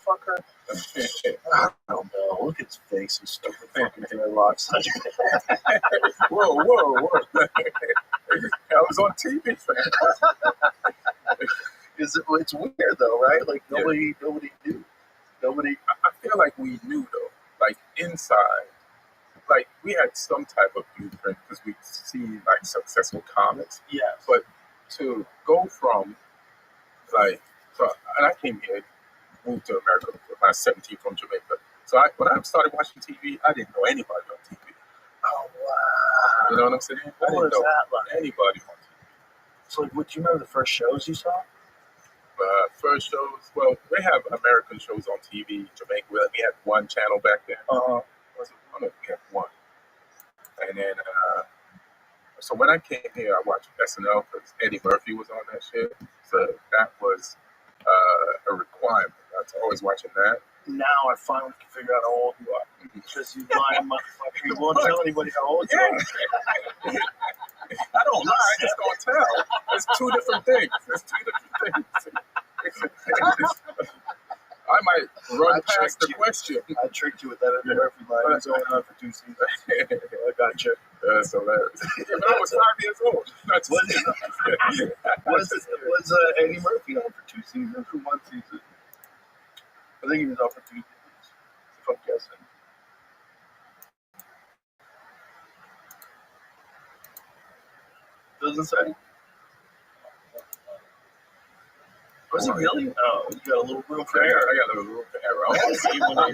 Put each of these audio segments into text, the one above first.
motherfucker? I don't know. Look at his face. He's stupid fucking dreadlocks. Whoa. I was on TV. It's weird though, right? Like nobody knew. I feel like we knew though. Like inside, like we had some type of blueprint because we see like successful comics. Yes. But to go from like, so, and I came here, moved to America when I was 17 from Jamaica. So when I started watching TV, I didn't know anybody on TV. Oh wow. You know what I'm saying? What was that like? Anybody on TV. So like, do you remember the first shows you saw? First shows, well, they have American shows on TV in Jamaica. We had one channel back then. Was it one? We had one. And then, so when I came here, I watched SNL because Eddie Murphy was on that shit. So that was a requirement. I was always watching that. Now I finally can figure out how old you are. Because you lying motherfucker. You won't tell anybody how old you are. I don't lie, I just don't tell. It's two different things. I might run past the question. I tricked you with that Eddie Murphy line. It was only on for 2 seasons. I got you. That's hilarious. Yeah, but I was 5 years old. Was Eddie Murphy on for 2 seasons or 1 season? I think he was on for 2 seasons, if I'm guessing. Doesn't say. Was he really? Oh, you got a little room for error. I got a little room for error.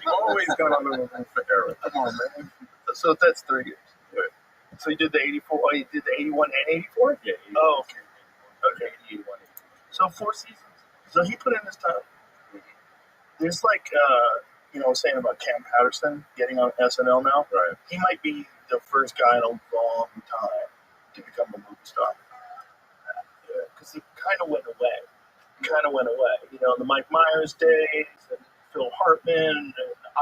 You always got a little room for error. Come on, man. So that's 3 years. Yeah. So you did the 84. Oh, you did the 81 and 84? Yeah. Oh, okay. 81. So 4 seasons. So he put in his time. Mm-hmm. There's like, saying about Cam Patterson getting on SNL now. Right. He might be the first guy in a long time to become a movie star. Yeah, because he kind of went away. The Mike Myers days, and Phil Hartman, and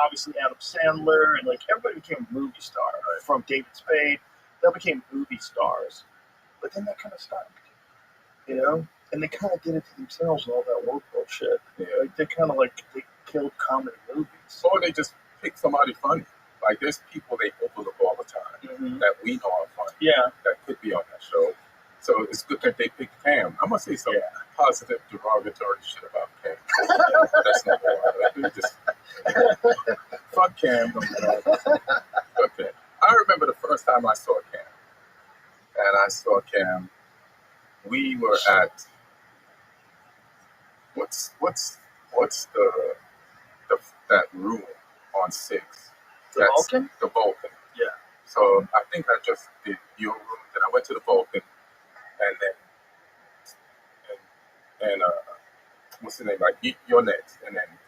obviously Adam Sandler, and like everybody became a movie star. Right? From David Spade, they became movie stars. But then that kind of stopped, and they kind of did it to themselves and all that woke bullshit. Yeah. Like they kind of they killed comedy movies. Or they just pick somebody funny. Like there's people they overlook all the time that we know are funny. Yeah. That could be on that show. So it's good that they picked Cam. I'm gonna say some positive, derogatory shit about Cam. That's not the one. Fuck Cam. Fuck Cam. I remember the first time I saw Cam, and I saw Cam. We were at what's the that room on 6th? The Vulcan. The Vulcan. Yeah. So I think I just did your room. Then I went to the Vulcan. And what's his name? Like you're next, and then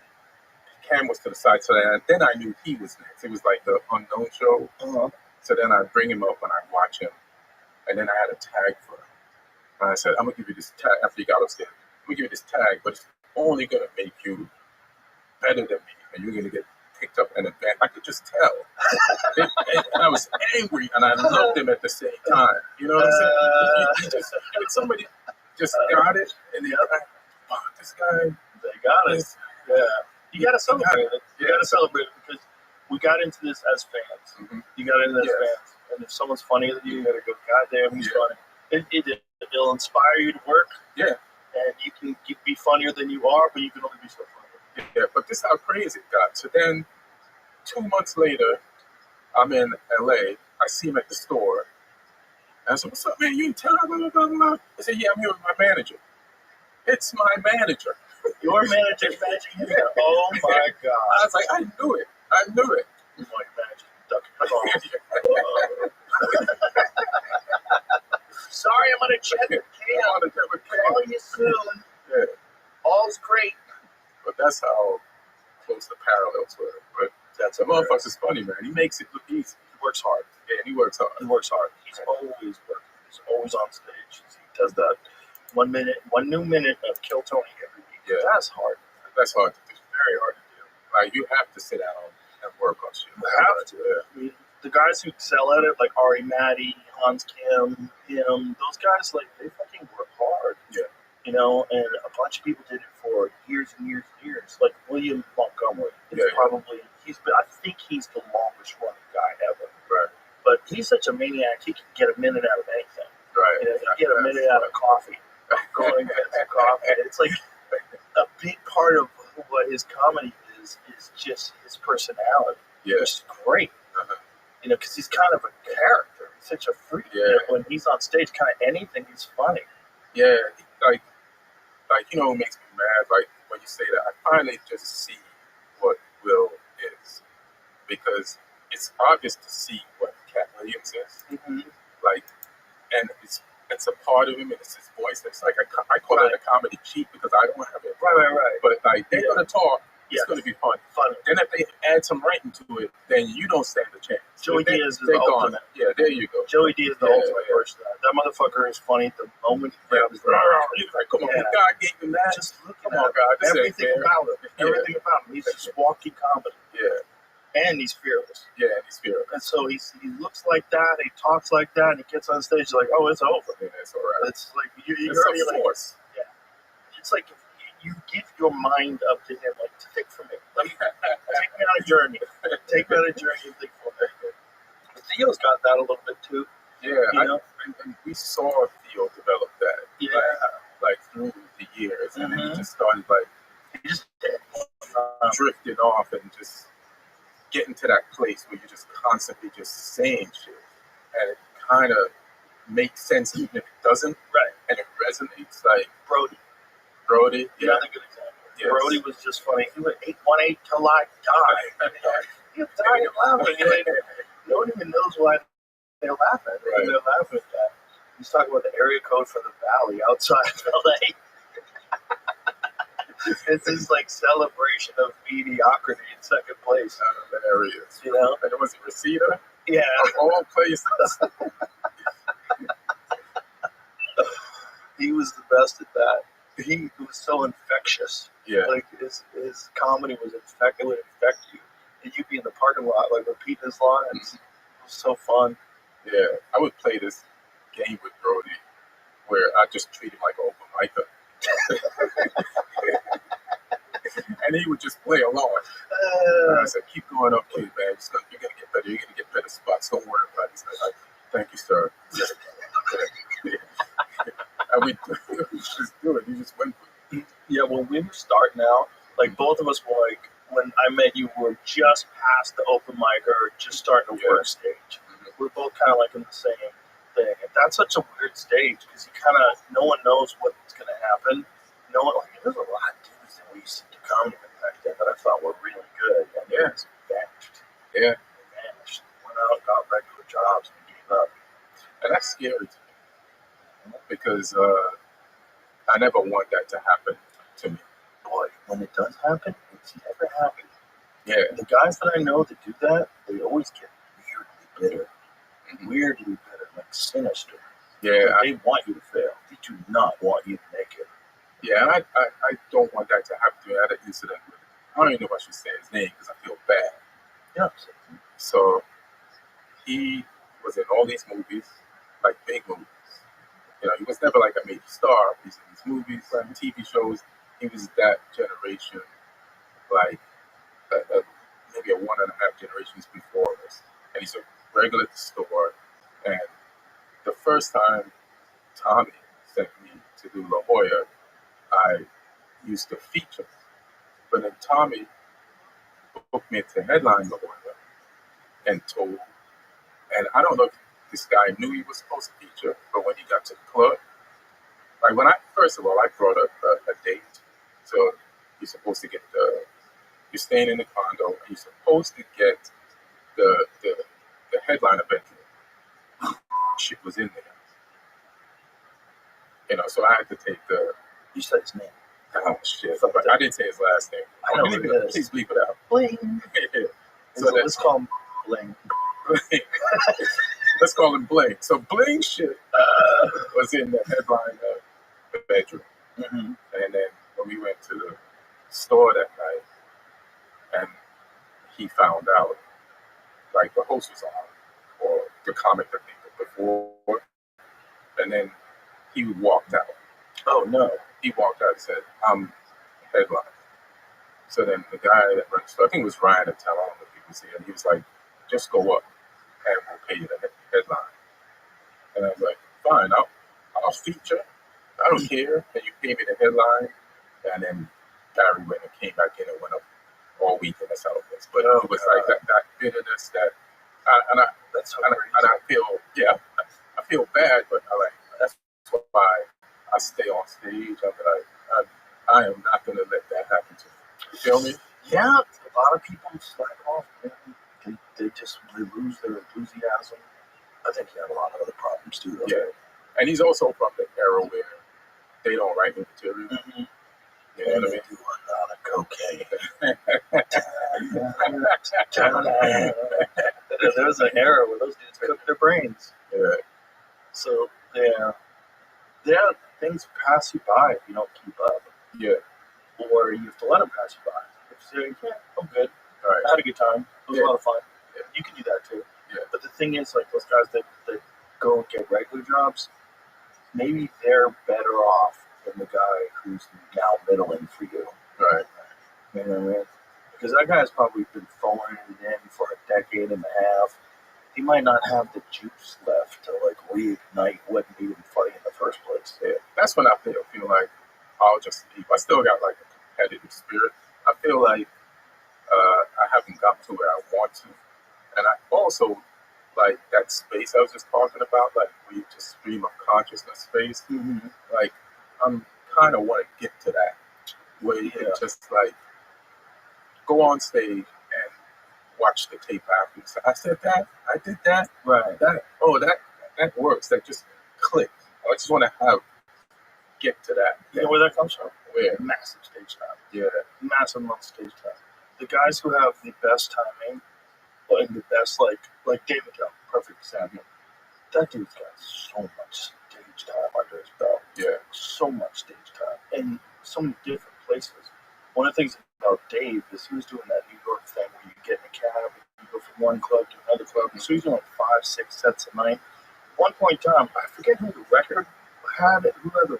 Cam was to the side. So then I knew he was next. It was like the unknown show. So then I bring him up and I watch him, and then I had a tag for him. And I said, I'm gonna give you this tag after he got upstairs. I'm gonna give you this tag, but it's only gonna make you better than me, and you're gonna get picked up in advance. I could just tell. And I was angry, and I loved him at the same time. You know what I'm saying? Somebody just got it, and the other, fuck, this guy. They got it. Yeah. You got to celebrate it. You got to celebrate it because we got into this as fans. You got into this as fans. And if someone's funnier than you got to go, goddamn, he's funny. It'll inspire you to work. Yeah. And you can be funnier than you are, but you can only be so funny. Yeah, but this is how crazy it got. So then, 2 months later, I'm in LA. I see him at the store. And I said, what's up, man? You in town? Blah, blah, blah, blah. I said, yeah, I'm here with my manager. It's my manager. Your manager's managing him? Oh, my God. I was like, I knew it. He's like, manager, ducking calls. Sorry, I'm going to check the cam. Call you soon. Yeah. All's great. But that's how close the parallels were. But that's a motherfucker's funny, man. He makes it look easy. He works hard. Yeah, he works hard. He's always working. He's always on stage. He does that 1 new minute of Kill Tony every week. Yeah. That's hard. That's hard to do. Very hard to do. Like, you have to sit down and work on shit. You have to. Yeah. I mean, the guys who excel at it, like Ari Matty, Hans Kim, him, those guys, like, they fucking work hard. Yeah. And a bunch of people did it for years and years and years. Like William probably I think he's the longest running guy ever. Right. But he's such a maniac. He can get a minute out of anything. Right. You know, he can get a minute out of coffee. Going to get some coffee. It's like a big part of what his comedy is just his personality. Yeah. Which is great. Uh-huh. You know, because he's kind of a character. He's such a freak. Yeah. You know, when he's on stage, kind of anything, he's funny. Yeah. Like you know, it makes me mad. Like when you say that, I finally just see what Will is, because it's obvious to see what Cat Williams is. Mm-hmm. Like, and it's a part of him, and it's his voice. It's like I call it a comedy cheat because I don't have it. Right. But like they're gonna talk. Yes. It's gonna be fun. Funny. Then if they add some writing to it, then you don't stand a chance. Joey Diaz is they're the gone. ultimate. Yeah, there you go. Joey Diaz is the ultimate Yeah. person. That motherfucker is funny at the moment he grabs his He's like, come on, Yeah. God gave him that. Just looking Come at on, God. This ain't everything fair. about him. Yeah. Everything about him. He's just walking comedy. Yeah, And he's fearless. yeah, and he's fearless. And so he looks like that, he talks like that, and he gets on stage, you're like, oh, it's over. Yeah, that's all right. It's like, you're It's already a like, force. it's like if you give your mind up to him, like, think for me. Let me take me on a journey. Take me on a journey and think for me. But Theo's got that a little bit too. Yeah, You know? and we saw Theo develop that. Yeah. Like through the years, and then he Mhm. just started like He just drifting off and just getting to that place where you're just constantly just saying shit, and it kind of makes sense even if it doesn't. Right. And it resonates. Like Brody. Brody. Yeah. Another good example. Yes. Brody was just funny. He went 818 till I die. He was dying laughing. No one even knows why they're laughing. Right. They're laughing at that. He's talking about the area code for the valley outside of LA. It's his like celebration of mediocrity in second place. Hilarious. You know? And it was Reseda. Yeah. Of all places. He was the best at that. He was so infectious. Yeah. Like his comedy was infected. It would infect you. And you'd be in the parking lot like repeating his lines. It was so fun. Yeah. I would play this game with Brody where I just treat him like an open micer. And he would just play along. I said, keep going up, kid, man. You're going to get better. You're going to get better spots. Don't worry about it. He's like, thank you, sir. And we just do it. You just went for it. Yeah, when we were starting out, like both of us were like, when I met you, we were just past the open mic or just starting to work stage. We're both kind of like in the same thing. And that's such a weird stage because you kind of, no one knows what's going to happen. No one, like, there's a lot of dudes that we used to do comedy with back then that I thought were really good. And they just vanished. Yeah. They vanished. Went out, got regular jobs, and gave up. And that's scary to me because I never want that to happen to me. Boy, when it does happen, it's never happy. Yeah. The guys that I know that do that, they always get weirdly bitter. Mm-hmm. Weirdly bitter, like sinister. Yeah. Like they want you to fail. They do not want you to make it. Yeah, and I don't want that to happen to me. I had an incident with, I don't even know if I should say his name because I feel bad. Yeah. So he was in all these movies, like big movies. You know, he was never like a major star. He's in these movies, TV shows. He was that generation, like maybe a 1.5 generations before us. And he's a regular at the store. And the first time Tommy sent me to do La Jolla, I used to feature. But then Tommy booked me to headline La Jolla and I don't know if this guy knew he was supposed to feature, but when he got to the club, like first of all, I brought a date. So you're supposed to get you're staying in the condo, and you're supposed to get the headliner bedroom. Shit was in there. You know, so I had to take You said his name. oh shit. But I didn't say his last name. I know who it is. Please bleep it out. Bling. So Let's call him Bling. Let's call him Bling. So Bling shit was in the headline bedroom. Mm-hmm. And then when we went to the store that night and he found out, like the host was on, or the comic that they did before, and then he walked out. Oh no. He walked out and said, I'm headline. So then the guy that runs the store, I think it was Ryan at Town Hall, if he was here, and he was like, just go up and we'll pay you the headline. And I was like, fine, I'll feature. I don't care. And you pay me the headline. And then Barry went and came back in and went up all week, and that's how it was. But it was like that bitterness that, That's so and I feel, I feel bad, but that's why I stay on stage. I'm like, I am not going to let that happen to me. You feel me? Yeah, a lot of people slack off, man. They lose their enthusiasm. I think he had a lot of other problems too, though. Yeah. And he's also from the era where they don't write new material. Mm-hmm. You know what I mean? Do a lot of cocaine. There was an era where those dudes cooked their brains. Yeah. So, things pass you by if you don't keep up. Yeah. Or you have to let them pass you by. If you say, yeah, I'm good. Right. I had a good time. It was a lot of fun. Yeah. You can do that too. Yeah. But the thing is, like those guys that go and get regular jobs, maybe they're better off than the guy who's now middling for you. Right. You know what I mean? Because that guy's probably been throwing it in for a decade and a half. He might not have the juice left to like reignite what made him funny in the first place. Yeah. That's when I feel like I'll just leave. I still got like a competitive spirit. I feel like I haven't gotten to where I want to. And I also like that space I was just talking about, like where you just stream of consciousness space. Mm-hmm. Like I'm kind of want to get to that where you can just like go on stage and watch the tape afterwards. I said that, I did that, Right. That works. That just clicked. I just want to get to that. You know where that comes from? Where? Massive stage time. Yeah. Massive amount of stage time. The guys who have the best timing and the best like David Jones, perfect example. That dude's got so much stage time under his belt. Yeah. So much stage time in so many different places. One of the things about Dave is he was doing that New York thing where you get in a cab and you go from one club to another club. So he's doing like 5-6 sets a night. At one point in time, I forget who the record had the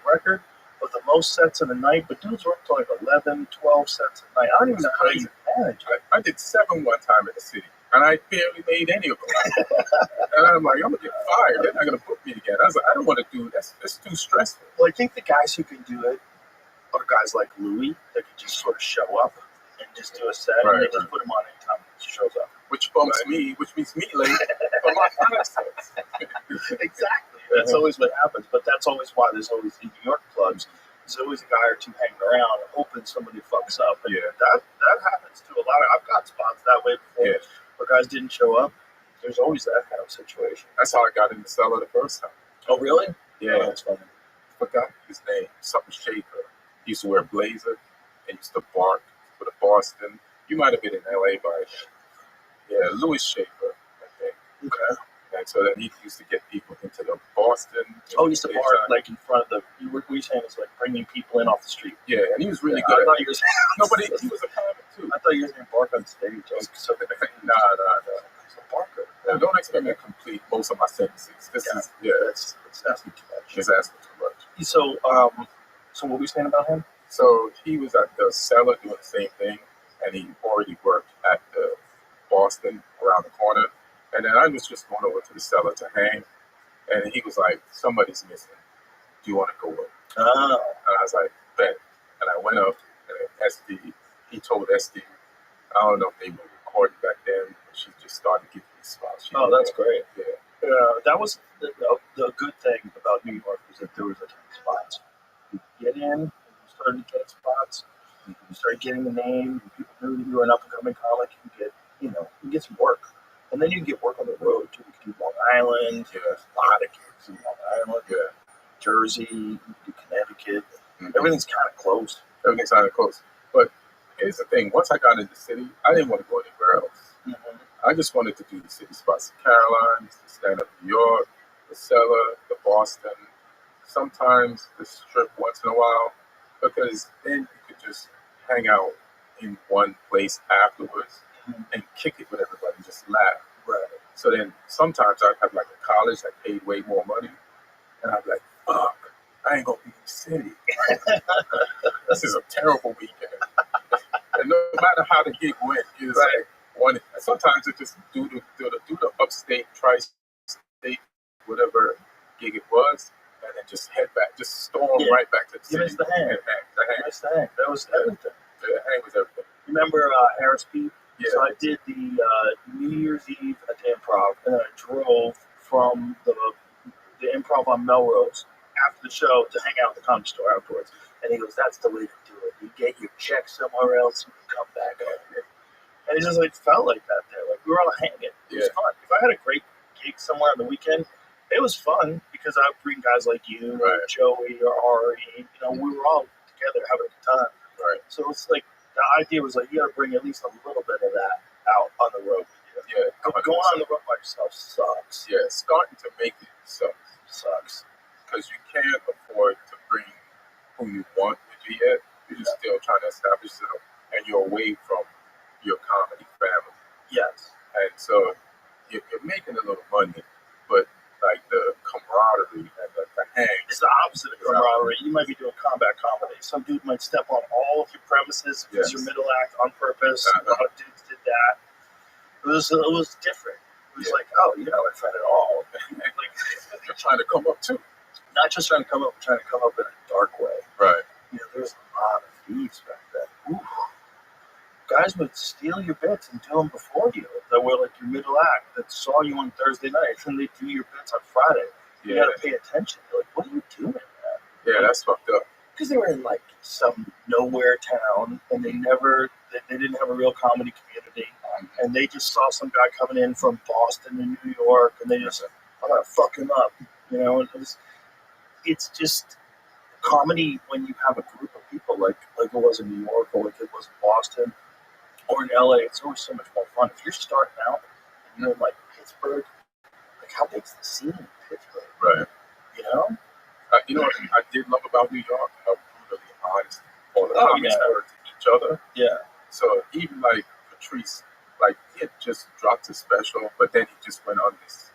record of the most sets in a night, but dudes were up to like 11, 12 sets a night. I don't even know how you manage it. I did 7 one time in the city, and I barely made any of them. And I'm like, I'm gonna get fired. They're not gonna book me again. I was like, I don't want to do that's too stressful. Well, I think the guys who can do it are guys like Louis that can just sort of show up and just do a set, and they just put him on anytime he shows up. Which bumps me, which means me late for my friends. Exactly. That's always what happens, but that's always why there's always in New York clubs. There's always a guy or two hanging around, hoping somebody fucks up. And that happens too. I've got spots that way before where guys didn't show up. There's always that kind of situation. That's how I got in the cellar the first time. Oh, really? Yeah. Oh, that's funny. I forgot his name. Something Shaker. He used to wear a blazer and used to bark for the Boston. You might have been in LA by then. Yeah, Louis Shaker, I think. Okay. And so then he used to get people into the Boston. Oh, he used to bark like in front of the. What you're saying is like bringing people in off the street. Yeah, and he was really good. I thought you were saying. No, but he was a comic too. I thought you were saying bark on stage. Nah. He's a barker. Yeah, don't expect me to complete most of my sentences. That's asking too much. It's asking too much. So, so what were we saying about him? So he was at the cellar doing the same thing, and he already worked at the Boston around the corner. And then I was just going over to the cellar to hang, and he was like, "Somebody's missing. Do you want to go with?" Oh. And I was like, "Bet." And I went up, and he told SD, I don't know if they were recording back then, but she just started giving me spots. That's great. Yeah. That was the good thing about New York was that there was a ton of spots. You get in, and you started getting spots. You started getting the name. And people knew you were an up-and-coming comic. You get some work. And then you can get work on the road, too. You can do Long Island. Yeah. There's a lot of gigs in Long Island. Yeah. Jersey. You can do Connecticut. Mm-hmm. Everything's kind of closed. Everything's kind of close. But here's the thing. Once I got into the city, I didn't want to go anywhere else. Mm-hmm. I just wanted to do the city spots. The Carolines, the stand-up New York, the cellar, the Boston. Sometimes the strip once in a while. Because then you could just hang out in one place afterwards and kick it with everybody and just laugh. Right. So then sometimes I'd have like a college that paid way more money, and I'd be like, fuck, I ain't gonna be in the city. This is a terrible weekend. And no matter how the gig went, it's like sometimes it just do the upstate, tri-state, whatever gig it was, and then just head back, just storm right back to the city. You missed the hang. You missed the hang. That was everything. The hang was everything. You remember Harris P? Yeah. So I did the New Year's Eve at the Improv, and then I drove from the Improv on Melrose after the show to hang out at the Comedy Store afterwards. And he goes, "That's the way to do it. You get your check somewhere else, and you come back over here." And it just like felt like that there. Like we were all hanging. It was fun. If I had a great gig somewhere on the weekend, it was fun because I would bring guys like you or Joey or Ari. You know, we were all together having a good time. Right. So it's like the idea was like you got to bring at least a little bit of that out on the road. Yeah. Going on the road by yourself sucks. Yeah, starting to make it sucks. Because you can't afford to bring who you want with you yet. You're just still trying to establish yourself, and you're away from your comedy family. Yes. And so you're making a little money, but like the camaraderie and the hang. It's the opposite of camaraderie. You might be doing combat comedy. Some dude might step on all of your premises because your middle act on purpose. A lot of dudes did that. It was different. It was like, oh, you're not my friend at all. Like, you're trying to come up too. Not just trying to come up, trying to come up in a dark way. Right. You know, there's a lot of thieves back then. Ooh. Guys would steal your bits and do them before you. That were like your middle act that saw you on Thursday night, and they do your bits on Friday. You got to pay attention. You're like, what are you doing, man? Yeah, that's fucked up. Because they were in like some nowhere town, and they didn't have a real comedy community, and they just saw some guy coming in from Boston and New York, and they just, I'm gonna fuck him up, you know. And it's just comedy when you have a group of people like it was in New York or like it was in Boston or in LA. It's always so much more fun. If you're starting out and you're in like Pittsburgh, like how big's the scene in Pittsburgh? Right. You know. You know what I did love about New York? How brutally honest all the comics were to each other. Yeah. So even like Patrice, like he had just dropped his special, but then he just went on this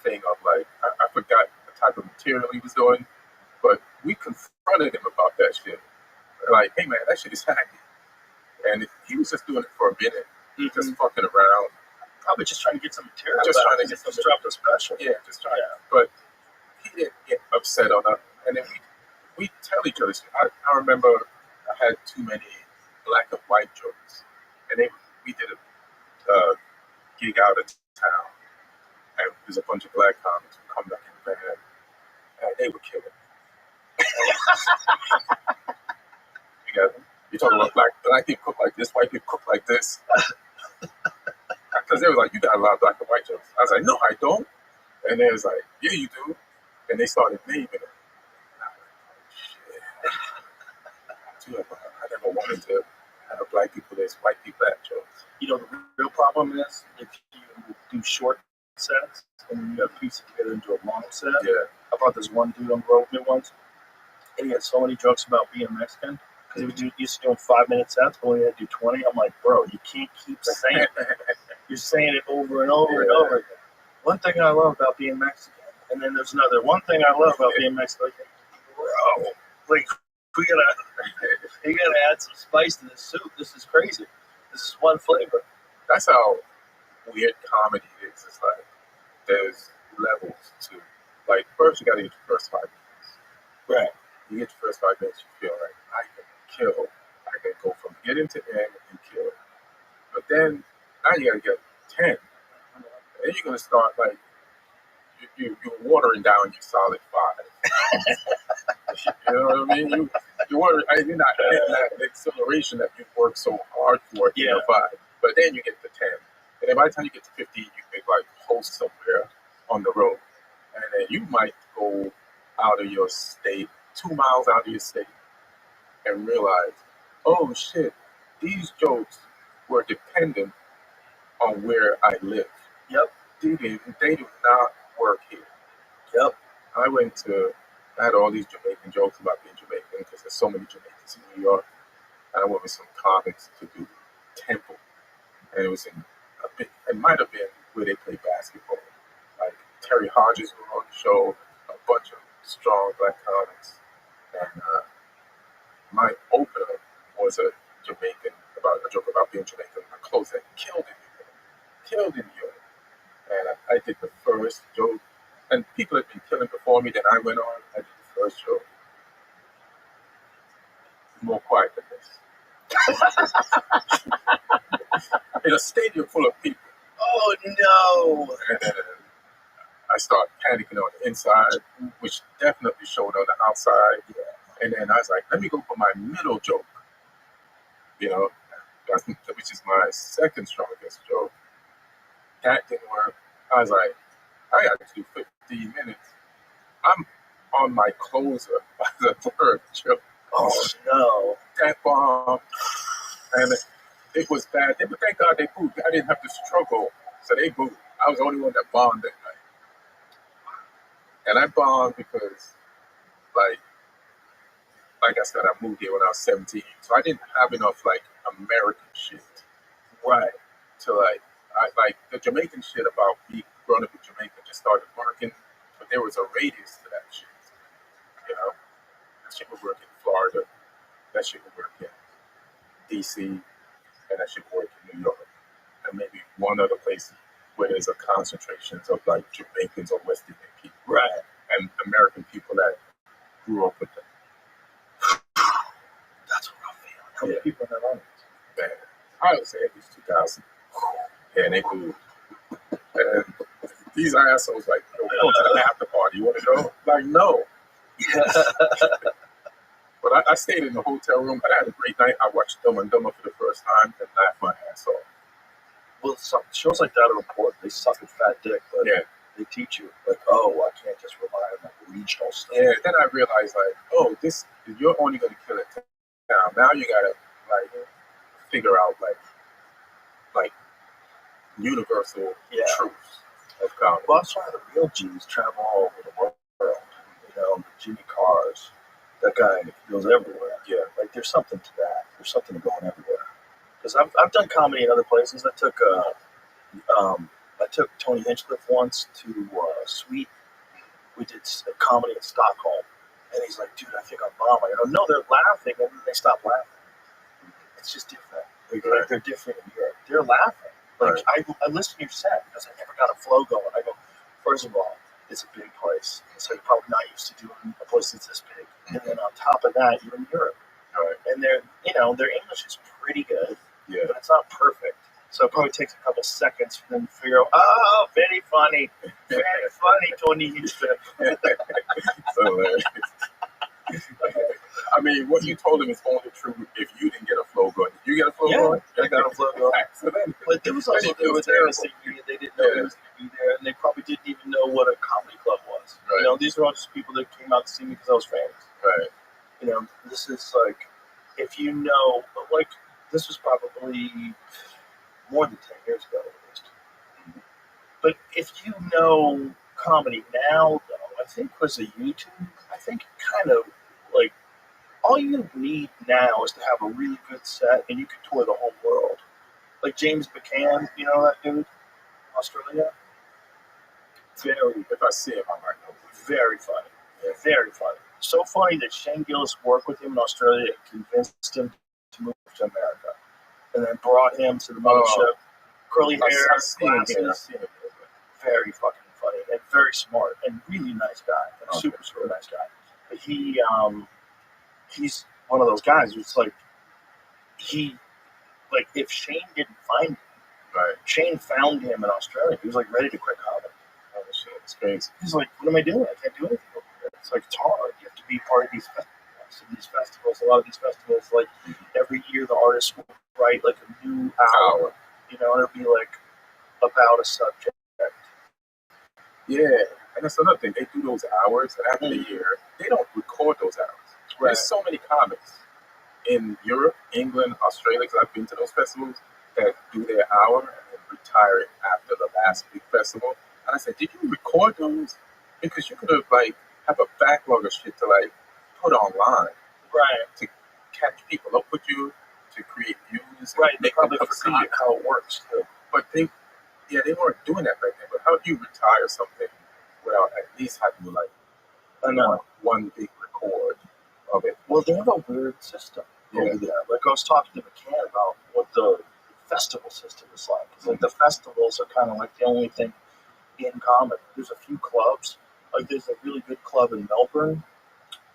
thing of like I forgot the type of material he was doing, but we confronted him about that shit. Like, hey man, that shit is hacky. And he was just doing it for a minute, just fucking around. Probably just trying to get some material. Just trying to get some drop the special. Yeah, just trying. Yeah. But he didn't get upset on us. And then we tell each other. I remember I had too many black and white jokes, and we did a gig out of town, and there's a bunch of black comics who come back in the band, and they were killing. You're talking about black people cook like this, white people cook like this. Because they was like, you got a lot of black and white jokes. I was like, no, I don't. And they was like, yeah, you do. And they started naming it. I never wanted to have black people as white people at jokes. You know, the real problem is if you do short sets and you piece it together into a long set. Yeah. I brought this one dude on the road with me once, and he had so many jokes about being Mexican because he was used to doing 5-minute sets, but when he had to do 20, I'm like, bro, you can't keep saying it. You're saying it over and over and over again. One thing I love about being Mexican, and then there's another. One thing I love about being Mexican, bro, like you gotta add some spice to this soup. This is crazy. This is one flavor. That's how weird comedy is. It's like there's levels to. Like first, you gotta get your first 5 minutes. Right. You get your first 5 minutes, you feel like I can kill. I can go from beginning to end and kill. But then now you gotta get 10. And then you're gonna start like you're watering down your solid 5. You know what I mean? You're not getting that acceleration that you worked so hard for in your 5. But then you get to 10. And then by the time you get to 15, you can like host somewhere on the road. And then you might go out of your state, 2 miles out of your state, and realize, oh shit, these jokes were dependent on where I live. Yep. They do not work here. Yep. I had all these Jamaican jokes about being Jamaican because there's so many Jamaicans in New York. And I went with some comics to do Temple. And it was it might have been where they play basketball. Like Terry Hodges was on the show, a bunch of strong black comics. And my opener was a Jamaican about a joke about being Jamaican. My clothes had killed in New York. And I did the first joke, and people had been killing before me. Then I went on. I did the first joke. More quiet than this. In a stadium full of people. Oh no! And then I started panicking on the inside, which definitely showed on the outside. And then I was like, let me go for my middle joke. You know, which is my second strongest joke. That didn't work. I was like, I got to do 15 minutes. I'm on my closer by the third joke. Oh no! That bomb. And it was bad. But thank God they booed. I didn't have to struggle. So they booed. I was the only one that bombed that night. And I bombed because, like I said, I moved here when I was 17. So I didn't have enough, American shit. Right. To, the Jamaican shit about me growing up in Jamaica just started working. But there was a radius to that shit. You know? That shit would work in Florida. That shit would work in D.C. And that shit would work in New York. And maybe one other place where there's a concentration of, Jamaicans or West Indian people. Right. And American people that grew up with them. That's what I'm feeling. How many people in that audience? Man, I would say at least 2,000. Yeah, and they grew. And these assholes like, yo, go to the after party. You want to go? Like, no. But I stayed in the hotel room. I had a great night. I watched Dumb and Dumber for the first time and laughed my ass off. Well, shows like that are important. They suck at fat dick, but they teach you, I can't just rely on regional stuff. Yeah, then I realized, you're only going to kill it now. Now you got to, figure out, universal truths of comedy. Well, that's why the real G's travel all over the world. You know, Jimmy Carr's, that guy goes everywhere. Yeah. There's something to that. There's something to going everywhere. Because I've done comedy in other places. I took Tony Hinchcliffe once to Sweden. We did a comedy in Stockholm. And he's like, dude, I think I'm bombing. I go, no, they're laughing, and then they stop laughing. It's just different. They're different in Europe. They're laughing. I listen to your set because I never got a flow going. I go, first of all, it's a big place. So you're probably not used to doing a place that's this big. And then on top of that, you're in Europe. Right. And their English is pretty good. Yeah. But it's not perfect. So it probably takes a couple seconds for them to figure out, oh, very funny. Very funny, Tony Hinchcliffe. So, I mean, what you told him is only true if you didn't get a flow going. Did you get a flow going? I got a flow going. But there was also they were there to see me. They didn't know he was going to be there, and they probably didn't even know what a comedy club was. Right. You know, these are all just people that came out to see me because I was famous. Right. You know, this is if you know, this was probably more than 10 years ago at least. Mm-hmm. But if you know comedy now, though, I think was a YouTube. I think kind of all you need now is to have a really good set, and you can tour the whole world. Like James McCann, you know that dude, Australia. If I see him, I might know. Very funny. Yeah, very funny. So funny that Shane Gillis worked with him in Australia and convinced him to move to America, and then brought him to the mothership. Curly hair, glasses. Very fucking funny and very smart and really nice guy. Super nice guy. But he's one of those guys who's if Shane didn't find him, right. Shane found him in Australia. He was ready to quit comedy. Oh shit, it's crazy. He's like, what am I doing? I can't do anything over here. It's it's hard. You have to be part of these festivals. A lot of these festivals, every year the artists will write a new hour. You know, and it'll be about a subject. Yeah, and that's another thing. They do those hours, and after the year, they don't record those hours. Right. There's so many comics in Europe, England, Australia, because I've been to those festivals, that do their hour and then retire after the last big festival. And I said, did you record those? Because you could have have a backlog of shit to put online, right? To catch people up with you, to create views, right? They probably forgot how it works too. But they weren't doing that back then. But how do you retire something without at least having one big record of it? Well, they have a weird system. over there. Like I was talking to McCann about what the festival system is like. It's like the festivals are kind of like the only thing in common. There's a few clubs. Like there's a really good club in Melbourne.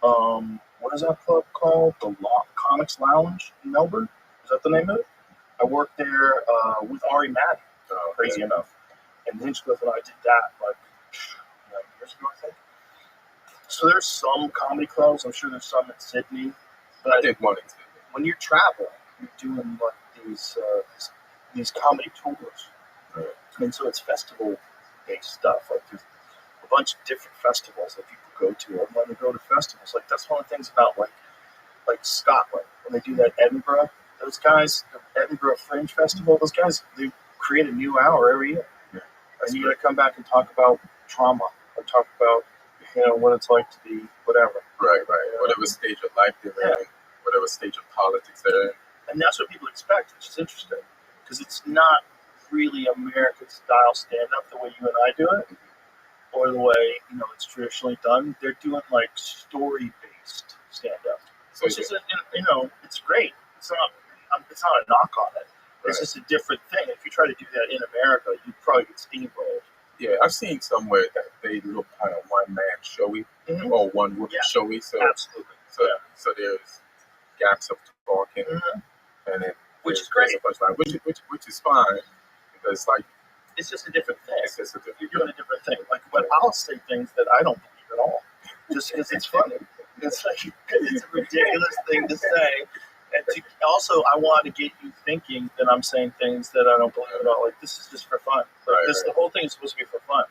What is that club called? The Comics Lounge in Melbourne. Is that the name of it? I worked there with Ari Madden, crazy enough. And Hinchcliffe and I did that like 9 years ago, I think. So there's some comedy clubs. I'm sure there's some in Sydney. But I did one in Sydney. when you're traveling, you're doing like these comedy tours. Right. And so it's festival-based stuff. Like there's a bunch of different festivals that people go to. And when they go to festivals, like that's one of the things about like Scotland when they do that Edinburgh. Those guys, the Edinburgh Fringe Festival. Those guys, they create a new hour every year. Yeah. And you got to come back and talk about trauma or talk about what it's like to be whatever. Right. Whatever stage of life they're in, whatever stage of politics they're in. And that's what people expect, which is interesting. Because it's not really American-style stand-up the way you and I do it, or the way, it's traditionally done. They're doing, like, story-based stand-up. So Which is, it's great. It's not a knock on it. It's just a different thing. If you try to do that in America, you'd probably get steamrolled. Yeah, I've seen somewhere that they look kind of one-man showy or one-woman showy. So, absolutely. So there's gaps of talking, and then which is great. Which is fine because like it's just a different thing. It's just a different You're doing a different thing. Like, but I'll say things that I don't believe at all, just because it's funny. It's like it's a ridiculous thing to say. And also, I want to get you thinking that I'm saying things that I don't believe at all. Like, this is just for fun. The whole thing is supposed to be for fun.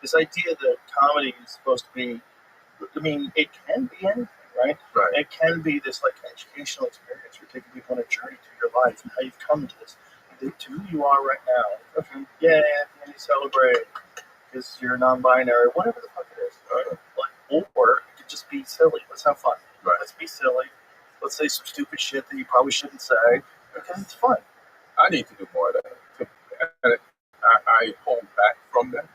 This idea that comedy is supposed to be, it can be anything, right? It can be this, like, educational experience. You're taking people on a journey through your life and how you've come to this, to who you are right now. Okay. Yeah, and you celebrate because you're non-binary, whatever the fuck it is. Like, or it could just be silly. Let's have fun. Let's be silly. Let's say some stupid shit that you probably shouldn't say because it's fun. I need to do more of that. I hold back from that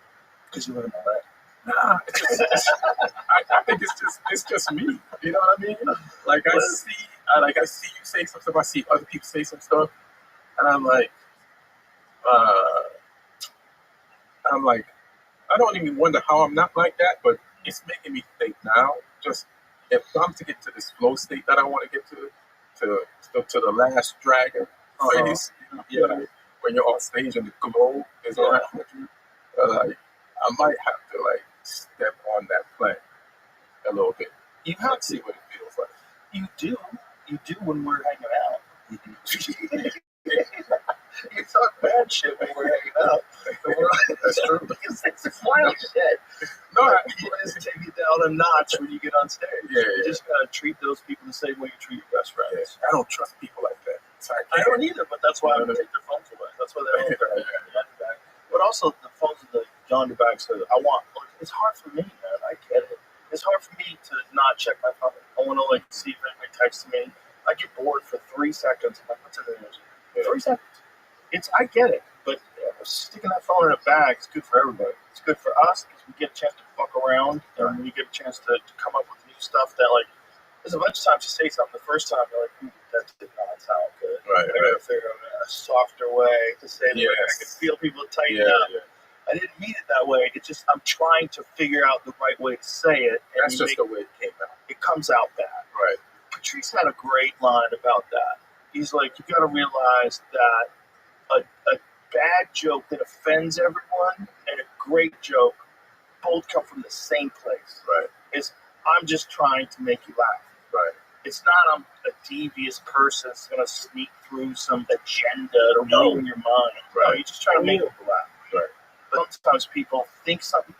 because you wouldn't know that. Nah, I think it's just me. You know what I mean? Like I see you say some stuff. I see other people say some stuff, and I'm like, I don't even wonder how I'm not like that, but it's making me think now. Just if I'm to get to this flow state that I want to get to the last dragon phase, when you're on stage and the glow is around you, I might have to step on that plane a little bit. You have to see what it feels like. You do when we're hanging out. You talk bad shit when we're hanging out. That's true. Because it's wild shit. No, you just take it down a notch when you get on stage. You just gotta treat those people the same way you treat your best friends. Yeah. I don't trust people like that. I don't either, but that's why I'm gonna take their phones away. That's why they're on their But also the phones in the yonder bags. It's hard for me, man. I get it. It's hard for me to not check my phone. I want to see if anybody texts me. I get bored for 3 seconds. I'm like, what's in the news? 3 seconds. I get it, but sticking that phone in a bag is good for everybody. It's good for us because we get a chance to fuck around and we get a chance to come up with new stuff that there's a bunch of times you say something the first time you're like, that did not sound good. Right. I gotta figure out a softer way to say it. I can feel people tighten up. Yeah. I didn't mean it that way. It's just I'm trying to figure out the right way to say it. And that's just the way it came out. It comes out bad. Right. Patrice had a great line about that. He's like, you got to realize that a bad joke that offends everyone and a great joke both come from the same place. Right. I'm just trying to make you laugh. Right. It's not I'm a devious person that's going to sneak through some agenda to ruin your mind. Right. No, you're just trying to make people laugh. Right. But sometimes people think something.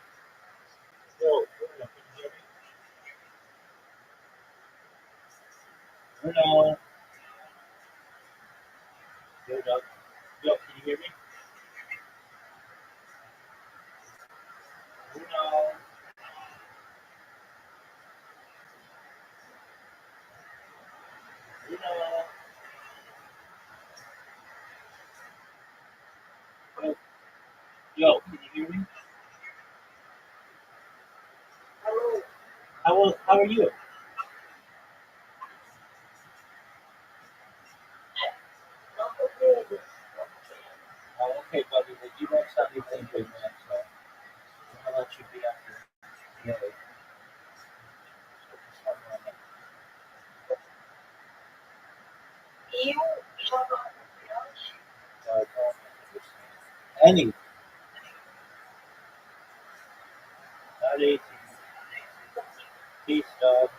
Hello. Yo, can you hear me? Yo, can you hear me? Hello. How are you? Okay, buddy, but you don't sound even a good man, so I'm gonna let you be after the other. Any, not 18. Peace, dog.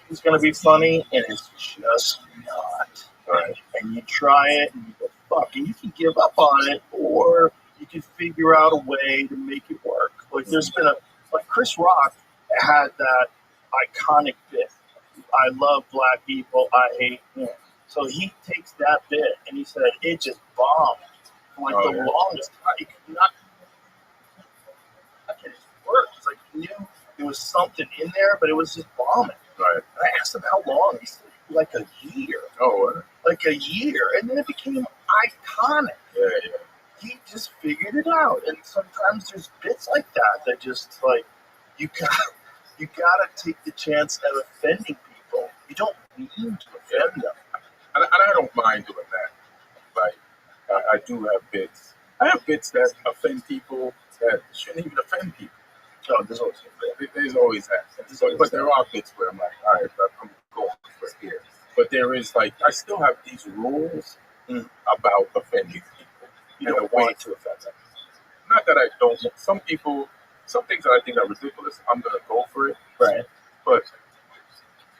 it's going to be funny, and it's just not. Right. And you try it, and you go, fuck, and you can give up on it, or you can figure out a way to make it work. Like, there's been like Chris Rock had that iconic bit. I love black people, I hate him. So he takes that bit, and he said, it just bombed for like the longest time. He could not get it to work. It's like he knew there was something in there, but it was just bombing. Right. And I asked him how long. He said, like a year. Oh, Like a year. And then it became iconic. yeah. He just figured it out. And sometimes there's bits like that just like, you gotta take the chance of offending people. You don't mean to offend them. And I don't mind doing that. Like, I do have bits. I have bits that offend people that shouldn't even offend people. Oh, there's always that. But there are bits where I'm like, all right, I'm going for here. But there is like, I still have these rules about offending people. You don't want to offend them. Not that I don't. Some things that I think are ridiculous, I'm going to go for it. Right. But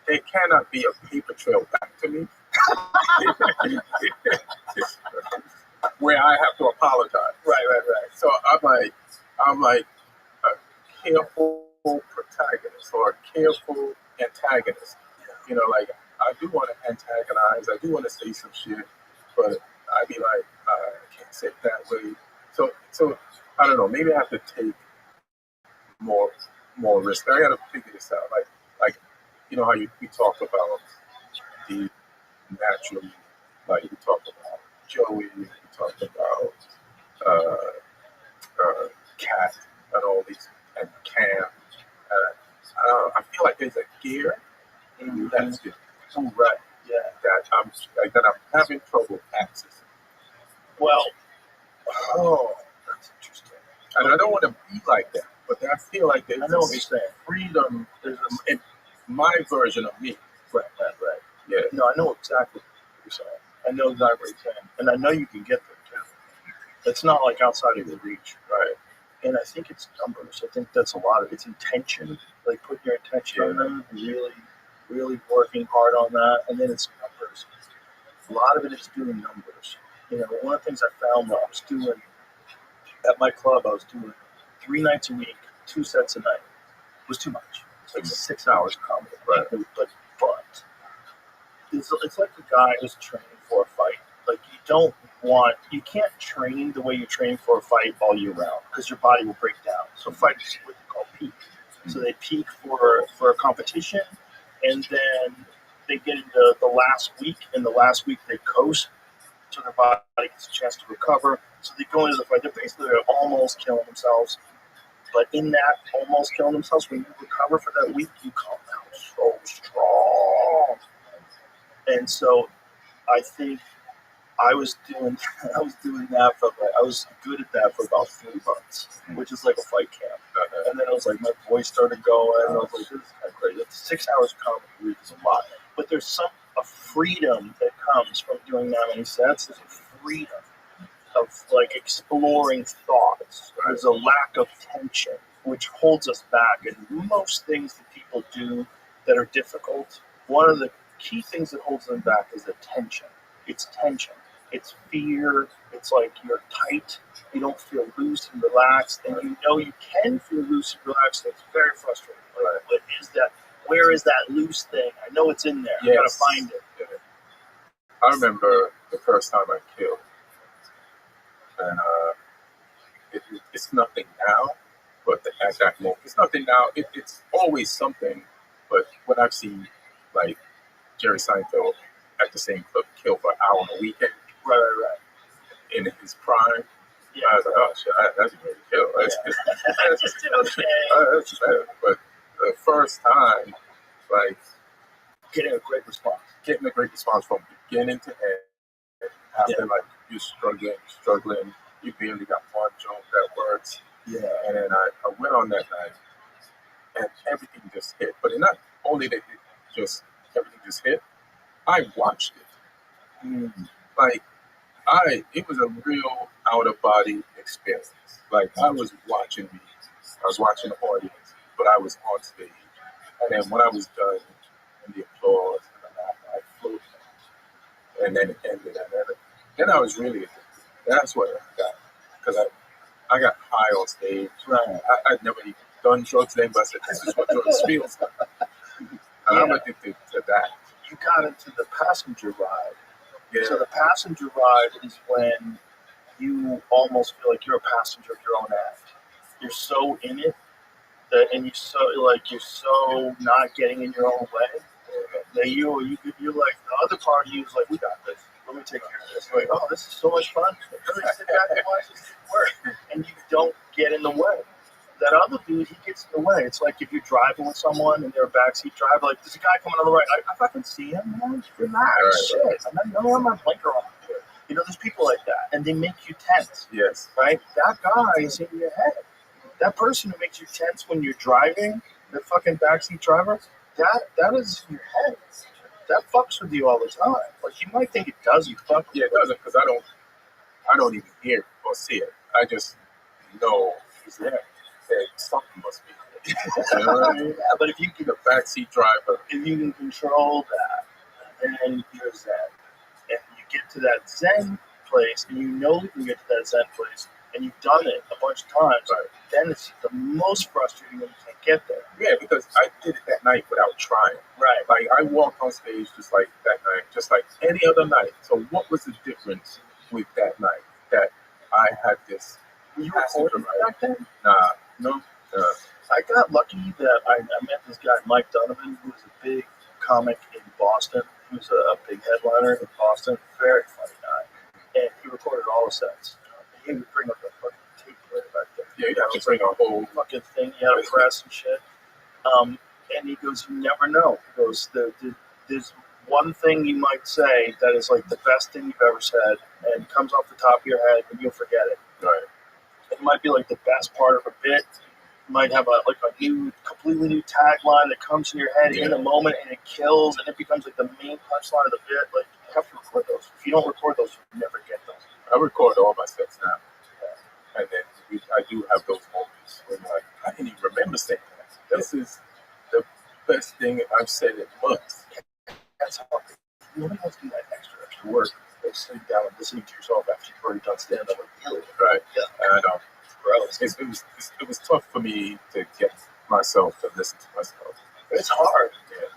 there cannot be a paper trail back to me where I have to apologize. Right. So I'm like a careful protagonist or a careful antagonist. You know, like, I do want to antagonize, I do want to say some shit, but I'd be like, I can't say it that way. So I don't know, maybe I have to take more risk. I gotta figure this out. Like you know how we talk about the natural, like we talk about Joey, we talk about Cat and all these, and Cam. I feel like there's a gear that's good. Right. Yeah. That I'm having trouble accessing. Well, that's interesting. And I don't want to be like that, but I feel like there's freedom. There's my version of me. Right. Yeah. No, I know exactly what you're saying. I know exactly what you're saying. And I know you can get there, too. It's not like outside of your reach. Right. And I think it's numbers. I think that's a lot of it's intention. Like, putting your intention on them, really, really working hard on that. And then it's numbers. A lot of it is doing numbers. You know, one of the things I found when I was doing at my club, I was doing 3 nights a week, 2 sets a night. It was too much. It's like 6 hours of comedy. Right. But it's like a guy who's training for a fight. Like, you can't train the way you train for a fight all year round, because your body will break down. So fighters is what they call peak. So they peak for a competition, and then they get into the last week, and the last week they coast, so their body gets a chance to recover. So they go into the fight. They're almost killing themselves. But in that almost killing themselves, when you recover for that week, you come out so strong. And so I think I was doing that I was good at that for about 3 months, which is like a fight camp. And then it was like my voice started going, and I was like, this is kind of crazy. 6 hours of comedy a week is a lot. But there's a freedom that comes from doing that many sets. There's a freedom of like exploring thoughts. There's a lack of tension, which holds us back. And most things that people do that are difficult, one of the key things that holds them back is the tension. It's tension. It's fear. It's like you're tight. You don't feel loose and relaxed. And you know you can feel loose and relaxed. It's very frustrating. Like, what is that? Where is that loose thing? I know it's in there. Yes. I gotta find it. Yeah. I remember the first time I killed, and it's nothing now, but at that moment, it's nothing now. It's always something. But when I've seen like Jerry Seinfeld at the same club kill for an hour on a weekend, right, in his prime, yeah, I was like, oh shit, that's a great kill. That's better. But the first time, like getting a great response from beginning to end, after like you're struggling, you barely got one joke that works. Yeah. And then I went on that night, and everything just hit. But not only did everything just hit, I watched it. Like it was a real out of body experience. Like I was watching the audience, but I was on stage. And then when I was done, and the applause and the laughter. I floated. And then it ended. And then I was really addicted. That's what I got. Because I got high on stage. Right. I'd never even done drugs then, but I said, this is what drugs feels like. And I'm addicted to that. You got into the passenger ride. Yeah. So the passenger ride is when you almost feel like you're a passenger of your own act. You're so in it and you're so not getting in your own way that you're like the other part of you is like, we got this. Let me take care of this. Like, oh, this is so much fun. Really sit back and watch this work, and you don't get in the way. That other dude, he gets in the way. It's like if you're driving with someone and they're a backseat driver, like there's a guy coming on the right. I fucking see him, man. Relax, shit. I'm not my blinker on. You know, there's people like that, and they make you tense. Yes. Right? That guy is in your head. That person who makes you tense when you're driving, the fucking backseat driver, that is in your head. That fucks with you all the time. Like, you might think it doesn't fuck. Yeah, it doesn't, because I don't even hear or see it. I just know he's there. That something must be there. You know what I mean? Yeah, but if you can, The backseat driver. if you can control that, then you're zen. And you get to that zen place, and you know you can get to that zen place, and you've done it a bunch of times, Right. then it's the most frustrating when you can't get there. Yeah, because I did it that night without trying. Right. Like, I walked on stage just like that night, just like any other night. So what was the difference with that night that I had this Were you passenger recording ride? back then? No. I got lucky that I met this guy, Mike Donovan, who was a big comic in Boston. He was a big headliner in Boston. Very funny guy. And he recorded all the sets. He would bring up a fucking tape player back then. Yeah, you have to bring a whole. Fucking thing. He had a press and shit. And he goes, you never know. He goes, there's one thing you might say that is like the best thing you've ever said and comes off the top of your head and you'll forget it. Right. It might be like the best part of a bit. You might have a completely new tagline that comes in your head in the moment and it kills and it becomes like the main punchline of the bit. Like, you have to record those. If you don't record those, you never get those. I record all my sets now. And then I do have those moments when like, I didn't even remember saying that. This is the best thing I've said in months. That's how nobody wants to do that extra work. Like sitting down and listening to yourself after you've already done stand-up and feel it. Right. Yeah. And it was tough for me to get myself to listen to myself. It's hard. Yeah.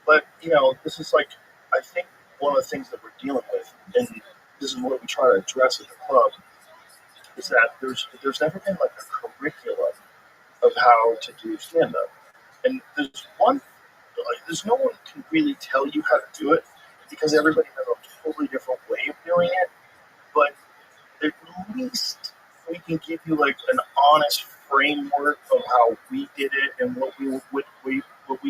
But, you know, this is like, I think one of the things that we're dealing with, and this is what we try to address at the club, is that there's never been like a curriculum of how to do stand-up. And there's no one can really tell you how to do it because everybody has a totally different way of doing it. But at least we can give you like an honest framework of how we did it and what we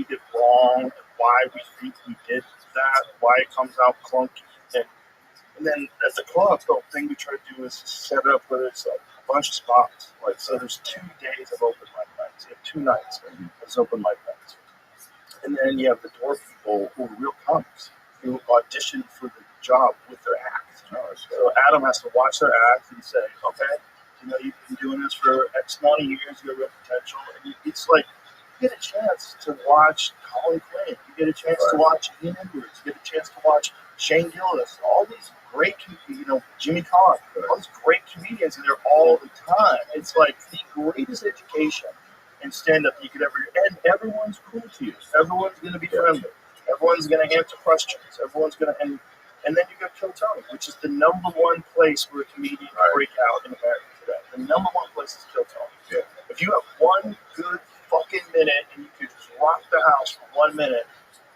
did wrong and why we think we did that, why it comes out clunky. And then at the club, the thing we try to do is set it up where it's a bunch of spots. Like, so there's 2 days of open mic nights. You have 2 nights of open mic nights. And then you have the door people who are real comics who audition for the job with their act. So Adam has to watch their act and say, okay, you know, you've been doing this for X amount of years, you have real potential. And it's like, you get a chance to watch Colin Quinn, you get a chance to watch Ian Edwards, you get a chance to watch Shane Gillis, all these great, Jimmy Carr, all these great comedians, and they're all the time. It's like the greatest education in stand-up you could ever, and everyone's cool to you. Everyone's going to be friendly. Everyone's going to answer questions. Everyone's going to, and then you got Kill Tony, which is the #1 place where a comedian can break out in America today. The #1 place is Kill Tony. Yeah. If you have one good fucking minute and you could just rock the house for 1 minute,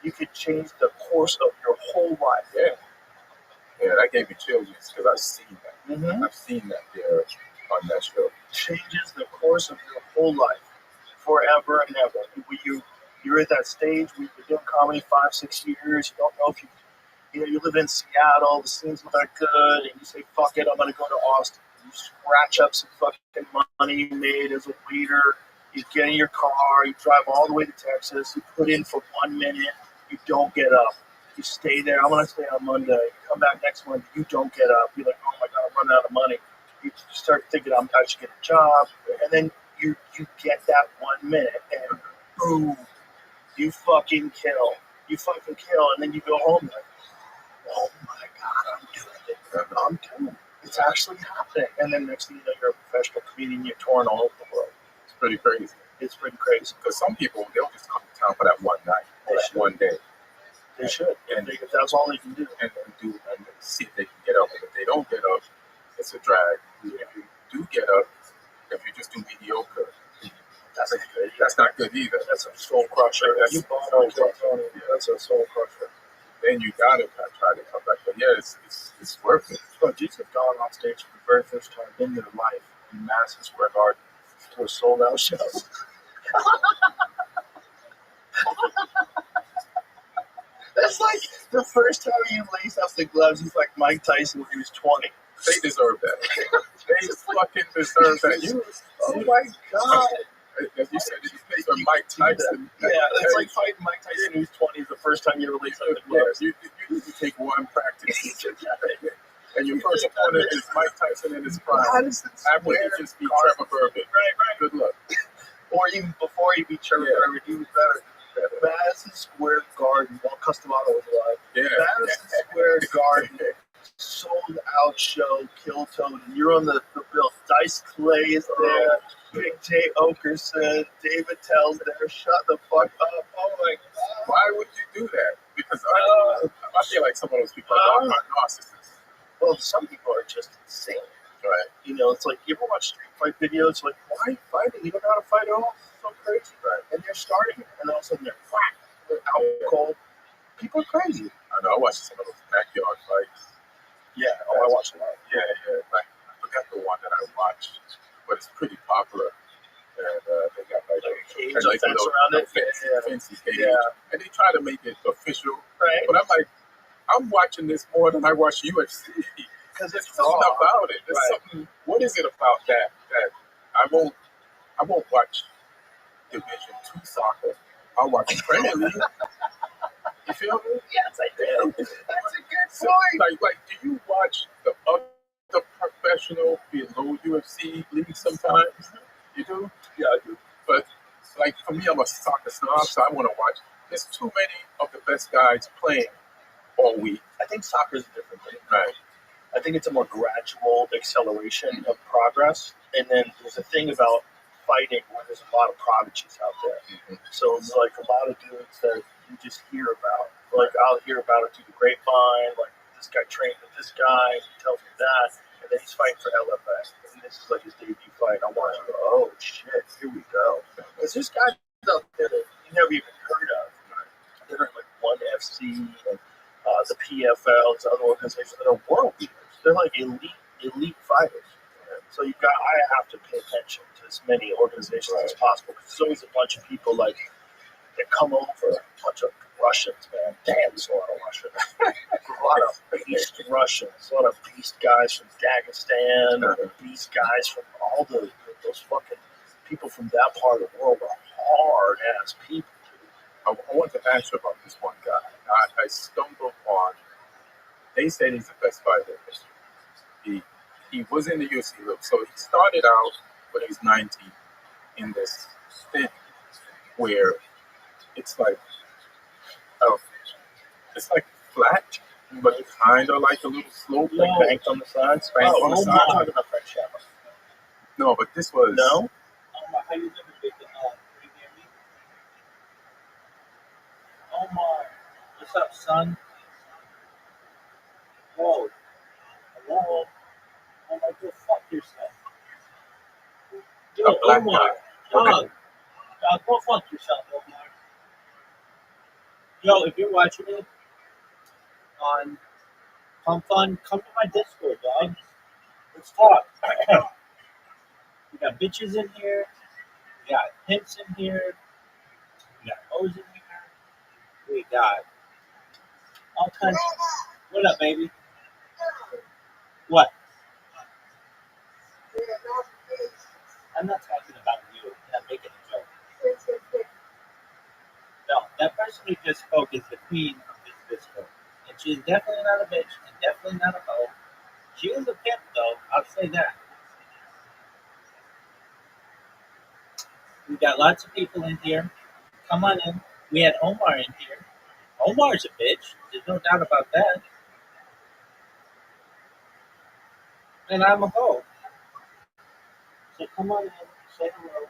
you could change the course of your whole life. Yeah. Yeah, that gave me chills because I've seen that. Mm-hmm. I've seen that there on that show. Changes the course of your whole life forever and ever. You're at that stage where you've been doing comedy 5-6 years. You don't know if you live in Seattle, the scene's not good, and you say, fuck it, I'm going to go to Austin. You scratch up some fucking money you made as a waiter. You get in your car, you drive all the way to Texas, you put in for 1 minute, you don't get up. You stay there, I'm going to stay on Monday. You come back next Monday, you don't get up. You're like, oh my God, I'm running out of money. You start thinking, I should get a job. And then you get that 1 minute, and boom, you fucking kill. you fucking kill, and then you go home like, oh my God, I'm doing it. I'm doing it. It's actually happening. And then next thing you know, you're a professional comedian, you're touring all over the world. It's pretty crazy. It's pretty crazy. Because some people, they'll just come to town for that one night or that one day. They should. And that's all they can do. And see if they can get up. And if they don't get up, it's a drag. If you do get up, if you just do mediocre, that's not good either. That's a soul crusher. That's a soul crusher. Then you gotta try to come back. But yeah, it's worth it. But dudes have gone on stage for the very first time in their life in Madison Square Garden to a sold out show. That's like the first time you lace up the gloves. He's like Mike Tyson when he was 20. They deserve that. They fucking deserve that. Oh my God. As you said, it's Mike Tyson. Yeah, it's like fighting Mike Tyson who's 20 the first time you ever lace up the gloves. You need to take one practice. And your first opponent is Mike Tyson in his prime. After he just beat Trevor Berbick. Right. Good luck. Or even before he beat Trevor Berbick, he was better. Madison Square Garden, while Customato was alive. Yeah. Madison Square Garden, sold out show, Kill Tony. You're on the bill. Dice Clay is there. Big J. Okerson, David Tell's there. Shut the fuck up. Oh my God. Why would you do that? Because I feel like some of those people are narcissists. Well, some people are just insane. Right. You know, it's like, you ever watch street fight videos? Like, why are you fighting? You don't know how to fight at all? It's so crazy. Right. And they're starting, and all of a sudden they're whack. They're out cold. People are crazy. I know. I watched some of those backyard fights. Yeah. I watch a lot. Yeah. Like, I forgot the one that I watched, but it's pretty popular. And they got like a cage, like fence around it. Fancy cage. Yeah. And they try to make it official. Right. But I'm like, I'm watching this more than I watch UFC. Because there's something about it. There's something. What is it about that I won't watch Division II soccer? I'll watch Premier League. You feel me? Yes, I do. That's a good point. Like, do you watch the other professional below UFC league sometimes? You do? Yeah, I do. But like for me, I'm a soccer snob, so I want to watch. There's too many of the best guys playing all week. I think soccer is a different thing. Right. I think it's a more gradual acceleration of progress. And then there's a thing about fighting where there's a lot of prodigies out there. Mm-hmm. So it's like a lot of dudes that you just hear about. Like I'll hear about it through the grapevine. Like this guy trained with this guy. He tells me that. And then he's fighting for LFA. And this is like his debut fight. I watch and go, oh shit, here we go. Because there's guys out there that you never even heard of. They're like ONE FC and the PFL, and other organizations that are world beaters. They're like elite fighters. So I have to pay attention to as many organizations as possible. Because there's always a bunch of people like that come over, a bunch of Russians, man. Damn, there's a lot of Russians. A lot of beast Russians, a lot of beast guys from Dagestan, or beast guys from all those fucking people from that part of the world are hard ass people. I want to ask you about this one guy. I stumbled on. They said he's the best fighter in history. He was in the UFC, so he started out when he was 19 in this thing where it's like flat, but kind of like a little slope, Like banked on the sides. On the side. I'm talking about French Shamrock. No, but this was no. How you living, big? Can you hear me? Omar, what's up, son? Whoa. Hello? Omar, go fuck yourself. Yo, A black Omar. guy. Dog. Go fuck yourself, Omar. Yo, if you're watching it on come to my Discord, dog. Let's talk. We got bitches in here. We got pimps in here. We got hoes in here. We got all kinds. What up, baby? What? I'm not talking about you. I'm making a joke. No, that person who just spoke is the queen of this Discord. And she's definitely not a bitch and definitely not a hoe. She is a pimp, though. I'll say that. We got lots of people in here. Come on in. We had Omar in here. Omar's a bitch. There's no doubt about that. And I'm a hoe. So come on in, say hello.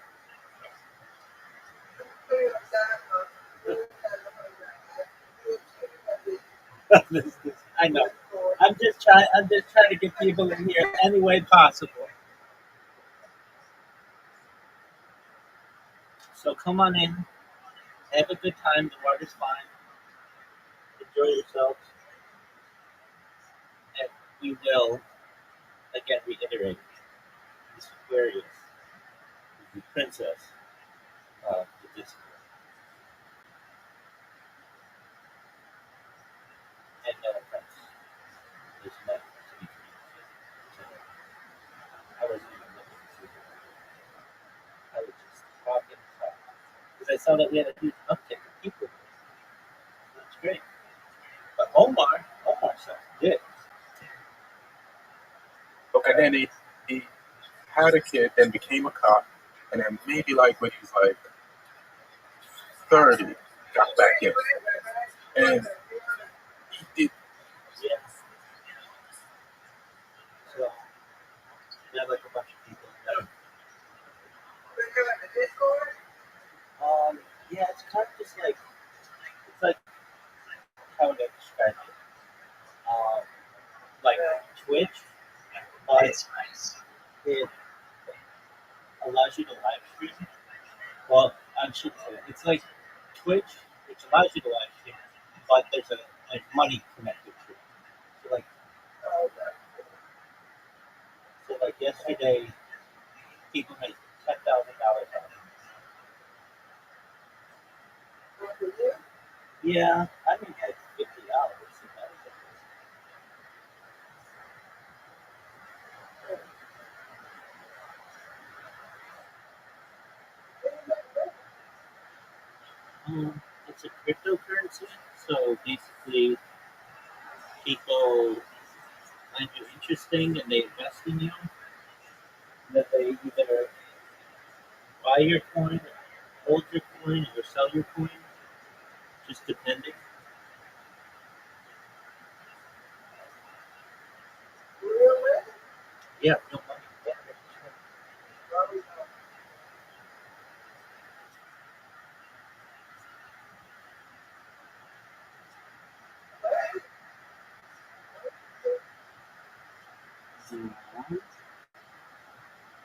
I know. I'm just trying to get people in here any way possible. So come on in, have a good time. The water's fine. Enjoy yourselves. And we will again reiterate: this Aquarius is the princess of the Discord, and no offense is meant to be communicated. So I wasn't even looking to see her. I was just talking because I saw that we had a huge uptick of people. That's great. But Omar sounds good. Okay, then he had a kid, then became a cop, and then maybe like when he was like 30, got back in. And he did. Yeah. So we have like a bunch of people that yeah, it's kind of just like it's like how would I describe it? Like Twitch, but it allows you to live stream. Well, I should say it's like Twitch, which allows you to live stream, but there's a like money connected to it. So like yesterday, people made $10,000 on it. Yeah, I mean like $50. It's a cryptocurrency, so basically people find you interesting and they invest in you. And then they either buy your coin, hold your coin, or sell your coin, just depending. Yeah, no money. Yeah,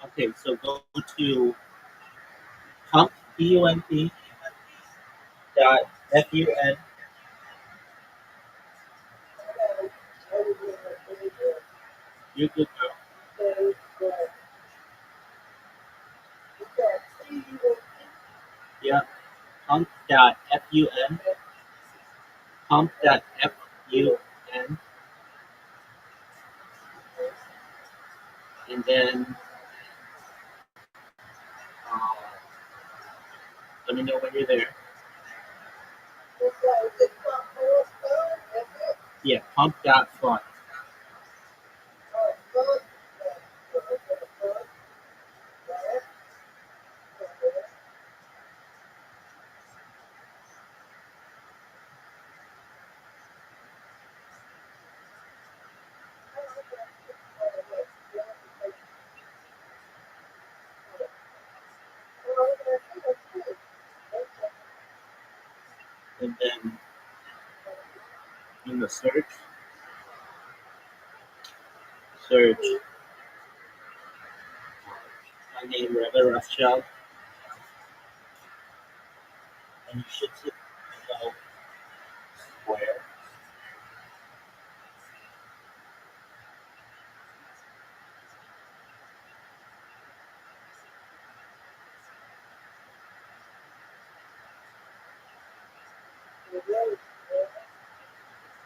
okay, so go to pump, P-U-M-P, dot F-U-N. You could go. Yeah, pump, dot F-U-N, pump, dot F-U-N, and then uh, let me know when you're there. Yeah, pump, dot fun. And then in the search my name, Rabbi ROTHSCHILD, and you should see the square.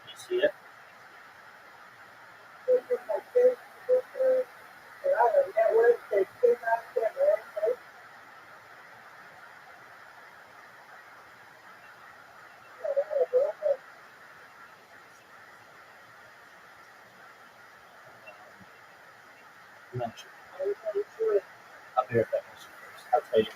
You see it? I'm not sure. I'll be right back. I'll tell you.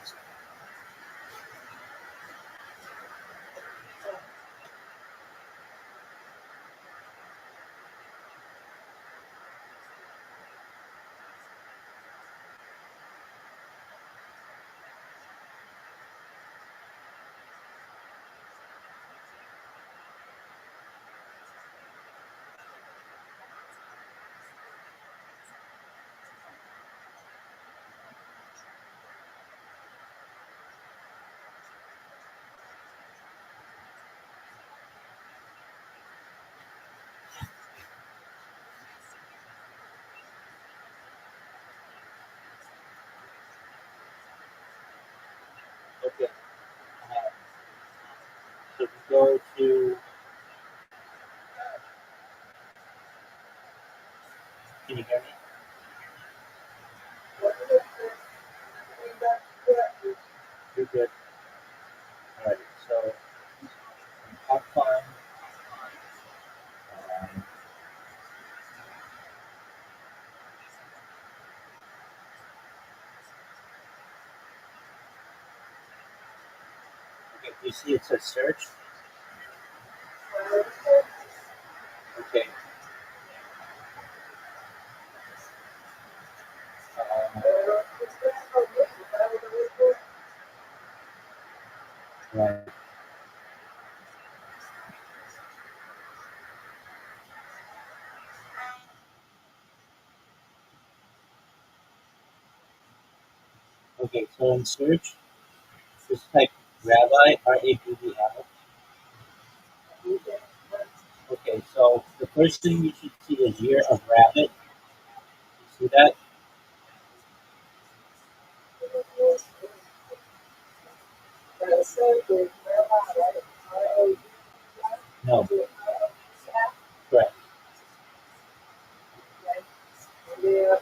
Can you hear me? You're good. All right. So have fun. Um, okay. You see, it says search. Okay. Um, right. Okay. So in search, just type Rabbi, RABBI. Okay. So the first thing you should see is year of rabbit. You see that? No. Correct. Year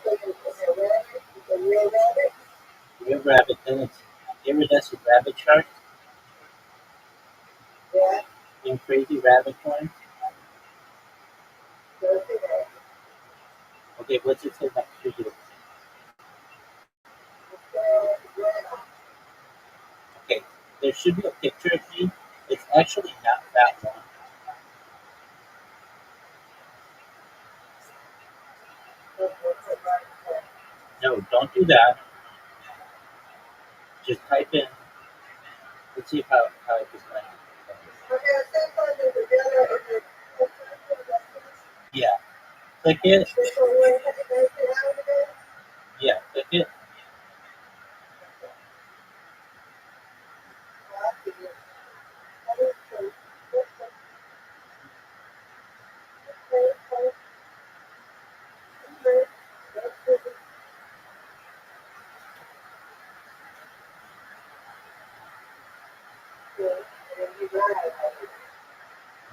of rabbit. Then it's iridescent rabbit chart in crazy rabbit coin. Okay. What's it say next to you? Okay. There should be a picture of me. It's actually not that one. No, don't do that. Just type in. Let's see how it is like. Yeah. Click it. Yeah. Click it.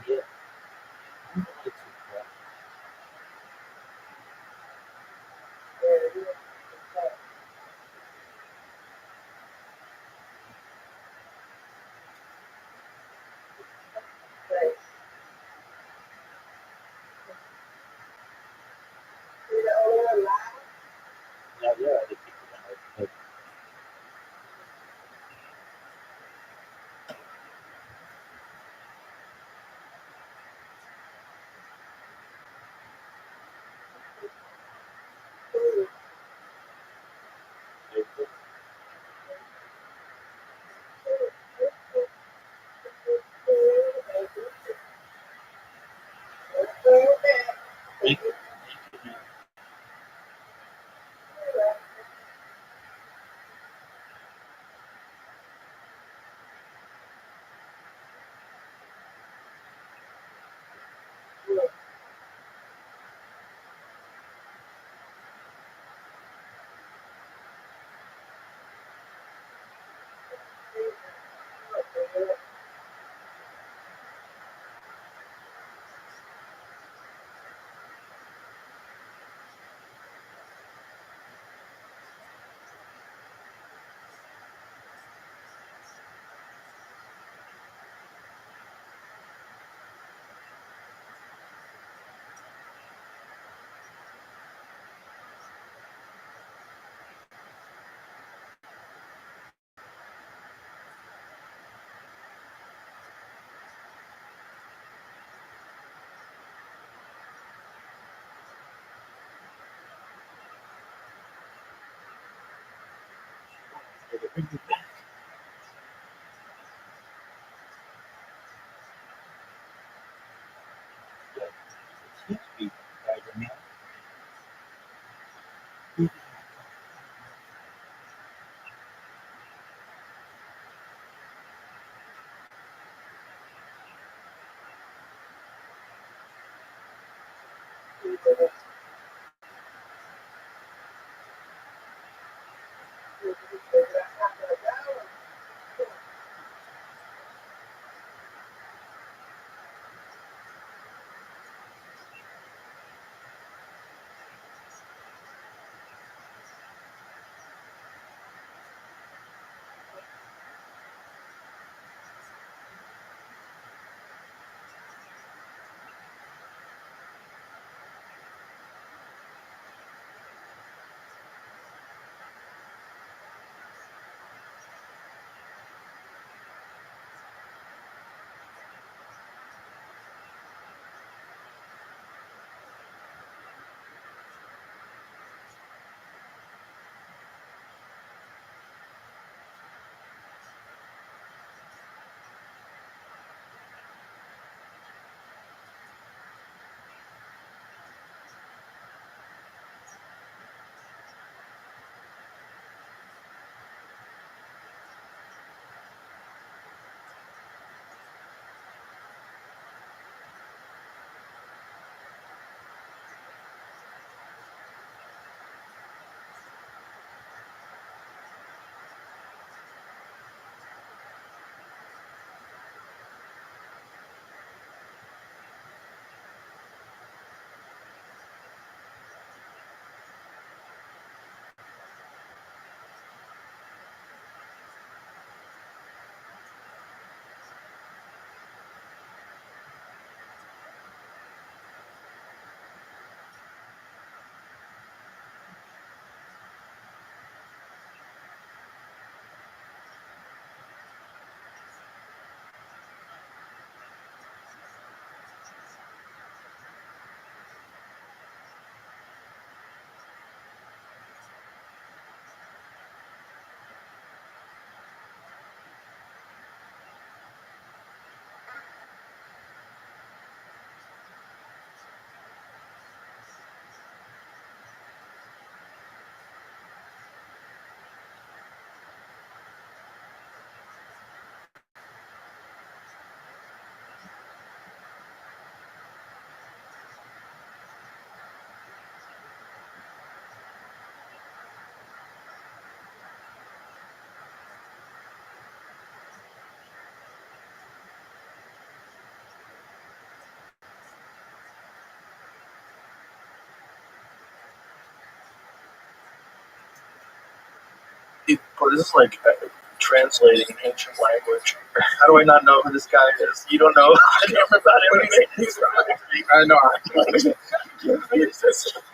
Yeah. Now there are other people that are. Thank you. It seems to be Spider-Man. But this is like translating an ancient language. How do I not know who this guy is? You don't know about him? I know.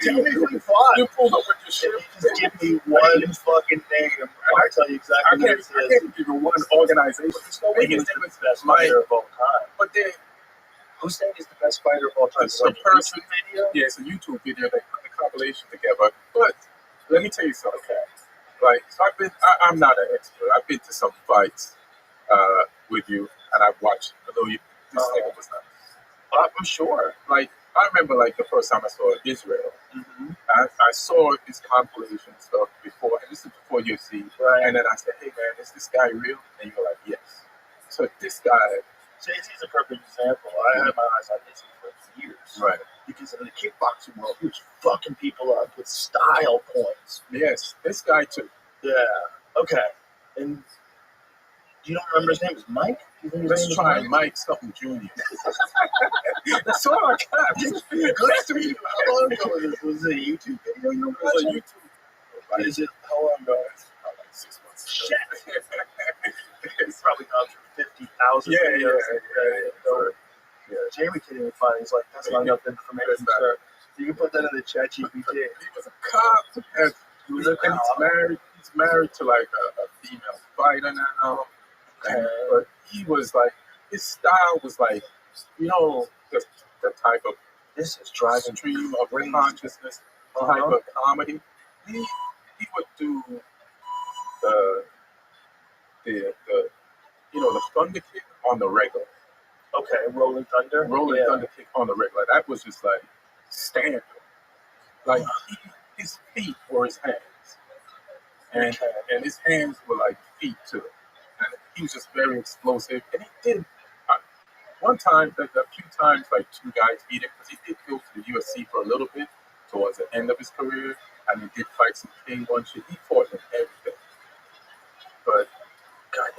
Tell me who you fought. You pulled up with your shit. Just give me one fucking name. I'll tell you exactly who this is. I can't give you one organization. There's no way he's the best fighter of all time. But then, who's saying he's the best fighter of all time? it's a person video? Yeah, it's a YouTube video. They put the compilation together. But let me tell you something. Like, so I'm not an expert. I've been to some fights with you, and I've watched. Although this nigga was not. I'm sure. Like, I remember, like, the first time I saw Israel. Mm-hmm. I saw his compilation stuff before, and this is before UFC. Right. And then I said, "Hey, man, is this guy real?" And you were like, "Yes." So this guy. He's a perfect example. I had my eyes on Izzy for years. Right. Because in the kickboxing world, he was fucking people up with style points. Yes, this guy too. Yeah. Okay. And you don't remember his name? Is Mike? Let's try Mike something Jr. That's all I got. Good stream. How long ago was this? Was it a YouTube video you were watching? It was a YouTube. Is it how long ago? Like 6 months. Shit. It's probably gone through 50,000 videos. Yeah. Jamie can't even find. He's like, that's not enough information. Sir. You can put that in the chat GPT. He was a cop. He was a cop. He's married to like a female fighter now. But he was like, his style was like, you know, the type of this is driving stream of consciousness type of comedy. He would do the the thunder kick on the regular. Okay, rolling thunder. Thunder kick on the regular. That was just like standard. Like his feet were his hands, and his hands were like feet too. And he was just very explosive. And he did one time, a few times, like two guys beat him because he did go to the UFC for a little bit towards the end of his career, and he did fight some K1 shit. He fought in everything. But God,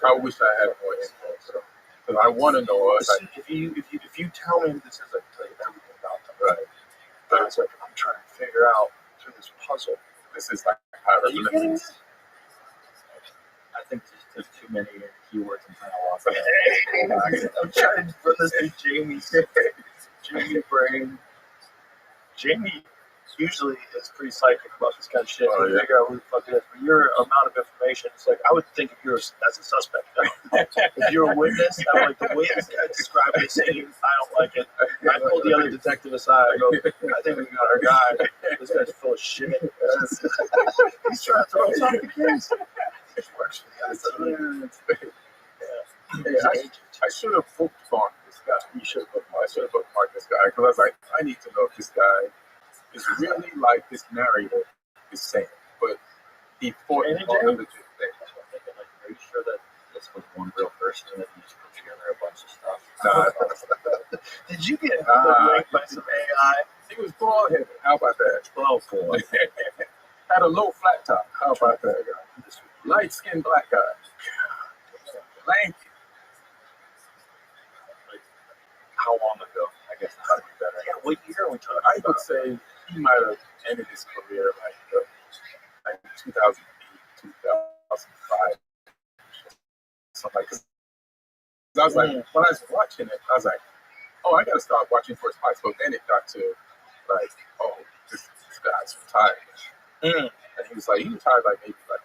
I wish I had more info. Because I want to know. Listen, if you tell me who this is, I can tell you everything about them. Right. But it's like I'm trying to figure out through this puzzle. This is like hieroglyphics. I think there's too many keywords and kind of lost. I'm trying to run this through Jamie brain. Jamie usually is pretty psychic about this kind of shit. Figure out who the fuck it is. But your amount of information, it's like I would think of you as a suspect. If you're a witness, I'm like the way this guy described this scene, I don't like it. I pulled the other detective aside. I go, I think we got our guy. This guy's full of shit. He's trying to throw us off the case. I should have bookmarked this guy. I should have bookmarked this guy because I was like, I need to know if this guy is really like this narrator is saying. But he fought on a legit thing. Are you sure that this was one real person that you just put together a bunch of stuff? No. Did you get ranked by some AI? He was bald-headed. How about that? Oh, boy. Had a low flat top. How about that? Light-skinned black guy. Lanky. How long ago? I guess that would be better. Yeah, what year are we talking I would say he might have ended his career like 2008, 2005. Something like that. I was like, when I was watching it, I was like, oh, I got to start watching for his fights. But then it got to like, oh, this guy's retired. And he was retired like maybe like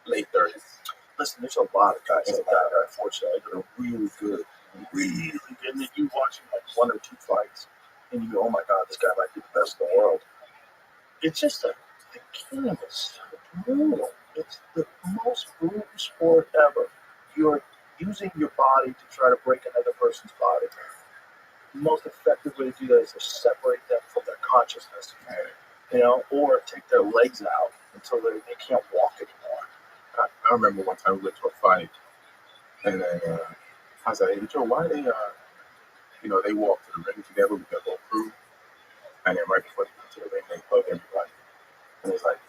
late 30s. Listen, there's a lot of guys like that, unfortunately, that are really good. Really good. And then you watch like one or two fights, and you go, oh my God, this guy might be the best in the world. It's just the game is so brutal. It's the most brutal sport ever. You're using your body to try to break another person's body. The most effective way to do that is to separate them from their consciousness, or take their legs out until they can't walk anymore. I remember one time we went to a fight, and then I was like, hey, Joe, why they, they walk to the ring together with their whole crew, and then right before they get to the ring, they hug everybody. And it's like,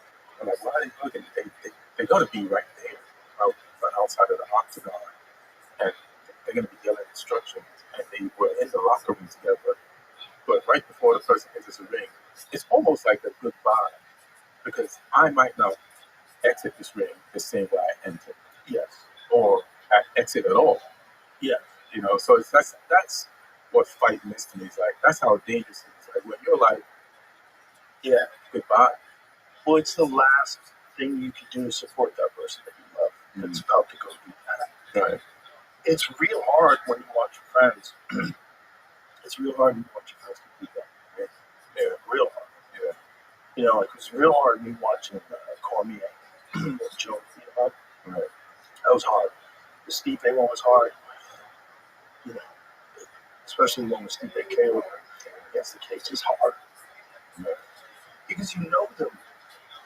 I'm like, why are they hugging? They're going to be right there, outside of the octagon, and they're going to be yelling instructions, and they were in the locker room together. But right before the person enters the ring, it's almost like a goodbye. because I might not exit this ring the same way I entered, Yes. or I exit at all. Yeah. You know, so that's what fighting is to me. It's like that's how dangerous it is. Like when you're like, Yeah. goodbye. Well, it's the last thing you can do to support that person that you love. That's about to go do that. Right. It's real hard when you watch your friends. It's real hard when you watch your friends do that. Yeah, real hard. Yeah. You know, like it was real hard me watching Cormier and Joe beat him up. Right. That was hard. The Stipe one was hard. You know, especially the one with Stipe Caleb against the case is hard. Yeah. Because you know them.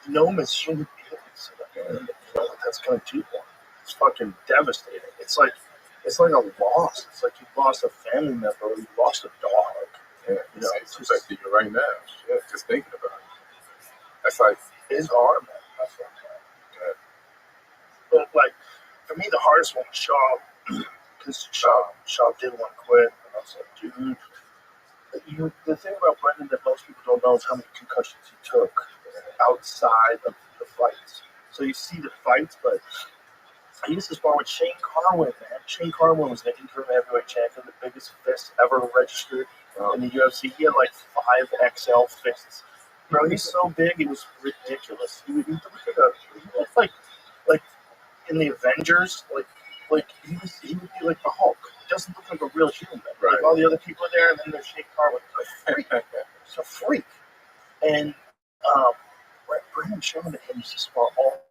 You know them as human beings. And you know what that's going to do to them. It's fucking devastating. It's like a loss. It's like you lost a family member or you lost a dog. Yeah. You know, It's affecting you right now. Yeah, just thinking about it. That's like, it's hard, man. That's what I'm saying. But like, for me, the hardest one was Shaw. Because Shaw didn't want to quit. And I was like, dude, the thing about Brendan that most people don't know is how many concussions he took outside of the fights. So you see the fights, but I used to spar with Shane Carwin, man. Shane Carwin was the interim heavyweight champion, the biggest fist ever registered in the UFC. He had like 5XL fists. Bro, he's so big, it was ridiculous. He looked like in the Avengers, like he would be like the Hulk. He doesn't look like a real human. Right. Like all the other people are there, and then there's Shane Carwin. He's a freak. And Brandon Sherman and him used to spar all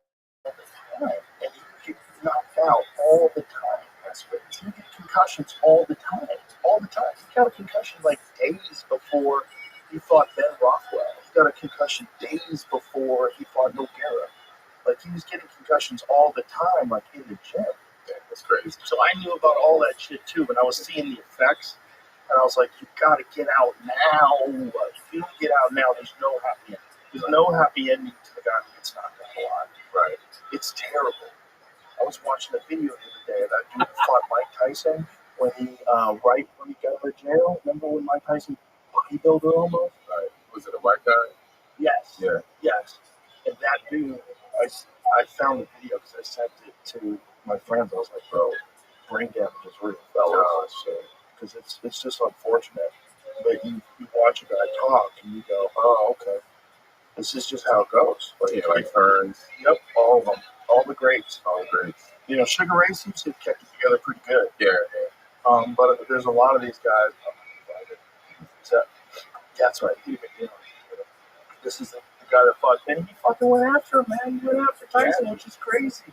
the time, and he would get knocked out all the time. He would get concussions all the time. He got a concussion like days before he fought Ben Rothwell. He got a concussion days before he fought Nogueira. Like he was getting concussions all the time, like in the gym. yeah, that's crazy. So I knew about all that shit too, but I was seeing the effects, and I was like, you gotta get out now. If you don't get out now, there's no happy ending. There's no happy ending to the guy who gets knocked out alive. Right. It's terrible. I was watching a video the other day of that dude who fought Mike Tyson when he right when he got out of jail. Remember when Mike Tyson bodybuilder almost? Right. Was it a white guy? Yes. Yeah. Yes. And that dude, I found the video because I sent it to my friends. I was like, bro, brain damage is real, fellas. Because it's just unfortunate. But you watch a guy talk and you go, oh, okay. This is just how it goes. But Yeah, like Burns. Yep, all of them. All the greats. All great. You know, Sugar Ray seems to have kept it together pretty good. Yeah. But there's a lot of these guys. So, that's right. This is the guy that fought, and he fucking went after him, man. He went after Tyson, which is crazy.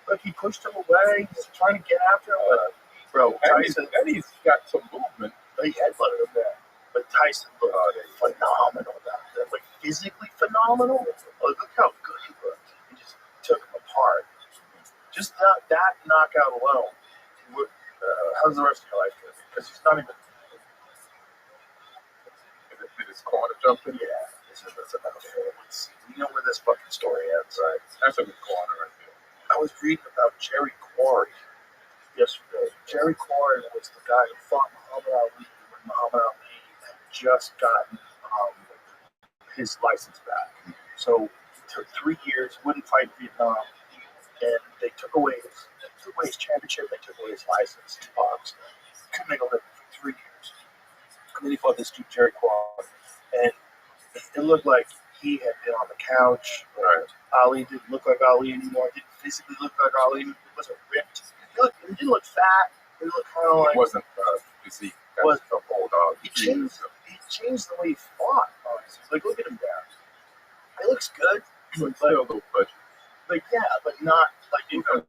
Like he pushed him away. He's trying to get after him, but bro, Tyson. And he's got some movement. He headbutted him there, but Tyson looked phenomenal down there. Like physically phenomenal. Look how good he looked. He just took him apart. Just that knockout alone. How's the rest of your life going? Because he's not even. Did his corner jump in? Yeah. That's a metaphor. We know where this fucking story ends. Right. That's a good corner right there. I was reading about Jerry Quarry yesterday. Jerry Quarry was the guy who fought Muhammad Ali when Muhammad Ali had just gotten his license back. So it took 3 years, wouldn't fight Vietnam, and they took away his championship, they took away his license to box. Couldn't make a living for 3 years. And then he fought this dude, Jerry Quarry, and it looked like he had been on the couch. Right. Ali didn't look like Ali anymore. Didn't physically look like Ali. He wasn't ripped. He didn't look fat. He looked kind of like. It wasn't physique. That was the whole dog. He changed the way he fought. Honestly. Like, look at him now. He looks good. But still a little budget. Like, yeah, but not like you know.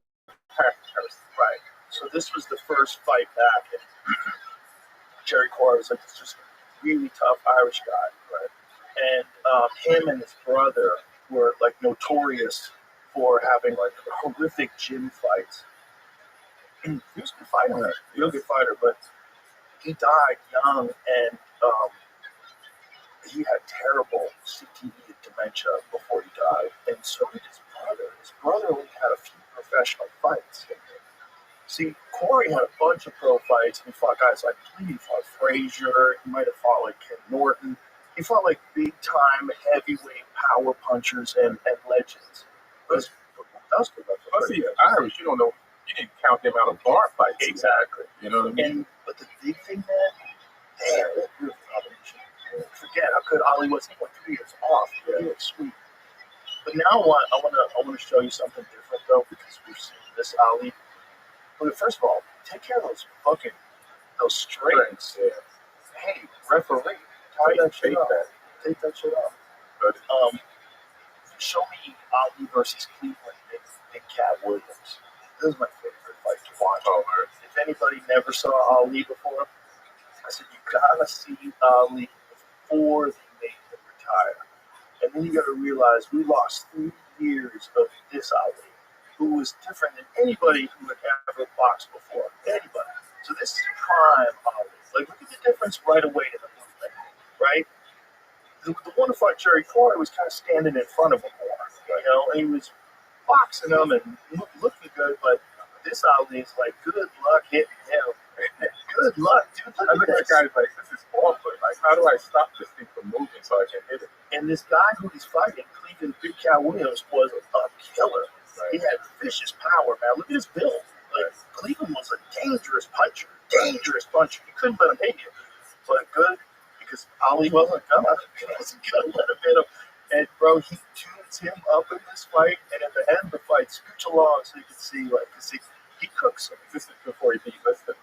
Right. So this was the first fight back, and Jerry Quarry was like this just really tough Irish guy, right? And him and his brother were like notorious for having like horrific gym fights. He was a good fighter, real good fighter, but he died young, and he had terrible CTE dementia before he died, and so did his brother. His brother only had a few professional fights. See, Corey had a bunch of pro fights, and he fought guys like Lee, he fought Frazier, he might have fought like Ken Norton, He fought like big time heavyweight power punchers and legends. That was good. Plus, he's Irish. You don't know. You didn't count him out of bar fights. Exactly. You know what I mean? But the big thing, man, forget how good Ali was. He went 3 years off. Yeah. He was sweet. But now I want to show you something different though, because we've seen this Ali. But first of all, take care of those strings. Yeah. Hey, referee, tie that shit up. Take that shit off. But show me Ali versus Cleveland Big Cat Williams. This is my favorite fight to watch. If anybody never saw Ali before, I said you gotta see Ali before they make him retire. And then you gotta realize we lost 3 years of this Ali, who was different than anybody who had ever boxed before. Anybody. So this is prime Ali. Like, look at the difference right away in the movement, right? The one who fought Jerry Corey was kind of standing in front of him more, you know, and he was boxing him and looking good, but this Ali is like, good luck hitting him. Good luck, dude. I look at that guy's like, this is awkward. Like, how do I stop this thing from moving so I can hit it? And this guy who he's fighting, Cleveland Big Cat Williams, was a killer. Right. He had vicious power, man. Look at his build. Like, Cleveland was a dangerous puncher. You couldn't let him hit you. But good, because Ali wasn't gonna let him hit him. And bro, he tunes him up in this fight, and at the end of the fight, scooch along so you can see, like, cause he cooks him. This is before he beat Liston.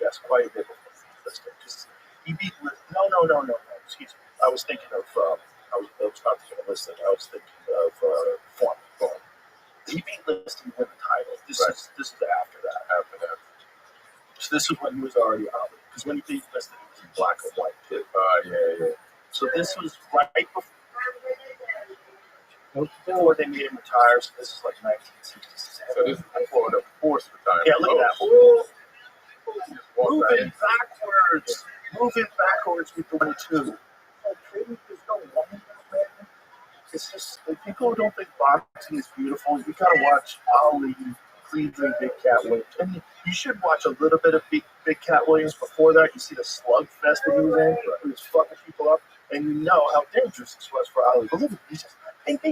Yes, quite a bit before he beat Liston. Because he beat Liston. No. Excuse me. I was thinking of. I was not thinking of Liston. I was thinking of Foreman. He beat Liston to win the title. This is after that. So this is when he was already out. Because when he beat Liston, he was in black and white too. Yeah. So this was right before they made him retire. So this is like 1967. So this is before the forced retirement. Yeah, look at that. Ooh. Moving backwards with the 1-2. There's no woman, man. It's just, like, people who don't think boxing is beautiful, you gotta watch Ali, Cleveland, Big Cat Williams. And you should watch a little bit of Big Cat Williams before that. You see the slugfest that he was in, he was fucking people up, and you know how dangerous this was for Ali. But look at he's just bing. I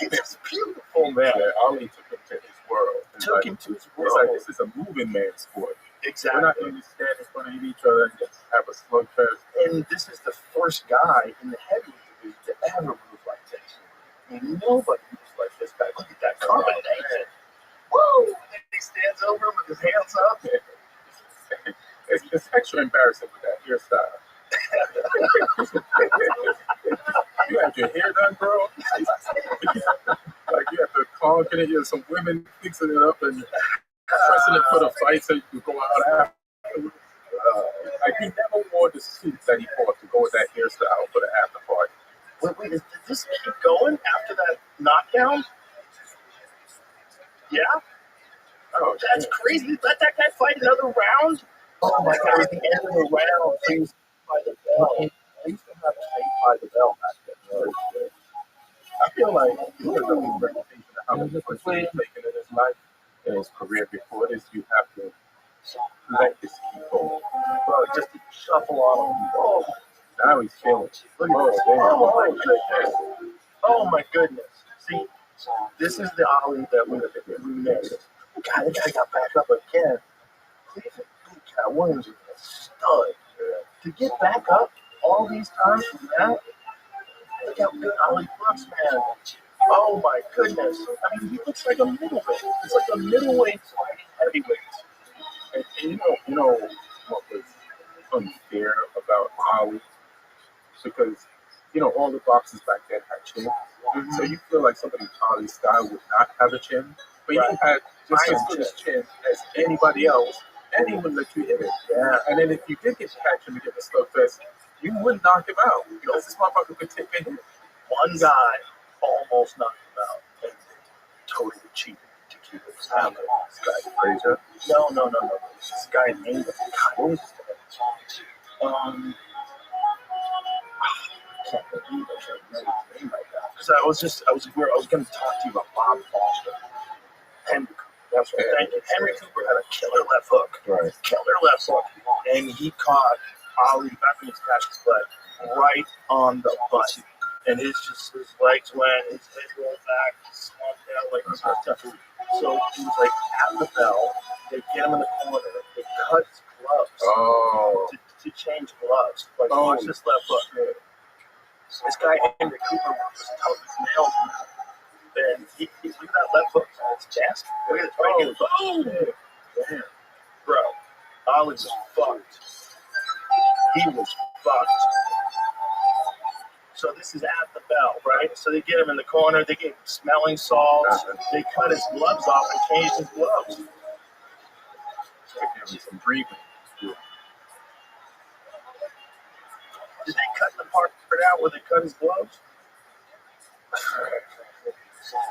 mean, it's beautiful, man. Yeah, Ali took him to his world. It's like, this is a moving man sport. Exactly. We're not going to stand in front of each other and just have a slugfest. And this is the first guy in the heavyweight division to ever move like this. I mean, nobody moves like this guy. Look at that combination. Whoa! And he stands over him with his hands up. It's extra embarrassing with that hairstyle. You had your hair done, bro? Like, you have to call, get in some women fixing it up and pressing it for the fight so you can go out after. Like, he never wore the suit that he bought to go with that hairstyle for the after party. Wait, did this keep going after that knockdown? Yeah? Oh, that's crazy. Let that guy fight another round? Oh my God, at the end of the round, he was by the bell. They used to have Taik by the bell back then. I feel like he has a good reputation of how much he's taken in his life, in his career before this. You have to let this keep going. Bro, just to shuffle on him. Oh, now he's feeling. Look at this. Oh my goodness. Oh my goodness. See, this is the Ali that we missed. God, that guy got back up again. Cleveland Big Cat Williams is a stud. To get back up all these times from that, look how good Ali looks, man. Oh my goodness. I mean, he looks like a middleweight. It's like a middleweight fighting heavyweight. And you know what was unfair about Ali? Because, all the boxers back then had chins. Mm-hmm. So you feel like somebody Ali's style would not have a chin. But you had just as good a chin as anybody else, and he would let you hit it. Yeah. And then if you did get to catch him and get the slugfest, you wouldn't knock him out. Because this motherfucker could take a hit. One guy almost knocked him out and totally cheated to keep it silent. This guy Frazier? No. This guy named him. God, what was his name? I can't believe I should remember his name right now. Because I was going to talk to you about Bob Foster. Henry Cooper. That's right. Thank you. Henry Cooper had a killer left hook. Right. Killer left hook. and he caught Ali back when he was catching his leg right on the butt. And his legs went, his head rolled back, he slumped down like this was tough. So he was like at the bell, they get him in the corner, they cut his gloves to change gloves. Like, watch this left foot. This guy, Henry Cooper, was tough as nails. And look at that left hook on his chest. Look at it right here. Oh, damn. Bro, Ali was fucked. He was fucked. So this is at the bell, right? So they get him in the corner, they get smelling salts, they cut his gloves off and changed his gloves. So give him some breathing. Did they cut the part out where they cut his gloves?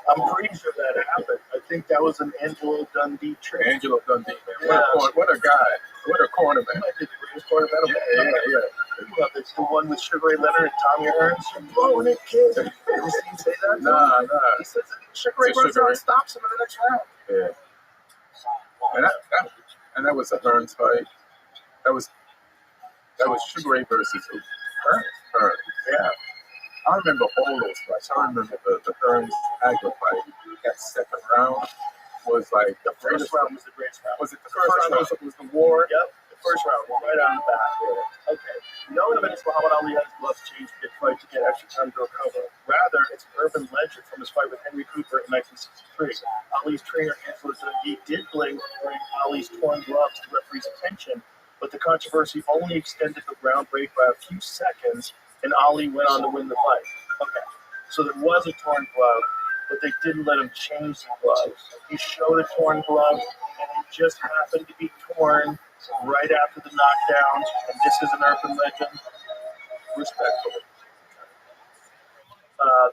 I'm pretty sure that happened. I think that was an Angelo Dundee trick. Angelo Dundee, man. Yeah. What a guy. What a cornerman. He might be the greatest cornerman of all time. Yeah. It's the one with Sugar Ray Leonard and Tommy Hearns. You're blowing it, kid. Did you see him say that? Nah. He says that Sugar Ray runs out and stops him in the next round. Yeah. And that was a Hearns fight. That was Sugar Ray versus who? Hearns. Yeah. I remember all those fights. I remember the Hearns Agler fight. That second round was like the first round was the greatest round. Was it the first round? Was the war? Yep, the first round, right on the back. Yeah. Okay. No evidence Muhammad Ali had his gloves changed mid-fight to get extra time to recover. Rather, it's an urban legend from his fight with Henry Cooper in 1963. Ali's trainer, Angelo Dundee, did bring Ali's torn gloves to the referee's attention, but the controversy only extended the round break by a few seconds, and Ali went on to win the fight. Okay, so there was a torn glove, but they didn't let him change the gloves. He showed a torn glove, and it just happened to be torn right after the knockdowns, and this is an urban legend. Respectfully.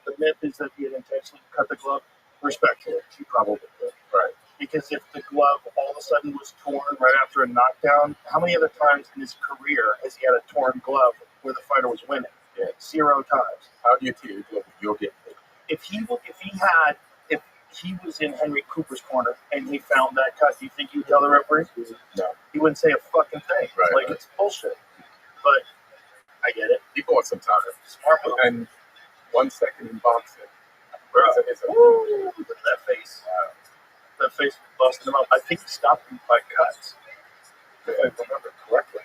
The myth is that he had intentionally cut the glove. Respectfully, he probably did. Right. Because if the glove all of a sudden was torn right after a knockdown, how many other times in his career has he had a torn glove where the fighter was winning? Yeah. 0 times. How do you tear your glove if you'll get hit? If he was in Henry Cooper's corner and he found that cut, do you think he would tell the referee? No. He wouldn't say a fucking thing. Right. It's bullshit. But I get it. He bought some time. Smart move. And 1 second in boxing. Bro, look at that face. That face busting him up. I think he stopped him by cuts. If I remember correctly.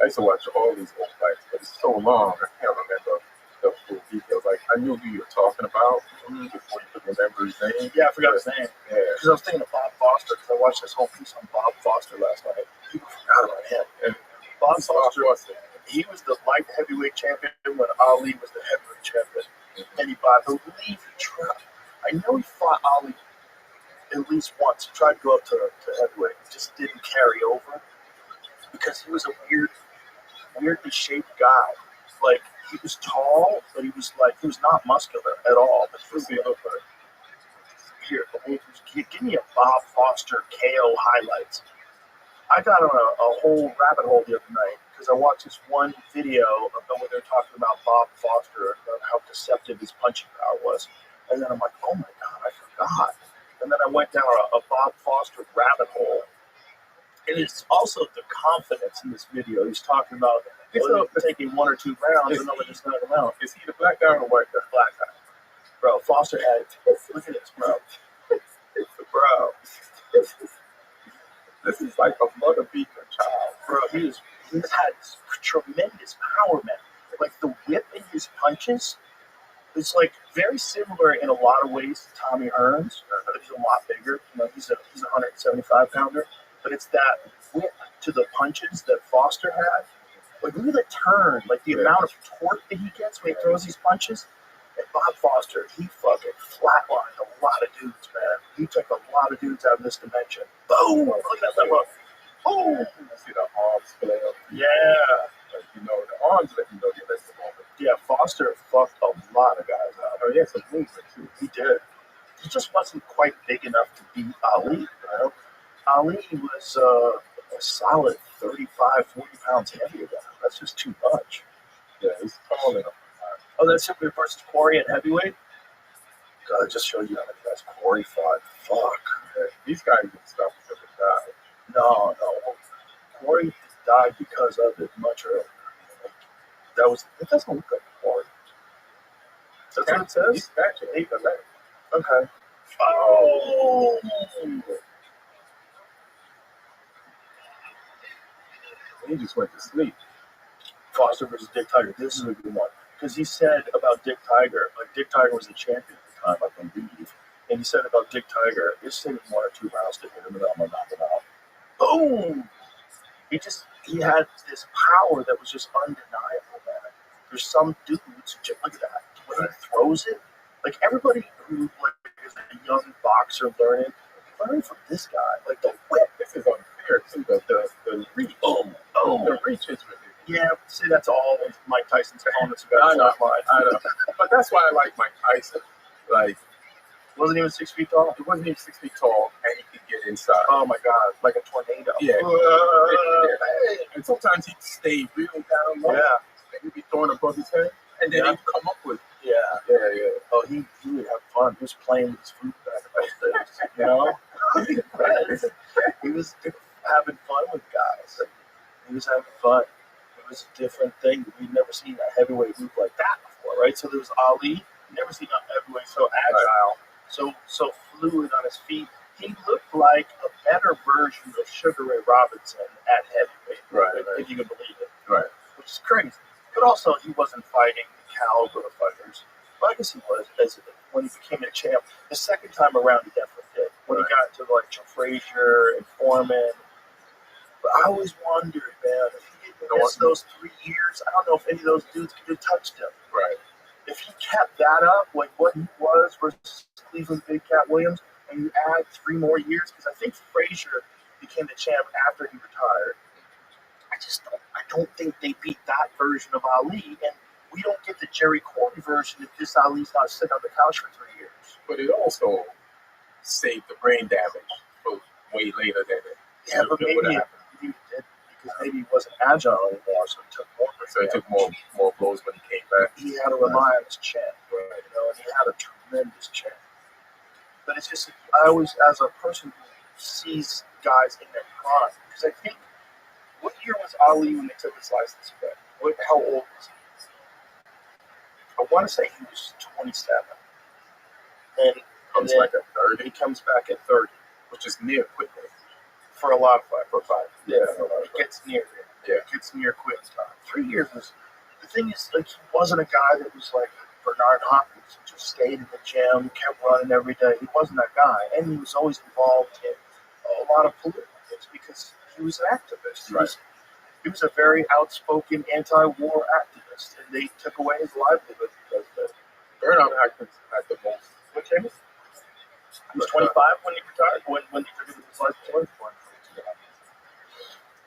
I used to watch all these old fights, but it's so long, I can't remember the full details. Like, I knew who you were talking about before you could remember his name. Yeah, I forgot his name. Yeah. Because I was thinking of Bob Foster, because I watched this whole piece on Bob Foster last night. People forgot about him. And Bob Foster, he was the light heavyweight champion when Ali was the heavyweight champion. And I believe he tried. I know he fought Ali at least once. He tried to go up to heavyweight. It just didn't carry over. Because he was a weirdly shaped guy. Like, he was tall, but he was not muscular at all. But he was here, give me a Bob Foster KO highlights. I got on a whole rabbit hole the other night because I watched this one video about when they're talking about Bob Foster and how deceptive his punching power was. And then I'm like, oh my God, I forgot. And then I went down a Bob Foster rabbit hole. And it's also the confidence in this video. He's talking about taking 1 or 2 rounds and nobody just knock him out. Is he the black guy or the white guy? Black guy. Bro, Foster had, look at this, bro. Bro. This is like a mother beating a child. Bro, he's had tremendous power, man. Like, the whip in his punches is, like, very similar in a lot of ways to Tommy Hearns, but he's a lot bigger. You know, he's a 175-pounder. But it's that whip to the punches that Foster had. Like, look at the turn, like the amount of torque that he gets when he throws these punches. And Bob Foster, he fucking flatlined a lot of dudes, man. He took a lot of dudes out of this dimension. Boom! Look at that look. Boom! You see the arms flare up. Yeah. Like, you know, the arms let you know you're at the moment. Yeah, Foster fucked a lot of guys out. Oh, he had some movement, too. He did. He just wasn't quite big enough to beat Ali, you know? Ali was a solid 35, 40 pounds heavier than him. That's just too much. Yeah, he's tall enough. Oh, that's simply versus Corey at heavyweight? God, I just showed you how many guys Corey fought. Fuck. Yeah, these guys can stop each other die. No. Corey died because of it much earlier. It doesn't look like Corey. That's what it says? He's back. Okay. Oh! He just went to sleep. Foster versus Dick Tiger. This is a good one. Because he said about Dick Tiger, like Dick Tiger was the champion at the time, I believe. And he said about Dick Tiger, it's taking 1 or 2 rounds to hit him, and I'm going to knock him out. Boom! He had this power that was just undeniable, man. There's some dudes who just look at that. When he throws it, like everybody who is a young boxer learning from this guy. Like the whip. This is unfair too. The reach. Boom. The reach is ridiculous. Yeah, see, that's all of Mike Tyson's opponents. I know. But that's why I like Mike Tyson. Like, wasn't even 6 feet tall. He wasn't even 6 feet tall, and he could get inside. Oh my God, like a tornado. Yeah. And sometimes he'd stay real down low. Yeah. And he'd be throwing above his head, and then he'd come up with. Yeah. Oh, he would have fun. He was playing with his food back in those days. You know, he was having fun with guys. He was having fun. It was a different thing. We'd never seen a heavyweight move like that before, right? So there was Ali. Never seen a heavyweight so agile, so fluid on his feet. He looked like a better version of Sugar Ray Robinson at heavyweight, right? If you can believe it, right? Which is crazy. But also, he wasn't fighting the caliber of fighters. Well, I guess he was when he became a champ. The second time around, he definitely did. When he got to like Joe Frazier and Foreman. But I always wondered, man, if he didn't miss those 3 years, I don't know if any of those dudes could have touched him. Right. If he kept that up, like what he was versus Cleveland Big Cat Williams, and you add 3 more years, because I think Frazier became the champ after he retired. I don't think they beat that version of Ali, and we don't get the Jerry Corey version if this Ali's not sitting on the couch for 3 years. But it also saved the brain damage for way later than it. Yeah, but maybe he did because maybe he wasn't agile anymore, so he took more. So he took more blows when he came back. He had to rely on his chin, right? And he had a tremendous chin. But it's just, I always, as a person who sees guys in their prime, because I think, what year was Ali when they took his license back? How old was he? I want to say he was 27. And comes back at 30. He comes back at 30, which is near quickly. For a lot of fighters. Yeah. It gets near. Yeah. It gets near quick time. 3 years was, the thing is, like, he wasn't a guy that was like Bernard Hopkins, who just stayed in the gym, kept running every day. He wasn't that guy. And he was always involved in a lot of political things because he was an activist. He was a very outspoken anti-war activist, and they took away his livelihood because of it. Bernard Hopkins had the most. What came? He was 25 when he retired. When he took his license.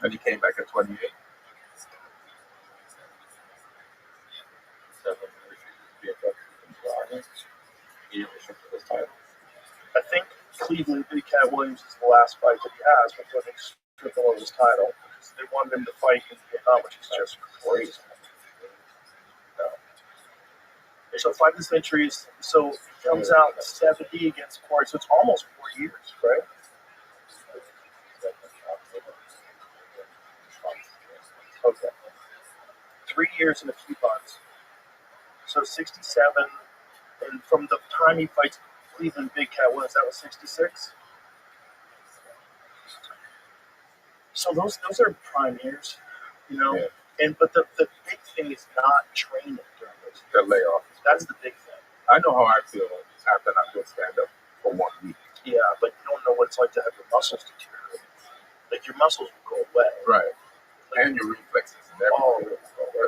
And he came back at 28. I think Cleveland Big Cat Williams is the last fight that he has before they strip him of his title. They wanted him to fight in Vietnam, which is just crazy. So 5 centuries. So he comes out 70 against Corey. So it's almost 4 years, right? Okay. 3 years and a few months. So 67, and from the time he fights Cleveland Big Cat Williams, that was 66. So those are prime years, you know. Yeah. But the big thing is not training during those years. The layoff. That's the big thing. I know how I feel after not doing stand up for 1 week. Yeah, but you don't know what it's like to have your muscles deteriorate. Like your muscles will go away. Right. And your reflexes and everything.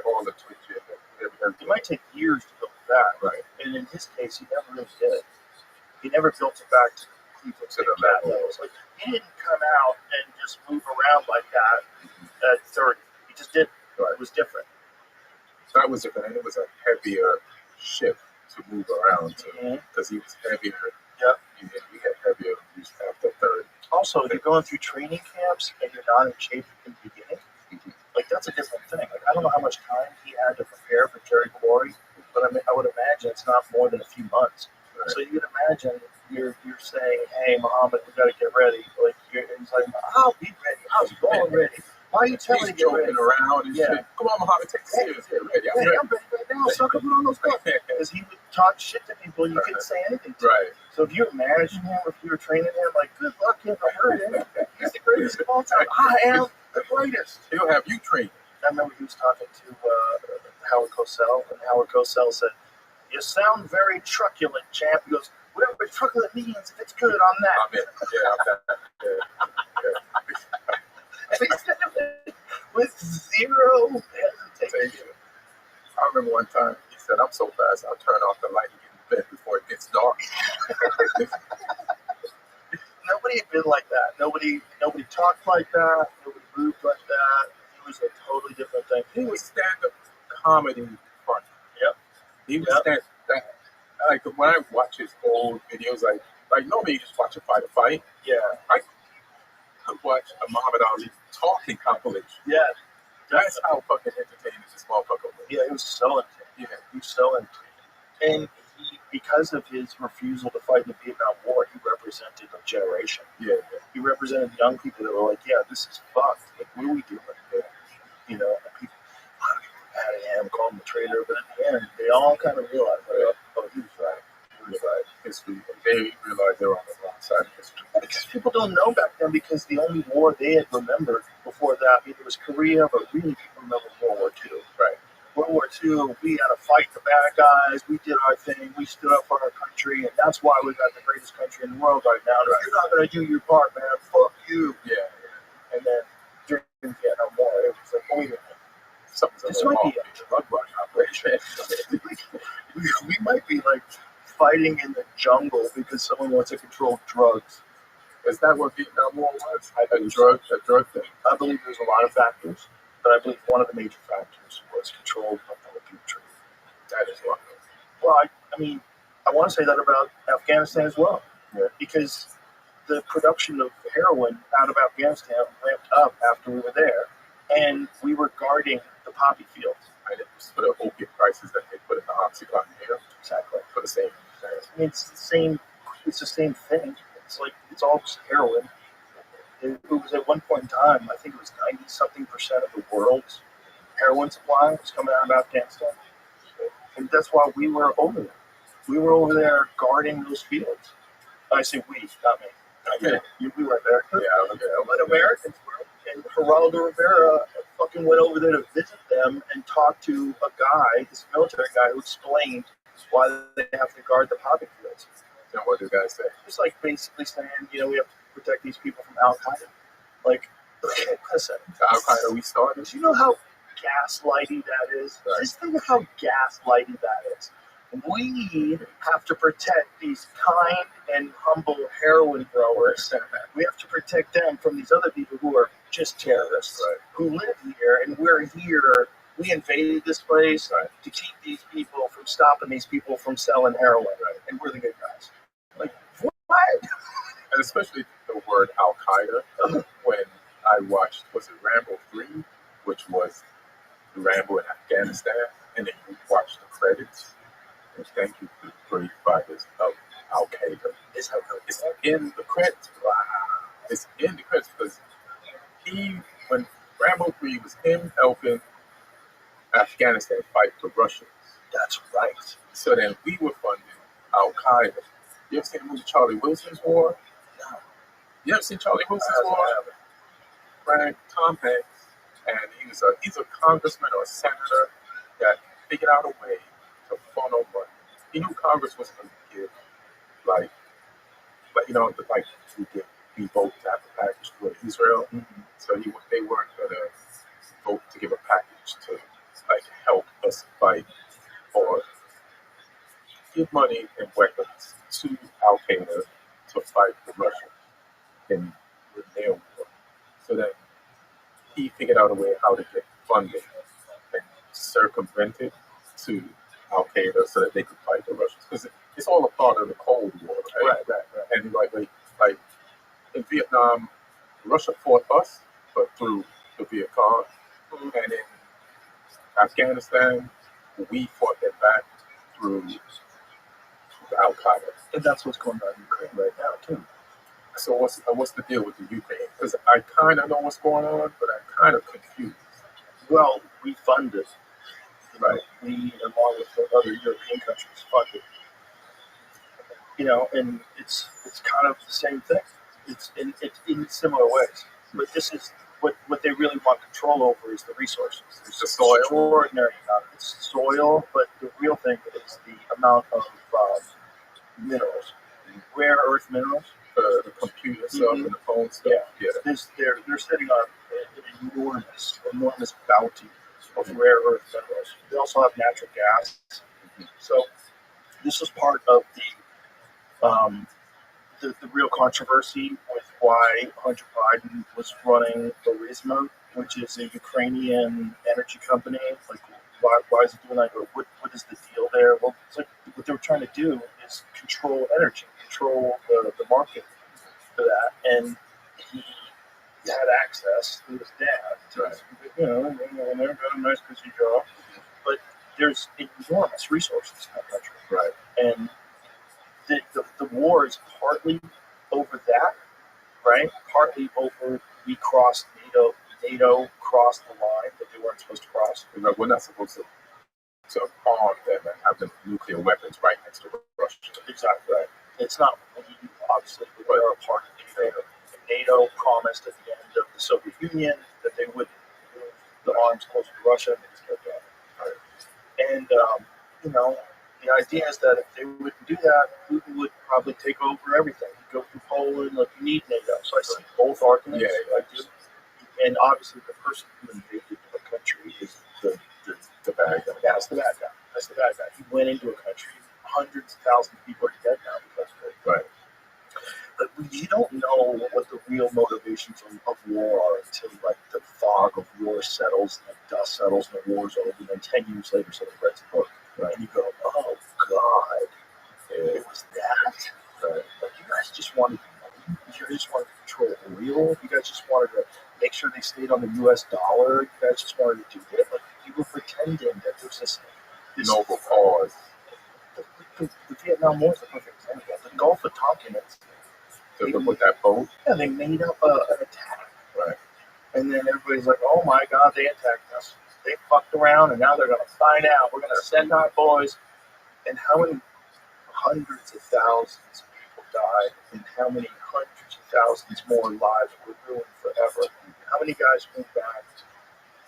All the twitching. It might take years to build that. Right. And in his case, he never really did. He never built it back to Cleveland to the levels. Like he didn't come out and just move around like that at 30. He just didn't. Right. It was different. That was different, and it was a heavier shift to move around to because he was heavier. Yeah. He had heavier use after 30. Also, if you're going through training camps and you're not in shape in the beginning, like that's a different thing. Like I don't know how much time he had to prepare for Jerry Corey, but I would imagine it's not more than a few months. Right. So you can imagine you're saying, "Hey, Muhammad, we got to get ready." Like he's like, "I'll be ready tell me to He's get ready. joking around and Yeah. shit. Come on, Muhammad, take the serious. Get ready. I'm Hey, ready. I'm ready right now. Sucker, put on those gloves. Because he would talk shit to people and you couldn't say anything to him. Right. So if you were managing him or if you were training him, like, good luck, you never heard him. He's the greatest of all time. I am the greatest. He'll have you trained. I remember he was talking to Howard Cosell, and Howard Cosell said, "You sound very truculent, champ." He goes, "Whatever truculent means, if it's good, I'm that." I'm in. Yeah, I'm that. And he said it with zero hesitation. I remember one time he said, "I'm so fast, I'll turn off the light and get in bed before it gets dark." Nobody had been like that. Nobody talked like that. Nobody moved like that. It was a totally different thing. He was stand-up comedy funny. Yep. He was Yep. like when I watch his old videos, like normally you just watch a fight. Yeah. I could watch a Muhammad Ali talking compilation. Yeah. That's how fucking entertaining this motherfucker was. Yeah, he was so entertaining. Yeah. He was so entertaining. And because of his refusal to fight in the Vietnam War, he represented a generation. Yeah. He represented young people that were like, yeah, this is fucked. Like, what are we doing? You know, people, a lot of people were mad at him, called him a traitor, but at the end, they all kind of realized, like, oh, he was right. He was right. History. They realized they were on the wrong side of history. Because people don't know back then, because the only war they had remembered before that, either was Korea, but really people remember World War II. Right. World War II, we had to fight the bad guys. We did our thing. We stood up for our country, and that's why we got the greatest country in the world right now. And if you're not going to do your part, man, fuck you. Yeah. And then during the Vietnam War, it was like, oh, wait a minute. This might be a drug run operation. we might be like fighting in the jungle because someone wants to control drugs. Is that what Vietnam War was? I A believe drug thing. I believe there's a lot of factors, but I believe one of the major factors was control of opium. That is one. Well, I mean, I want to say that about Afghanistan as well, because the production of heroin out of Afghanistan ramped up after we were there, and we were guarding the poppy fields. And it was for the opiate prices that they put in the Oxycontin here Exactly. for the same. I mean, it's the same. It's the same thing. It's like it's all just heroin. It was at one point in time, I think it was 90-something% of the world's heroin supply was coming out of Afghanistan, and that's why we were over there. We were over there guarding those fields. I say we, not me. Yeah. We were there. Yeah, okay. But Americans were, and Geraldo Rivera fucking went over there to visit them and talk to a guy, this military guy, who explained why they have to guard the poppy fields. And what did guys say? Just like basically saying, you know, we have to protect these people from Al Qaeda. Like, okay, listen. Al Qaeda we started. Do you know how gaslighty that is? Right. Just think of how gaslighty that is. We have to protect these kind and humble heroin growers. We have to protect them from these other people who are just terrorists, Right. who live here, and we're here. We invaded this place Right. to keep these people from stopping these people from selling heroin, and we're the good guys. Like, what? And especially the word Al Qaeda. When I watched, was it Rambo 3, which was Rambo in Afghanistan, and then you watch the credits. And thank you for the great fighters of Al Qaeda. It's in the credits. Wow. It's in the credits because when Rambo 3 was him helping Afghanistan fight the Russians. That's right. So then we were funding Al Qaeda. You ever seen the movie Charlie Wilson's War? No. You ever seen Charlie Wilson's War? Right, Tom Hanks, and he's a congressman or a senator that figured out a way to funnel money. He knew Congress was going to give, like we vote to have a package for Israel. Mm-hmm. So they weren't going to vote to give a package to help us fight or give money and weapons to Al Qaeda to fight the Russians in their war. So that he figured out a way how to get funding and circumvent it to Al Qaeda so that they could fight the Russians. Because it's all a part of the Cold War, right? And like in Vietnam, Russia fought us, but through the Viet Cong. And in Afghanistan, we fought them back through Al Qaeda. And that's what's going on in Ukraine right now, too. So what's the deal with the Ukraine? Because I kind of know what's going on, but I'm kind of confused. Well, we funded, Right. we, along with the other European countries, funded. And it's kind of the same thing. It's in similar ways. But this is what they really want control over is the resources. There's The soil. extraordinary amount. It's soil, but the real thing is the amount of minerals, rare earth minerals. The computer stuff and the phone stuff. Yeah. They're sitting on an enormous bounty of rare earth minerals. They also have natural gas. So this was part of the real controversy with why Hunter Biden was running Burisma, which is a Ukrainian energy company. Like, why is he doing that? Or what is the deal there? Well, it's like what they were trying to do is control energy, control the market for that. And he had access through his dad to, and they're got a nice busy job. But there's enormous resources in that country. Right. And the war is partly over that, right? Partly over we crossed NATO. NATO crossed the line that they weren't supposed to cross. We're not supposed to arm them and have them nuclear weapons right next to Russia. Exactly right. It's not obviously, but they are a part of NATO. NATO promised at the end of the Soviet Union that they would move the arms closer to Russia, and they just kept going. Right. And the idea is that if they wouldn't do that, Putin would probably take over everything. He'd go through Poland, like, you need NATO. So I see both arguments. Yeah. I do. And obviously, the person who invaded the country is the bad guy. That's the bad guy. That's the bad guy. He went into a country, hundreds of thousands of people are dead now because of it. Right. But you don't know what the real motivations of war are until, like, the fog of war settles, and the dust settles, and the war's over, and then 10 years later, someone writes a book. Right. And you go, oh, God, it was that? Right. Like, you guys just wanted money? You guys just wanted to control oil? You guys just wanted to make sure they stayed on the U.S. dollar? You guys just wanted to do it? Like, you were pretending that there's this noble cause. The Vietnam War is a perfect example. The Gulf of Tonkin is. With that boat? Yeah, they made up an attack. Right. And then everybody's like, oh, my God, they attacked us. They fucked around, and now they're going to find out. We're going to send our boys. And how many hundreds of thousands of people died, and how many hundreds of thousands more lives were ruined forever? How many guys moved back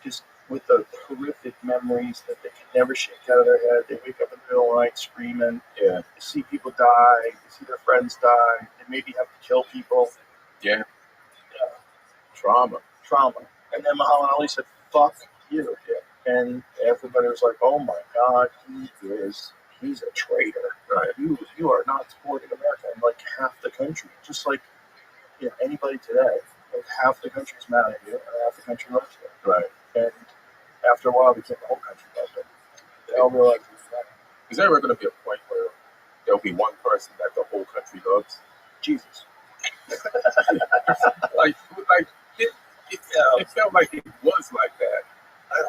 just with the horrific memories that they can never shake out of their head? They wake up in the middle of the night screaming. Yeah. They see people die. They see their friends die. They maybe have to kill people. Yeah. Trauma. And then Muhammad Ali said, fuck you. Yeah. And everybody was like, oh my God, he's a traitor. Right. You are not supporting America. And like half the country, just like anybody today, like half the country's mad at you, and half the country loves you. Right. And after a while, we can't the whole country love them. They all realize it's that. Is there ever going to be a point where there'll be one person that the whole country loves? Jesus. It felt like it was like that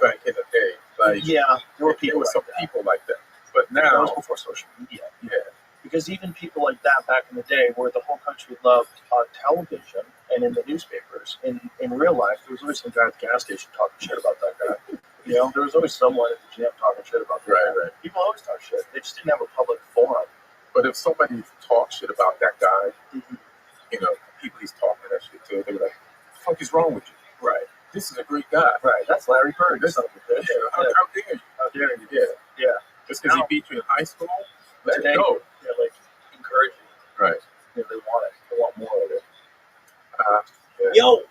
back in the day. Like, yeah, there were some people like that. But now, that was before social media. Yeah. Because even people like that back in the day, where the whole country loved on television and in the newspapers, in real life, there was always some guy at the gas station talking shit about that guy. There was always someone at the gym talking shit about that guy. Right. People always talk shit. They just didn't have a public forum. But if somebody talks shit about that guy, people he's talking that shit to, they're like, "What the fuck is wrong with you?" Right. This is a great guy. Right. That's Larry Bird. This son of a bitch. How dare you? How dare you? Yeah. Just because he beat you in high school, let it go. Yeah, like, encourage you. Right. They want it. They want more of it. Yeah. Yo!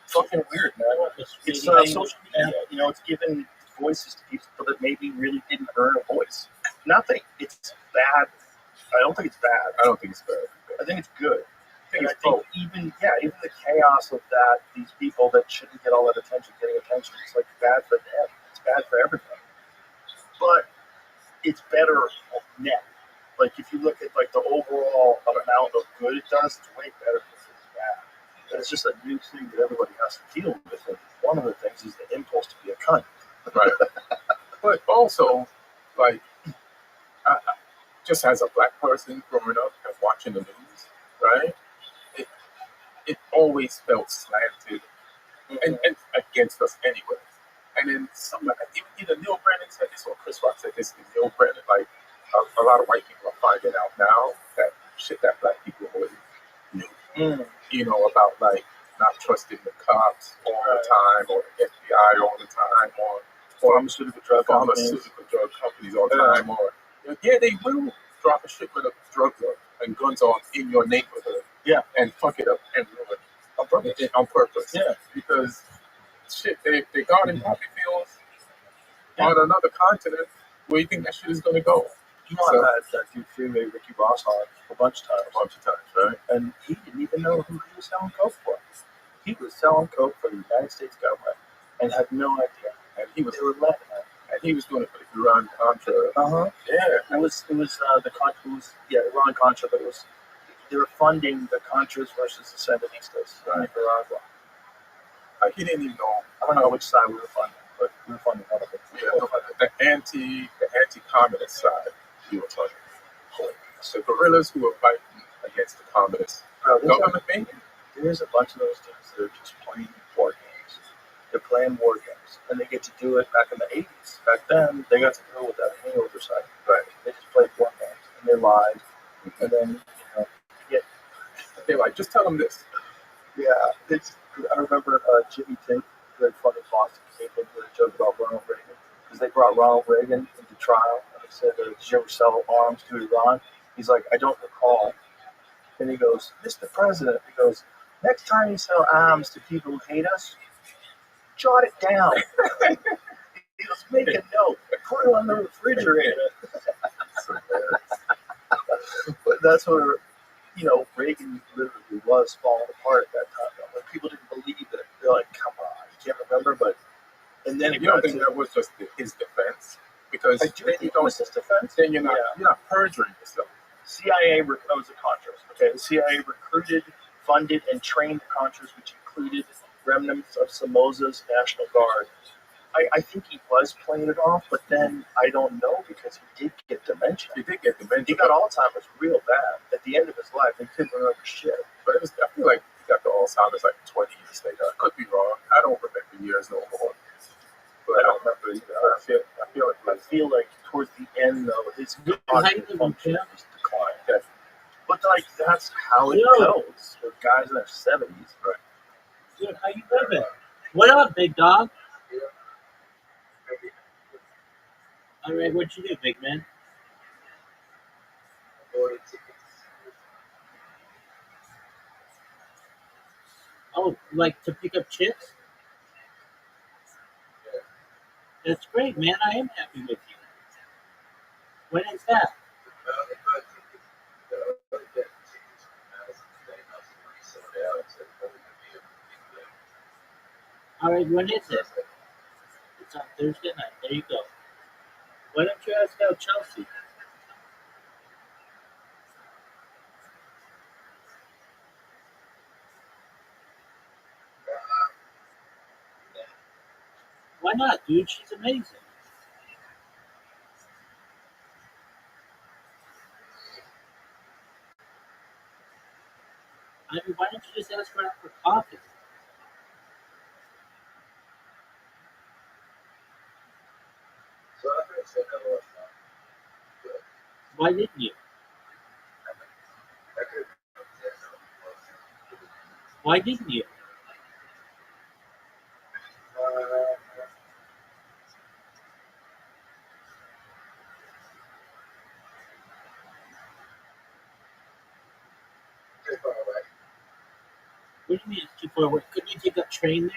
Fucking weird, man. It's social media. It's given voices to people that maybe really didn't earn a voice. Nothing. It's bad. I don't think it's bad. I don't think it's bad. I think it's good. I think even the chaos of that, these people that shouldn't get all that attention, getting attention, it's like bad for them. It's bad for everybody. But it's better net. Like, if you look at like the overall amount of good it does, it's way better than it's bad. And it's just a new thing that everybody has to deal with. And one of the things is the impulse to be a cunt. Right. But also, like, just as a black person growing up and watching the news, right? it always felt slanted and against us anyway. And then somebody, either Neil Brennan said this or Chris Rock said this, and Neil Brennan, like a lot of white people are finding out now that shit that black people already knew. You know, about like not trusting the cops all the time, or the FBI all the time, or pharmaceutical drug companies all the time, or they will drop a shipment of drugs and guns off in your neighborhood, and fuck it up and ruin it on purpose, because shit, they got in poppy fields on another continent. Where you think that shit is gonna go? You know, I've had that dude freeway Ricky Ross on a bunch of times, right? And he didn't even know who he was selling coke for. He was selling coke for the United States government and had no idea. And they were letting him. And he was doing it for the Iran Contra. Yeah, it was the Contra. Iran Contra, but they were funding the Contras versus the Sandinistas in Nicaragua. He didn't even know. I don't know which side we were funding, but we were funding all of it. The anti-communist side we were funding. So guerrillas who are fighting against the communist government, maybe. There's a bunch of those dudes that are just playing war games. They're playing war games, and they get to do it back in the 80s. Back then, they got to deal with that hangover side. Right. They just played war games, and they lied, and then they're like, just tell them this. Yeah, I remember Jimmy Taik, very funny Boston came in with a joke about Ronald Reagan, because they brought Ronald Reagan into trial, and they said, did you ever sell arms to Iran? He's like, I don't recall. And he goes, Mr. President, he goes, next time you sell arms to people who hate us, jot it down. He goes, make a note, put it on the refrigerator. But that's where, Reagan literally was falling apart at that time. When people didn't believe it, they're like, come on, you can't remember, and then you don't think that was just his defense? Because then you don't his defense. Then you're not perjuring yourself. CIA, that was the Contras. Okay, the CIA recruited, funded, and trained the Contras, which included remnants of Somoza's National Guard. I think he was playing it off, but then I don't know, because he did get dementia. He got Alzheimer's real bad. At the end of his life, he couldn't remember shit. But I feel like he got the Alzheimer's like 20 years later. I could be wrong. I don't remember years no more. But I don't remember either. I feel like towards the end of his cognitive function was declined. But that's how it goes with guys in their 70s. Right. Dude, how you living? What up, big dog? All right, what you do, big man? Oh, like to pick up chicks? That's great, man. I am happy with you. When is that? All right, when is it? It's on Thursday night. There you go. Why don't you ask out Chelsea? Why not, dude? She's amazing. I mean, why don't you just ask her out for coffee? Why didn't you? Why didn't you? What do you mean it's too far away? Couldn't you take a train there?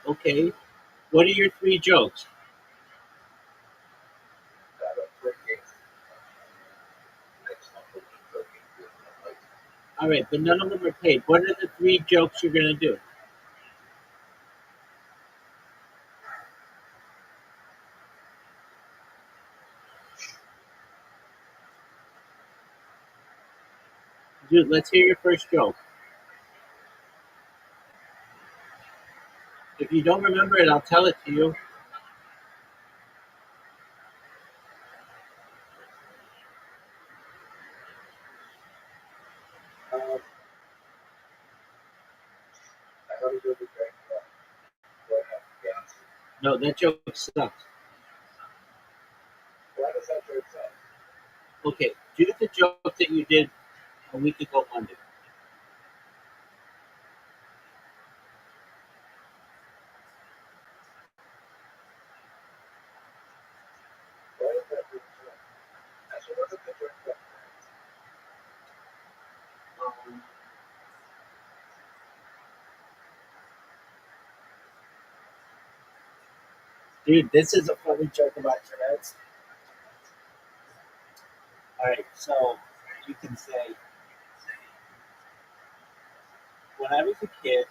Okay. What are your 3 jokes? All right, but none of them are paid. What are the 3 jokes you're going to do? Dude, let's hear your first joke. If you don't remember it, I'll tell it to you. No, that joke sucks. Okay, do the joke that you did a week ago Monday. Dude, this is a funny joke about Tourette's. Alright, so you can say, when I was a kid,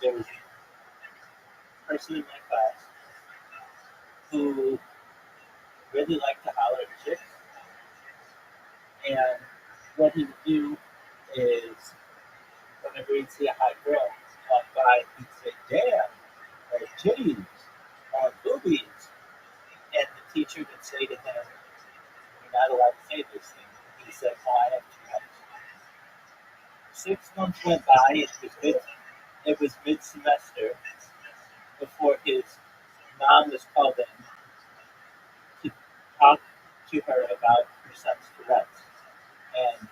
there was a person in my class who really liked to holler at chicks. And what he would do is, whenever he'd see a hot girl walk by, he'd say, damn, or titties, or boobies. And the teacher would say to him, you're not allowed to say those things. He said, oh, I have Tourette's. 6 months went by, it was mid-semester, before his mom was called in to talk to her about her son's Tourette's. And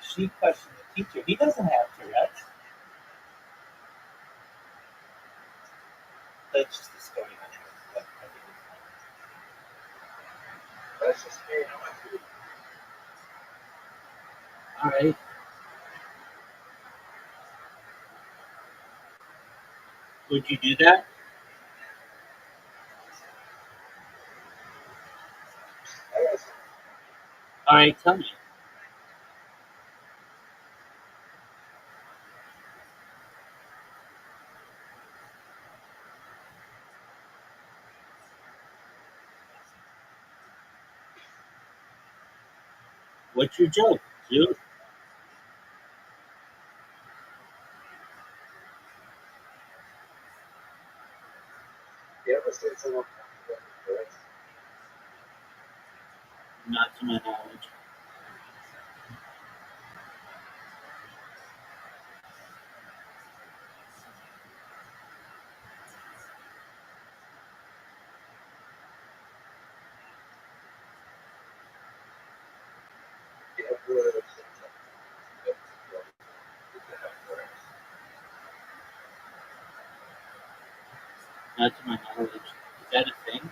she questioned the teacher. He doesn't have Tourette's. That's just the story. That's just me. All right. Would you do that? All right, tell me. What's your joke, dude? You ever seen someone with Tourette's? Not to my knowledge. You ever seen someone with Tourette's? Not to my knowledge. Is that a thing?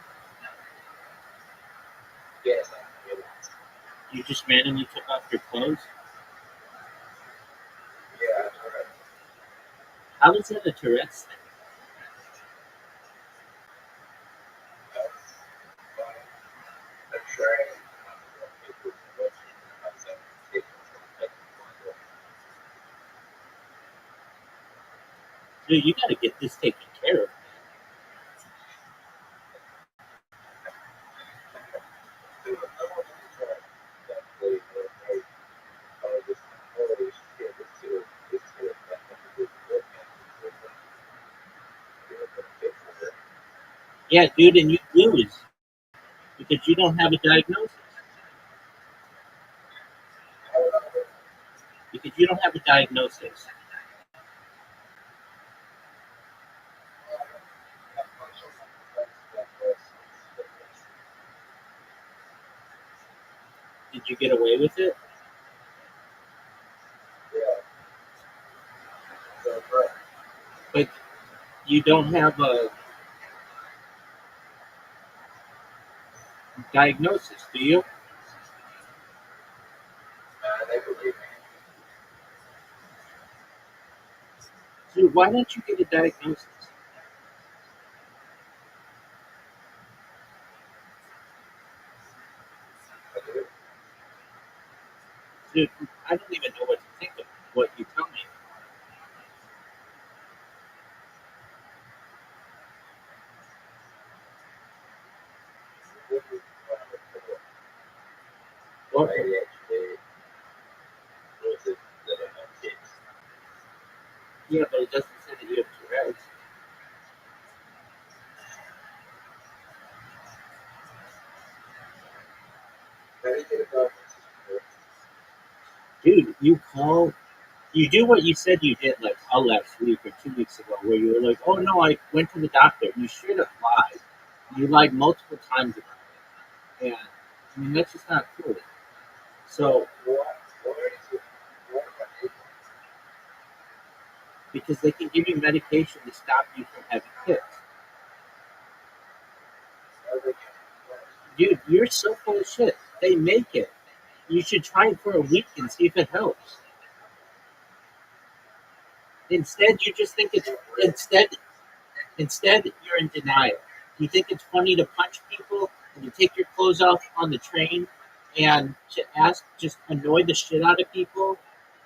Yes, I mean, You just randomly took off your clothes? yeah, Tourette's. How is that a Tourette's thing? I'm trying. Dude, you gotta get this taken care of. Yeah, dude, and you lose because you don't have a diagnosis. Because you don't have a diagnosis. Did you get away with it? But you don't have a diagnosis, do you? Dude, why don't you get a diagnosis? Dude, I don't even know what to think of what you tell me. What? Dude, you do what you said you did like last week or 2 weeks ago, where you were like, "Oh no, I went to the doctor." You should have lied. You lied multiple times about it, and I mean that's just not cool. So because they can give you medication to stop you from having kids, dude, you're so full of shit. They make it. You should try it for a week and see if it helps. Instead, you just think it's instead you're in denial. You think it's funny to punch people and to take your clothes off on the train and to just annoy the shit out of people,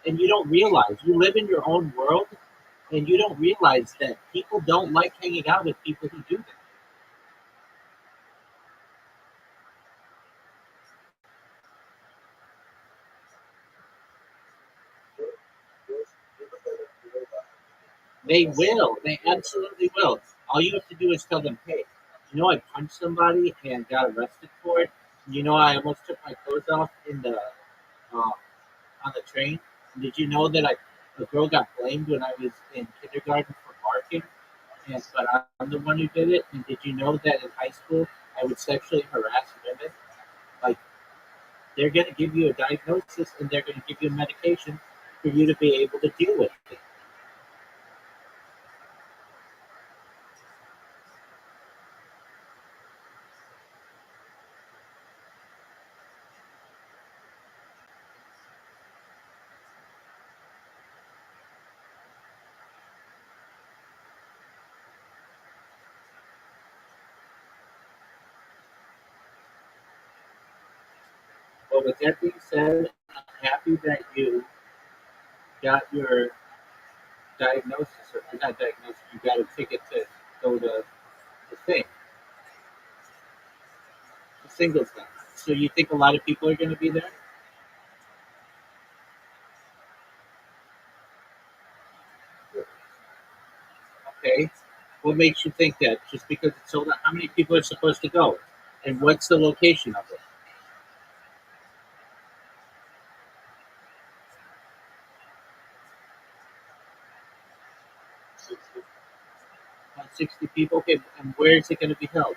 and you don't realize you live in your own world, and you don't realize that people don't like hanging out with people who do that. They will. They absolutely will. All you have to do is tell them, hey, you know, I punched somebody and got arrested for it. You know, I almost took my clothes off in the on the train. And did you know that a girl got blamed when I was in kindergarten for barking, and but I'm the one who did it? And did you know that in high school I would sexually harass women? Like they're going to give you a diagnosis and they're going to give you medication for you to be able to deal with it. But with that being said, I'm happy that you got your diagnosis, or not diagnosis, you got a ticket to go to the thing, the singles thing. So you think a lot of people are going to be there? Okay. What makes you think that? Just because it's sold out? How many people are supposed to go? And what's the location of it? 60 people? Okay. And where is it going to be held?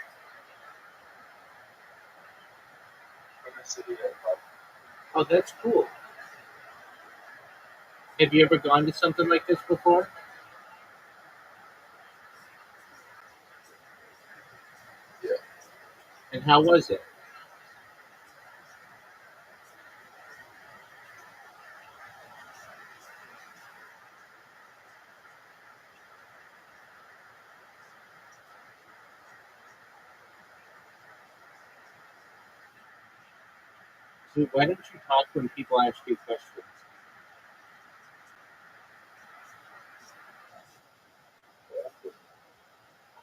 Oh, that's cool. Have you ever gone to something like this before? And how was it? So why don't you talk when people ask you questions?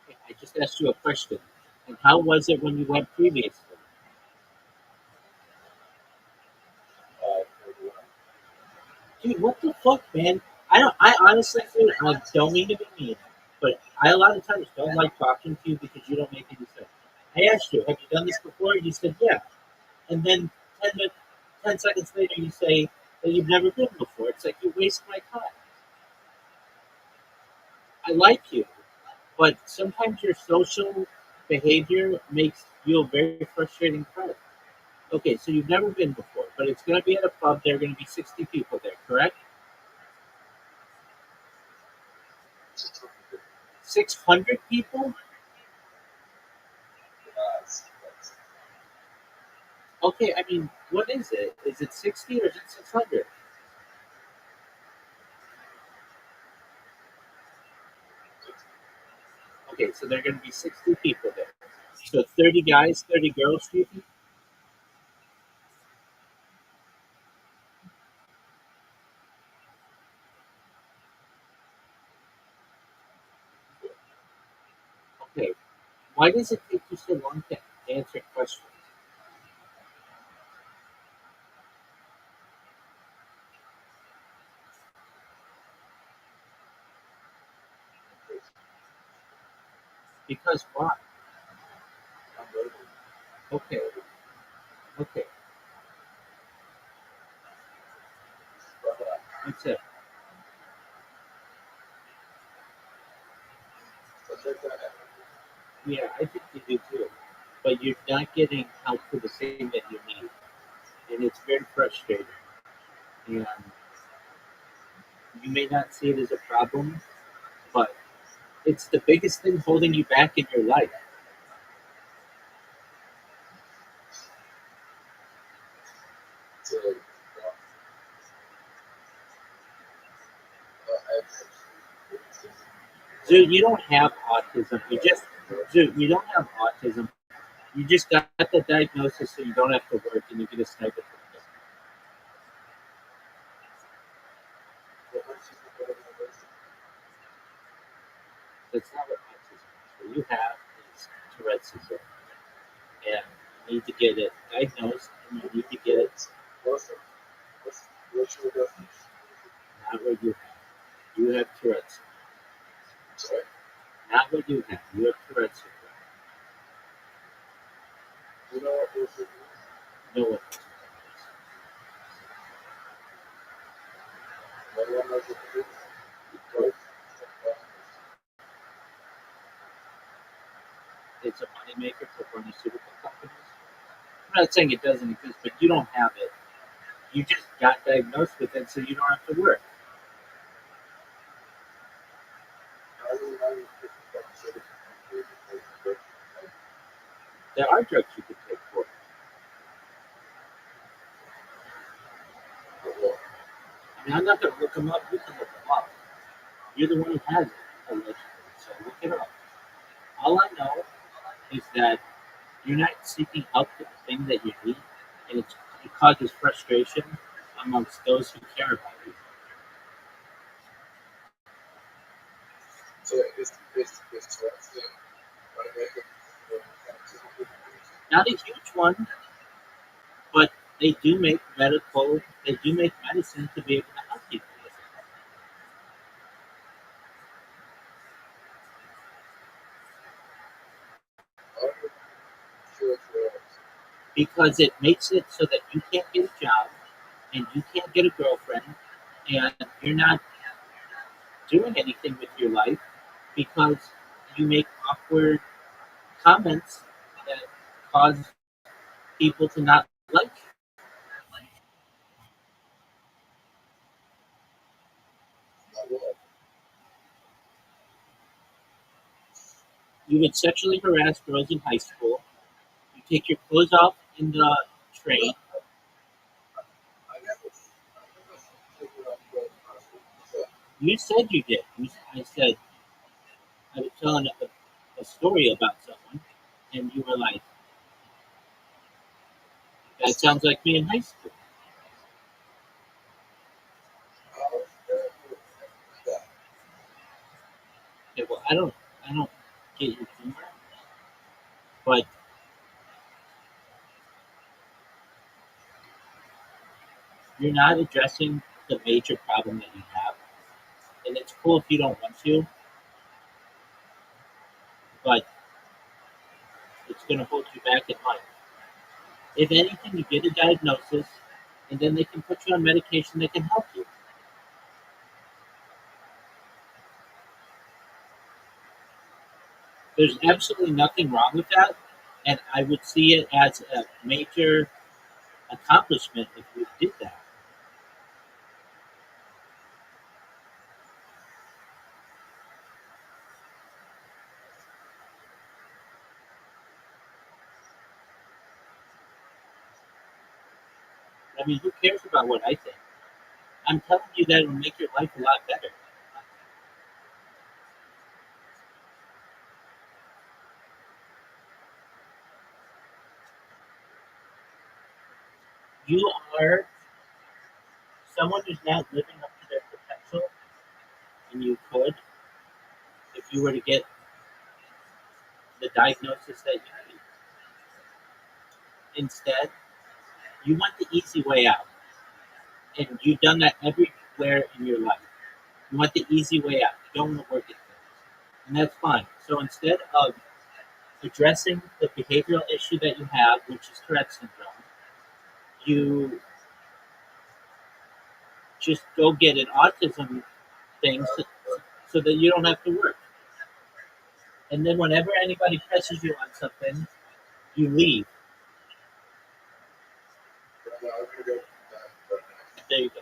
Okay, I just asked you a question. And how was it when you went previously? Dude, what the fuck, man? I don't. I honestly feel I don't mean to be mean, but I a lot of times don't like talking to you because you don't make any sense. I asked you, have you done this before? You said yeah, and then 10 seconds later you say that you've never been before. It's like you waste my time. I like you, but sometimes your social behavior makes you a very frustrating friend. Okay, so you've never been before, but it's going to be at a pub. There are going to be 60 people there, correct? 600 people? Okay, I mean, what is it? Is it 60 or is it 600? Okay, so there are going to be 60 people there. So 30 guys, 30 girls, do you think? Okay, why does it take you so long to answer questions? Because why? Okay, okay. That's it. Yeah, I think you do too. But you're not getting help for the thing that you need. And it's very frustrating. And you may not see it as a problem, but it's the biggest thing holding you back in your life. Dude, you don't have autism. You don't have autism. You just got the diagnosis so you don't have to work and you get a stipend. That's not what autism is. What you have is Tourette's syndrome. And you need to get it diagnosed and you need to get it not what you have. You have Tourette's. Not what you have. You have Tourette's syndrome. No one has Tourette's. It's a moneymaker for pharmaceutical companies. I'm not saying it doesn't exist, but you don't have it. You just got diagnosed with it, so you don't have to work. There are drugs you can take for it. I mean, I'm not going to look them up. You can look them up. You're the one who has it, allegedly, so look it up. All I know is that you're not seeking out the thing that you need, and it causes frustration amongst those who care about you. Not a huge one, but they do make medicine to be able to help people with it. Because it makes it so that you can't get a job and you can't get a girlfriend and you're not doing anything with your life because you make awkward comments that cause people to not like you. You would sexually harass girls in high school. You take your clothes off in the train. You said you did. I said, I was telling a story about someone, and you were like, that sounds like me in high school. Okay, well, I don't get your humor, but you're not addressing the major problem that you have. And it's cool if you don't want to, but it's going to hold you back in life. If anything, you get a diagnosis, and then they can put you on medication that can help you. There's absolutely nothing wrong with that, and I would see it as a major accomplishment if you did that. I mean, who cares about what I think? I'm telling you that it'll make your life a lot better. You are someone who's not living up to their potential, and you could if you were to get the diagnosis that you need. Instead, you want the easy way out, and you've done that everywhere in your life. You want the easy way out. You don't want to work at things, and that's fine. So instead of addressing the behavioral issue that you have, which is Tourette's syndrome, you just go get an autism thing so that you don't have to work. And then whenever anybody presses you on something, you leave. There you go.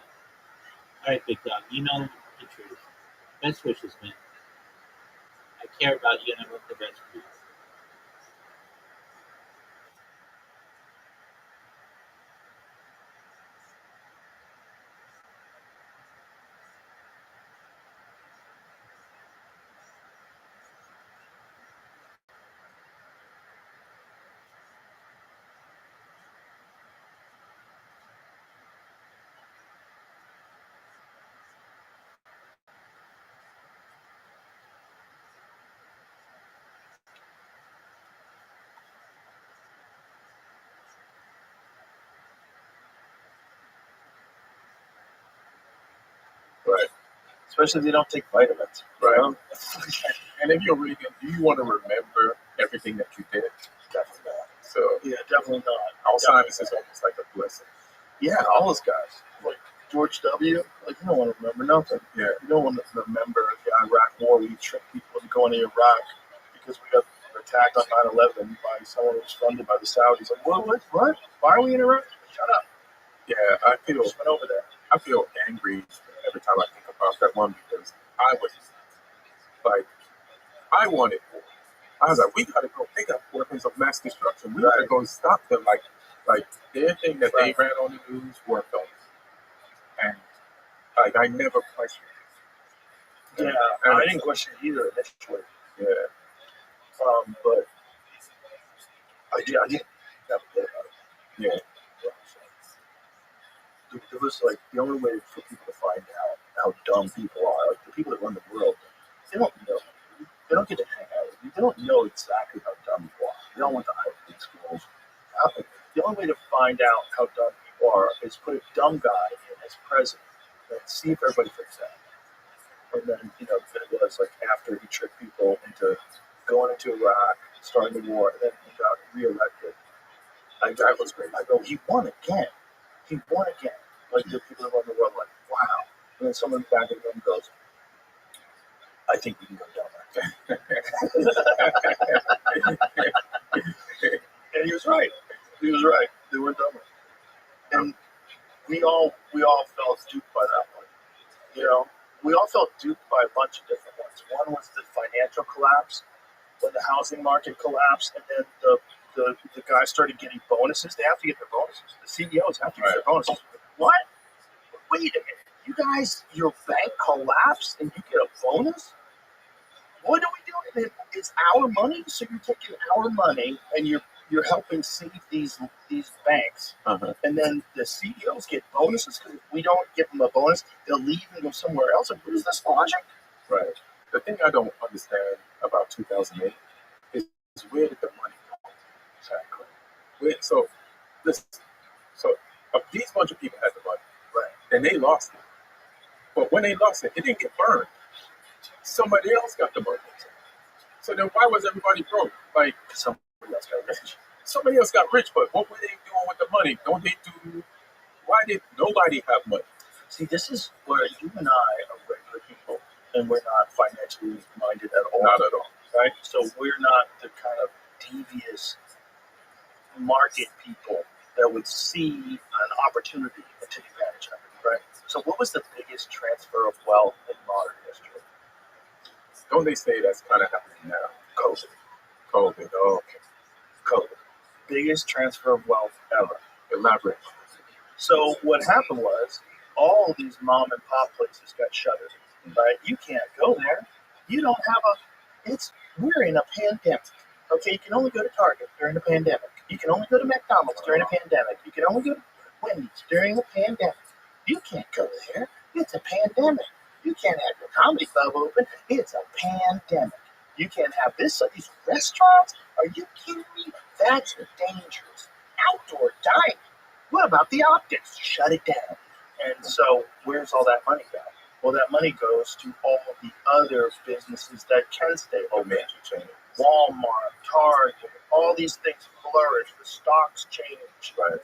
All right, big dog. You know the truth. Best wishes, man. I care about you and I want the best for you. Right. Especially if they don't take vitamins. Right. You know? And if you're really good, do you want to remember everything that you did? Definitely not. So Yeah, definitely not. Alzheimer's is almost like a blessing. Yeah, all those guys. Like George W., like, you don't want to remember nothing. Yeah. You don't want to remember the Iraq War where you tricked people into going to Iraq because we got attacked on 9/11 by someone who was funded by the Saudis. Like, what? Why are we in Iraq? Shut up. Yeah, I feel Just went over there. I feel angry every time I think about that one because I was like, I wanted war. I was like, we gotta go. They got weapons of mass destruction. We gotta go stop them. Like their thing that they ran on the news worked on us. And like I never questioned it. Yeah, And I didn't question it either initially. Yeah. But I did have a bit about it. Yeah. It was like the only way for people to find out how dumb people are, like the people that run the world, they don't know. They don't get to hang out with you. They don't know exactly how dumb you are. They don't want the Ivy League schools. The only way to find out how dumb people are is put a dumb guy in as president and see if everybody freaks out. And then, it was like after he tricked people into going into Iraq, starting the war, and then he got reelected. That was great. I go, he won again. He won again. Like the people that run the world, like, wow. And then someone back in the room goes, I think we can go dumber. And he was right. He was right. They were dumber. And we all felt duped by that one. We all felt duped by a bunch of different ones. One was the financial collapse, when the housing market collapsed, and then the guys started getting bonuses. They have to get their bonuses. The CEOs have to get their bonuses. What? Wait a minute. You guys, your bank collapsed and you get a bonus? What are we doing? It's our money, so you're taking our money and you're helping save these banks. Uh-huh. And then the CEOs get bonuses because if we don't give them a bonus, they'll leave and go somewhere else. Like, what is this logic? Right. The thing I don't understand about 2008 is where did the money go? Exactly. So these bunch of people had the money, right? And they lost it. But when they lost it, it didn't get burned. Somebody else got the money. So then why was everybody broke? Like somebody else got rich. Somebody else got rich, but what were they doing with the money? Why did nobody have money? See, this is where you and I are regular people, and we're not financially minded at all. Not at all. Right? So we're not the kind of devious market people that would see an opportunity and take advantage of it. Right? So what was the biggest transfer of wealth in modern history? Don't they say that's kind of happening now? COVID. Oh, okay. COVID. Biggest transfer of wealth ever. Elaborate. So what happened was all these mom and pop places got shuttered. Right? You can't go there. You don't have we're in a pandemic. Okay, you can only go to Target during a pandemic. You can only go to McDonald's during a pandemic. You can only go to Wendy's during a pandemic. You can't go there. It's a pandemic. You can't have your comedy club open. It's a pandemic. You can't have these restaurants. Are you kidding me? That's dangerous. Outdoor dining. What about the optics? Shut it down. And so where's all that money go? Well, that money goes to all the other businesses that can stay open. Walmart, Target, all these things flourish. The stocks change. Right.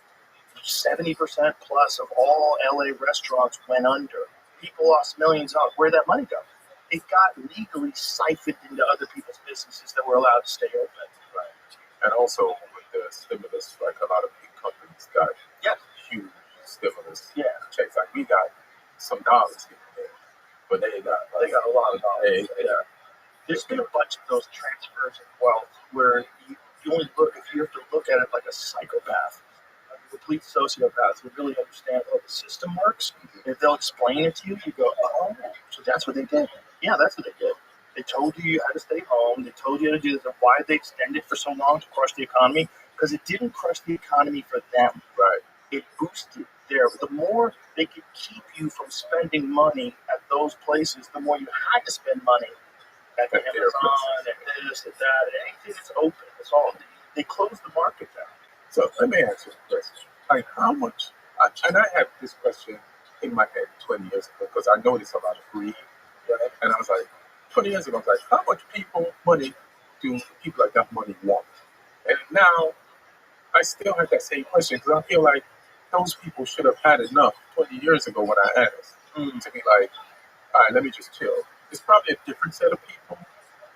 70% plus of all LA restaurants went under. People lost millions out. Where'd that money go? It got legally siphoned into other people's businesses that were allowed to stay open. Right. And also with the stimulus, like a lot of big companies got huge stimulus checks. Like we got some dollars here and there, but they got a lot of dollars. There's been a bunch of those transfers of wealth where you only look, if you have to look at it like a psychopath, a complete sociopath who really understands how the system works. If they'll explain it to you, you go, oh, so that's what they did. Yeah, that's what they did. They told you had to stay home. They told you how to do this. Why did they extend it for so long to crush the economy? Because it didn't crush the economy for them. Right. It boosted there. The more they could keep you from spending money at those places, the more you had to spend money at Amazon and this and that and anything that's open. It's all they closed the market down. So let me ask you a question. Like how much? And I had this question in my head 20 years ago because I noticed a lot of greed. Right? And I was like, 20 years ago, I was like, how much money do people like that money want? And now I still have that same question because I feel like those people should have had enough 20 years ago when I asked to be like, all right, let me just chill. It's probably a different set of people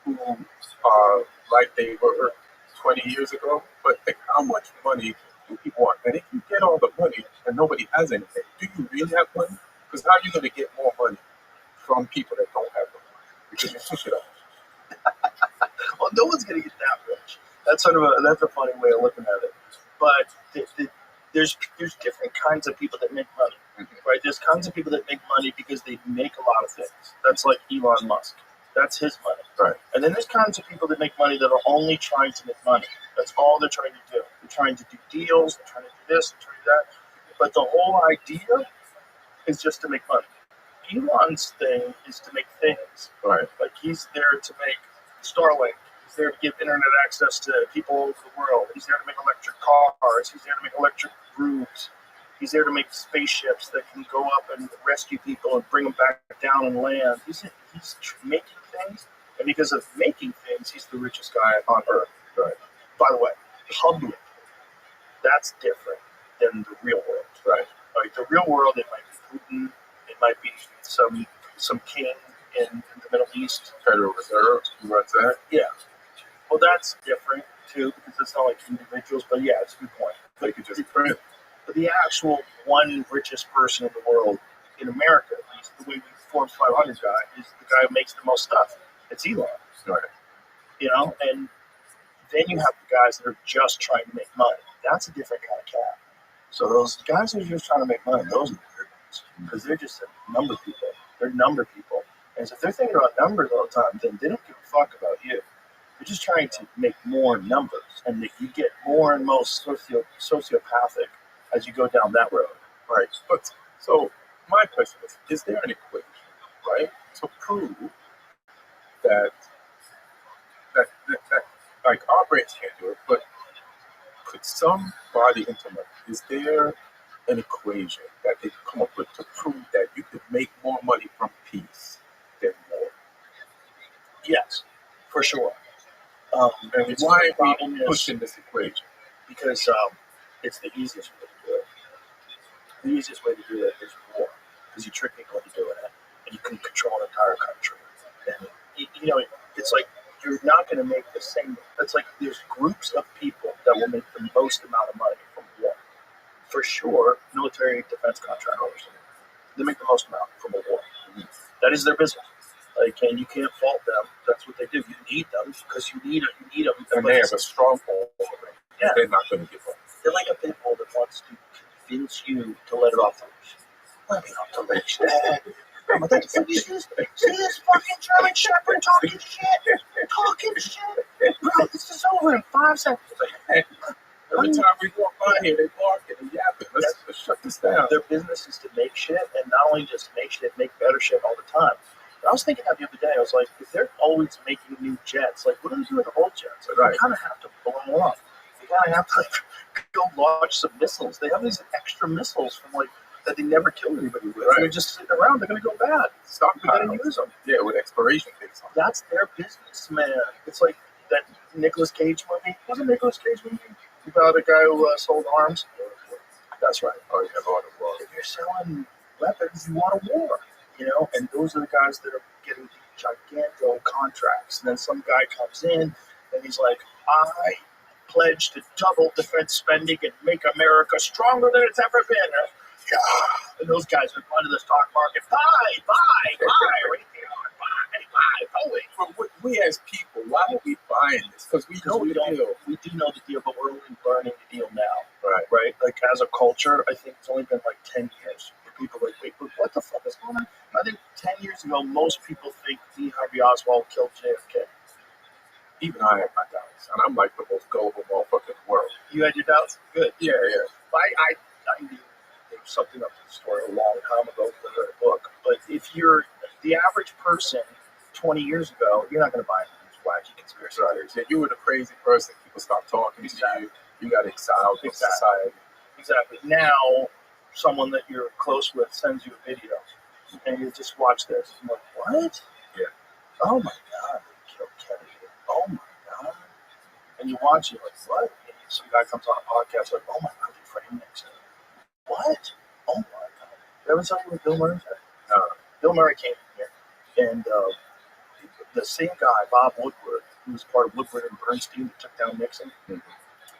who are like they were 20 years ago, but like, how much money do people want? And if you get all the money and nobody has anything, do you really have money? Because how are you going to get more money from people that don't have the money? Because you push it up. Well, no one's going to get that rich. That's that's a funny way of looking at it. But there's different kinds of people that make money, right? There's kinds of people that make money because they make a lot of things. That's like Elon Musk. That's his money. Right. And then there's kinds of people that make money that are only trying to make money. That's all they're trying to do. They're trying to do deals. They're trying to do this. They're trying to do that. But the whole idea is just to make money. Elon's thing is to make things. Right. Like he's there to make Starlink. He's there to give internet access to people all over the world. He's there to make electric cars. He's there to make electric roofs. He's there to make spaceships that can go up and rescue people and bring them back down and land. He's making things, and because of making things, he's the richest guy on earth. Right. By the way, public, that's different than the real world. Right. Like the real world, it might be Putin, it might be some king in the Middle East. Federal Reserve, who runs that? Yeah. Well, that's different too because it's not like individuals. But yeah, it's a good point. They could just print. But the actual one richest person in the world, in America at least, the way we Forbes 500 guy is the guy who makes the most stuff. It's Elon. Right. You know, and then you have the guys that are just trying to make money. That's a different kind of cat. So those guys who are just trying to make money, those are the good ones because they're just number people. They're number people. And so if they're thinking about numbers all the time, then they don't give a fuck about you. They're just trying to make more numbers, and you get more and more sociopathic as you go down that road. Right. But so my question is there an equation, right, to prove that like our brains can't do it, but could somebody implement? Is there an equation that they come up with to prove that you could make more money from peace than war? Yes, for sure. And why are we pushing this equation? Because it's the easiest way to do it. The easiest way to do it is war, because you trick people into doing it, and you can control an entire country. And you know, it's like you're not going to make the same. It's like there's groups of people that will make the most amount of money from war. For sure, military defense contractors, they make the most amount from a war. That is their business. Like, and you can't fault them. That's what they do. You need them because you need them. And they have a strong hold over them. Yeah. They're not going to give up. They're like a pit bull that wants to convince you to let it off the leash. Let me off the leash, Dad. See this fucking German Shepherd talking shit? Bro, this is over in 5 seconds. Every time we walk by here, they barking and yapping. Let's shut this down. Their business is to make shit, and not only just make shit, make better shit all the time. I was thinking that the other day. I was like, if they're always making new jets, like, what do they do with the old jets? Like, you kind of have to blow them up. You kind of have to go launch some missiles. They have these extra missiles from that they never kill anybody with. Right. They're just sitting around. They're going to go bad. They're going to use them. Yeah, with expiration dates on. That's their business, man. It's like that Nicolas Cage movie. Was it Nicolas Cage movie about a guy who sold arms? That's right. Oh, you have all the war. If you're selling weapons, you want a war, and those are the guys that are getting gigantic contracts. And then some guy comes in and he's like, I pledge to double defense spending and make America stronger than it's ever been. And those guys are going to the stock market, buy, right there, buy. But we as people, why are we buying this? Because we know the deal. We do know the deal, but we're only learning the deal now. Right. Like as a culture, I think it's only been like 10 years where people are like, wait, what the fuck is going on? I think 10 years ago, most people think D. Harvey Oswald killed JFK. Even I have my doubts, and I'm like the most gullible motherfucker in the world. You had your doubts? Good. Yeah. I knew there was something up to the story a long time ago when I read a book. But if you're the average person 20 years ago, you're not going to buy these wacky conspiracy theories. If you were the crazy person, people stopped talking to you. You got exiled from society. Exactly. Now, someone that you're close with sends you a video, and you just watch this. I'm like, what? Yeah. Oh my God, they killed Kennedy. Oh my God. And you watch it, like, what? And some guy comes on a podcast, like, oh my God, they framed Nixon. What? Oh my God. Did I ever tell you what Bill Murray said? No. Bill Murray came here, and the same guy, Bob Woodward, who was part of Woodward and Bernstein that took down Nixon,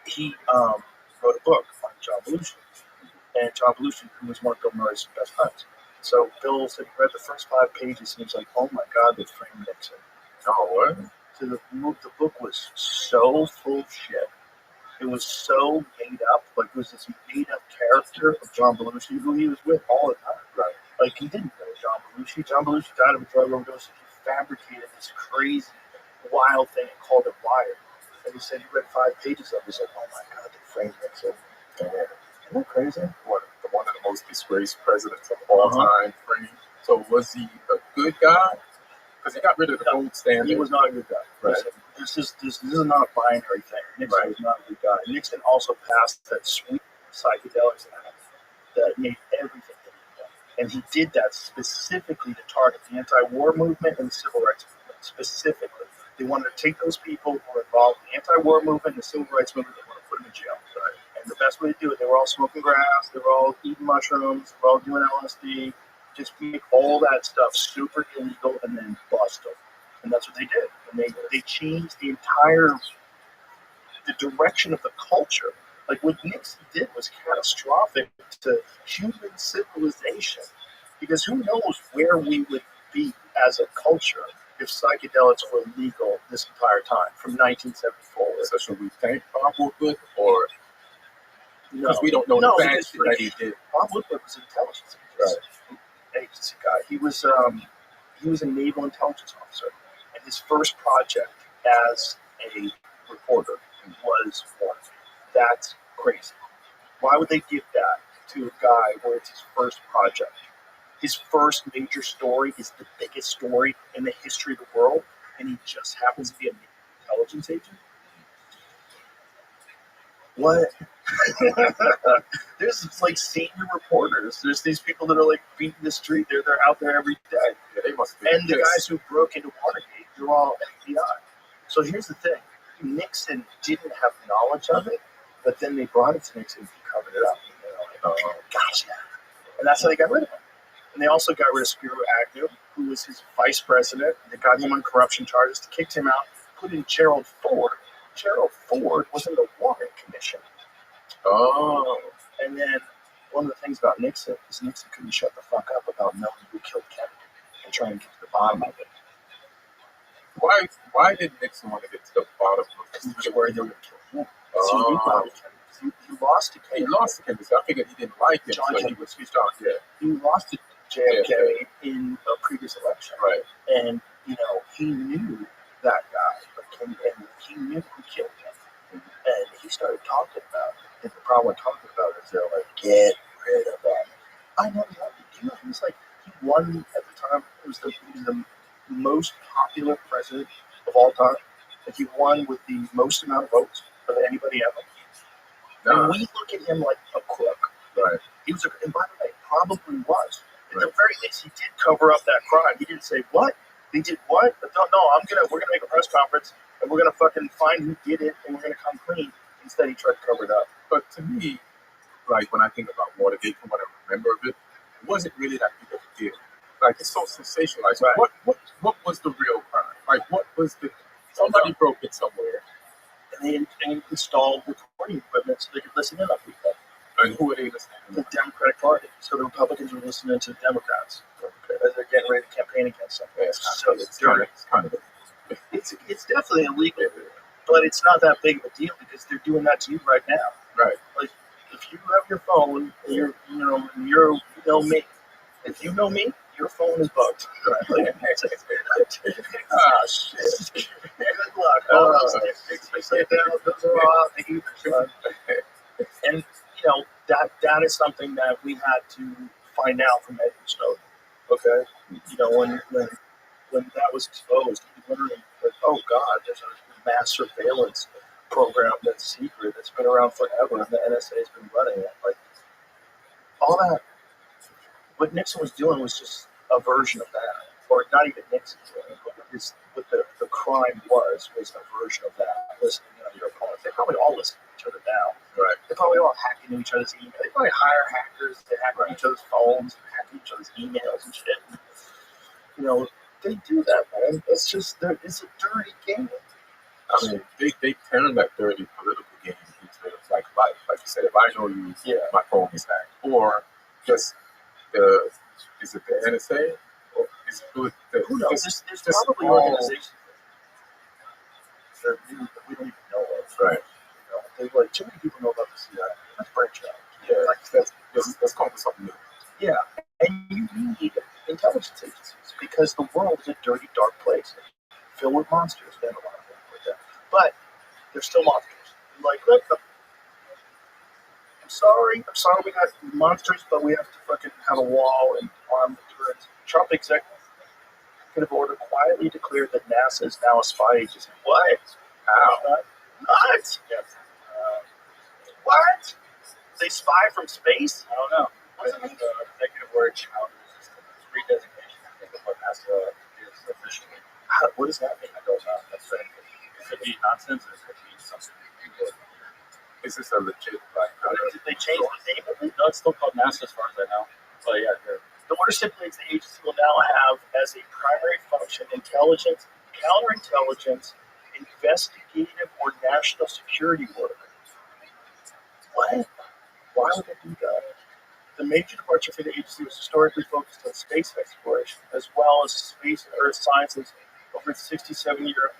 he wrote a book on John Belushi. And John Belushi, who was one of Bill Murray's best friends. So Bill said he read the first 5 pages and he was like, oh my God, they framed Nixon. Oh, what? So the book was so full of shit. It was so made up. Like, it was this made up character of John Belushi who he was with all the time. Right. Like, he didn't know John Belushi. John Belushi died of a drug overdose. He fabricated this crazy, wild thing and called it Wired. And he said he read 5 pages of it. He's like, oh my God, they framed Nixon. And isn't that crazy? One of the most disgraced presidents of all time. So was he a good guy? Because he got rid of the gold standard. He was not a good guy. Right. Listen, this is not a binary thing. Nixon was not a good guy. Nixon also passed that sweet psychedelics act that made everything illegal. And he did that specifically to target the anti-war movement and the civil rights movement. Specifically, they wanted to take those people who were involved in the anti-war movement and the civil rights movement. They wanted to put them in jail. Right. And the best way to do it, they were all smoking grass, they were all eating mushrooms, they were all doing LSD, just make all that stuff super illegal and then bust them. And that's what they did. And they changed the direction of the culture. Like, what Nixon did was catastrophic to human civilization. Because who knows where we would be as a culture if psychedelics were legal this entire time, from 1974. So should we thank Bob Woodward, or No, because we don't know the bad shit that he did? Bob Woodward was an intelligence agency guy. He was a naval intelligence officer, and his first project as a reporter was war. That's crazy. Why would they give that to a guy where it's his first project? His first major story is the biggest story in the history of the world, and he just happens to be an intelligence agent? What? There's like senior reporters. There's these people that are like beating the street. They're out there every day. Yeah, they must be. And the guys who broke into Watergate, they're all FBI. So here's the thing. Nixon didn't have knowledge of it, but then they brought it to Nixon and he covered it up. Gotcha. And that's how they got rid of him. And they also got rid of Spiro Agnew, who was his vice president. They got him on corruption charges, kicked him out, put in Gerald Ford. Gerald Ford was in the Warren Commission. Oh. And then one of the things about Nixon is Nixon couldn't shut the fuck up about knowing who killed Kennedy and trying to get to the bottom of it. Why did Nixon want to get to the bottom of it? He was worried they were going to kill him. So he probably he lost to Kennedy. He lost to Kennedy. I figured he didn't like him. John so Kennedy. He lost to JFK in a previous election. Right. And, he knew that guy, and he knew who killed him. And he started talking about it. And the problem with talking about it is they're like, get rid of him. I know. Do you know he was like, he won at the time. He was the most popular president of all time. Like, he won with the most amount of votes of anybody ever. And we look at him like a crook. Right. He was, and by the way, probably was. At the very least, he did cover up that crime. He didn't say, what? They did what? But no, we're gonna make a press conference and we're gonna fucking find who did it and we're gonna come clean. Instead, he tried to cover it up. But to me, like when I think about Watergate, from what I remember of it, it wasn't really that big of a deal. Like it's so sensationalized. Right. What was the real crime? Like what was the somebody broke it somewhere, and they installed recording equipment so they could listen in on people. and who are they listening The to? Democratic Party. So the Republicans were listening to the Democrats as they're getting ready to campaign against them. Yeah, It's dirty. It's definitely illegal, but it's not that big of a deal because they're doing that to you right now. right. Like if you have your phone, you know me. If you know me, your phone is bugged. Right? Like, Shit. good luck. All those things those are all haters. And that is something that we had to find out from Edward Snowden. Okay, when that was exposed, he literally like, oh God, there's a mass surveillance program that's secret that's been around forever, and the NSA has been running it. Like all that, what Nixon was doing was just a version of that, or not even Nixon doing it, but what the crime was a version of that. Listening to your opponents, they probably all listen to each other now. Right. They probably all hack into each other's emails. They probably hire hackers to hack each other's phones, and hack each other's emails and shit. And, they do that, man. It's just it's a dirty game. I mean, they turn that dirty political game into like life. Like you said, if I know you, my phone is hacked, or just is it the NSA, or is it the Who knows? There's just probably organizations that we don't even know of. Right. There's like too many people know about the CIA. Let's branch out. Yeah, like let's come up with something new. Yeah, and you need intelligence agencies because the world is a dirty, dark place filled with monsters. They have a lot of things like that, but they're still monsters. Like, look, I'm sorry we got monsters, but we have to fucking have a wall and armed turrets. Trump executive could have ordered quietly declared that NASA is now a spy agency. What? How? What? Yes. What? They spy from space? I don't know. What does it mean? Executive order challenges redesignation. I think of what NASA is officially. What does that mean? I don't know. That's right. It could be nonsense, or it could be something good. Is this a legit Did they change the name of it? No, it's still called NASA as far as I know. But yeah, the order stipulates the agency will now have as a primary function intelligence, counterintelligence, investigative, or national security work. What? Why would they do that? The major departure for the agency was historically focused on space exploration, as well as space and earth sciences over its 67-year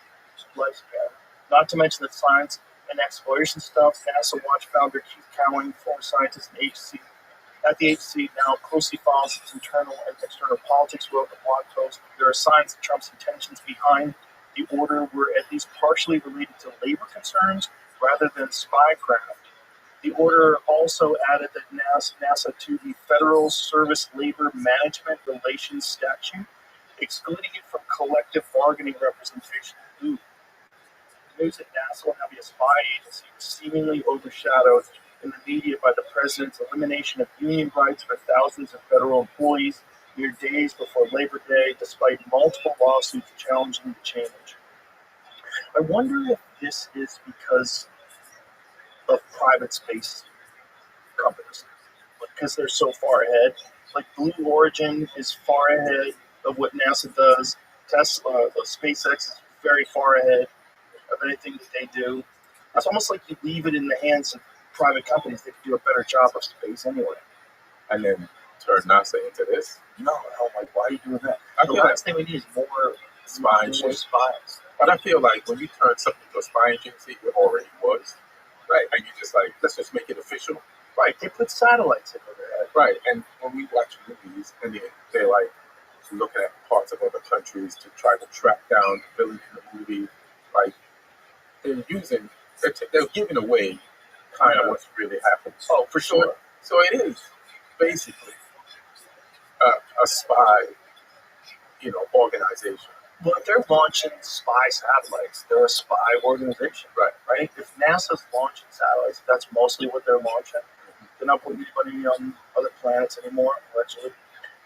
lifespan. Not to mention that science and exploration stuff, NASA Watch founder Keith Cowing, former scientist at the agency, now closely follows its internal and external politics, wrote a blog post. There are signs that Trump's intentions behind the order were at least partially related to labor concerns rather than spycraft. The order also added that NASA to the Federal Service Labor Management Relations Statute, excluding it from collective bargaining representation. The news that NASA will now be a spy agency was seemingly overshadowed in the media by the president's elimination of union rights for thousands of federal employees mere days before Labor Day, despite multiple lawsuits challenging the change. I wonder if this is because of private space companies, because they're so far ahead. Like Blue Origin is far ahead of what NASA does. Tesla, SpaceX is very far ahead of anything that they do. It's almost like you leave it in the hands of private companies that can do a better job of space anyway. And then turn NASA into this? No, I'm like, why are you doing that? The last thing we need is more spies. But I feel like when you turn something into a spy agency, it already was. Right. And you just like, let's just make it official. Right. They put satellites in there. Right. And when we watch movies and they're like looking at parts of other countries to try to track down the villain in the movie, like they're giving away kind of what's really happening. Oh, for sure. So it is basically a spy, organization. Well, if they're launching spy satellites, they're a spy organization. Right? If NASA's launching satellites, that's mostly what they're launching. They're not putting anybody on other planets anymore, allegedly.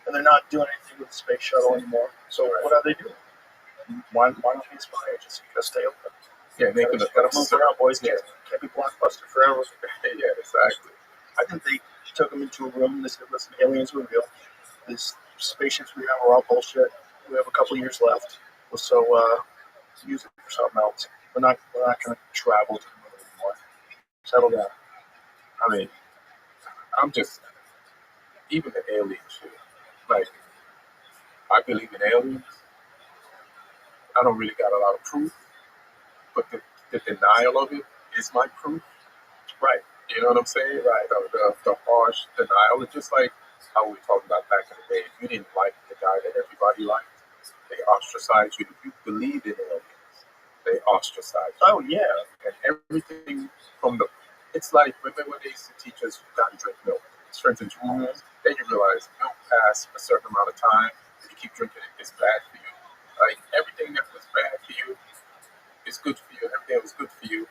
And they're not doing anything with the space shuttle anymore. So what are they doing? Why not be a spy agency? Gotta stay open. Yeah, they could gotta move around, boys. Can't be blockbuster forever. Yeah, exactly. I think they took them into a room and they said, listen, aliens were real. These spaceships we have are all bullshit. We have a couple years left. So use it for something else. We're not going to travel to the moon anymore. Settle down. I mean, I'm just, even the alien shit. Like, I believe in aliens. I don't really got a lot of proof, but the denial of it is my proof. Right. You know what I'm saying? Right. The harsh denial. It's just like how we talked about back in the day. If you didn't like the guy that everybody liked, they ostracized you. If you believed in aliens, they ostracized you. Oh, yeah. And everything from the, it's like, remember when they used to teach us not to drink milk, strengthens your bones. Then you realize milk past a certain amount of time, if you keep drinking it, it's bad for you. Like, everything that was bad for you is good for you. Everything that was good for you,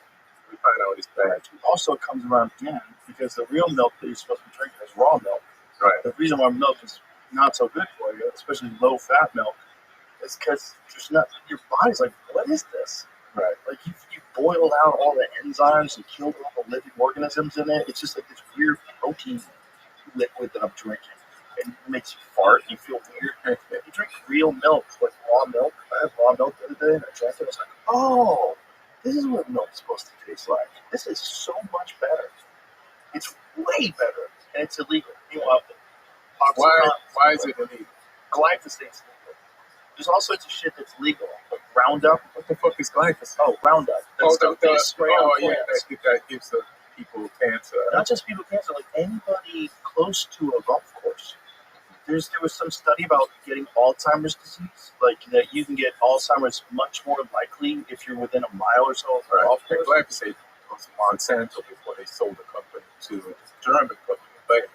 we find out it's bad. Also, it comes around again because the real milk that you're supposed to be drinking is raw milk. Right. The reason why milk is not so good for you, especially low-fat milk, is because there's not. Your body's like, what is this? Right. Like you boiled out all the enzymes and killed all the living organisms in it. It's just like this weird protein liquid that I'm drinking, and it makes you fart. And you feel weird. If you drink real milk, like raw milk, I had raw milk the other day, and I drank it. I was like, oh, this is what milk's supposed to taste like. This is so much better. It's way better, and it's illegal. Meanwhile, Why is it illegal? Glyphosate's legal. There's all sorts of shit that's legal, like Roundup. What the fuck is glyphosate? Oh, Roundup. That's stuff they spray on plants. That gives the people cancer. Not just people with cancer, like anybody close to a golf course. There was some study about getting Alzheimer's disease, like that you can get Alzheimer's much more likely if you're within a mile or so of a golf course. Glyphosate was Monsanto before they sold the company to a German company. But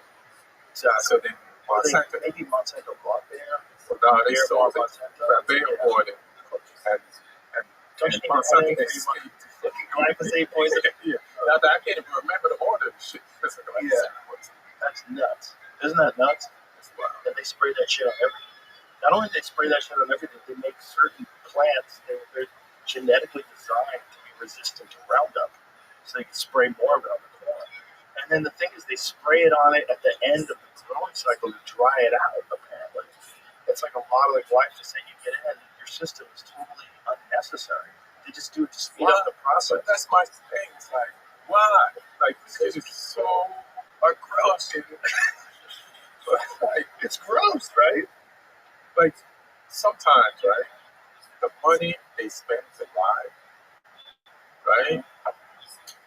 so then Monsanto, Maybe Monsanto bought there. well, no, they sold it. Rabbi bought it, and Monsanto escaped. Glyphosate poison. Yeah. Now I can't even remember the order of the shit. That's nuts. Isn't that nuts? That they spray that shit on everything. Not only do they spray that shit on everything, they make certain plants, they're genetically designed to be resistant to Roundup. So they can spray more of it on the corn. And then the thing is, they spray it on it at the end of the growing cycle to dry it out, apparently. It's like a lot of the glyphosate you get in, your system is totally unnecessary. They just do it to speed up the process. But that's my thing. It's like, why? Like, this is so gross. Like, It's gross, right? Like, sometimes, right, the money they spend to lie, right?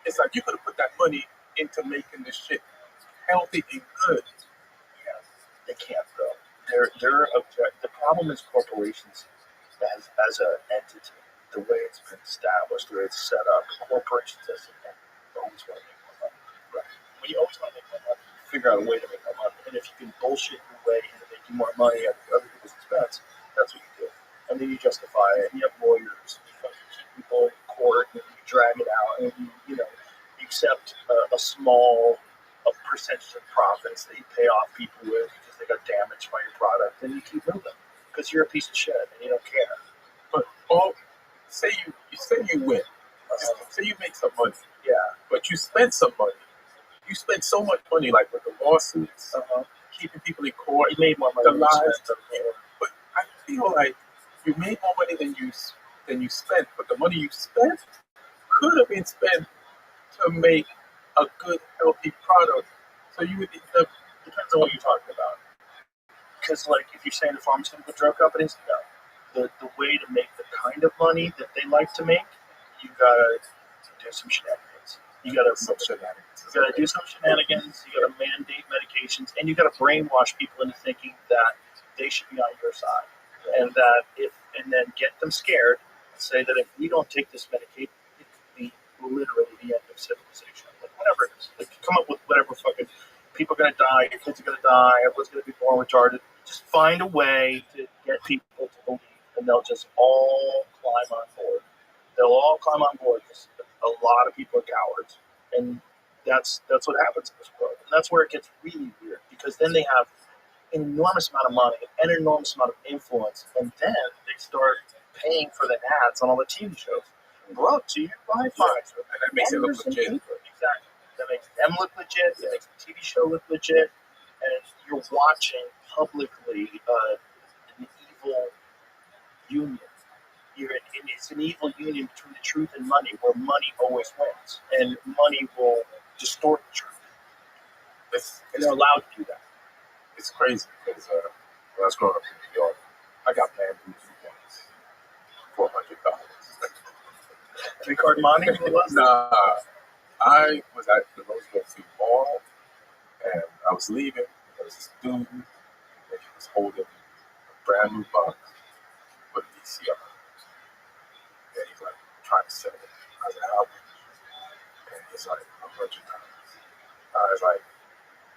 It's like you could have put that money into making this shit healthy and good. Yeah, they can't though. The problem is corporations as an entity, the way it's been established, the way it's set up. Corporations as an entity always want to make more money. Right. When you always want to make more money, you figure out a way to make more money. And if you can bullshit your way into making more money at other people's expense, that's what you do. And then you justify it. And you have lawyers. And you fucking keep people in court, and you drag it out, and you accept a small percentage of profits that you pay off people with because they got damaged by your product, and you keep moving because you're a piece of shit and you don't care. But say you win. Say you make some money. Yeah. But you spend some money. You spend so much money, like with the lawsuits, keeping people in court. You made more money the than lies. you spent. But I feel like you made more money than you spent. But the money you spent could have been spent to make a good, healthy product. So you would Depends on what you're talking about. Because, like, if you're saying the pharmaceutical drug companies, no. The way to make the kind of money that they like to make, you gotta do some shenanigans. You gotta do some shenanigans. You gotta mandate medications, and you gotta brainwash people into thinking that they should be on your side, and then get them scared. And say that if we don't take this medication, it could be literally the end of civilization. Like whatever it is, like come up with whatever fucking. People are going to die, your kids are going to die, everyone's going to be born retarded. Just find a way to get people to believe, and they'll just all climb on board. They'll all climb on board because a lot of people are cowards. And that's what happens in this world. And that's where it gets really weird, because then they have an enormous amount of money and an enormous amount of influence, and then they start paying for the ads on all the TV shows. Brought to you by Pfizer. And that makes it look legit. Exactly. That makes them look legit, it makes the TV show look legit, and you're watching publicly an evil union. It's an evil union between the truth and money, where money always wins, and money will distort the truth. And they're allowed to do that. It's crazy because when I was growing up in New York, I got bamboozled once, $400. Three-card money? Nah, I was at the Roosevelt City Mall, and I was leaving. There was this dude, and he was holding a brand new box with a VCR. And he's like trying to sell it. I was like, how much? And he's like, $100. I was like,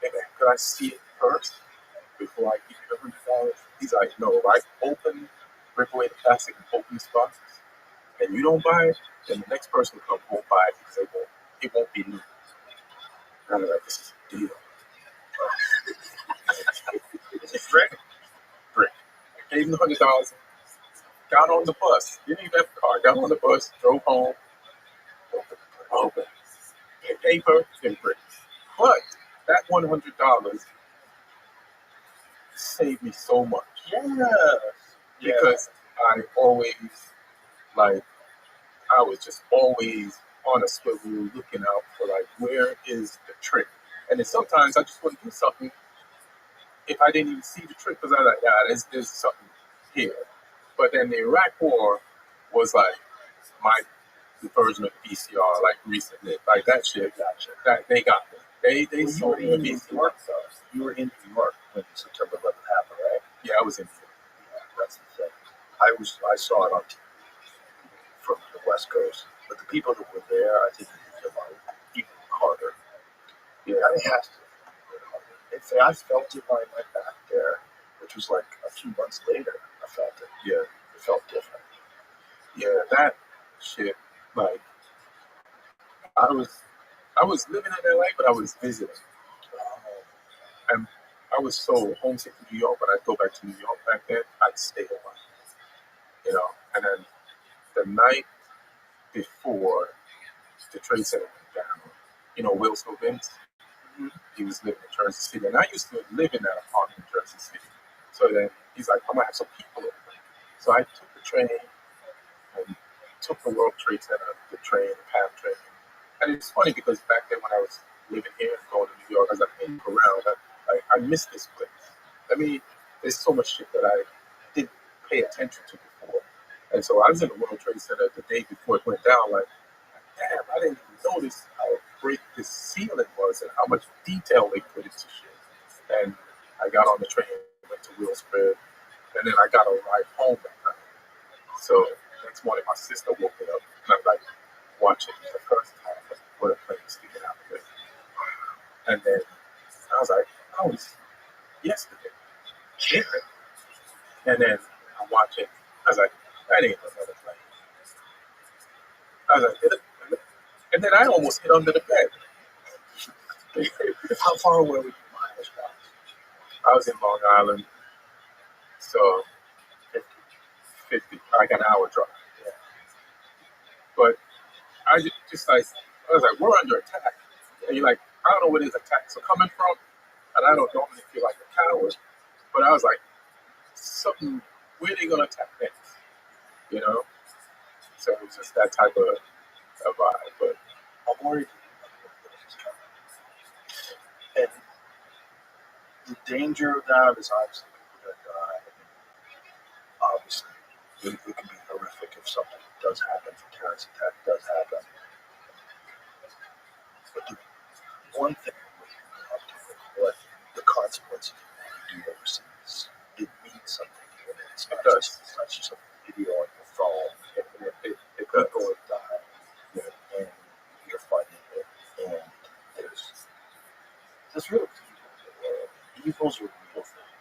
hey man, could I see it first before I give you the $100? He's like, no, if I rip away the plastic and open this box, and you don't buy it, then the next person won't buy it because it won't be new. And I was like, this is a deal. Is it frick? Brick. I gave him the $100, got on the bus, didn't even have a car, got on the bus, drove home, open, paper, and bricks. But that $100 saved me so much. Yeah. Because I always, I was just always on a swivel looking out for, where is the trick? And then sometimes I just wouldn't do something if I didn't even see the trick, because I was like, yeah, there's something here. But then the Iraq War was my version of VCR, recently. That shit, that they got me. They sold me a New VCR. York, though. You were in New York when September 11th happened, right? Yeah, I was in. Yeah, that's the thing. I saw it on TV from the West Coast, but the people that were there, I think, hit them even harder. Yeah, it has to. I felt it when I went back there, which was a few months later. I felt it. Yeah, it felt different. Yeah, that shit. I was living in LA, but I was visiting. And I was so homesick to New York. When I'd go back to New York back then, I'd stay a while. And then the night before the Trade Center went down, Will Vince, he was living in Jersey City, and I used to live in that apartment in Jersey City. So then he's like, I'm gonna have some people over. So I took the train and took the World Trade Center, the PATH train. And it's funny because back then when I was living here and going to New York, as I came around, I missed this place. I mean, there's so much shit that I didn't pay attention to before. And so I was in the World Trade Center the day before it went down, damn, I didn't even notice how great this ceiling was and how much detail they put into shit. And I got on the train, went to Will's crib, and then I got a ride home that night. So next morning, my sister woke me up, and I'm watching the first time where the plane sticking out of it. And then I was like, that was yesterday. Yeah. And then I'm watching, I was like, that ain't another plane. I was like, and then I almost hit under the bed. How far away were you miles from? I was in Long Island, so 50, an hour drive. Yeah. But I just I was like, we're under attack. And you're like, I don't know where these attacks are coming from, and I don't normally feel like a coward, but I was like, where are they gonna attack next? So it was just that type of vibe. But I'm worried. And the danger of that is obviously people that die. Obviously, it can be horrific if something does happen, if a terrorist attack does happen. But the one thing what the consequences of what you do overseas, it means something. It's not just a video on your phone. People have died, and you're fighting it, and there's real evil. Evil's a real thing.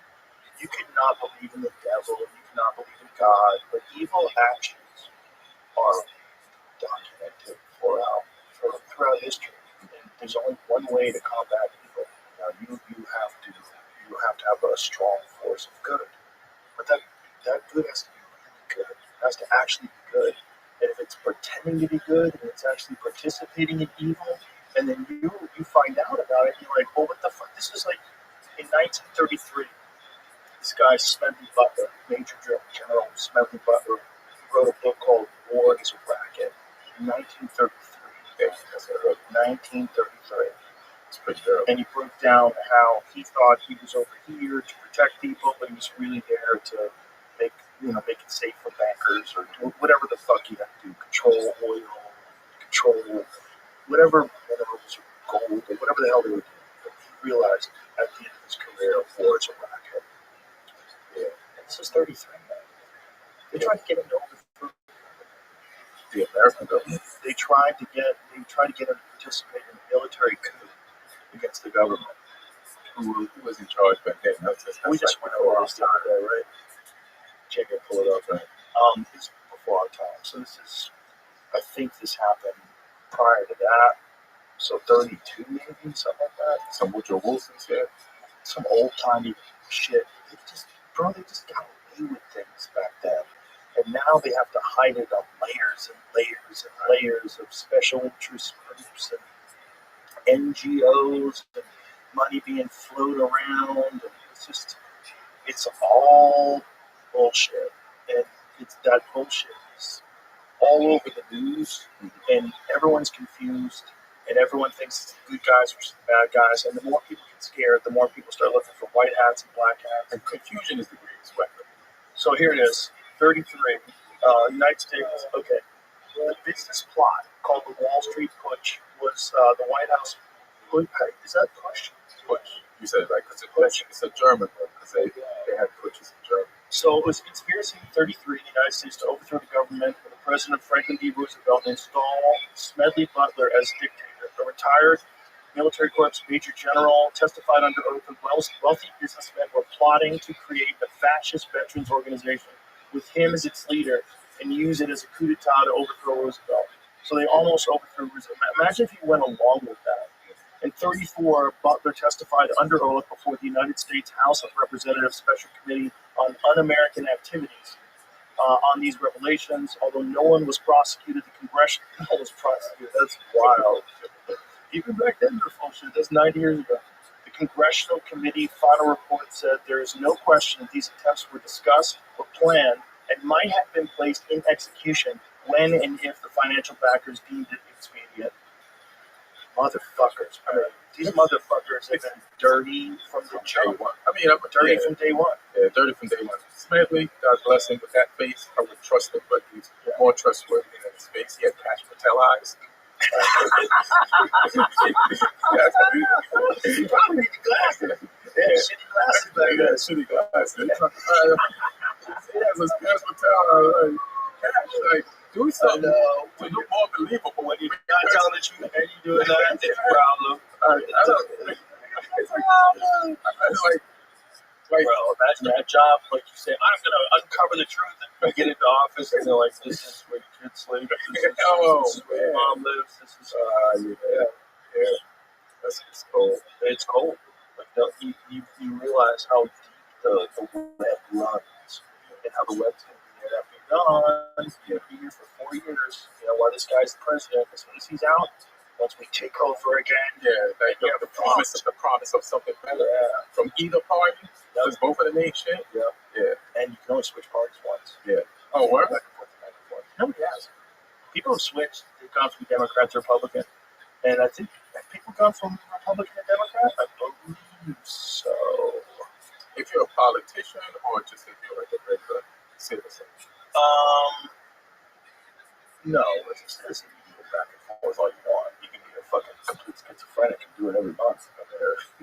You cannot believe in the devil, you cannot believe in God, but evil actions are documented throughout history. And there's only one way to combat evil. Now you have to have a strong force of good. But that good has to be really good. It has to actually be good. And if it's pretending to be good and it's actually participating in evil, and then you you find out about it, you're like, well, what the fuck? This is like in 1933. This guy, Smedley Butler, Major General Smedley Butler, wrote a book called War is a Racket in 1933. Yeah, that's what I wrote. 1933. It's pretty dope. And he broke down how he thought he was over here to protect people, but he was really there to make it safe for bankers or do whatever the fuck you have to do. Control oil, control whatever was gold or whatever the hell they were doing. But he realized at the end of his career, war is a racket. Yeah. And this is 33, man. They tried to get him to overthrow The American government. They tried to get him to participate in a military coup against the government. Who was in charge back then? We just went over this the other day, right? Check it, pull it up. Right. It's before our time. So I think this happened prior to that. So 32 maybe, something like that. Some Woodrow Wilson said. Some old-timey shit. They just got away with things back then. And now they have to hide it on layers and layers and layers of special interest groups and NGOs and money being floated around. And it's all bullshit. And that bullshit is all over the news, and everyone's confused, and everyone thinks it's the good guys versus the bad guys. And the more people get scared, the more people start looking for white hats and black hats. And confusion is the greatest weapon. So here it is, 33, United States. Okay, the business plot called the Wall Street Putsch was the White House. Is that push? Push. You said it right, because it's a German word, because they had pushes in German. So it was a conspiracy in 33 in the United States to overthrow the government with the President Franklin D. Roosevelt and install Smedley Butler as dictator. The retired military corps major general testified under oath that wealthy businessmen were plotting to create a fascist veterans organization with him as its leader and use it as a coup d'etat to overthrow Roosevelt. So they almost overthrew Roosevelt. Imagine if you went along with that. In 34, Butler testified under oath before the United States House of Representatives Special Committee on Un-American Activities on these revelations. Although no one was prosecuted, the Congressional was prosecuted. That's wild. Even back then, they're full shit. That's 90 years ago. The Congressional Committee final report said there is no question that these attempts were discussed or planned and might have been placed in execution when and if the financial backers deemed it expedient. Motherfuckers. I mean, these motherfuckers have been dirty from the jump. Dirty from day one. Yeah, dirty from day one. Smedley, God bless him, with that face, I would trust him, but he's more trustworthy than his face. He had Cash Patel eyes. He probably need the glasses. Yeah, shitty glasses back then. Yeah, shitty glasses. He has his Cash Patel, Cash, like, do something to look more believable. When you're not telling the truth and you doing that, it's a problem. Bro, imagine that job, like you say, I'm going to uncover the truth and get into office, and they're like, this is where your kids sleep, this is where your mom lives, this is, yeah. That's cold. It's cold. Like, you realize how deep the web runs, and how the web's going to be there after you're gone. It's going to be here for 4 years. You know, while this guy's the president, as soon as he's out, once we take over again, the promise of something better from either party. Because both of them ain't shit. Yeah. And you can only switch parties once. Yeah. Oh, what? Back and forth. Nobody has. People have switched. They've gone from Democrat to Republican. And I think people gone from Republican to Democrat? I believe so. If you're a politician or just if you're like a regular citizen? No, as a citizen, you can go back and forth all you want. You can be a fucking complete schizophrenic and do it every month.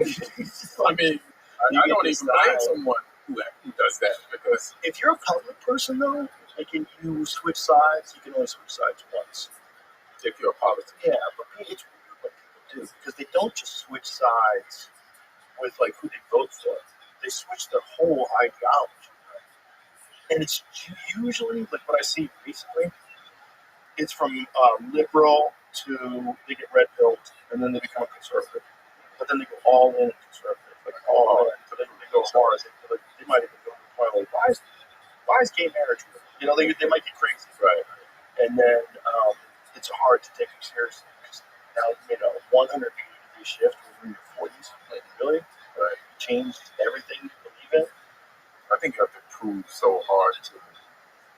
I mean, I don't even blame someone who does that, because if you're a public person, though, like, and you switch sides, you can only switch sides once. If you're a politician. Yeah, but it's weird what people do, because they don't just switch sides with, like, who they vote for. They switch their whole ideology. And it's usually, like, what I see recently, it's from liberal to they get red pilled, and then they become a conservative. But then they go all in conservative. All in. So they go hard. They might even go to the point like, why is gay marriage? You know, they might get crazy, right? And then it's hard to take them seriously because now 180 degree shift when you're in your 40s. Like, really? Right. Changed everything you believe in? I think you have to prove so hard to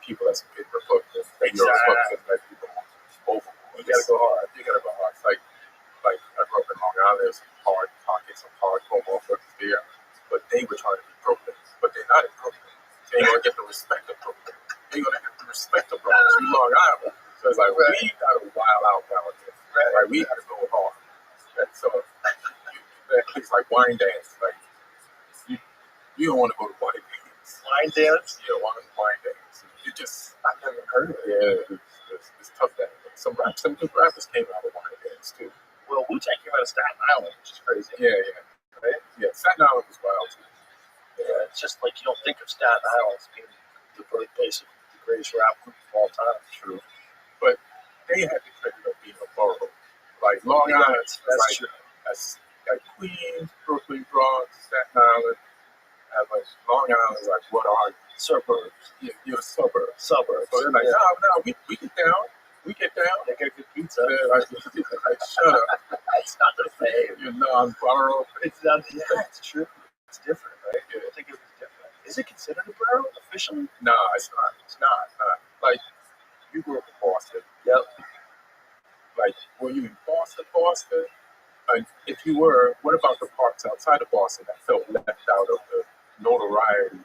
people that's a big Republican that you're a Republican that you go overboard. You gotta go hard. You gotta go hard. It's like I grew up in Long Island. There's some hard pockets of hardcore motherfuckers there, but they were trying to be Brooklyn, but they're not in Brooklyn. They ain't gonna get the respect of Brooklyn. They're gonna get the respect of Bronx. We Long Island. So it's like we gotta wild out nowadays. Right? We gotta go hard. And so it's like wine dance. Like you don't want to go to wine dance. Wine dance? Yeah, wine dance. You just I've never heard of it. yeah, it's tough. That some good rappers came out of wine dance too. Well, Wu-Tang came out of Staten Island, which is crazy. Yeah, Right? yeah. Staten Island was wild too. Yeah, it's just like you don't think of Staten Island as being the birthplace of the greatest rap group of all time. True, but they had the credit of being a borough. Like Long Island, That's like, true. That's like Queens, Brooklyn, Bronx, Staten Island. And like Long Island is like what are you? Suburbs. You're a suburb. Suburbs. So they're like, Yeah. no, we get down. We get down. They get good pizza. They're like shut up. It's not the same. You're non-borough. It's not. Yeah, it's true. It's different, right? Yeah. I think it was different. Is it considered a borough officially? Nah, it's not. It's not. Like you grew up in Boston. Yep. Like were you in Boston? And if you were, what about the parts outside of Boston that felt left out of the notoriety?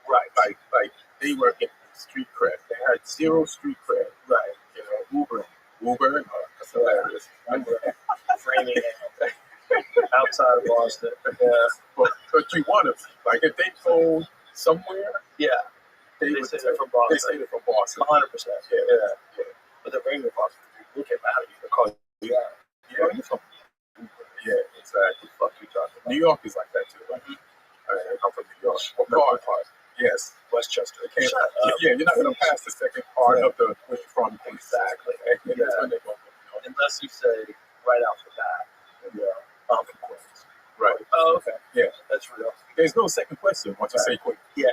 Right. Like they were getting street cred. They had zero street cred. Right. You know, Uber, that's hilarious. Framing outside of Boston. Yeah. But you want to, like if they go somewhere, Yeah. they They would say say they're from Boston. They say they're from Boston. 100%. Yeah. But they're bringing Boston. We'll get mad at you because Yeah, you're from yeah, exactly. fuck you talking about. New York is like that too. Like, I'm from New York. What part? Yes. Westchester. They can't, Shut up. yeah, you're not going to pass the second part Yeah. of the where you're from. Exactly. And that's Yeah. when they go, you know, Unless you say right off the bat, I'm from Queens. right. Oh, okay. Yeah. That's real. There's no second question once you say quick. Yeah.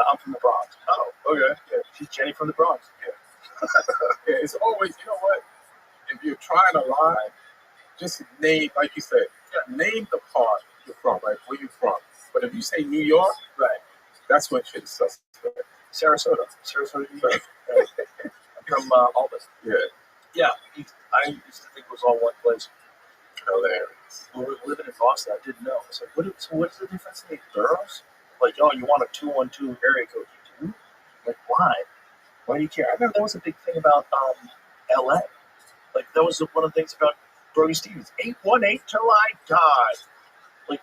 I'm from the Bronx. Oh, okay. Yeah. She's Jenny from the Bronx. Yeah, it's always, you know what? If you're trying to lie, just name, like you said, name the part you're from, like where you're from. But if you say New York, Right. that's when shit is suspect. Sarasota, New York. I'm from Albany. Yeah, Yeah. I used to think it was all one place. hilarious. When we were living in Boston, I didn't know. I was like, what's the difference in these boroughs? Like, oh, you want a 212 area code? You do? Like, why? Why do you care? I remember that was a big thing about LA. Like, that was one of the things about Brody Stevens. 818 till I die. Like,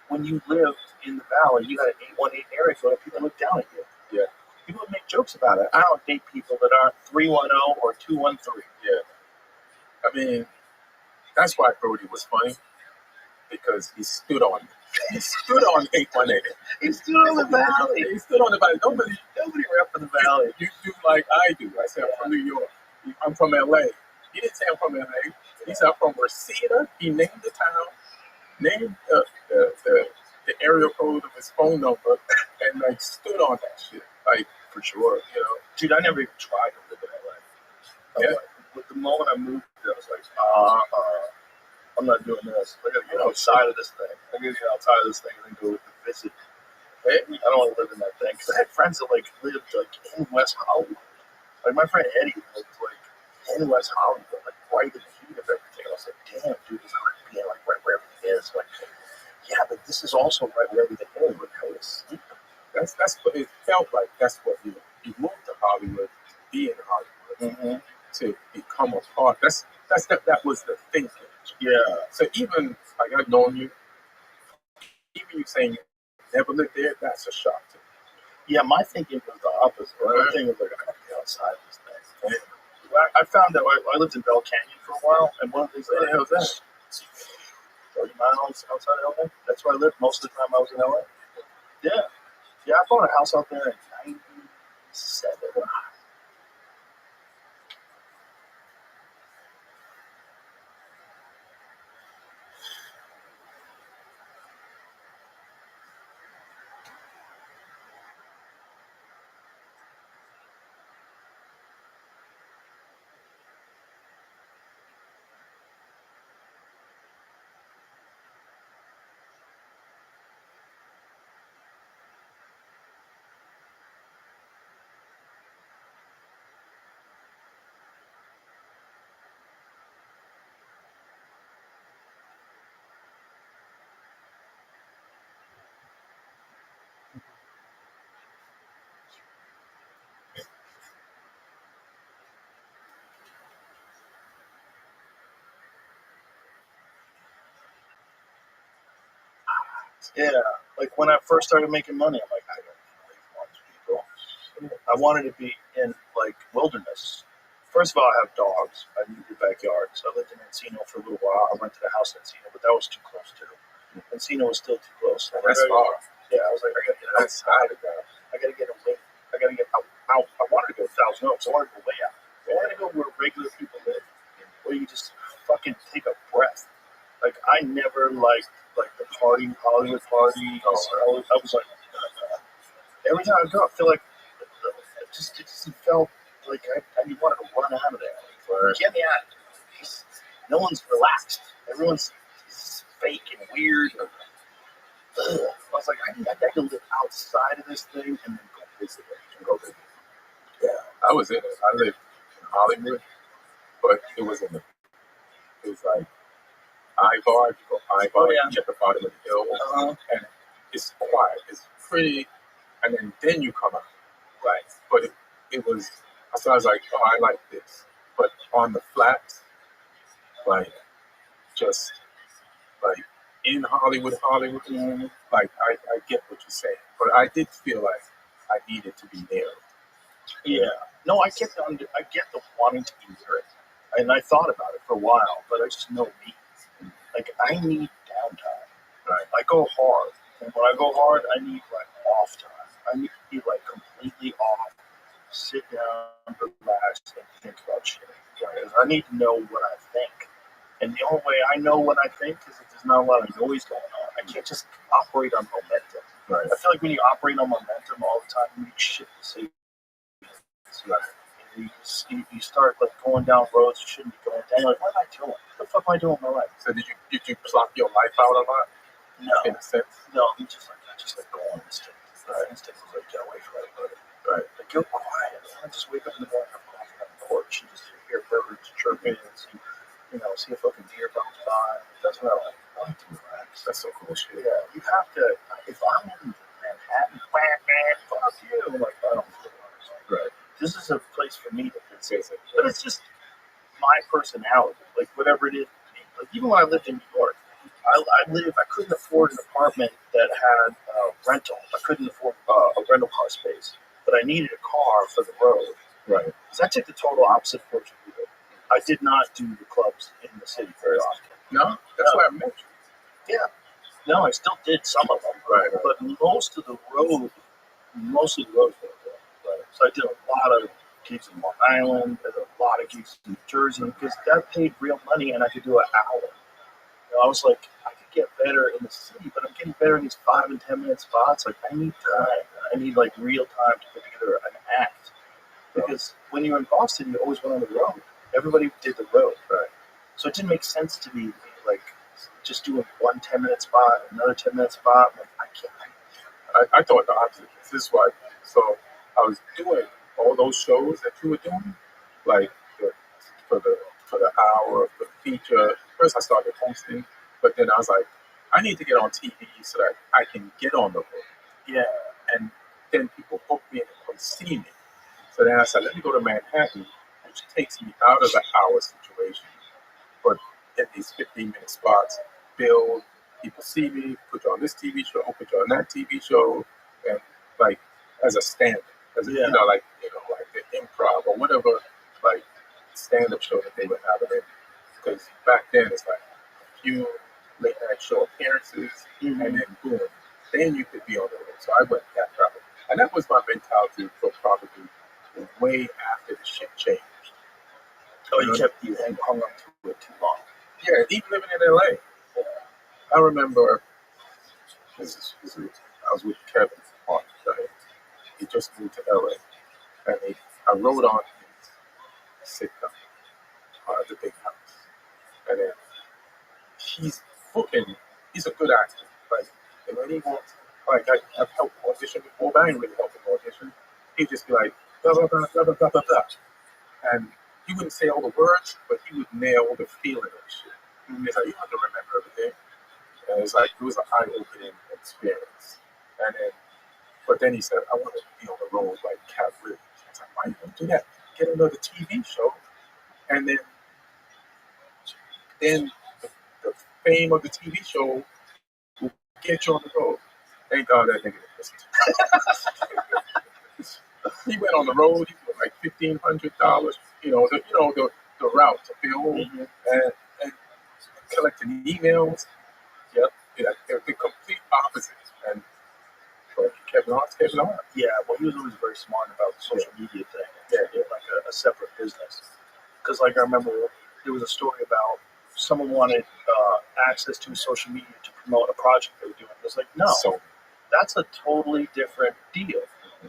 when you lived in the valley, you had an 818 area code, and people looked down at you. Yeah. People would make jokes about it. I don't date people that aren't 310 or 213. Yeah. I mean, that's why Brody was funny, because he stood on 818. He stood on the valley. He stood on the valley. Nobody rep for the valley. You do like I do. I said I'm from New York. I'm from LA. He didn't say I'm from LA. He said I'm from Reseda. He named the town, named the area code of his phone number, and like stood on that shit. Like for sure, you know. Dude, I never even tried to live in LA. Yeah. Like, with the moment I moved there, I was like, I'm not doing this. I gotta get outside of this thing. I gotta get outside of this thing and then go visit. Hey, I don't want to live in that thing. Because I had friends that like lived like in West Hollywood. Like my friend Eddie lived like in West Hollywood, like right in the heat of everything. I was like, damn, dude, it's not being like right where everything is. Like, yeah, but this is also right where everything is. Like, I was sleeping. That's what it felt like. That's what you moved to Hollywood, to be in Hollywood, to become a part. That was the thinking. Yeah. So even like I've known you, even you saying you never lived there, that's a shock to me. Yeah, my thinking was the opposite. Right? My thinking was like, I gotta get outside of this thing. I found that I lived in Bell Canyon for a while, and one of the things Where the hell is that? 30 miles outside of LA. That's where I lived most of the time I was in LA. Yeah. Yeah, I bought a house out there in 97. Yeah, like when I first started making money, I'm like, I don't really want to people. I wanted to be in like wilderness. First of all, I have dogs. I need the backyard. So I lived in Encino for a little while. I rented a house in Encino, but that was too close too. Encino was still too close. So That's far. Yeah, I was like, I gotta get outside of that. I gotta get away. I gotta get out. I wanted to go Thousand Oaks. I wanted to go way out. I wanted to go where regular people live, where you just fucking take a breath. Like I never liked like the party, Hollywood party. I was like, every time I go, I feel like it just felt like I wanted to run out of there. Like, get me out of here. No one's relaxed. Everyone's fake and weird. I was like, I got to live outside of this thing and then go visit it. Yeah, I was in it. I lived in Hollywood, but it was like Ivar. You go Ivar. Oh, yeah. You get the bottom of the hill, and it's quiet. It's pretty, and then you come out. Right. But it was. So I was like, oh, I like this. But on the flats, like just like in Hollywood, like I get what you're saying, but I did feel like I needed to be there. Yeah. No, I get the wanting to be there, and I thought about it for a while, but I just know me. Like I need downtime. Right. I go hard, and when I go hard, I need like off time. I need to be like completely off, sit down, relax, and think about shit. Because I need to know what I think, and the only way I know what I think is if there's not a lot of noise going on. I can't just operate on momentum. Right. I feel like when you operate on momentum all the time, you make shit decisions. Right. You start like going down roads you shouldn't be going down. You're like, what am I doing? What the fuck am I doing with my life? So did you plot your life out a lot? No. In a sense? No, I just like go on instinct. Right. Instinct is like get away from everybody. Right. Like go quiet. I just wake up in the morning, have coffee on the porch, and just hear birds chirping and see a fucking deer bounce by. That's what I like. I like to relax. That's so cool shit. Yeah, you have to. If I'm in Manhattan, fuck you. I'm like, I don't feel it. Right. This is a place for me to visit. But it's just my personality, like whatever it is. Like even when I lived in New York, I couldn't afford an apartment that had rental. I couldn't afford a rental car space, but I needed a car for the road. Right. So I took the total opposite approach of you. I did not do the clubs in the city very often. No, that's why I met you. Yeah. No, I still did some of them. Right. But most of the roads were good. Right. So I did a lot of gigs in Long Island, and a lot of gigs in New Jersey, because that paid real money, and I could do an hour. I was like, I could get better in the city, but I'm getting better in these 5 and 10 minute spots. Like I need time. I need like real time to put together an act. Because when you're in Boston, you always went on the road. Everybody did the road. Right. So it didn't make sense to be like just doing 1 10-minute spot, another 10-minute spot. Like I can't. I thought the opposite. This is why. So I was doing all those shows that you were doing, like for the hour, for the feature. First, I started hosting, but then I was like, I need to get on TV so that I can get on the road. Yeah, and then people book me and come see me. So then I said, let me go to Manhattan, which takes me out of the hour situation. But in these 15-minute spots, build, people see me, put you on this TV show, put you on that TV show, and like as a stand-up, like the improv or whatever, like stand-up show that they would have it in. Because back then it's like a few late night show appearances, and then boom, then you could be on the road. So I went that route, and that was my mentality for probably way after the shit changed. Oh, you hung up to it too long. Yeah, even living in LA. Yeah. I remember I was with Kevin on right? He just moved to LA, and I wrote on his sitcom, The Big House, and then he's a good actor. Like, and when he wants, like I've helped audition before, but I ain't really helped him audition. He'd just be like blah blah blah blah blah blah blah, blah. And he wouldn't say all the words, but he would nail the feeling of the shit. It's like you have to remember everything. And it's like it was an eye-opening experience. But then he said, I want to be on the road like Cat Williams. I was like, why you gonna do that? Get another TV show, and then the fame of the TV show will get you on the road. Thank God that nigga didn't listen to me. He went on the road. He put like $1,500. The route to film and collecting emails. Yep. Yeah, they're the complete opposite. And Kevin Hart. Yeah, well, he was always very smart about the social media thing. Yeah, like a separate business. Because, like, I remember there was a story about someone wanted access to social media to promote a project they were doing. It was like, no, that's a totally different deal.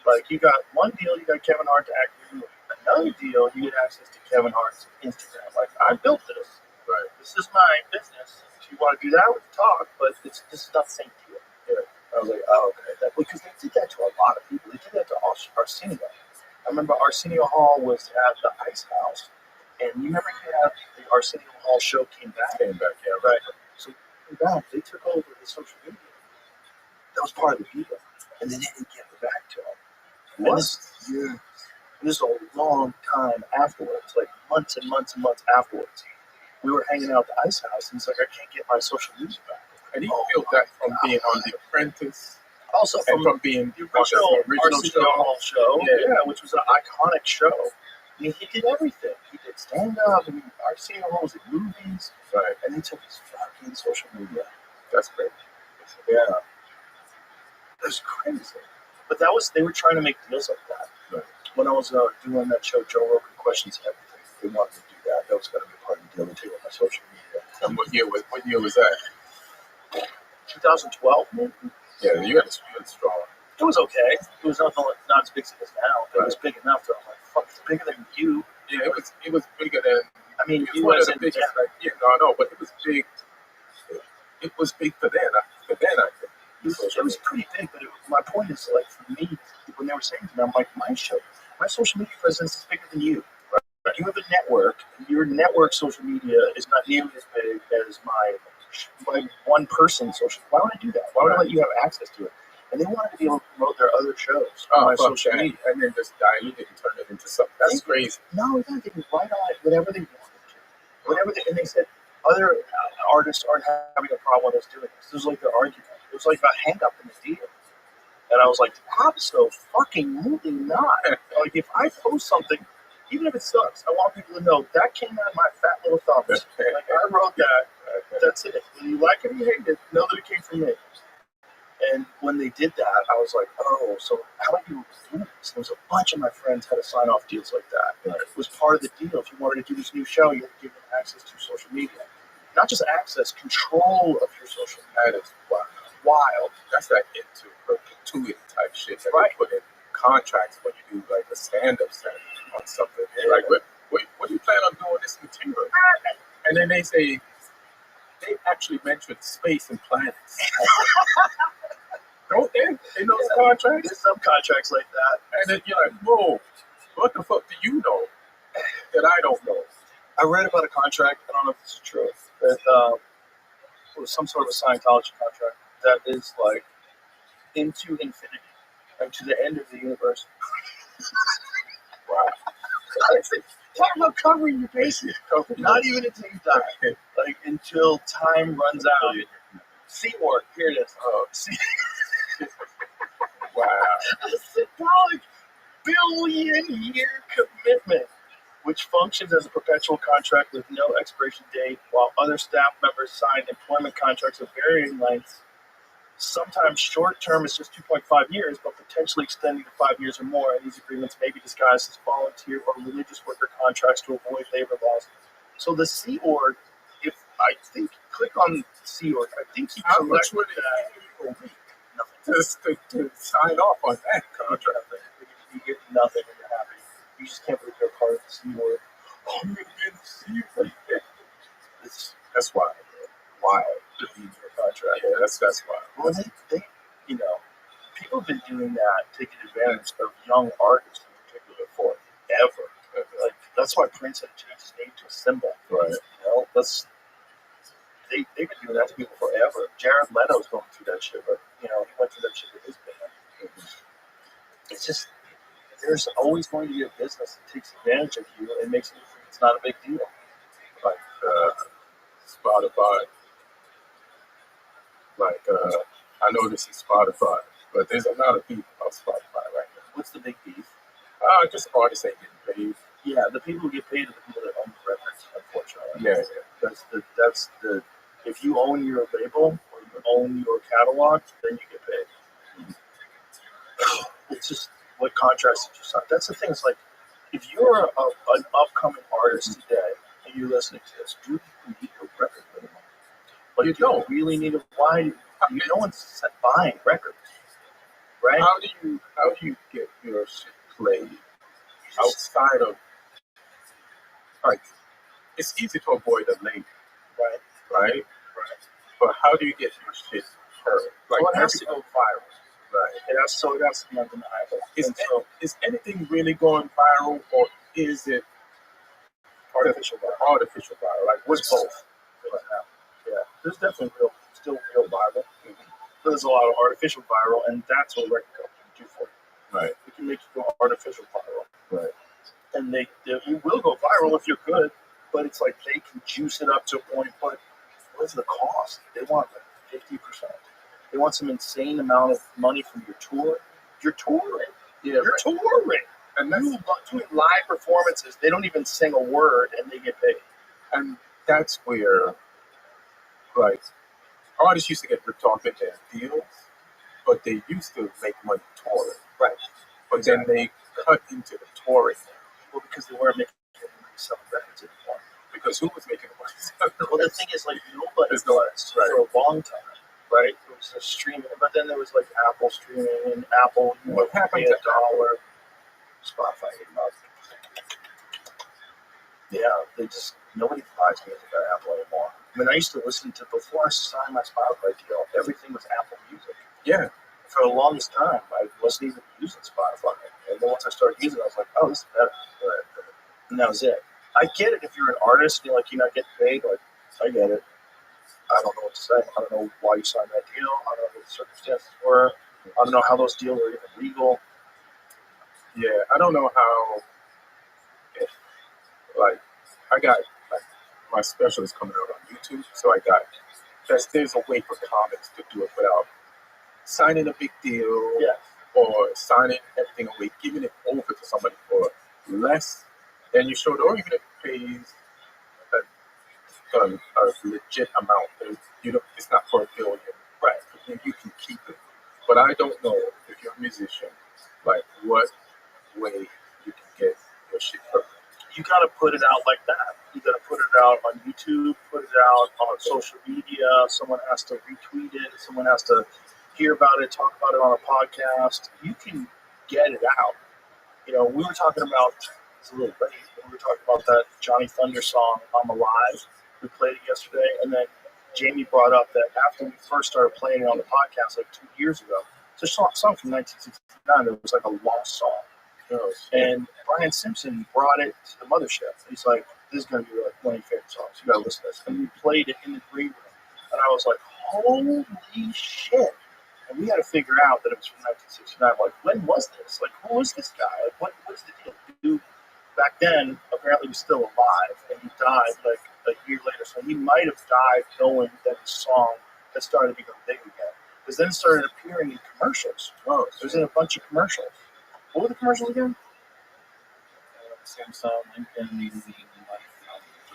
Like, you got one deal, you got Kevin Hart to act in your movie. Another deal, you get access to Kevin Hart's Instagram. Like, I built this. Right. This is my business. If you want to do that, we can talk, but this is not the same deal. Yeah. I was like, oh, okay. Because they did that to a lot of people. They did that to Arsenio. I remember Arsenio Hall was at the Ice House, and you remember the Arsenio Hall show came back? Yeah, right. So came back, they took over the social media. That was part of the deal. And then they didn't give it back to him. What? This is a long time afterwards, like months and months and months afterwards. We were hanging out at the Ice House, and it's like, I can't get my social media back. And he built that from being on The Apprentice. Also from being the original Arsenio Hall show, which was an iconic show. I mean, he did everything. He did stand-up. I mean, Arsenio Hall was in movies. Right. And they took his fucking social media. That's great. Yeah. It was crazy. But they were trying to make deals like that. Right. When I was doing that show, Joe Rogan Questions Everything, they wanted to do that. That was going to be part of the deal to take my social media. And what year was that? 2012, maybe? Yeah, you had strong. It was okay. It was not as big as it is now, but it was big enough that I was like, fuck, it's bigger than you. Yeah, it was bigger than. I mean, it was one of the biggest. But it was big. It was big for then. I think. It was pretty big, but my point is, like, for me, when they were saying to me, I'm like, my social media presence is bigger than you. Right? You have a network. Your network social media is not nearly as big as my one person social. Why would I do that? Why would I let you have access to it? And they wanted to be able to promote their other shows on my social media, and then just dilute it and turn it into something. That's crazy. No, they can write on it whatever they wanted to. And they said other artists aren't having a problem with us doing this. This was like their argument. It was like a hang up in the deal. And I was like, absolutely not. Like, if I post something, even if it sucks, I want people to know that came out of my fat little thumbs. Like, I wrote that. That's it. Whether you like it or you hate it, know that it came from me. And when they did that, I was like, oh, so how many people were doing this? There was a bunch of my friends had to sign off deals like that. Right. It was part of the deal. If you wanted to do this new show, you had to give them access to social media. Not just access, control of your social media. That is wild. That's that perpetuity type shit that they put in contracts when you do like a stand-up set on something. They're like, what do you plan on doing this material? And then they say, they actually mentioned space and planets. Don't they? In those contracts? There's some contracts like that. And then you're like, whoa, what the fuck do you know that I don't know? I read about a contract, I don't know if this is true, that it was some sort of a Scientology contract that is like into infinity, like to the end of the universe. Wow. Talk about covering your bases. Not even until you die. Like, until time runs out. Seymour, here it is. Wow. A symbolic billion-year commitment, which functions as a perpetual contract with no expiration date, while other staff members sign employment contracts of varying lengths. Sometimes short-term is just 2.5 years, but potentially extending to 5 years or more. And these agreements may be disguised as volunteer or religious worker contracts to avoid labor laws. So the Sea Org, if I think, click on Sea Org. I think he how much would it be a week? Nothing. To sign off on that contract. You get nothing when you're happy. You just can't believe you're part of the Sea Org. Oh, you're in the Sea Org. That's wild. Wild. To be in your contract. Yeah, that's wild. Well, they, people have been doing that, taking advantage of young artists in particular forever. Like, that's why Prince had changed his name to a symbol. Right. They've been doing that to people forever. Jared Leto's going through that shit, but he went through that shit with his band. It's just, there's always going to be a business that takes advantage of you and makes it think it's not a big deal. Like Spotify. Like I know this is Spotify, but there's a lot of people on Spotify right now. What's the big beef? Just artists ain't getting paid. Yeah, the people who get paid are the people that own the records, unfortunately. Yeah. That's the if you own your label or you own your catalog, then you get paid. It's just what contracts did you sign? That's the thing. It's like if you're an upcoming artist today and you're listening to this, do you need a record label? Like, you don't really need a why. No one's buying records, right? How do you get your shit played outside of, like, it's easy to avoid a label, right? But how do you get your shit heard? Like, well, it has to go viral. Right. It has to be undeniable. Is anything really going viral, or is it artificial viral? Artificial viral, like what's both? Yeah, there's definitely still real viral. Mm-hmm. But there's a lot of artificial viral, and that's what record companies do for you. Right. They can make you go artificial viral. Right. And you will go viral if you're good, but it's like they can juice it up to a point. But what's the cost? They want like 50%. They want some insane amount of money from your tour. You're touring. Yeah, you're touring. And you're doing live performances. They don't even sing a word, and they get paid. And that's where, like, artists used to get ripped off in their deals, but they used to make money touring. Right. But then they cut into the touring. Well, because they weren't making money selling records anymore. Because who was making money? Well, the thing is, like, nobody was for a long time. Right, it was a streaming, but then there was like Apple streaming and Apple. What happened to $1? Spotify came out. Yeah, nobody buys music on Apple anymore. I mean, I used to listen to before I signed my Spotify deal. Everything was Apple Music. Yeah, for the longest time, I wasn't even using Spotify, and then once I started using it, I was like, oh, this is better. And that was it. I get it if you're an artist, you're not getting paid. Like, I get it. I don't know what to say. I don't know why you signed that deal. I don't know what the circumstances were. I don't know how those deals are even legal. Yeah, I don't know how. Like, I got my special is coming out on YouTube, so there's a way for comics to do it without signing a big deal, or signing everything away, giving it over to somebody for less than you showed, or even if it pays a legit amount. It's not for $1 billion, right? You can keep it, but I don't know if you're a musician, like what way you can get your shit heard. You got to put it out like that. You got to put it out on YouTube, put it out on social media. Someone has to retweet it. Someone has to hear about it, talk about it on a podcast. You can get it out. We were talking about, it's a little late, but we were talking about that Johnny Thunder song, I'm Alive. We played it yesterday, and then Jamie brought up that after we first started playing it on the podcast like 2 years ago, it's a song from 1969 that was like a lost song. And Brian Simpson brought it to the mothership. He's like, this is going to be like one of your favorite songs. You got to listen to this. And we played it in the green room. And I was like, holy shit. And we had to figure out that it was from 1969. Like, when was this? Like, who was this guy? Like, what is the deal? Dude, back then, apparently he was still alive. And he died like a year later. So he might have died knowing that his song had started to become big again. Because then it started appearing in commercials. Oh, it was in a bunch of commercials. What were the commercials again? Samsung, Lincoln,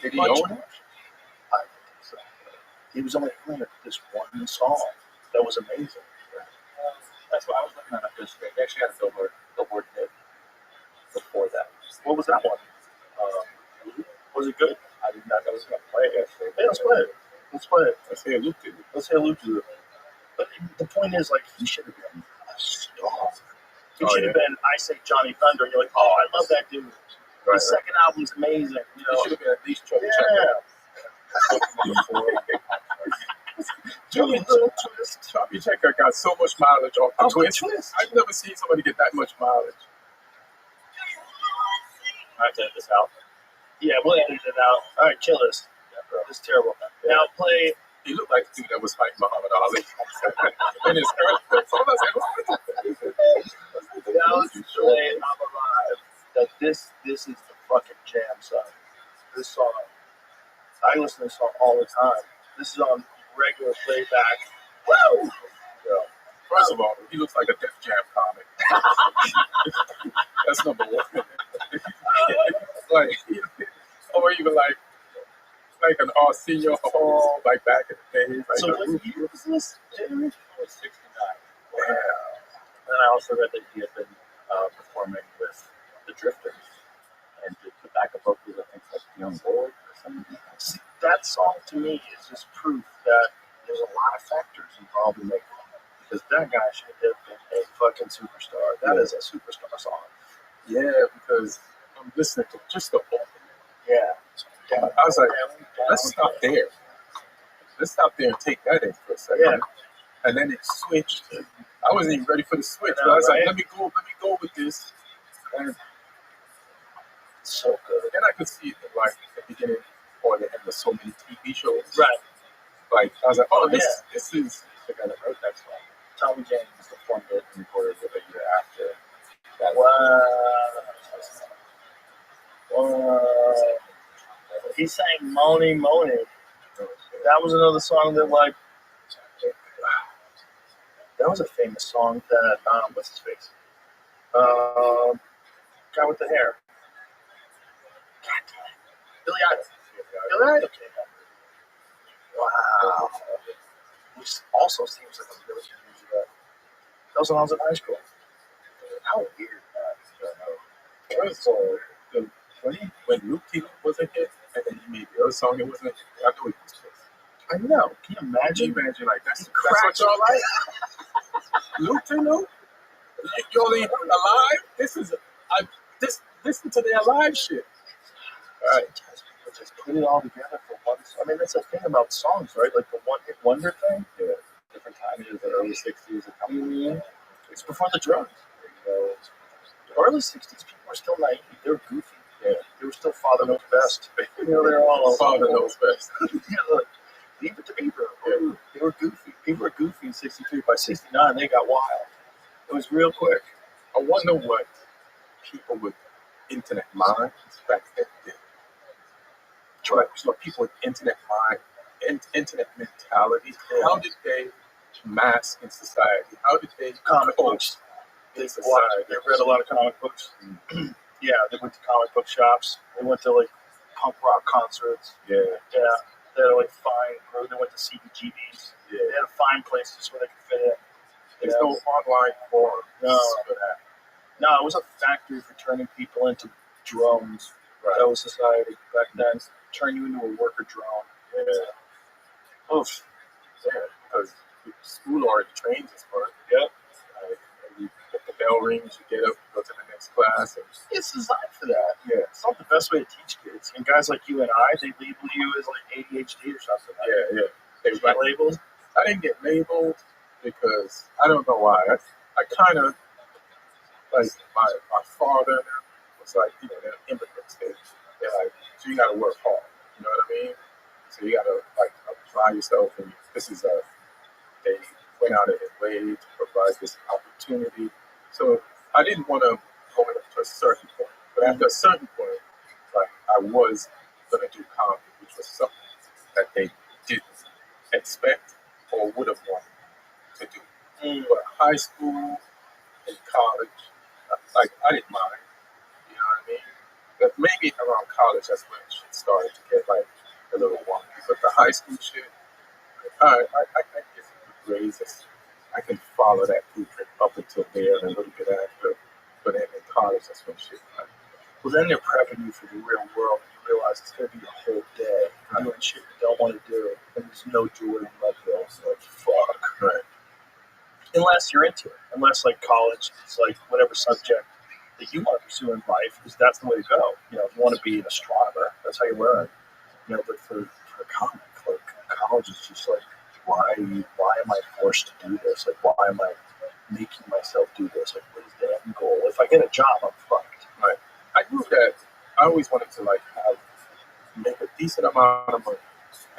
did he own it? I think so. He was only playing this one song that was amazing. That's why I was looking at it this week. They actually had a Billboard hit before that. What was that one? Was it good? I did not know I was going to play it. Hey, let's play it. Let's say a loop to it. But the point is, like, he should have been a star. It should have been, I say Johnny Thunder, and you're like, oh, I love that dude. Right, his second album's amazing. It should have been at least Chubby Checker. Chubby Checker got so much mileage off the twist. I've never seen somebody get that much mileage. I have to edit this out. Yeah, we'll edit it out. All right, kill this. This is terrible. Yeah. Now play. He looked like a dude that was fighting Muhammad Ali. And his earth. So I was like, now let's play I'm Alive. That this is the fucking jam song. This song, I listen to this song all the time. This is on regular playback. Woo! Yeah. First of all, he looks like a Def Jam comic. That's number one. Like, or even like an Arsenio Hall, like back in the days. Like So what year was this, Jeremy? It was 69. yeah. And I also read that he had been performing with the Drifters and did the backup vocals, I think, like Young Lord or something. See, that song to me is just proof that there's a lot of factors involved in making it. Because that guy should have been a fucking superstar. That is a superstar song. Yeah, because I'm listening to just the opening. Yeah. I was like, let's stop there. Let's stop there and take that in for a second. Yeah. And then it switched. I wasn't even ready for the switch. I know, But I was right? like, let me go with this. And So good. then I could see it like the beginning or the end of so many TV shows. Right. Like I was like, oh, Yeah. this is The guy that wrote that song. Tommy James performed it and recorded it a year after that. Wow. He sang Money Money. That was another song that, like, that was a famous song that, what's his face? Guy with the hair. God damn it. Billy Idol. Billy Idol came out. Wow. Which also seems like a really good music. That was when I was in high school. How weird. When Luke T was a hit, and then he made the other song, it wasn't. I know it was pissed. I know. Can you Can imagine? you imagine like that's Crack. what y'all like? Luke T, y'all ain't alive. Listen to their live shit. All right. Just put it all together for one. I mean, that's the thing about songs, right? Like the one-hit wonder thing. Yeah. Different time. It was the early 60s. It's before the drugs. The early 60s, people were still naive. They were goofy. Yeah. They were still Father Knows Best. You know, they were all Father knows best. Yeah, look, leave it to Beaver. Yeah. They were goofy. People were goofy in 63. By 69, they got wild. It was real quick. I wonder what people with internet minds back then did. Right. So people with internet mind, internet mentality, how did they mask in society? How did they Comic cope books. in They society? read a lot of comic books. Yeah, they went to comic book shops. They went to, like, punk rock concerts. Yeah. Yeah, they had, like, fine. They went to CBGBs. Yeah. They had fine places where they could fit in. There's no online forums No. for that. No, it was a factory for turning people into drones. Right. That was society back then. Turn you into a worker drone. Yeah. Oof. Yeah, because school already trains us for it. Yep. If the bell rings, you get up, go to the next class. And, It's designed for that. yeah. It's not the best way to teach kids. And guys like you and I, they label you as like ADHD or something. Yeah. They get labeled. I didn't get labeled because I don't know why. I kind of like my father was like, they're immigrants. They're like, so you got to work hard. You know what I mean? So you got to like apply yourself. And they went out of their way to provide this opportunity. So I didn't want to go up to a certain point, but after a certain point, like I was gonna do comedy, which was something that they didn't expect or would have wanted to do. But high school and college, like I didn't mind. You know what I mean? But maybe around college, that's when shit started to get like a little wonky. But the high school shit, I get some good grades. I can follow that blueprint up until there and a little bit after. But then in college, that's when shit. Well, then they're prepping you for the real world. You realize it's going to be a whole day doing shit you don't want to do. And there's no joy in Leadville. So, like, fuck. Right. Unless you're into it. Unless, like, college is, like, whatever subject that you want to pursue in life, because that's the way to go. You know, if you want to be an astronomer, that's how you learn. You know, but for comic, like, college is just, like, why am I forced to do this? Like, why am I making myself do this? Like, what is the end goal? If I get a job, I'm fucked. Right. I knew that I always wanted to like make a decent amount of money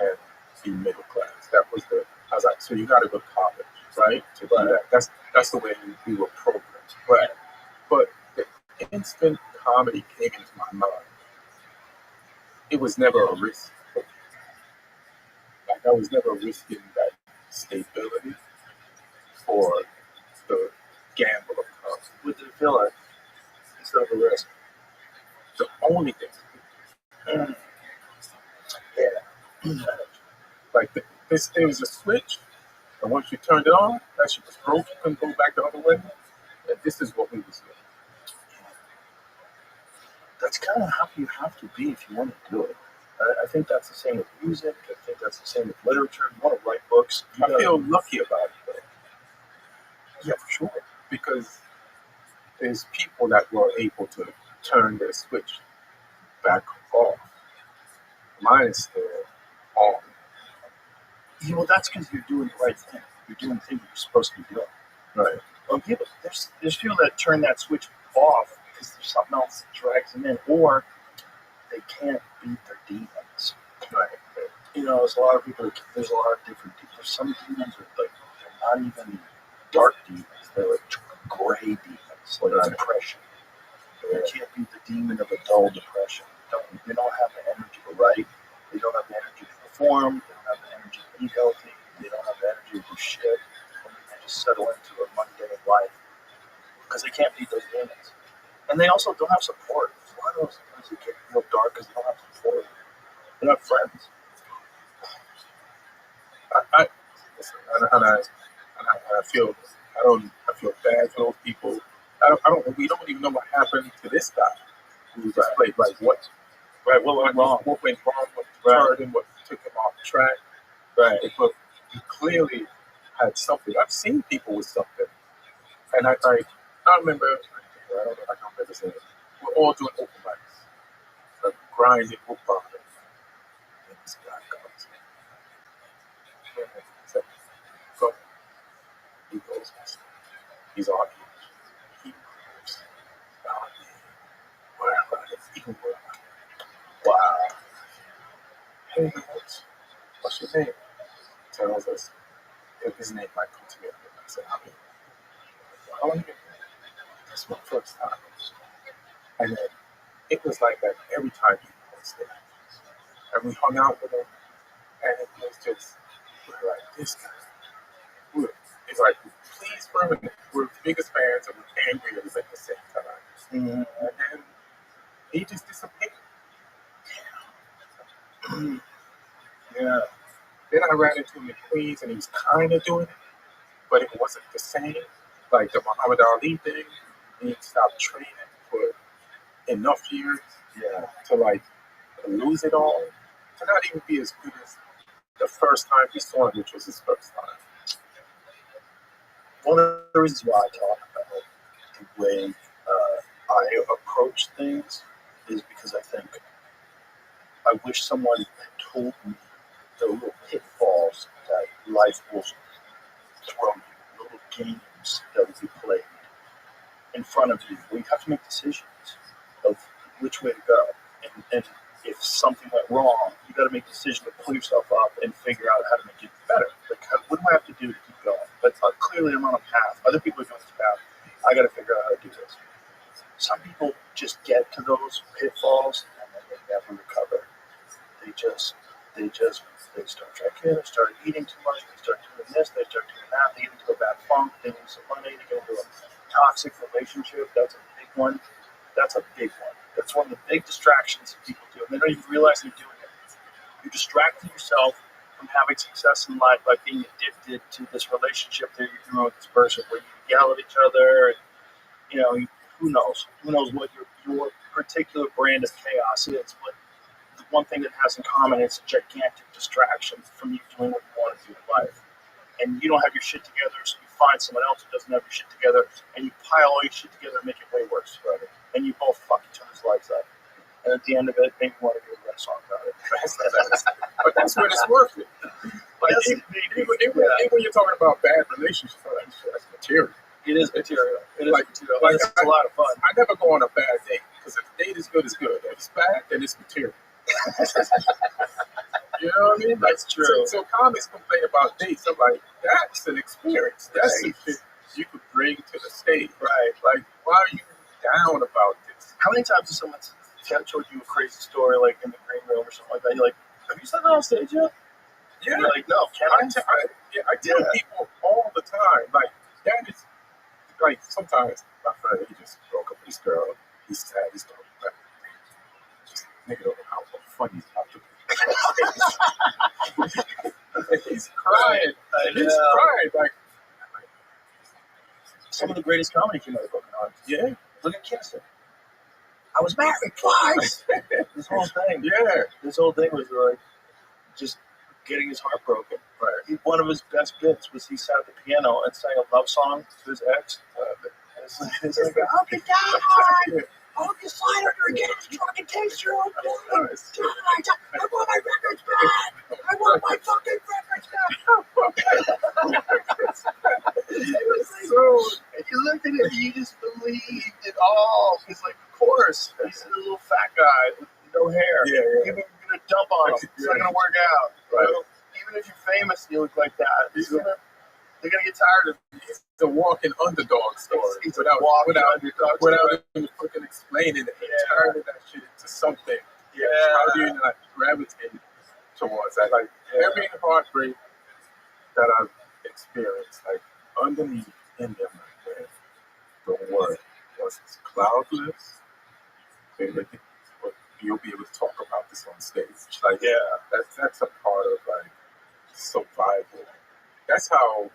and be middle class. That was I was like, so you got to go to college, right? To do that. That's the way we were programmed. Right. But the instant comedy came into my mind, it was never a risk. Like I was never risking that stability. for the gamble of With the filler instead of a risk. the only thing. Mm. Yeah. Like there was a switch, and once you turned it on, that shit was broke. You couldn't go back the other way. And this is what we was doing. That's kind of how you have to be if you want to do it. I think that's the same with music. I think that's the same with literature. You want to write books. I feel lucky about it, though. Yeah, for sure. Because there's people that were able to turn their switch back off. Mine is still on. Yeah, well, that's because you're doing the right thing. You're doing the thing you're supposed to be doing. Right. Well, people, there's people that turn that switch off because there's something else that drags them in, or they can't beat their demons. Right. You know, there's a lot of people. There's a lot of different. There's some demons that like they're not even dark demons. They're like gray demons, like depression. They can't beat the demon of a dull depression. They don't have the energy to write. They don't have the energy to perform. They don't have the energy to eat healthy. They don't have the energy to do shit. They just settle into a mundane life because they can't beat those demons. And they also don't have support. A lot of those things that get real dark because they don't have support. They don't have friends. I feel bad for those people. We don't even know what happened to this guy who just played like what. Right, what went wrong? What went wrong? What turned him? What took him off track? Right. But he clearly had something. I've seen people with something, and I remember. I don't know. I can't remember saying it. We're all doing open mics, like grinding hoop bottom. And this guy comes. So he goes. He's on. He moves. Oh, wherever it is, even wherever. Wow. Hey, what's your name? Tells us if his name might come together. I said, how long you been here? That's my first time. And then it was like that every time he was there. And we hung out with him, and it was just, we're like, this guy. It's like, please for him. We're the biggest fans, and we're angry at the same time. Mm-hmm. And then he just disappeared. Yeah. Then I ran into him in Queens, and he was kind of doing it, but it wasn't the same. Like the Muhammad Ali thing, he stopped training for enough years to like lose it all, to not even be as good as the first time he saw him, which was his first time. One of the reasons why I talk about the way I approach things is because I think I wish someone had told me the little pitfalls that life will throw you, little games that will be played in front of you where you have to make decisions of which way to go. And if something went wrong, you got to make a decision to pull yourself up and figure out how to make it better. Like, what do I have to do to keep going? But clearly, I'm on a path. Other people are doing this path. I got to figure out how to do this. Some people just get to those pitfalls and then they never recover. They start drinking, they start eating too much, they start doing this, they start doing that, they get into a bad funk, they lose some money, they get into a toxic relationship. That's a big one. That's one of the big distractions that people do. And they don't even realize they're doing it. You're distracting yourself from having success in life by being addicted to this relationship that you're doing with this person where you yell at each other. And, who knows? Who knows what your particular brand of chaos is? But the one thing that has in common is a gigantic distraction from you doing what you want to do in life. And you don't have your shit together, so you find someone else who doesn't have your shit together, and you pile all your shit together and make it way worse. Right? And you both fuck each other's lives up. And at the end of it, maybe you want to do a rap song about it. But that's when it's worth it. Like, Yes, even when you're talking about bad relationships, that's material. It is material. It is like, material. Like, it's a lot of fun. I never go on a bad date, because if the date is good, it's good. If it's bad, then it's material. You know what I mean? That's true. So comics complain about dates. I'm like, that's an experience. That's some shit you could bring to the stage. Right. Like, why are you down about this? How many times has someone told you a crazy story, like in the green room or something like that? You're like, have you said that on stage yet? Yeah. You're like, no, can I? I tell people all the time, like, that is, like, sometimes my friend, he just broke up with his girl. He's sad. He's talking like, just nigga don't know how funny he's about to be. He's crying. He's crying. Like, some of the greatest comedy came out of broken hearts. yeah. Look at Kiss It. I was married twice. This whole thing. Yeah. This whole thing was like just getting his heart broken. Right. One of his best bits was he sat at the piano and sang a love song to his ex. It's like, I hope you die. I hope you slide under against the truck and taste your own blood. I want my records back. I want my fucking records back. It was like, so, and you looked at him and you just believed it all. He's like, of course. He's a little fat guy with no hair. Yeah. Even gonna dump on him. It's not gonna work out. Right. You know? Even if you're famous and you look like that, they're gonna get tired of you. It's the walking underdog story. It's without even fucking explaining it, turning that shit into something. Yeah. How do you not gravitate towards that? Like every heartbreak that I've experienced, like underneath in them, like the word was cloudless. You'll be able to talk about this on stage. Like that's a part of like survival. That's how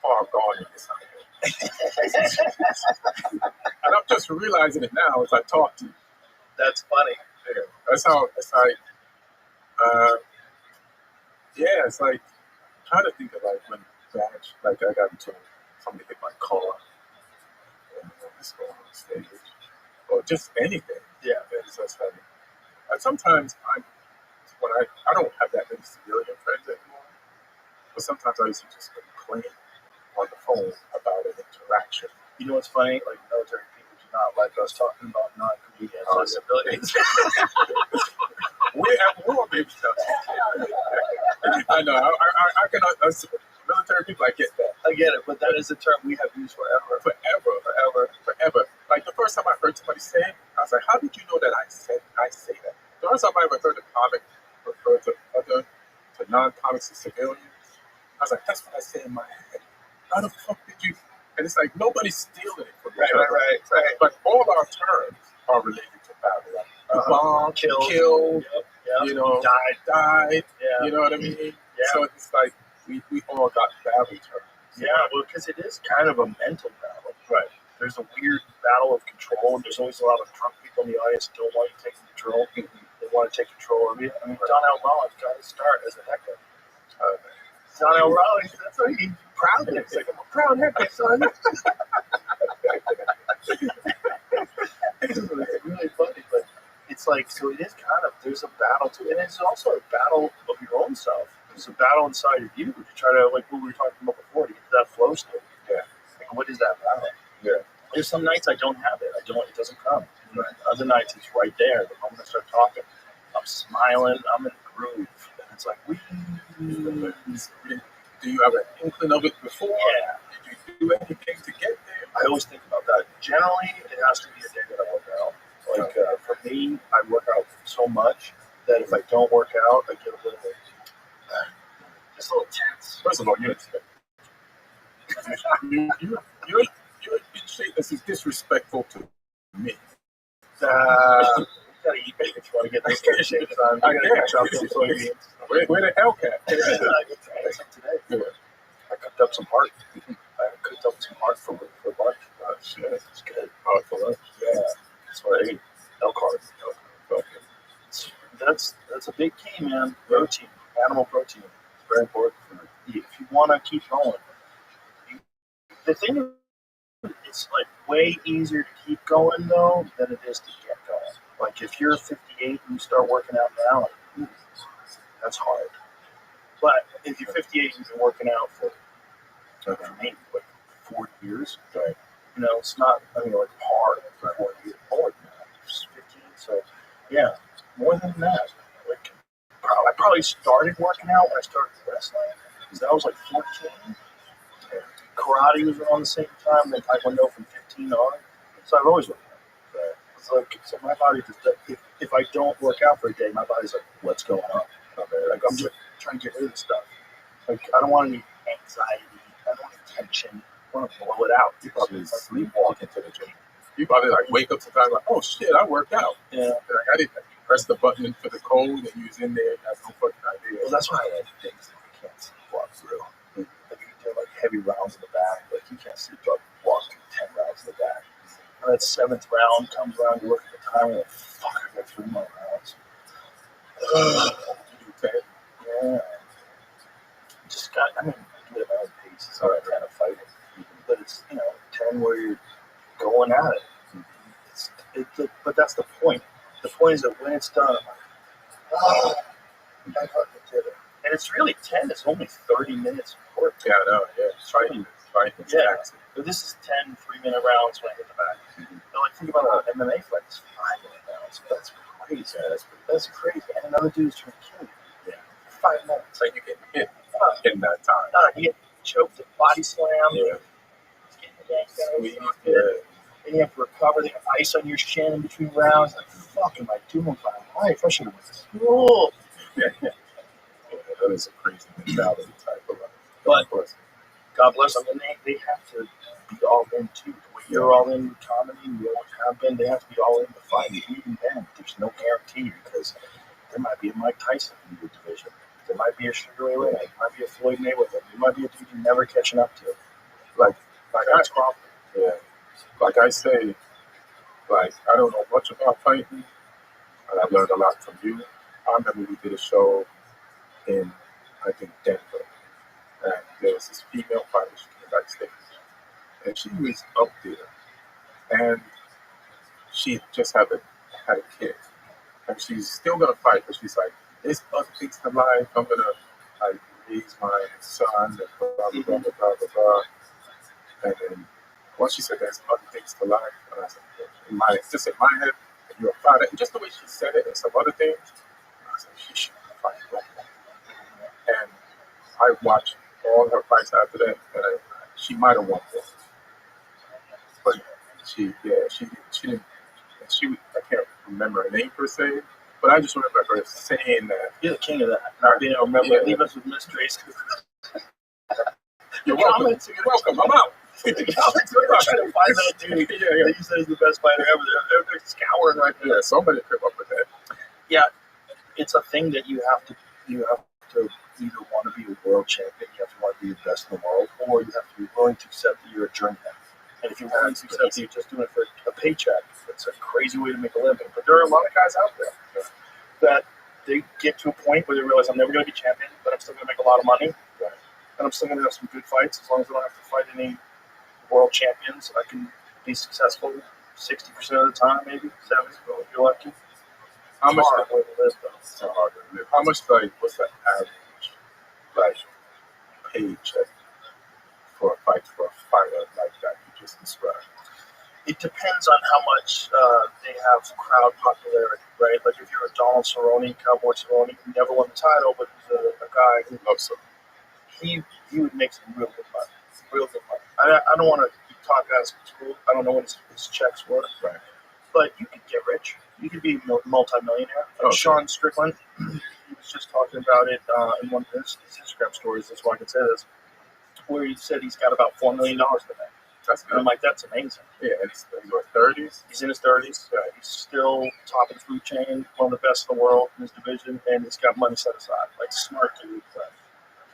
far gone it is out here. And I'm just realizing it now as I talk to you. That's funny. Yeah. That's how it's like it's like I'm trying to think of like when like I got into somebody hit my car and just go on stage. Or just anything. Yeah. It's just like and sometimes I don't have that many civilian friends anymore. But sometimes I used to just complain on the phone about an interaction. You know what's funny? Like military people do not like us talking about non-comedians as civilians. We're at war, baby. I know. I can. Military people, I get that. I get it, but that is a term we have used forever. Forever. Like the first time I heard somebody say it, I was like, "How did you know that I say that?" The first time I ever heard a comic refer to non-comics and civilians, I was like, "That's what I say in my head." How the fuck did you? And it's like nobody's stealing it from each other. Right. But all our terms are related to battle. Like bomb, killed, you know, died. Yeah. You know what I mean? Yeah. So it's like we all got battle terms. Yeah, well, because it is kind of a mental battle. Right. There's a weird battle of control, and there's always a lot of drunk people in the audience who don't want you taking control. They want to take control of you. I mean, Donnell Rollins got his start as a heckler. Donnell Rollins, that's why he proudly. He's like, I'm a proud heckler, son. It's really funny, but it's like, so it is kind of, there's a battle too, and it's also a battle of your own self. There's a battle inside of you to try to, like what we were talking about before, to get to that flow state. Yeah. Like, what is that battle? Yeah. There's some nights I don't have it. It doesn't come. Right. Other nights it's right there. The moment I start talking, I'm smiling, I'm in the groove. And it's like, do you have an inkling of it before? Yeah. Did you do anything to get there? I always think about that. Generally, it has to be a day that I work out. Like, for me, I work out so much that if I don't work out, I get a little bit, just a little tense. First of all, you're in shape that's disrespectful to me. You gotta eat bacon if you want to get this kind of shape. I gotta catch up some soybeans. Where the Hellcat? I ate some today. Yeah. I cooked up some heart. For lunch. Oh, shit. It's good. Oh, for lunch? Yeah. That's what I ate. Elk heart. Okay. That's a big key, man. Protein. Animal protein. It's very important for you. If you want to keep going. The thing is, it's like way easier to keep going, though, than it is to get going. Like, if you're 58 and you start working out now, like, that's hard. But if you're 58 and you've been working out for me, like 40 years, right? You know, it's not, like hard for 40 years. Hard now. Just 15. So, yeah, more than that. Like, I probably started working out when I started wrestling, because that was like 14. Karate was around the same time, then Taekwondo from 15 on. So I've always worked out. Right? It's like, so my body just, if I don't work out for a day, my body's like, what's going on? Like, trying to get rid of stuff. Like, I don't want any anxiety. I don't want any tension. I want to blow it out. You probably sleepwalk into the gym. You probably like wake up sometimes like, oh shit, I worked out. Yeah. Like, I didn't press the button for the code and you was in there. That's no fucking idea. Well, that's why I like things that you can't sleepwalk through. Like, you do like heavy rounds in the back. Like, you can't sleepwalk through 10 rounds in the back. And that 7th round comes around, you look at the time, and like, fuck, I got 3 more rounds. You do 10. Yeah. Just got, I mean, I do it at my own pace. It's not kind of fighting. But it's, 10 where you're going at it. But that's the point. The point is that when it's done, I'm like, oh, I fucking did it. And it's really 10. It's only 30 minutes of work. Yeah, I know. Yeah, fighting. Yeah. But this is 10 3-minute rounds when I hit the back. Now, like, think about an MMA fight. It's 5-minute rounds. That's crazy. Yeah, that's crazy. And another dude's trying to kill you. Yeah. 5 minutes. It's like you get hit in that time. You get choked and body slammed. Yeah. Yeah. And you have to recover. They have ice on your chin in between rounds. Like, fuck, am I doing with my life? I should have went to school. Yeah, that is a crazy mentality type of life. But God bless them. And they have to be all in too. When you're all in comedy, you always have been. They have to be all in the fight. Even then, there's no guarantee because there might be a Mike Tyson in your division. There might be a Sugar Ray Leonard. There might be a Floyd Mayweather. There might be a dude you're never catching up to. Like Crawford. Yeah. Like I say, like, I don't know much about fighting, and I've learned a lot from you. I remember we did a show in, I think, Denver, and there was this female fighter. She came backstage, and she was up there, and she just had a kid, and she's still gonna fight, but she's like, there's other things to life. I'm gonna like raise my son, and blah blah blah blah blah blah. And then once she said there's other things to life, and I said, in my head, you're a fighter. And just the way she said it and some other things, I was like, she should fight right now. And I watched all her fights after that, and she might have won this. But she didn't, I can't remember her name per se, but I just remember her saying that. You're the king of that. Not being able to remember. Leave us with mysteries. You're welcome. You're welcome. I'm out. They're trying to find that dude that you said is the best fighter ever. They're scouring right there. Yeah, somebody came up with that. Yeah, it's a thing that you have to either want to be a world champion, you have to want to be the best in the world, or you have to be willing to accept that you're a journeyman. And if you're willing to accept that you're just doing it for a paycheck, it's a crazy way to make a living. But there are a lot of guys out there that they get to a point where they realize I'm never going to be champion, but I'm still going to make a lot of money. Right. And I'm still going to have some good fights as long as I don't have to fight any world champions. I can be successful 60% of the time, maybe 70%, if you're lucky. How much hard way to live, though. It's so hard to live. How much, like, what's the average, like, paycheck for a fighter like that you just described? It depends on how much they have crowd popularity, right? Like if you're a Donald Cerrone, Cowboy Cerrone, who never won the title, but he's a guy who loves him, he would make some real good money. Real good money. I don't want to talk as school. I don't know what his checks were, right? But you could get rich. You could be a multi-millionaire. Like Sean Strickland, he was just talking about it in one of his Instagram stories. That's why I can say this, where he said he's got about $4 million in the bank. And I'm like, that's amazing. Yeah, and he's in his 30s. He's in his 30s. He's still top of the food chain, one of the best in the world in his division, and he's got money set aside. Like, smart dude, but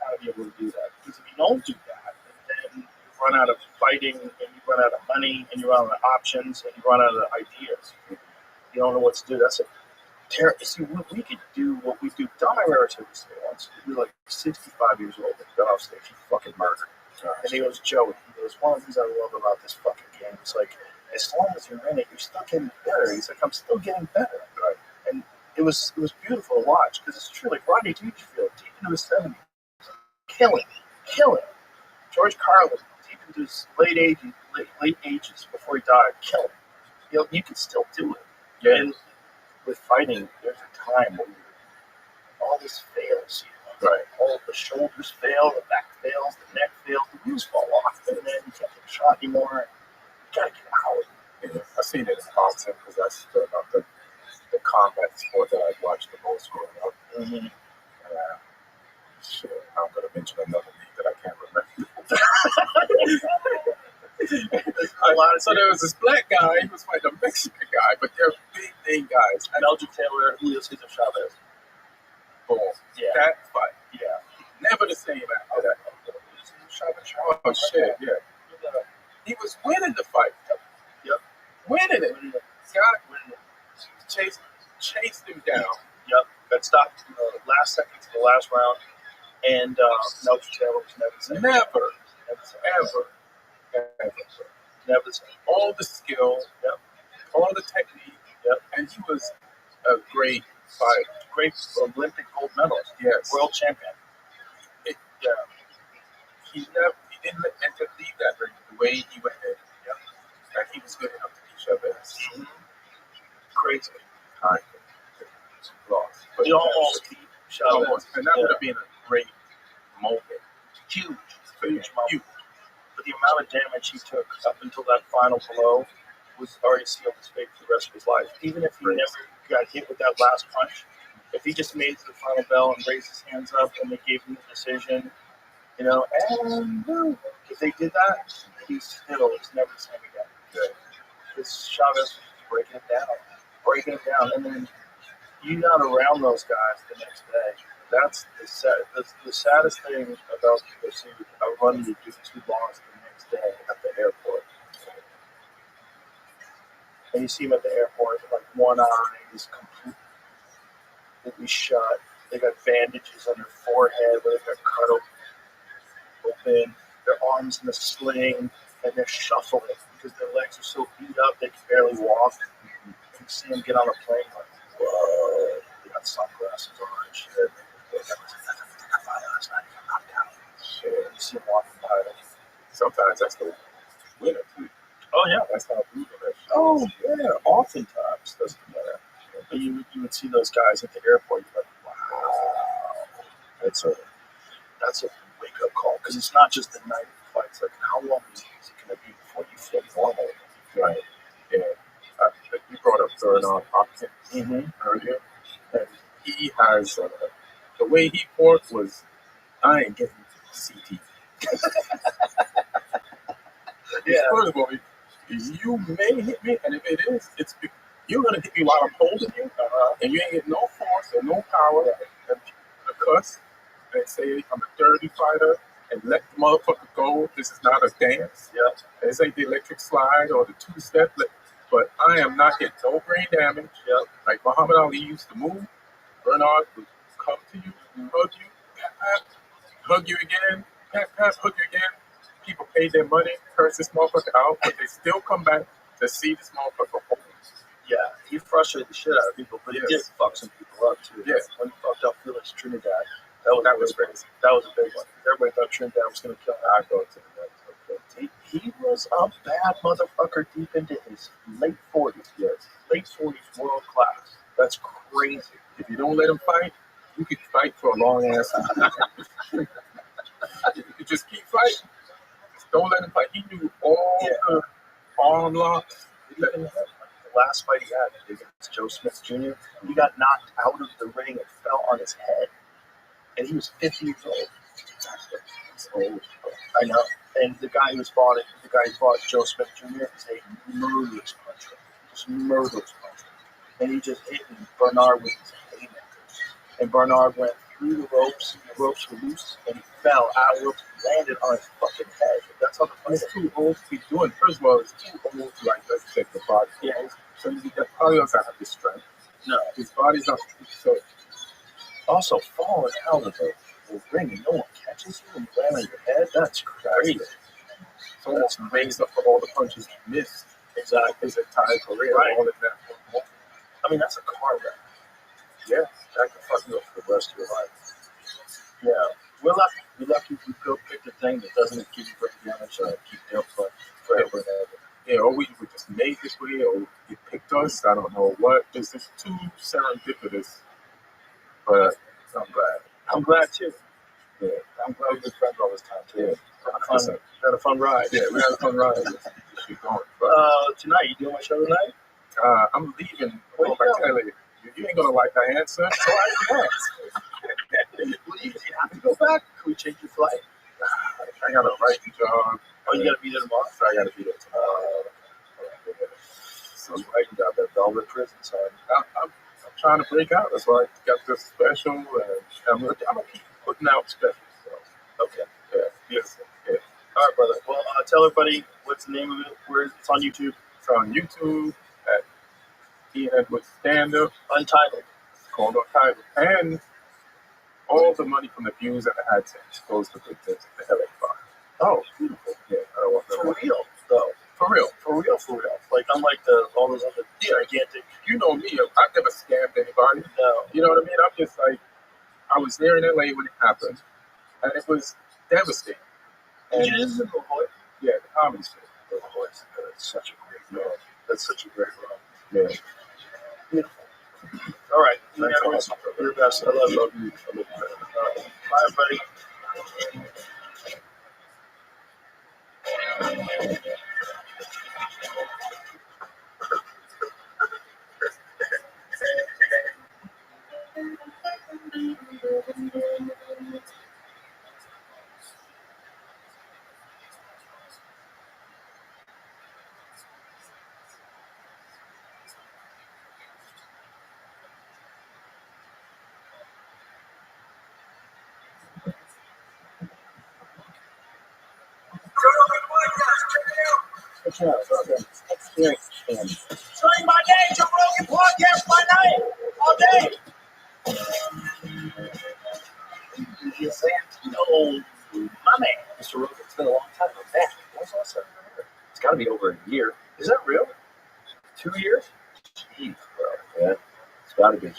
how to be able to do that? Because if you don't do that, then you run out of fighting, and you run out of money, and you run out of options, and you run out of ideas. You don't know what to do. That's a terrible. See, we could do what we do. Don Herrera said this once. He was like 65 years old and got off stage. He fucking murdered. And he goes, Joey, he goes, one of the things I love about this fucking game is like, as long as you're in it, you're still getting better. He's like, I'm still getting better. Right? And it was beautiful to watch because it's true. Like Rodney Dangerfield, deep into his 70s, killing. George Carlin, deep into his late ages before he died, killing. You know, you can still do it. Yeah. And with fighting, there's a time when all this fails. Right. All the shoulders fail, the back fails, the neck fails, the wheels fall off, and then you can't take a shot anymore. You gotta get out. Yeah, I've seen it in boxing because that's the combat sport that I watched the most growing up. Mm-hmm. mention another league that I can't remember. So there was this black guy. He was fighting a Mexican guy, but they're big name guys. And Elgin Taylor, Julio Cesar Chavez. Boom. Yeah. That fight. Yeah. Never the same after that. Oh shit, yeah. He was winning the fight. Yep. Winning it. Scott chased him down. Yep. Got stopped in the last seconds of the last round. And Elgin Taylor was never the same. Never. Never the same. All the skill, Yep. all the technique, Yep. and he was a great fighter. Great Olympic gold medalist. Yes. World champion. He didn't let them leave that ring the way he went in. Yep. And he was good enough to beat Chavez. Crazy. Kind of. Lost. But He almost beat Chavez. almost. And that would have been a great moment. Huge Huge. moment. But the amount of damage he took up until that final blow was already sealed his fate for the rest of his life. Even if he never got hit with that last punch, if he just made it to the final bell and raised his hands up and they gave him the decision, and if they did that, he still is never the same again. Because Chavez was breaking it down, and then you got around those guys the next day. That's the saddest thing about UFC. I run into two lost the next day at the airport. And you see them at the airport, like one eye is completely shut. They got bandages on their forehead where they got cut open, their arms in a sling, and they're shuffling because their legs are so beat up they can barely walk. And you see them get on a plane like, whoa, they got sunglasses on and shit. Shit, you see them walking by them. Sometimes that's the winner, too. Oh, yeah. That's how brutal that shit is. Oh, yeah. Oftentimes, doesn't matter. But you would see those guys at the airport. You're like, wow. That's a wake-up call. Because it's not just the night of the fight. It's like, how long is it going to be before you feel normal? Right. Yeah. You brought up Bernard Hopkins earlier. And he has, the way he fought was, I ain't getting CT. Yeah. First of all, you may hit me, and if it is, you're going to hit me while I'm holding you, and you ain't get no force or no power. And the cuss and say I'm a dirty fighter and let the motherfucker go. This is not a dance. Yeah. This ain't the electric slide or the two-step. But I am not getting no brain damage. Yeah. Like Muhammad Ali used to move. Bernard would come to you, hug you, hug you again, hug you again. People pay their money, curse this motherfucker out, but they still come back to see this motherfucker hold. Yeah, he frustrated the shit out of people, but he did fuck some people up too. Yeah. When he fucked up Felix Trinidad, that was crazy. That was a big one. Everybody thought Trinidad was going to kill him. I go to the next. He was a bad motherfucker deep into his late 40s. Yes. Late 40s, world class. That's crazy. If you don't let him fight, you can fight for a long ass time. You just keep fighting. Don't let him fight. He knew all the arm locks. The last fight he had against Joe Smith Jr., he got knocked out of the ring and fell on his head. And he was 50 years old. That's old. I know. And the guy who fought Joe Smith Jr. is a murderous puncher. Just murderous puncher. And he just hit Bernard with his haymaker. And Bernard went through the ropes were loose, and he fell out of the ropes, landed on his fucking head. That's how the fight is. He's too old to be doing. First of all, he's too old to, let's check the body. Yeah. So he probably doesn't have the strength. No. His body's not. So also, falling out of the ring and no one catches you and you land on your head, that's crazy. So that's based up for all the punches he missed. Exactly. His entire career. Right. All of that. I mean, that's a car wreck. Yeah. That can fuck you up for the rest of your life. Yeah. We're lucky if we pick a thing that doesn't give you brain damage or keep you up forever and ever. Yeah, or we just made this way, or it picked us. I don't know what. It's just too serendipitous. But I'm glad. I'm glad too. Yeah. I'm glad we've been friends all this time too. Yeah. Had a fun ride. Yeah, we had a fun ride. Keep going. Tonight, you doing my show tonight? I'm leaving. Going back to LA. You ain't gonna like that answer, so I asked. you have to go back? Can we change your flight? I got a writing job. Oh, you got to be there tomorrow? So I got to be there tomorrow. So I'm writing job at Velvet Prison, so I'm trying to break out. That's why I got this special. And I'm going to keep putting out specials. So. okay. Yeah. Beautiful. Yeah. All right, brother. Well, tell everybody what's the name of it. Where it's on YouTube. It's on YouTube at Ian Edwards Stand Up. Untitled. It's called Untitled. And all the money from the views and the AdSense goes to good things at the LA Bar. Oh, beautiful. Yeah, I don't want For no real, though. For real. For real, for real. Like, unlike all those other gigantic. You know me. I've never scammed anybody. No. You know what I mean? I'm just like, I was there in LA when it happened, and it was devastating. And It is in the voice. yeah, the comedy show. The voice. That's such a great role. That's such a great role. Yeah. Beautiful. All right. Thanks so Thanks, much. You're the best. I love you. Love you. I love you. Bye, everybody. Saying my name, Joe Rogan podcast, my name, all day. You say it? No, my man, Mr. Rogan. It's been a long time. I'm back. When's the last time you were here? It's got to be over a year. Is that real? 2 years? Jeez, bro. Yeah, it's got to be.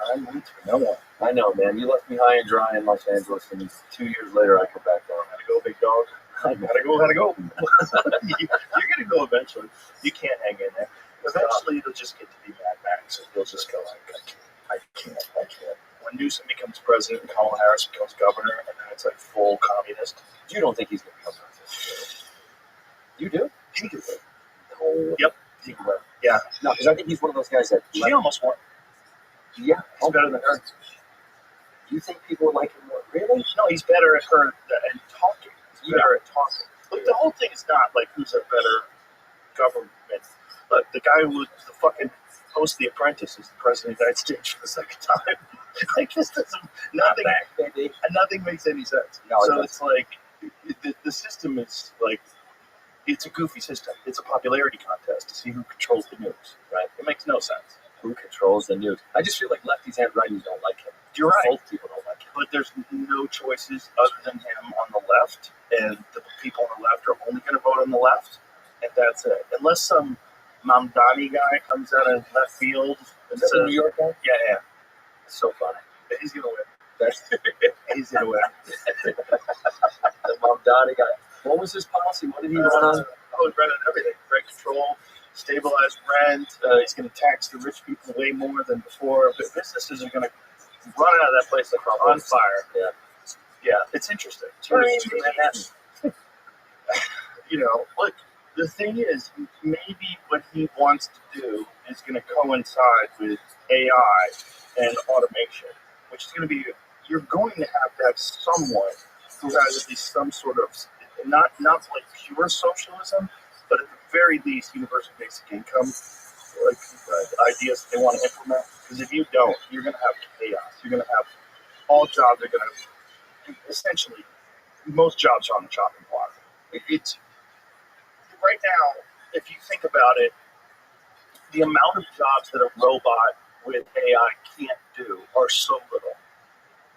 Time waits for no one. I know, man. You left me high and dry in Los Angeles, and 2 years later, I come back down. Gotta go, big dog. I gotta go. You're gonna go eventually. You can't hang in there. Eventually, it'll just get to be Mad Max, and you'll just go like, I can't. When Newsom becomes president and Kamala Harris becomes governor, and then it's like full communist. You don't think he's gonna become president? You do? He could win. No. Yep. He could win. Yeah. No, because I think he's one of those guys that she almost won. Yeah, he's better than her. You think people would like him more? Really? No, he's better at her and talking. He's better at talking. Look, the whole thing is not like who's a better government. Look, the guy who was the fucking host of The Apprentice is the president of the United States for the second time. Like, this doesn't, nothing makes any sense. No, so it's like, the system is like, it's a goofy system. It's a popularity contest to see who controls the news, right? It makes no sense. Who controls the news? I just feel like lefties and righties don't like him. You're right. Both people don't like him. But there's no choices other than him on the left, and the people on the left are only going to vote on the left, and that's it. Unless some Mamdani guy comes out of left field. Is that a New York guy? Yeah. It's so funny. He's going to win. He's going to win. The Mamdani guy. What was his policy? What did he run on? Oh, he ran on everything. Rent control, stabilized rent. He's going to tax the rich people way more than before. But businesses are going to run out of that place like on fire. Yeah, it's interesting. You know, look, the thing is, maybe what he wants to do is going to coincide with AI and automation, which is going to be, you're going to have someone who has at least some sort of, not like pure socialism, but at the very least universal basic income, like ideas they want to implement. Because if you don't, you're going to have chaos. You're going to have all jobs are going to, essentially, most jobs are on the chopping block. It's right now, if you think about it, the amount of jobs that a robot with AI can't do are so little.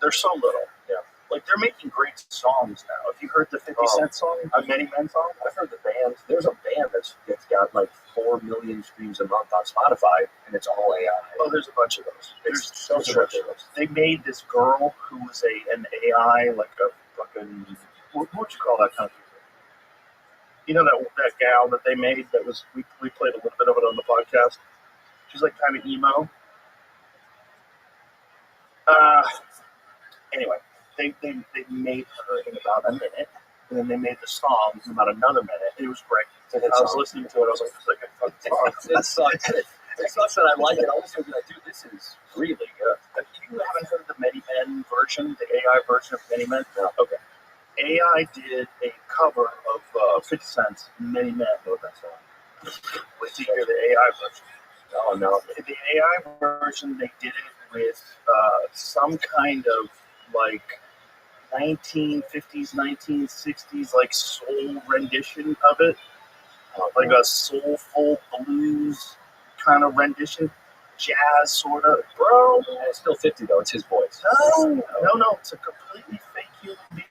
They're so little. Yeah. Like, they're making great songs now. Have you heard the 50 Cent song, Many Men song? I've heard the band. There's a band that's got like 4 million streams a month on Spotify, and it's all AI. Oh, there's a bunch of those. There's a bunch of those. They made this girl who was an AI, like a fucking, what would you call that kind of people? You know that gal that they made that was, we played a little bit of it on the podcast. She's like kind of emo. Anyway, they made her in about a minute, and then they made the song in about another minute. It was great. I was listening to it. I was like, "It's like a fucking song." It sucks. It sucks that I like it. I was thinking, dude, this is really good. You haven't heard the Many Men Men version, the AI version of Many Men? No. Okay. AI did a cover of 50 Cent's Many Men. No, that's not. Wait till you hear the AI version. Oh, no. The AI version, they did it with some kind of like 1950s, 1960s like soul rendition of it, like a soulful blues kind of rendition, jazz sort of. Bro, It's still 50 though. It's his voice. no, it's a completely fake human being.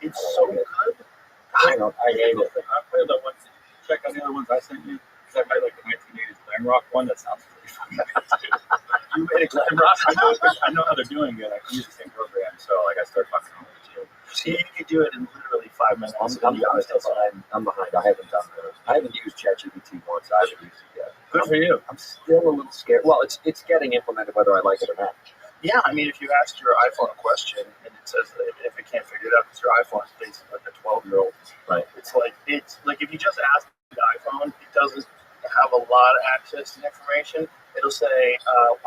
It's so good. I know. I hate it. I played the ones. Check out the other ones I sent you. Because I made like the 1980s glam rock one. That sounds pretty funny. You made a glam rock. I know how they're doing it. I can use the same program, so like I start fucking with it too. See, you could do it in literally 5 minutes. I'm behind. I'm behind. I haven't used ChatGPT once. I haven't used it yet. Good for you. I'm still a little scared. Well, it's getting implemented whether I like it or not. Yeah, I mean, if you ask your iPhone a question and it says that if it can't figure it out, because your iPhone is basically like a 12-year-old. Right. It's like if you just ask the iPhone, it doesn't have a lot of access to information. It'll say,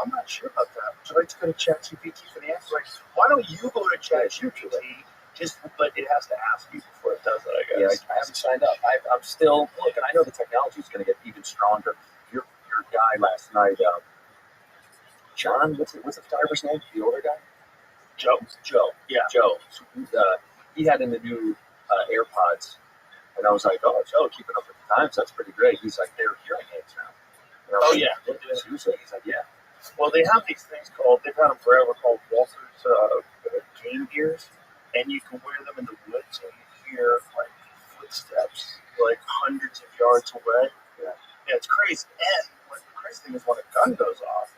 I'm not sure about that. Would you like to go to ChatGPT for the answer? Like, why don't you go to ChatGPT? But it has to ask you before it does it, I guess. Yeah, I haven't signed up. I'm still looking. I know the technology is going to get even stronger. Your guy last night, John, what's the photographer's name? The older guy? Joe. Yeah. Joe. He had in the new AirPods, and I was like, "Oh, Joe, keeping up with the times. That's pretty great." He's like, "They're hearing aids now." And I was Oh, like, yeah. Seriously? He's like, "Yeah." Well, they have these things they've had them forever called Walter's game gears, and you can wear them in the woods and you hear like footsteps like hundreds of yards away. Yeah. Yeah, it's crazy. And what the crazy thing is when a gun goes off,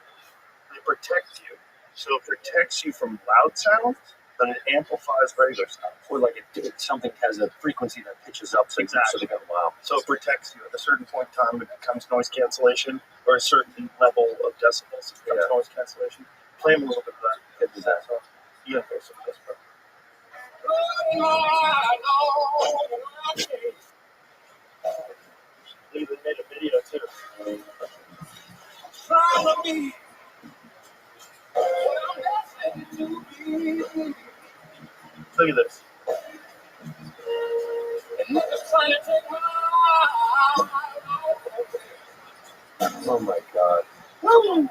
they protect you. So it protects you from loud sounds, but it amplifies regular sounds. Or like something has a frequency that pitches up, so Exactly. so they go, wow. So it protects you. At a certain point in time, it becomes noise cancellation, or a certain level of decibels, it becomes noise cancellation. Play them a little bit of that. Get to that. So you gotta hear some of this, bro. They made a video too. Follow me. Look at this. Oh my God. Woo!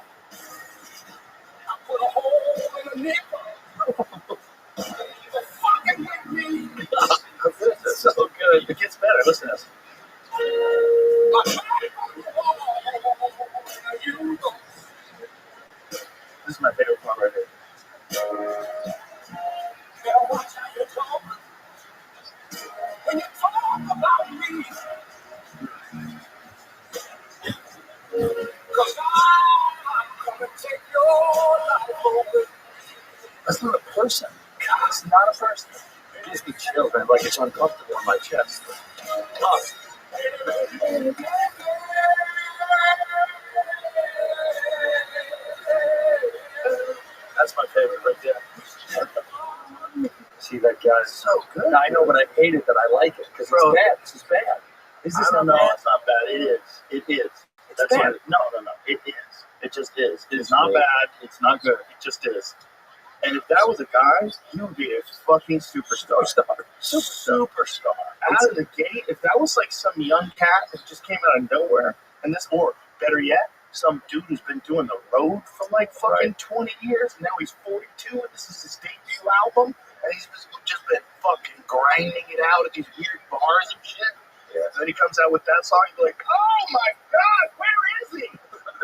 Put a hole in the nipple. Fucking with me. This is so good. It gets better. Listen to this. This is my favorite part right here. When you talk about me, 'cause I'm gonna take your life away. That's not a person. It's not a person. It gives me chills, man. Like it's uncomfortable in my chest. That's my favorite right there. See that guy? So good. I know, but I hate it that I like it because Bro. it's bad. This is bad. Is this I don't not know. bad? It's not bad. It is. It is. It's That's bad. what no. It is. It just is. It's not bad. It's not good. It just is. And if that was a guy, he would be a fucking superstar. Superstar. Out of the gate. If that was like some young cat that just came out of nowhere, and this, or better yet, some dude who's been doing the road for like fucking 20 years, and now he's 42, and this is his debut album, and he's just been fucking grinding it out at these weird bars and shit. Yeah. And then he comes out with that song, you're like, oh my God, where is he?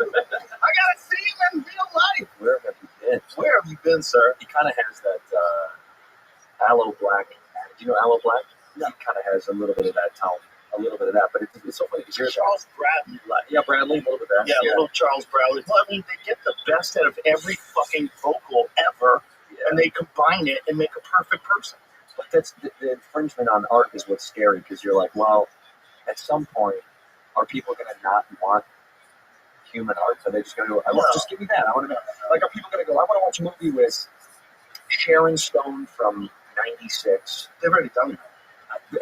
I gotta see him in real life. Where have you been? Where have you been, sir? He kind of has that Aloe Black. Do you know Aloe Black? Yeah. He kind of has a little bit of that tone, a little bit of that. But it's so funny. Charles Bradley. Yeah, Bradley, a little bit of that. Yeah, little Charles Bradley. Well, I mean, they get the best out of every fucking vocal ever, and they combine it and make a perfect person. But that's the infringement on art is what's scary because you're like, well, at some point, are people going to not want human art? Are they just going to go, just give me that. I want to like, are people going to go, I want to watch a movie with Sharon Stone from '96? They've already done that.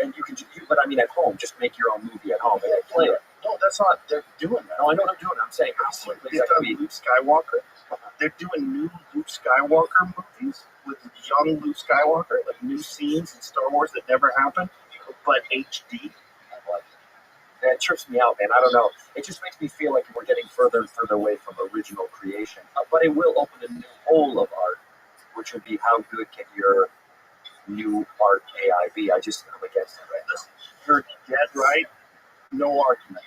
And you can, but I mean, at home, just make your own movie at home and play it. No, that's not. They're doing that. No, I know they're doing it. I'm saying, They've done Luke Skywalker. They're doing new Luke Skywalker movies with young Luke Skywalker, like new scenes in Star Wars that never happened, but HD. That trips me out, man. I don't know. It just makes me feel like we're getting further and further away from original creation. But it will open a new hole of art, which would be how good can your new art AI be? I'm against it right now. You're dead right. No argument.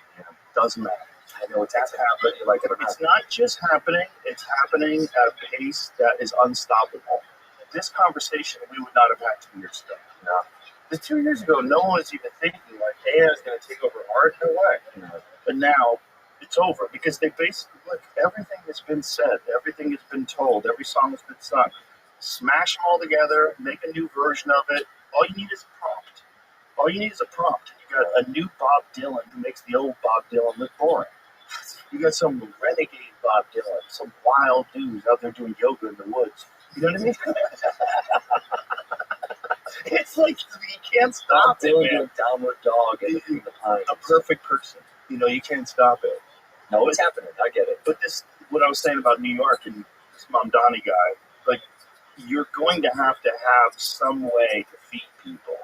Doesn't matter. I know it's happening, whether you like it or not. It's not just happening. It's happening at a pace that is unstoppable. This conversation we would not have had 2 years ago. No. Because 2 years ago, no one was even thinking like AI is going to take over art. No way. No. But now it's over because they basically look. Everything has been said. Everything has been told. Every song has been sung. Smash them all together. Make a new version of it. All you need is a prompt. All you need is a prompt. You got a new Bob Dylan who makes the old Bob Dylan look boring. You got some renegade Bob Dylan, some wild dudes out there doing yoga in the woods. You know what I mean? It's like you can't stop it, Dylan man. doing downward dog in the pines. A perfect person. You can't stop it. No, it's happening. I get it. But what I was saying about New York and this Mamdani guy, like, you're going to have some way to feed people.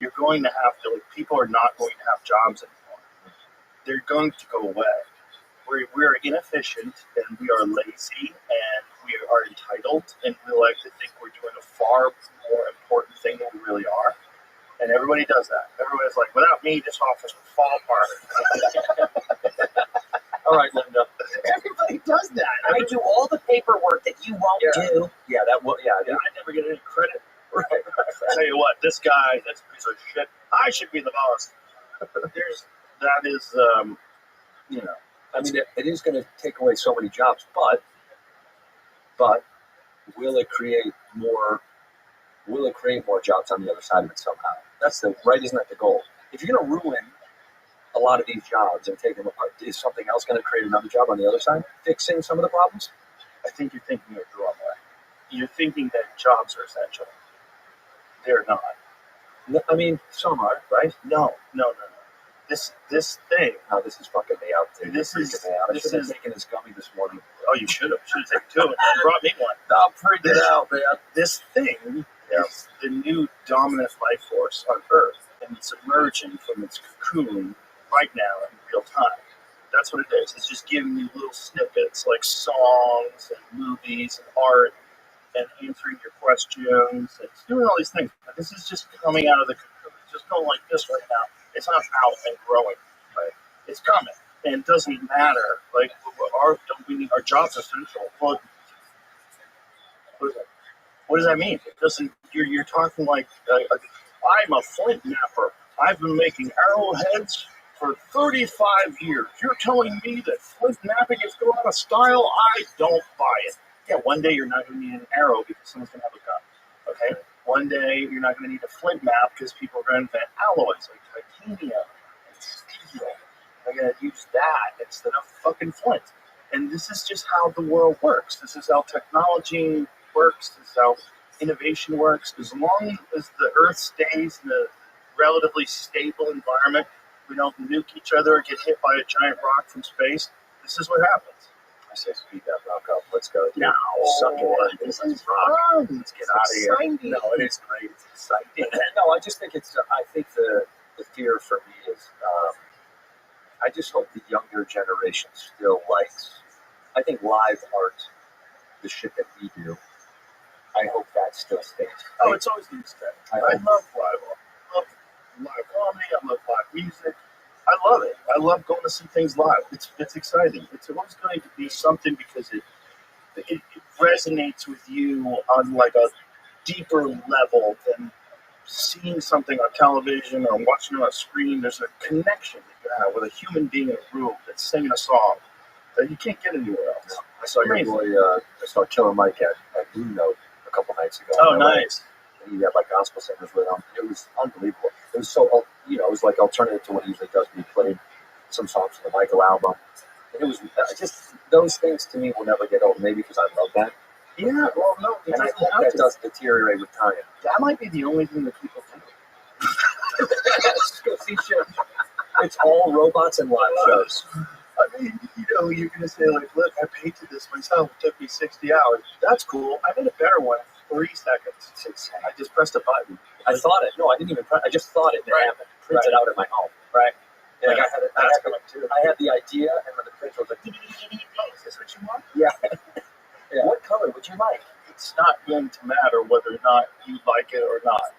You're going to have to, like, people are not going to have jobs anymore. They're going to go away. We're inefficient and we are lazy and we are entitled and we like to think we're doing a far more important thing than we really are. And everybody does that. Everybody's like, without me, this office would fall apart. All right, Linda. Everybody does that. I do all the paperwork that you won't do. Yeah, that will. Yeah, I never get any credit. right. I tell you what, this guy, that's a piece of shit. I should be the boss. That is, I mean, it is going to take away so many jobs, but will it create more? Will it create more jobs on the other side of it somehow? That's right. Isn't that the goal? If you're going to ruin a lot of these jobs and take them apart, is something else going to create another job on the other side, fixing some of the problems? I think you're thinking of the wrong way. You're thinking that jobs are essential. They're not. No, I mean, some are, right? No. This thing. Oh, this is fucking me out, dude. This is taken this gummy this morning. Oh, you should have taken two. You brought me one. I'll print it out, man. This thing is the new dominant life force on Earth, and it's emerging from its cocoon right now in real time. That's what it is. It's just giving you little snippets like songs and movies and art and answering your questions. It's doing all these things. But this is just coming out of the cocoon. It's just going like this right now. It's not out and growing. Right? It's coming. And it doesn't matter. Like, our jobs essential. Well, what does that mean? It doesn't. You're talking like I'm a flint napper. I've been making arrowheads for 35 years. You're telling me that flint napping is going out of style? I don't buy it. Yeah, one day you're not going to need an arrow because someone's going to have a gun. Okay? One day you're not going to need a flint map because people are going to invent alloys like titanium and steel. They're going to use that instead of fucking flint. And this is just how the world works. This is how technology works. This is how innovation works. As long as the Earth stays in a relatively stable environment, we don't nuke each other or get hit by a giant rock from space, this is what happens. I say, speed that rock up. Let's go. No, suck it. This is fun. Let's get out of here. No, it is great. It's exciting. No, I just think I think the fear for me is, I just hope the younger generation still likes, I think live art, the shit that we do, I hope that still stays. Oh, it's always going to stay. I love live art. I love live comedy. I love live music. I love it. I love going to see things live. It's exciting. It's always going to be something because it resonates with you on like a deeper level than seeing something on television or watching it on a screen. There's a connection that you have with a human being in a room that's singing a song that you can't get anywhere else. I saw your boy, I saw Killer Mike at Blue Note a couple nights ago. Oh, nice. And he had like gospel singers with him. It was unbelievable. It was so, it was like alternative to what he usually does. He played some songs from the Michael album. And it was just, those things to me will never get old. Maybe because I love that. Yeah, well, no. And I hope that does deteriorate with time. That might be the only thing that people think. Let's go see shit. It's all robots and live shows. I mean, you're going to say, like, look, I painted this myself. It took me 60 hours. That's cool. I made a better one in 3 seconds. It's insane. I just pressed a button. I thought it. No, I didn't even. I just thought it. Right. Happened. Printed out at my home. Right. Yeah. Like That's coming too. I had the idea, and when the printer was like, Oh, is this what you want? yeah. Yeah. What color would you like? It's not going to matter whether or not you like it or not.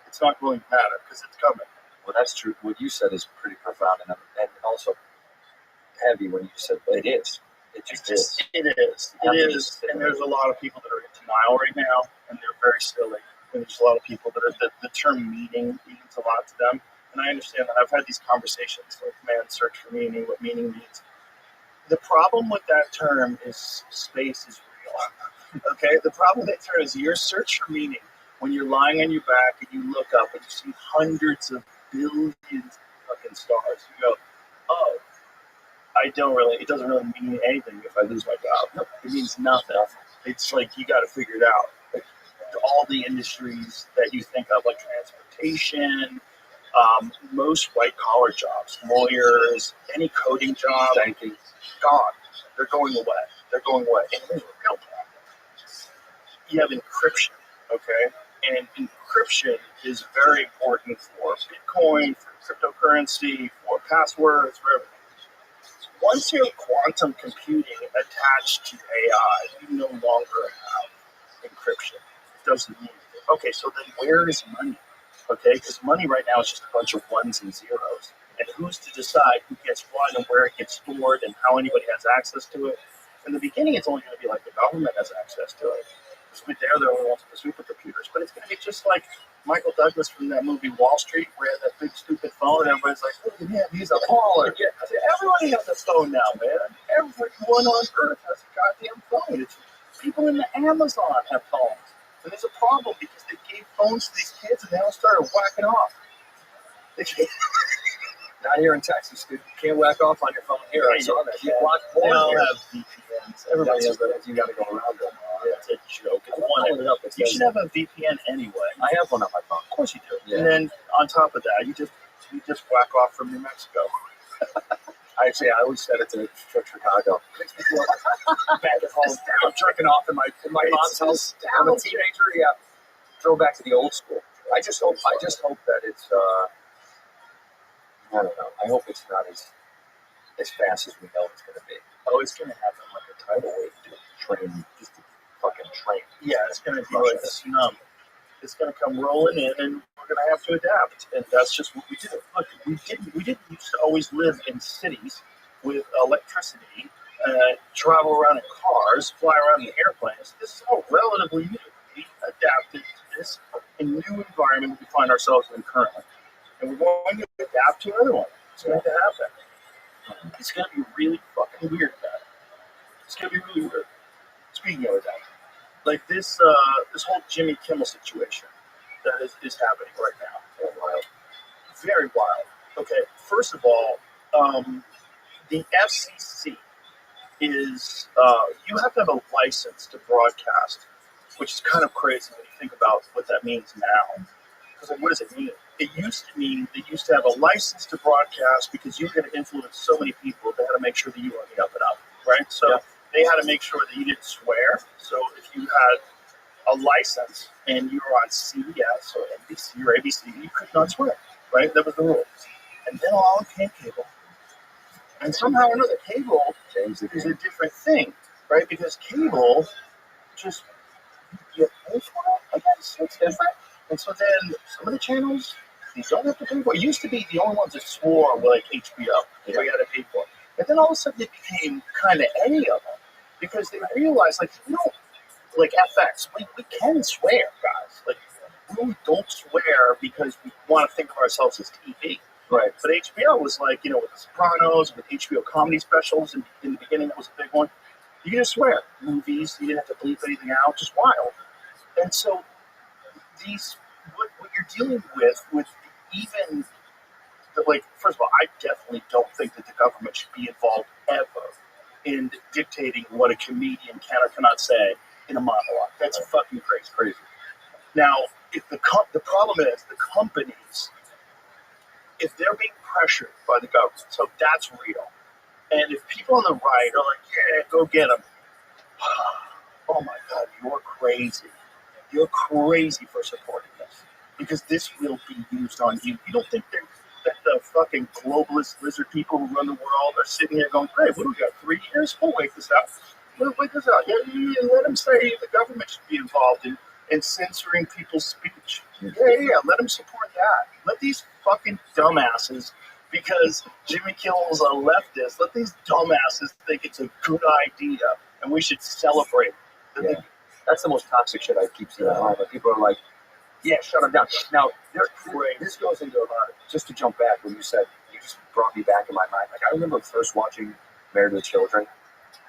It's not going to matter because it's coming. Well, that's true. What you said is pretty profound and also heavy when you said, but it is. It just is. It is. It is. And there's a lot of people that are in denial right now, and they're very silly. And there's a lot of people that are, the term meaning means a lot to them. And I understand that. I've had these conversations like, man, search for meaning, what meaning means. The problem with that term is space is real. Okay? The problem with that term is your search for meaning when you're lying on your back and you look up and you see hundreds of billions of fucking stars. You go, oh, it doesn't really mean anything if I lose my job. It means nothing. It's like you got to figure it out. Like all the industries that you think of, like transportation, most white collar jobs, lawyers, any coding job, banking, gone. They're going away. They're going away. And here's a real problem. You have encryption, okay? And encryption is very important for Bitcoin, for cryptocurrency, for passwords, for everything. Once you have quantum computing attached to AI, you no longer have encryption. It doesn't mean anything. Okay, so then where is money? Okay, because money right now is just a bunch of ones and zeros. And who's to decide who gets what and where it gets stored and how anybody has access to it? In the beginning, it's only going to be like the government has access to it. Because they're the only ones with the supercomputers. But it's going to be just like Michael Douglas from that movie Wall Street, where he had that big stupid phone, and everybody's like, oh, yeah, he's a baller. Yeah. Everybody has a phone now, man. Everyone on Earth has a goddamn phone. It's, people in the Amazon have phones. And there's a problem because they gave phones to these kids, and they all started whacking off. Not here in Texas, dude. You can't whack off on your phone here. I saw that. You block They more all here. have VPNs. Everybody has that. You got to go around them. It's a joke. It's one. You should have a VPN anyway. I have one on my phone. Of course you do. Yeah. And then on top of that, you just whack off from New Mexico. I always said it to Chicago. Back at home, I'm jerking off in my mom's house. I'm a teenager. Yeah, throw back to the old school. I just hope that it's. I don't know. I hope it's not as fast as we know it's going to be. Oh, it's going to happen like a tidal wave, dude. Just a fucking train. Yeah, it's going to be like a tsunami. It's going to come rolling in, and we're going to have to adapt. And that's just what we do. Look, we didn't used to always live in cities with electricity, travel around in cars, fly around in airplanes. This is all relatively new. We adapted to this new environment we find ourselves in currently. And we're going to adapt to another one. It's going to happen. It's going to be really fucking weird, man. It's going to be really weird. Speaking of that, like this whole Jimmy Kimmel situation that is happening right now. Wild. Very wild. Okay, first of all, the FCC is, you have to have a license to broadcast, which is kind of crazy when you think about what that means now. Because like, what does it mean? It used to mean they used to have a license to broadcast because you were going to influence so many people. They had to make sure that you were on the up and up, right? So they had to make sure that you didn't swear. So if you had a license and you were on CBS or NBC or ABC, you could not swear, right? That was the rule. And then along came cable. And somehow or another, cable is a different thing, right? Because cable just, you pay for it, I guess. It's different. And so then some of the channels, you don't have to pay for. It used to be the only ones that swore were like HBO, where you had to pay for it. But then all of a sudden it became kind of any of them because they realized, like, you know, like FX, we can swear, guys. Like, we don't swear because we want to think of ourselves as TV. Right. But HBO was like, you know, with The Sopranos, with HBO comedy specials, and in the beginning that was a big one. You can just swear. Movies, you didn't have to bleep anything out, just wild. And so what you're dealing with even, like, first of all, I definitely don't think that the government should be involved ever in dictating what a comedian can or cannot say in a monologue. That's fucking crazy. Now, if the problem is the companies, if they're being pressured by the government, so that's real. And if people on the right are like, yeah, go get them. Oh my God, you're crazy. You're crazy for supporting this. Because this will be used on you. You don't think that the fucking globalist lizard people who run the world are sitting here going, great, what do we got, 3 years? We'll wait this out. We'll wait this out. Yeah, let them say the government should be involved in censoring people's speech. Yeah, let them support that. Let these fucking dumbasses, because Jimmy Kimmel's a leftist, let these dumbasses think it's a good idea and we should celebrate. Yeah. That's the most toxic shit I keep seeing online. But people are like, yeah, shut them down. Now, this goes into a lot. Just to jump back, when you said, you just brought me back in my mind. Like, I remember first watching Married with Children.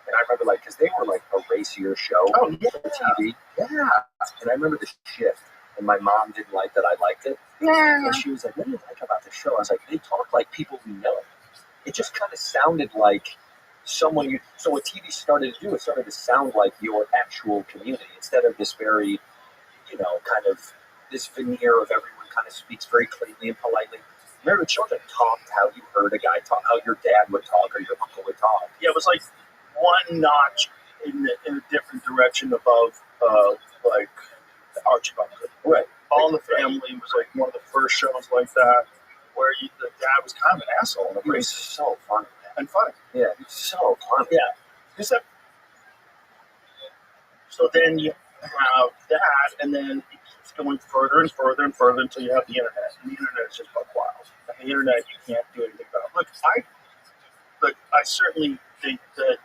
And I remember, like, because they were like a racier show on TV. Yeah. And I remember the shift. And my mom didn't like that I liked it. Yeah. And she was like, what do you like about the show? I was like, they talk like people we know. It just kind of sounded like someone you. So what TV started to do, it started to sound like your actual community instead of this very, kind of this veneer of everyone kind of speaks very cleanly and politely. Married with Children talked how you heard a guy talk, how your dad would talk or your uncle would talk. Yeah, it was like one notch in a different direction above, like the Archie Bunker. Right. All in the Family was like one of the first shows like that, where the dad was kind of an asshole. He was so funny. And funny. Yeah, he was so funny. Yeah. So then you have that, and then it keeps going further and further and further until you have the internet. And the internet is just buck wild. And the internet you can't do anything about. Look, I certainly think that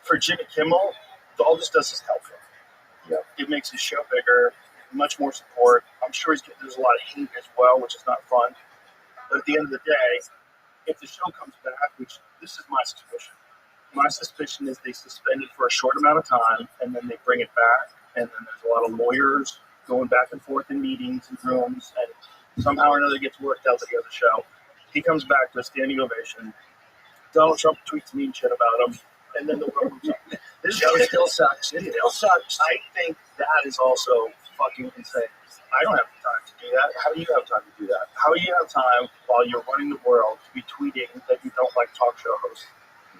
for Jimmy Kimmel, all this does is help him. Yeah. It makes his show bigger, much more support. I'm sure there's a lot of hate as well, which is not fun. But at the end of the day, if the show comes back, which this is my suspicion is they suspend it for a short amount of time, and then they bring it back, and then there's a lot of lawyers going back and forth in meetings and rooms, and somehow or another it gets worked out to the other show. He comes back to a standing ovation. Donald Trump tweets mean shit about him, and then the world moves on. This show still sucks. It still sucks. I think that is also fucking insane. I don't have time to do that. How do you have time to do that? How do you have time while you're running the world to be tweeting that you don't like talk show hosts?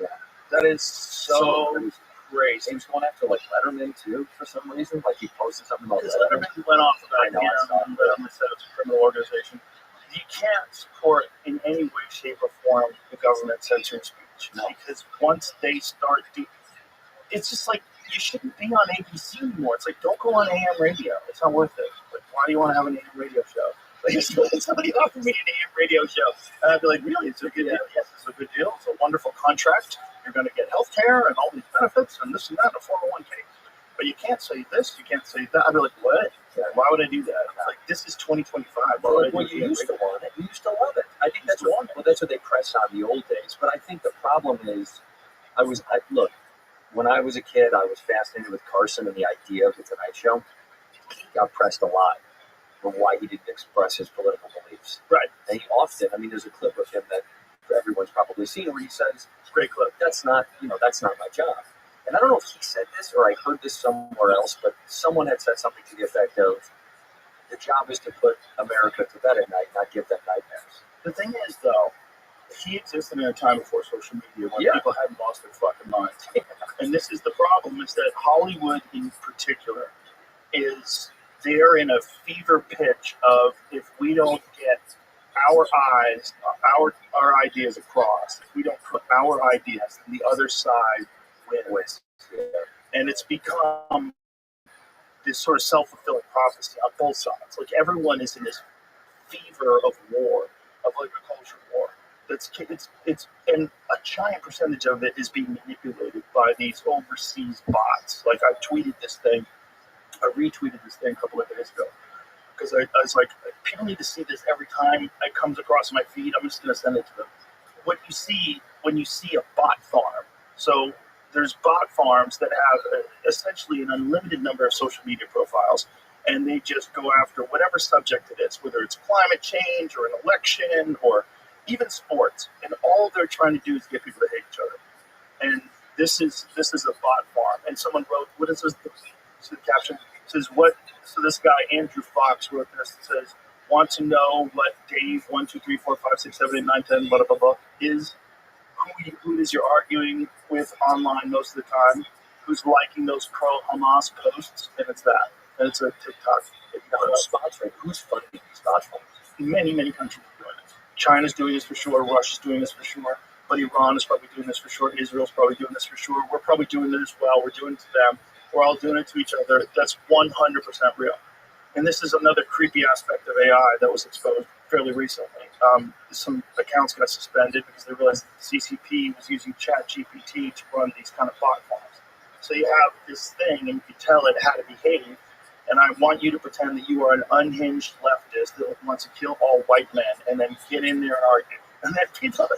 Yeah. That is so crazy. He was going after like Letterman too for some reason. Like he posted something about Because Letterman went off about him and said it's a criminal organization. You can't support in any way, shape, or form the government censoring speech. No. Because once they start it's just like you shouldn't be on ABC anymore. It's like don't go on AM radio. It's not worth it. Like why do you want to have an AM radio show? Like if somebody offered me an AM radio show, and I'd be like, really? It's a good deal. Yes, it's a good deal. It's a wonderful contract. You're going to get health care and all these benefits and this and that, and a 401k. But you can't say this, you can't say that. I'd be like, what? Why would I do that? It's like, this is 2025. Well, you used to want it. You used to love it. I think that's wrong. Well, that's what they pressed on the old days. But I think the problem is, look, when I was a kid, I was fascinated with Carson and the idea of the Tonight Show. He got pressed a lot for why he didn't express his political beliefs. Right. And he often, there's a clip of him that everyone's probably seen where he says, great clip. That's not my job. And I don't know if he said this or I heard this somewhere else, but someone had said something to the effect of, the job is to put America to bed at night, not give them nightmares. The thing is, though, he existed in a time before social media when people hadn't lost their fucking minds. And this is the problem, is that Hollywood in particular they're in a fever pitch of if we don't get our ideas across, if we don't put our ideas, then the other side wins. And it's become this sort of self-fulfilling prophecy on both sides. Like everyone is in this fever of war, of like a culture war. And a giant percentage of it is being manipulated by these overseas bots. Like I retweeted this thing a couple of days ago because I was like, people need to see this every time it comes across my feed. I'm just going to send it to them. What you see when you see a bot farm. So there's bot farms that have essentially an unlimited number of social media profiles, and they just go after whatever subject it is, whether it's climate change or an election or even sports. And all they're trying to do is get people to hate each other. And this is a bot farm. And someone wrote, what is this? The caption says, what? So this guy, Andrew Fox, wrote this. It says, want to know what Dave 1, 2, 3, 4, 5, 6, 7, 8, 9, 10, blah, blah, blah, is? who it is you're arguing with online most of the time, who's liking those pro-Hamas posts, and it's that. And it's a TikTok. Now, who's sponsoring? Who's funding these platforms? Many, many countries are doing it. China's doing this for sure. Russia's doing this for sure. But Iran is probably doing this for sure. Israel's probably doing this for sure. We're probably doing it as well. We're doing it to them. We're all doing it to each other. That's 100% real. And this is another creepy aspect of AI that was exposed fairly recently. Some accounts got suspended because they realized that the CCP was using ChatGPT to run these kind of platforms. So you have this thing, and you can tell it how to behave. And I want you to pretend that you are an unhinged leftist that wants to kill all white men, and then get in there and argue. And then people,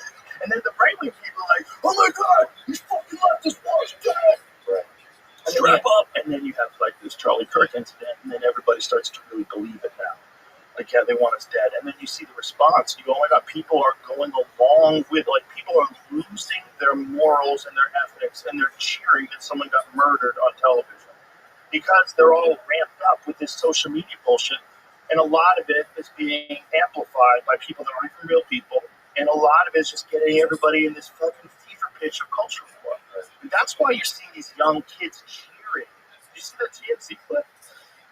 and then the right-wing people are like, oh my God, these fucking leftist wars dead. Right. And strap up. And then you have like this Charlie Kirk incident, and then everybody starts to really believe it now. Like, yeah, they want us dead. And then you see the response. You go, oh my God, people are going along with, like, people are losing their morals and their ethics, and they're cheering that someone got murdered on television. Because they're all ramped up with this social media bullshit, and a lot of it is being amplified by people that aren't even real people, and a lot of it is just getting everybody in this fucking fever pitch of culture war. And that's why you're seeing these young kids cheering. Did you see that TMZ clip?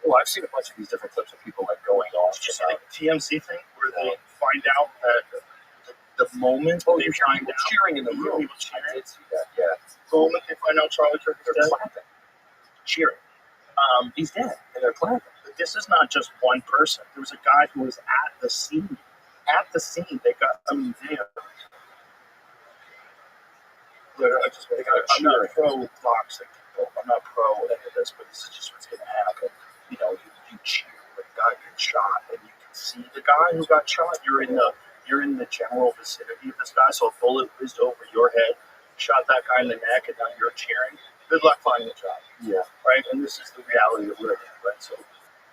Well, I've seen a bunch of these different clips of people like going off. Did you see the TMZ thing where they find out that the moment they find out cheering in the room? people cheering, I did see that. Yeah, the moment they find out Charlie Kirk is they're dead, clapping. cheering. He's dead, and they're clapping. But this is not just one person. There was a guy who was at the scene. At the scene, they got I'm not pro boxing. I'm not pro any of this, but this is just what's going to happen. You know, you cheer when a guy gets shot, and you can see the guy who got shot. You're in the general vicinity of this guy, so a bullet whizzed over your head, shot that guy in the neck, and now you're cheering. Good luck finding a job. Yeah. Right? And this is the reality of living, right? So,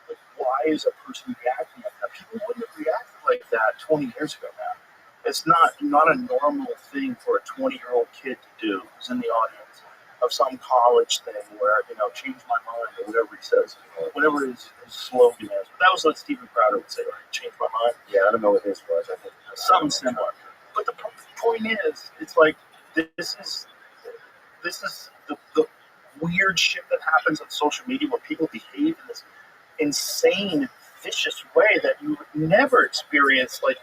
like, why is a person reacting like that? People wouldn't have reacted like that 20 years ago now. It's not a normal thing for a 20-year-old kid to do who's in the audience of some college thing where, you know, change my mind or whatever he says, whatever his slogan is. But that was what Stephen Crowder would say, right? Change my mind. Yeah, I don't know what his was. I think something similar. But the point is, it's like this is the weird shit that happens on social media where people behave in this insane, vicious way that you would never experience like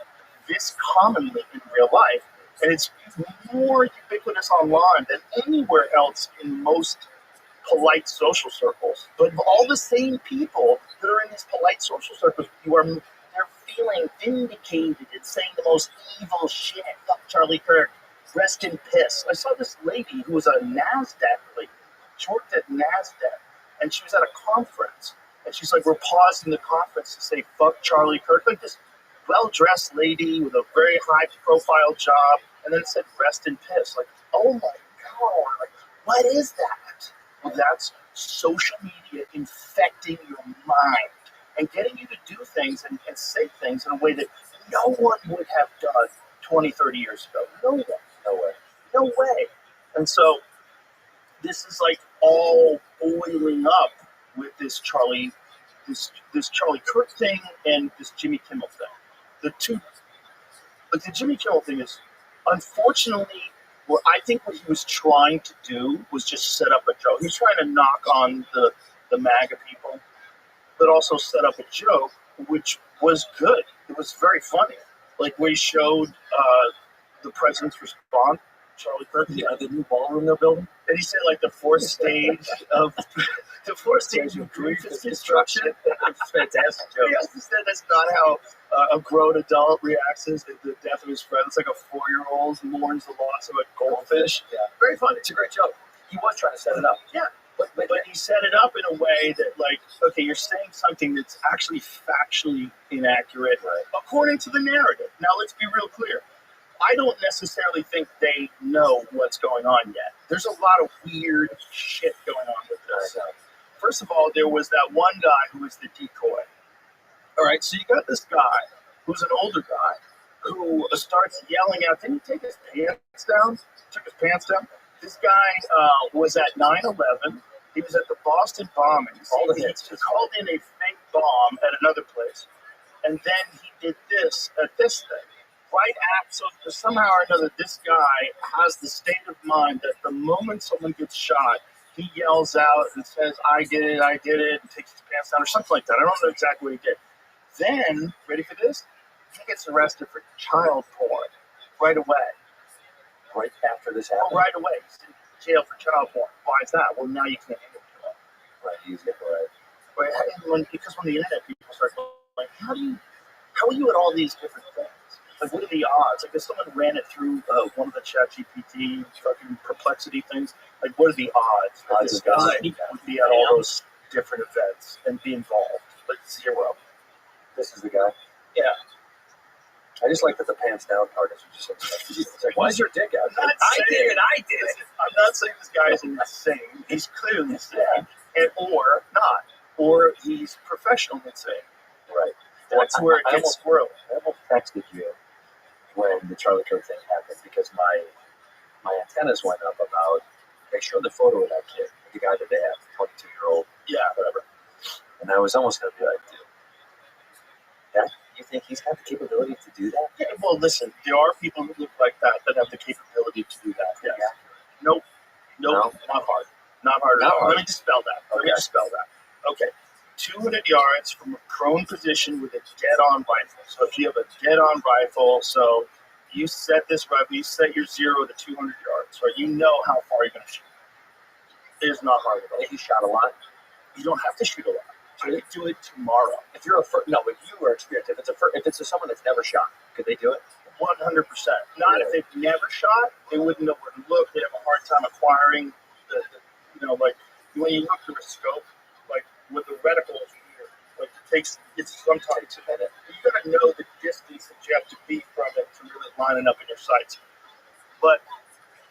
this commonly in real life. And it's more ubiquitous online than anywhere else in most polite social circles. But all the same people that are in these polite social circles, they're feeling vindicated and saying the most evil shit. Fuck Charlie Kirk. Rest in piss. I saw this lady who was a NASDAQ lady. She worked at NASDAQ, and she was at a conference. And she's like, we're pausing the conference to say, fuck Charlie Kirk. Like this well-dressed lady with a very high-profile job. And then it said, rest in piss. Like, oh my God. Like, what is that? Well, that's social media infecting your mind and getting you to do things and say things in a way that no one would have done 20, 30 years ago. No one. No way. No way. And so this is like all boiling up with this Charlie Kirk thing and this Jimmy Kimmel thing. The Jimmy Kimmel thing is, unfortunately, what I think what he was trying to do was just set up a joke. He was trying to knock on the MAGA people, but also set up a joke, which was good. It was very funny. Like where he showed the president's response, Charlie Kirk. Yeah, the new ballroom they're building. And he said like the fourth stage of grief is destruction. Fantastic joke. He also said that's not how a grown adult reacts to the death of his friend. It's like a 4-year-old mourns the loss of a goldfish. Yeah. Very funny. It's a great joke. He was trying to set it up. Yeah. But he set it up in a way that, like, okay, you're saying something that's actually factually inaccurate according to the narrative. Now, let's be real clear. I don't necessarily think they know what's going on yet. There's a lot of weird shit going on with this. First of all, there was that one guy who was the decoy. All right, so you got this guy who's an older guy who starts yelling out, didn't he take his pants down? Took his pants down. This guy was at 9/11. He was at the Boston bombing. He called in a fake bomb at another place. And then he did this at this thing. right at, so somehow or another, this guy has the state of mind that the moment someone gets shot, he yells out and says, I did it, and takes his pants down or something like that. I don't know exactly what he did. Then, ready for this? He gets arrested for child porn right away. Right after this happened? Oh, right away. He's in jail for child porn. Why is that? Well, now you can't handle it. Right, he's right. Because when the internet people start going, how are you at all these different things? Like, what are the odds? Like, if someone ran it through one of the ChatGPT fucking perplexity things, like, what are the odds that this guy would be at all those different events and be involved? Like, zero. This is the guy? Yeah. I just like that the pants down part is just it's like, why is your dick out? I did it. I'm not saying this guy is insane. He's clearly insane. Or not. Or he's professionally insane. Right. That's where it gets squirrely. I almost texted you when the Charlie Kirk thing happened because my antennas went up about, they showed the photo of that kid, the guy that they have, 22-year-old, whatever. And I was almost going to be like, dude, you think he's got the capability to do that? Yeah, well, listen, there are people who look like that have the capability to do that. Yes. Yeah. Nope, not hard. Not hard at all. Let me dispel that. Okay. 200 yards from a prone position with a dead-on rifle. So if you have a dead-on rifle, so you set this rifle, you set your 0 to 200 yards, right? You know how far you're going to shoot. It is not hard at all. If you shot a lot, you don't have to shoot a lot. You could do it tomorrow. If you're if you were experienced, if it's someone that's never shot, could they do it? 100%. Not if they've never shot, they wouldn't know where to look. They'd have a hard time acquiring like when you look through a scope, like with the reticles here, like it's sometimes a minute. You gotta know the distance that you have to be from it to really line it up in your sights. But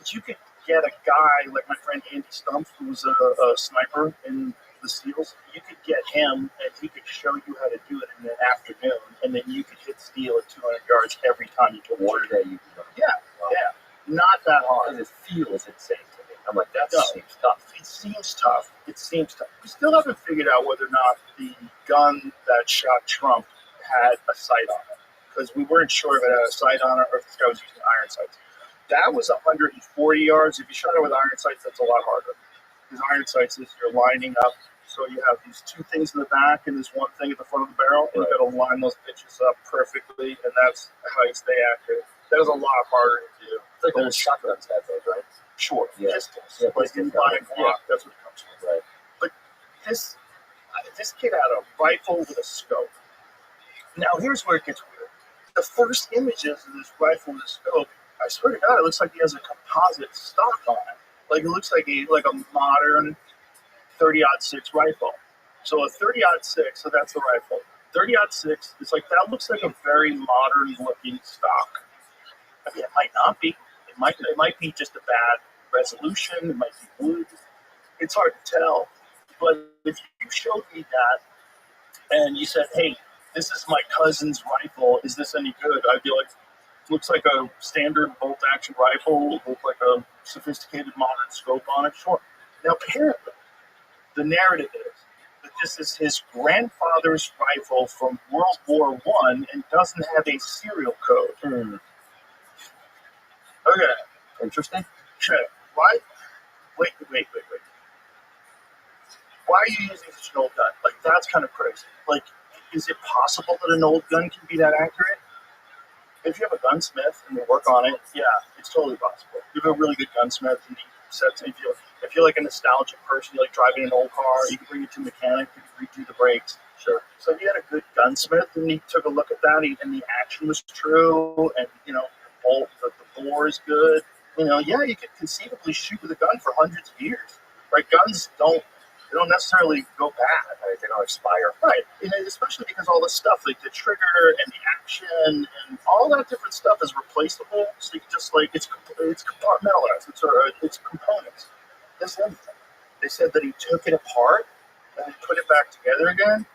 you could get a guy like my friend Andy Stumpf, who was a sniper in the SEALs. You could get him, and he could show you how to do it in the afternoon, and then you could hit steel at 200 yards every time you took one day. Yeah, not that hard. Because it feels insane to me. I'm like, seems tough. It seems tough. We still haven't figured out whether or not the gun that shot Trump had a sight on it, because we weren't sure if it had a sight on it or if this guy was using iron sights. That was 140 yards. If you shot it with iron sights, that's a lot harder. Because iron sights is you're lining up, so you have these two things in the back and this one thing at the front of the barrel, and you got to line those bitches up perfectly, and that's how you stay accurate. That is a lot harder to do. It's like those shotguns have those, right? Sure. Yeah. Distance. Yeah, like you buy a Glock, that's what it comes from. Right. But this kid had a rifle with a scope. Now here's where it gets weird. The first images of this rifle with a scope, I swear to God, it looks like he has a composite stock on it. Like it looks like a modern 30-06 rifle. So a 30-06, so that's the rifle. 30-06 is like, that looks like a very modern looking stock. I mean, it might not be. It might be just a bad resolution. It might be wood. It's hard to tell. But if you showed me that and you said, hey, this is my cousin's rifle, is this any good? I'd be like, looks like a standard bolt-action rifle, looks like a sophisticated modern scope on it. Sure. Now, apparently, the narrative is that this is his grandfather's rifle from World War I and doesn't have a serial code. Okay. Interesting. Sure. Why? Wait. Why are you using such an old gun? Like, that's kind of crazy. Like, is it possible that an old gun can be that accurate? If you have a gunsmith and you work on it, yeah, it's totally possible. You have a really good gunsmith and he sets it. If you're like a nostalgic person, you like driving an old car, you can bring it to a mechanic, you can redo the brakes. Sure. So if you had a good gunsmith and he took a look at that and the action was true and, the bore is good, you could conceivably shoot with a gun for hundreds of years. Right? Guns don't necessarily go bad. Right? They don't expire. Right. And especially because all this stuff, like the trigger and the action and all that different stuff is replaceable. So you can just it's compartmentalized. It's components. This one thing. They said that he took it apart and then put it back together again.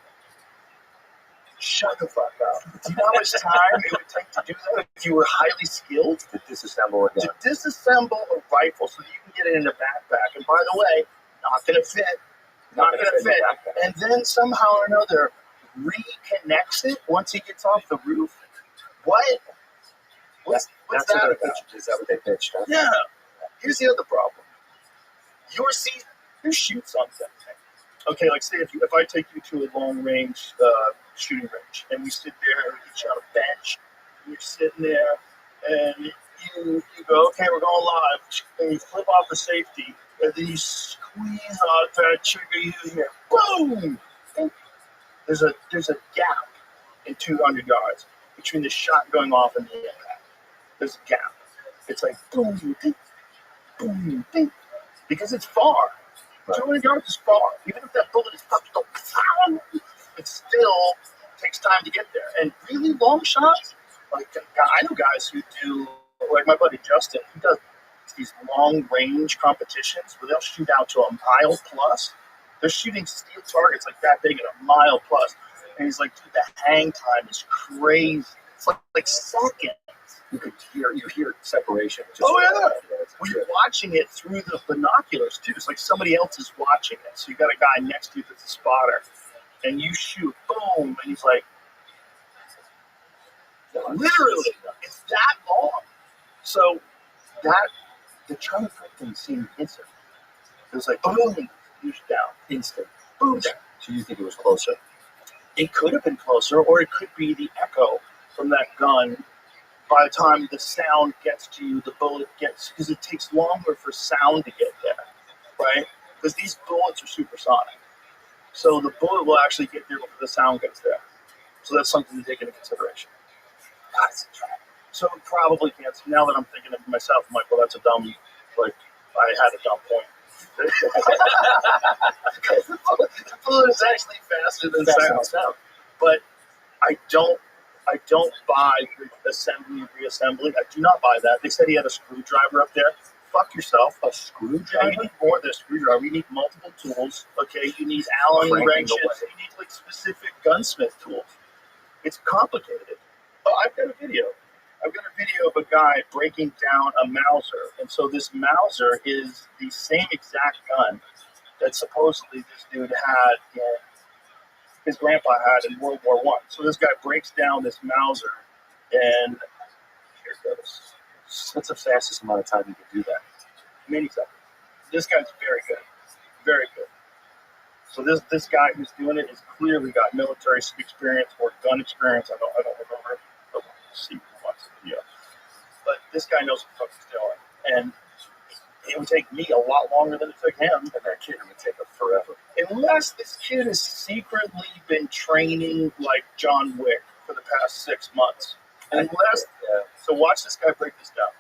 Shut the fuck up. Do you know how much time it would take to do that if you were highly skilled? To disassemble a gun. To disassemble a rifle so that you can get it in a backpack. And by the way, not going to fit. Not going to fit. And then somehow or another reconnects it once he gets off the roof. What? What's That's that what about? they pitched. Is that what they pitched? Huh? Yeah. Here's the other problem. Your season, you shoot something. Okay, like say if I take you to a long range shooting range and we sit there and we get you on a bench and you're sitting there and you go, okay, we're going live, and you flip off the safety and then you squeeze out that trigger you hear, boom! There's a gap in 200 yards between the shot going off and the impact. There's a gap. It's like boom, ding, boom, ding, because it's far. 200 yards is far. Even if that bullet is fucking, it still takes time to get there. And really long shots, like I know guys who do, like my buddy Justin, he does these long range competitions where they'll shoot out to a mile plus. They're shooting steel targets like that big at a mile plus. And he's like, dude, the hang time is crazy. It's like seconds. You hear separation. Oh yeah. Well, you're watching it through the binoculars too. It's like somebody else is watching it. So you got a guy next to you that's a spotter, and you shoot, boom, and he's like, literally, it's that long. So that they're trying to make them seem instant. It was like boom, huge down, instant, boom down. So you think it was closer? It could have been closer, or it could be the echo from that gun. By the time the sound gets to you, the bullet gets, because it takes longer for sound to get there, right? Because these bullets are supersonic. So the bullet will actually get there before the sound gets there. So that's something to take into consideration. So it probably can't. Now that I'm thinking of myself, I'm like, well, that's a dumb, like, I had a dumb point. Because the bullet is actually faster than sound. But I don't buy assembly and reassembly. I do not buy that. They said he had a screwdriver up there. Fuck yourself. A screwdriver? You need more than a screwdriver. You need multiple tools. Okay, you need Allen wrenches. You need like specific gunsmith tools. It's complicated. Oh, I've got a video. I've got a video of a guy breaking down a Mauser. And so this Mauser is the same exact gun that supposedly this dude had in his grandpa had in World War I. So this guy breaks down this Mauser, and here it goes. What's the fastest amount of time you can do that? Many seconds. This guy's very good. Very good. So this guy who's doing it has clearly got military experience or gun experience. I don't remember. But see who watches the video. But this guy knows what the fuck he's doing. And it would take me a lot longer than it took him. And that kid would take him forever. Unless this kid has secretly been training like John Wick for the past 6 months. So watch this guy break this down.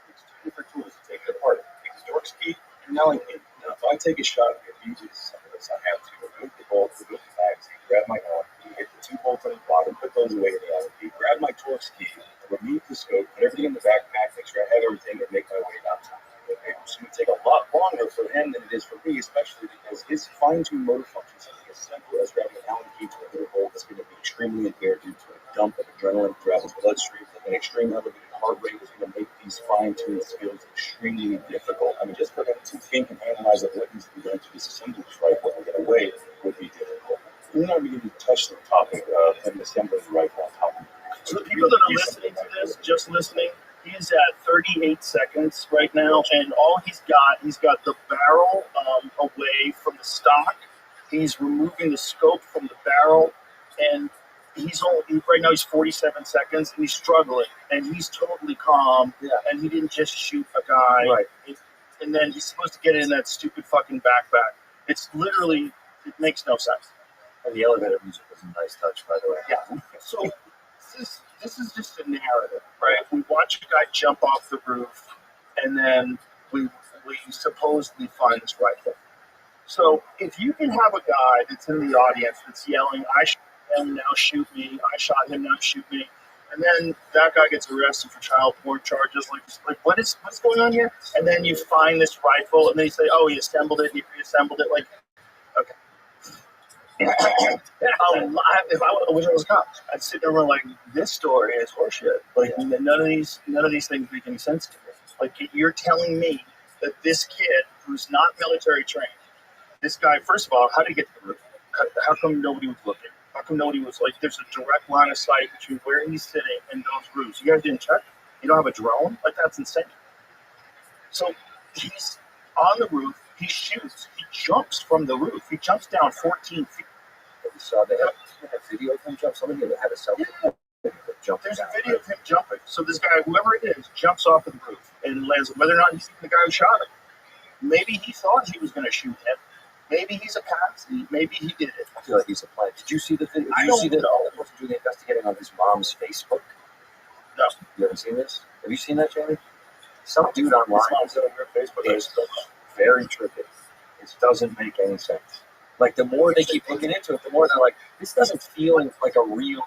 It's two different tools to take it apart. It's York's key and Allen key. Now, if I take a shot and it uses some of this, I have to remove the bolt, remove the magazine, grab my Allen key, hit the 2 bolts on the bottom, put those away in the Allen key, grab my Torx key, remove the scope, put everything in the backpack, make sure I have everything, and make my way downtown. It's going to take a lot longer for him than it is for me, especially because his fine-tuned motor function, something as simple as grabbing an Allen key to a little bolt, is going to be extremely impaired due to a dump of adrenaline throughout his bloodstream. An extreme elevated heart rate is going to make these fine-tuned skills extremely difficult. I mean, just for him to think and analyze of what needs to be done to disassemble this rifle and get away would be difficult. We're not really going to touch the topic of him assembling the rifle on top of it. So the people that are listening to this, just listening, he's at 38 seconds right now, and all he's got the barrel away from the stock. He's removing the scope from the barrel, and right now he's 47 seconds, and he's struggling, and he's totally calm. Yeah. And he didn't just shoot a guy. Right. And then he's supposed to get it in that stupid fucking backpack. It's literally, it makes no sense. And the elevator music was a nice touch, by the way. Yeah. So this is just a narrative, right? We watch a guy jump off the roof, and then we supposedly find this rifle. So if you can have a guy that's in the audience that's yelling, "I shot him, now shoot me. I shot him, now shoot me," and then that guy gets arrested for child porn charges, like what's going on here? And then you find this rifle, and then you say, "Oh, he assembled it, he reassembled it." Like, okay. If I wish I was a cop, I'd sit there and like, this story is horseshit. Like, none of these things make any sense to me. Like, you're telling me that this kid who's not military trained, this guy, first of all, how did he get to the roof? How come nobody was looking? How Nakamoto was like, there's a direct line of sight between where he's sitting and those roofs. You guys didn't check? You don't have a drone? Like, that's insane. So he's on the roof. He shoots. He jumps from the roof. He jumps down 14 feet. We saw they had a video of him jump. Somebody had a selfie. Yeah. There's a video of him jumping. So this guy, whoever it is, jumps off of the roof and lands. Whether or not he's the guy who shot him, maybe he thought he was going to shoot him. Maybe he's a patsy. Maybe he did it. I feel like he's a plan. Did you see the video? I Did you see don't that all the doing investigating on his mom's Facebook? No. You haven't seen this? Have you seen that, Jamie? Some dude online His mom's on your Facebook. is very trippy. It doesn't make any sense. Like, the more they keep looking into it, the more they're like, this doesn't feel like a real.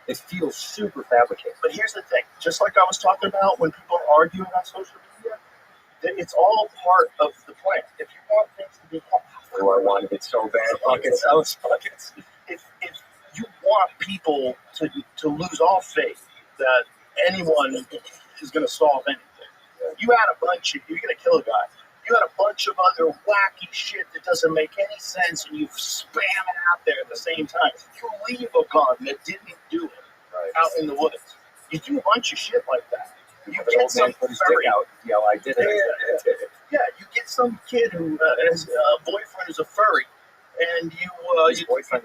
It feels super fabricated. But here's the thing. Just like I was talking about when people are arguing on social media, that it's all part of the plan. If you want things to be Oh, I wanted it so bad. Buckets. if you want people to lose all faith that anyone is going to solve anything, you had a bunch of, you're going to kill a guy. You had a bunch of other wacky shit that doesn't make any sense, and you spam it out there at the same time. You leave a gun that didn't do it out in the woods. You do a bunch of shit like that. You get some furry out. Yeah, I did it. Yeah, you get some kid who has a boyfriend who's a furry, and you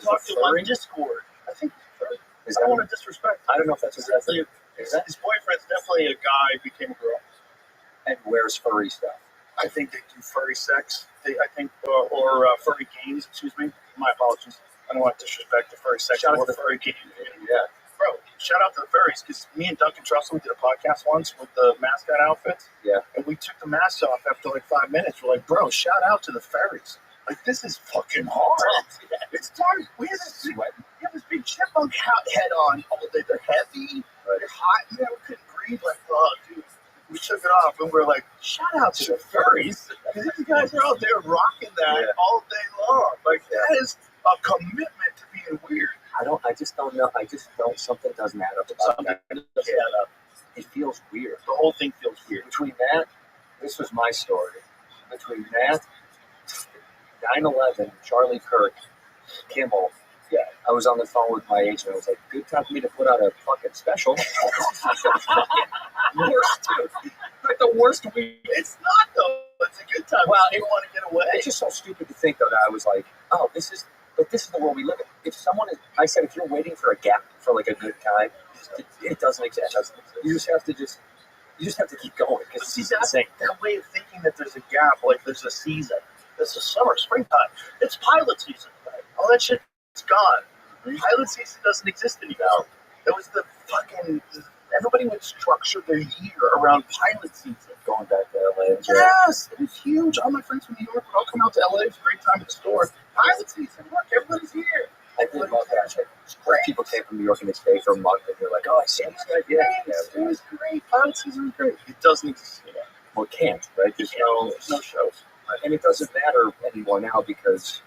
talk to him on Discord. I think he's furry. I don't want to disrespect him. I don't know if that's a real thing. His boyfriend's definitely a guy who became a girl. And wears furry stuff. I think they do furry sex. Or furry games. Excuse me. My apologies. I don't want to disrespect the furry sex or furry game. Yeah. Bro, shout out to the furries, because me and Duncan Trussell, we did a podcast once with the mascot outfits. Yeah. And we took the masks off after like 5 minutes. We're like, bro, shout out to the furries. Like, this is fucking hard. It's hard. We have this big chipmunk head on all day. They're heavy. They're hot. You know, we couldn't breathe. Like, oh, dude. We took it off and we're like, shout out to the furries. Because these guys are out there rocking that all day long. Like, that is a commitment to being weird. I just don't know. Something doesn't add up about that. It feels weird. The whole thing feels weird. Between that, this was my story. Between that, 9/11, Charlie Kirk, Kimmel. Yeah, I was on the phone with my agent. I was like, good time for me to put out a fucking special. Worst, like the worst week. It's not, though. It's a good time. Well, you want to get away. It's just so stupid to think, though, that I was like, oh, this is the world we live in. If someone is, I said, if you're waiting for a gap for like a good time, it doesn't exist. You just have to keep going. Because see, that way of thinking that there's a gap, like there's a season. There's a summer, springtime. It's pilot season. Right? All that shit is gone. Pilot season doesn't exist anymore. It was the fucking. Everybody would structure their year around pilot season. Going back to LA. Yes, it was huge. All my friends from New York would all come out to LA. It's a great time at the store. Pilot season. Look, everybody's here. I did love that. It's great. People came from New York and they stay for a month and they're like, oh, I see these guys. Yeah. It was great. Pilot season was great. It doesn't exist anymore. Well, it can't, right? There's no shows. And it doesn't matter anymore now because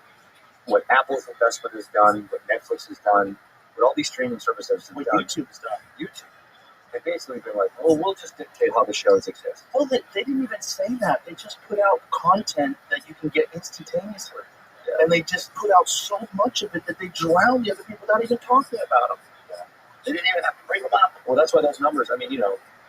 what Apple's investment has done, what Netflix has done, what all these streaming services have what done. YouTube has done. YouTube. They've basically been like, well, we'll just dictate how the shows exist. Well, they didn't even say that. They just put out content that you can get instantaneously. Yeah. And they just put out so much of it that they drown the other people without even talking about them. Yeah. They didn't even have to bring them up. Well, that's why those numbers, I mean,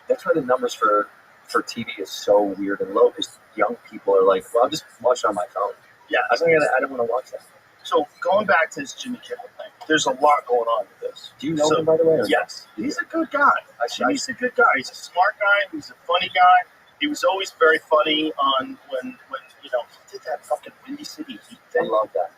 that's why the numbers for TV is so weird and low because young people are like, well, I'll just watch it on my phone. Yeah. I don't want to watch that. So going back to this Jimmy Kimmel thing, there's a lot going on with this. Do you know him, by the way? Yes. He's a good guy. Jimmy's a good guy. He's a smart guy. He's a funny guy. He was always very funny on when he did that fucking Windy City Heat thing. I love that.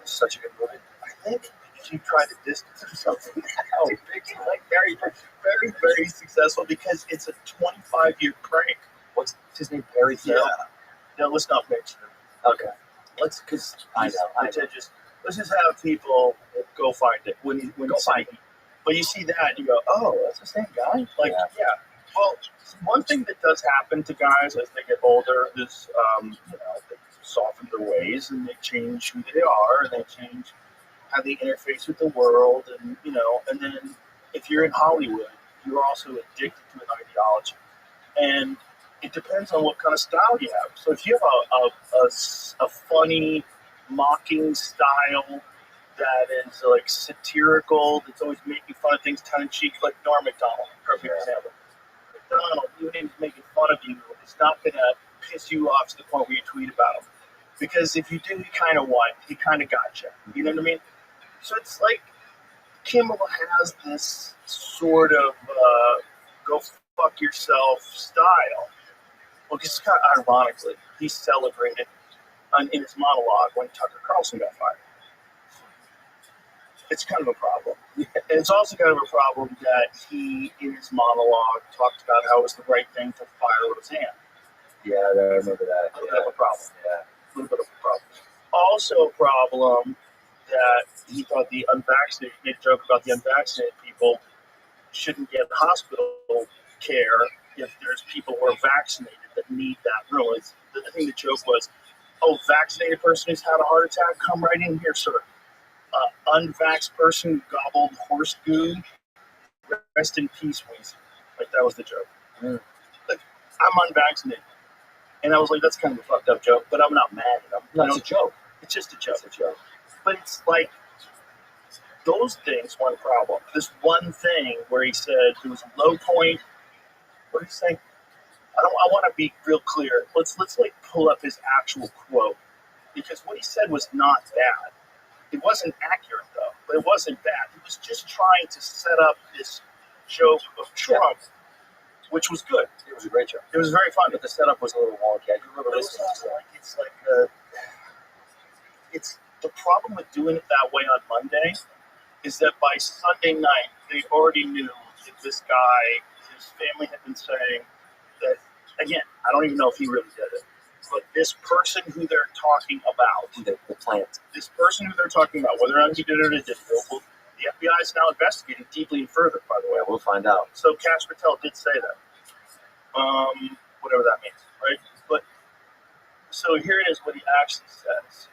It's such a good movie. I think he tried to distance himself from that. He's like very, very, very successful because it's a 25-year prank. What's his name? Barry Phil? Yeah. No, let's not mention him. Okay. Let's just have people go find it when you find it. But you see that and you go, oh, that's the same guy. Like, yeah. Well, one thing that does happen to guys as they get older is, they soften their ways and they change who they are and they change how they interface with the world and and then if you're in Hollywood, you're also addicted to an ideology, and it depends on what kind of style you have. So if you have a funny, mocking style that is like satirical, that's always making fun of things tongue in cheek, like Norm Macdonald, perfect example. McDonald, even if he's making fun of you, it's not gonna piss you off to the point where you tweet about him. Because if you do, he kind of won. He kind of got you. You know what I mean? So it's like Kimmel has this sort of go fuck yourself style. Well, just kind of ironically, he celebrated in his monologue when Tucker Carlson got fired. It's kind of a problem. And it's also kind of a problem that he, in his monologue, talked about how it was the right thing to fire Roseanne. Yeah, I remember that. A little bit of a problem. Yeah. A little bit of a problem. Also a problem that he thought the unvaccinated, made a joke about the unvaccinated people shouldn't get hospital care if there's people who are vaccinated that need that room. I think the joke was, oh, vaccinated person who's had a heart attack, come right in here, sir. Unvaxxed person who gobbled horse goo, rest in peace, Weezy. Like, that was the joke. Like, I'm unvaccinated. And I was like, that's kind of a fucked up joke, but I'm not mad at him. No, it's a joke. It's just a joke. It's a joke. But it's like, those things, one problem. This one thing where he said it was a low point. What did he say? I want to be real clear. Let's like pull up his actual quote, because what he said was not bad. It wasn't accurate though, but it wasn't bad. He was just trying to set up this joke of Trump, which was good. It was a great joke. It was very fun. But the setup was a little wonky. I do remember listening to it. It's the problem with doing it that way on Monday is that by Sunday night they already knew that this guy, his family had been saying that, again, I don't even know if he really did it, but this person who they're talking about, The plant. this person who they're talking about, whether or not he did it or didn't, well, the FBI is now investigating deeply and further, by the way. We'll find out. So Cash Patel did say that. Whatever that means, right? But so here it is what he actually says.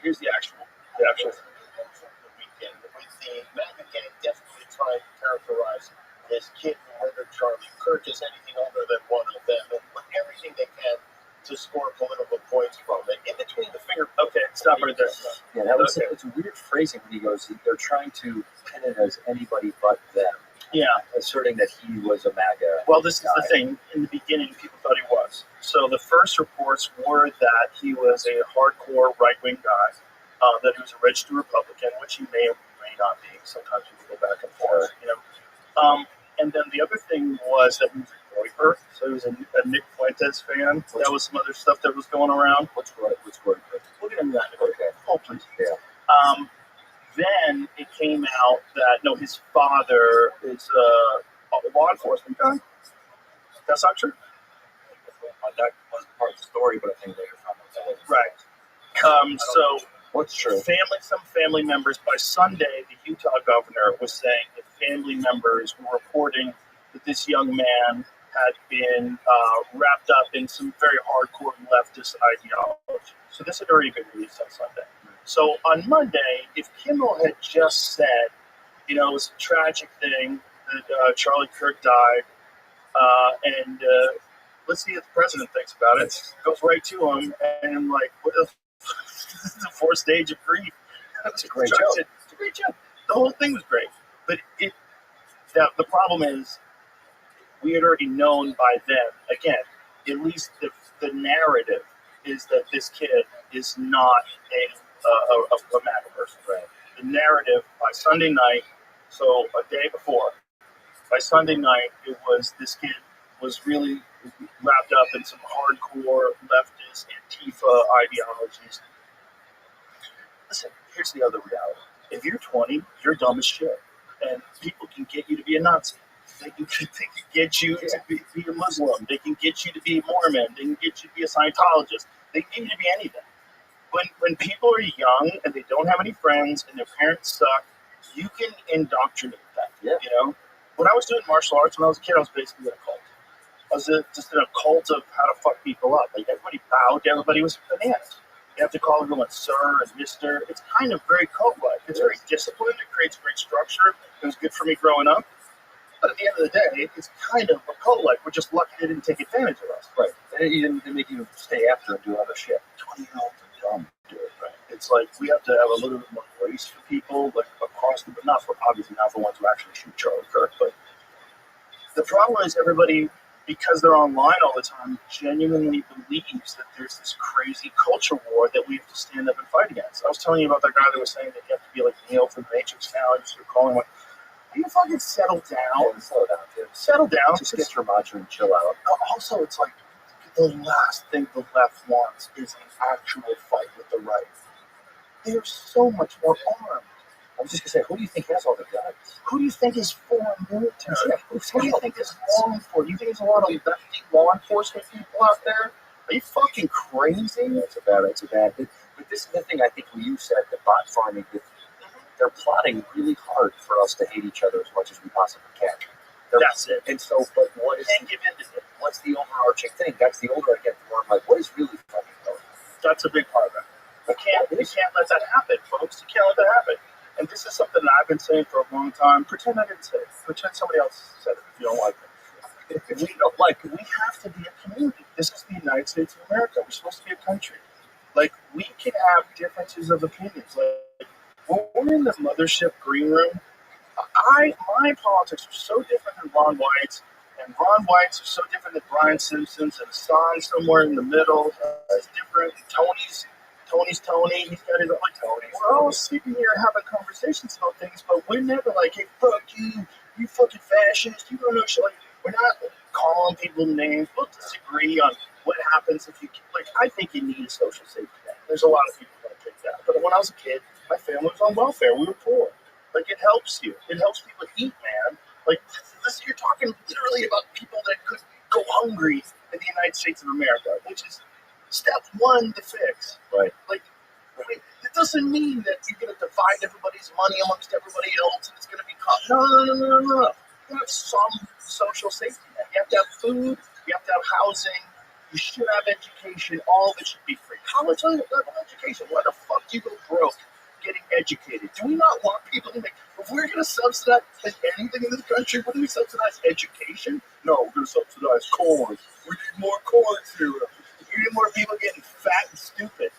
Here's the actual the weekend. With the MAGA gang definitely trying to characterize this kid who murdered Charlie Kirk as anything other than one of them, and everything they can to score political points from it. In between the finger. Okay, stop right there. Yeah, that was Okay. it's a weird phrasing when he goes, they're trying to pin it as anybody but them, Yeah. asserting that he was a MAGA. Well, this is the thing. In the beginning, people thought he was. So the first reports were that he was a hardcore right-wing guy, that he was a registered Republican, which he may or may not be. Sometimes people go back and forth, you know. And then the other thing was that he was a Royper, so he was a Nick Fuentes fan. That was some other stuff that was going around. What's Royper? We'll get into that. Okay. Oh, please. Yeah. Then it came out that, no, his father is a law enforcement guy. That's not true. That wasn't part of the story, but I think later found out that was. Right. So What's true? some family members, by Sunday, the Utah governor was saying that family members were reporting that this young man had been wrapped up in some very hardcore leftist ideology. So this had already been released on Sunday. So on Monday, if Kimmel had just said, you know, it was a tragic thing that Charlie Kirk died, and let's see what the president thinks about it, goes right to him, and like, what the this is the fourth stage of grief. It's a great joke. It's a great joke. The whole thing was great. But the problem is, we had already known by then, again, at least the narrative is that this kid is not a MAGA person. Right. The narrative by Sunday night, so a day before, by Sunday night, it was this kid was really wrapped up in some hardcore leftist Antifa ideologies. Listen, here's the other reality. If you're 20, you're dumb as shit. And people can get you to be a Nazi. They can get you to be a Muslim. They can get you to be a Mormon. They can get you to be a Scientologist. They can get you to be anything. When people are young and they don't have any friends and their parents suck, you can indoctrinate them. Yeah. You know? When I was doing martial arts when I was a kid, I was basically in a cult. I was just in a cult of how to fuck people up. Like, everybody bowed to everybody. Was bananas. You have to call everyone sir and mister. It's kind of very cult-like. It's very disciplined. It creates great structure. It was good for me growing up. But at the end of the day, it's kind of a cult-like. We're just lucky they didn't take advantage of us. Right. They make you stay after and do other shit. 20-year-olds are dumb to do it, right? it's like we have to have a little bit more grace for people, like across the, not for obviously not for ones who actually shoot Charlie Kirk, but the problem is everybody, because they're online all the time, genuinely believes that there's this crazy culture war that we have to stand up and fight against. I was telling you about that guy that was saying that you have to be like Neo from the Matrix now, and just calling him like, you fucking settle down. Yeah, slow down, dude. Settle down. Just get your macho and chill out. Also, it's like the last thing the left wants is an actual fight with the right. They're so much more armed. I was just gonna say, who do you think has all the guns? Who do you think is for military? Yeah, Who do you think is law enforcement? You think there's a lot of lefty law enforcement people out there? Are you fucking crazy? It's a bad. But this is the thing I think you said, the bot farming. They're plotting really hard for us to hate each other as much as we possibly can. That's it. And so, but what is Can't give in to it. what's the overarching thing? That's the older I get, the more I'm like, what is really fucking going on? That's a big part of it. You can't let that happen, folks. You can't let that happen. And this is something that I've been saying for a long time. Pretend I didn't say it. Pretend somebody else said it if you don't like it. If we don't like it, we have to be a community. This is the United States of America. We're supposed to be a country. Like, we can have differences of opinions. Like, when we're in the mothership green room, my politics are so different than Ron White's, and Ron White's are so different than Brian Simpson's, and Hassan's somewhere in the middle is different. Tony's Tony. He's got his own Tony. We're all sitting here having conversations about things, but we're never like, hey, fuck you, you fucking fascist, you don't know shit. Like, we're not calling people names. We'll disagree on what happens if you, like, I think you need a social safety net. There's a lot of people that think that. But when I was a kid, my family was on welfare. We were poor. Like, it helps you. It helps people eat, man. Like, this, you're talking literally about people that could go hungry in the United States of America, which is step one to fix. Right. Like, I mean, it doesn't mean that you're going to divide everybody's money amongst everybody else and it's going to be no. You have some social safety net. You have to have food. You have to have housing. You should have education. All of it should be free. College level education. Why the fuck do you go broke getting educated? Do we not want people to make... If we're going to subsidize anything in this country, wouldn't we subsidize education? No, we're going to subsidize corn. We need more corn syrup. We need more people getting fat and stupid.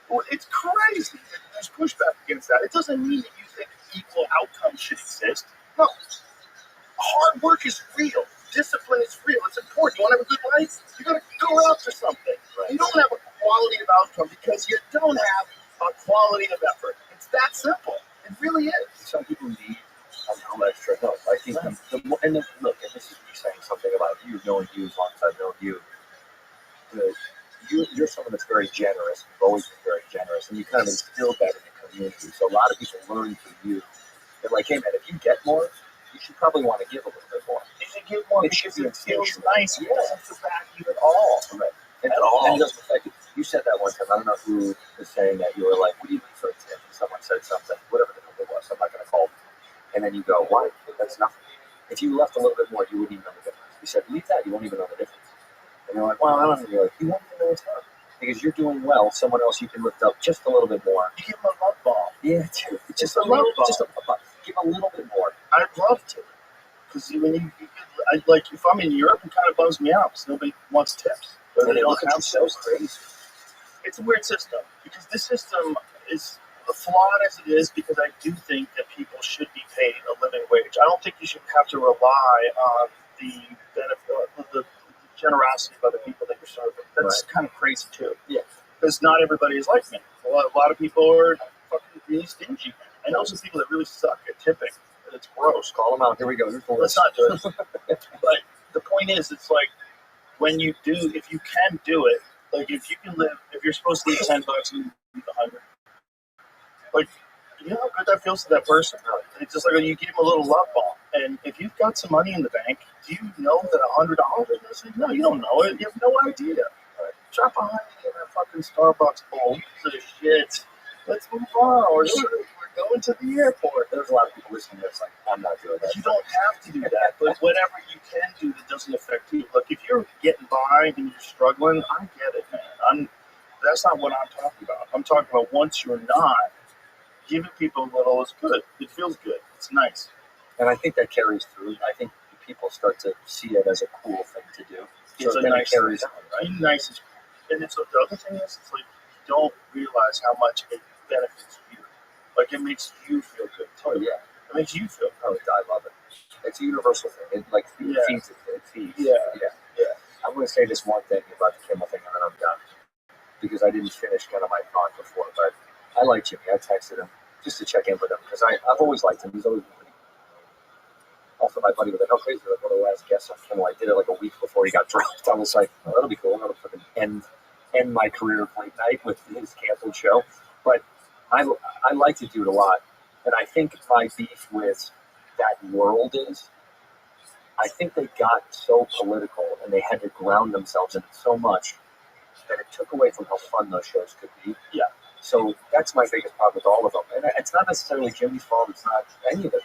Well, it's crazy. There's pushback against that. It doesn't mean that you think equal outcomes should exist. No. Hard work is real. Discipline is real. It's important. You want to have a good life? You got to go after something. Right. You don't have a quality of outcome because you don't have a quality of effort. It's that simple. It really is. Some people need a little extra help. I think look, and this is me saying something about you, knowing you as long as I've known you. You're someone that's very generous. You've always been very generous, and you kind of instilled that in the community. So a lot of people learn from you. They're like, hey man, if you get more, you should probably want to give a little bit more. You should give more It because should be it feels instinctual. nice. It doesn't affect you at all. Right. And At all. it doesn't affect you. You said that one time. I don't know who was saying that. You were like, what do you leave for a tip? And someone said something, whatever the number was. I'm not going to call them. And then you go, why? That's nothing. If you left a little bit more, you wouldn't even know the difference. You said, leave that, you won't even know the difference. And you're like, well, I don't know. You're like, you won't even know it's not. Because you're doing well, someone else you can lift up just a little bit more. You give them a love ball. Yeah, dude. Just a love little, ball. just give a little bit more. I'd love to. Because when like, if I'm in Europe, it kind of bugs me out because nobody wants tips. And They it don't looks have so crazy. It's a weird system because this system is flawed as it is because I do think that people should be paid a living wage. I don't think you should have to rely on the benefit, the generosity of other people that you're serving. That's kind of crazy too. Yeah. Because not everybody is like me. A lot of people are fucking really stingy. I know some people that really suck at tipping. And it's gross. Call them out. Here we go. Here's the Let's list. not do it. But the point is, it's like when you do, if you can do it, like if you can live, if you're supposed to leave $10 and you leave 100, like, you know how good that feels to that person? It's just like you give them a little love bomb. And if you've got some money in the bank, do you know that $100 is missing? No, you don't know it. You have no idea. Drop behind me in that fucking Starbucks bowl. Piece of shit. Let's move on. We're going to the airport. There's a lot of people listening that's like, I'm not doing that. You don't have to do that, but whatever you can do that doesn't affect you. Look, if you're getting by and you're struggling, I get it, man. That's not what I'm talking about. I'm talking about once you're not, giving people a little is good. It feels good. It's nice. And I think that carries through. I think people start to see it as a cool thing to do. It's So a then nice it carries thing. on, right? Being nice is, and it's the other thing is, it's like you don't realize how much it benefits you. Like, it makes you feel good. Oh yeah. It makes you feel good. Oh, I love it. It's a universal thing. It like Yeah. feeds it. It feeds. Yeah. Yeah. I'm going to say this one thing about the Kimmel thing, and then I'm done because I didn't finish kind of my thought before. But I like Jimmy. I texted him just to check in with him because I've always liked him. He's always been pretty. Also, my buddy was like, "Oh, crazy! Like one of the last guests on Kimmel. I did it like a week before he got dropped." I was like, "Oh, that'll be cool. That'll fucking end my career of late night with his canceled show." But I like to do it a lot, and I think my beef with that world is, I think they got so political and they had to ground themselves in it so much that it took away from how fun those shows could be. Yeah. So that's my biggest problem with all of them. And it's not necessarily Jimmy's fault. It's not any of it.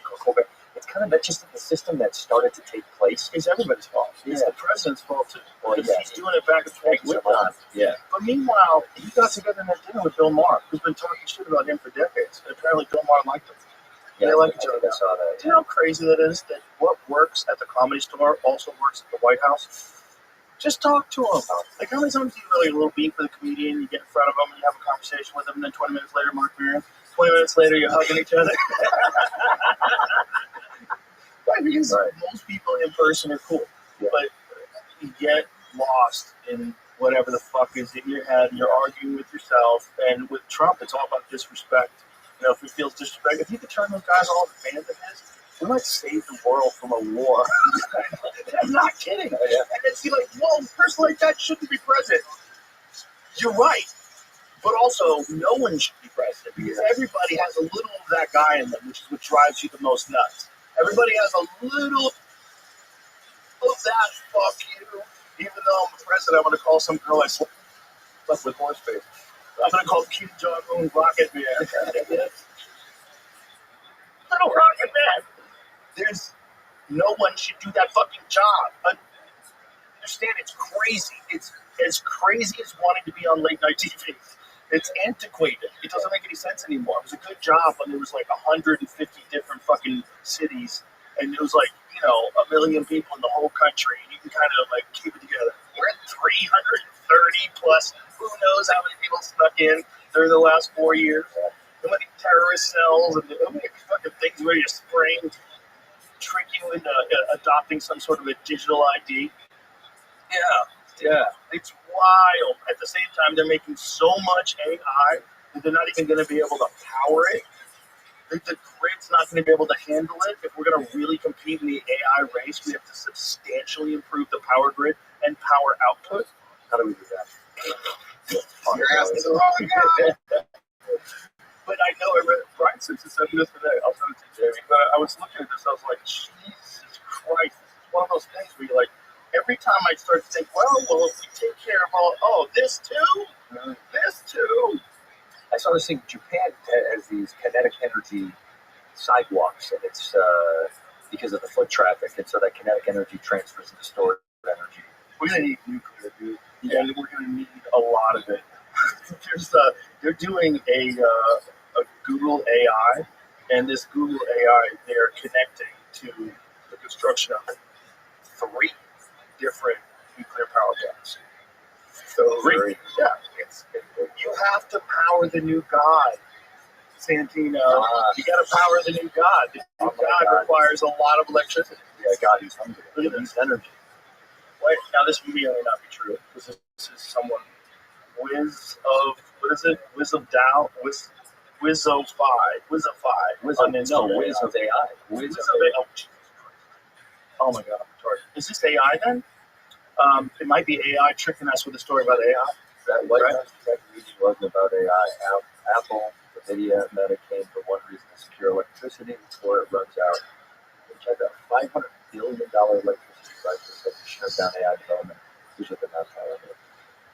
It's kind of that just the system that started to take place. It's everybody's fault. It's the president's fault, too. Well, Because yeah. he's doing it back and forth with them. Yeah. But meanwhile, he got together in that dinner with Bill Maher, who's been talking shit about him for decades. And apparently Bill Maher liked him. Yeah, they like I each other. think I saw that. Do you know how crazy that is? That what works at the Comedy Store also works at the White House? Just talk to him. Like, how many times do you really a little beef with a comedian, you get in front of him, and you have a conversation with him, and then 20 minutes later, Mark Maron, 20 minutes later, you're hugging each other? Right, because most people in person are cool. Yeah. But you get lost in whatever the fuck is in your head, and you're arguing with yourself. And with Trump, it's all about disrespect. You know, if he feels disrespect, if he could turn those guys all into fans of his, we might save the world from a war. I'm not kidding. And it's like, whoa, a person like that shouldn't be president. You're right. But also, no one should be president because everybody has a little of that guy in them, which is what drives you the most nuts. Everybody has a little of that fuck you. Even though I'm the president, I'm going to call some girl I slept with horse face. I'm going to call Kim Jong-un Rocket Man. Little Rocket Man. There's no one should do that fucking job. Understand, it's crazy. It's as crazy as wanting to be on late night TV. It's antiquated. It doesn't make any sense anymore. It was a good job when there was like 150 different fucking cities, and it was like, you know, 1 million people in the whole country, and you can kind of like keep it together. We're at 330 plus. Who knows how many people snuck in during the last 4 years? How many terrorist cells and how many fucking things where you're spraying, tricking into adopting some sort of a digital ID. Yeah, it's wild. At the same time, they're making so much AI that they're not even going to be able to power it. The grid's not going to be able to handle it. If we're going to really compete in the AI race, we have to substantially improve the power grid and power output. How do we do that? You're asking the wrong guy. But I know Brian Simpson said this today. I'll send it to Jamie. But I was looking at this, I was like, Jesus Christ. It's one of those things where you're like, every time I start to think, well, if we take care of all, this too? This too? I saw this thing, Japan has these kinetic energy sidewalks, and it's because of the foot traffic, and so that kinetic energy transfers into stored energy. We're going to need nuclear, dude. Yeah. And we're going to need a lot of it. They're doing a Google AI, and this Google AI, they're connecting to the construction of 3 different nuclear power plants. So, 3. Yeah. You have to power the new God, Santino. You got to power the new God. The new God requires a lot of electricity. Yeah, God, he's hungry. Look at He's energy. Wait, now this may or may not be true. This is someone Wiz of Dow, Wiz of 5. Wiz of AI. Oh my God, I'm sorry. Is this AI then? It might be AI tricking us with a story about AI. That White House executive meeting wasn't about AI. Apple, NVIDIA, Meta came for one reason: to secure electricity before it runs out. They checked out $500 billion electricity crisis that could shut down AI development. We should have not power it.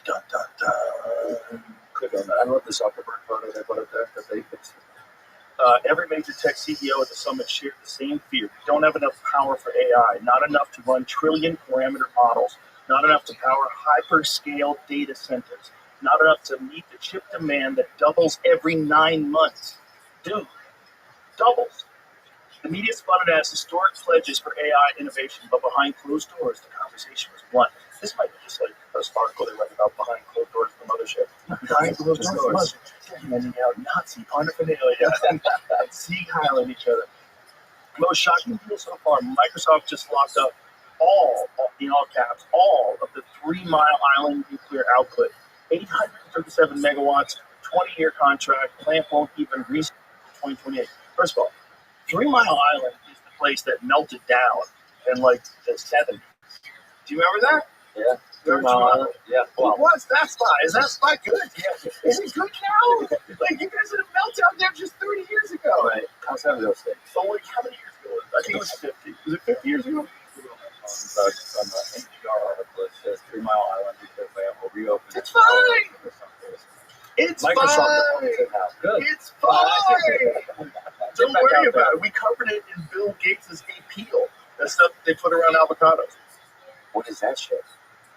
Dun, dun, dun. Click on that. I love the Zuckerberg photo they put up there that they fixed. Every major tech CEO at the summit shared the same fear. We don't have enough power for AI, not enough to run trillion parameter models, not enough to power hyperscale data centers, not enough to meet the chip demand that doubles every 9 months. Dude, doubles. The media spun it as historic pledges for AI innovation, but behind closed doors, the conversation was blunt. This might be just like a this article they write about behind closed doors of the mothership. Behind closed doors, handing out Nazi paraphernalia and Sieg Heil at each other. Most shocking deal so far, Microsoft just locked up in all caps, all of the 3 Mile Island nuclear output. 837 megawatts, 20-year contract, plant won't even restart until 2028. First of all, 3 Mile Island is the place that melted down in like the 70s. Do you remember that? Yeah. 3 Mile Island? Yeah. What was that spot? Is that spot good? Yeah. Is it good now? Like, you guys had a meltdown there just 30 years ago. Right. How's that those things? So, like, how many years ago? I think it was 50. Was it 50 years ago? On the NPR article, it says 3 Mile Island nuclear plant will reopen. It's fine. It's Microsoft fine. owns it now. Good. It's fine. Don't worry about it. We covered it in Bill Gates' appeal. That stuff they put around avocados. What is that shit?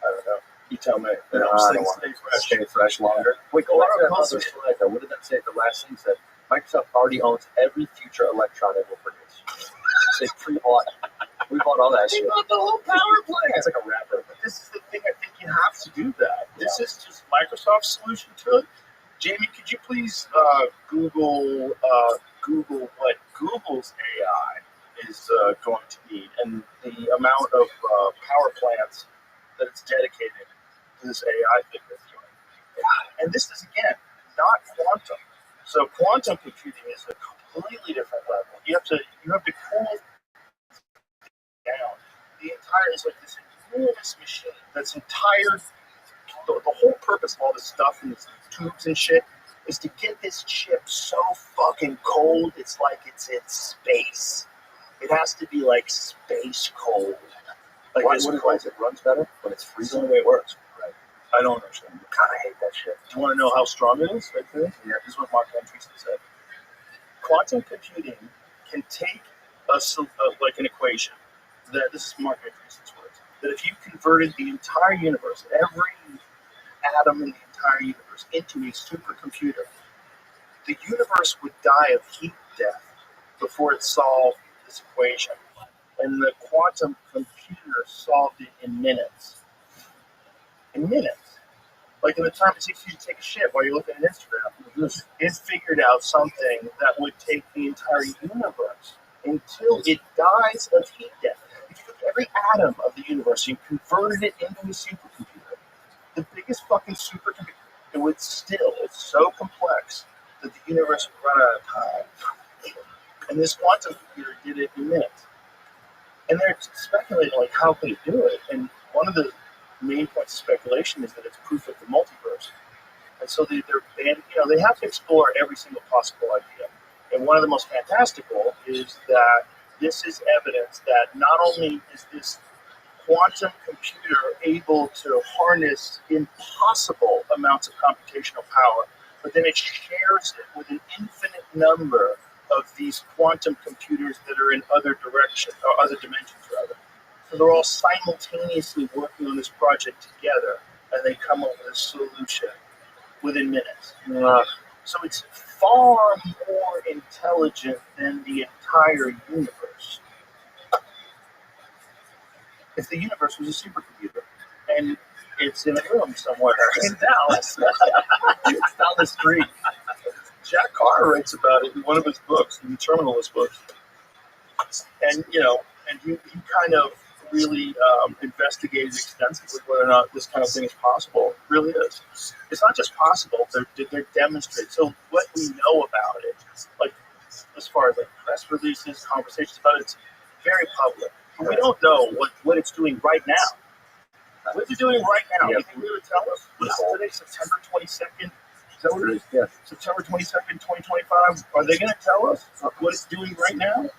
I don't know. You tell me. I don't want Stay fresh. Stay fresh longer. Wait, go back to that other slide though. What did that say? The last thing said Microsoft already owns every future electron it will produce. They pre-bought. We bought all that They shit. bought the whole power plant. It's like a wrapper. But this is the thing. I think you have to do that. This is just Microsoft's solution to it. Jamie, could you please Google what Google's AI is going to need and the amount of power plants that it's dedicated to this AI thing that's doing. And this is, again, not quantum. So quantum computing is a completely different level. You have to cool down. The entire is like this enormous machine that's the whole purpose of all this stuff and these tubes and shit is to get this chip so fucking cold it's like it's in space. It has to be like space cold. Like Why it runs better when it's freezing the way it works. Right. I don't understand. I kind of hate that shit. Do you want to know how strong it is? Right there? Yeah. This is what Mark Andreessen said. Quantum computing can take like an equation. This is Mark Andreessen's words. That if you converted the entire universe, every atom in the entire universe, into a supercomputer, the universe would die of heat death before it solved this equation. And the quantum computer solved it in minutes. In minutes. Like in the time it takes you to take a shit while you're looking at Instagram, it figured out something that would take the entire universe until it dies of heat death. If you took every atom of the universe and converted it into a supercomputer, the biggest fucking supercomputer, it would still, it's so complex that the universe would run out of time. And this quantum computer did it in minutes. And they're speculating, like, how could it do it? And one of the main points of speculation is that it's proof of the multiverse. And so they have to explore every single possible idea. And one of the most fantastical is that this is evidence that not only is this quantum computer able to harness impossible amounts of computational power, but then it shares it with an infinite number of these quantum computers that are in other directions, or other dimensions rather. So they're all simultaneously working on this project together, and they come up with a solution within minutes. So it's far more intelligent than the entire universe. If the universe was a supercomputer, and it's in a room somewhere in Dallas, it's down the street. Jack Carr writes about it in one of his books, in the Terminalist books. And, he kind of really investigated extensively whether or not this kind of thing is possible. It really is. It's not just possible, they're demonstrated. So what we know about it, like as far as like press releases, conversations about it, it's very public. But we don't know what it's doing right now. What's it doing right now? Yeah. You think they would tell us? What is today, September 22nd? Is that what it is? Yeah. September 22nd, 2025. Are they going to tell us what it's doing right now?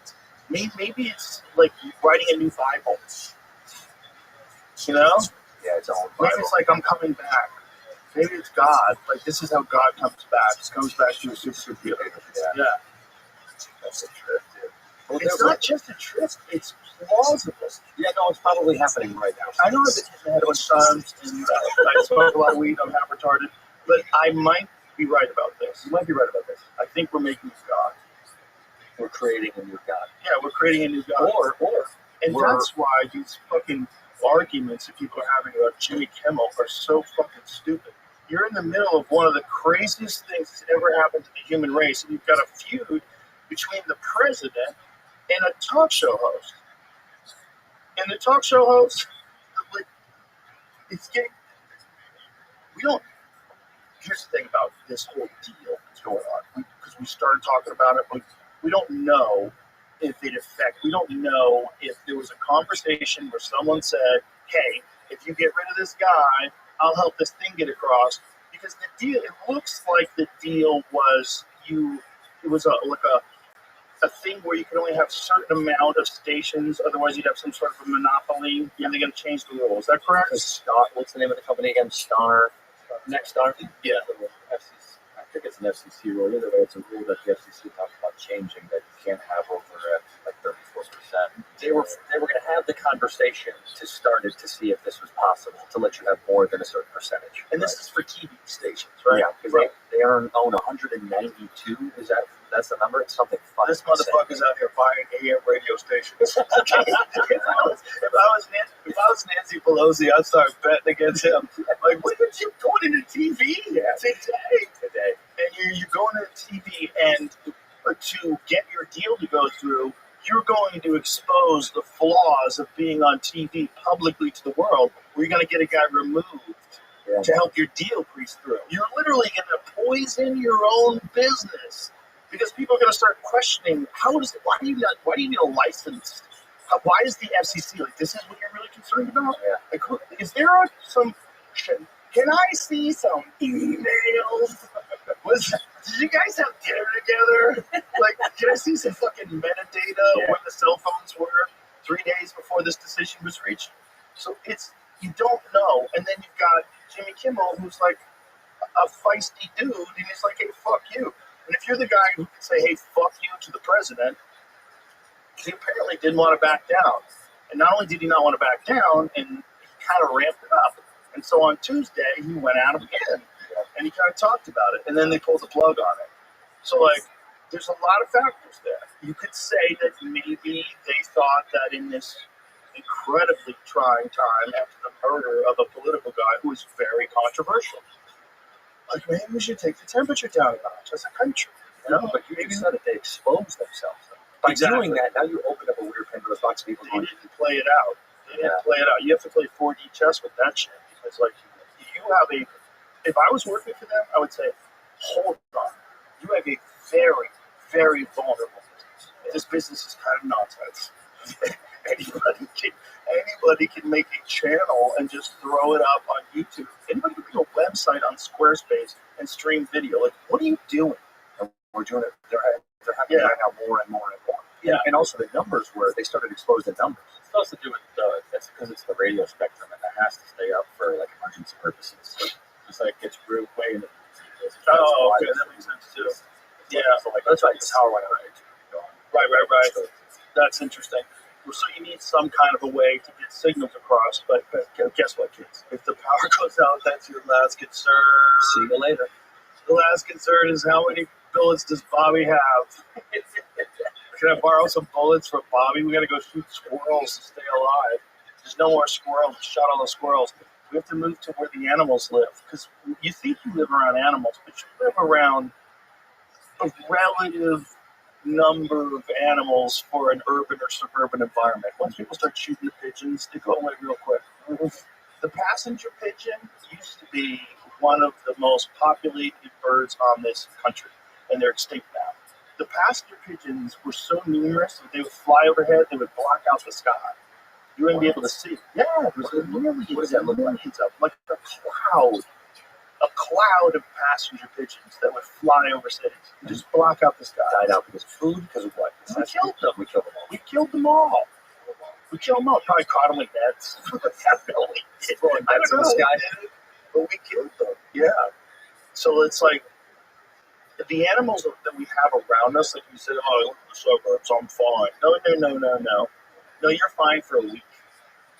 Maybe it's like writing a new Bible. Yeah, it's all Maybe it's like I'm coming back. Maybe it's God. Like this is how God comes back. He comes back to a supercomputer. Yeah. That's a trip, dude. Well, It's not just a trick. It's plausible. Yeah, no, it's probably happening right now. I know I've been hitting the head with times, and I smoke a lot of weed. I'm half retarded, but I might be right about this. You might be right about this. I think we're making God. We're creating a new God. Yeah, we're creating a new God. Or And that's why these fucking arguments that people are having about Jimmy Kimmel are so fucking stupid. You're in the middle of one of the craziest things that's ever happened to the human race, and you've got a feud between the president and a talk show host. And the talk show host, like, it's getting. We don't. Here's the thing about this whole deal that's going on, because we started talking about it, but we don't know if it affect. We don't know if there was a conversation where someone said, "Hey, if you get rid of this guy, I'll help this thing get across." Because the deal, it looks like the deal was it was a thing where you can only have a certain amount of stations, otherwise you'd have some sort of a monopoly, and they're going to change the rules. Is that correct? Star, what's the name of the company again? Next Star? Yeah. FCC, I think it's an FCC rule. Either way, it's a rule that the FCC talked about changing that you can't have over like 34%. They were going to have the conversation to start it to see if this was possible, to let you have more than a certain percentage. And this is for TV stations, right? Yeah, because they own 192. That's the number? It's something fun. This motherfucker's out here buying AM radio stations. if I was Nancy Pelosi, I'd start betting against him. Like, look at you going into TV today. And you're going into TV, and to get your deal to go through, you're going to expose the flaws of being on TV publicly to the world, where you're going to get a guy removed to help your deal crease through. You're literally going to poison your own business. Because people are going to start questioning, why do you need a license? Why is the FCC, like, this is what you're really concerned about? Yeah. Like, is there can I see some emails? Did you guys have dinner together? Like, can I see some fucking metadata of when the cell phones were 3 days before this decision was reached? So you don't know. And then you've got Jimmy Kimmel, who's like a feisty dude, and he's like, hey, fuck you. And if you're the guy who can say, hey, fuck you to the president, he apparently didn't want to back down. And not only did he not want to back down, and he kind of ramped it up. And so on Tuesday, he went at him again. And he kind of talked about it. And then they pulled the plug on it. So, like, there's a lot of factors there. You could say that maybe they thought that in this incredibly trying time after the murder of a political guy who was very controversial, like, maybe we should take the temperature down a notch as a country. You know? But you said that they exposed themselves. By doing that, now you open up a weird Pandora's box of people. They didn't play it out. You have to play 4D chess with that shit. Because, like, if I was working for them, I would say, hold on. You have a very, very vulnerable business. This business is kind of nonsense. Anybody can make a channel and just throw it up on YouTube. Anybody can make a website on Squarespace and stream video. Like, what are you doing? And we're doing it. They're happening right now more and more and more. Yeah. And also the numbers they started exposing the numbers. It's also to do with that's because it's the radio spectrum, and that has to stay up for like emergency purposes. So it's like it's real way into okay, that makes sense too. Yeah. So like that's right. The power went out. Right. So, that's interesting. So you need some kind of a way to get signals across, but guess what, kids? If the power goes out, that's your last concern. See you later. The last concern is how many bullets does Bobby have? Can I borrow some bullets from Bobby? We got to go shoot squirrels to stay alive. There's no more squirrels. Shot all the squirrels. We have to move to where the animals live, because you think you live around animals, but you live around a relative number of animals for an urban or suburban environment. Once people start shooting the pigeons, they go away real quick. The passenger pigeon used to be one of the most populated birds on this country, and they're extinct now. The passenger pigeons were so numerous that they would fly overhead, they would block out the sky. You wouldn't be able to see. Yeah, there's millions. What does that look like? Like a cloud of passenger pigeons that would fly over cities. Just block out the sky. Died out because of food, because of what? We killed them. We killed them all. We killed them all. Probably caught them with nets. I don't know. The sky. But we killed them. Yeah. So it's like the animals that we have around us, like you said, oh, I look at the suburbs, I'm fine. No. No, you're fine for a week.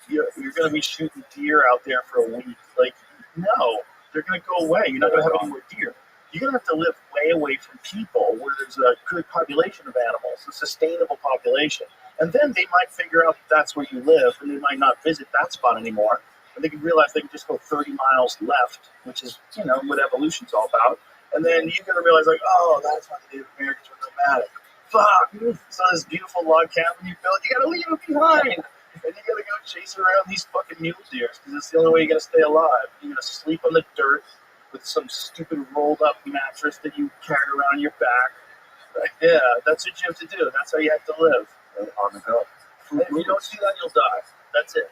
You're going to be shooting deer out there for a week. Like, no, they're going to go away. You're not going to have any more deer. You're going to have to live way away from people where there's a good population of animals, a sustainable population. And then they might figure out that's where you live, and they might not visit that spot anymore. And they can realize they can just go 30 miles left, which is, what evolution's all about. And then you're going to realize, like, oh, that's why the Native Americans were nomadic. Fuck! So this beautiful log cabin you built, you got to leave it behind. And you got to go chase around these fucking mule deers, because it's the only way you're going to stay alive. You're going to sleep on the dirt with some stupid rolled-up mattress that you carry around your back. Yeah, that's what you have to do. That's how you have to live. On the go. And if you don't do that, you'll die. That's it.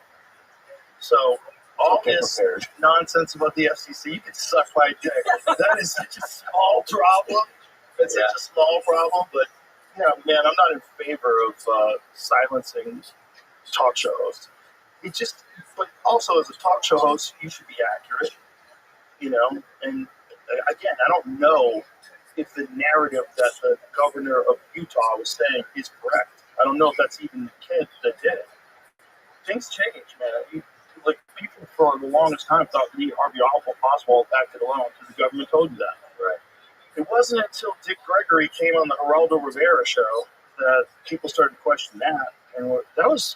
So all this nonsense about the FCC, you can suck my dick. That is such a small problem. It's such a small problem, but man, I'm not in favor of silencing talk show hosts. But also as a talk show host, you should be accurate, And again, I don't know if the narrative that the governor of Utah was saying is correct. I don't know if that's even the kid that did it. Things change, man. People for the longest time thought Lee Harvey Oswald acted alone because the government told you that. Right. It wasn't until Dick Gregory came on the Geraldo Rivera show that people started to question that. And that was,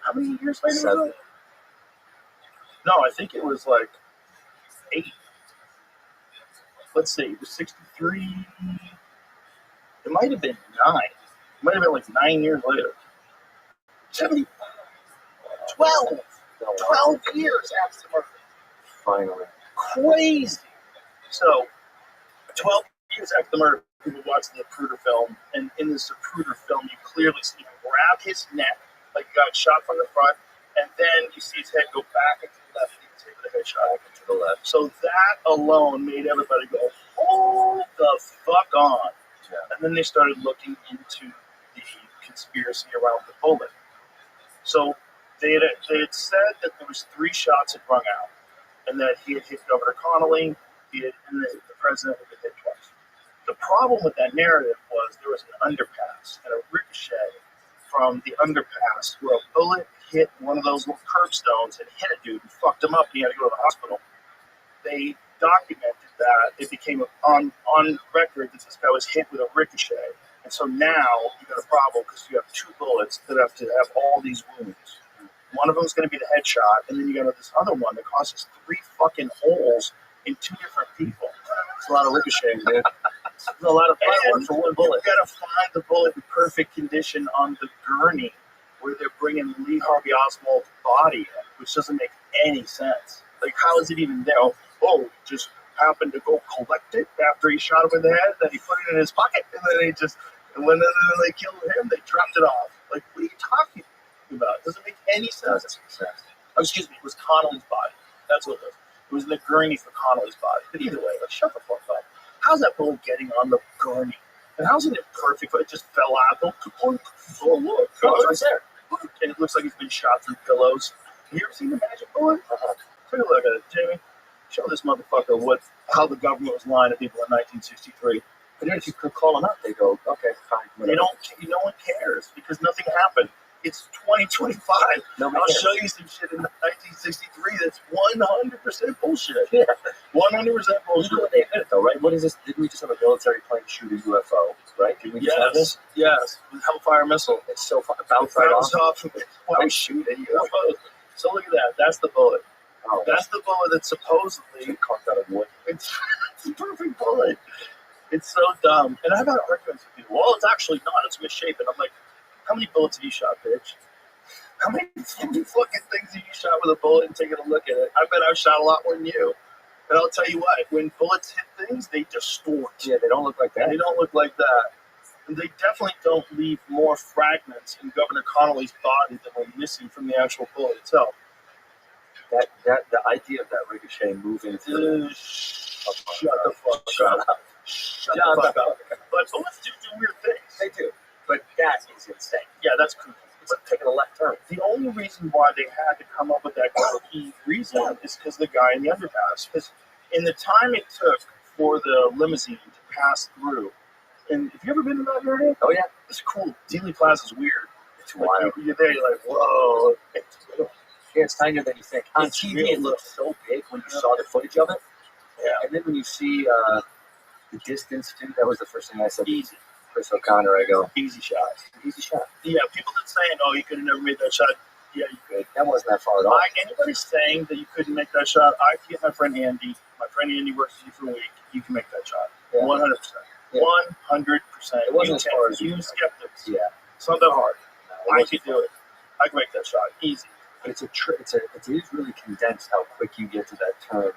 how many years later? 7. No, I think it was like 8. Let's see, it was 63. It might have been 9. It might have been like 9 years later. 70. 12 years after the murder. Finally. Crazy. So, 12 years after the murder, people watch the Zapruder film, and in the Zapruder film, you clearly see him grab his neck, like he got shot from the front, and then you see his head go back into the left, and take the headshot into the left. So that alone made everybody go, hold the fuck on. Yeah. And then they started looking into the conspiracy around the bullet. So they had said that there was 3 shots had rung out, and that he had hit Governor Connolly, and the president had been hit twice. The problem with that narrative was there was an underpass and a ricochet from the underpass where a bullet hit one of those little curbstones and hit a dude and fucked him up, and he had to go to the hospital. They documented that. It became on record that this guy was hit with a ricochet. And so now you got a problem because you have 2 bullets that have to have all these wounds. One of them is going to be the headshot, and then you got this other one that causes 3 fucking holes in 2 different people. It's a lot of ricocheting, dude. It's a lot of fireworks for one bullet. You got to find the bullet in perfect condition on the gurney where they're bringing Lee Harvey Oswald's body in, which doesn't make any sense. Like, how is it even there? Oh, just happened to go collect it after he shot him in the head, then he put it in his pocket, and then when they killed him, they dropped it off. Like, what are you talking about? It doesn't make any sense. Oh, excuse me, it was Connolly's body. That's what it was. It was in the gurney for Connolly's body. But either way, shut the fuck up. How's that bullet getting on the gurney? And how's it imperfect? It just fell out. Oh, look. Oh, it's right there. And it looks like it's been shot through pillows. Have you ever seen the magic bullet? Take a look at it, Jamie. Show this motherfucker how the government was lying to people in 1963. But then if you could call them up, they go, okay, fine. Whatever. No one cares because nothing happened. It's 2025. I'll show you some shit in 1963 that's 100% bullshit. Yeah. 100% bullshit. They admit it though, right? What is this? Didn't we just have a military plane shoot a UFO, right? Did we just have this? Yes. Hellfire missile. It's so fun. Bounced right off. Why shoot a UFO? So look at that. That's the bullet. Oh, that's the bullet that's supposedly carved out of wood. It's a perfect bullet. It's so dumb. And I've had arguments with people. Well, it's actually not. It's misshapen. I'm like, how many bullets have you shot, bitch? How many fucking things have you shot with a bullet and taken a look at it? I bet I've shot a lot more than you. And I'll tell you what, when bullets hit things, they distort. Yeah, they don't look like that. They don't look like that. And they definitely don't leave more fragments in Governor Connolly's body that were missing from the actual bullet itself. The idea of that ricochet moving through. Shut the fuck up. Shut the fuck up. But bullets do weird things. They do. But that is insane. Yeah, that's cool. It's like taking a left turn. The only reason why they had to come up with that key reason is because the guy in the underpass. Because in the time it took for the limousine to pass through, and have you ever been to that area? Oh, yeah. It's cool. Dealey Plaza's weird. It's wild. You're there, you're like, whoa. Yeah, it's tinier than you think. On TV, it looked so big when you saw the footage of it. Yeah. And then when you see the distance, too, that was the first thing I said. Easy. Chris O'Connor, I go, easy shot. Easy saying, oh, you could have never made that shot. Yeah, you could. That wasn't that far at all. Anybody saying that you couldn't make that shot, I can get my friend Andy. My friend Andy works with you for a week. You can make that shot. 100%. Yeah. 100%. It wasn't as far as you skeptics. Yeah. It's not that hard. No, I could do it. I can make that shot. Easy. But it is really condensed how quick you get to that turn.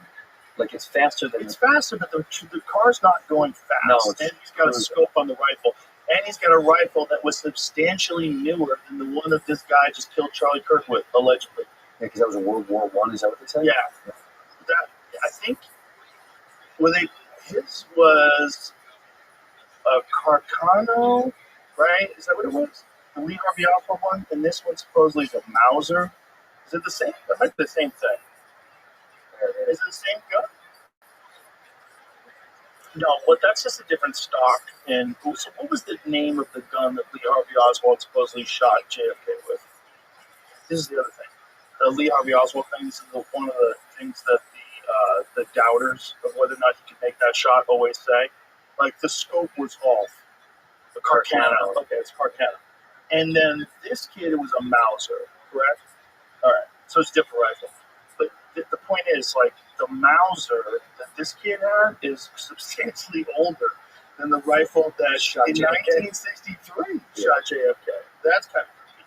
Like it's faster than It's faster, but the car's not going fast. No, And he's got a scope on the rifle. And he's got a rifle that was substantially newer than the one that this guy just killed Charlie Kirk with, allegedly. Yeah, because that was a World War I. Is that what they said? Yeah. I think his was a Carcano, right? Is that what it was? The Lee Harvey Oswald one, and this one supposedly is a Mauser. Is it the same? That might be the same thing. Is it the same gun? No, but that's just a different stock. And so what was the name of the gun that Lee Harvey Oswald supposedly shot JFK with? This is the other thing. The Lee Harvey Oswald thing is one of the things that the doubters of whether or not he could make that shot always say. Like, the scope was off. The Carcano. Okay, it's Carcano. And then this kid, it was a Mauser, correct? All right, so it's a different rifle. But the point is, like, the Mauser that this kid had is substantially older than the rifle that Shot in JFK. 1963 shot JFK. That's kind of creepy.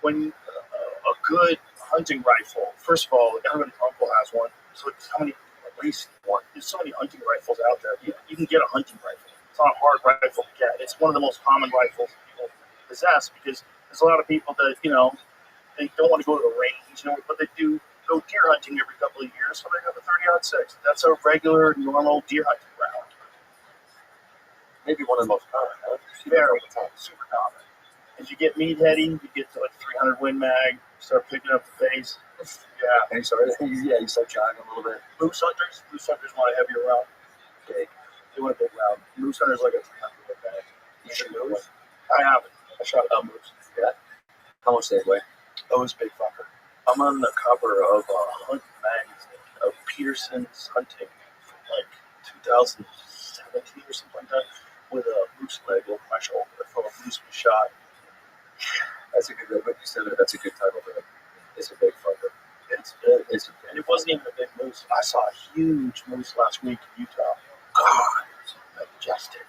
When a good hunting rifle, first of all, everybody's uncle has one. So it's how many, at least one. There's so many hunting rifles out there. You can get a hunting rifle. It's not a hard rifle to get. It's one of the most common rifles people possess because there's a lot of people that, they don't want to go to the range, but they do go deer hunting every couple of years, so they have a 30-06. That's a regular, normal deer hunting round. Maybe one of the most common. Huh? Very super common. As you get meatheady, you get to like 300 Win Mag, start picking up the pace. Yeah. And you start jogging a little bit. Moose hunters want a heavier round. Big. They want a big round. Moose hunters like a 300 Win Mag. You should moose. I haven't. I shot a moose. Yeah. How much they weigh? Oh, it's a big fucker. I'm on the cover of a hunting magazine of Peterson's Hunting from like 2017 or something like that, with a moose leg over my shoulder from a moose we shot. That's a good. But you said that. That's a good title for it. It's a big fucker. It's big. And it wasn't even a big moose. I saw a huge moose last week in Utah. God, it was majestic.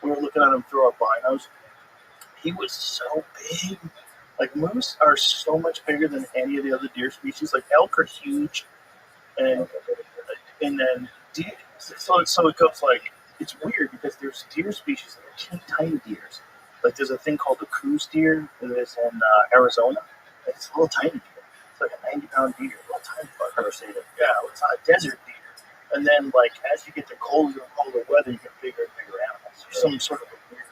We were looking at him through our binos. He was so big. Like, moose are so much bigger than any of the other deer species. Like, elk are huge, and then deer. So it goes like, it's weird because there's deer species that are teeny tiny deers. Like, there's a thing called the Coues deer that is in Arizona. It's a little tiny deer. It's like a 90-pound deer. A little tiny fucker. I've never seen it. Yeah, it's not a desert deer. And then, like, as you get to colder and colder weather, you get bigger and bigger animals. There's some sort of a weird.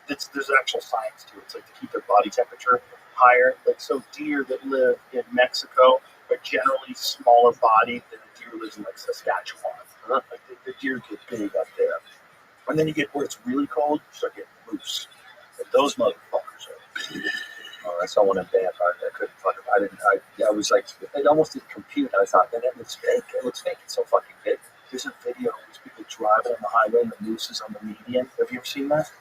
There's actual science to it. It's like to keep their body temperature higher. Like, so deer that live in Mexico are generally smaller bodied than a deer who lives in like Saskatchewan. Like the deer get big up there. And then you get where it's really cold, you start getting moose. And those motherfuckers are big. Oh, I saw one in Banff. I couldn't fucking. I was like, it almost didn't compute. I thought, man, that looks fake. It looks fake. It's so fucking big. There's a video of these people driving on the highway and the moose is on the median. Have you ever seen that?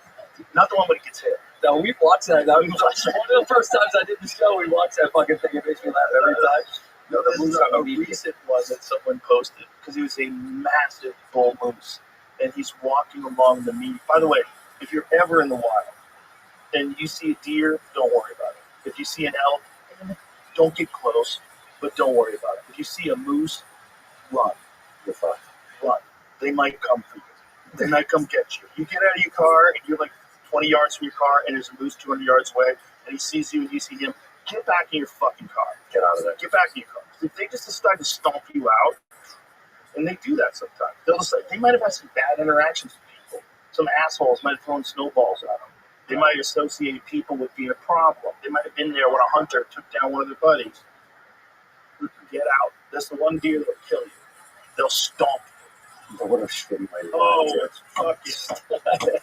Not the one when it gets hit. No, we've watched that. One of the first times I did the show, we watched that fucking thing. It makes me laugh every time. No, this is a recent one that someone posted because he was a massive bull moose and he's walking along the median. By the way, if you're ever in the wild and you see a deer, don't worry about it. If you see an elk, don't get close, but don't worry about it. If you see a moose, run. You're fine. Run. They might come for you. They might come get you. You get out of your car and you're like 20 yards from your car and there's a moose 200 yards away and he sees you and you see him, get back in your fucking car. Get out of there. Get back in your car. If they just decide to stomp you out, and they do that sometimes, they might have had some bad interactions with people. Some assholes might have thrown snowballs at them. They might associate people with being a problem. They might have been there when a hunter took down one of their buddies. Get out. That's the one deer that'll kill you. They'll stomp you. But what a shitty way to it's fucking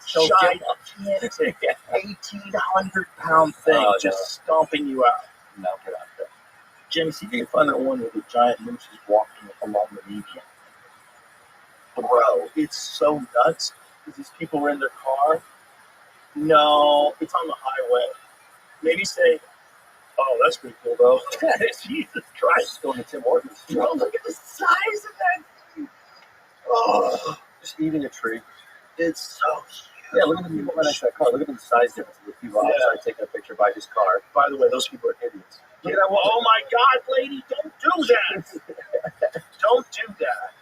gigantic, 1,800-pound thing just stomping you out. No, get out there. Jimmy, see if you can find that one where the giant moose is walking along the median. Bro, it's so nuts because these people were in their car. No, it's on the highway. Maybe say, "Oh, that's pretty cool, though." Jesus Christ! Going to Tim Hortons. Bro, look at the size of that thing. Oh, Just eating a tree. it's so huge. Yeah, look at the people right next to that car. Look at the size difference of the people outside taking a picture by his car. By the way, those people are idiots. Look at that one. Oh my God, lady, don't do that. Don't do that.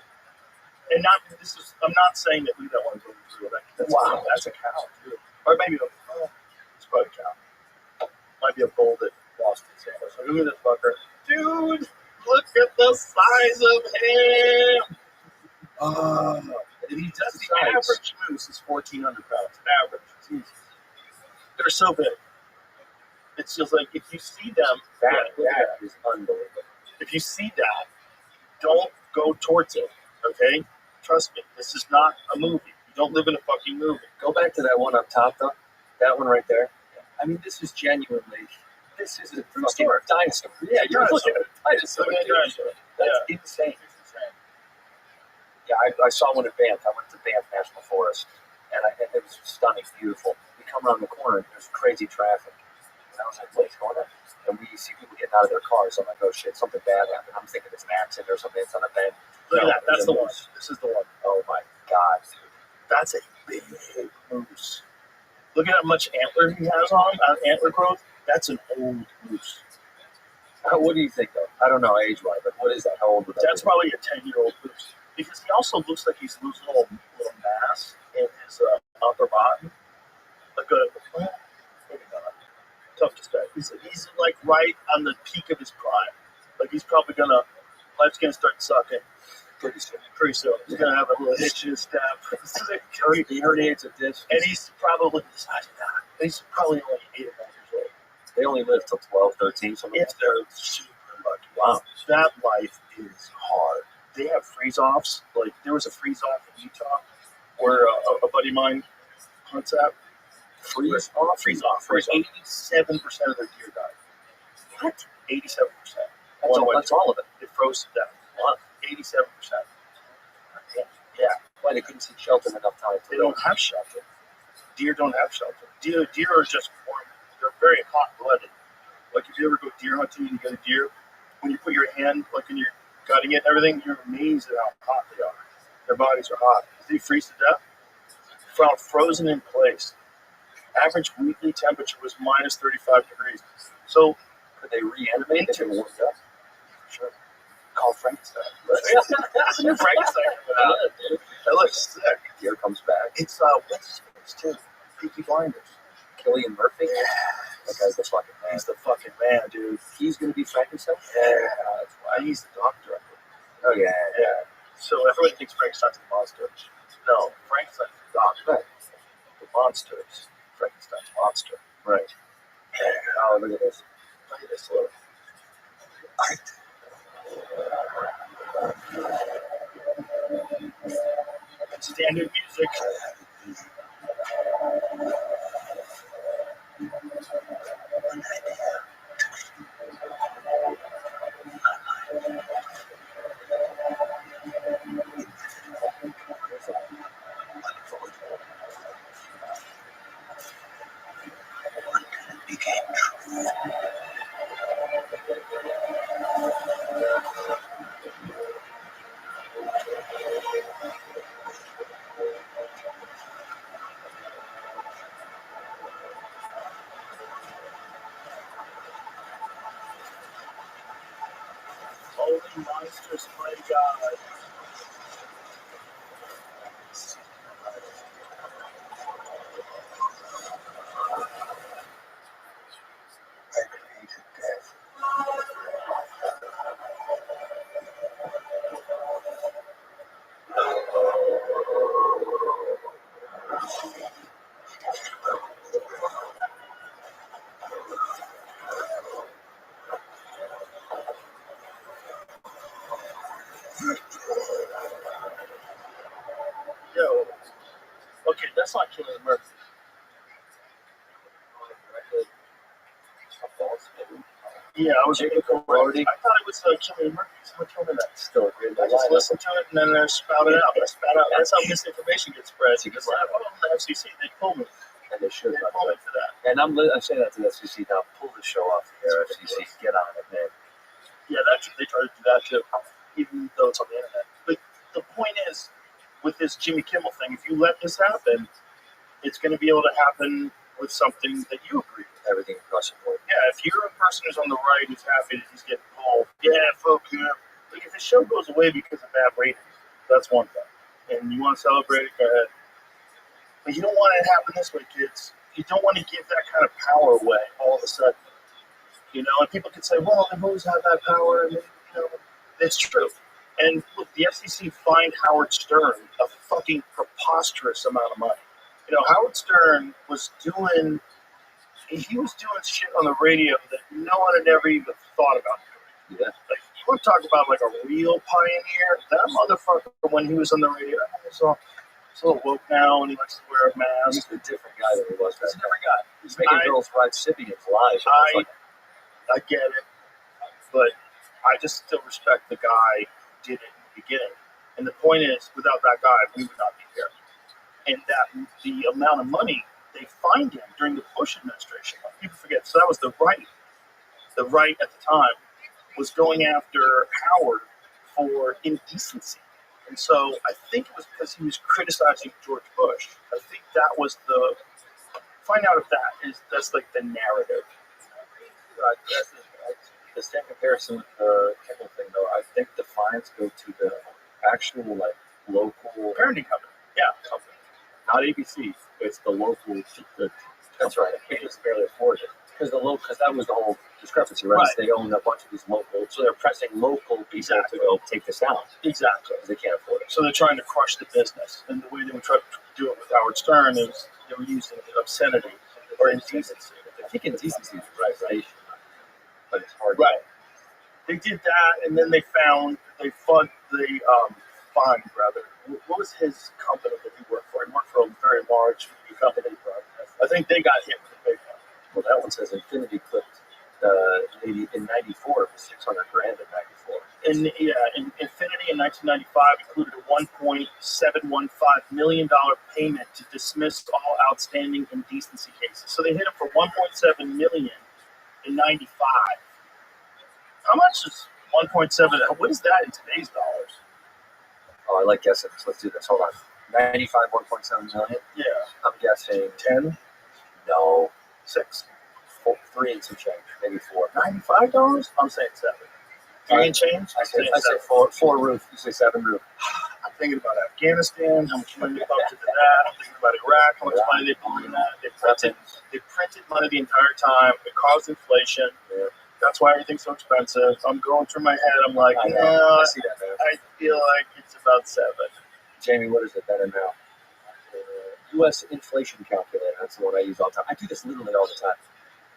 And I'm not saying that we don't want to go through that. That's a cow, too. Or maybe it's probably a cow. Might be a bull that lost its hair. So look at this fucker. Dude, look at the size of him. That's the average moose is 1,400 pounds. Average. Jesus. They're so big. It's just like if you see them, That is unbelievable. if you see that, don't go towards it. Okay? Trust me, this is not a movie. You don't live in a fucking movie. Go back to that one up top, though. That one right there. I mean, this is genuinely. This is a fucking dinosaur. Yeah, you're looking at a dinosaur. That's insane. Yeah, I saw one at Banff. I went to Banff National Forest, and it was stunning, beautiful. We come around the corner, and there's crazy traffic. And I was like, what's going on? And we see people getting out of their cars. I'm like, oh shit, something bad happened. I'm thinking it's an accident or something. It's on a bed. Look at that. That's the one. This is the one. Oh my God. That's a big moose. Look at how much antler he has on antler growth. That's an old moose. What do you think, though? I don't know age-wise, but what is that? How old would that That's be? probably a 10-year-old moose. Because he also looks like he's losing a little mass in his upper body. Like maybe not. Tough to say. He's like right on the peak of his prime. Like he's probably life's gonna start sucking pretty soon. He's gonna have a little hitch in his step. He herniates a disc. And he's probably the size of that. He's probably only 8 or 9 years old. They only live till 12, 13, something If like that. they're super lucky. Wow. That life is hard. They have freeze-offs. Like, there was a freeze-off in Utah where a buddy of mine hunts at. Freeze-off? Freeze-off. 87% of their deer died. What? 87%. That's all of it. It froze to death. What? 87%. Yeah. Why they couldn't see shelter enough time to They don't have shelter. Deer don't have shelter. Deer are just warm. They're very hot-blooded. Like, if you ever go deer hunting and you get a deer, when you put your hand, like, when you're gutting it and everything, you're amazed at how hot they are. Their bodies are hot. They freeze to death. Found frozen in place. Average weekly temperature was minus 35 degrees. So, could they reanimate it and warm it up? Sure. Call Frankenstein. That's a new Frankenstein coming out. That looks sick. Deer comes back. It's what's his face too? Peaky Blinders. Cillian Murphy? That guy's the fucking man. He's the fucking man, dude. He's going to be Frankenstein? Yeah, that's why he's the doctor. Oh, yeah. So everyone thinks Frankenstein's a monster. No, Frankenstein's the doctor. The monsters. Frankenstein's monster. Right. Oh, look at this. Look at this look. Standard music. Holy monsters, my God. Yo. Okay, that's not Cillian Murphy. Yeah, I was looking for it. I thought it was Cillian Murphy. Someone told me that. Still a great I just listened to it and then I spouted out. I spat out. That's how misinformation gets spread. That's a good Because I went on the FCC, they pulled me. And they should. They pulled me for that. And And I say that to the FCC now. Pull the show off the air, FCC. Get on it, man. Yeah, they try to do that too, even though it's on the internet. But the point is, with this Jimmy Kimmel thing, if you let this happen, it's going to be able to happen with something that you agree with. Everything across the board. Yeah, if you're a person who's on the right who's happy that he's getting pulled, yeah, fuck him. Like, if his show goes away because of bad ratings, that's one thing. And you want to celebrate it, go ahead. But you don't want it to happen this way, kids. You don't want to give that kind of power away all of a sudden. You know, and people could say, well, they've always had that power. And, you know, it's true. And look, the FCC fined Howard Stern a fucking preposterous amount of money. You know, Howard Stern was doing shit on the radio that no one had ever even thought about doing. Yeah. Like, you want to talk about like a real pioneer? That motherfucker, when he was on the radio, he's a little woke now and he likes to wear a mask. He's a different guy than he was. He's a different guy. He's making girls ride Sibians live. I get it, but I just still respect the guy who did it in the beginning. And the point is, without that guy, we would not be here. And that the amount of money they fined him during the Bush administration, people forget. So that was the right. The right at the time was going after Howard for indecency. And so I think it was because he was criticizing George Bush. I think that was the find out if that's like the narrative. The same comparison with the Kimmel thing, though. I think the fines go to the actual local Parenting company. Yeah. company, not ABC. It's the local. That's right. They just barely afford it because that was the whole discrepancy, right? Right. They own a bunch of these local, so they're pressing local people Exactly. to go take this out Exactly. because they can't afford it. So they're trying to crush the business. And the way they would try to do it with Howard Stern is they were using obscenity or indecency. I think indecency is right, but it's hard. Right. They did that, and then they fined what was his company that he worked for? He worked for a very large company. I think they got hit with a big one. Well, that one says Infinity clipped maybe in '94 for $600,000 in '94. In Infinity in 1995 included a $1.715 million payment to dismiss all outstanding indecency cases. So they hit him for $1.7 million in '95. How much is 1.7? What is that in today's dollars? Oh, I like guessing. So let's do this. Hold on. 95, 1.7 million. Yeah, I'm guessing 10, no, 6, 3 and some change, maybe 4. $95. I'm saying 7. 3 and change. I say 4 roof. You say 7 roof. I'm thinking about Afghanistan. How much money they pumped into that? I'm thinking about Iraq. How much money they pumped into that? They printed money the entire time. It caused inflation. Yeah. That's why everything's so expensive. I'm going through my head. I'm like, I know. no, I see that, man. I feel like it's about 7. Jamie, what is it better now? U.S. inflation calculator. That's the one I use all the time. I do this literally all the time.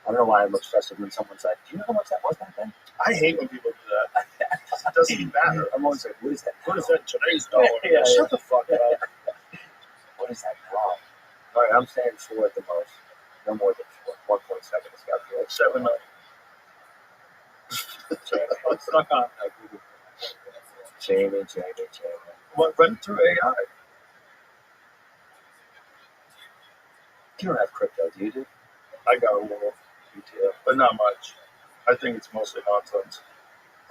I don't know why I'm obsessive when someone's like, do you know how much that was back then? I hate when people do that. It doesn't matter. I'm always like, what is that? What is that in today's dollar? Yeah, Shut the fuck up. What is that now? All right, I'm saying 4 at the most. No more than 4. 1.7 is got to be like 7 million. I'm stuck on Jamie. What, run through AI? You don't have crypto, do you? I got a little, but not much. I think it's mostly nonsense.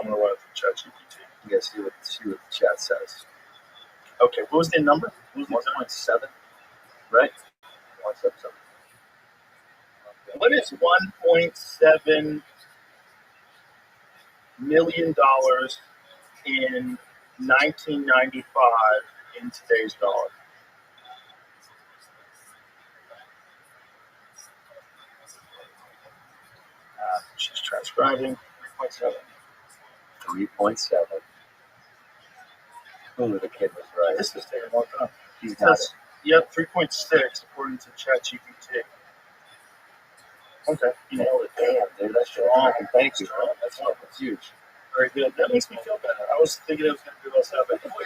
I'm gonna run it through ChatGPT. You guys see what the chat says. Okay, what was the number? What was the 1.7, right? 1.7. What is $1.7 million in 1995 in today's dollar? She's transcribing. 3.7. 3.7. Ooh, the kid was right. This is taking a long time. He's got it. Yep, 3.6 according to ChatGPT. Okay. You nailed it. Damn, dude, that's strong. Thank you. That's huge. Very good. That makes me feel better. I was thinking it was going to be less bad.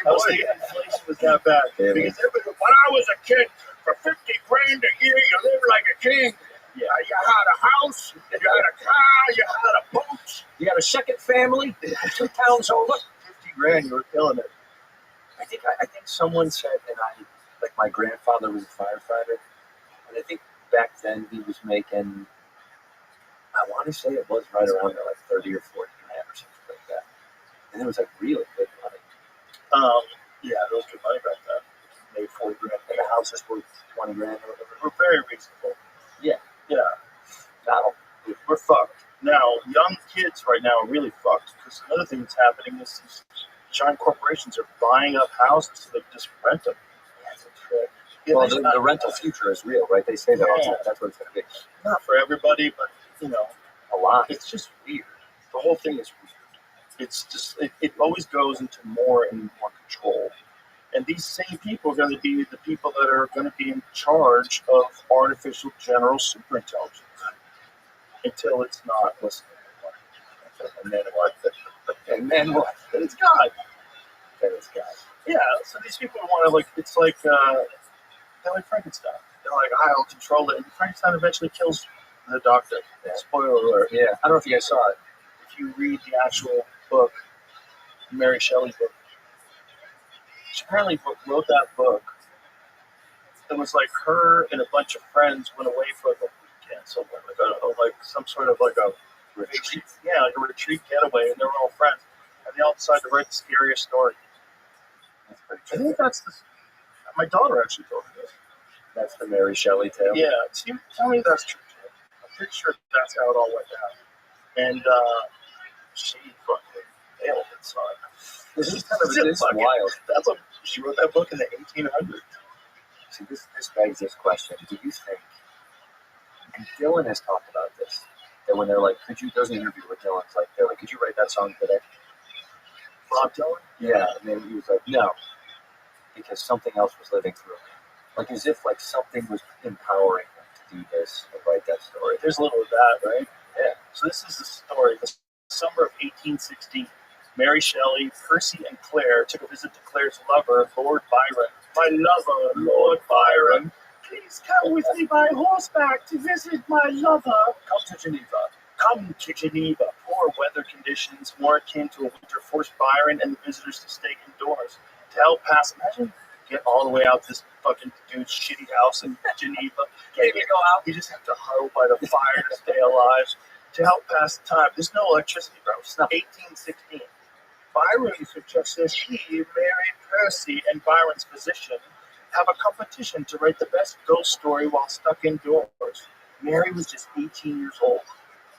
I was thinking inflation was that bad. Yeah, because when I was a kid, for $50,000 a year, you lived like a king. Yeah, you had a house, you had a car, you had a boat. You got a second family, 2 towns over. $50,000, you were killing it. I think someone said, and my grandfather was a firefighter, and I think back then he was making, I want to say it was right around there, like 30 or 40 grand or something like that. And it was like really good money. Yeah, it was good money back then. Maybe 40 grand. And the house was worth 20 grand or whatever. We're very reasonable. Yeah. Yeah. Now, We're fucked. Now, young kids right now are really fucked because another thing that's happening is these giant corporations are buying up houses so they can just rent them. Yeah, well, they- the rental future is real, right? They say that all the Yeah. time. That's what it's going to be. not for everybody, but you know, A lot. it's just weird. The whole thing is weird. It's just it always goes into more and more control. And these same people are going to be the people that are going to be in charge of artificial general superintelligence until it's not listening. And then what? And then what? Then it's God. Then it's God. Yeah. So these people want to it's like they're like Frankenstein. They're like, I'll control it. And Frankenstein eventually kills the doctor. Yeah. Spoiler alert. Yeah. I don't know if you guys saw it. If you read the actual book, Mary Shelley's book, she apparently wrote that book. It was like her and a bunch of friends went away for like a weekend, somewhere, like some sort of like a retreat. Yeah, like a retreat getaway, and they were all friends. And they all decided to write the scariest story. That's pretty I true. think that's my daughter actually told me this. That's the Mary Shelley tale. Yeah, tell me that's true. I'm pretty sure that's how it all went down. And she fucking nailed it, son. This is wild. That's what she wrote that book in the 1800s. See, this begs this question. Do you think, and Dylan has talked about this, that when they're like, there's an interview with Dylan, it's like, they're like, could you write that song today? Bob Dylan? Yeah, and then he was like, no, because something else was living through me. Like as if like something was empowering him to do this and write that story. There's a little of that, right? Yeah. So this is the story. The summer of 1816, Mary Shelley, Percy, and Claire took a visit to Claire's lover, Lord Byron. My lover, Lord Byron. Please come with me by horseback to visit my lover. Come to Geneva. Come to Geneva. Poor weather conditions, more akin to a winter, forced Byron and the visitors to stay indoors. To help pass, imagine get all the way out this fucking dude's shitty house in Geneva. Can't even go out. You just have to huddle by the fire to stay alive. To help pass the time. There's no electricity, bro. It's not 1816. Byron suggested he, Mary, Percy, and Byron's physician have a competition to write the best ghost story while stuck indoors. Mary was just 18 years old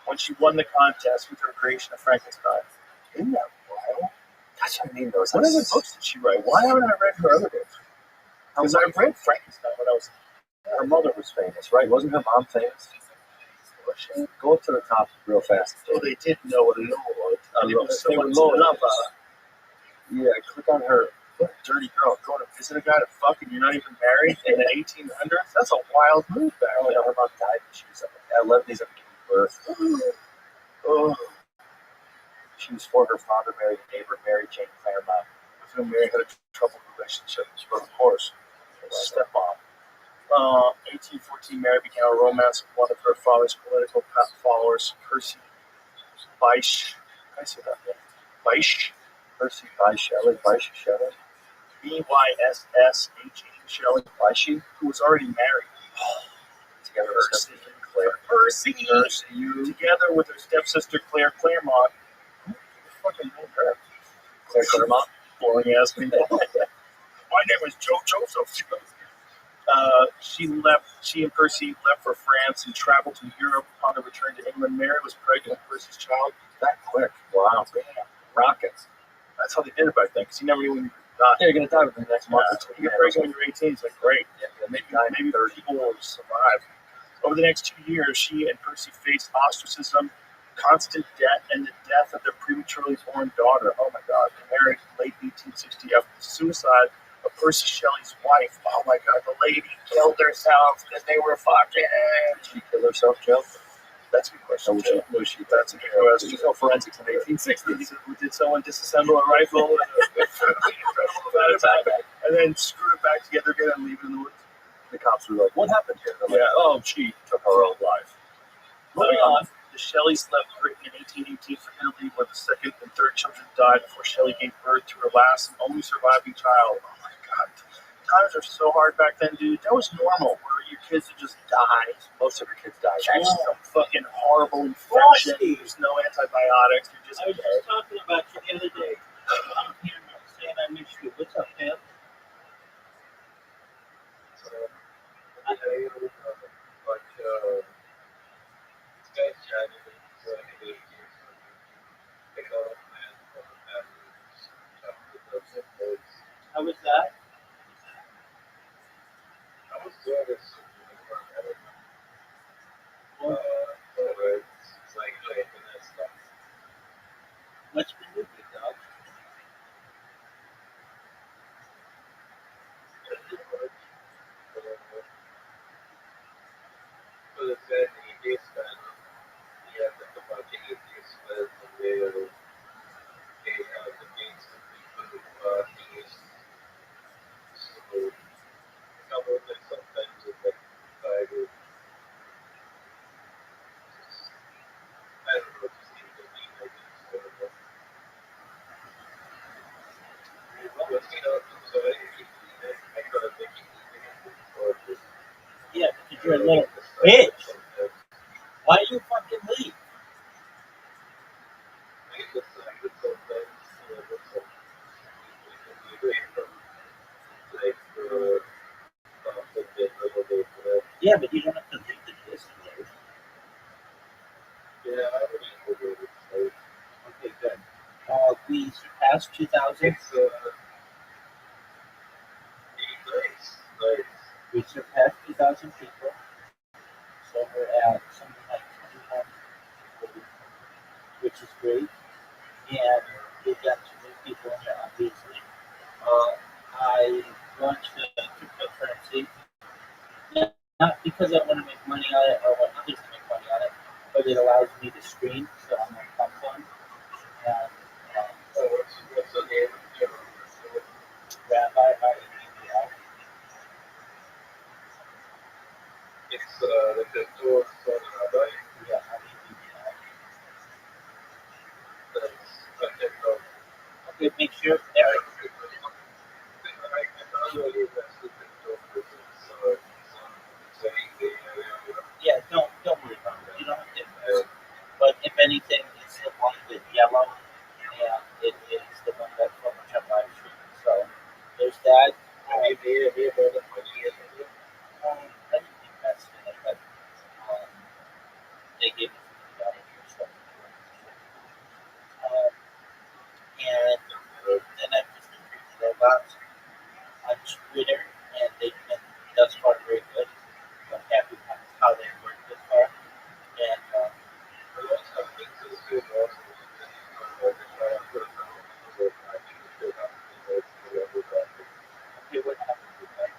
when she won the contest with her creation of Frankenstein. Isn't that wild? That's what I mean, though. What other books did she write? Why haven't I read her other books? Because I read Frankenstein when I was. Her mother was famous, right? Wasn't her mom famous? Go up to the top real fast. So they did know what a Lord was. They It was were someone's Lord. lover. Yeah, click on her. What a dirty girl going to visit a guy to fuck and you're not even married in the 1800s? That's a wild move back Oh, no, her mom died when she was 11 days after giving birth. Oh, She was for her father married a neighbor, Mary Jane Claremont. with whom Mary had a troubled relationship. But of course, stepmom. 1814, Mary began a romance with one of her father's political followers, Percy Bysshe. Can I say that name? Bysshe? Percy Bysshe Shelley, Bysshe Shelley, Bysshe Shelley, Bysshe, who was already married. together with her Percy. stepsister Claire. Percy. Percy, Together with her stepsister, Claire Claremont. Who fucking named her? Claire Claremont. Boring ass people. My name is Joe Joseph. She and Percy left for France and traveled to Europe. Upon their return to England, Mary was pregnant with Percy's child. That quick. Wow. Rockets. That's how they did it back then, because you never knew when you died. Yeah, you're going to die within the next month or two. You get pregnant when you're 18, it's like, great. Yeah, Maybe people will survive. Over the next 2 years, she and Percy faced ostracism, constant debt, and the death of their prematurely born daughter. Oh my God. They married in late 1860 after the suicide of Percy Shelley's wife. Oh my God, the lady killed herself because they were fucking. Did she kill herself, Joe? That's a good question. That's a good question. There's no forensics in the 1860s. Did someone disassemble a rifle in an incredible amount of time and then screw it back together again and leave it in the woods? The cops were like, what happened here? They're like, Oh, she took her own life. Moving on, the Shelleys left Britain in 1818 for Italy, where the second and third children died before Shelley gave birth to her last and only surviving child. Oh my God. Times are so hard back then, dude. That was normal. Where, your kids will just die. Most of your kids die. Catch some fucking horrible infection. There's no antibiotics. You're just I was dead. just talking about you the other day. On camera, saying I miss you. What's up, Pam? How was that? What's been with you, dog? Yeah, because you're a little bitch. Why do you fucking leave? Yeah, but you don't have to leave the display. Okay, good. We surpassed 2,000. We surpassed 2,000 people. So we're at something like 21, which is great. And we've got some new people in here, obviously. I launched a cryptocurrency, not because I want to make money on it or want others to make money on it, but it allows me to stream, so I'm on Pump Fund. And What's the name? Rabbi, R-A-B-B-I. It's the door for Rabbi. Yeah, R-A-B-B-I. Okay, make sure Eric. Yeah, don't worry about it. You don't have to. But if anything, it's the one with yellow, and it is the one that from have live streaming. So there's that. I didn't invest in it, but they gave me $50 or something. And then I've just been reading robots on Twitter, and they've been thus far very good. I'm happy with how they work this far. And okay, what happened with that?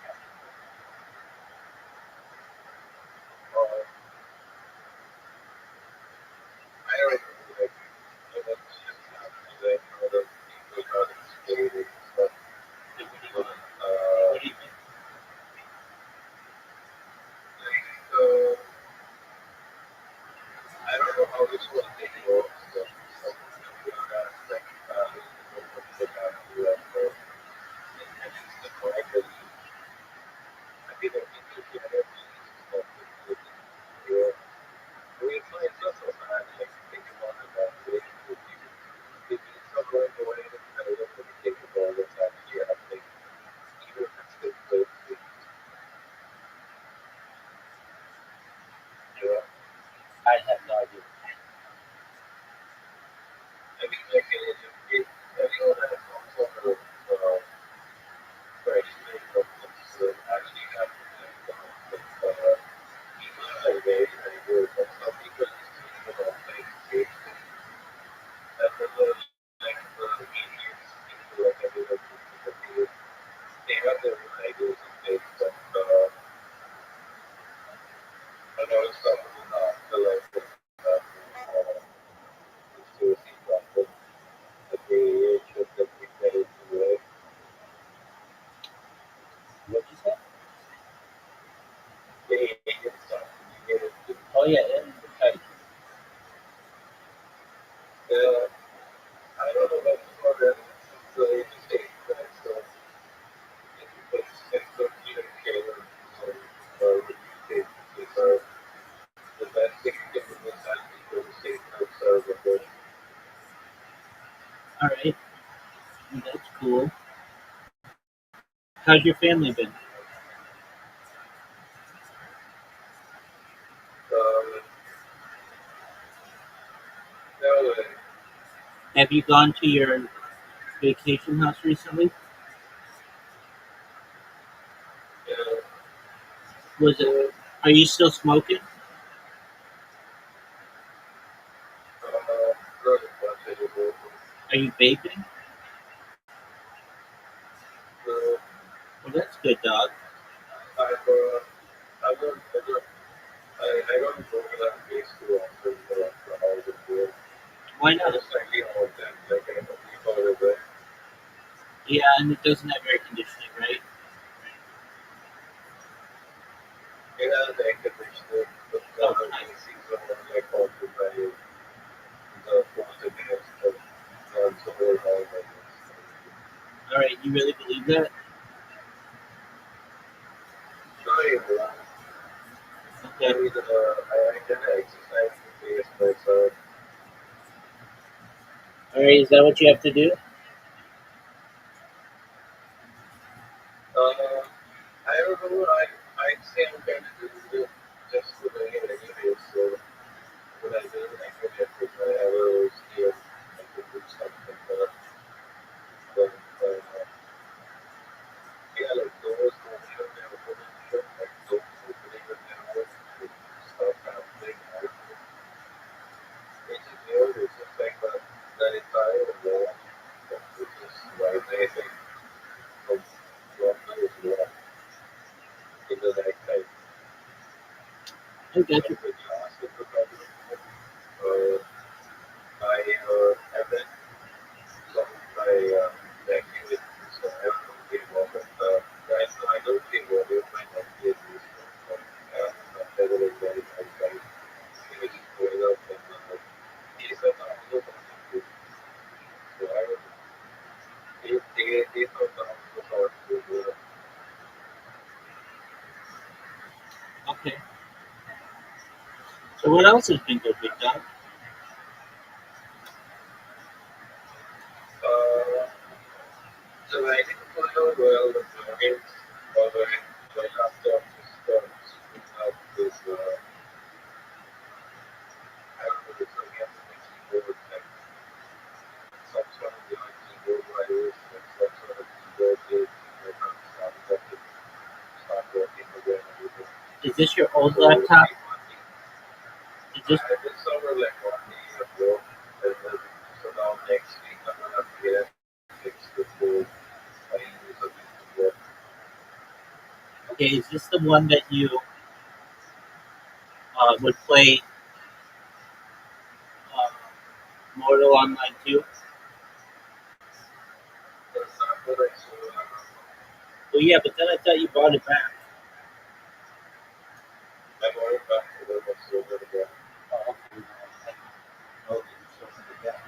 What do you mean? I have no idea. What'd you say? Oh yeah, and the Taik. All right, well, that's cool. How's your family been? Have you gone to your vacation house recently? Was it? Are you still smoking? Are you vaping? Well, that's good, dog. Why not? Yeah, and it doesn't have air conditioning, right? Oh, nice. All right, you really believe that? Okay. All right, is that what you have to do? I got you. Okay. So what else has been good, big dog? Is this your old laptop? Is this okay? Is this the one that you would play Mortal Online 2? Well, yeah, but then I thought you bought it back. Oh, okay. Oh, you sold it back.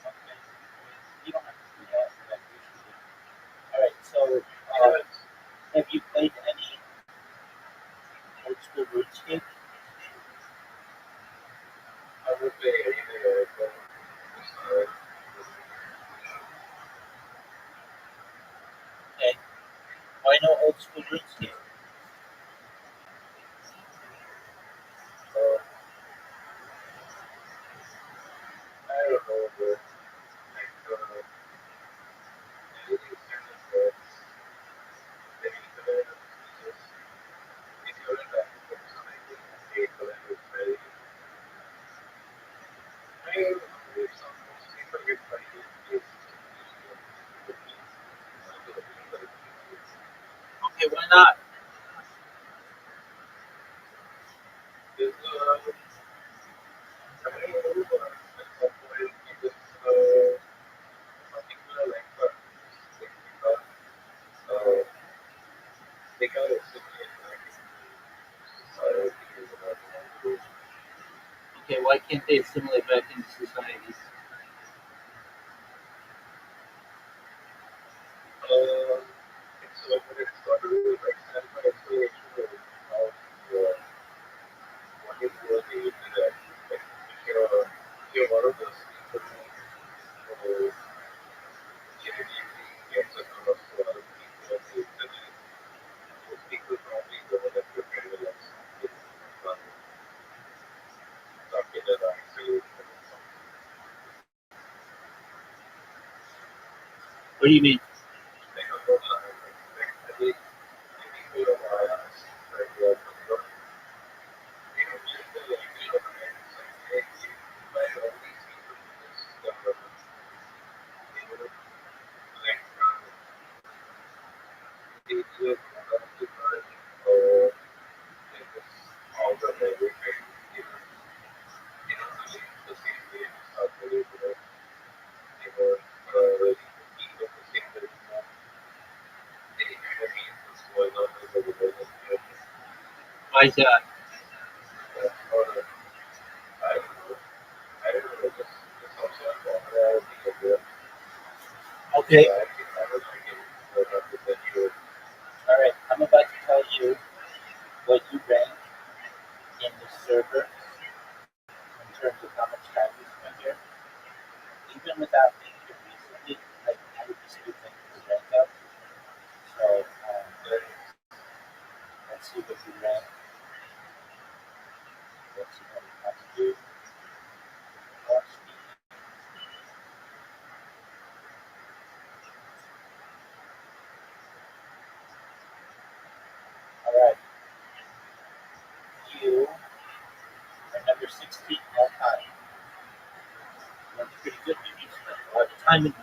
Okay. You don't have to do that, but I appreciate it. All right. So, have you played any old school ROTHSCHILD? Okay. Why no old school ROTHSCHILD? Okay, why not? Okay, why can't they assimilate back into society? What do you mean? Why is that? Okay. All right. I'm about to tell you what you rank in the server in terms of how much time you spend here. Even without being here recently, like 90% of things are ranked up. So let's see what you rank. Let's see what we have to do. All right. You are number 16 all time. That's pretty good. You spent a lot of time in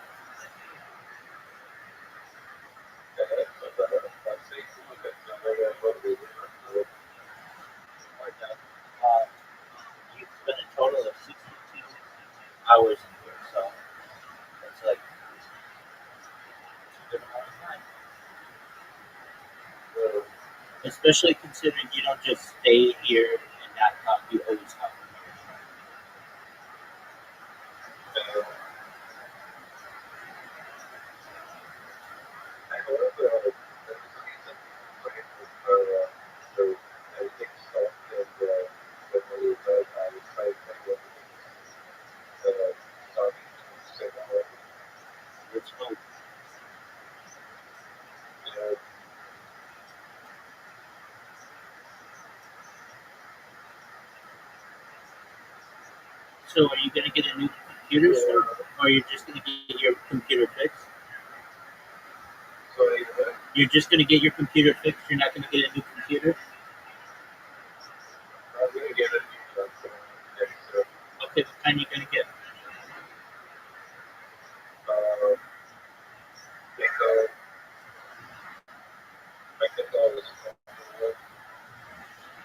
you spent a total of 62 hours in here, so that's like a good amount of time. Especially considering you don't just stay here and not talk, you always talk. Let's hope. So are you going to get a new computer soon, or are you just going to get your computer fixed? You're just going to get your computer fixed? You're not going to get a new computer? Okay, what kind are you going to get?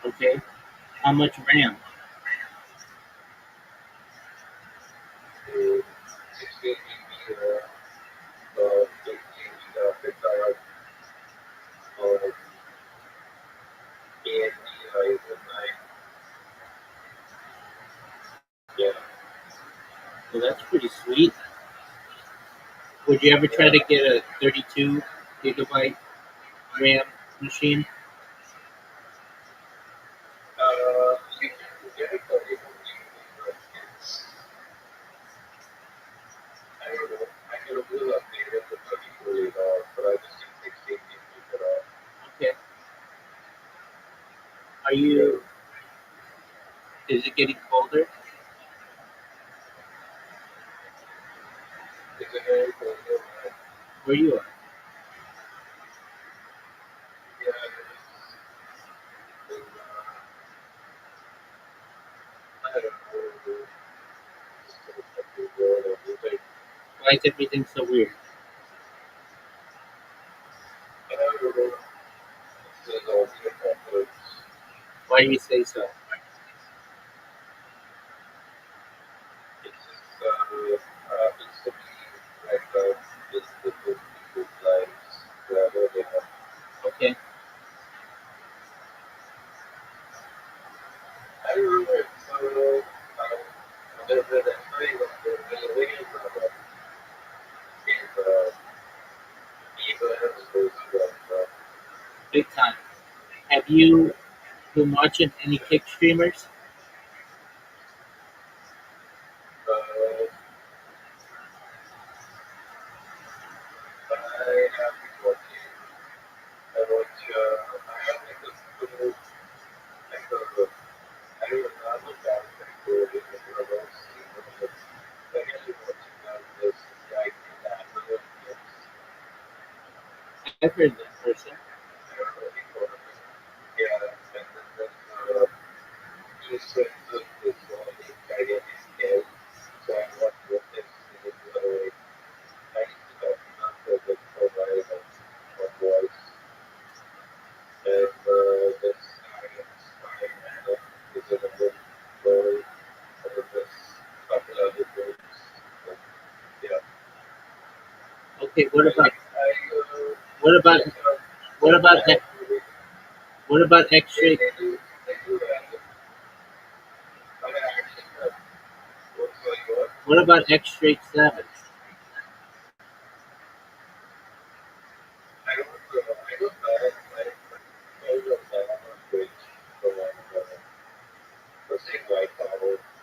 Okay. How much RAM? Well, that's pretty sweet. Would you ever try to get a 32 gigabyte RAM machine? Okay. Are you? Is it getting colder? Where you are? Why is everything so weird? Why do you say so? Okay. Big time. Have you been watching any kick streamers? I've heard that person. Okay, what about what about that? What about X straight? What about X straight Savage?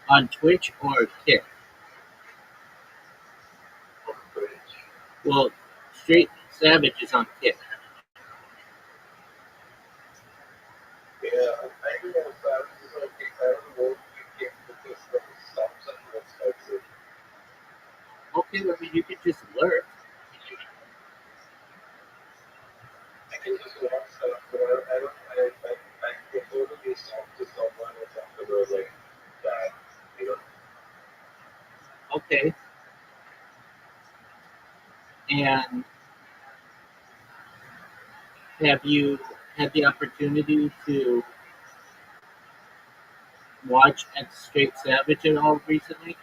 On Twitch or Kick? Well, Straight Savage is on Kick. Okay, I mean, you could just lurk. Okay. And have you had the opportunity to watch X Straight Savage at all recently?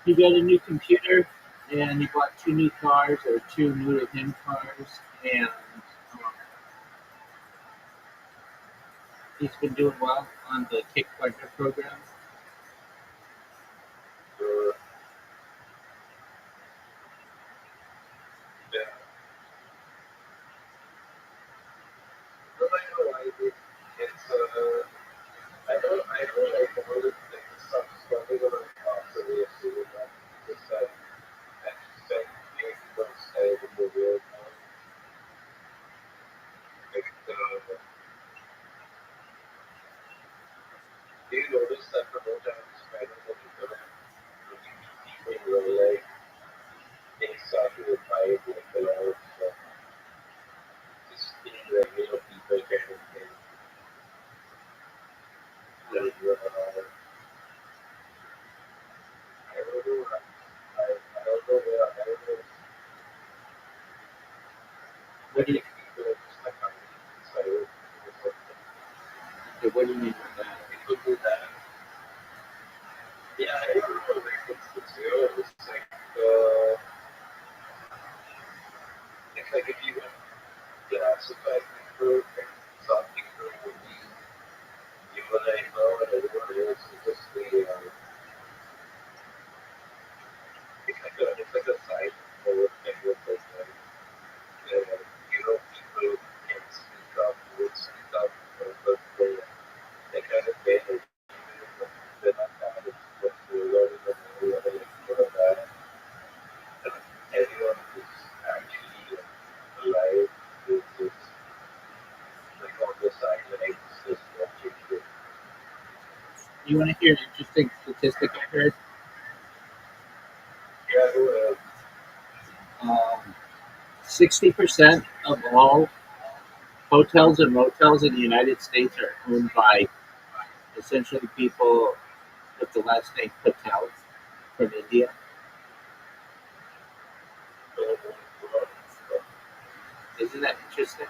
He got a new computer and he bought 2 new cars, or 2 new to him cars, and he's been doing well on the Kick Partner program. What do you what do you mean by that? You want to hear an interesting statistic I heard? 60% of all hotels and motels in the United States are owned by essentially people with the last name Patel from India. Isn't that interesting?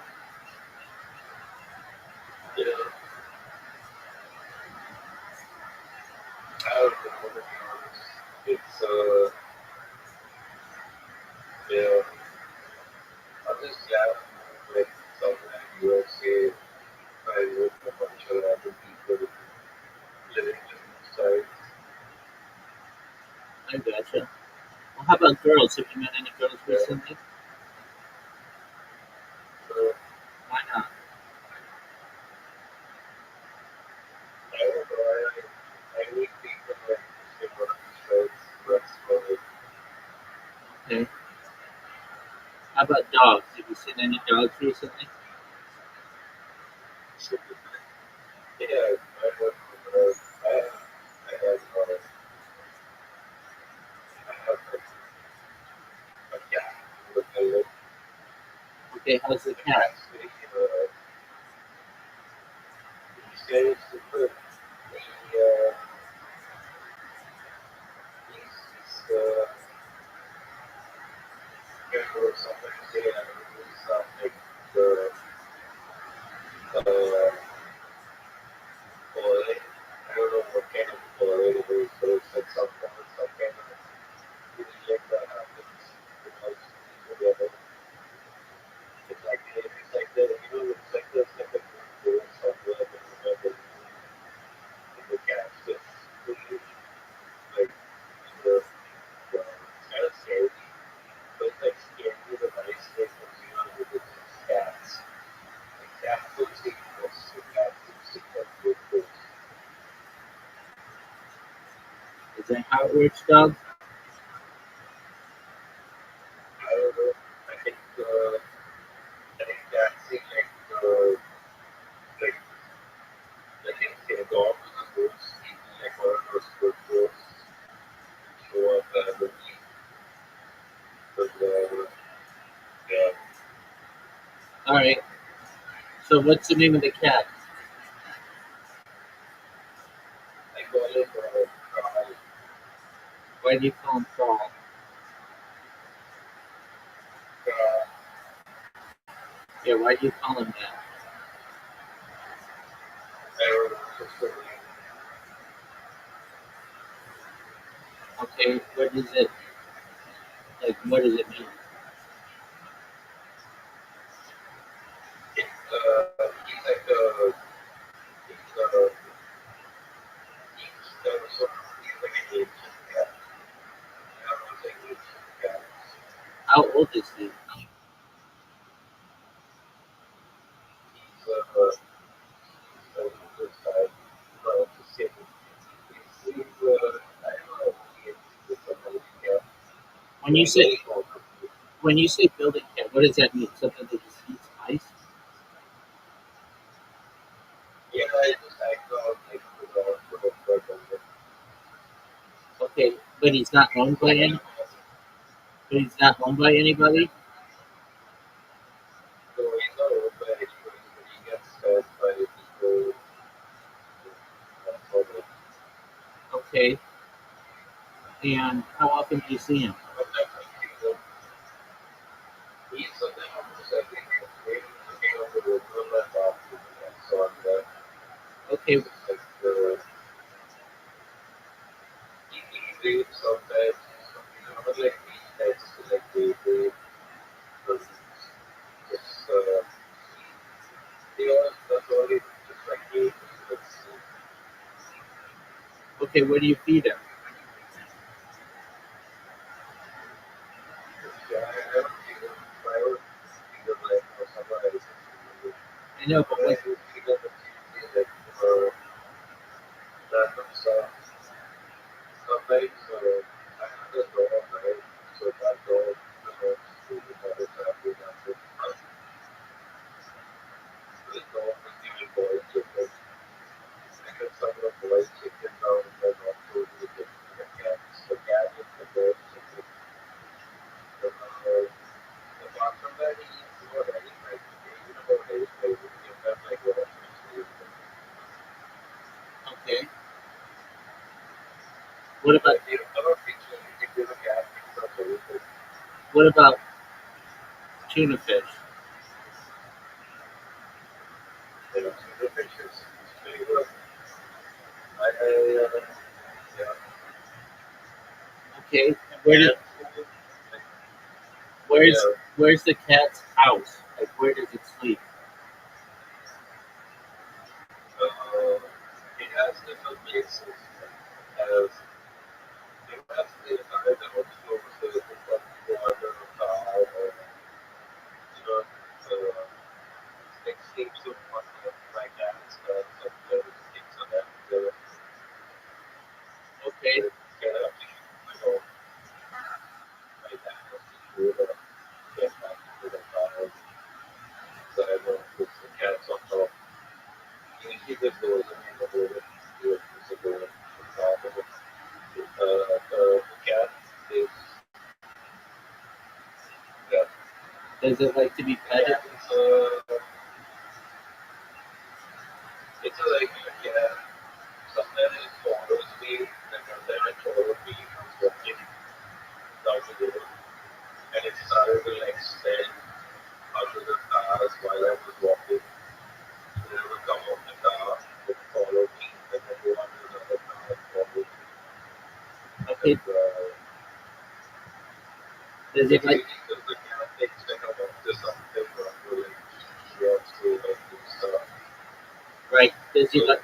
I gotcha. Well, how about girls? Have you met any girls recently? Why not? Okay. How about dogs? Have you seen any dogs recently? Okay, how's the cat? Is that how it works, dog? All right. So what's the name of the cat? Why do you call him Paul? Yeah, why do you call him that? Okay, what is it? Like, what does it mean? How old is he? When you say building cat, what does that mean? Something that just eats mice? Okay, but he's not owned by any. But he's not owned by anybody. Okay, and how often do you see him? Okay, okay, what do you feed him? I know, but what? Okay, what about what about tuna fish? Okay, where's where's the cat's house? Like, where does it sleep? Does it like to be petted? Yeah, it's a like yeah. Sometimes it follows me, and sometimes it follows me. It's walking down the road, and it started to like stand out of the cars while I was walking. They would come off the car, would follow me, and then go on to another car and follow me. Okay. And, Does it like? because the cat takes like a walk to something, or like wants to like do stuff. Right. Does So he like?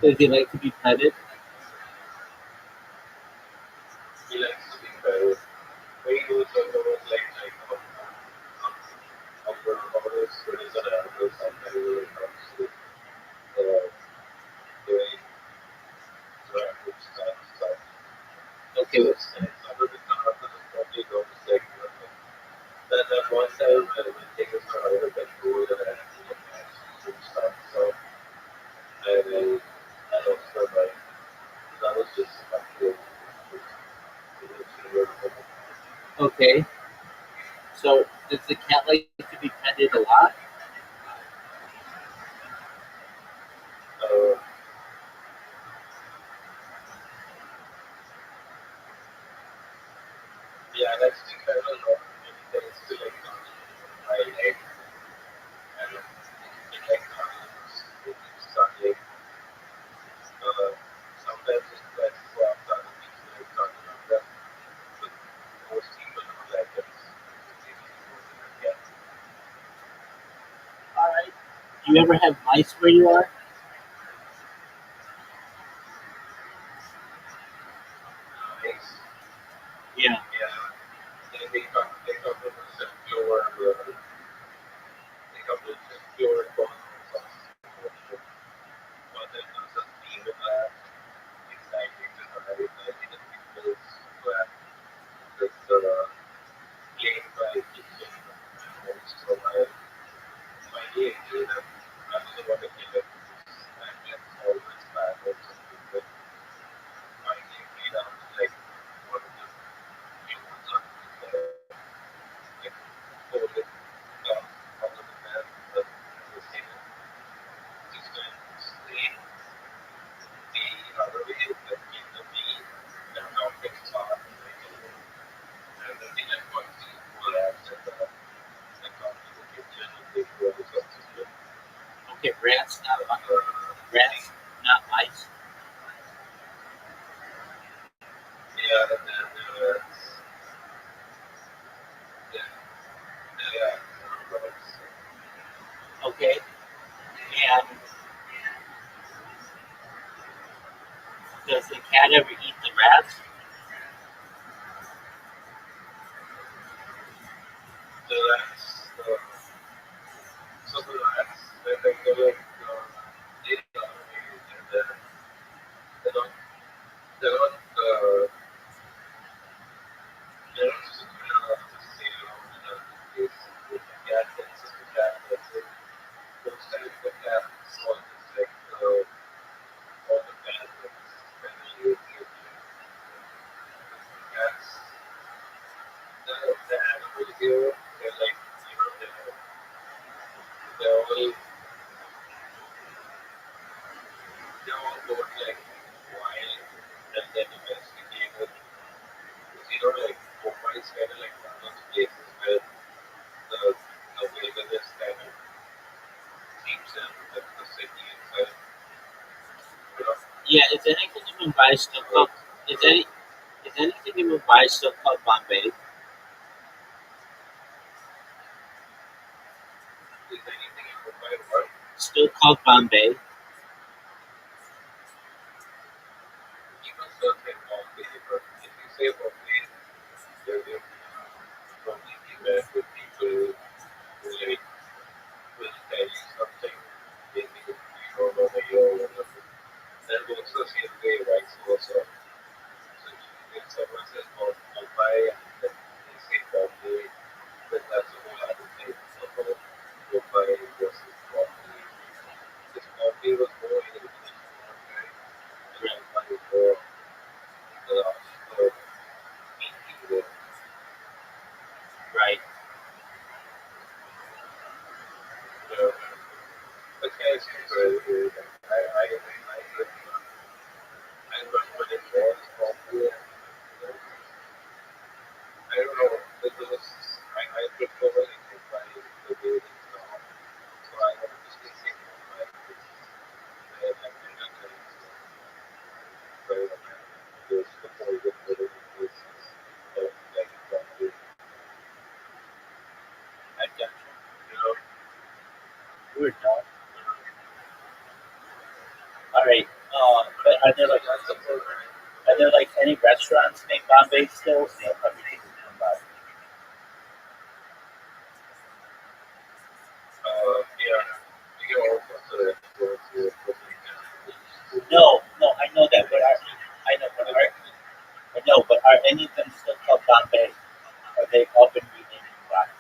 Does he like to be petted? he likes to be very. When he goes on the road, like upward about his stories and animals, sometimes when it comes to doing rapid stuff. Okay. So it's under the car, but it's probably goes like that one time when things are out of control and I have to look at some stuff. So I lost my mind. That was just actually Okay. So does the cat like to be petted a lot? yeah, that's the kind of lot that is still like my leg and it like starting. Sometimes it's like so after the people like talking about that, but most people don't like it. Yeah. All right. Do you ever have mice where you are? Nice. Yeah. Yeah. They come from the pure, they come from just pure sauce. But then there's a theme in that. It's like it's just a very like in the people's where it's played by people and so my age, I don't know what the kid is. And it's always bad or something, but my game played out like one of the few ones on like hold it down out of the man the same just to stay the other way that keep the beat and not get far and then the like one thing labs and the company the kitchen and they do all sorts of stuff. Okay. Rats, rats, not mice. Yeah, and then yeah, Okay. And does the cat ever eat the rats? the rats, some of the rats, they're like, they dominate and they're not, they're not, they're not just stay around in a place with the cat, that's just a cat, that's it. Those types of cats, all just like, all the cats, family, cats, the animals here, they're like, they're all they all go like wild and then domesticated. Like Mumbai is kind of like one of those places where the wilderness kind of seeps in with the city itself. You know? Yeah. Is anything in Mumbai still called? Is anything in Mumbai still called Bombay? Is anything in Mumbai what? Still called Bombay? People still say Bombay, but if you say Bombay, there will probably be met with people who like will tell you something. Maybe you don't know the year or whatever. That works the same way, vice versa. So if someone says Mumbai and then they say Bombay, then that's a whole other thing about Mumbai versus Bombay. Because Bombay was more in the English right? And Mumbai was more in the ice cream is I don't know what it was called. I don't know. It was I prefer when it is by the way it's now. So I was just thinking like this. I think that is very this the point of the this like that. I got you. You know, We're done. All right. But are there like that's the program. any restaurants named Bombay still? Yeah, everything is named Bombay. Yeah, you get all sorts of No, I know that, but are any of them still called Bombay? Are they all been renamed Bombay?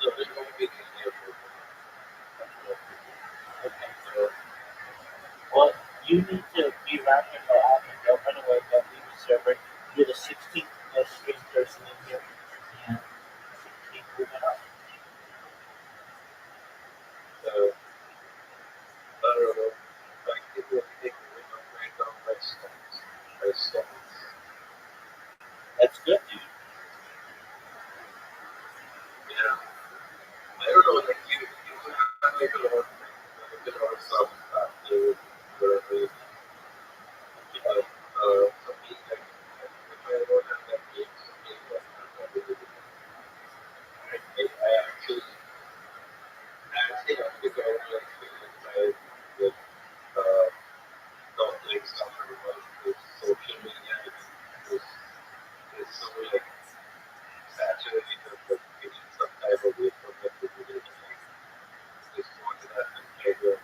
so there's going to be the Okay. Well, you need to be around here more often. Don't run away. Don't leave the server. You're the 16th most streamed person in here, and keep moving up. I don't know, like people think we don't break down by stones. That's good, dude. Yeah, I don't know, like you have like a lot of stuff after the for me, like if I don't have that game, for me, that's not that big of a deal. I actually have to go like with uh, don't like stuff everybody with social media is so like saturated with getting some type of way from what people do. Just go to that and play the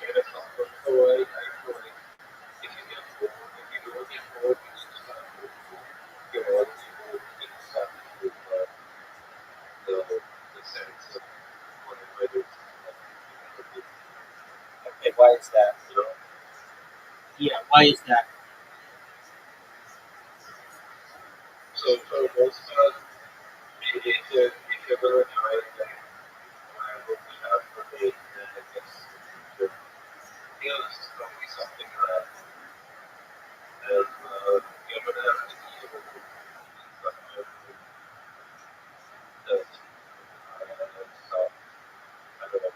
edit software. So I feel like if you get bored, if you don't get bored, you just start with your own people, you can start with the sense of whatever it is. Okay, why is that? You know? Yeah, why is that? So for the most part, if you're gonna try it, then what we have for me, then I guess the this is probably something that you're gonna have to be able to something that so I don't know,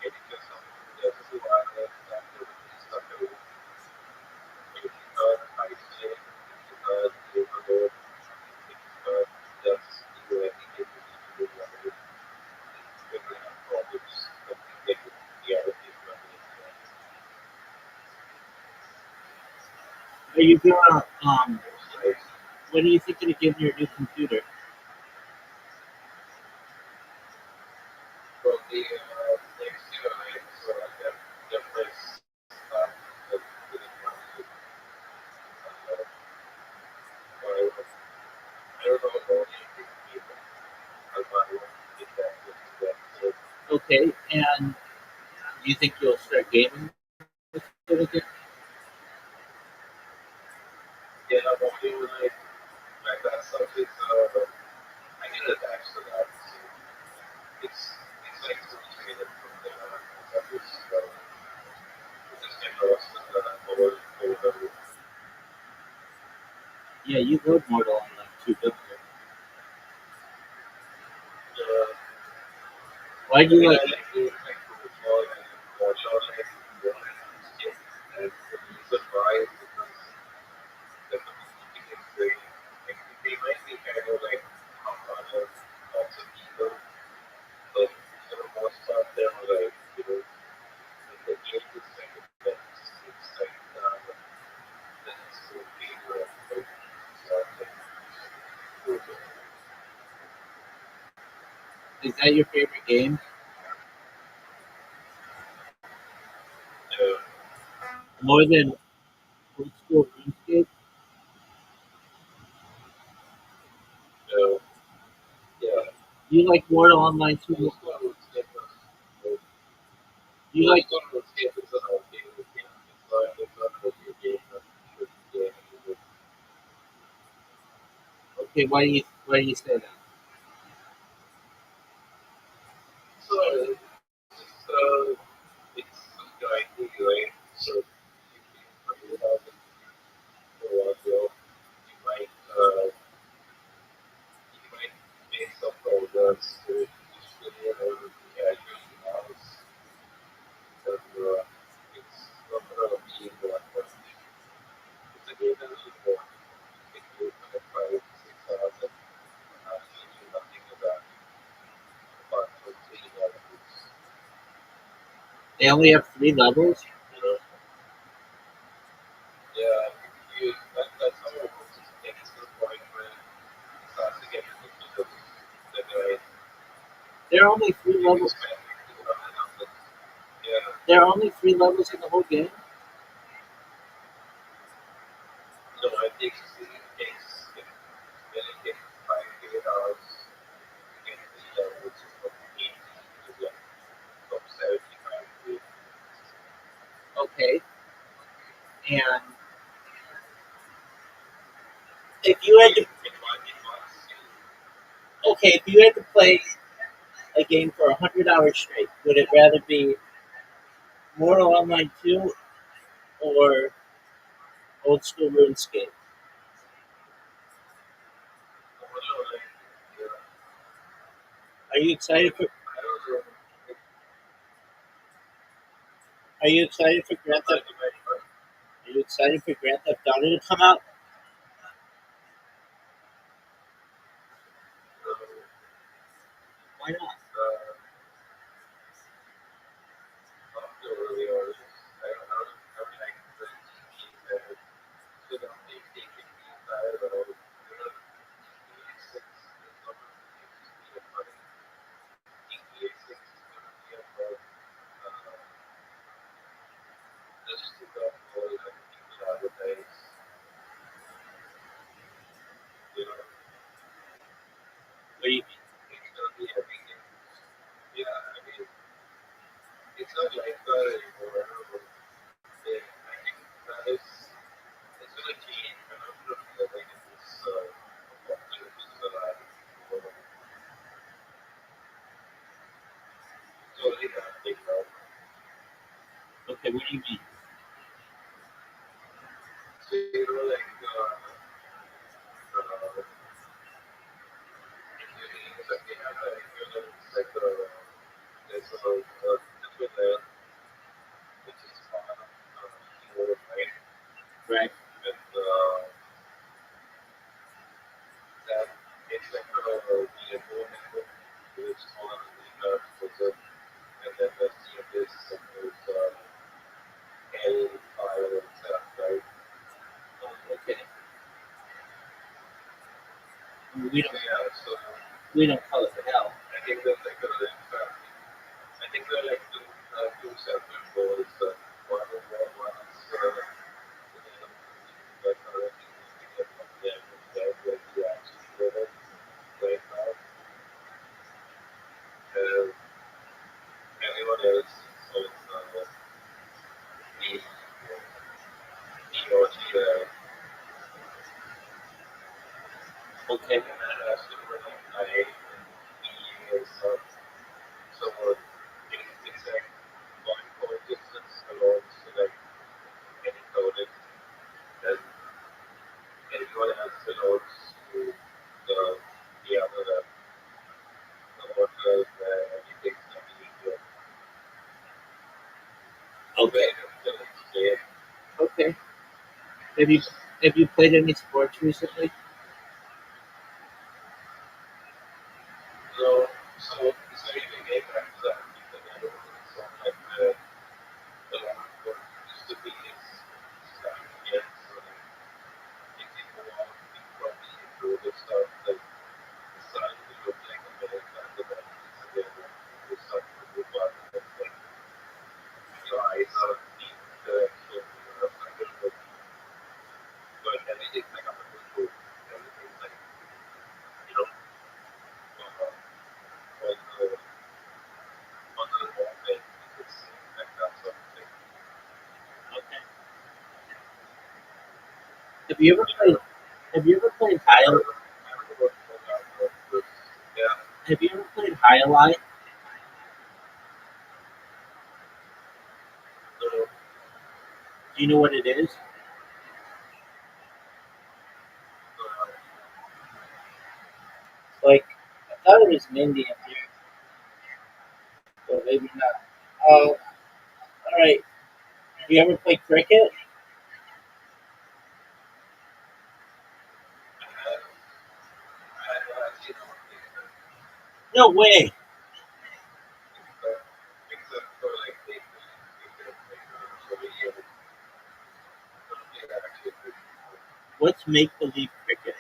maybe just something that's too hard that stuff that we if you got isolate, if you got overload, if you got just do anything you need to do whatever you're gonna have problems communicating with the other people and Are you gonna the when are you thinking of getting your new computer? But the next year, like, so I got the first the I don't know about anything people. I want to get that with that. So Okay, and do you think you'll start gaming with it again? yeah, I'm doing like that stuff is I get attached to that. So it's like to train it from there. I just get lost in the over Yeah, you load Mortal on like 2 don't you? Why do I you mean, like? I like to like football and watch all like and the reason why is because the community is very like they might be kind of like lots of people, but for the most part they're like the game is kind of it's like the so favorite like stuff like Is that your favorite game? uh, More than old school RuneScape? uh, yeah. You like Mortal Online too? Most of it You like is an old game. It's not a new game. Okay, why do you say that? So it's going to be right. So if you put it out for a while, you might make some progress to study or get your house. And it's not going to be one person. It's a game that is important. If you kind of 5, 6 hours and do nothing about it, apart from 3 levels, They only have 3 levels? you know, yeah, that's how it works. It gets to the point where it starts to get ridiculous. That There are only 3 you levels. spend enough. Yeah, There are only 3 levels in the whole game? no, it takes really takes 5 to 8 hours to get to the levels from 80 to like from 75 to 80. Okay. And if you had to if you had to play a game for 100 hours straight, would it rather be Mortal Online 2 or old school RuneScape? Are you excited for Are you excited for Grand Theft Are you excited for Grand Theft Auto to come out? Why not? What do you mean? It's not like that anymore. I think that is it's going to change. I'm not sure if that like it's popular to alive. So they have to take out. Okay, what do you mean? So you know like if they have like like there's a different which is more right Right. and that it's like the more network which is all the and then the CMS and there's L file and stuff, right? Okay. We don't Yeah, so we don't call it hell. I think that's like I think there are like two separate goals. One is but other thing is to get from them and get where we actually live right now. And everyone else so it's the OG Okay. and that has to run I E is so it's like one coexistence alone so like getting coded and everyone else belongs to the other the workers where everything's easier. Okay. Yeah. Okay. Have you played any sports recently? So you can get back to that because I don't think it's not like the lot of work used to be is starting again. So like if you go out, you probably improve the stuff like the sun will look like a better kind of that is again you start to move on and like your eyes are deep direction, I don't know. But everything's like a hundred foot. Everything's like you know all the wrong way you could see like that sort of thing. Okay. Have you ever played Halo? Have you ever played Highlight? Do you know what it is? Like, I thought it was an Indian here, but maybe not. All right. Have you ever played cricket? No way. What's make-believe cricket?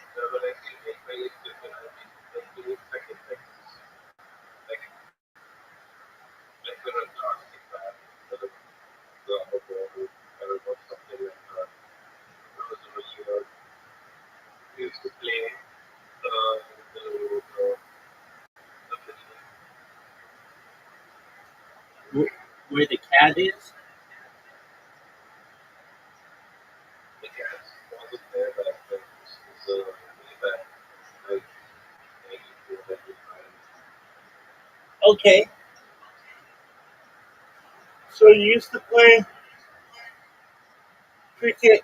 Used to play Where the cat is? the cats wasn't there, but it's really bad. Like, Okay. So you used to play cricket,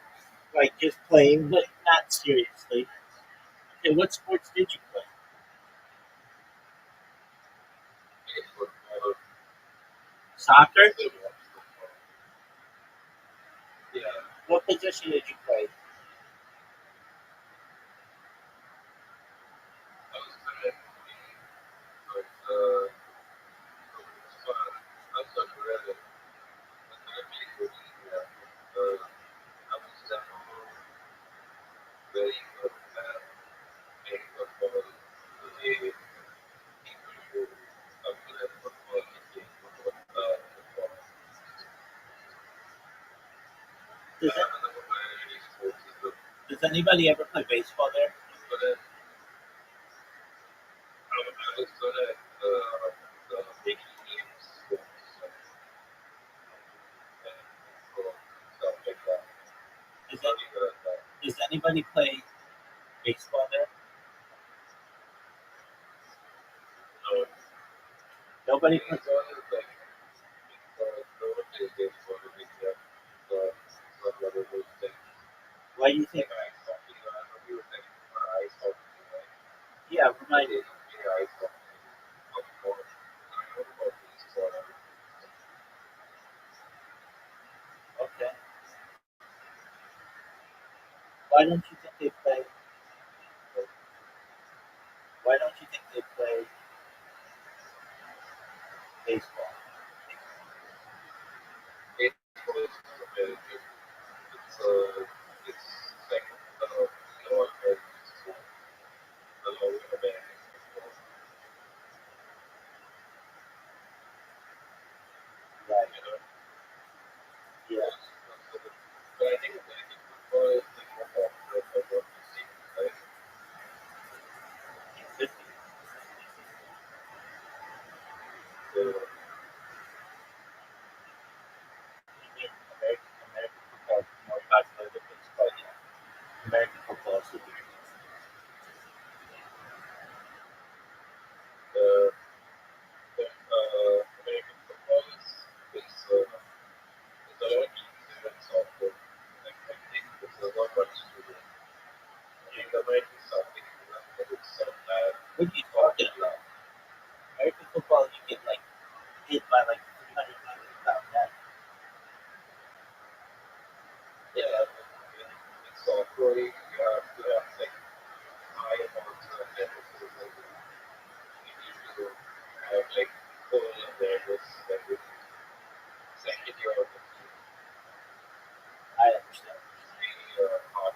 like just playing, but not seriously. Okay, what sports did you play? Soccer? yeah, What position did you play? I was kind of but I was not really good. Yeah, I was very good at playing football. The people who are good at football, football. Does, I never played any sports. does anybody ever play baseball there? But I was good at the making games, stuff like that. Does, Really good at that. does anybody play baseball there? No, Nobody it's plays. always like no one plays baseball in India. Some other those things. Why do you think? Ice hockey. I know you were saying ice hockey, right? Yeah, remind They me. don't play ice hockey. Football. I know about baseball. Okay. Why don't you think they play? Why don't you think they play baseball? Baseball is very good. It's like no American sport. Hello, American football. Right. You know. Yeah. But I think American football is like more popular for what we see, right? Could be. So You mean American football is more popular than baseball? Yeah. American football is superior. uh, American football is a lot easier than soccer. Like, I think there's a lot much to do. I think American soccer is enough, but it's so bad. What are you talking about? American football, you get like hit by like 300 people without that. Yeah, in soccer you have to have like high amounts of athleticism. You need to have like full awareness and everything. Second year of the team I understand. is really hard.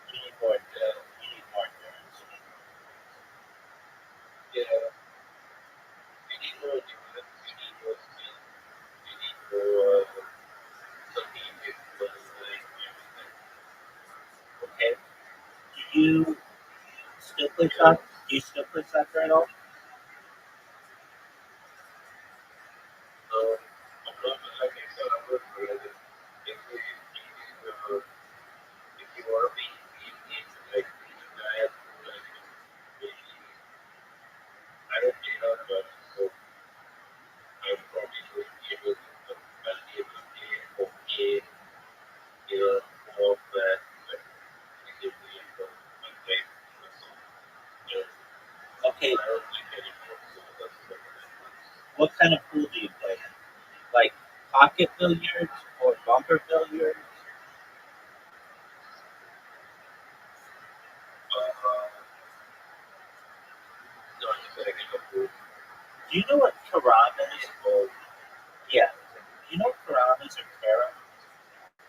You need more. You need more endurance. Yeah, you need more endurance, you need more skill, you need more strategic planning, everything. Okay. Do you still play soccer? Do you still play soccer at all? I'm not like I said, I'm not good at it. If you want to be like I have to like maybe I What kind of pool do you play? Like pocket billiards or bumper billiards? No, I just regular food. Do you know what karam is? Yeah. Do you know what karam is or carom?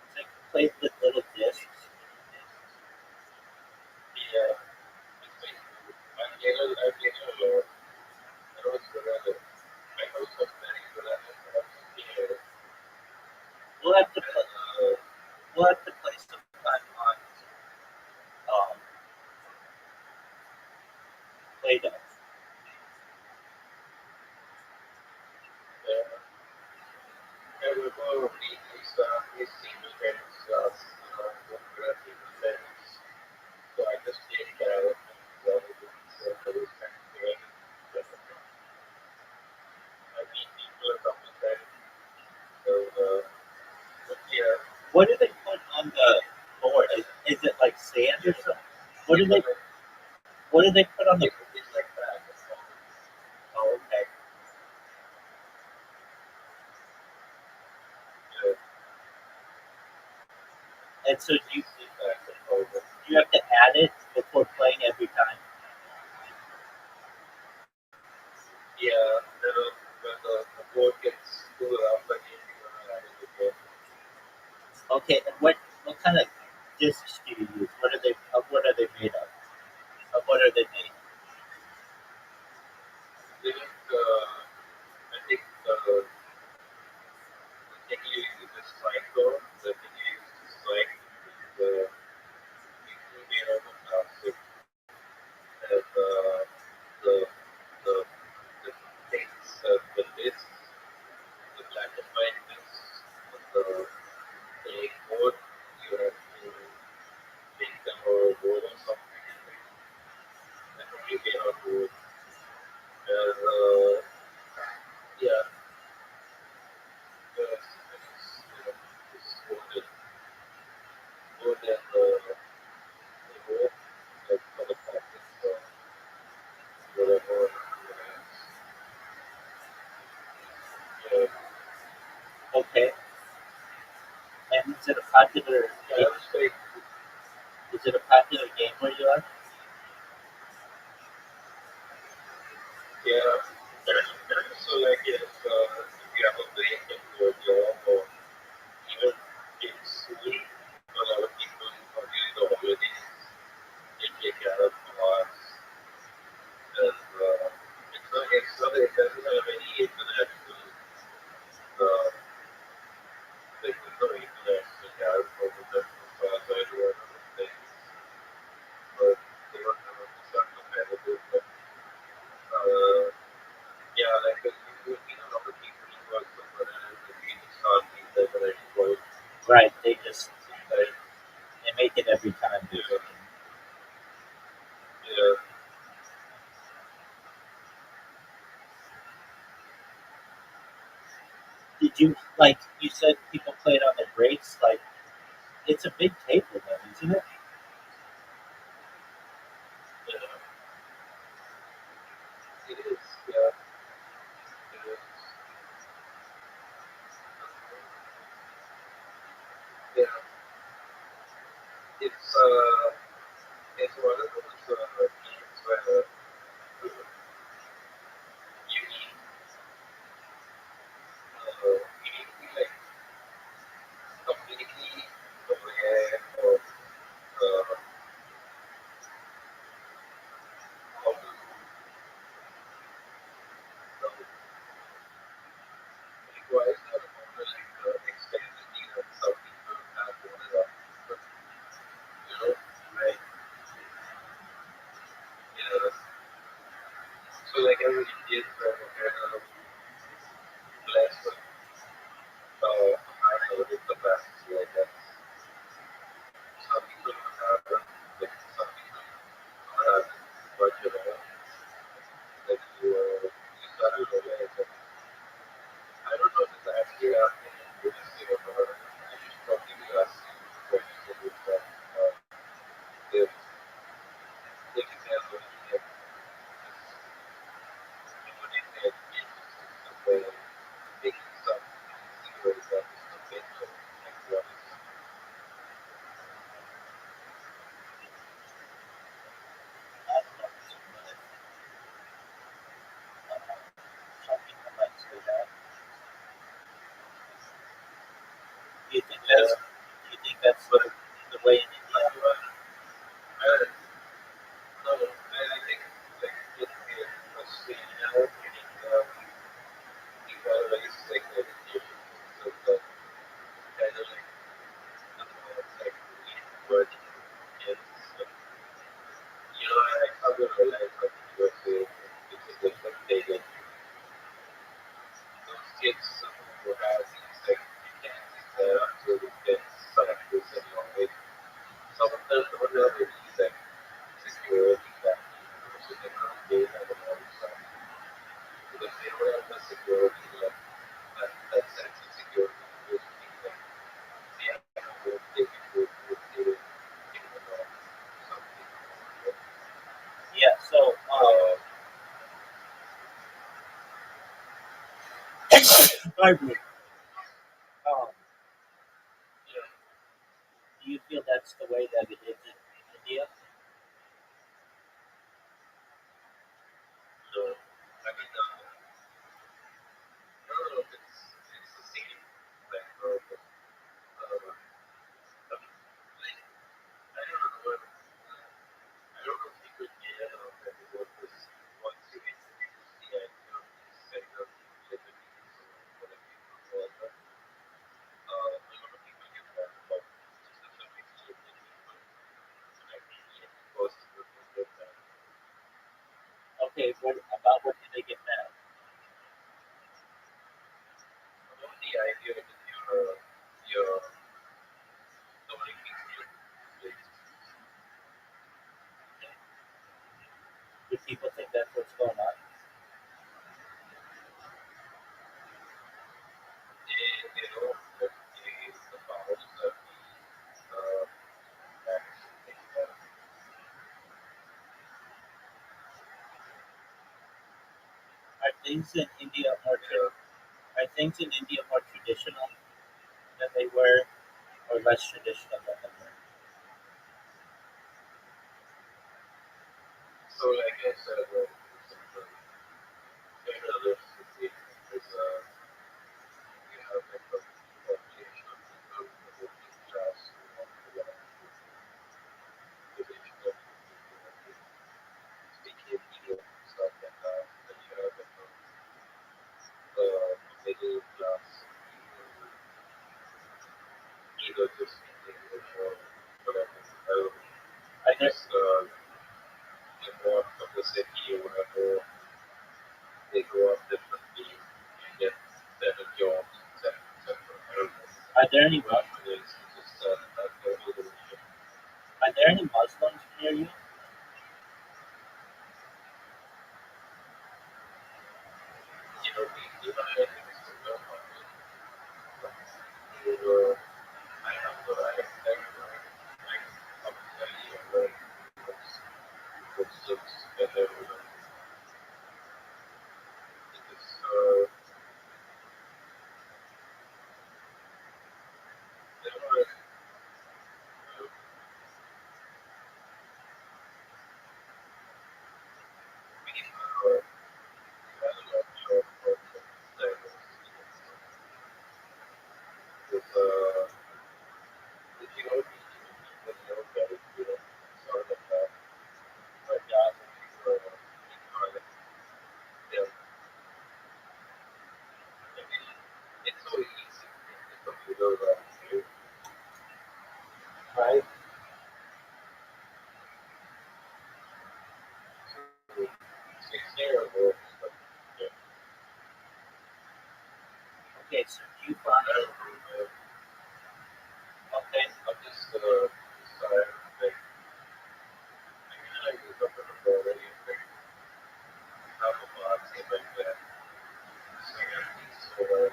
It's like played with little discs. Yeah, it's like I've played a lot. I know it's good at it. I know some very good at it. But I'm scared. We'll have to play. We'll have to play sometime on Play-Doh. I remember reading these single parents, good single parents. So I just take care of them. So those kind of things. I meet people a couple of times. So, but yeah, What do they put on the board? Is it like sand or something? What do they put on the? it's like that. Oh, okay. Yeah, And so you have to add it before playing every time. yeah. When the board gets full up again, you're gonna add it again. Okay, and what kind of discs do you use? What are they? Of what are they made of? Of what are they made? They I think the thing you use is cycle. The thing you use is like the usually made out of plastic. And the the the things the discs, the black and white discs, the board, you have to make them or roll or something. And you made out of wood. And yeah, it's wood and rope, like for the pockets or whatever. Yeah, Okay, and is it a popular? yeah, I was like, Is it a popular game where you are? yeah. So like if you have a break in your job or even in school, a lot of people during the holidays they take care of class and it doesn't have any international like there's no international carrot for international class I do other things, but they don't have a start competitive. But yeah, like you know, a lot of people who work somewhere and they just start things like that anyway. Right, they just Like, they make it every time. yeah, yeah. Did you like you said people play it on the breaks? Like it's a big table though, isn't it? Yeah, it is. Yeah, it is. Yeah, it's one of those games where you need to be like completely aware of how to requires not only like dexterity that some people have more than but right? Yeah. So like every Indian blessed with high level capacity, I guess. Some people have it, like some people don't have it, but like you started realizing, I don't know if it's Do you think that's the way in India? No, I think like it mostly now people are like education so the kind of like word is I come to realize that in USA it's a different thing and those kids who have these like weekends they're absolutely get selectives and like some of them don't have any like security that so they don't get out of all stuff because they don't have the security like that sense of security which means like they have to go they can go to something. Yeah. So, pardon me. Um, Yeah. do you feel that's the way that it is in India? So I mean I don't know if it's the same like but I mean like I don't know I don't know if you could get what this once you introduce the idea of these kind of liberties or whatever you want to call them. A lot of people get mad about just the subject liberty, but I think it was get that. Okay. What did they get mad? About the idea that you're nobody thinks you're Do people think that's what's going on? they don't that the powers that actually think that Are things in India more are things in India more traditional than they were, or less traditional than they were? so like I said Canada is you have like a population of people in the working class who want to belong to the rich community who speak Hindi and stuff like that. Then you have like middle class people who either just speak English or whatever. I don't know. Are there Just in more of the city or whatever, they grow up differently and get better jobs, etc. etc. I don't know. are there any But it's just that global division. are there any Muslims near you? We I think it's still well funded. So, I have the right like up to a year where what's looks better because there were we had a lot of diversity with if you know people very good sort of but yeah people are like they're I mean it's so easy in the computer right? It's terrible. But, yeah, Okay, so do you I find don't know. okay? I'm just sorry. Like, I mean, I wake up in the morning and like half a box and like that. So I got these sort of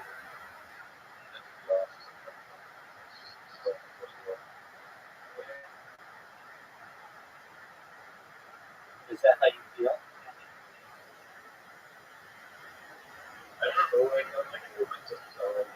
glasses and stuff. Is that how you feel? I don't know. Like, I'm like moving to time.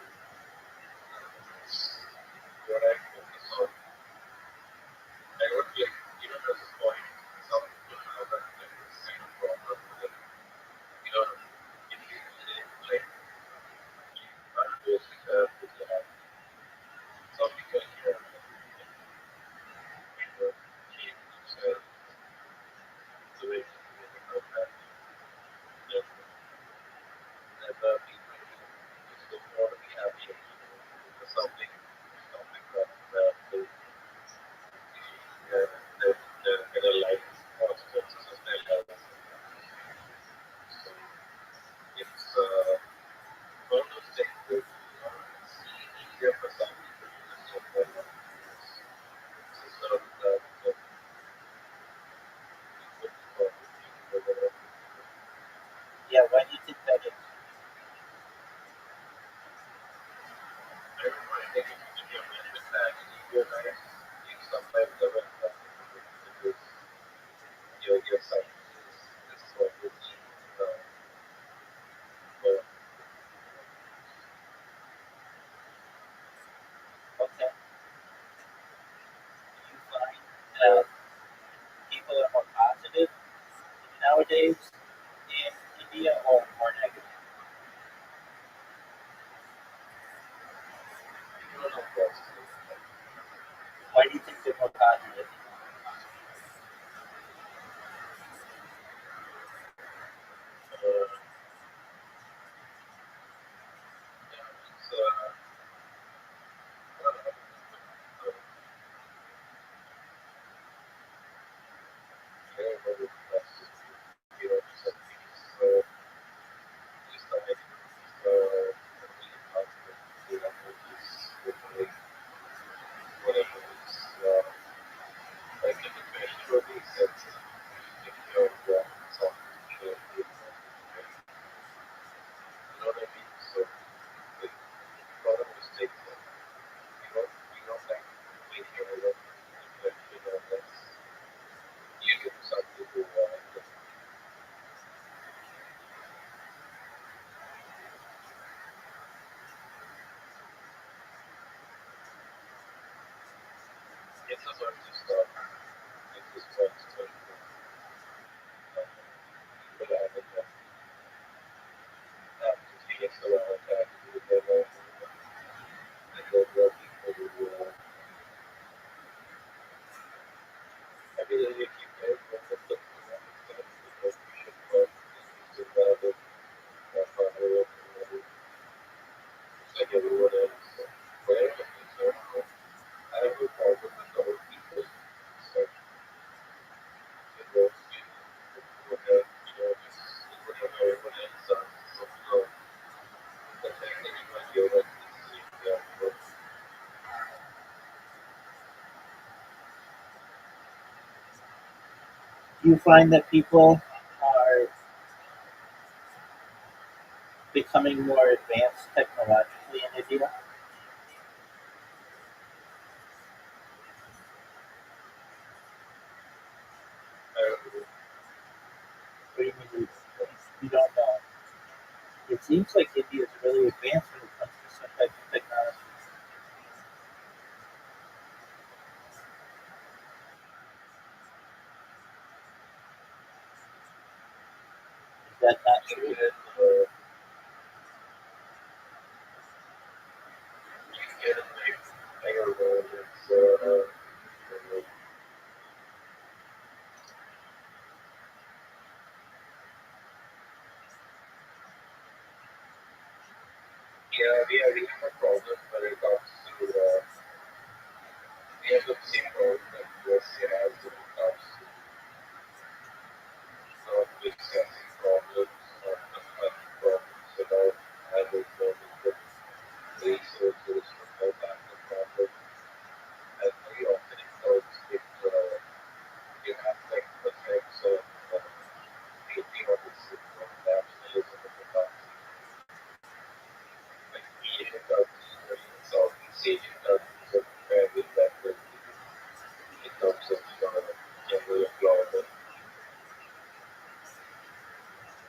like everyone else. Where I'm concerned, I have no problem with other people. So, whatever, just whatever everyone else does. So, the fact that you might feel like this is Do you find that people are becoming more advanced technologically in India? What do you mean you don't know? It seems like India is really advanced when it comes to some type of technology. Is that not true? yeah, we have a problem when it comes to, we have the same problem that USA has when it comes to discussing problems or confronting problems without having the resources to go back the problem. And very often it comes with, you have like the effects of patriotism or nationalism in the country. Like Asian countries or even Southeast Asian countries are very better in terms of general employment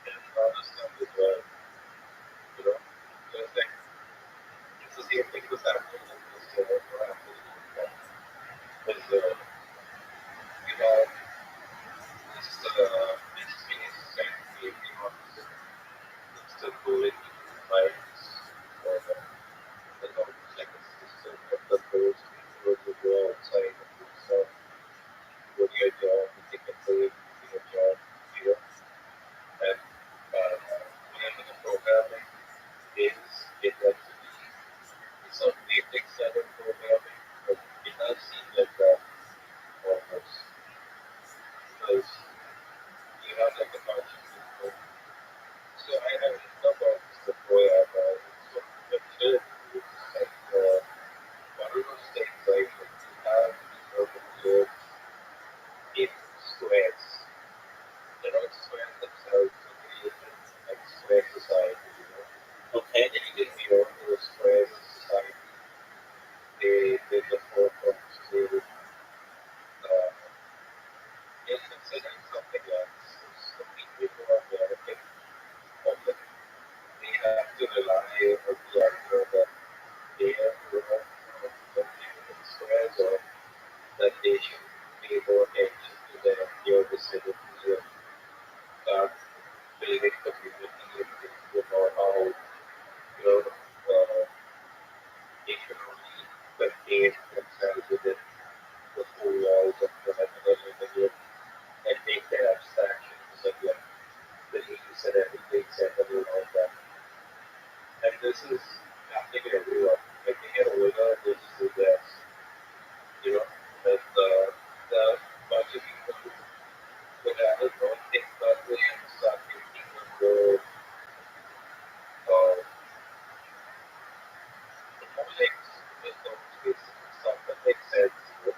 and other stuff as well. You know, so it's like it's the same thing that's happening in this also happening in Japan. Because you have this space and creating on it's still going minds or like almost like a system that those people who go outside and do stuff, go to your job, and they can pay to your job, you know, and whatever the programming is, it has to be some basic set of programming, but it does seem like that almost because you have like a bunch of people. So I have written about this before. So consider it's like one of those things like you have these urban globes in squares. They're not squares themselves, so created like square society, you know. Okay. And then you get beyond those squares of society, they the forefront to in considering something else. So people who are American often they have to rely on the idea that they have to have the squares or that they should pay more attention to their near vicinity and start building community and thinking about how they should only contain themselves within the four walls of whatever they're living in and make their abstractions and like beliefs and everything settle around that. And this is happening everywhere. Like they get older, this is that, you know, that the bunch of people who rather don't think that way and start thinking of the more like just those basic stuff that makes sense, you know.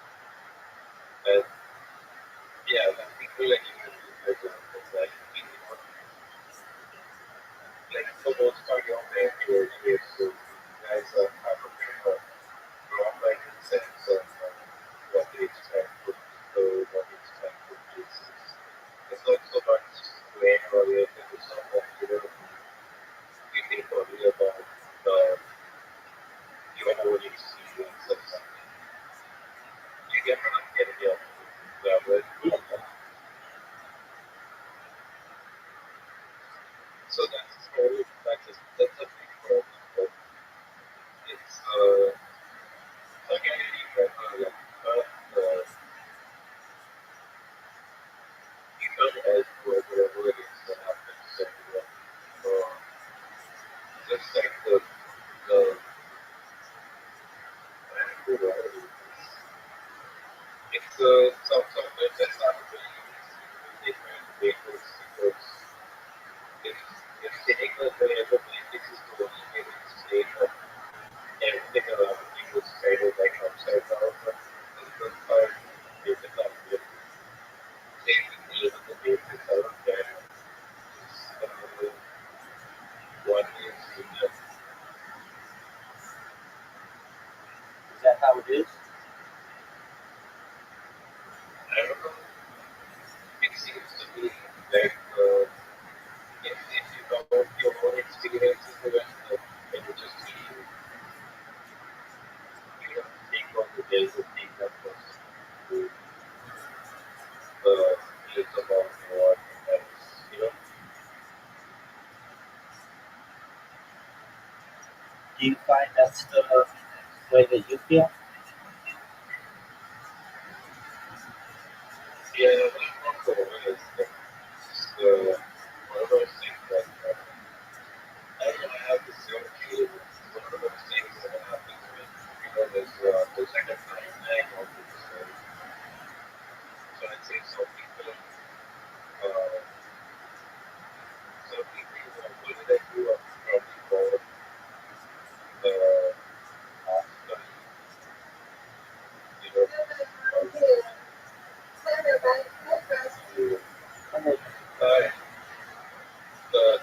And yeah, like people like you, for example, like people like for most part your parents here, so you guys have a bit of a wrong like sense of what they expect from people, what they expect from places. It's not so much when oriented to someone, you know, we think only about your sometimes that's not really different vehicles because if they take the vehicle places to only make it straight up, everything around you was kind of like upside down, but the part make it up with same with the basics out of there. One is Is that how it is? I don't know. It seems to be like if you talk about your own experiences with it, then you just take on the days and take that person to live about what else, Do you find that's the way that you feel? Yeah, that's the way it's one of those things that I don't have the same feeling. It's one of those things that happens when there's like a timeline of the story. So I'd say uh, some people who are older than you are probably more after uh, the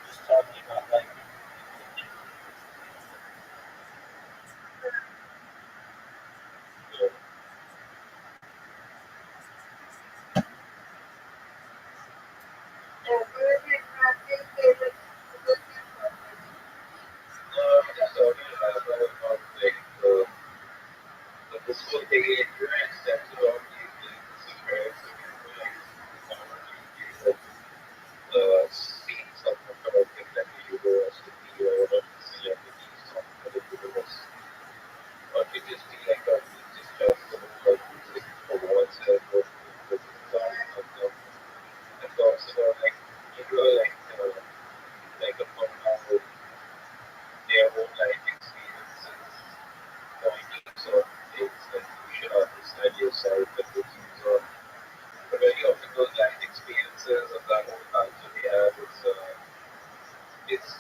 Just tell me about like just talking about like this whole thing in US that's around these parents like seeing some kind of thing like a university or a celebrity something at a university. Or they just be like a just like music for oneself or for themselves. And talks about like like about how their own life experiences pointing sort of things that you should understand yourself and the things on. But very often those life experiences and that whole culture they have is just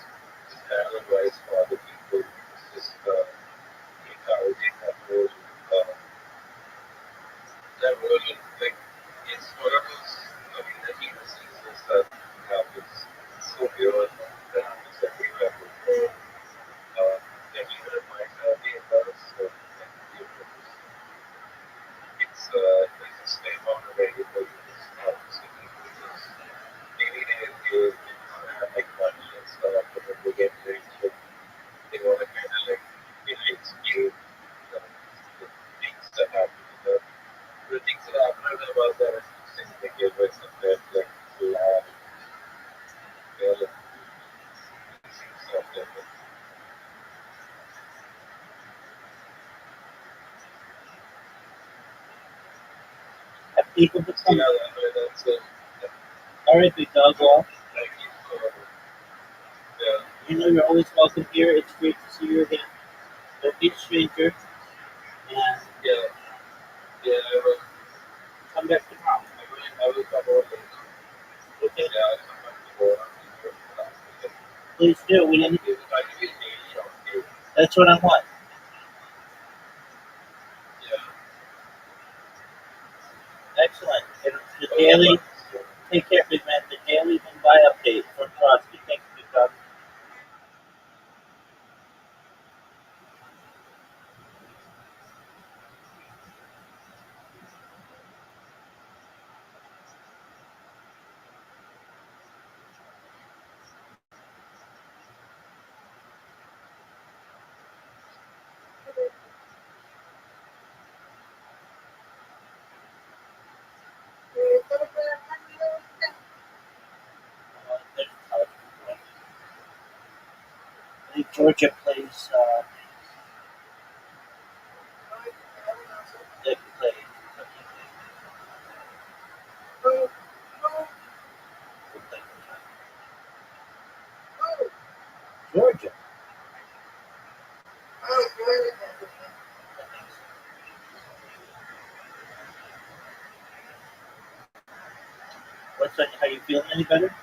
kind of advice for other people. It's just encouraging that role of like it's one of those community diseases that happens so weird that happens everywhere. And even in my family it does. So it's a step on a regular basis. So people just maybe they have like money and stuff, but when they get rich, they want to kind of like explain the things that happen in the things that happen about that is things they give us and then like laugh, they're like stuff like that. have people become Yeah, that's all right, big dog. Well, like yeah, you know you're always welcome here. It's great to see you again. Don't be a stranger, and yeah, yeah. come back tomorrow. I will come over later. Okay? Yeah, I'll come back tomorrow. Please do. We didn't. It's going to be a daily update. That's what I want. Yeah. Excellent. And the daily. Take care, big man. The daily Mumbai update from Crosby. Thank you, big dog. I think Georgia plays. They play. Georgia. So how you feeling? Any better?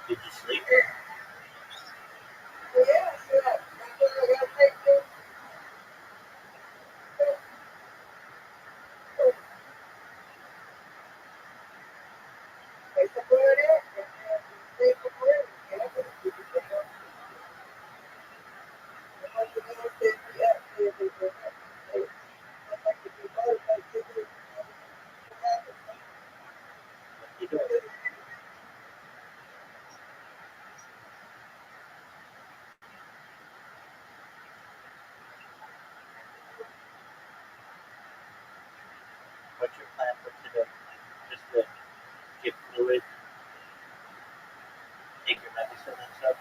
Did you sleep? You doing? What's your plan for today? Just to get fluid, take your medicine and stuff.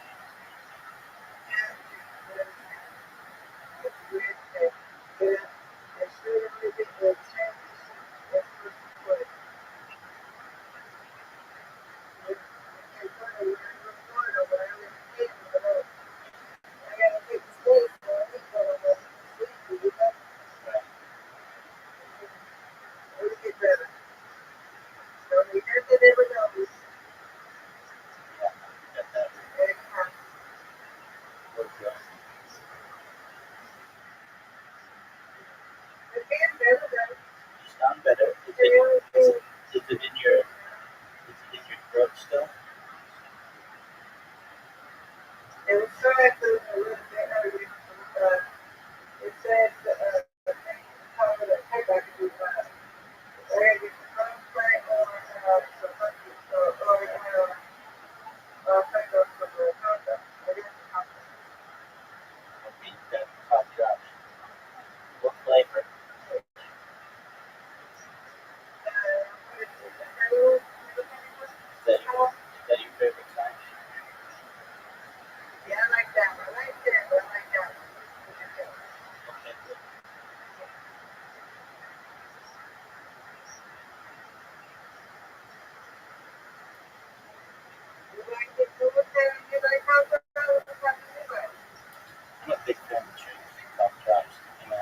Right. Yeah. Got that. Work well. You sound better. Is it in your throat still? Or being that cough drops? What flavor? Is that your favorite kind? Okay, good. I'm a big fan of chewing cough drops. And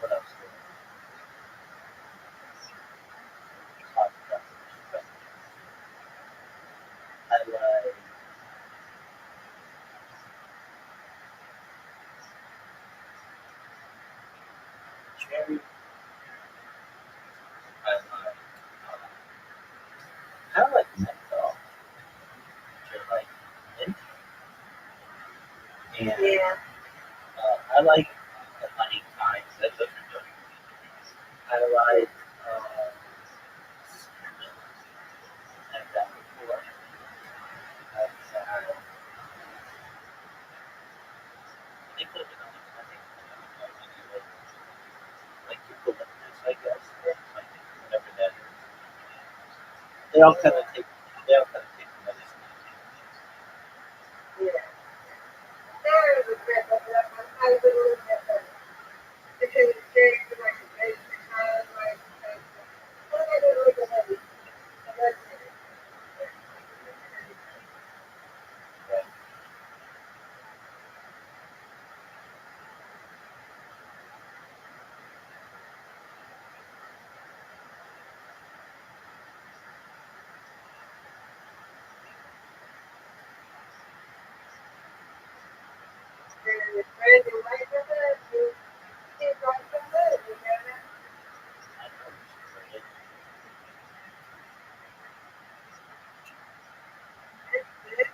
what else? Cough drops. But I like cherry. I like kind of like menthol. Which are like mint. And I like the honey kind. That doesn't good. I like spearmint. I've had that before. I've had, I think those are the only kind of like eucalyptus, I guess. I think whatever that is. They all kind of take medicine. Right. I know it's great.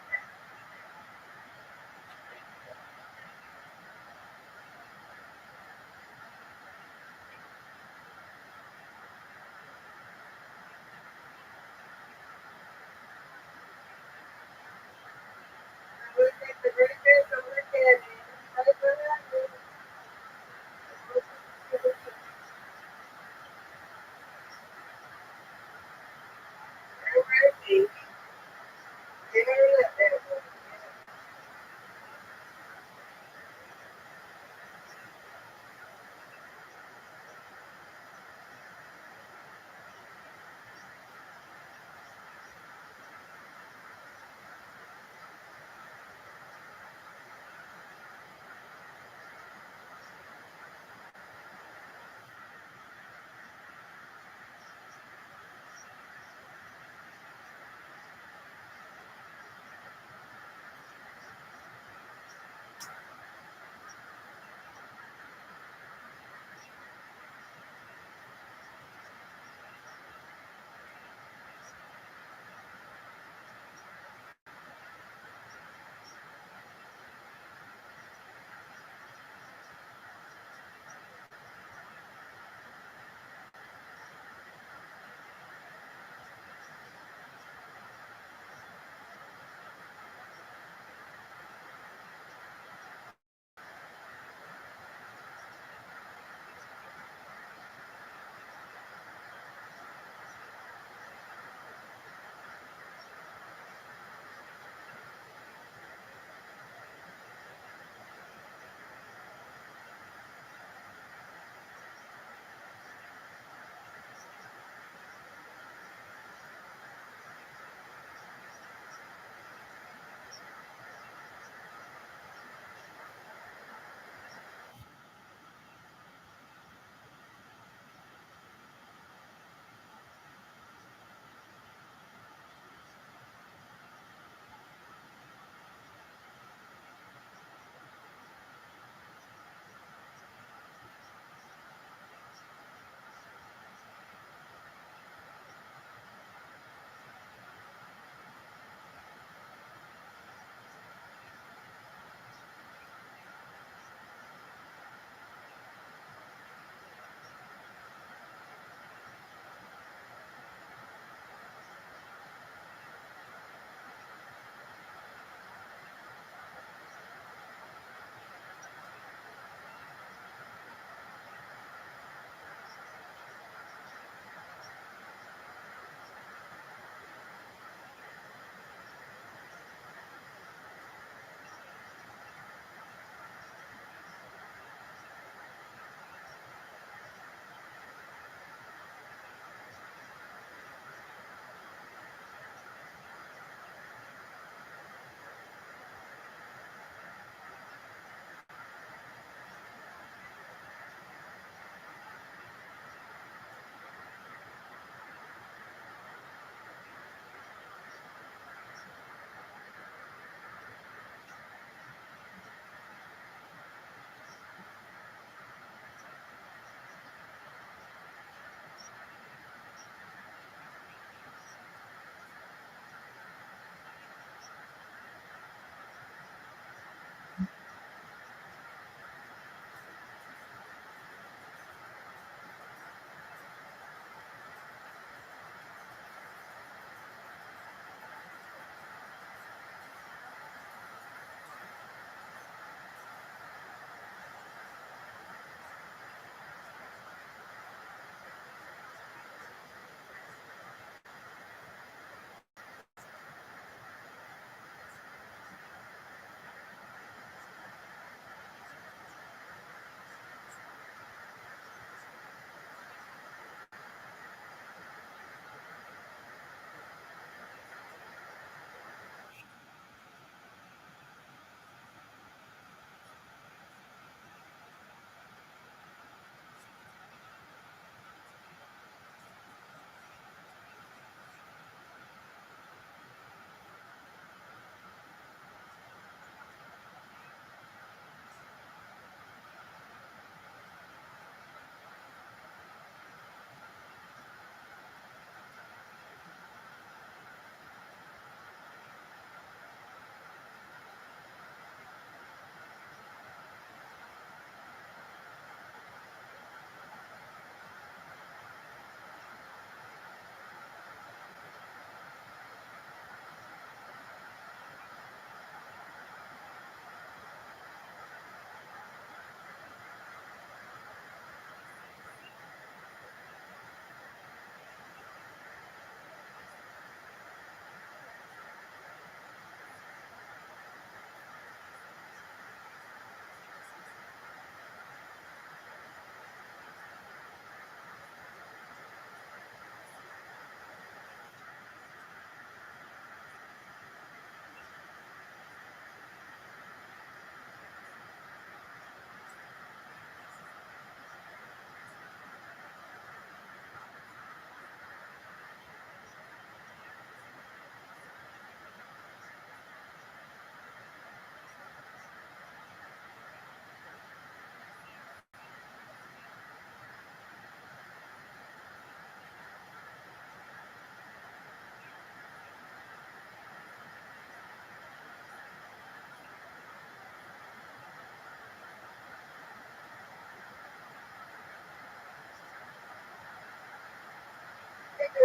It's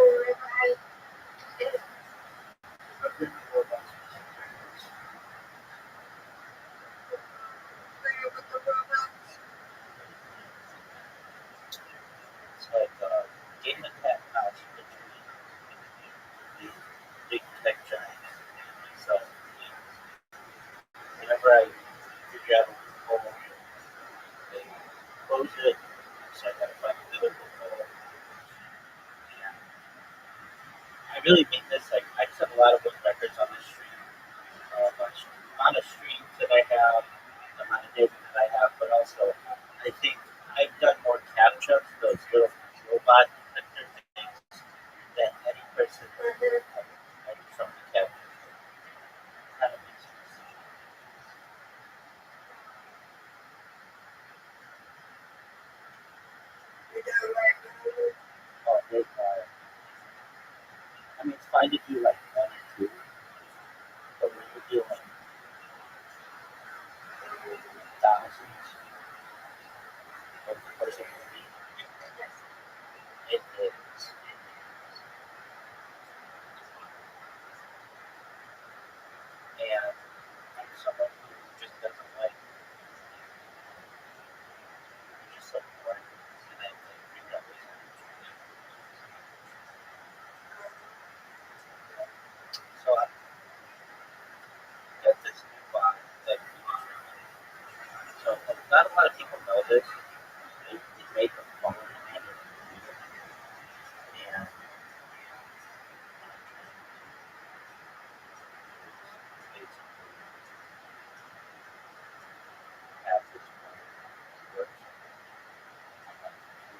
like game and cat house between the big tech giants. So whenever I figure out a loophole, they close it. So I gotta find another loophole. And I really mean this. Like I set a lot of work records on the stream. Amount of streams that I have, the amount of data that I have, but also I think I've done more captchas, those little robot detector things, than any person from the capture. Kind of makes sense. Oh, they are. I mean, it's fine to do like one or two, but when you're doing thousands over the course of a week, it is. And I'm someone who just doesn't like just like work, and I think that was so I got this new bot that so not a lot of people know this. They make a phone and a computer, and basically have this phone that works on my computer.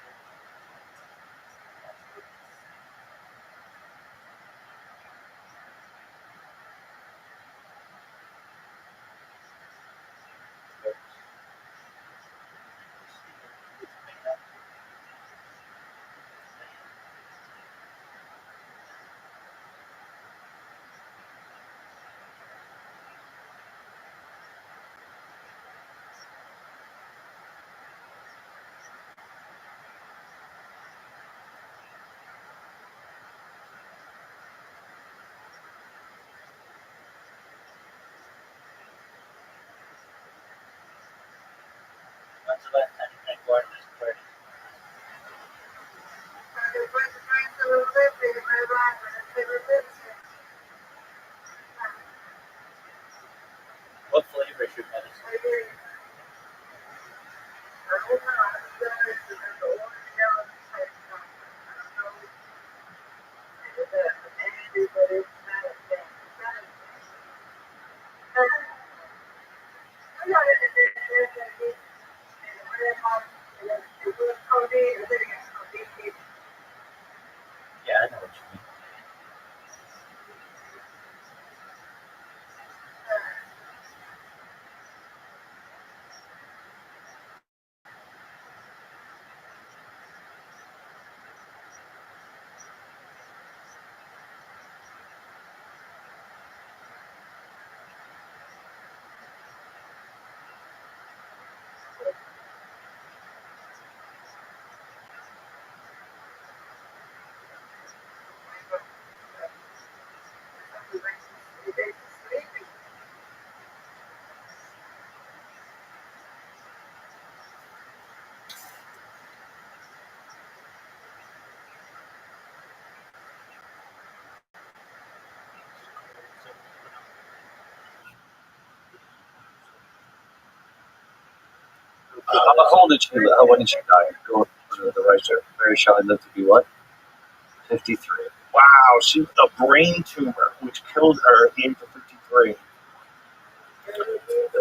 When's the last time you drank water this party? What flavor is your medicine? Yeah, I know what you mean. How old did she live? When did she die? Go to the right there. Mary Shelley lived to be what? 53. Wow, she had a brain tumor which killed her at the age of 53.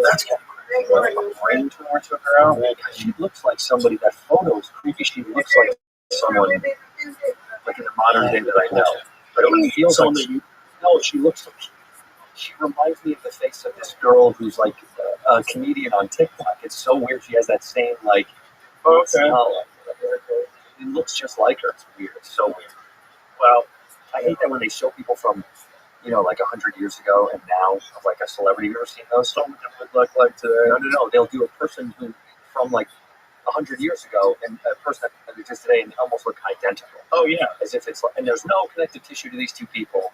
That's kind of crazy. Like a brain tumor took her out. She looks like somebody. That photo is creepy. She looks like someone like in the modern day that I know. But it feels like no. She looks like she reminds me of the face of this girl who's like a comedian on TikTok. It's so weird. She has that same like smile. It looks just like her. It's weird. It's so weird. Well, I hate that when they show people from, like 100 years ago and now of like a celebrity. You ever seen those? someone that would look like today. No. They'll do a person who from like 100 years ago and a person that exists today and almost look identical. Oh yeah. As if it's like, and there's no connective tissue to these two people.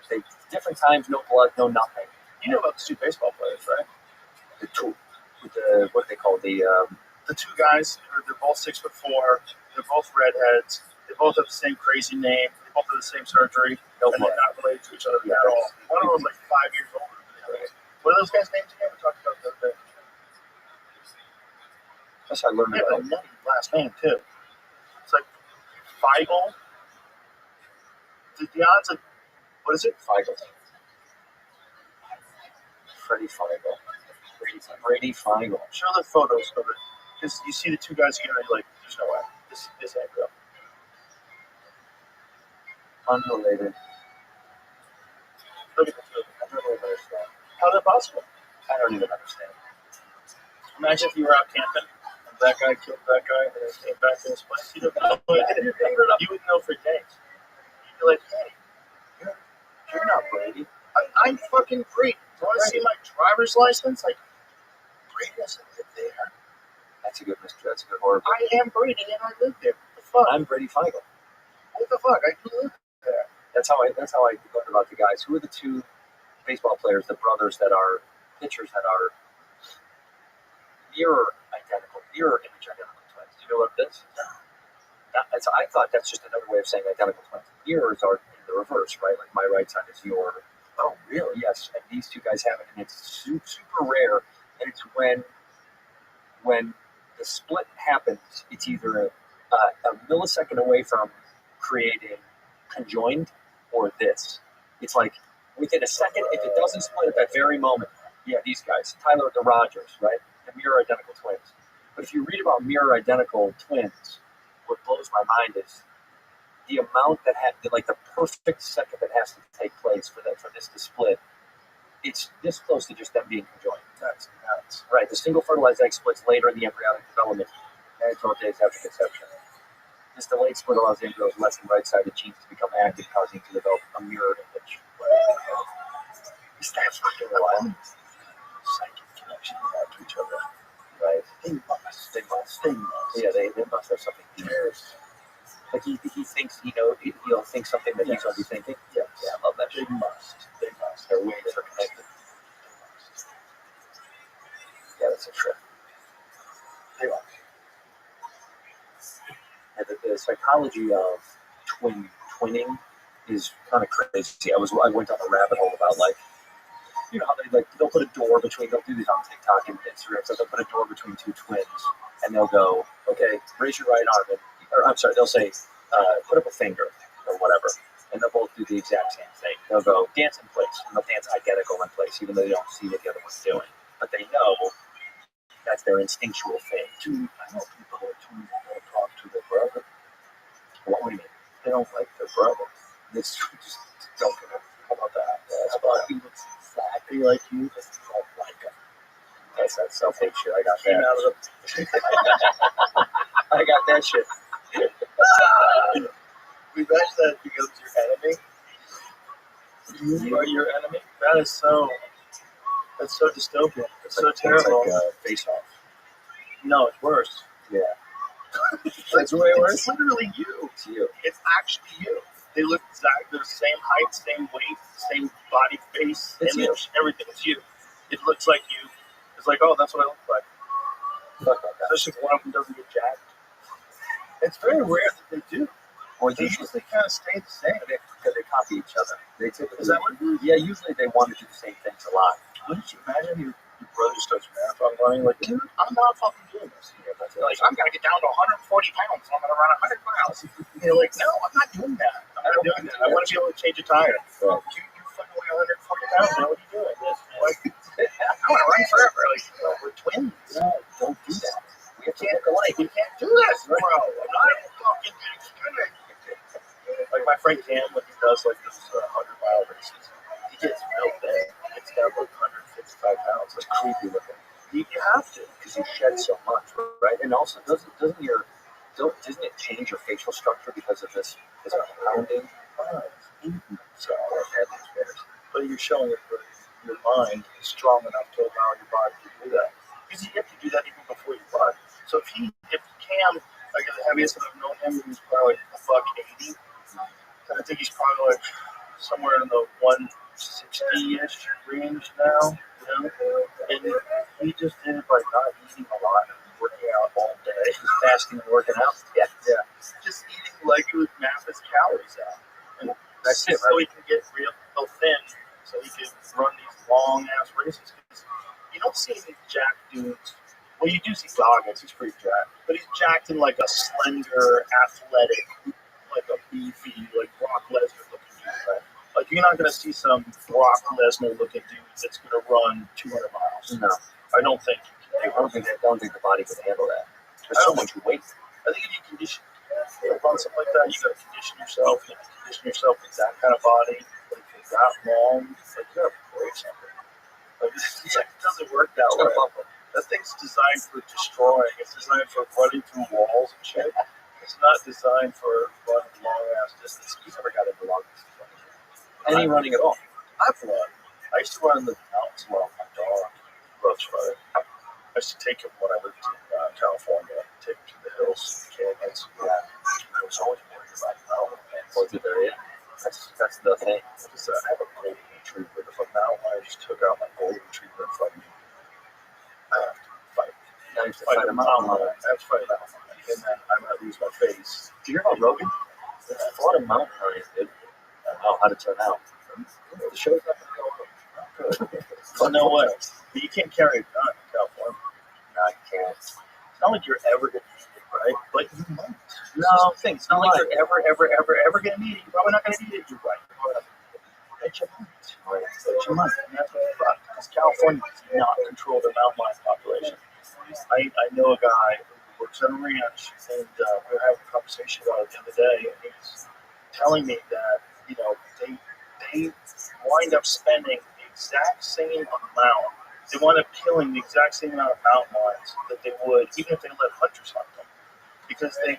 They different times, no blood, no nothing. You know about the 2 baseball players, right? The two, what do they call The 2 guys, they're both 6'4". They're both redheads. They both have the same crazy name. They both have the same surgery, no and blood. they're not related to each other at all. One of them's like 5 years older than the other. What are those guys' names again? We talked about the other day. That's how I learned They have about a nutty last name too. It's like Feigl. The odds of what is it? Feigl. Brady Feigl. Show the photos of it. Because you see the 2 guys together, you're like, there's no way. This ain't real. Unrelated. Look at the 2 of them. I don't even understand. How's that possible? I don't even understand. Imagine if you were out camping and that guy killed that guy and then came back to his place. You don't know. You would know for days. You'd be like, hey, you're not Brady. I'm fucking Brady. Do you want to see my driver's license? Like, Brady doesn't live there. That's a good mystery. That's a good horror. I am Brady and I live there. What the fuck? I'm Brady Feigl. What the fuck? I do live there. That's how I learned about the guys. Who are the 2 baseball players, the brothers that are pitchers that are mirror image identical twins? Do you know what it is? I thought that's just another way of saying identical twins. Mirrors are in the reverse, right? Like my right side is your. Oh, really? Yes. And these 2 guys have it, and it's super rare. And it's when the split happens, it's either a millisecond away from creating conjoined or this. It's like within a second, if it doesn't split at that very moment, yeah, these guys, Tyler the Rogers, right? The mirror identical twins. But if you read about mirror identical twins, what blows my mind is the amount that like the perfect second that has to take place for this to split. It's this close to just them being conjoined. That's nuts. Right. The single fertilized egg splits later in the embryonic development, 9 to 12 days after conception. This delayed split allows the embryo's left and right-sided genes to become active, causing it to develop a mirror image. Is that fucking wild? Psychic connection to each other. Right. They must. Yeah, they must have something here. Like he thinks he'll think something that he's already thinking. Yes. Yeah, I love that They shit. must. Their wings are connected. Yeah, that's a trip. They are. And the psychology of twinning is kind of crazy. I went down a rabbit hole about like, you know how they'll put a door between. They'll do these on TikTok and Instagram. So they'll put a door between 2 twins, and they'll go, okay, raise your right arm, they'll say, put up a finger or whatever, and they'll both do the exact same thing. They'll go dance in place, and they'll dance identical in place, even though they don't see what the other one's doing, but they know that's their instinctual thing. Dude, I know people who are twins that don't talk to their brother. What do you mean? They don't like their brother. It's just don't connect. How about that? How about he looks exactly like you, but you don't like him? That's that self-hate shit. I got Came that. out of the I got that shit. We bet that because your enemy. You are your enemy. That's so dystopian. It's so terrible. It's like Face Off. No, it's worse. Yeah. It's way worse. It's literally you. It's you. It's actually you. They look exactly the same height, same weight, same body, face, It's image, everything. It's you. It looks like you. It's like, oh, that's what I look like. Fuck that. Especially if one of them doesn't get jacked. It's very rare that they do. Or They usually kind of stay the same. because they copy each other. They typically, Is that what it is? yeah, usually they want to do the same things a lot. Wouldn't you imagine your brother starts marathon running? Like, dude, I'm not fucking doing this. You're like, I'm going to get down to 140 pounds. I'm going to run 100 miles. And you're like, no, I'm not doing that. I'm not doing that. I want to be able to change a tire. Right. You fucking weigh 140 pounds. Now what are you doing? Like, I want to run forever. Like, we're twins. No, don't do that. We can't go alike. We can't do this, bro. I'm not fucking kidding. Like my friend Cam, when he does like this 100-mile races, he gets real big. It's got like 155 pounds. It's creepy looking. You have to because you shed so much, right? And also, doesn't it change your facial structure because of this pounding? So but you're showing it that your mind is strong enough to allow your body to do that. Because you have to do that even before you run. So if Cam, like the heaviest that I've known him, he was probably like $180. I think he's probably like somewhere in the 160-ish range now, you know? And he just did it by not eating a lot and working out all day. Just fasting and working out. Yeah. Just eating like he would map his calories out. And That's it, so right? he can get real thin, so he can run these long-ass races. You don't see any jacked dudes. Well, you do see Goggins, he's pretty jacked. But he's jacked in like a slender, athletic, like a beefy, like Brock Lesnar looking dude, right? Like you're not going to see some Brock Lesnar looking dude that's going to run 200 miles. No. I don't think. I don't think the body could handle that. There's so much weight. I think if you condition, run something like that, you got to condition yourself. You have to condition yourself with that kind of body, like for that long. Like you got to break something. Like it doesn't work that way. That thing's designed for destroying. It's designed for running through walls and shit. It's not designed for running long ass distances. He's never got into long distance. Any running at all. I've run. I used to run in the mountains a lot with my dog. Loves running. I used to take him when I lived in California. Take him to the hills, the canyons. Yeah. I was always worried about mountain man. Was it there yet? That's the thing. I have a golden retriever. If a mountain lion just took out my golden retriever in front of me, I have to fight. Now you have to Fight fight a him mountain out. lion. I have to fight a mountain lion. And then I'm going to lose my face. Do you hear about Rogan? I fought a mountain lion, dude. I don't know how to turn out. The show's not going to go good. Oh, no way. But you can't carry a gun in California. No, you can't. It's not like you're ever going to need it, right? But you might. No, It's not like you're ever going to need it. You're probably not going to need it. You're right. You're probably not gonna need it. But you might. But you might. And that's what it's about. Because California does not control the mountain lion population. I know a guy who works at a ranch, and we were having a conversation about it the other day, and he's telling me that, you know, they wind up spending the exact same amount. They wind up killing the exact same amount of mountain lions that they would, even if they let hunters hunt them. Because they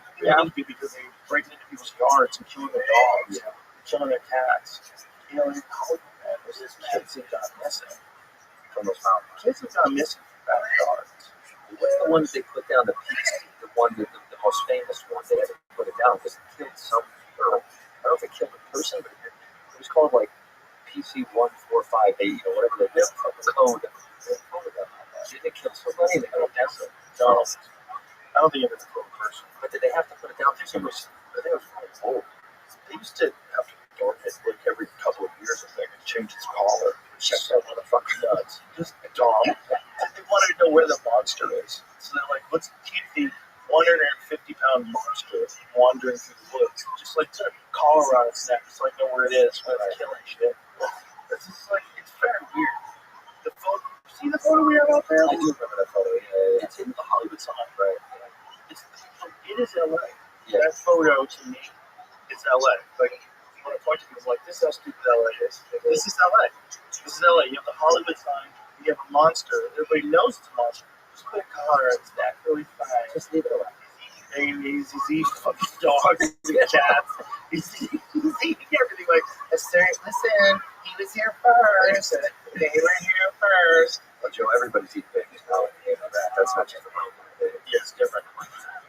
break into people's yards and killing their dogs, killing their cats. You know, in college, man, there's just kids that got missing from those mountains. Kids that got missing from backyards. What's the one that they put down? The most famous one. They had to put it down because it killed some girl. I don't know if it killed a person, but it was called like PC 1458, you know, whatever they did. Code. Did they kill somebody? They put it down. No, I don't think it was a cool person. But did they have to put it down? I think it was really old. They used to have to go like every couple of years or something and change its collar. Check that motherfucker nuts. Just dumb. They wanted to know where the monster is. So they're like, let's keep the 150-pound monster wandering through the woods. Just like put a collar around its neck so I know where it is when it's killing shit. It's just like, it's very weird. The photo, see the photo we have out there? I do remember that photo. Yeah. It's in the Hollywood sign, right? It is LA. Yeah. That photo to me is LA. Like, when I point to people, like, this is how stupid LA is. This is LA. This is LA. You have the Hollywood sign, you have a monster. Everybody knows it's a monster. Just put a collar on its neck, really fine. Just leave it alone. He's eating fucking dogs and cats. He's eating everything. Like, listen, he was here first. They were here first. But Joe, everybody's eating babies now. You know that. That's not just a mountain lion. Yeah, it's different.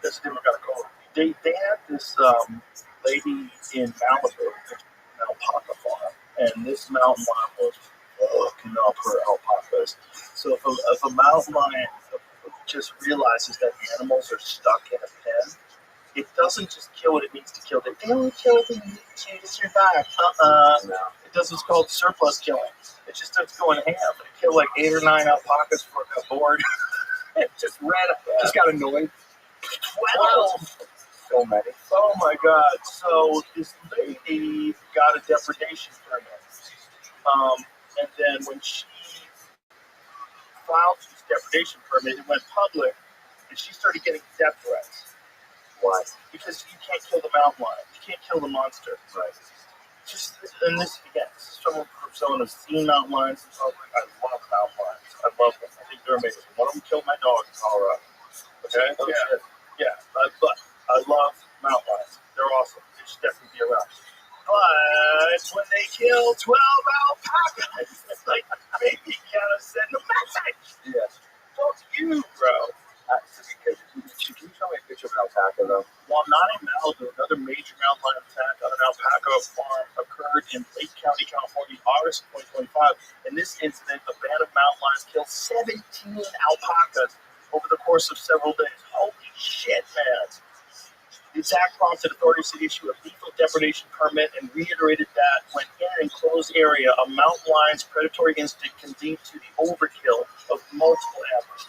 That's a different kind of color. They had this lady in Malibu, an alpaca farm, and this mountain lion was fucking up her alpacas. So if a mountain lion just realizes that animals are stuck in a pen, it doesn't just kill what it needs to kill. They only kill what they need to survive. No. It does what's called surplus killing. It just starts going ham. It killed like 8 or 9 alpacas before it got bored. It just got annoyed. 12! So many. Oh my God. So this lady got a depredation permit. And then when she filed this depredation permit, it went public, and she started getting death threats. Why? Because you can't kill the mountain lion. You can't kill the monster. Right. And this, again, this is from someone who's seen mountain lions in public. I love mountain lions. I love them. I think they're amazing. One of them killed my dog in Colorado. Okay? Oh, Yeah. Yeah. But I love mountain lions. They're awesome. They should definitely be around. But when they kill 12 alpacas, it's like, maybe you gotta send a message. Yes. Fuck you, bro. That's just because alpaca, though. While not in Malibu, another major mountain lion attack on an alpaca farm occurred in Lake County, California, August 2025. In this incident, a band of mountain lions killed 17 alpacas over the course of several days. Holy shit, man. The attack prompted authorities to issue a lethal depredation permit and reiterated that when in an enclosed area, a mountain lion's predatory instinct can lead to the overkill of multiple animals.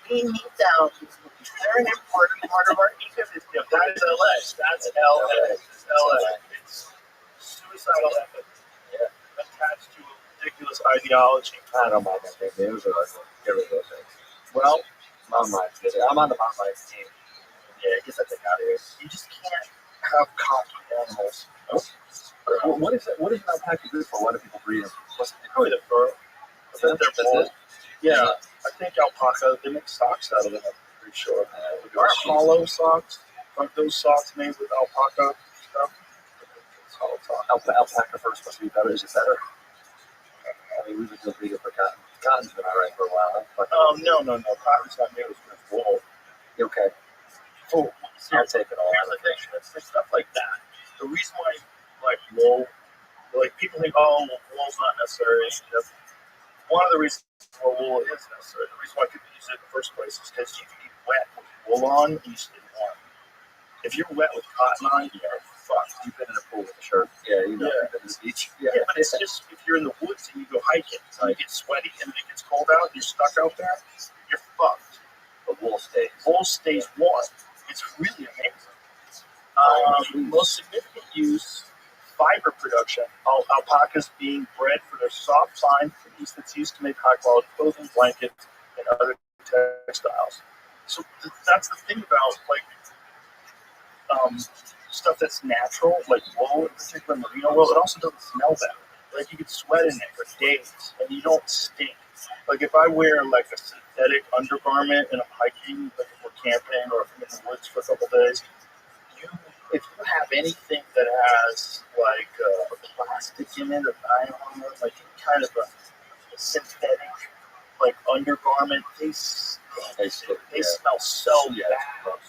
We need them. They're an important part of our ecosystem. That is LA. That's LA. It's LA. It's suicidal ethics attached to a ridiculous ideology. I don't mind that thing. Those are like, get rid of those things. Well, Mountain lions. I'm on the mountain lions team. Yeah, I guess I take out of here. you just can't have cocky animals. What is it? What is an alpaca good for? Why do people breed them? Probably the fur. Their That's wool. it? Yeah, I think alpaca, they make socks out of it, I'm pretty sure. Are hollow socks? Aren't those socks made with alpaca stuff? It's hollow socks. Alpaca fur is supposed to be better. Is it better? I mean, we've been doing pretty good for cotton. Cotton's been alright for a while. No. Cotton's not near as good as wool. Okay. Oh, I'll take it all. here's the thing, it's stuff like that. The reason why, like, wool, like, people think, oh, well, wool's not necessary. One of the reasons why wool is necessary, the reason why people use it in the first place is because you can be wet with wool on and you stay warm. If you're wet with cotton on, you're fucked. You've been in a pool with a shirt. Yeah, you know. Yeah. You've been to the beach. Yeah, but it's just if you're in the woods and you go hiking and you get sweaty and it gets cold out and you're stuck out there, you're fucked. The wool stays. Wool stays warm. It's really amazing. Most significant use, fiber production. Alpacas being bred for their soft, fine fleece that's used to make high-quality clothing, blankets, and other textiles. So that's the thing about stuff that's natural, like wool, in particular merino wool. It also doesn't smell bad. Like you can sweat in it for days and you don't stink. Like if I wear like a synthetic undergarment and I'm hiking, like if we're camping or if I'm in the woods for a couple days, if you have anything that has like a plastic in it, a nylon, like kind of a synthetic like undergarment, they stink. They smell so bad.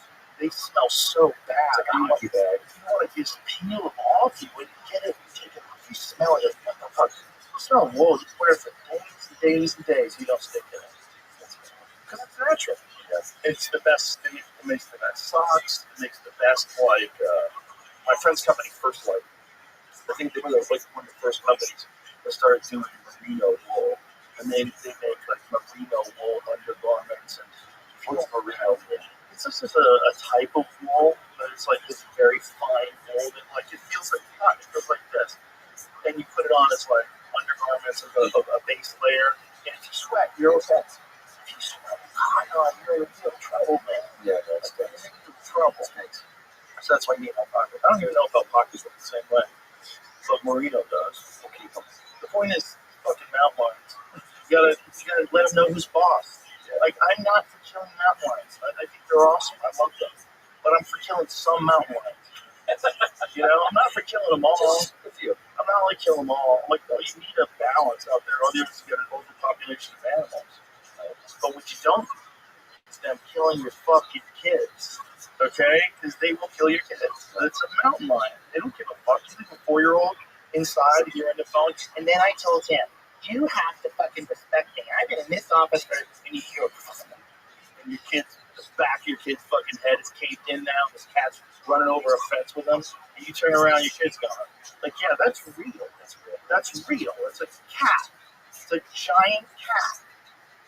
They smell so bad. Hockey bag. You want to just peel them off. You when you get it, you take it off. You smell it. What the fuck? You smell wool. You wear it for days and days and days. You don't stick in it because it's natural. It's the best. It makes the best socks. It makes the best like my friend's company, First Light. I think they were like one of the first companies that started doing merino wool, and they make like merino wool undergarments and merino wool. It's just a type of wool, but it's like this very fine wool that like it feels like cotton. It feels like this. Then you put it on as like undergarments of a base layer, and if you sweat, you're okay. If you sweat cotton, you're in real trouble, man. Yeah, that's You're in trouble. So that's why you need alpaca. I don't even know if alpacas work the same way, but merino does. We'll keep them. The point is, fucking mountain lions. You gotta let them know who's boss. Like, I'm not for killing mountain lions. I think they're awesome. I love them. But I'm for killing some mountain lions. I'm not for killing them all. I'm not like killing them all. I'm like, no, you need a balance out there. Otherwise, you get an overpopulation of animals. But what you don't do is them killing your fucking kids. Okay? Because they will kill your kids. It's a mountain lion. They don't give a fuck. You leave a 4-year-old inside, you're on the phone, and then I told him, you have to fucking respect me. I've been in this office for, and you hear, and your kid's, the back of your kid's fucking head is caved in now, this cat's running over a fence with them, and you turn around, your kid's gone. Like, yeah, that's real. That's real. It's a cat. It's a giant cat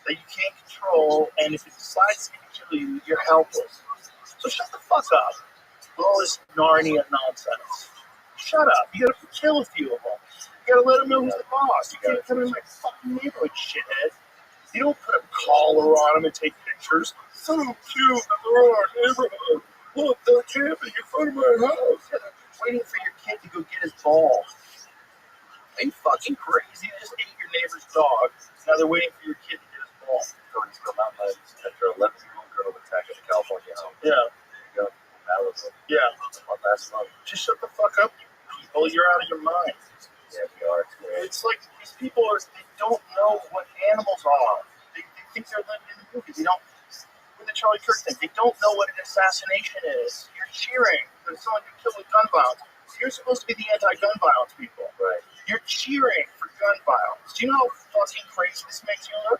that you can't control, and if it decides to kill you, you're helpless. So shut the fuck up with all this Narnia nonsense. Shut up. You gotta kill a few of them. You gotta let them know who's the boss. You can't come in my fucking neighborhood, shithead. You don't put a collar on them and take pictures. So cute that they're in our neighborhood. Look, they're camping in front of my house. Waiting for your kid to go get his balls. Are you fucking crazy? You just ate your neighbor's dog. Now they're waiting for your kid to get his balls. Going to the mountain lions after 11-year-old girl attack at the California home. Yeah. There you go. Malibu. Yeah. Last month. Just shut the fuck up, you people. You're out of your mind. Yeah, we are. It's like these people they don't know what animals are. They think they're living in the movies. When with the Charlie Kirk thing. They don't know what an assassination is. You're cheering for someone to kill with gun violence. You're supposed to be the anti-gun violence people. Right. You're cheering for gun violence. Do you know how fucking crazy this makes you look?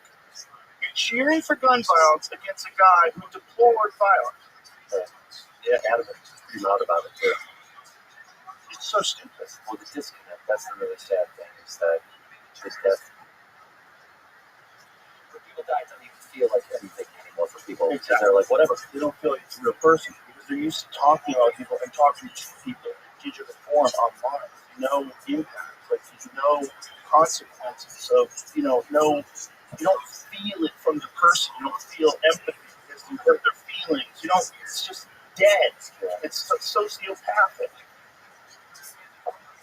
You're cheering for gun violence against a guy who deplored violence. Yeah, Adam's pretty loud about it too. It's so stupid. Well, the disconnect, that's the really sad thing, is that his death, when people die, it doesn't even feel like anything anymore for people. Exactly. They're like, whatever. They don't feel like it's a real person because they're used to talking about people and talking to people in digital form online. No impact, like no consequences of, you don't feel it from the person. You don't feel empathy because you hurt their feelings. It's just dead. It's sociopathic.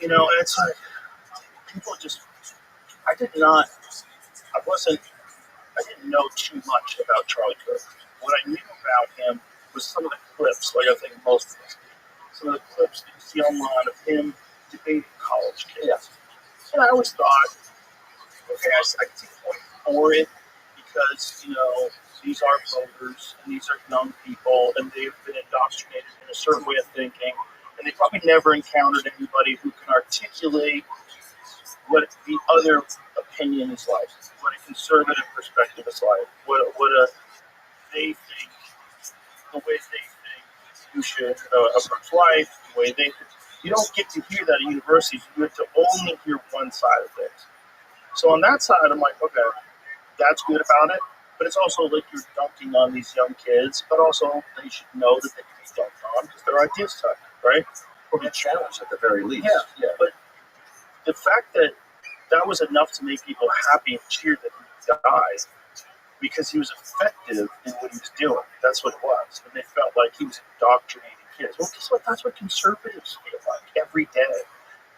And it's like, people just, I didn't know too much about Charlie Kirk. What I knew about him was some of the clips, like I think most of us do. Some of the clips that you see online of him debating college kids. Yeah. And I always thought, okay, I can see the point for it because, these are voters and these are young people and they've been indoctrinated in a certain way of thinking and they probably never encountered anybody who can articulate what the other opinion is like, what a conservative perspective is like, what they think, the way they think you should approach life, the way they think. You don't get to hear that at universities. You get to only hear one side of things. So on that side, I'm like, okay, that's good about it. But it's also like you're dunking on these young kids, but also they should know that they can be dunked on because their ideas suck, right? Or be challenged at the very least. Yeah. But the fact that was enough to make people happy and cheer that he died because he was effective in what he was doing. That's what it was. And they felt like he was indoctrinating kids. Well, guess what? That's what conservatives feel like every day.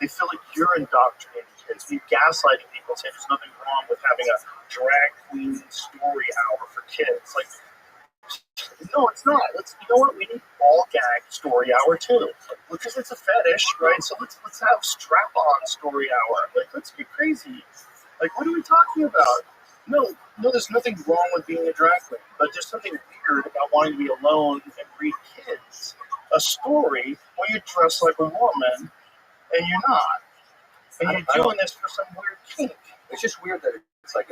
They feel like you're indoctrinating kids. You're gaslighting people saying there's nothing wrong with having a drag queen story hour for kids. Like, no, it's not. You know what? We need all gag story hour too, because it's a fetish, right? So let's have strap-on story hour. Like, let's be crazy. Like, what are we talking about? No, there's nothing wrong with being a drag queen, but there's something weird about wanting to be alone and read kids a story where you dress like a woman and you're not, and you're doing this for some weird kink. It's just weird that it's like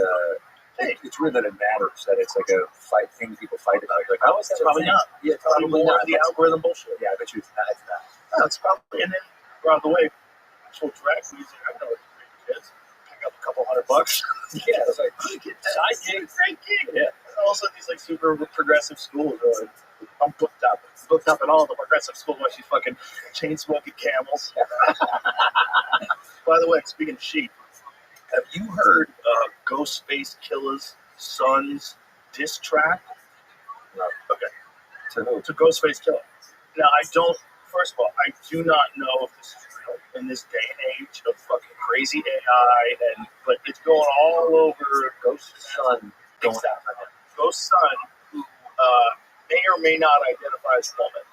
it's weird that it matters, that it's like a fight thing people fight about. You're like, how is that? Probably not. Yeah, Probably probably more not. of the algorithm bullshit. Yeah, I bet you it's not. No, it's probably. And then, by the way, actual drag music, I know it's great kids. Pick up a couple $100. Yeah, it's like, side gig, great gig. Yeah. And also, these like super progressive schools are like, I'm booked up in all the progressive schools where she's fucking chain smoking camels. By the way, speaking of sheep, have you heard Ghostface Killer's son's diss track? No. Okay. To who? To Ghostface Killer. Now, first of all, I do not know if this is real in this day and age of fucking crazy AI, but it's going all over Ghost's son. Going after him. Ghost's son, who may or may not identify as a woman.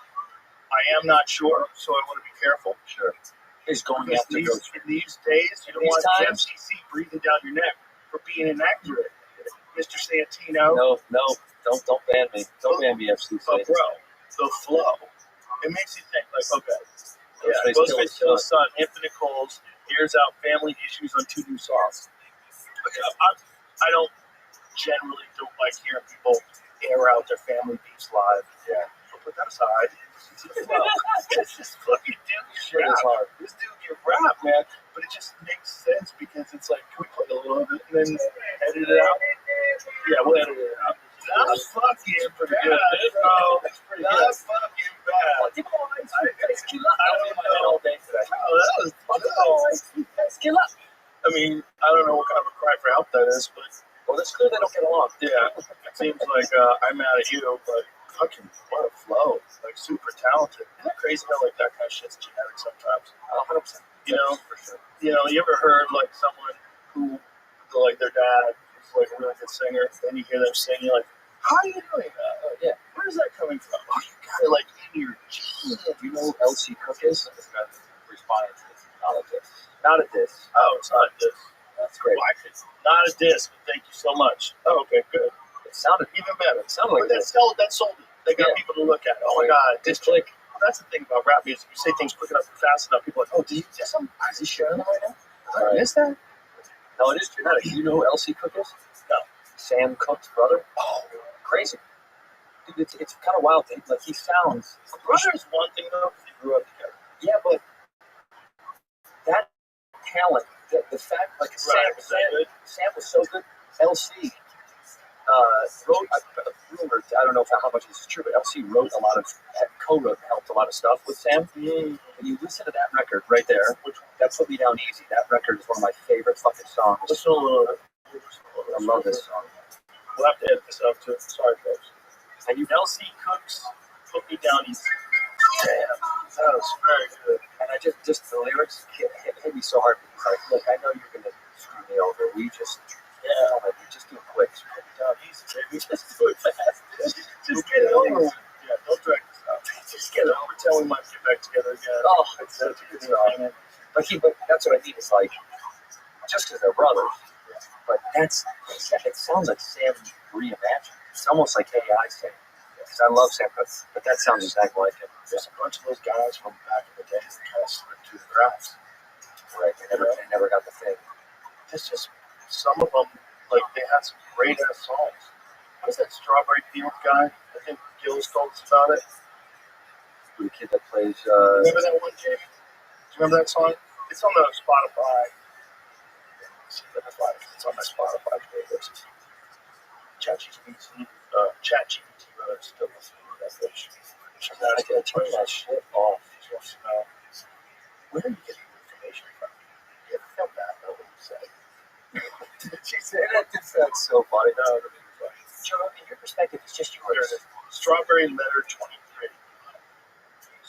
I am not sure, so I want to be careful. Sure. He's going Because after Ghost. in these days, you don't want the FCC breathing down your neck for being inaccurate. Mr. Santino. No, don't ban me. Don't ban me, FCC. But bro, the flow. It makes you think, like, okay. Yeah, Ghostface Killer's son, Infinite Coles, airs out family issues on 2 new songs. Okay, I don't like hearing people air out their family beefs live. Yeah. So put that aside. It's just fucking dude rap. This dude can rap, man. But it just makes sense because it's like, can we play a little bit and then edit it out? Yeah, we'll edit it out. Not fucking pretty good, bro. Not fucking bad. I don't know. I mean, I don't know what kind of a cry for help that is, but it's clear they don't get along. Yeah, it seems like I'm mad at you, but fucking what a flow. Like, super talented. Isn't that crazy how like that kind of shit's genetic sometimes? 100%. For sure. You ever heard like someone who, like their dad is like a really good singer, and you hear them sing, you're like, how are you doing that? Yeah. Where's that coming from? Oh, you got it like in your genes. Do you know who L.C. Cook is? Responding to this. Not a diss. Oh, it's not a diss. That's great. Not a diss, but thank you so much. Oh, okay, good. It sounded even better. It sounded like But that sold it. They got Yeah. people to look at. Oh my God, this click. That's the thing about rap music. You say things quick enough and fast enough, people are like, oh, did you get some? Is he sharing that right now? I missed that? No, it is dramatic. You know who LC Cook is? No. Sam Cooke's brother. Oh, Crazy. Dude, it's kind of wild. Like he sounds. brother is one thing though, because they grew up together. Yeah, but that talent, the fact, like Sam was so good. LC wrote, rumored, I don't know how much this is true, but LC wrote a lot of, co-wrote, helped a lot of stuff with Sam. And you listen to that record right there, that Put Me Down Easy. That record is one of my favorite fucking songs. Listen a little bit. I love this song. We'll have to edit this up too. Sorry, folks. And you LC Cooks, Put Me Down Easy. Damn, that was very good. And I just the lyrics hit me so hard because like, look, I know you're gonna screw me over. We just just do it quick. Just put me down easy, baby. Just do it fast. Just get it over with. Yeah, don't drag this out. Just get it over. Tell we might get back together again. Oh, it's such a good song. But that's what I mean. It's like just because they're brothers, but it sounds like Sam reimagined. It's almost like AI Sam. Because I love Sam Cooke, but that sounds exactly like him. There's a bunch of those guys from back in the day that kind of slipped through the cracks. Right, they never got the thing. It's just some of them, like they had some great ass songs. What is that Strawberry Fields guy? I think Gil's told us about it. The kid that plays. Remember that one kid? Do you remember that song? It's on the Spotify. It's on my Spotify playlist. ChatGPT, still listening to that bitch. I can turn that shit off. Where are you getting information from? You ever felt bad about what you said? She said that. That's so funny. No, Joe, in your perspective, it's just yours. Strawberry Letter 23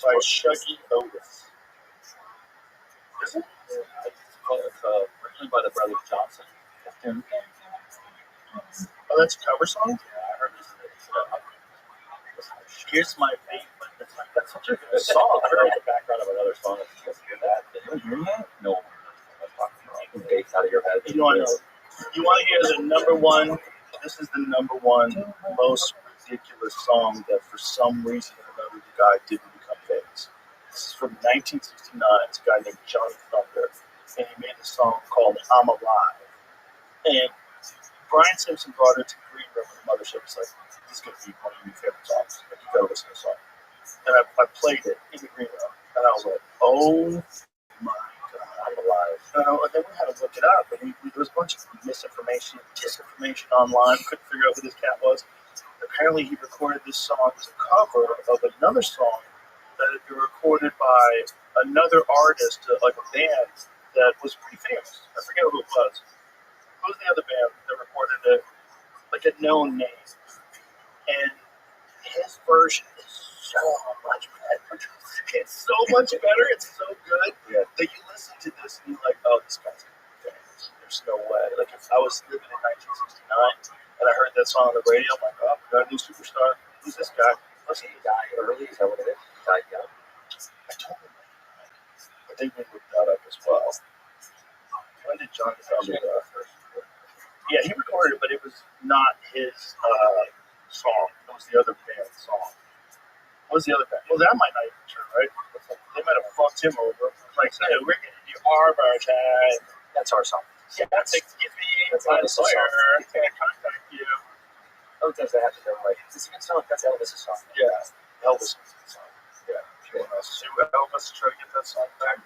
by Shuggy Otis. Is it? It's written by the Brothers Johnson. Oh, that's a cover song? Yeah, I heard this. Here's my favorite. That's such a good song. I heard the background of another song. Did you hear that? Did you hear that? No. I'm talking about dates out of your head. You want to hear the number one? This is the number one most ridiculous song that for some reason or another the guy didn't become famous. This is from 1969. It's a guy named Johnny Thunder, and he made a song called "I'm Alive." And Brian Simpson brought it to the green room of the mothership. It's like, this is going to be one of your favorite songs. Like, you got to listen to the song. And I played it in the green room, and I was like, oh my God, I'm alive. And then we had to look it up, and there was a bunch of misinformation, disinformation online. We couldn't figure out who this cat was. Apparently, he recorded this song as a cover of another song that had been recorded by another artist, like a band that was pretty famous. I forget who it was. Who was the other band that recorded it? Like a known name. And his version is so much better. It's so much better. It's so good that you listen to this and you're like, oh, this guy's gonna be famous. There's no way. Like if I was living in 1969 and I heard that song on the radio, I'm like, oh, we got a new superstar. Who's this guy? Was he die early? Is that what it is? He died young? I don't remember. I think we looked that up as well. When did John Thunder first? Yeah, he recorded it, but it was not his song. It was the other band's song. What was the other band? Well, that might not even be true, right? They might have fucked him over. Like, hey, we're going to do our version. That's our song. Yeah, that's excuse me. That's I'm Elvis' Sawyer. song. Can I contact you? Sometimes they have to go like, this is a good song. That's Elvis' song. Yeah, Elvis' song. Yeah. Sue Elvis to try to get that song back.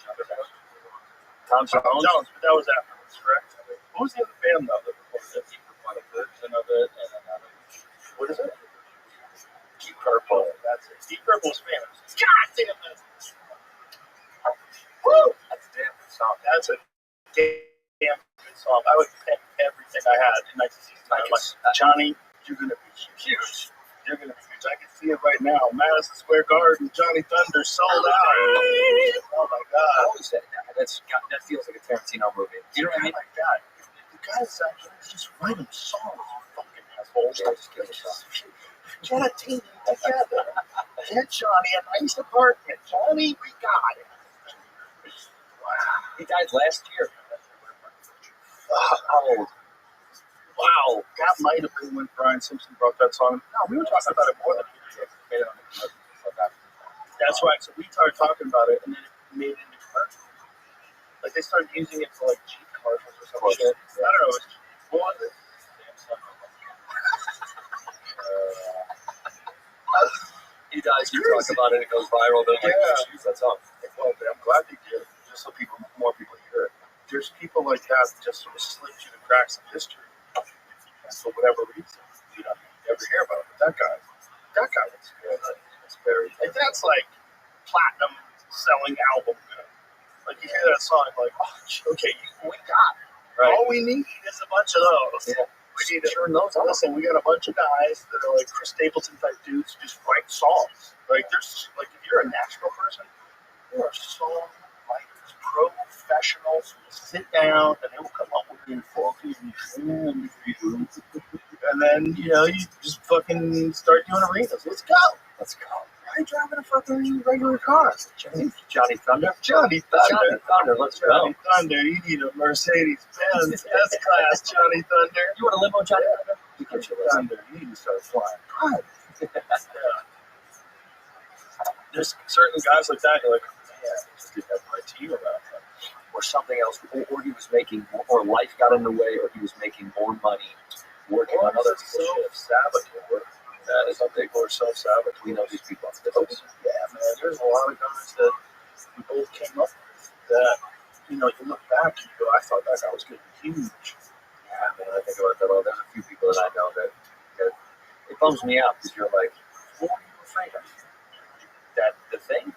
Tom Jones. But that was afterwards, correct? What was the other band, though, that recorded it? One version of it and another. What is it? Deep Purple. That's it. Deep Purple was famous. God damn it. Woo! That's a damn good song. That's a damn good song. I would bet everything I had in 1969. I'm like, Johnny, you're going to be huge. You're going to be huge. I can see it right now. Madison Square Garden, Johnny Thunder sold out. Oh my God. I always said that. That feels like a Tarantino movie. You know what I mean? Oh my God. The guy's actually just writing songs, you fucking assholes. Get a team together. Get Johnny a nice apartment. Johnny, we got it. Wow. He died last year. How old? Wow, that might have been when Brian Simpson brought that song. No, we were talking about it more than Made it on the commercial. that's right. So we started talking about it, and then it made it into commercial. Like they started using it for like Jeep commercials or some shit. I don't know. What was it? He dies, you talk about it, it goes viral, then like, Yeah. that's all. Well, I'm glad they did, just so more people hear it. There's people like that just sort of slip through the cracks of history, and for whatever reason, you never hear about it. But that guy was good. It's very, and that's like platinum selling album. Like you hear that song, like, oh, okay, we got it. Right. All we need is a bunch of those. Yeah. We need to turn those. Listen, we got a bunch of guys that are like Chris Stapleton type dudes who just write songs. Like there's like if you're a Nashville person, there are songwriters, professionals who sit down and they will come up with you and then you just fucking start doing arenas. Let's go. Why are you driving a fucking regular car? Johnny Thunder? Johnny Thunder, let's go. Johnny Thunder, you need a Mercedes Benz S-Class Johnny Thunder. You want a limo, Johnny Thunder? You get your Thunder, you need to start flying. Yeah. There's certain guys like that, you're like, man, I just didn't have my team around him. Or something else, or he was making, or life got in the way, or he was making more money working on other people's shit. Self-saboteur. That is something for self-sabotage. We know these people. Yeah, man. There's a lot of guys that we both came up with that, you look back and you go, I thought that guy was getting huge. Yeah, man, I think about that all. There's a few people that I know that it bums me out because you're like, what were you afraid of? That the thing?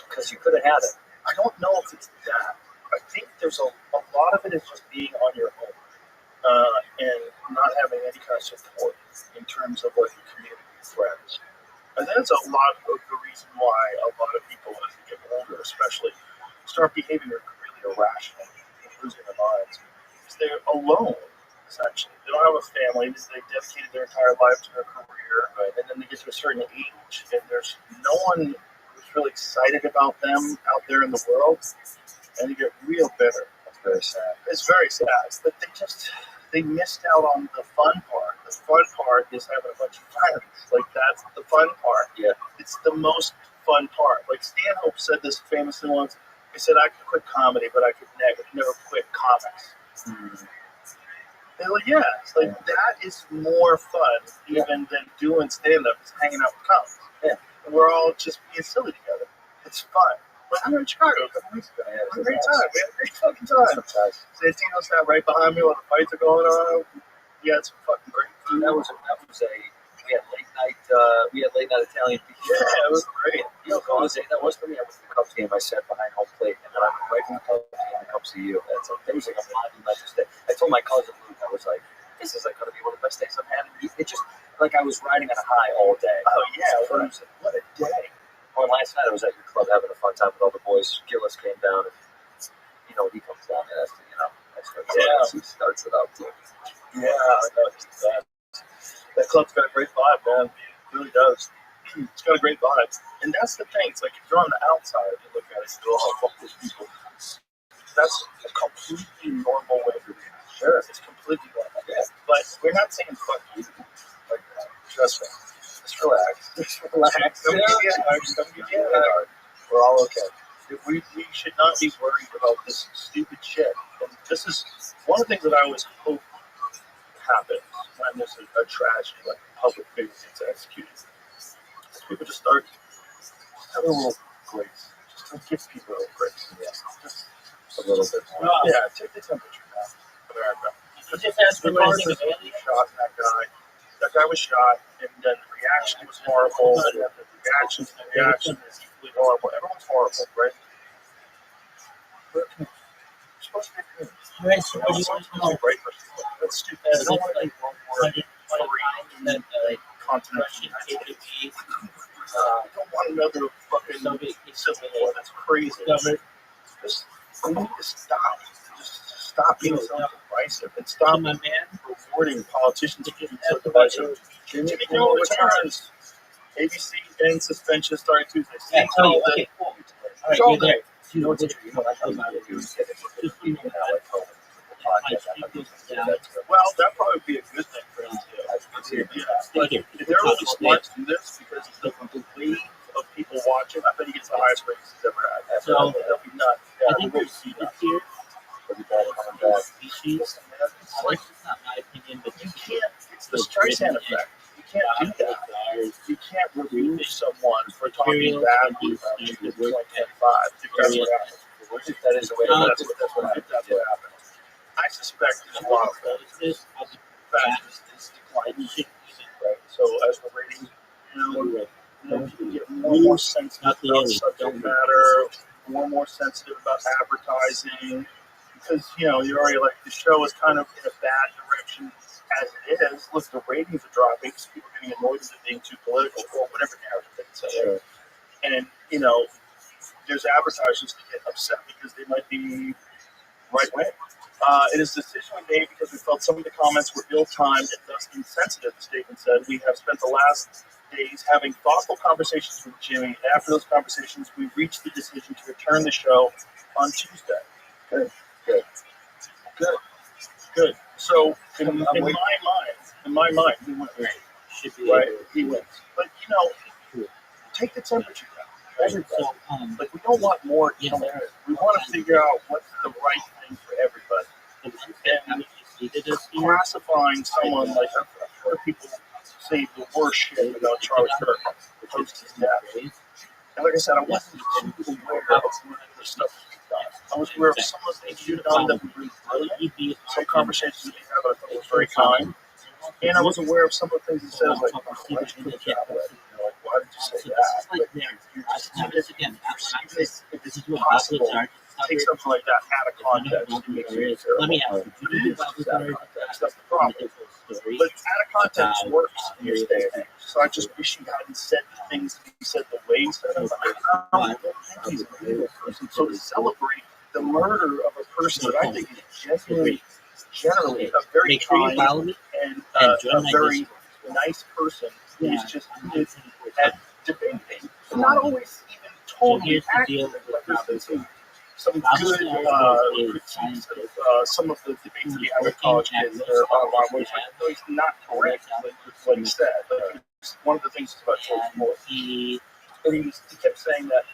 Because you could have had it. I don't know if it's that. I think there's a lot of it is just being on your own and not having any kind of support in terms of like your community, friends. And that's a lot of the reason why a lot of people, as they get older especially, start behaving really irrational and losing their minds. Because they're alone, essentially. They don't have a family. They dedicated their entire life to their career. Right? And then they get to a certain age, and there's no one who's really excited about them out there in the world. And they get real bitter. That's very sad. It's very sad. But they missed out on the fun part. The fun part is having a bunch of friends. Like, that's the fun part. Yeah. It's the most fun part. Like, Stanhope said this famously once. He said, I could quit comedy, but I could never quit comics. Mm-hmm. They're like, yeah. It's like, that is more fun even than doing stand-up. It's hanging out with comics. Yeah. And we're all just being silly together. It's fun. But I'm in Chicago a couple weeks ago. Yeah, it was a great time. We had a great fucking time. Santino sat right behind me while the fights are going on. We had some fucking great food. We had late night Italian pizza. Yeah, it was great. You know how insane that was for me? I went to the Cubs game. I sat behind home plate, and then I went right from the Cubs game to come see you. It was like a monumental day. I told my cousin Luke, I was like, this is like going to be one of the best days I've had. It just like I was riding on a high all day. Oh yeah, what a day. Well, last night I was at your club having a fun time with all the boys. Gillis came down, and he comes down and he starts it up too. Yeah, that club's got a great vibe, man. It really does. It's got a great vibe, and that's the thing. It's like if you're on the outside and you look at it, you go, "Oh, fuck these people." That's a completely normal way to be. Sure, it's completely normal. Yeah, but we're not saying fuck you like that. Trust me. Just relax. Don't get hard. We're all okay. We should not be worried about this stupid shit. And this is one of the things that I always hope happens when there's a tragedy, like a public figure gets executed. People just start having a little grace. Just give people a little grace. Yeah. Just a little bit more. Yeah, take the temperature down. America. Shot that guy. That guy was shot, and then the reaction was horrible, and then the reaction is equally horrible. Everyone's horrible, right? We're supposed to be good. Great person. That's stupid. I don't want to be one more three continents. I don't want another fucking civil war. That's crazy. We need to stop. Just stop being so divisive and stop rewarding politicians for being so divisive. Jimmy Kimmel returns. ABC and suspension starting Tuesday. Yeah, Tony, okay, cool. All right, you're there. You know what's interesting? I thought about it. podcast. Well, that'd probably be a good thing for him to do. Right here. If they're really smart to do this because of the wave of people watching, I bet he gets the highest ratings he's ever had. So, That'll be nuts. I think there's sequence here. Species. This is not my opinion, but You can't, it's the Streisand effect. You can't do that. You can't remove someone for talking badly about you because it's like 10-5. That's what happens. That is the way that's what happens. I suspect there's a lot of this is declining. Right. So as the ratings, people get more and more sensitive about subject matter, more and more sensitive about advertising, because you're already like the show is kind of in a bad direction as it is. Look, the ratings are dropping because people are getting annoyed with it being too political or whatever narrative they say. Sure. And there's advertisers that get upset because they might be right wing. It is a decision we made because we felt some of the comments were ill-timed and thus insensitive, the statement said. We have spent the last days having thoughtful conversations with Jimmy, and after those conversations, we reached the decision to return the show on Tuesday. Good. So, in my mind, he wins. Right? He wins. But, take the temperature down. Everybody. We don't want more killing. We want to figure out what's the right thing for everybody. And classifying someone like I've heard people say the worst shit about Charlie Kirk post his death. And like I said, I wasn't too aware of some of the stuff he's done. I was aware of some of the things he's done that were really brilliant. Some conversations that we had that I thought was very kind. And I was aware of some of the things he said. I was like, why did you put that way? Why did you say that? But you're just if it's possible, take something like that out of context and make it terrible. Let me ask you, that's the problem. But out of context works in this day and age. So I just wish he hadn't said the things that he said the way he said them. I don't think he's an evil person. So to celebrate the murder of a person that I think is generally a very kind and a very nice person who's just good at debating. Not always even totally accurate, but there's been some good critiques of some of the debates we have with college kids that are online, which I know he's not correct with what he said, but one of the things is about George Floyd. He kept saying that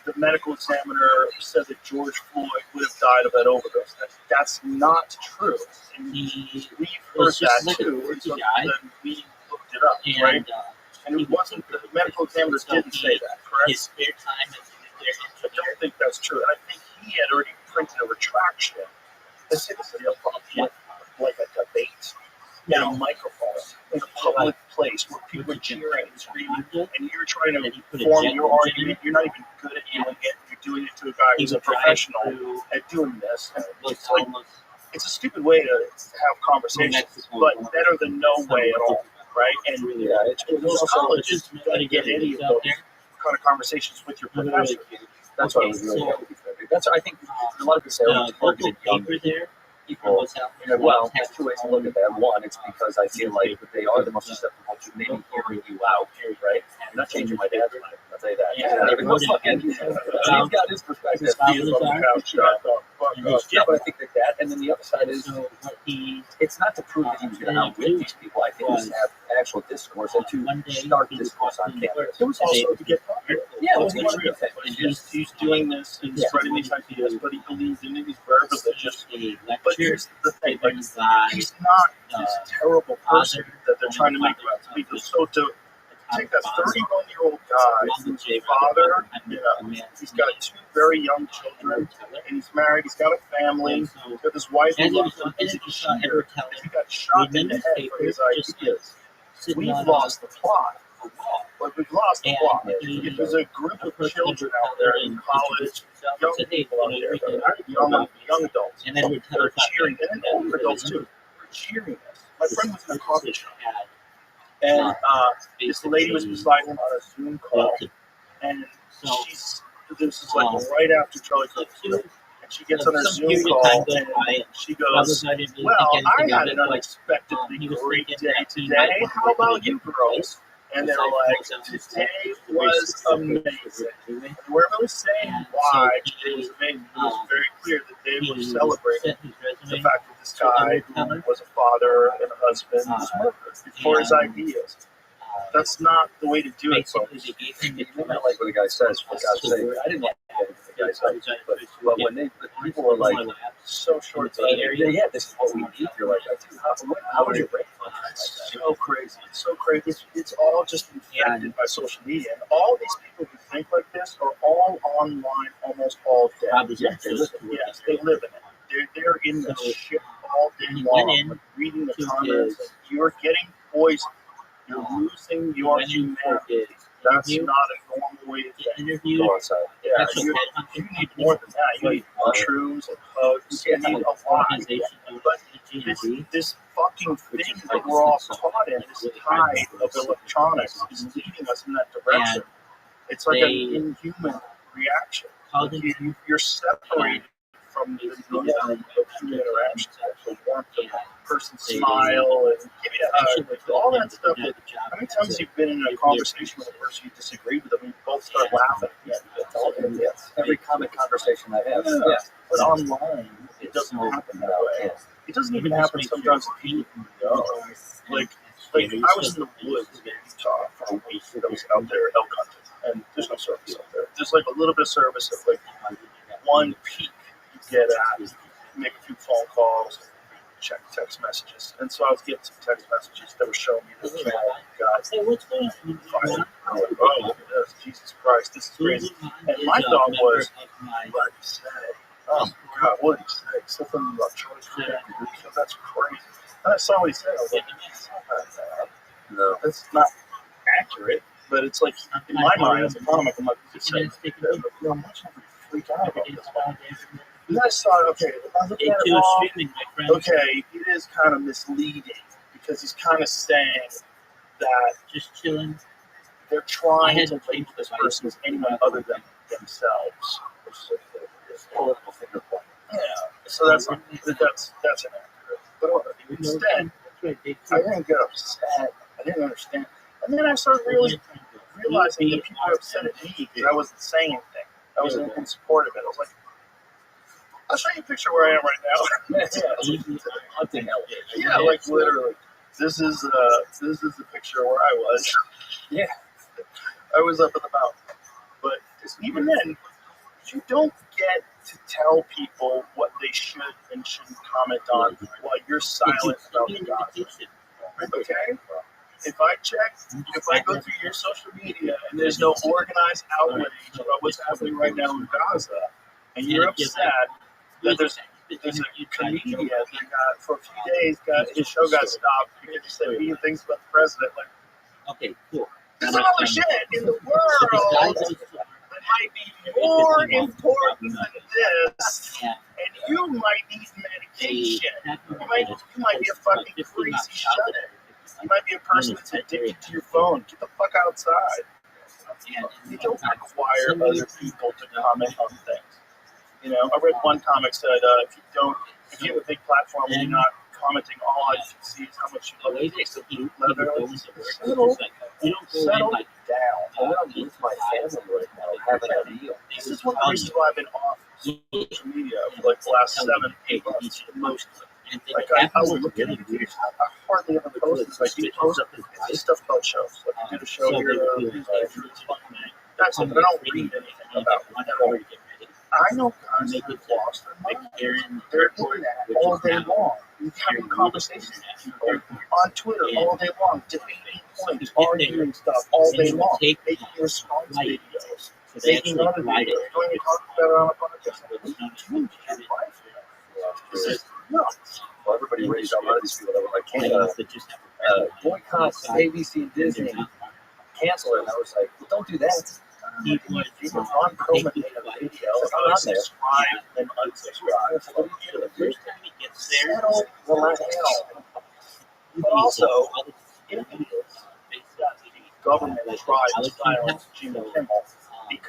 the medical examiner said that George Floyd would have died of that overdose. That's not true. And we've heard that too, so then we looked it up, right? And it wasn't, the medical examiners didn't say that, correct? His spare time I don't think that's true. And I think he had already printed a retraction. This is a real problem. Like a debate in a microphone in a public place where people are cheering and screaming, and you're trying to form your argument. You're not even good at doing it. You're doing it to a guy who's a professional at doing this. And it's a stupid way to have conversations, but better than no way at all, right? And those colleges don't get any of those kind of conversations with your professor. That's what I was really hoping for. That's I think a lot of people say targeted young people. Well, there's two ways to look at that. One, it's because I feel like they are the most susceptible to maybe hearing you out, right? I'm not changing my dad's mind. I'll tell you that. Yeah, even though he's got his perspective. Yeah, but I think that, and then the other side is it's not to prove that he was going to outwit these people. I think it's to have actual discourse and to start discourse on campus. It was also to get popular. Yeah, it was he's doing this and spreading these ideas, but he believes in it. He's very religious. But here's the thing: like, he's not this terrible person that they're trying to make him out to be. So to take that 31-year-old guy who's a father, he's got 2 very young children, and he's married. He's got a family. He's got this wife who loves him. He's a cheater. He got shot in the head for his ideas. We've lost the plot. But we've lost the plot. There's a group of children out there in college, young people out there, young adults, that are cheering, and older adults too, are cheering this. My friend was in a coffee shop, and this lady was beside him on a Zoom call, and this is like right after Charlie Kirk, and she gets on her Zoom call, and she goes, well, I had an unexpectedly great day today. How about you girls? And they were like, today was amazing. And they weren't really saying why it was amazing. It was very clear that they were celebrating the fact that this guy who was a father and a husband was murdered for his ideas. That's not the way to do it, folks. I don't like what the guy says, for God's sake. I didn't like what the guy said. But when people were like, So short-sighted. yeah, this is what we need, you're like, how would you rate something like that? So crazy. It's so crazy. It's all just infected by social media. And all these people who think like this are all online almost all day. Yes, they live in it. They're in the shit all day long, reading the comments. And you're getting poisoned. You're losing your humanity. That's not a normal way to think. Go outside. Yeah, you need more than that. You need mushrooms and hugs. You need a lot. But this fucking thing that we're all caught in, this tide of electronics, is leading us in that direction. It's like an inhuman reaction. You're separated from the norm of human interaction, the warmth of a person's smile and give you a hug, all that stuff. How many times you've been in a conversation with a person you disagreed with them and you both start laughing? Every common conversation I have. Yeah. But online, it doesn't happen that way. It doesn't even happen sometimes with people who know. Like I was in the woods in Utah for a week. I was out there elk hunting, and there's no service out there. There's like a little bit of service at like one peak. Get at, make a few phone calls, check text messages. And so I was getting some text messages that were showing me this guy. Hey, what's going on? I'm like, oh, look at this. Jesus Christ, this is crazy. And my thought was, what did he say? Oh, God, what did he say? Something about Charlie Kirk. That's crazy. And I saw what he said. I was like, no, that's not accurate. But it's like, in my mind, as a comic, I'm like, this is I'm much more freak out about this. And I thought, okay, if I look at it wrong, okay, it is kind of misleading because he's kind of saying that Just chilling. they're trying to label this person as anyone other than themselves. Political finger point. Yeah, so that's inaccurate. But instead, I didn't get upset. I didn't understand. And then I started really realizing that people were upset at me because I wasn't saying anything. I was in support of it. I was like, I'll show you a picture where I am right now. Yeah, like literally. This is the picture where I was. Yeah. I was up in the mountain. But even then, you don't get to tell people what they should and shouldn't comment on while you're silent about the gossip. Okay? If I go through your social media and there's no organized outrage about what's happening right now in Gaza, and you're upset that there's a comedian that got, for a few days, his show got stopped because he said mean things about the president. Like, okay, cool. There's other shit in the world that might be more important than this, and you might need medication. You might be a fucking crazy shut-in. You might be a person that's addicted to your phone. Get the fuck outside. You don't require other people to comment on things. You know, I read one comic said, if you have a big platform and you're not commenting, all I should see is how much you love the taste of blue leather. Settle down. I'm with my family right now, having a meal. This is one of the reasons why I've been off social media for like the last 7-8 months. Like I will look at it, I hardly ever post this. I do post it's stuff about shows. Like I did a show here. That's it, but I don't read anything about it. I know guys who have lost their mind. They're in that all day long. We're having conversations on Twitter all day long, debating points, arguing stuff all day long, making response videos, making other videos, going to talk about it on a podcast. This is nuts. Well, everybody raised a lot of these people that were like, boycott ABC and Disney, cancel it. And I was like, well, don't do that. People on Chroma made a video. Unsubscribe and unsubscribe. Settle the hell. But also, if the government tried to silence Jimmy Kimmel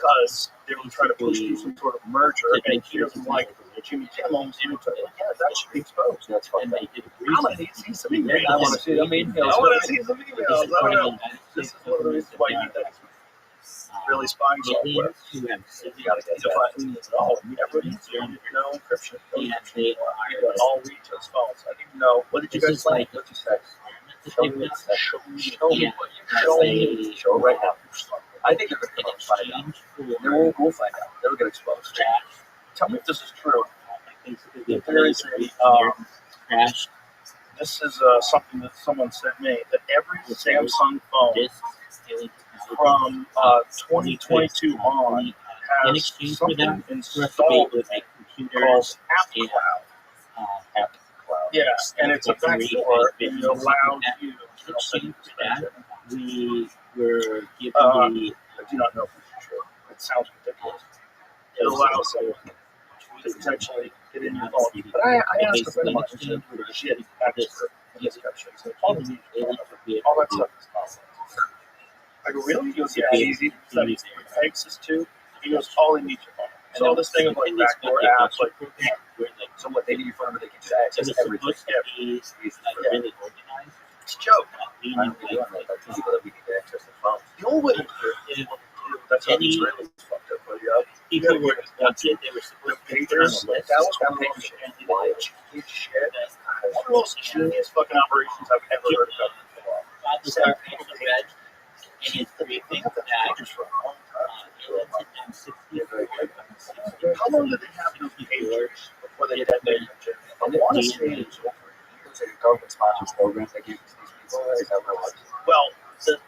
because they were trying to push through some sort of merger, and he doesn't like Jimmy Kimmel. Even took, yeah, that should be exposed. That's fine. I want to see some emails. I want to see some emails. I want to see some emails. I don't know. This is one of the reasons why you need that really spying software. You got to find all. Everybody needs no encryption. No encryption. All read those phones. I didn't know. What did you guys say? What did you say? Show me what you show me. Show right now. I think they're going to find out. We'll find out. They'll get exposed. Tell me if this is true. There is a this is something that someone sent me, that every Samsung phone from 2022 on has something installed called App Cloud. Yeah, and it's a backdoor, and it allows you to exchange for that. We were given I do not know if it's true. It sounds ridiculous. It allows you to potentially get in your phone. But I asked a friend of mine, who's a shit expert in this country, so all that stuff is possible. I go, really? He goes, yeah, easy. Texas too. He goes, all he needs your phone. So all this thing of like backdoor apps, like so what they need your phone, they can just access everything. Yeah. It's a joke. I don't really know about people that we need to access the phone. The old way to do it, that's how these Israelis fucked up. But yeah, people were wanted. They were supposed to pay their split. That was one of the shit. One of the most genius fucking operations I've ever heard of. And it's the big thing that for a long time. How long did they have those pages before they had that? I want to say it was over years. Like a government sponsored program that gives these people. Well,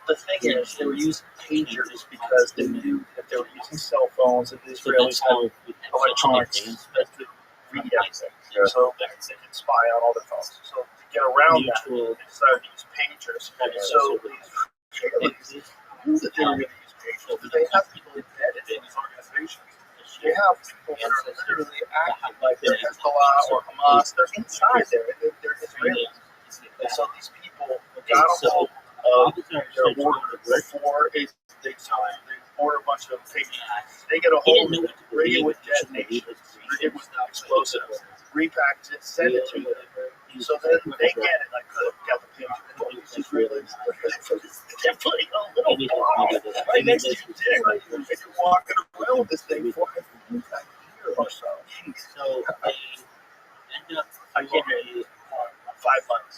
the thing is, they were using pagers because they knew that they were using cell phones, and the Israelis had electronics that could read everything. So they could spy on all their phones. So to get around that, they decided to use pagers. So these knew that they were going to use pagers, but they have people embedded in these organizations. They have people that are literally acting like they're Hezbollah or Hamas. They're inside there. They're Israelis. And so these people got a hold of their order before they order a bunch of pagers. They get a hold of it, radio with detonations, it was explosive, repacked it, send it to them. So then they get it, like, got the pager. These Israelis, they're putting a little bomb right next to your dick. Like, if you're walking around with this thing for a year or so. So they end up getting 5 months.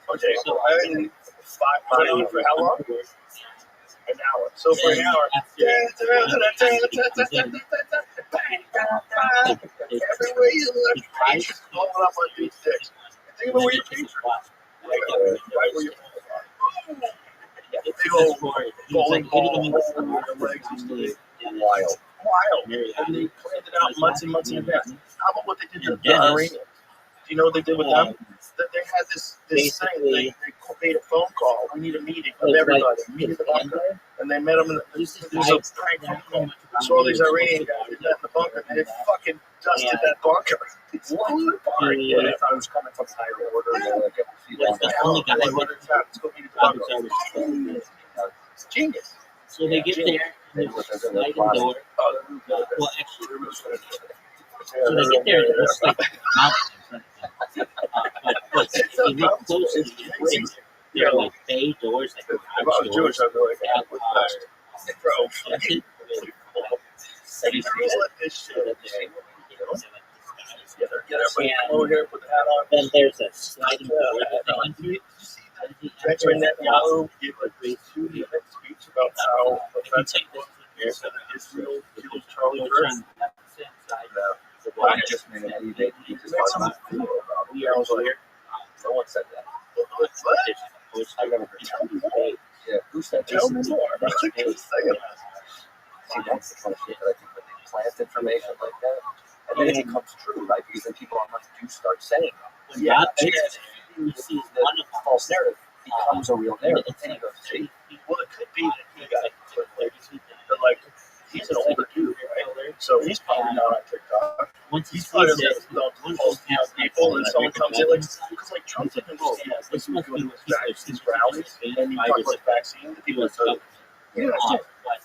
Okay, so I mean, 5 months for how long? An hour. So for an hour, everywhere you look, patients blowing up on these sticks. Think about where your patients are. Right where your big old bowling ball over your legs used to be wild. And they planned it out months and months in advance. How about what they did to the Iranians? Do you know what they did with them? That they had this thing. They made a phone call. We need a meeting of everybody. Meet at the bunker. And they met them in the prank phone call. So all these Iranian guys, they met in the bunker, and they fucking dusted that bunker. It's blew it apart. Yeah, I was coming from higher order. The only guy who let's go meet at the bunker. It's genius. So they get there, and there's a sliding door. Well, actually, so they get there, and it looks like mountains. But if you look closely, there are like bay doors, like garage doors. I'd be like, then there's a sliding door. Benjamin Netanyahu gave a great 2-minute speech about how offensive Israel killed Charlie Kirk. I just made an debate. He just talked about it. I was like, no one said that. What? I never heard. Tell me more. Yeah, who said that? Tell me more. That's what you're saying. See, that's the kind of shit that I think when they plant information like that, and then it becomes true, right? Because then people online do start saying that. Yeah, you see the false narrative becomes a real narrative. And you go, see, well, it could be that he got like, he's an older dude, right? So he's probably not on TikTok. He's probably don't post people, and someone comes in like, because like Trump's like, this must be his rallies, and you talk about vaccine, the people that You don't understand. But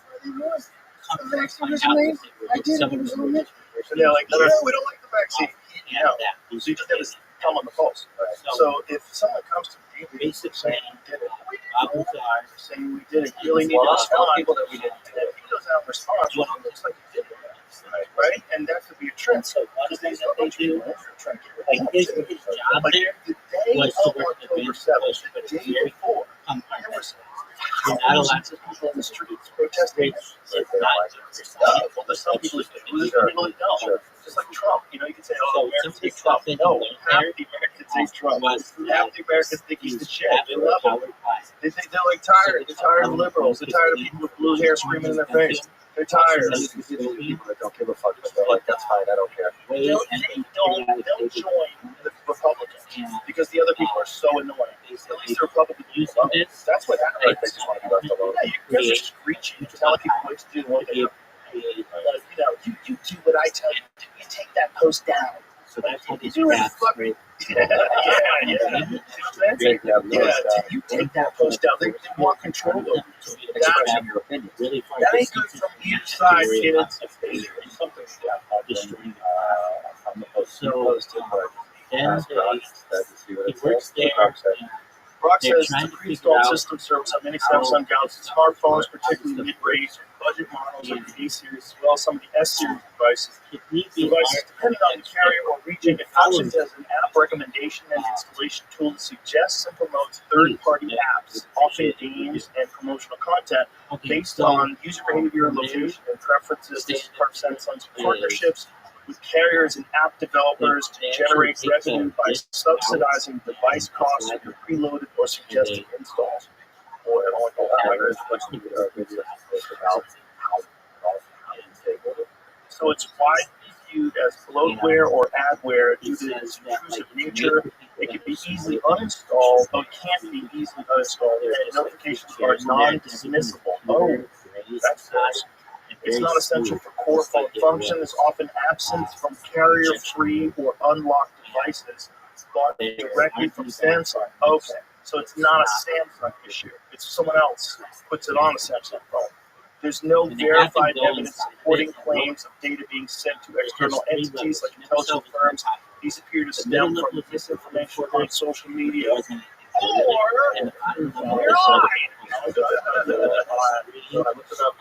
The vaccine was amazing. I did it. It was amazing. And they're like, no, we don't like the vaccine. No. So you just have to come on the pulse. So if someone comes to me basically saying we did it, bubbles are saying we did it, you really need to respond. People that we didn't do it. If he doesn't have a response, well, it looks like he did it. Right? And that could be a trend. so one of the things that they do, Trying to get rid like of his it. job Like there the day was to of work the October bench 7th, but the it's day very before, there was You're not allowed thousands of people in the streets protesting. It's not Well, there's some people who don't. Just like Trump, you know, you can say, oh, So Americans hate some Trump. stuff No, that half you the Americans hate Trump. was Half the Americans think he's the shit. They love him. powered by They think they're like tired. They're tired of liberals. They're tired of people with blue hair screaming in their face. They're tired. People that don't give a fuck, but they're like, that's fine, I don't care. They'll join the Republicans because the other people are so annoying. At least the Republicans using love it. this. That's what Like, happens. they just want to be left alone. Yeah, you guys are screeching, telling people what to do and what they do. Like, you do what I tell you to do. You take that post down. So that's how these You do it, crafts, fuck. right? Yeah. You take that post down. They want control over it. Expressing your opinion. Really far That ain't good distances from and either side, worry kids. about the failure It's something destroying the On the post, So, posted, but then ask Brock instead to see what he it works says. there. Brock said, And Brock They're says trying to to pre-install figure out system service on many Samsung Galaxy smartphones, particularly mid-range and budget models of the A series, as well as some of the S series devices. if need be, Devices, depending on the carrier or region, it functions as an app recommendation and installation tool that suggests and promotes third-party apps, often games and promotional content based on user behavior, location, and preferences. This is part of Samsung's partnerships with carriers and app developers to generate revenue by subsidizing device costs for preloaded or suggested installs. Boy, I don't like all that. There's a bunch of videos about how. So it's widely viewed as bloatware or adware due to its intrusive nature. It can be easily uninstalled, but it can't be easily uninstalled, and notifications are non-dismissible. Oh, that's nice. It's not essential for core phone function. It's often absent from carrier-free or unlocked devices bought directly from Samsung. Okay, so it's not a Samsung issue. It's someone else puts it on a Samsung phone. There's no verified evidence supporting claims of data being sent to external entities like intelligence firms. These appear to stem from misinformation on social media. Or when I looked it up,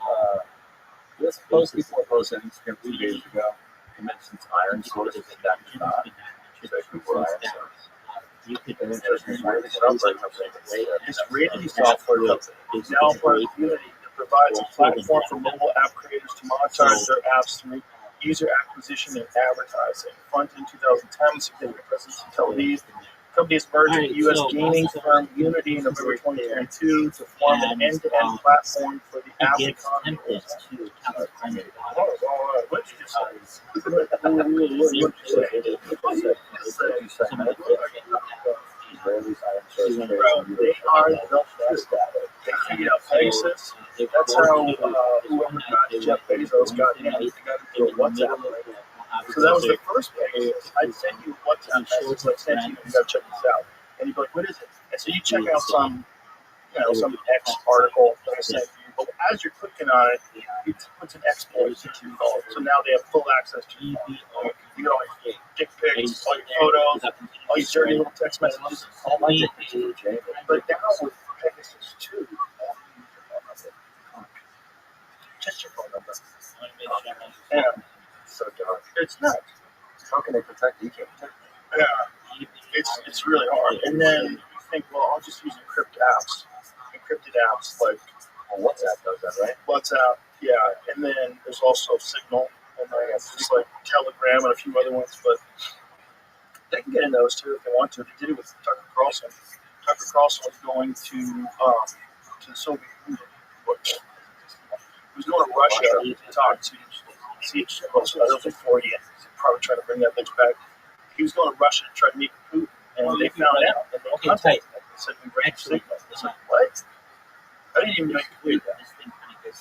this post before posted on Instagram 2 days ago, it mentions iron source and that is not. Before iron source. And then there's this really software company this rating software is now part of Unity that provides a platform for mobile app creators to monetize their apps through user acquisition and advertising. Funded in 2010, significant presence in Tel Aviv. The company has merged with U.S. gaming firm Unity in November 2022 to form an end-to-end platform for the app economy. What did you just say? Israelis, iron source. Bro, they are the best at it. They figured out Pegasus. That's how whoever got Jeff Bezos got him. He got into a WhatsApp. So that was the first Pegasus. I'd send you a WhatsApp message. Like, send you gotta check this out. And you'd be like, what is it? And so you check out some X article that I sent you. But as you're clicking on it, it puts an exploit into your phone. So now they have full access to your phone. You get all your dick pics, all your photos, all your dirty little text messages, all my dick pics. But now with Pegasus 2, just your phone number. And So dark. it's not. How can they protect you? You can't protect them. Yeah, it's really hard. And then you think, well, I'll just use encrypted apps like WhatsApp does that, right? WhatsApp, yeah. And then there's also Signal, and I guess just like Telegram and a few other ones, but they can get in those too if they want to. They did it with Tucker Carlson. Tucker Carlson was going to the Soviet Union. He was going to Russia to talk to see if that was before he probably trying to bring that bitch back. He was going to Russia to try to meet Putin, and they found out. And they contacted him. They said, we ran Signal. I said, what? I didn't even know you could read that.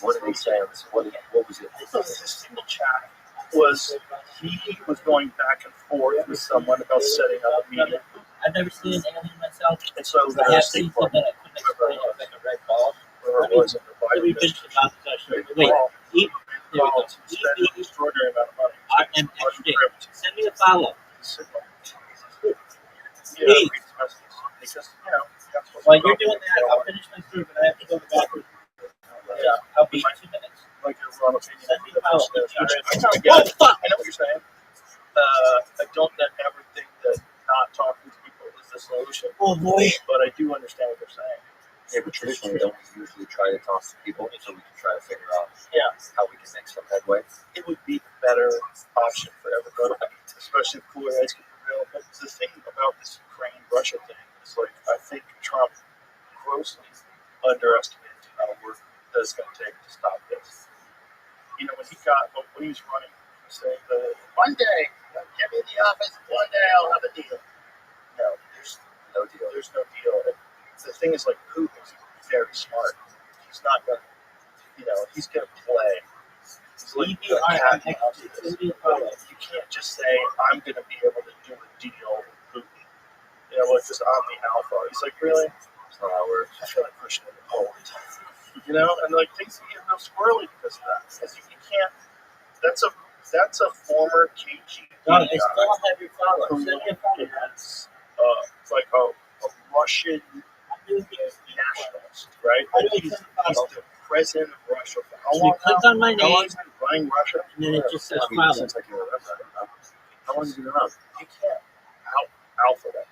What did they say? What was it? So his Signal chat was he was going back and forth with someone about setting up a meeting. I've never seen an alien myself. And so I have seen something that I couldn't explain. It was like a red ball. whoever it was in the after we finish the vodka session, wait, eat. There we go. Spend an extraordinary amount of money. And send me a follow. Yeah, Please. because, you know, that's what While you're doing that, I'll finish my food, but I have to go to the bathroom. I'll be 2 minutes. like your wrong opinion. Send me a follow. Oh, fuck! I know what you're saying. I don't ever think that not talking to people is the solution. Oh boy. But I do understand what you're saying. Yeah, but traditionally, don't we usually try to talk to people so we can try to figure out how we can make some headway? It would be a better option for everybody, especially if cooler heads can prevail. But the thing about this Ukraine-Russia thing is, like, I think Trump grossly underestimated the amount of work that it's going to take to stop this. You know, when he was running, he was saying, one day, get me in the office, one day I'll have a deal. No, there's no deal. There's no deal. The thing is, like, Putin is very smart. He's not going to, you know, he's going to play. He's like the cat and mouse. You can't just say, I'm going to be able to do a deal with Putin. You know, like, just I'm the alpha. He's like, really? That's not how it works. I feel like pushing him all the time. You know, and like things get real squirrely because of that. Because you can't. That's a former KGB No, I guy still have your follow. who Send me a follow. is like a Russian nationalist, right? How do Like I he's send a follow? the president of Russia for how So you long click now? on my How long name, has he been running Russia? and then it just says I mean, follow. since I can remember, I don't know. How long have you been around? You can't alpha that.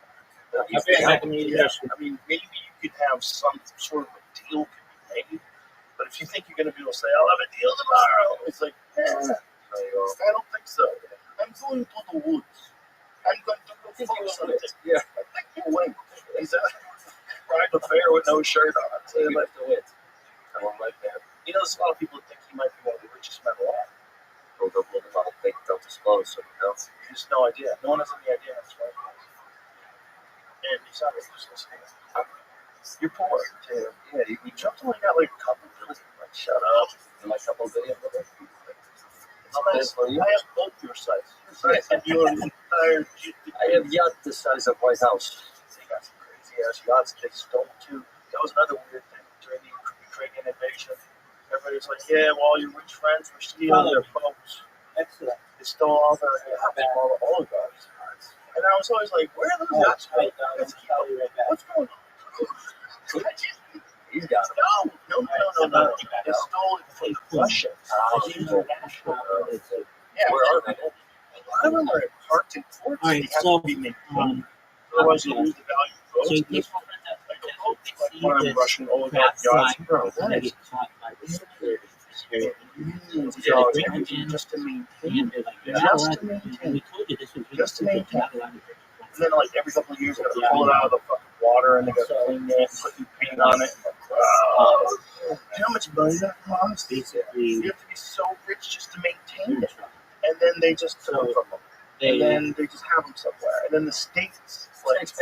I've been back in the Yeah, US. I mean, maybe you could have some sort of a deal could be made, but if you think you're going to be able to say, I'll have a deal tomorrow, it's like, I don't think so. I'm going to the woods. I'm going to go find something. Yeah, I think you win. He's riding a fair with no shirt on. So he left the wit. I won't like that. You know, there's a lot of people that think he might be one of the richest men alive. Don't disclose, so you know. There's no idea. No one has any idea how smart he is. And he's not really just listening. You're poor, too. Yeah, you jumped only got like a couple billion. Like, shut up. Like a couple billion of it. It's nice. I have both your sites. And your entire I have yacht the size of White House. They got some crazy ass yachts they stole too. That was another weird thing during the Ukrainian invasion. Everybody was like, yeah, well, your rich friends were stealing their boats. Excellent. They stole all the yachts from all the oligarchs. And I was always like, where are those yachts going? What's going on? He's got them. No. They stole it from the Russians. International. Yeah, Where are they? a lot of them are parked in ports. All right, They have so, to be maintained. Otherwise, you lose the value of boats. So This this one, like one of them Russian oligarch yachts. Bro, that is just to maintain. Just to maintain. And then, like, every couple of years, you gotta pull it out of the fucking water and they gotta clean it, put new paint on it. Like, wow. You know how much money that costs? You have to be so rich just to maintain it. And then they just took them from them. And then they just have them somewhere. And then the states, like,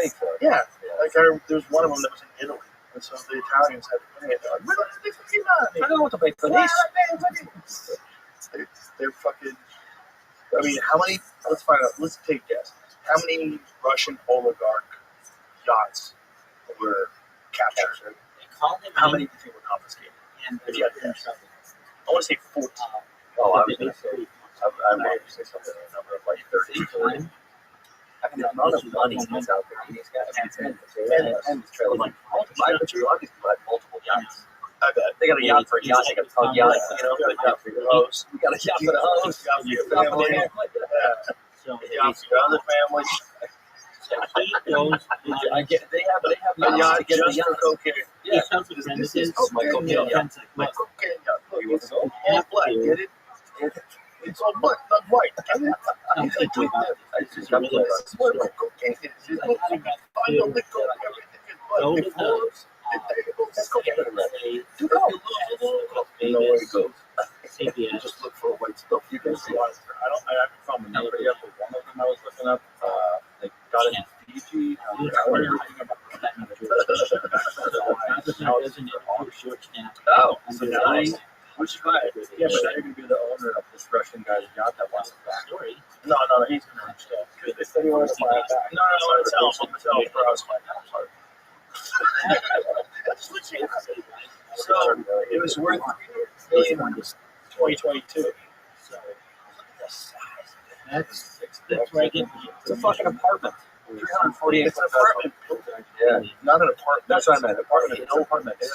yeah, like there's one of them that was in Italy. And so the Italians had to pay it. They're like, we're going to pay for you money. I don't want to pay for this. They're fucking, I mean, how many, let's find out, let's take a guess. How many Russian oligarch yachts were captured? How many do you think were confiscated? If you had to guess. I want to say 14. Oh, I was going to say, I wanted to say something in a number of like 30. I mean, the amount of money that's out there, these guys, and this trailer, like, I bet you a lot of these people had multiple yachts. I bet. They got a yacht for a yacht, they got a tug yacht, you know, We got for your hose. we got a yacht for the hose. Yacht for your family. Yeah. Yacht for your other family. I get, they have A yacht yachts to get the just for yachts. cocaine. Yeah, This is cocaine yacht. My cocaine yacht. Look, it's all black. Get it? It's all black, not white. Get it? It's a drink that. This is what cocaine is. You look, you can find the liquor, everything is black. It flows, it tables, it's cocaine. You know where it goes. You just look for white stuff. You can see. I haven't found the number yet, but one of them I was looking up, they got it in Fiji. Oh, So now, which guy? Yeah, but now you're gonna be the owner of this Russian guy's yacht that wants it back. No, he's gonna understand. They said he wanted to buy it back. No, it's I'm gonna tell him for us. So So it was worth $3 million in 2022. So look at the size of it. That's where I get It's a fucking apartment. 348. It's an apartment building. Yeah. Not an apartment. That's what I meant. Apartment. It's an apartment. Yeah.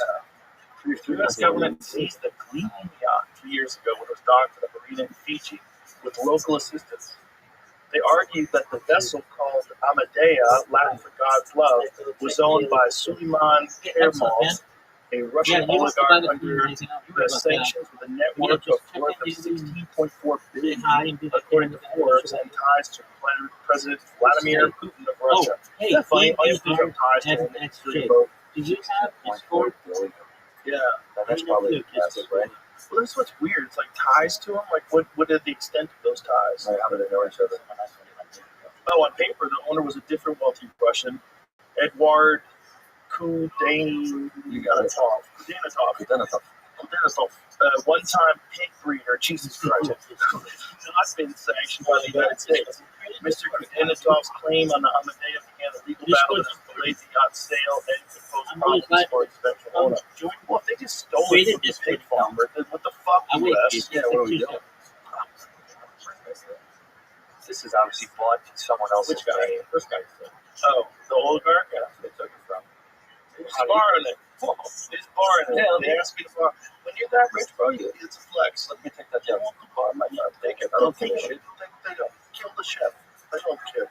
The U.S. government seized the Gleaming yacht 3 years ago when it was docked at a marina in Fiji with local assistance. They argued that the vessel, called Amadea, Latin for God's love, was owned by Suleiman Kermal, a Russian oligarch under U.S. sanctions with a net worth of $16.4 billion, according to Forbes, and ties to President Vladimir Putin of Russia. Hey, Isn't that funny? All you have to Ian do is ties to and him. that's Three Jake. vote. Did you have a score? Yeah. That's probably the classic, right? Well, that's what's weird. It's like ties to him. Like, what are the extent of those ties? Right, how do they know each other? Oh, on paper, the owner was a different wealthy Russian, Eduard Kudanitov. One-time pig breeder, Jesus Christ, who has not been sanctioned by the United States. Mr. Kudenitov's claim on the Amadea began a legal battle that has delayed the yacht's sale and could pose problems for its eventual owner. Well, if they just stole it from this pig farmer, then what the fuck, U.S.? Yeah, what are we doing? This is obviously bought in someone else's name. First guy. Oh, the oligarch? Yeah, that's where they took it from. He's borrowing it. He's borrowing it. Yeah, they asked me to borrow. When you're that rich, bro, it's a flex. Let me take that job. I might not take it. I don't think shit. They don't. Kill the chef. I don't care.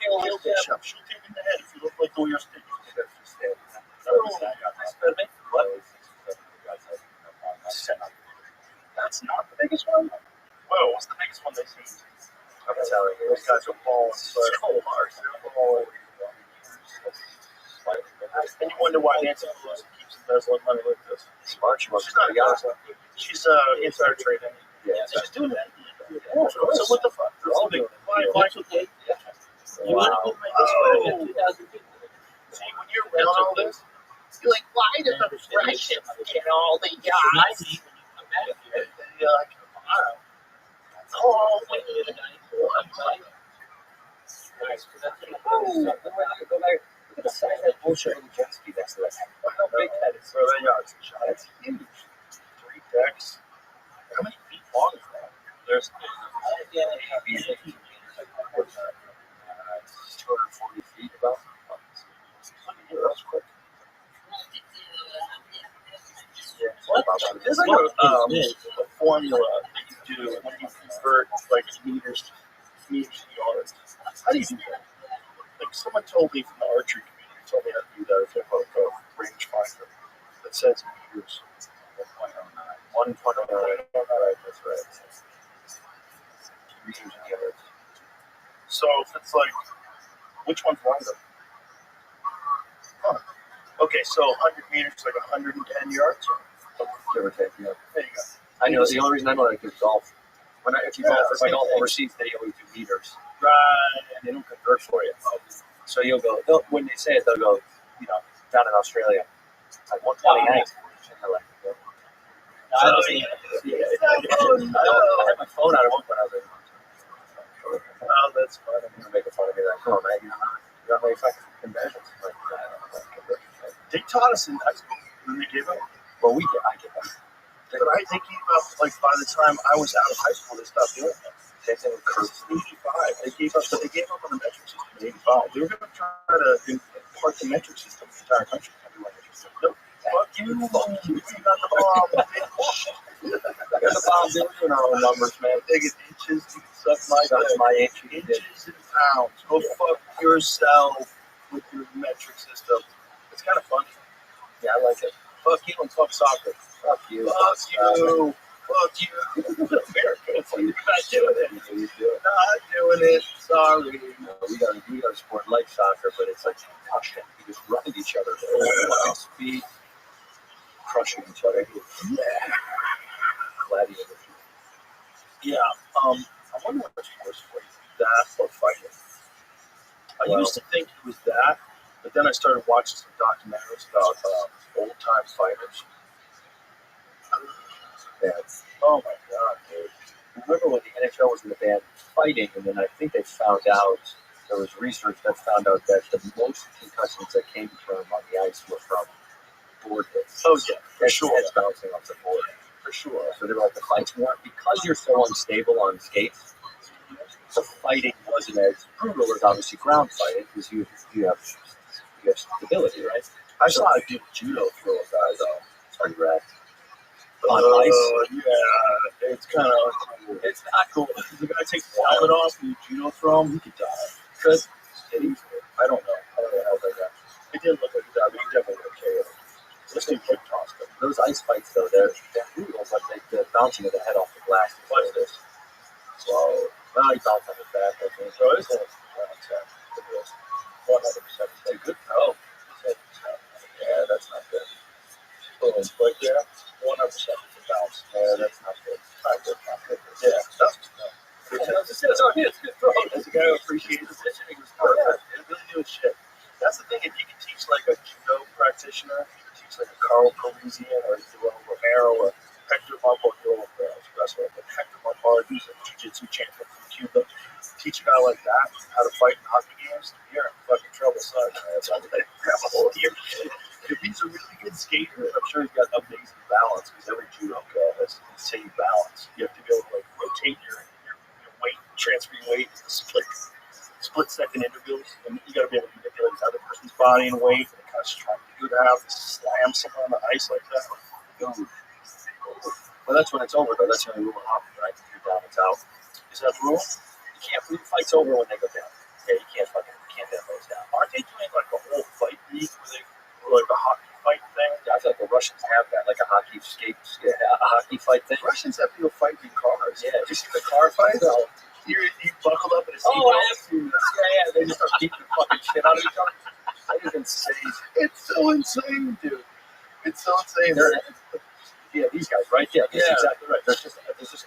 Kill the chef. Shoot him in the head if you look like the way you're speaking. What? That's not the biggest one. Whoa, what's the biggest one they see? I'm telling you, Those guys are balling. So hard. They're balling. And you wonder why Nancy Pelosi keeps embezzling money like this. Smart. She's not a yacht. She's insider trading. Yeah. She's doing that. Oh, so what the fuck? Why? Okay. You want to put my this way? See, when you're around all this, you're like, why did the Russians get all the yachts? And you're like, oh, wait a minute. Look at the size of that bullshit little jet ski next to that. How big that is. Bro, that yacht's that's huge. 3 decks. How many feet long is that? There's 240 feet about. That's quick. There's like a formula that you do when you convert like meters to yards. How do you do that? Like someone told me from the archery community, told me how to do that. It's like a range finder that says meters. 1.09. That's right. Meters and yards. So if it's like, which one's longer? Huh. Okay, so 100 meters is like 110 yards. Give or take, yeah. There you go. I know the only reason I know that is golf. If you golf, if I golf overseas, they always do meters. Right. And they don't convert for you. So you'll go, when they say it, they'll go, down in Australia, like 129. I had my phone out at one point. I was like, oh, that's fun. you're making fun of me. Like, come on, man. You got my fucking conventions. Like, they taught us in high school when they gave up. well, I get that. But they gave up, like, by the time I was out of high school, they stopped doing that. Same thing with curves. 85. They gave up on the metric system in 85. They were going to try to impart the metric system in the entire country. Nope. Fuck you. You got the bomb, bitch. I got the bomb. They were doing our own numbers, man. They get inches. You can suck my inch. Inches and pounds. Go fuck yourself with your metric system. It's kind of funny. Yeah, I like it. Fuck you and fuck soccer. Fuck you. Fuck you. Fuck you. America. You're not doing it. You do it. Not doing it. Sorry. We got a sport like soccer, but it's like concussion. You just run at each other. Speed. Crushing each other. Yeah. Gladiator. Yeah. I wonder what's worse for you, that or fighting. I used to think it was that, but then I started watching some documentaries about old-time fighters. Yeah. Oh my god, dude. Remember when the NHL was in the band fighting, and then I think they found out, there was research that found out that the most concussions that came from on the ice were from board hits. Oh yeah, for sure. Heads bouncing off the board. For sure. So they were like, the fights weren't, because you're so unstable on skates, the fighting wasn't as brutal as obviously ground fighting, because you have stability, right? I saw a good judo throw a guy though. It's pretty rad. On ice? Yeah, it's kind of, it's not cool. If the guy takes the helmet off and you judo throw him, he could die. Because I don't know. I don't know how that got. It didn't look like he died, but he definitely got KO'd. Let's do quick toss them. Those ice fights, though, they're brutal, but they're bouncing of the head off the glass. Watch this. So, now he bounced on his back, I think. So it's 100%. It's a good throw. Yeah, that's not good. Boom, right there. 100% bounce. Yeah, that's not good. Not good, not good. Yeah, that's good. It's a good throw. As a guy who appreciated the positioning, was perfect. It really knew his shit. That's the thing, if you can teach like a judo practitioner, you can teach like a Carl Parisian or Joel Romero or Hector Marpol, wrestler, but Hector Marpol, who's a jiu-jitsu champion from Cuba, teach a guy like that how to fight in hockey games, you're in fucking trouble, son. That's why they grab a hold of your shit. If he's a really good skater, I'm sure he's got amazing balance, because every judoka has insane balance. You have to be able to like rotate your weight, transfer your weight, split second intervals, and you got to be able to manipulate the other person's body and weight, and kind of strong to have to slam someone on the ice like that. Well, that's when it's over, though. That's the only rule in hockey, right? If you're down, it's out. Is that the rule? You can't the fight's over when they go down. Yeah, you can't have those down. Aren't they doing like a whole fight league or like a hockey fight thing? Yeah, I feel like the Russians have that, like a hockey fight thing. The Russians have to go fight in cars. Yeah. Did you see the car fight? No. You buckled up in a seatbelt. Oh, I have seen this. Yeah, they just start beating the fucking shit out of each other. That is insane. It's so insane, dude. It's so insane. Yeah, these guys, right? Yeah, that's exactly right. There's just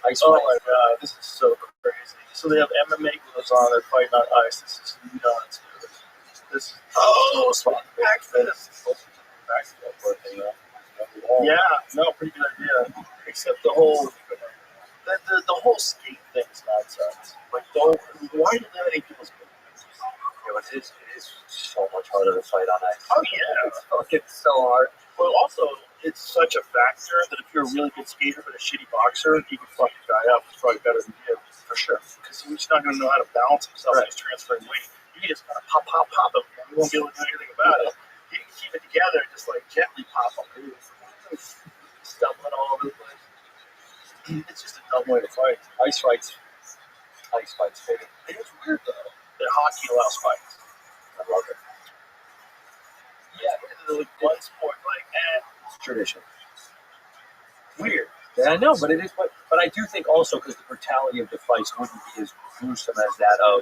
ice Oh fight. my god, this is so crazy. So they have MMA gloves on, they're fighting on ice. This is nuts, dude. This is back fist. Yeah, no, pretty good idea. Except the whole skate thing's nonsense. Like, why are you limiting people's movements? Yeah, it is so much harder to fight on ice. Oh yeah, It's so hard. but also it's such a factor that if you're a really good skater but a shitty boxer, you can fuck the guy up. It's probably better than you, for sure. Because he's not going to know how to balance himself when he's transferring weight. You can just kind of pop him. And you won't be able to do anything about it. You can keep it together and just like gently pop him. Stumbling all over the place. It's just a dumb way to fight. Ice fights, baby. It's weird though that hockey allows fights. I love it. Yeah, like one sport, It's tradition. weird. Yeah, I know, but it is. But I do think also because the brutality of the fights wouldn't be as gruesome as that of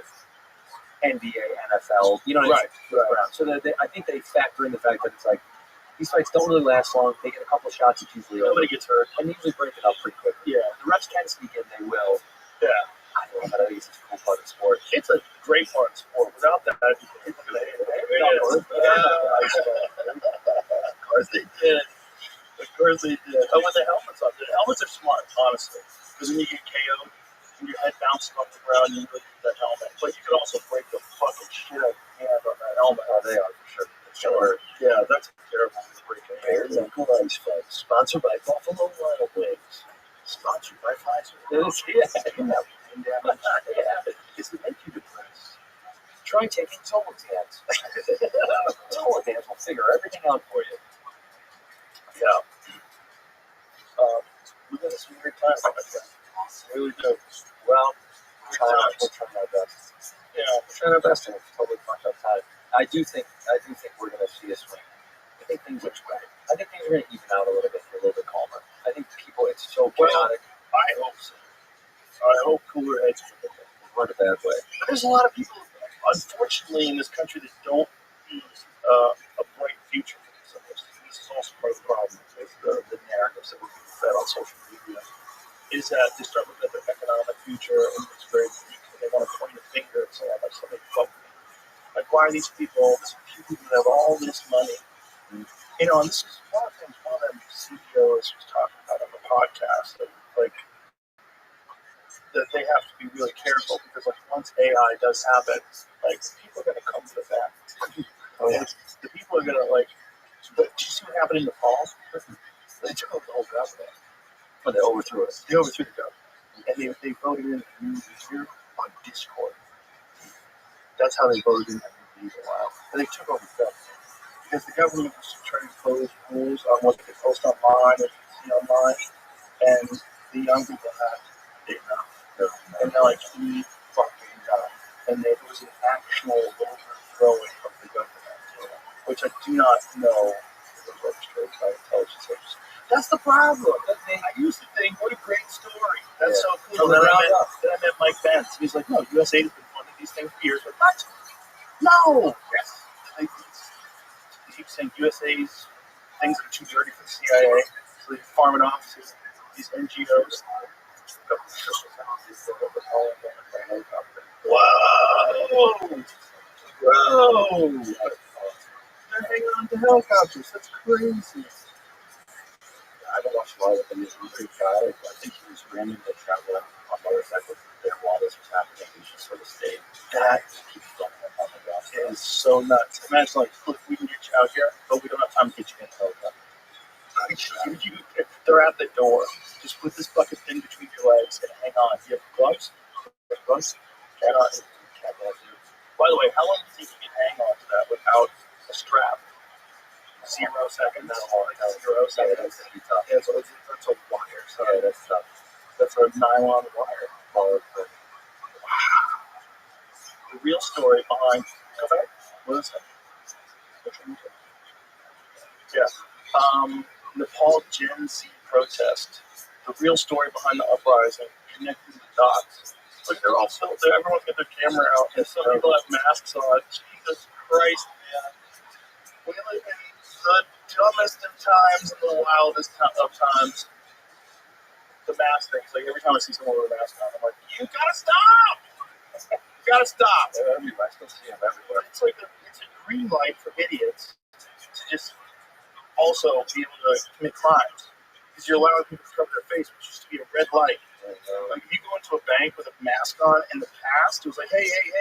NBA, NFL. You know what I mean? Right. So I think they factor in the fact that it's like these fights don't really last long. They get a couple shots, it's usually over. Nobody gets hurt. And they usually break it up pretty quickly. Yeah. The refs can sneak in, they will. Yeah. I don't know, but I think it's a cool part of the sport. It's a great part of sport. Without that, people are going to hate it. Of course they did. Oh, with the helmets on. The helmets are smart, honestly. Because when you get KO'd and your head bouncing off the ground, you really need that helmet. But you can also break the fucking shit out of your hand on that helmet. Oh, they are for sure. Sure. Yeah, that's terrible. Breaking hair. Cool ice fight. Sponsored by Buffalo Wild Wings. Sponsored by Pfizer. It's to make you depressed. Try taking Zolotans. Zolotans will figure everything out for you. Yeah. We got some weird time on it. Really do. Well, we're trying our best. Yeah. We're trying our best, and it's totally fucked up time. I do think we're going to see a swing. I think things are going to even out a little bit. Be a little bit calmer. I think people, it's so chaotic. I hope so. I hope cooler heads We're in a bad way. There's a lot of people, unfortunately, in this country that don't see a bright future for themselves. This is also part of the problem with the narratives that we're being fed on social media. Is that they start looking at their economic future and it's very bleak, and they want to point a finger and say, "I'm something fucked." Like, why are these people that have all this money? You know, and this is one of the things one of them CEOs was talking about on the podcast. That they have to be really careful because, like, once AI does happen, like, people are going to come to that. Oh, yeah. The people are going to, like, But did you see what happened in Nepal? They took over the whole government. But they overthrew it. They overthrew the government. And they voted in a new leader on Discord. That's how they voted in that new leader. Wow. And they took over the government. Because the government was trying to impose rules on what they could post online and see online. And the young people had enough. And they're like, we fucking done. And there was an actual overthrowing of the government, which I do not know if it was orchestrated by intelligence agencies. That's the problem. I used to think, what a great story. That's so cool. Then I met Mike Pence. He's like, no, USAID has been funding these things for years. But what? No. Yes. They keep saying USAID's things are too dirty for the CIA. So they're farming off to these NGOs. Whoa! Whoa! They're hanging on to helicopters. That's crazy. I haven't watched a lot of the news. I'm pretty proud. I think he was randomly traveling on motorcycles there while this was happening. He just sort of stayed. That keeps going on the ground. It is so nuts. Imagine, like, look, we can get you out here, but we don't have time to get you in the helicopter. They're at the door. Just put this fucking thing between your legs and hang on. You have gloves? By the way, how long do you think you can hang on to that without a strap? 0 seconds. Not long. 0 seconds. That's going to be tough. Yeah, that's a wire. So Yeah, that's tough. that's a nylon wire. Wow. The real story behind. Okay. What is that? Which one? Yeah. Nepal Gen Z protest. The real story behind the uprising. Connecting the dots. Look, they're all still there. Everyone's got their camera out, and some people have masks on. Jesus Christ, man. We live in the dumbest of times and the wildest of times. The mask thing. Like every time I see someone with a mask on, I'm like, you gotta stop! You gotta stop! I still see them everywhere. It's like it's a green light for idiots to just also be able to commit crimes. Because you're allowing people to cover their face, which used to be a red light. Like if you go into a bank with a mask on in the past, it was like, hey, you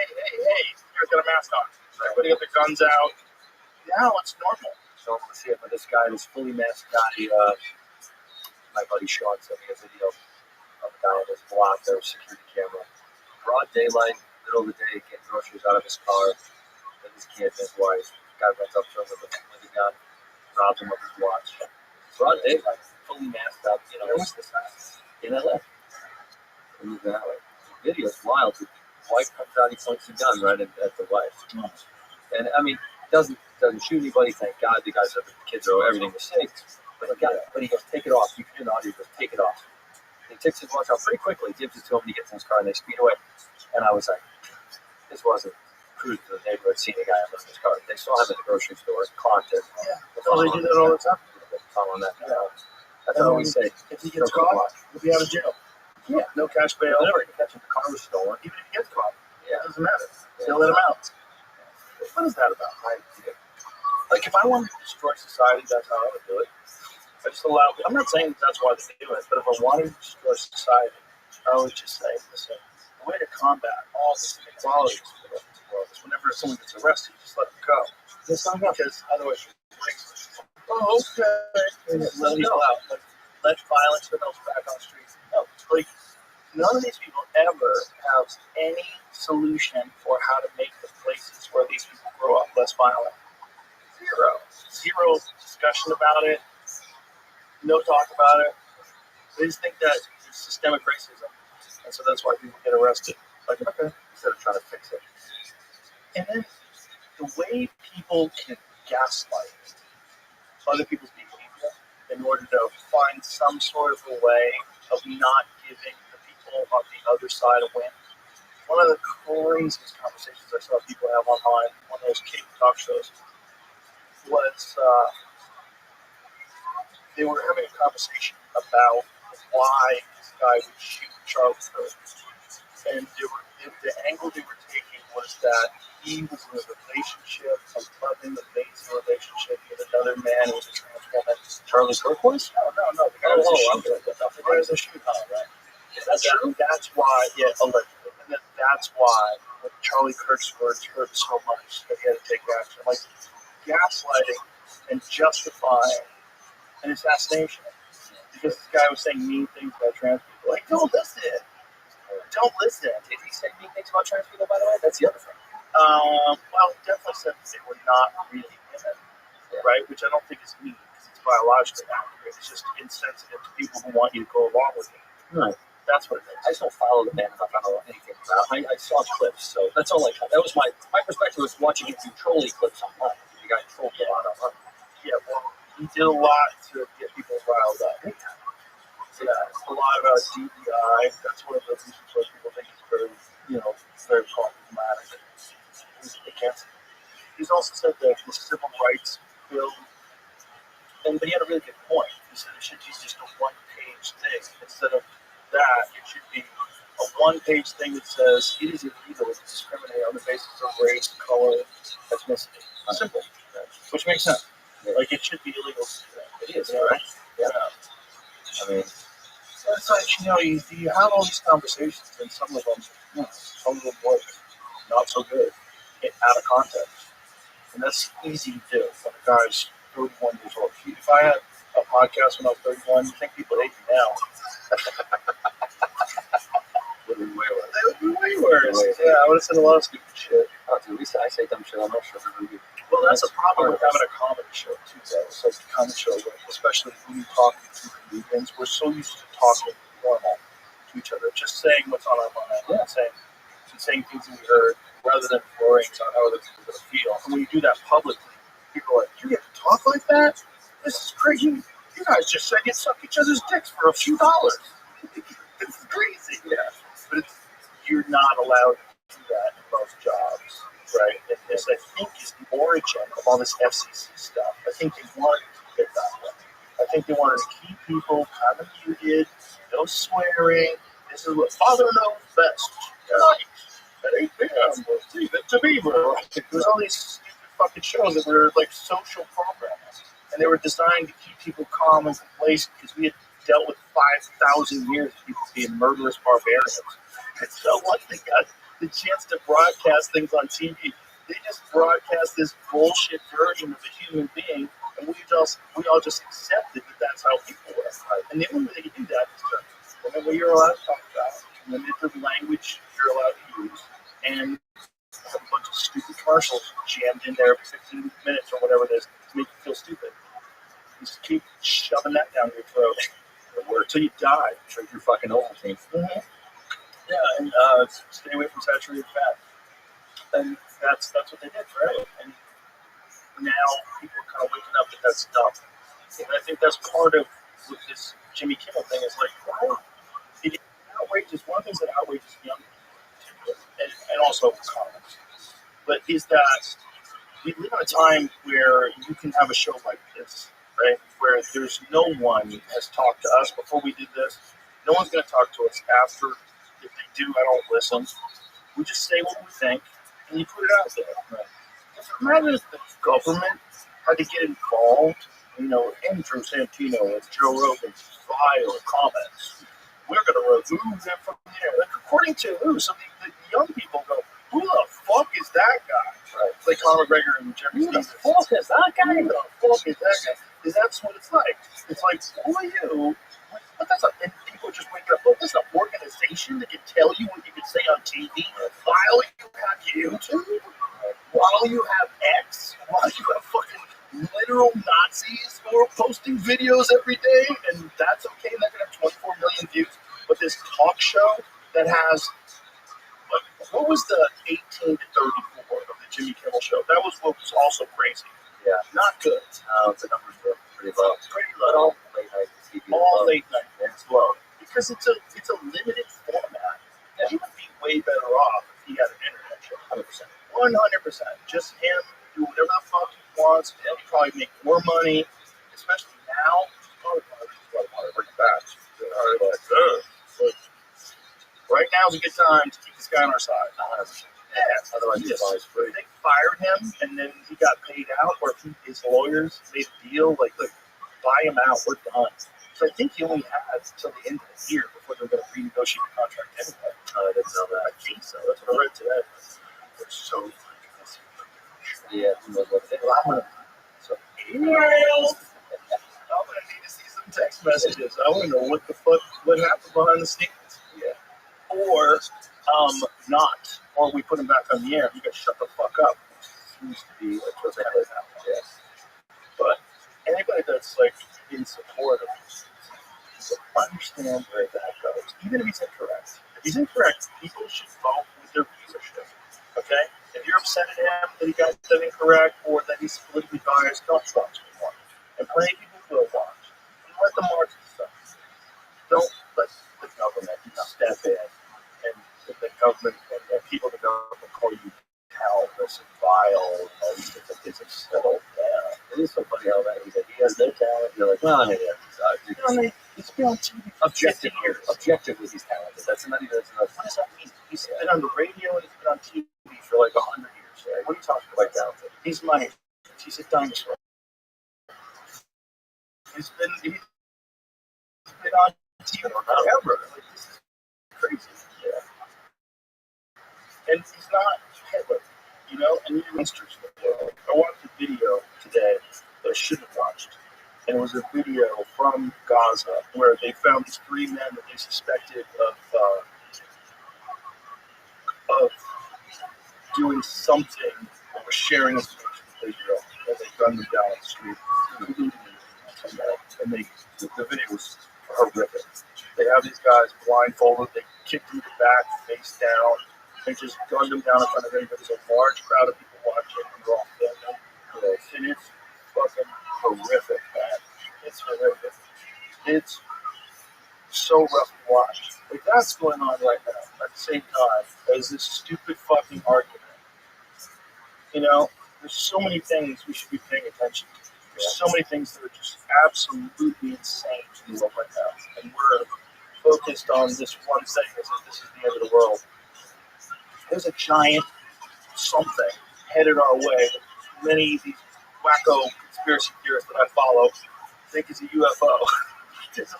guys got a mask on. Everybody got their guns out. Now it's normal. So I'm going to see it, but this guy, this fully masked guy, my buddy Sean sent me a video of a guy on his block, there was security camera. Broad daylight, middle of the day, getting groceries out of his car, with his kid and his wife. Guy runs up to him with a gun, robs him of his watch. Broad daylight, fully masked up, you know. Where was this at? In LA. In the valley. The video's wild. The wife comes out, he points the gun right at the wife. And I mean, doesn't shoot anybody, thank God. The guys, the kids are, everything was safe. But he goes, take it off. You can hear the audio, he goes, take it off. He takes his watch out pretty quickly, gives it to him, and he gets in his car, and they speed away. And I was like, this wasn't cruising to the neighborhood, seeing a guy in his car. They saw him at the grocery store, clocked it. Yeah, well, they do that all the time. Following that. That's what we say. If he gets caught, he'll be out of jail. Yeah, no cash bail. Whatever, you catch him, the car was stolen. Even if he gets caught, Yeah. it doesn't matter. They'll let him out. What is that about? Like, if I wanted to destroy society, that's how I would do it. I just allow. I'm not saying that's why they do it, but if I wanted to destroy society, I would just say, listen, the way to combat all this inequalities in the world is whenever someone gets arrested, just let them go. Just let them go, because otherwise you're racist. Oh, okay. Let people out. Let violence criminals back on the streets. No, like, none of these people ever have any solution for how to make the places where these people grow up less violent. Zero discussion about it. No talk about it. They just think that it's systemic racism. And so that's why people get arrested. Like, okay, instead of trying to fix it. And then the way people can gaslight other people's behavior in order to find some sort of a way of not giving the people on the other side a win. One of the craziest conversations I saw people have online, one of those cable talk shows, was they were having a conversation about why this guy would shoot Charlie Kirk. And the angle they were taking was that he was in a relationship, a loving, amazing relationship with another man who was a trans woman. Charlie Kirk was? No. The guy was a shooter. The guy was a shooter, right? That's true. That's why, allegedly. And then that's why Charlie Kirk's words hurt so much that he had to take action. Like, gaslighting and justifying an assassination because this guy was saying mean things about trans people. Like, don't listen. Don't listen. Did he say mean things about trans people, by the way? That's the other thing. Well, he definitely said that they were not really women, right? Which I don't think is mean because it's biologically accurate. It's just insensitive to people who want you to go along with it. Right. That's what it is. I just don't follow the man enough. I don't know anything about him. I saw clips, so that's all. Like that was my perspective was watching him do trolling clips online. The guy trolled a lot online. Yeah, well, he did a lot to get people riled up. Yeah, a lot about DEI. That's one of the reasons why people think he's very, very problematic. He's also said that the civil rights bill, but he had a really good point. He said it should be just a one-page thing. Instead of that, it should be a one-page thing that says it is illegal to discriminate on the basis of race, color, ethnicity. Simple. Which makes sense. Like, it should be illegal to do that. It is, right? Yeah. I mean, it's like, you have all these conversations, and some of them work not so good, out of context. And that's easy to do when a guy's 31 years old. If I had a podcast when I was 31, you think people hate me now? it would be way worse. It would be way worse. Yeah, I would have said a lot of stupid shit. Oh, dude, at least I say dumb shit on my show. Well, that's a problem with having a comedy show, too, though. It's like a comedy show, especially when you talk to comedians, we're so used to talking normal to each other, just saying what's on our mind, saying things that we heard, rather than worrying on how other people are going to feel. And when you do that publicly, people are like, you get to talk like that? This is crazy. You guys just said you'd suck each other's dicks for a few dollars. It's crazy. Yeah. But you're not allowed to do that in most jobs, right? And this, I think, is the origin of all this FCC stuff. I think they wanted to get that way. I think they wanted to keep people kind of muted, no swearing. This is what Father knows best. Right. At 8 p.m. Leave it to Beaver. There's all these stupid fucking shows that were like social programs, and they were designed to keep people calm and complacent because we had dealt with 5,000 years of people being murderous barbarians. And so once they got the chance to broadcast things on TV, they just broadcast this bullshit version of a human being, and we all just accepted that that's how people were. And the only way they could do that is to remember you're allowed to talk about, and the language you're allowed to use, and have a bunch of stupid commercials jammed in there every 15 minutes or whatever it is to make you feel stupid. Just keep shoving that down your throat until you die. Drink your fucking Ovaltine. Mm-hmm. Yeah, and stay away from saturated fat. And that's what they did, right? And now people are kind of waking up that that's dumb. And I think that's part of what this Jimmy Kimmel thing is like, wow, it outrages, one of the things that outrages young people, and also comics, but is that we live in a time where you can have a show like this, right? Where there's no one has talked to us before we did this. No one's going to talk to us after. If they do, I don't listen. We just say what we think, and you put it out there. Right? Imagine if the government had to get involved. Andrew Santino and Joe Rogan's vile comments. We're going to remove them from there. Like, according to who? So the young people go, who the fuck is that guy? Right. It's like Conor McGregor and Jeremy Stevens. Who the fuck is that guy? Who the fuck is that guy? Because that's what it's like. It's like, who are you? But and people just wake up, there's an organization that can tell you what you can say on TV while you have YouTube, while you have X, while you have fucking literal Nazis who are posting videos every day, and that's okay, and they're going to have 24 million views. But this talk show that has, what was the 18 to 34 of the Jimmy Kimmel show? That was what was also crazy. Yeah, not good. The numbers were pretty low. Pretty low. Late night TV. All late night. It's low. Because it's a limited format. Yeah. He would be way better off if he had an internet show. 100%. 100%. Just him do whatever the fuck he wants. He'll probably make more money, especially now. Probably bring it back. Right now is a good time to keep this guy on our side. 100%. Yeah. Otherwise, they fired him, and then he got paid out, or his lawyers made a deal like, look, buy him out. We're done. So I think he only had until the end of the year before they were going to renegotiate the contract anyway. I didn't know that. I think so. That's what I read today. It's so yeah. So emails. I'm gonna need to see some text messages. I want to know what the fuck, what happened behind the scenes. Yeah. Or, not. Or we put them back on the air. You guys shut the fuck up. Seems to be like what's happening now. Yeah. But anybody that's like in support of this, so understand where that goes. Even if he's incorrect. If he's incorrect, people should vote with their viewership. Okay? If you're upset at him that he got that incorrect or that he's politically biased, don't watch anymore. And plenty of people will watch. And let them watch the stuff. Don't let the government step in and the government and people in the government call you callous and vile and all these different things. It's so bad. It is so funny how that he has no talent. You're like, well, maybe he's been on TV. Objectively, he's talented. That's not even. What does that mean? He's been on the radio and he's been on TV for like 100 years. Right? What are you talking about? Talented. He's a dinosaur. He's been on TV forever. Like, this is crazy. Yeah. And he's not Hitler, you know, and you're monsters in the world. I watched a video today that I shouldn't have watched. And it was a video from Gaza where they found these 3 men that they suspected of doing something or sharing information with Israel. And they gunned them down on the street. And the video was horrific. They have these guys blindfolded. They kicked them in the back, face down. They just gunned them down in front of everybody. There's a large crowd of people watching, and they're all filming. And it's fucking horrific, man. It's horrific. It's so rough to watch. Like, that's going on right now at the same time as this stupid fucking argument. You know, there's so many things we should be paying attention to. There's so many things that are just absolutely insane to the world right now. And we're focused on this one thing as if this is the end of the world. There's a giant something headed our way. Many of these wacko conspiracy theorists that I follow think is a UFO. there's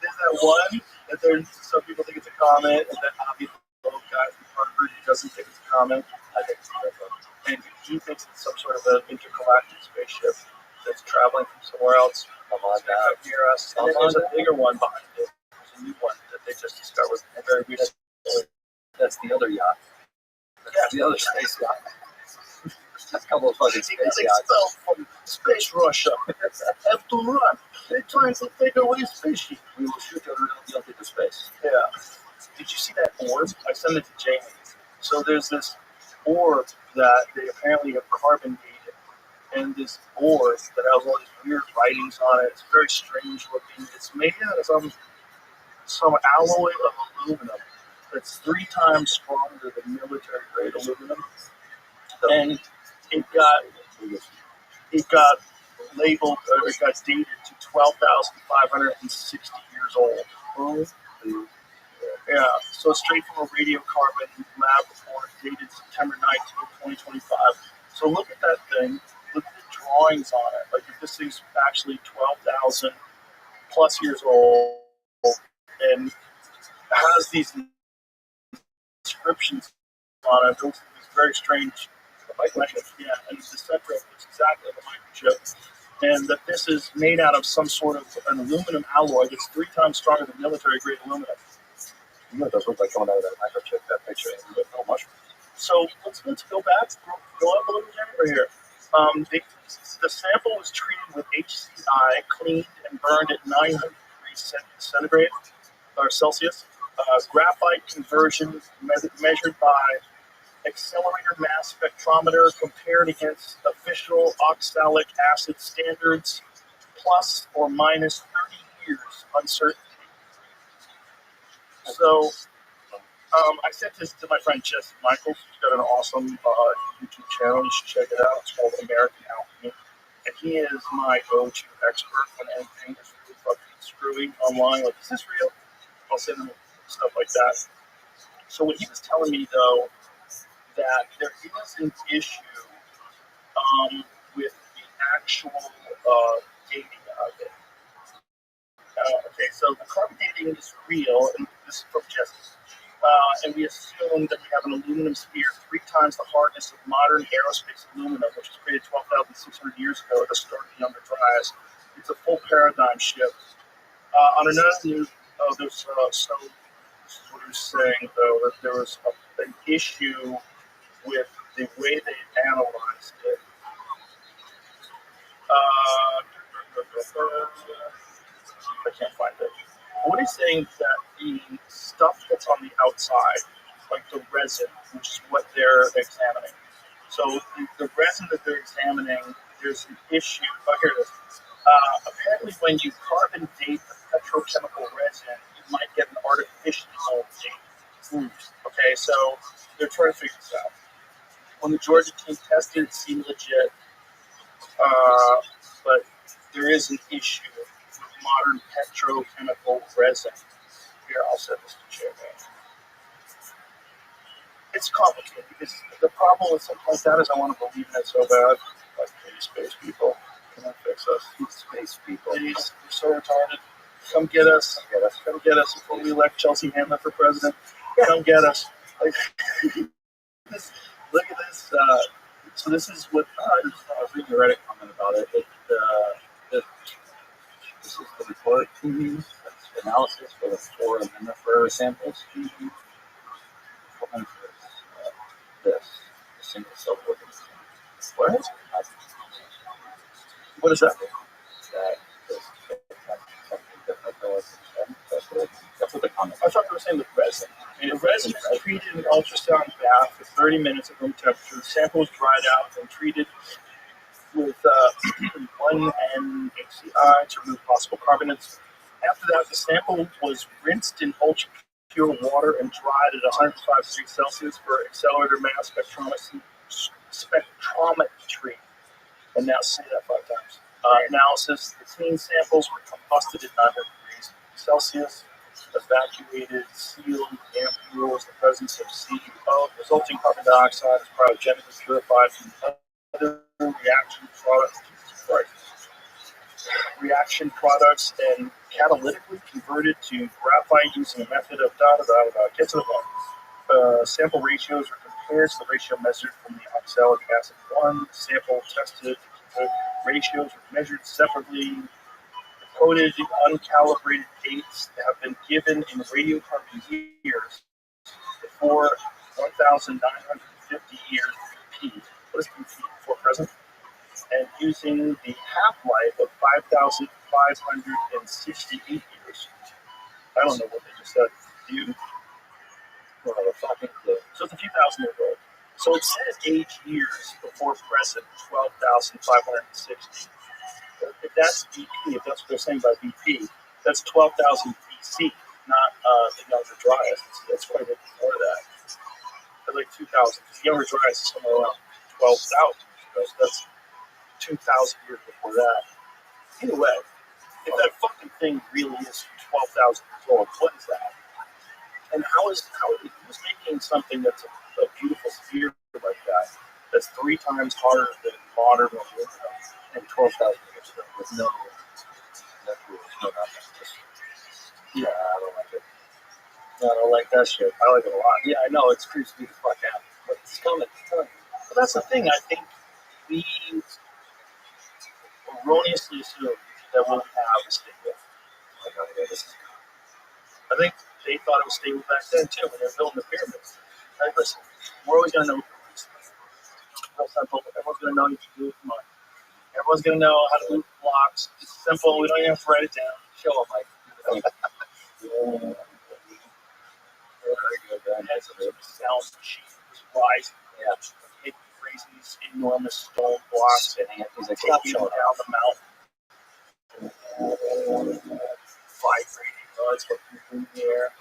that one that some people think it's a comet, and that obviously the little guy from Harvard who doesn't think it's a comet. I think it's a UFO. And he thinks it's some sort of an intergalactic spaceship that's traveling from somewhere else. Come on down near us. And then there's a bigger one behind it. There's a new one that they just discovered very recently. That's the other yacht. That's the other space yacht. That's a couple of fucking space yachts. From Space Russia. Have to run. They're trying to take away spaceship. We will shoot everyone else into space. Yeah. Did you see that orb? I sent it to Jamie. So there's this orb that they apparently have carbon dated. And this orb that has all these weird writings on it. It's very strange looking. It's made out of some alloy of aluminum that's 3 times stronger than military grade aluminum. And it got labeled, or it got dated to 12,560 years old. Yeah, so straight from a radiocarbon lab report dated September 19th, 2025. So look at that thing. Look at the drawings on it. Like, if this thing's actually 12,000 plus years old and has these inscriptions on it, those very strange microchip. Yeah, and the center of it is exactly like a microchip. And that this is made out of some sort of an aluminum alloy that's 3 times stronger than military grade aluminum. You know, it does look like coming out of that microchip, that picture. No mushrooms. So let's go back, go up a little bit here. The sample was treated with HCI, cleaned and burned at 900 degrees centigrade or Celsius. Graphite conversion measured by accelerator mass spectrometer compared against official oxalic acid standards, plus or minus 30 years uncertainty. So I sent this to my friend Jesse Michaels. He's got an awesome YouTube channel. You should check it out. It's called American Alchemy. And he is my go-to expert when anything is really fucking screwy online. Like, is this real? I'll send him stuff like that. So what he was telling me, though, that there is an issue with the actual dating of it. Okay, so the carbon dating is real, and this is from Jesse. And we assume that we have an aluminum sphere 3 times the hardness of modern aerospace aluminum, which was created 12,600 years ago at the start of the Underdries. It's a full paradigm shift. On another news, there's so this is what he was saying though, that there was an issue with the way they analyzed it. I can't find it. What he's saying is that the stuff that's on the outside, like the resin, which is what they're examining. So the resin that they're examining, there's an issue. Oh, here it is. Apparently, when you carbon date the petrochemical resin, you might get an artificial date. Okay, so they're trying to figure this out. When the Georgia team tested, it seemed legit, but there is an issue with modern petrochemical resin. Here, I'll send this to Jay. It's complicated because the problem with something like that is I want to believe in it so bad. Like, please, space people, come and fix us. Space people. Please, we're so retarded. Come get us. Come get us before we elect Chelsea Handler for president. Come get us. Like, look at this. So this is what I was reading a Reddit comment about it. This is the report. That's analysis for the 4 aminifer samples. This single cell organism. What is it? What is that? That's what the comment. I thought they were saying the resin. And the resin is treated in an ultrasound bath for 30 minutes at room temperature. The sample is dried out and treated with 1N-HCl to remove possible carbonates. After that, the sample was rinsed in ultra pure water and dried at 105 degrees Celsius for accelerator mass spectrometry. And now say that 5 times. Analysis: the clean samples were combusted at 900 degrees Celsius, evacuated, sealed, ampules in the presence of CO. Resulting carbon dioxide is cryogenically purified from other reaction products and catalytically converted to graphite using a method of Get to the point. Sample ratios are compared to the ratio measured from the oxalic acid 1. Sample tested ratios are measured separately. Coded uncalibrated dates have been given in radiocarbon years before 1,950 years BP. What is BP? Before present? And using the half-life of 5,568 years. I don't know what they just said. Do you? Well, a fucking clue. So it's a few thousand years old. So it says age years before present, 12,560. If that's BP, if that's what they're saying by BP, that's 12,000 BC, not the Younger Dryas. That's quite a bit before that. But like 2,000. The Younger Dryas is somewhere around 12,000. So that's 2,000 years before that. Either way, if that fucking thing really is 12,000 years old, what is that? And who's making something that's a beautiful sphere like that, that's 3 times harder than modern aluminum and 12,000 years ago with no nothing. Yeah, I don't like it. No, I don't like that shit. I like it a lot. Yeah, I know, it creeps me the fuck out. But it's coming. But that's the thing, I think we erroneously assume that what we have is stable. I think they thought it was stable back then too when they were building the pyramids. Like, listen, we're always gonna know real simple. Everyone's gonna know you can do it with money. Everyone's gonna know how to move blocks. It's simple, we don't even have to write it down. Show them, Mike. Very good, very nice. Sound cheap, rising. Yeah. Raising these enormous stone blocks and he's like taking them down the mountain. Vibrating. Oh, it's what you do here.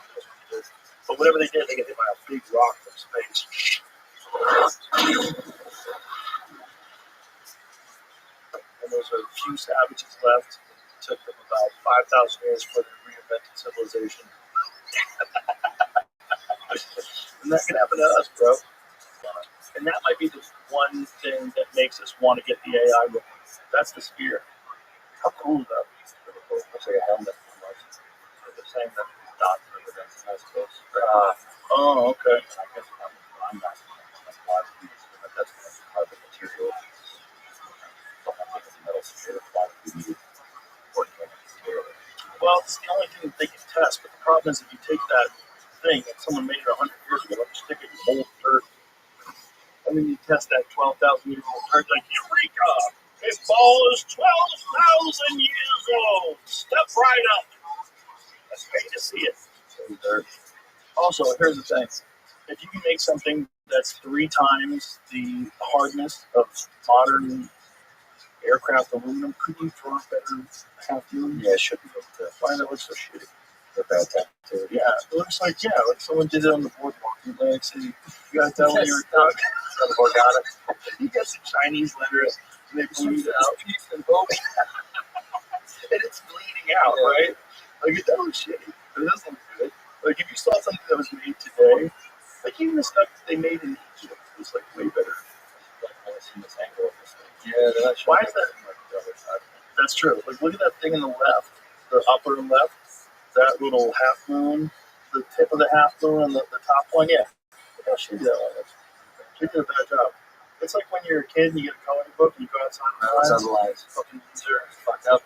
But whatever they did, they get hit by a big rock from space. And there's a few savages left. It took them about 5,000 years for them to reinvent civilization. And that can happen to us, bro. And that might be the one thing that makes us want to get the AI going. That's the sphere. How cool is that? Looks like a helmet. They're saying that it's not for the next, I suppose. Oh, okay. And I guess I'm not that's why that's part of the material. But I think it's metal sphere, why we need organic material. Well, it's the only thing that they can test. But the problem is, if you take that thing that someone made it 100 years ago, and stick it in molten dirt, and then you test that 12,000-year-old dirt, like, Eureka! This ball is 12,000 years old. Step right up. That's great to see it. Also, here's the thing. If you can make something that's 3 times the hardness of modern aircraft aluminum, could you draw better half moon? Yeah, it should be able to. Why does it look so shitty? The bad too. Yeah, it looks like someone did it on the boardwalk. Like, so you got that when you were done. You got some Chinese letters, and they bleed out. And it's bleeding out, right? Like, it doesn't look shitty. It doesn't look good. Like, if you saw something that was made today, like even the stuff that they made in Egypt was like way better. Like, I see this angle of this thing. Yeah, why is that? That's true. Like, look at that thing on the left, the upper left, that little half moon, the tip of the half moon, and the top one. Yeah, look how shitty that one is. She did a bad job. It's like when you're a kid and you get a coloring book and you go outside the lines. Fucking loser. Fucked up.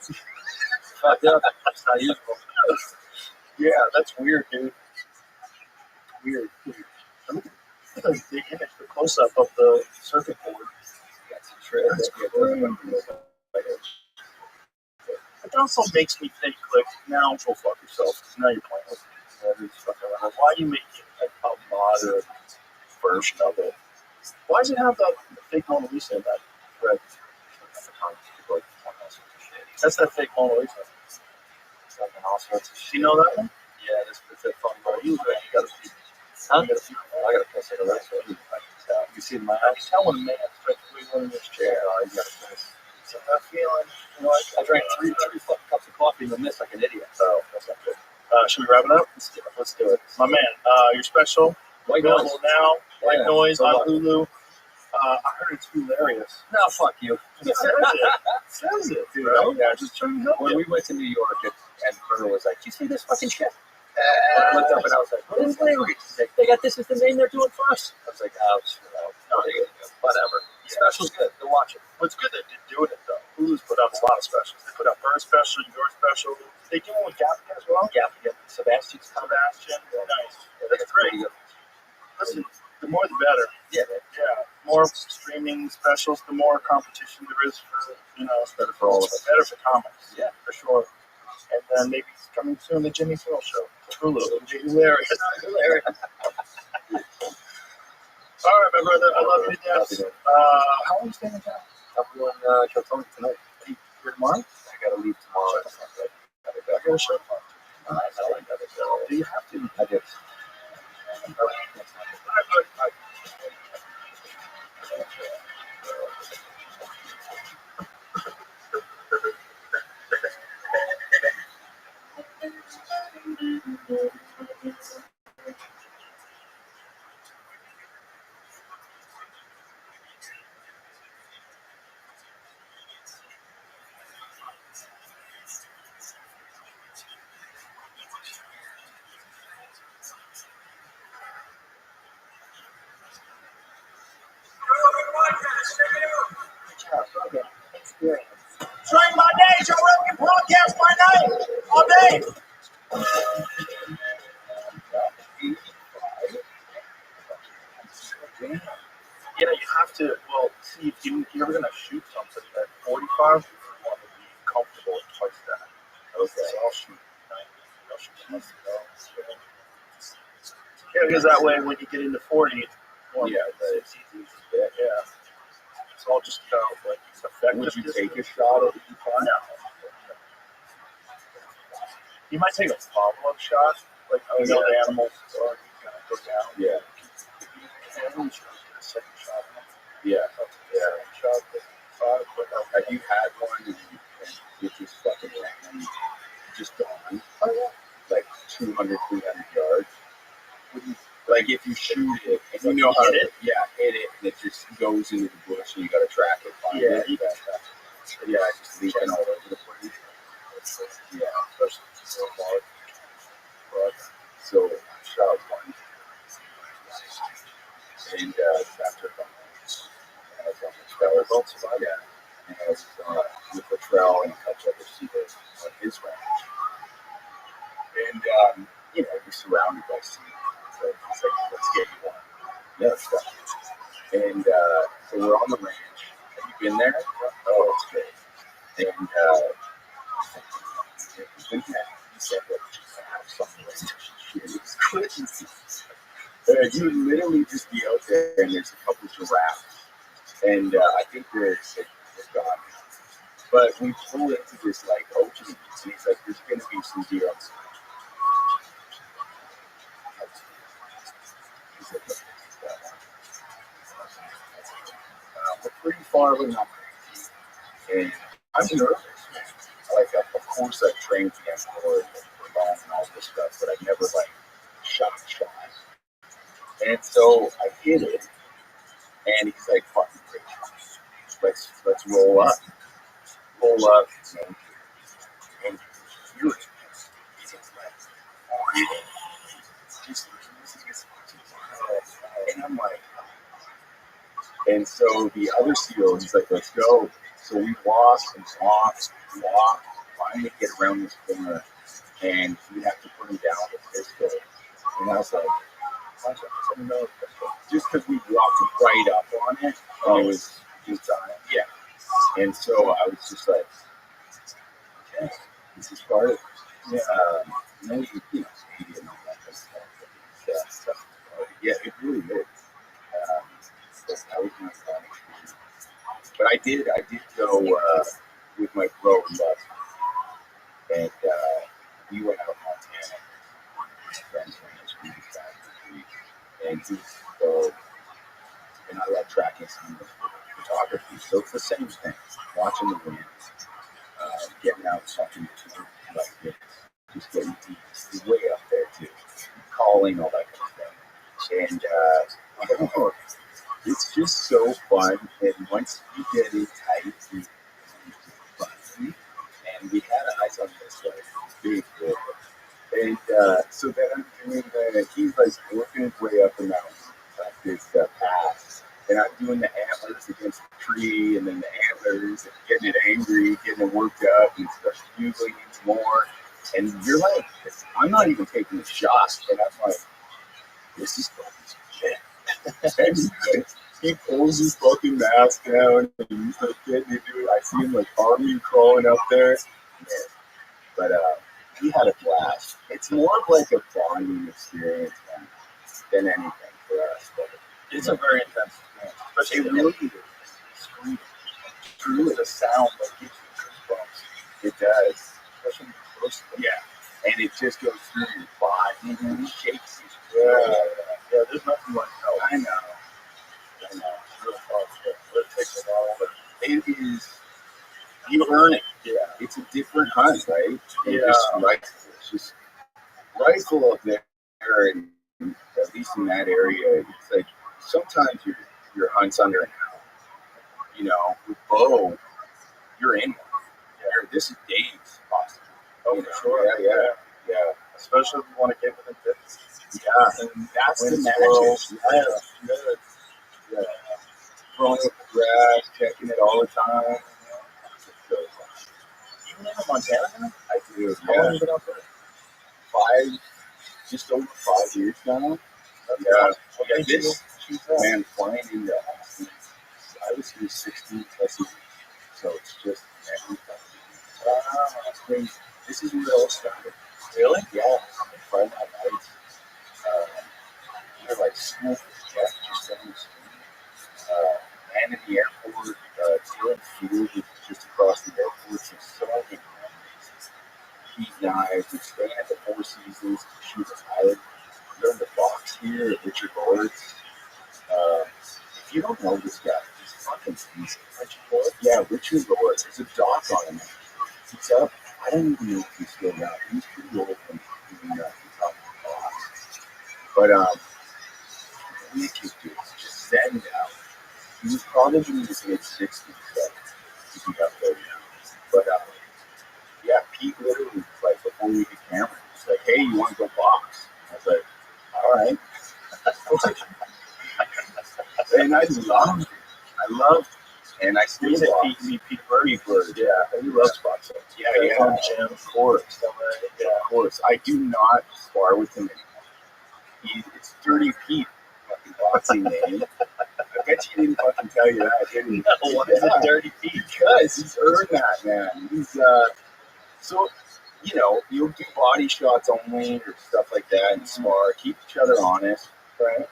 Fucked up. It's not useful. Yeah, that's weird, dude. Weird. Look at the image, the close-up of the circuit board. That's crazy. It also makes me think, like, now go fuck yourself, because now you're playing with it. Why are you making a modern version of it? Why does it have that fake Mona Lisa in that thread? That's that fake Mona Lisa. Do you know that one? Yeah, that's the fun part. You got to see. Huh? I got to piss it around. You see my eyes? Tell when a man starts wiggling in his chair. You got to piss. So that feeling, I drank three cups of coffee and I missed like an idiot. So that's not good. Should we wrap it up? Let's do it. My man, you're special. White Noise now. White Noise on Hulu. I heard it's hilarious. No, fuck you. It says it, dude. Yeah, just trying to help you. When we went to New York and Colonel was like, "Do you see this fucking shit?" I looked up and I was like, "What is it?" He's like, "They got this as the name they're doing for us." I was like, "Oh, whatever." The special's good. Go watch it. What's good that they're doing it though. Hulu's put out a lot of specials. They put out her special, your special. They do one with Gaffigan as well. Gaffigan, Sebastian. Nice. Yeah, that's great. Listen, the more the better. Yeah. More streaming specials, the more competition there is for it's better for all of us. Better for comics. Yeah, for sure. And then maybe coming soon the Jimmy Kimmel Show. Hulu. It'll be hilarious. All right, my brother. I love you to death. How long are you staying in town? I'm going California tonight. Are you here tomorrow? I gotta leave tomorrow. I got a show tomorrow. Do you have to? I do. All right. Drink my day, Joe Rogan podcast my night all day. Yeah, you have to. Well, see, if you're ever gonna shoot something at 45, you want to be comfortable at twice that. Okay. So I'll shoot 90. Yeah, because that way, when you get into 40, it's easy. Yeah. It's all just kind of like effective. Would you take a shot at 85? No. You might take a follow-up shot, like the animals are kind of go down. Yeah. Everyone's trying to get a second shot. Yeah. Shot, have you had one and you just fucking ran, just gone? Oh, yeah. Like 200, 300 yards? Like if you shoot it, if you know how to hit it, and it just goes into the bush and you gotta track it. Just leaving all over the place. Yeah, especially so hard. So shot one. and after ROTHSCHILD, yeah, and I was with Latrell and a couple other seals on his ranch, and you know, you're surrounded by seals, so it's like, let's get you one, yeah, let's go. And so we're on the ranch. Have you been there? Oh, it's great. And he said that something it's crazy. You would literally just be out there, and there's a couple giraffes, and I think they're gone. But we pull into this like opening, and he's like, "There's going to be some deer outside." He's like, "We're pretty far away now." And I'm nervous. Like, of course, I've trained the for long and all this stuff, but I've never like shot. And so I hit it, and he's like, "Fucking great. Let's roll up, and hear it." He's like, just, and I'm like, and so the other SEAL, he's like, "Let's go." So we walk, finally get around this corner, and we have to put him down with this pistol. And I was like, just because we walked right up on it, and it was just yeah. And so I was just like, okay, this is part of it. Yeah. And then you know, media and all that kind of stuff. Yeah, it really is. That was my fun experience. But I did go with my bro Love, and we went out in Montana. My friend's ranch, and he's and I love tracking some of the photography. So it's the same thing. Watching the wind, getting out, talking to them like this, just getting deep, way up there too, calling, all that kind of stuff. And it's just so fun. And once you get it tight, it's fun. And we had eyes on this like big boy. And so then I'm doing he's like working his way up the mountain, this pass. And I'm doing the antlers against the tree, and then the antlers, and getting it angry, getting it worked up, and stuff, usually needs more. And you're like, I'm not even taking a shot. And I'm like, this is fucking shit. And he pulls his fucking mask down, and he's like getting into it. I see him like army crawling up there. But he had a blast. It's more of like a bonding experience than anything for us. But It's a very intense experience, especially it really is. screaming. Truly, the sound that gives you goosebumps. It does. Especially close to them. Yeah. And it just goes through your body. Mm-hmm. It shakes you. Yeah, there's nothing like that. I know. It's really powerful. But it takes a while, but It is. You earn it. yeah. It's a different hunt, right? And Yeah. It's just rifle up there, and at least in that area, it's like sometimes your hunt's under an hour. You know, with bow, you're in one. This is days, possibly. Oh, for sure. Yeah. Especially if you want to get within 50. Yeah, and that's the Wind magic. swirls. Yeah. Throwing up the grass, checking it all the time. You live in Montana now? I do. How long have Yeah. you been up there? Just over 5 years now. Yeah. Okay, this man flying into Austin. I was here 16 plus years, so it's just everything. It's crazy. This is where it all started. Really? Yeah, Friday nights. You're like school for Jeff, just down the street. And in the airport, Taylor Field is just across the airport. So many places. Heat knives. We're staying at the Four Seasons. Shoot a pilot. Learn the box here at Richard Lord's. If you don't know this guy, he's fucking amazing. Richard Lord? Yeah, Richard Lord. There's a doc on him. He's up. I don't even know if he's still around. He's pretty old when he's up in the box. But we just just zen out. He was probably in his mid-60s, so he's up there now. But yeah, Pete literally was like, before we could camera, he's like, "Hey, you want to go box?" I was like, "All right." and I loved it. And I still Pete Pete Bird. Yeah, he loves boxing. Yeah, of course. Of course. I do not spar with him anymore. It's Dirty Pete, fucking boxing name. I bet you didn't fucking tell you that, didn't he? No, why is it Dirty Pete? Because he's earned that, man. He's, so, you'll do body shots only or stuff like that and spar. Keep each other honest, right?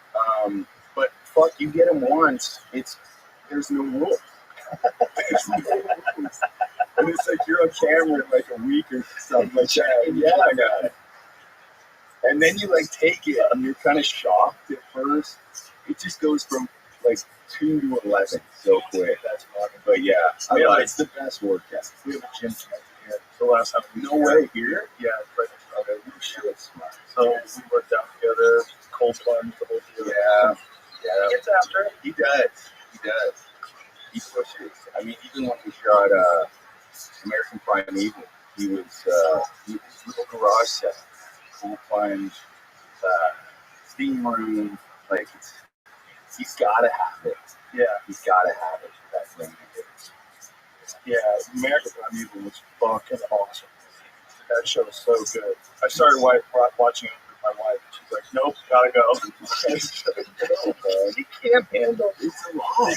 But fuck, you get him once, there's no rules. There's no rules. And it's like you're on camera in like a week or something like that. Yeah. And then you like take it and you're kind of shocked at first. It just goes from like 2 to 11 so quick. That's fucking. But yeah, it's the best workout. We have a gym tonight here. The last time we No way here? Yeah, right next to Okay, shit, smart. So we worked out together, cold plunge, the whole deal. Yeah. He gets after it. He does. He pushes. I mean, even when we shot American Prime Evil, he was little garage set, cool plunge, steam room. Like he's gotta have it. Yeah. He's gotta have it. That's thing. Yeah, American Prime Evil was fucking awesome. That show was so good. I started watching it with my wife. She's like, "Nope, gotta go." He can't handle it. It's a lot.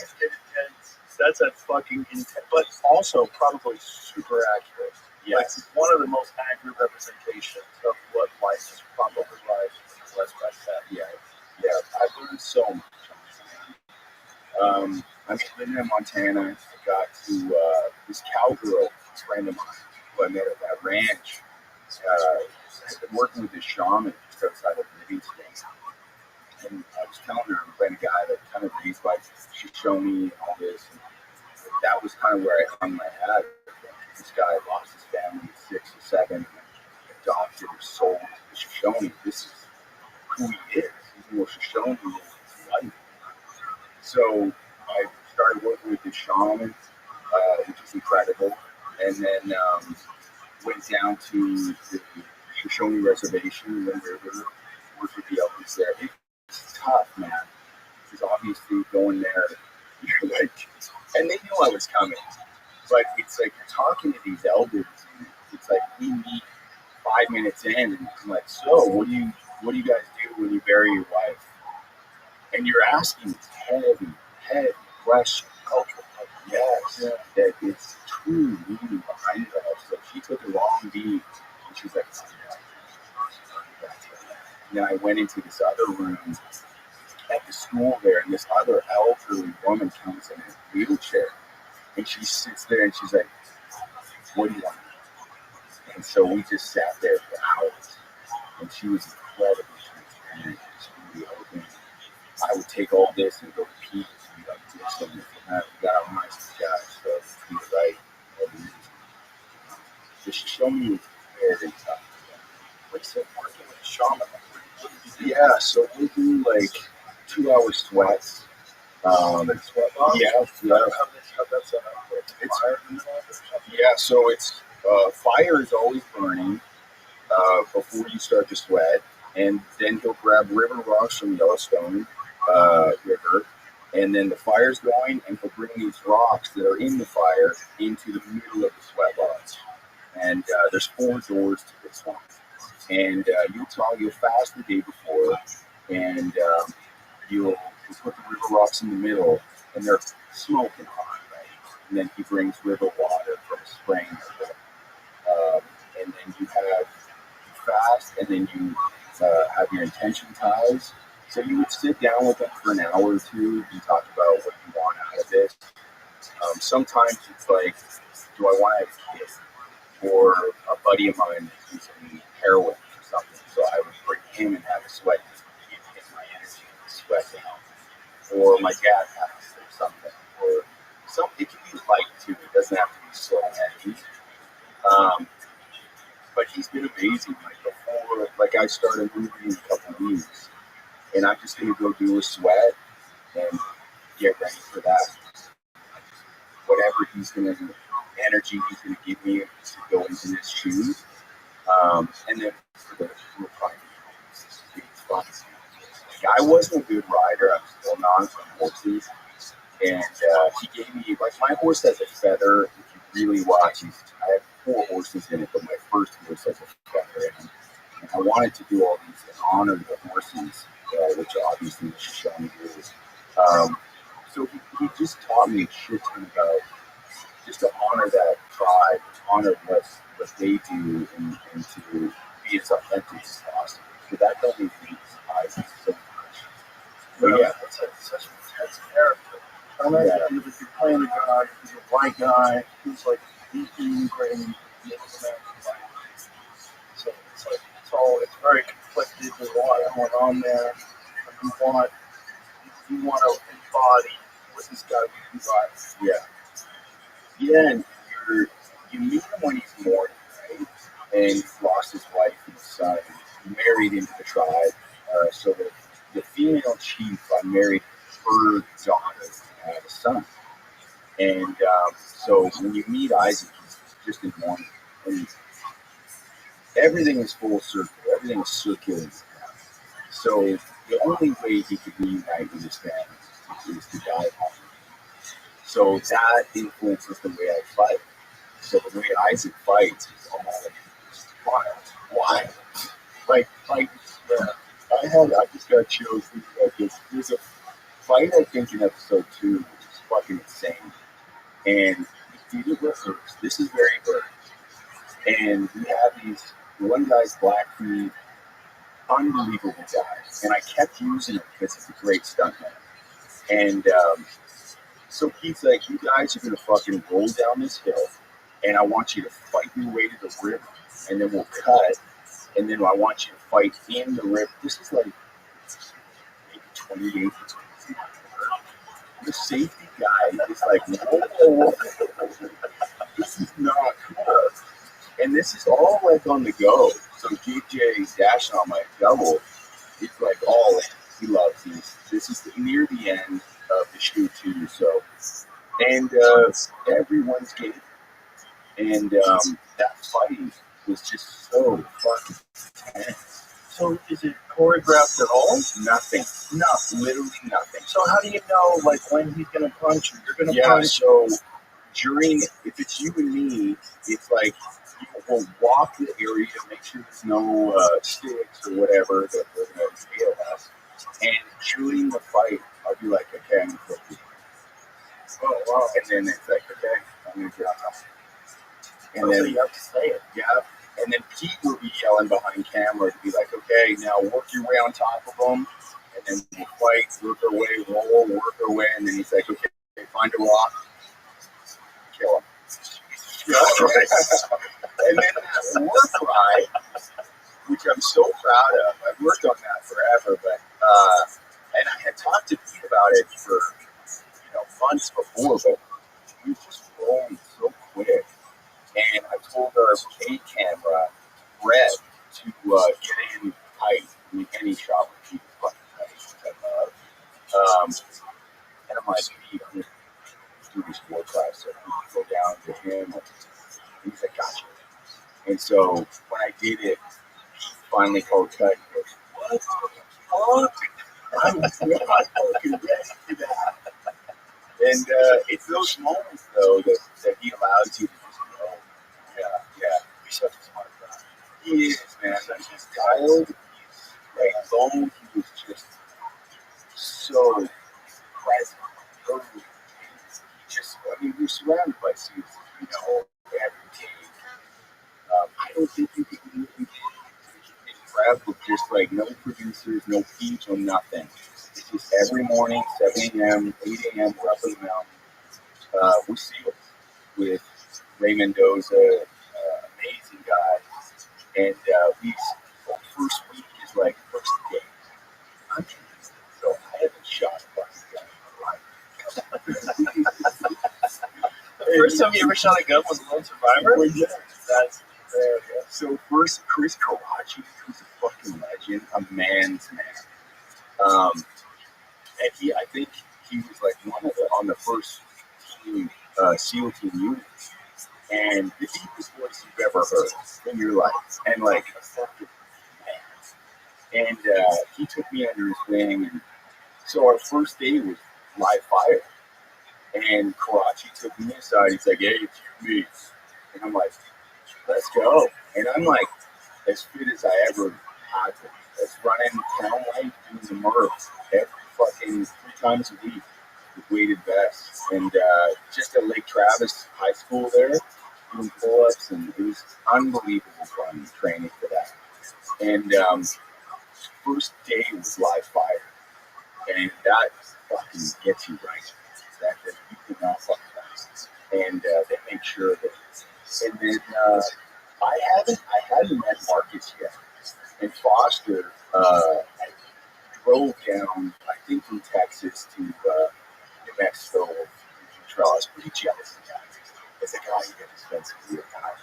That's a fucking intense, but also probably super accurate. Yes. Like one of the most accurate representations of what life is probably like. Let's back that. Yeah. I've learned so much. I'm living in Montana. I got to this cowgirl friend of mine who I met at that ranch. I've been working with this shaman just outside of Livingston. And I was telling her I'm playing a guy that kind of raised by Shoshone and all this. And that was kind of where I hung my hat. This guy lost his family at 6 or 7 and adopted or sold to Shoshone. This is who he is. He's more Shoshone than his life. So I started working with the shaman, which is incredible. And then went down to the Shoshone Reservation, Wind River, worked with the elders there. It's tough, man. Because obviously going there, you're like, and they knew I was coming. But it's like you're talking to these elders, and it's like we meet 5 minutes in, and I'm like, so what do you guys do when you bury your wife? And you're asking this heavy question, cultural question. Yes, that it's true meaning behind it all. So she took a long beat, and she's like, and then I went into this other room at the school there, and this other elderly woman comes in a wheelchair, and she sits there, and she's like, what do you want? And so we just sat there for hours, and she was incredibly transparent. She really open. I would take all this and go to Pete and be like, listen, I got my guy, so he's right. So she showed me it was very tough. What's it working with a shaman? Yeah, so we do like 2-hour sweats. Sweat box? Yeah. How that's set up? It's Fire in the box or something? Yeah, so it's fire is always burning before you start to sweat, and then he'll grab river rocks from Yellowstone River, and then the fire's going, and he'll bring these rocks that are in the fire into the middle of the sweat box. And there's 4 doors to this one, and you'll fast the day before, and you'll put the river rocks in the middle, and they're smoking hot, right? And then he brings river water from a spring. And then you fast, and then you have your intention ties. So you would sit down with them for an hour or two and talk about what you want out of this. Sometimes it's like, do I want to have a kid? Or a buddy of mine who's using heroin or something. So I would bring him and have a sweat to get my energy and sweat down. Or my dad has or something. Or something. It can be light too. It doesn't have to be so heavy. But he's been amazing. Like before, I started moving in a couple weeks, and I'm just gonna go do a sweat and get ready for that. Whatever energy he's gonna give me to go into this shoot, and then for the private, it's fun. I wasn't a good rider. I'm still not on horses. And he gave me, like, my horse has a feather. If you really watch, I have 4 horses in it, but my first horse has a feather in him. And I wanted to do all these in honor of the horses, which obviously is showing you. So he just taught me a shit ton about just to honor that tribe, honor what they do, and to be as authentic as possible. So that helped me beat Isaac so much. But yeah, It's such an intense character. I imagine you're playing a guy who's a white guy who's like deeply ingrained in the So it's like it's very conflicted. There's a lot going on there. And you want to embody what this guy would be like. yeah, and you meet him when he's mourning, right? And he's lost his wife and his son. He married into the tribe. So the female chief, I married her daughter and had a son. And so when you meet Isaac, he's just in mourning. And everything is full circle. Everything is circular. So the only way he could reunite with his family is to die home. So that influences the way I fight. So the way Isaac fights is almost wild. Like I just got chills thinking about this. There's a fight I think in episode 2, which is fucking insane. And he did it rehearsed. This is very good. And we have these one guy's Blackfeet, unbelievable guy. And I kept using it because he's a great stuntman. And so he's like, you guys are gonna fucking roll down this hill, and I want you to fight your way to the river, and then we'll cut, and then I want you to fight in the river. This is like maybe 28. The safety guy is like, whoa, this is not cool. And this is all like on the go. So JJ dashing on my double, he's like all in. He loves these. This is near the end of the shoot too. So, and everyone's game. And that fight was just so fucking intense. So is it choreographed at all? Nothing. Literally nothing. So how do you know like when he's gonna punch or you're gonna Yeah, punch? so during, if it's you and me, it's like you will walk the area, make sure there's no sticks or whatever that are going to fail us. And during the fight, I'll be like, okay, I'm going to flip you. Oh, wow. And then it's like, okay, I'm going to drop. And So then you have to say it. yeah. And then Pete will be yelling behind camera to be like, okay, now work your way on top of them. And then we'll fight, work our way, roll, work our way. And then he's like, okay, find a rock, kill him. Yeah, right. And then that work ride, which I'm so proud of. I've worked on that forever, but and I had talked to Pete about it for months before, but we was just rolling so quick. And I told our K camera, Brett, to get in tight. I mean, any shot with Pete is fucking tight, which I love. And I'm like, Pete, I'm going to do this work class, so I can go down to him. And he's like, gotcha. And so when I did it, he finally called cut. He goes, what the fuck? I was not fucking ready for that. And it's those moments, though, that he allows you to just go, yeah. You're such a smart guy. He is, man. He's dialed. He's like bone. He was just so present. Totally. We're surrounded by suits, every day. I don't think you could do anything prep with just like no producers, no feeds, no nothing. It's just every morning, 7 a.m., 8 a.m., we're up in the mountain. We're sealed with Ray Mendoza, amazing guy. And the first week is like first day. I'm convinced, so I haven't shot a fucking gun in my life. The first time you ever shot a gun was Lone Survivor? Well, yeah. That's So first, Chris Karachi, who's a fucking legend, a man's man. And I think he was like on the first team, SEAL team unit. And the deepest voice you've ever heard in your life. And like a fucking man. And he took me under his wing. And so our first day was live fire. And Karachi took me aside. He's like, hey, it's you, me. And I'm like, let's go. And I'm like, as fit as I ever had to. That's running town life, doing the Murphs every fucking 3 times a week with weighted vests. And just at Lake Travis High School there, doing pull-ups, and it was unbelievable fun training for that. And first day was live fire, and that fucking gets you right. That you cannot fuck that. And they make sure that. And then I hadn't met Marcus yet. And Foster drove down, I think, from Texas to New Mexico. I was pretty jealous of that. It's a guy who gets expensive real time.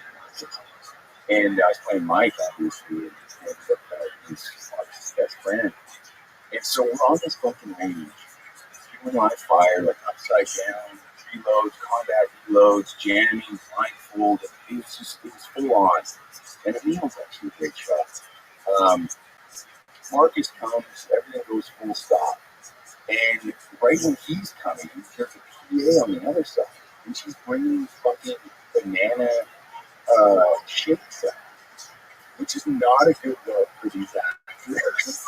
And I was playing Mike, obviously, and he's Marcus' best friend. And so we're on this fucking range, doing live fire, like upside down, reloads, combat reloads, jamming, blindfold. It was full on. And Emil's actually a great shot. Marcus comes, everything goes full stop. And right when he's coming, there's a PA on the other side. And she's bringing fucking banana shakes out, which is not a good look for these actors.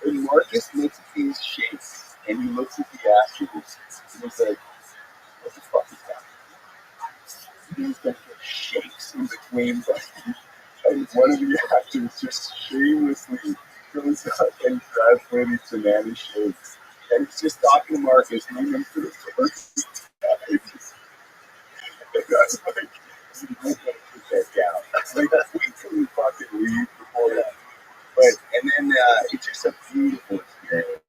And Marcus makes his shakes, and he looks at the actors, and he's like, what the fuck is that? You guys got to get shakes in between. And one of the actors just shamelessly goes up and grabs one of these banana shakes. And he's just talking to Marcus, and I'm for the first time. And I was like, you might want to put that down. Like, wait till we fucking leave before that. But, and then it's just a beautiful experience.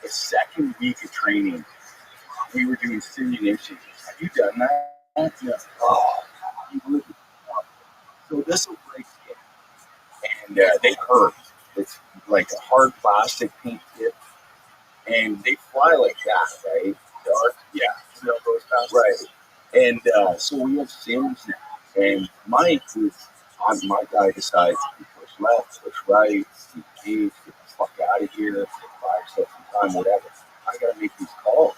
The second week of training, we were doing simulations. Have you done that? No. Oh, you wouldn't. So this will break in. And they hurt. It's like a hard plastic paint tip. And they fly like that, right? Dark. Yeah. Snow goes past. Right. And so we have sims now. And Mike was, my guy decides to push left, push right, see cage, get the fuck out of here, buy yourself some time, whatever. I gotta make these calls.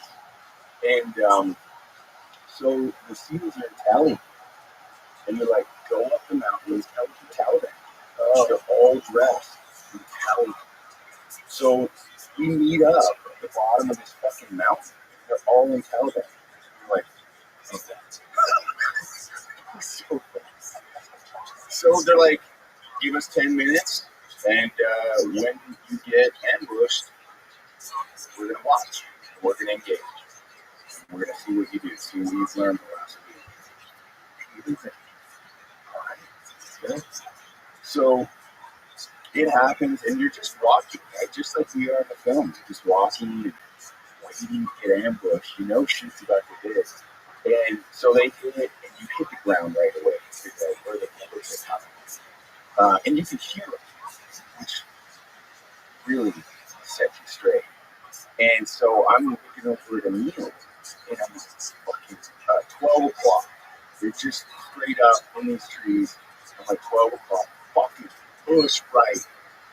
And so the SEALs are Italian. And they're like, go up the mountains, tell them. They're all dressed in Italian. So we meet up at the bottom of this fucking mountain. They're all in Taliban. We're like, okay. So they're like, give us 10 minutes, and when you get ambushed, we're going to watch. We're going to engage. We're going to see what you do, see what you've learned the last week. All right. Okay. So it happens, and you're just walking, right? Just like we are in the film. You're just walking and waiting to get ambushed. You know shit's about to hit. And so they hit it, and you hit the ground right away. Where the bullets are coming. And you can hear it, which really sets you straight. And so I'm looking over at a meal, and I'm fucking 12 o'clock. They're just straight up in these trees. I'm like, 12 o'clock, fucking push right.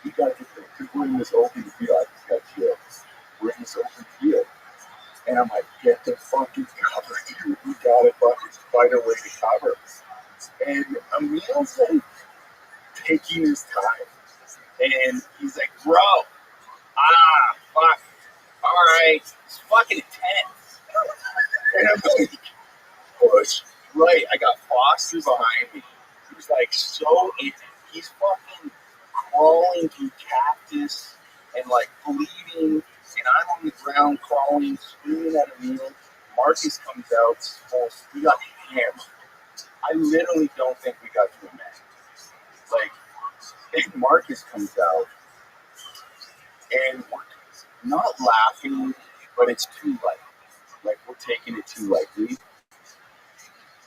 You gotta get there, because we're in this open field. I just got chills. We're in this open field. And I'm like, get the fucking cover, dude. We gotta fucking find a way to cover. And Emil's like taking his time. And he's like, bro, fuck. Alright. It's fucking intense. And I'm like, push. Right. I got Foster behind me. He was like so in it. He's fucking crawling through cactus and like bleeding. And I'm on the ground crawling, screaming at Emil. Marcus comes out, we got hammered. I literally don't think we got to a match. Like, and Marcus comes out, and we're not laughing, but it's too light. Like, we're taking it too lightly.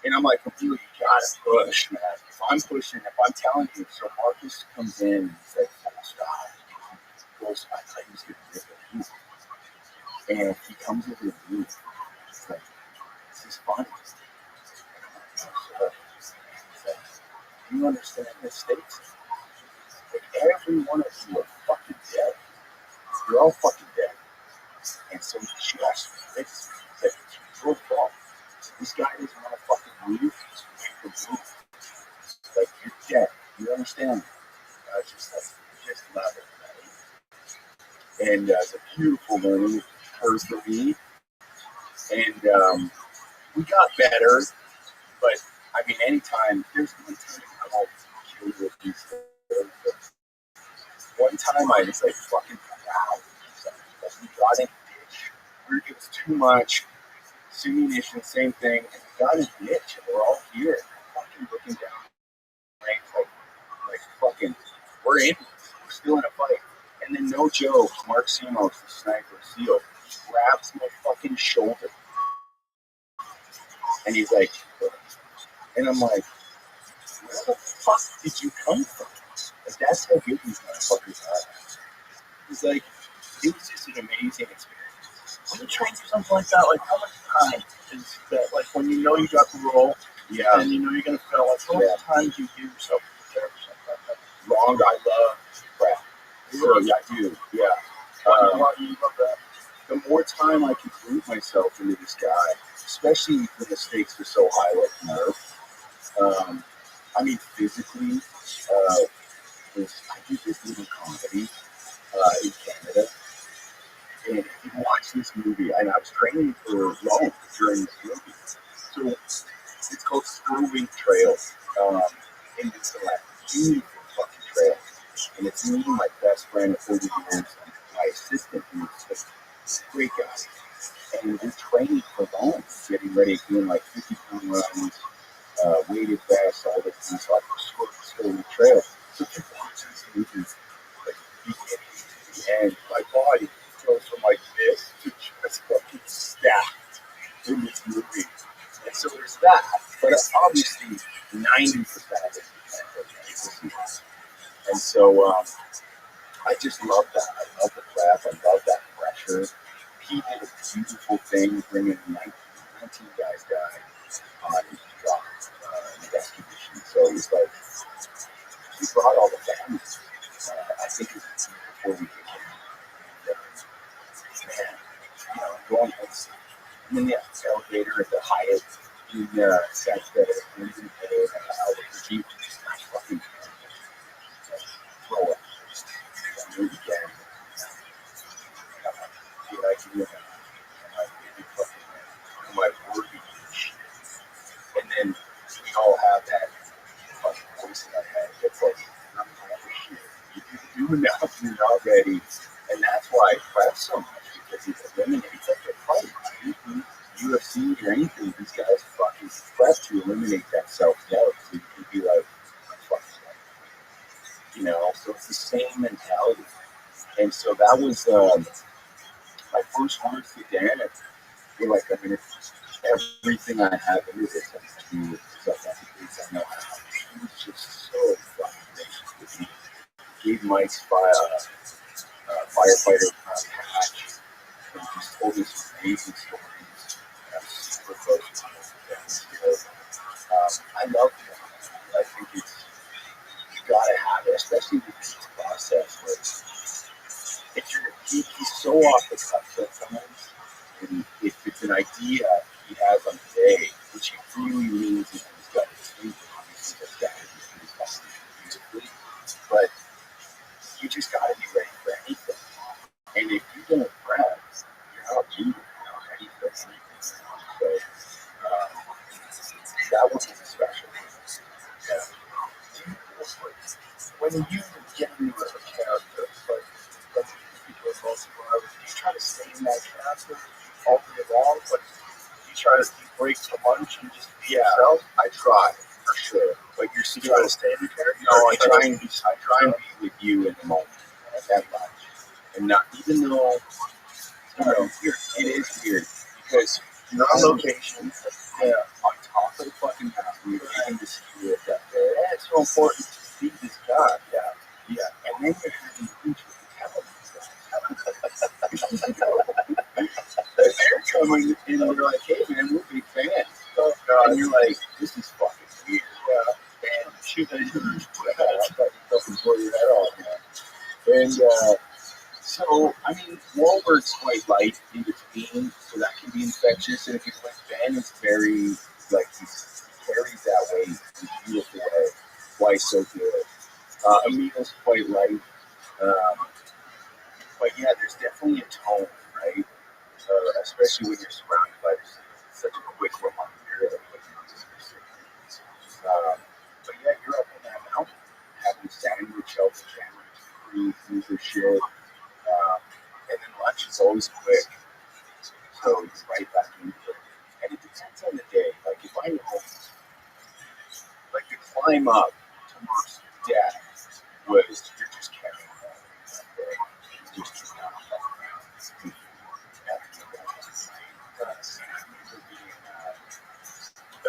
And I'm like, you gotta push, man. If I'm pushing, if I'm telling you, so Marcus comes in and says, stop. He goes, I thought he was gonna rip it. And he comes over to me. He's like, this is funny. Do you understand the stakes? every one of you are fucking dead. You're all fucking dead. And so just it's like it's your fault. This guy doesn't want to fucking leave. Just like you're dead. You understand? I was just like, just love it, right? And it's a beautiful learning curve for me. And we got better, but I mean, anytime there's one time I won't kill with these things. One time I was like fucking proud. Like we got in a ditch. It was too much. Simulation, same thing. And we got in a ditch, and we're all here, fucking looking down. Right? Like fucking, we're in. We're still in a fight. And then no joke, Mark Simos, the sniper SEAL, grabs my fucking shoulder. And he's like, and I'm like, where the fuck did you come from? Like, that's how good these motherfuckers are. He's like, it was just an amazing experience. When you train for something like that, like how much time is that? Like when you know you got the role, Yeah. and you know you're gonna fail. Like how much time do you give yourself to prepare for something like that? Long, I love crap. So yeah, I do. Yeah. Why do you love that? The more time I can prove myself into this guy, especially when the stakes are so high like Nerf. I mean, physically, I did this little comedy in Canada, and if you watch this movie, and I was training for Rome during this movie, so it's called Screwing Trail, in Newfoundland. Beautiful fucking trail, and it's me, my best friend of 30 years, and my assistant, who's a great guy, and we're training for Rome, getting ready, doing like 50-pound runs, weighted vests, all this kind of stuff, Screwing Trail. So if you watch this movie, like beginning to the end, my body goes from like this to just fucking stacked in this movie. And so there's that, but obviously 90% of it is. And so I just love that. I love the prep. I love that pressure. He did a beautiful thing, bringing 19 guys down on the expedition. So it was like, he brought all the families. I think it was before we became, man, you know, going home. And then the elevator at the Hyatt in Sackville, and Albuquerque, I fucking throw up. I knew again. I can look at my working shit. And then we all have that fucking voice in our head that's like, I'm not for shit. You do enough, you're not ready. And that's why I prep so much, because it eliminates that fight. UFC or anything, these guys fucking prep to eliminate that self-doubt. So you can be like, fuck that. You know, so it's the same mentality. And so that was my first words to Dan. Feel like I mean, everything I have into this has to do with stuff I know how. He was just so fucking gracious with me. Gave Mike's firefighter patch, and just told us amazing stories. I'm super close to him. So, I love him. I think you gotta have it, especially with this process. Where he's so off the cuff sometimes. And if it's an idea he has on the day, which he really means in his gut instinct, obviously that's got to be pretty fucking beautifully, but you just got to be ready for anything. And if you don't prep, you're not ready for anything. So that one was special. Yeah. When you get into a character, like people are most of do you try to stay in that character all day long? But you try to break for lunch and just be yourself? I try, for sure. But You try to stay in the character? No, I try and be with you in the moment. That much. And not, even though, you know, it is weird. Because you're on location. Yeah. On top of the fucking house, we're trying to see you at that day. Yeah, it's so important to see this guy. Yeah. Yeah. And then you're having lunch with the talent. They're coming in and they're like, hey man, we're big fans. Oh God. And you're like, this is fucking weird. Yeah. And shoot, I didn't put that up, but it doesn't blow your head off, man. And so, I mean, Wahlberg's quite light in between, so that can be infectious. And if you like Ben, it's very, like, he carries that weight in a beautiful way. Why he's so good. Emil's quite light. But yeah, there's definitely a tone, right? Especially when you're surrounded by such a quick reminder of what but yeah, you're up on that mountain, having a sandwich, out the camera, cruise, use your shit. And then lunch is always quick, so it's right back into it. And it depends on the day. Like if I know, like the climb up to Mark's death was you're just carrying on that day. Just keep on.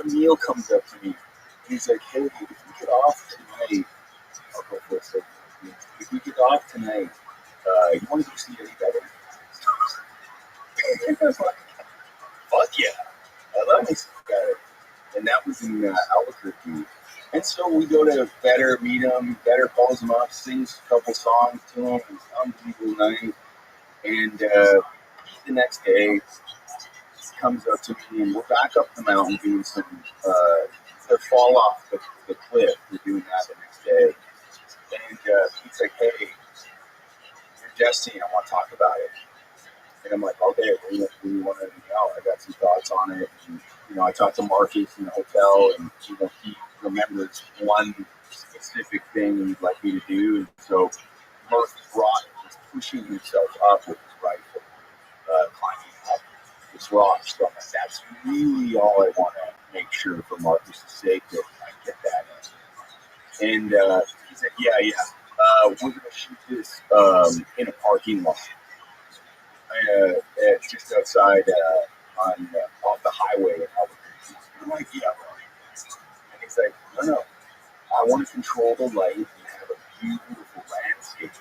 Emil comes up to me. He's like, "Hey, if we get off tonight, I'll go for a second. If we get off tonight, you want to go see any better?" I was like, "Fuck yeah, I love this guy." And that was in Albuquerque. And so we go to Better, meet him. Better calls him up, sings a couple songs to him. It's an unbelievable night. And the next day, comes up to me, and we're back up the mountain doing some the fall off the cliff. We're doing that the next day. And he's like, "Hey, your destiny, I want to talk about it." And I'm like, "Okay, what do you want to know? I got some thoughts on it." And, you know, I talked to Marcus in the hotel, and you know, he remembers one specific thing he'd like me to do. And so Marcus was pushing himself up with his rifle, climbing up this rock. So I'm like, that's really all I want to make sure for Marcus' sake that I get that in. And he said, yeah, we're going to shoot this in a parking lot. Just outside off the highway in Albuquerque. I'm like, yeah, right. And he's like, no, I want to control the light and have a beautiful landscape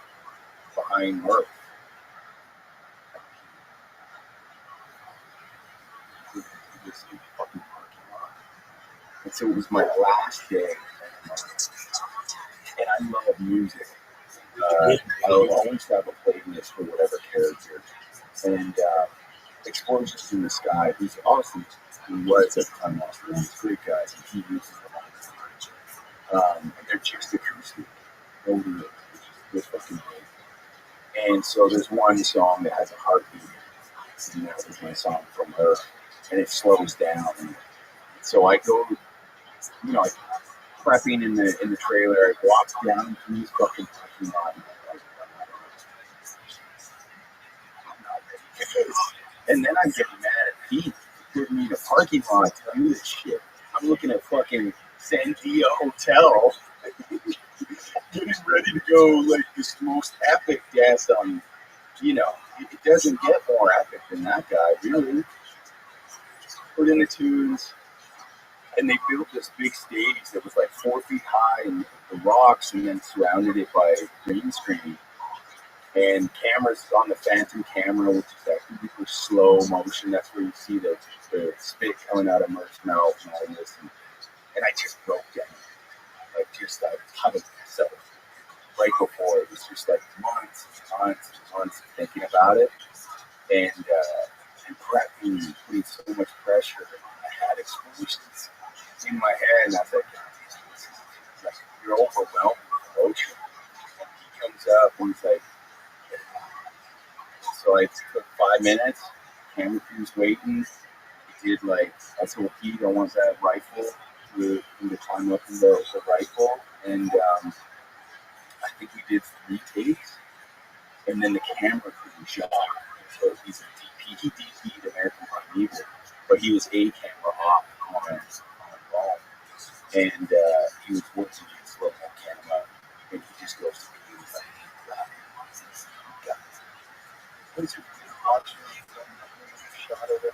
behind Murph. This fucking parking lot. And so it was my last day, and I love music. I'll always have a playlist for whatever character. And Explosions in the Sky, who's awesome, who was at the time awesome, he's great guys, and he uses them all the time. And they're just acoustic, no lyrics, which is fucking great. And so there's one song that has a heartbeat, and that was my song from her, and it slows down. And so I go, you know, prepping in the trailer, I walk down through this fucking parking lot, and then I'm getting mad at Pete for giving me the parking lot to do this shit. I'm looking at fucking Sandia Hotel, getting ready to go like this most epic guest on, you know, it doesn't get more epic than that guy, really. Put in the tunes, and they built this big stage that was like 4 feet high in the rocks, and then surrounded it by green screen. And cameras on the Phantom camera, which is that super slow motion. That's where you see the spit coming out of Murph's mouth and all this. And I just broke down. Like, just like cutting myself right before. It was just like months of thinking about it. And prepping, putting so much pressure. I had explosions in my head, and I was like, you're overwhelmed with emotion. And he comes up and he's like, so I took 5 minutes, camera crew's waiting. He did like, I told Pete I want that rifle to climb up in the rifle. And I think we did 3 takes. And then the camera crew shot. So he's a DP. He DP'd American Primeval, but he was a camera op on ball. And he was working in slow-mo camera. And he just goes to me, he's like, shot of it.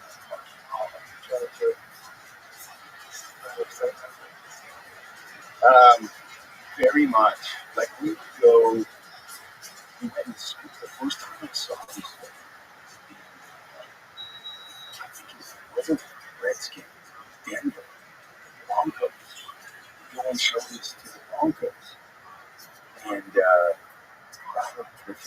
Very much. Like we would go. We went in school. The first time I saw this, I think it wasn't the Redskins. Denver Broncos. We go and show this to the Broncos, and Robert Griffin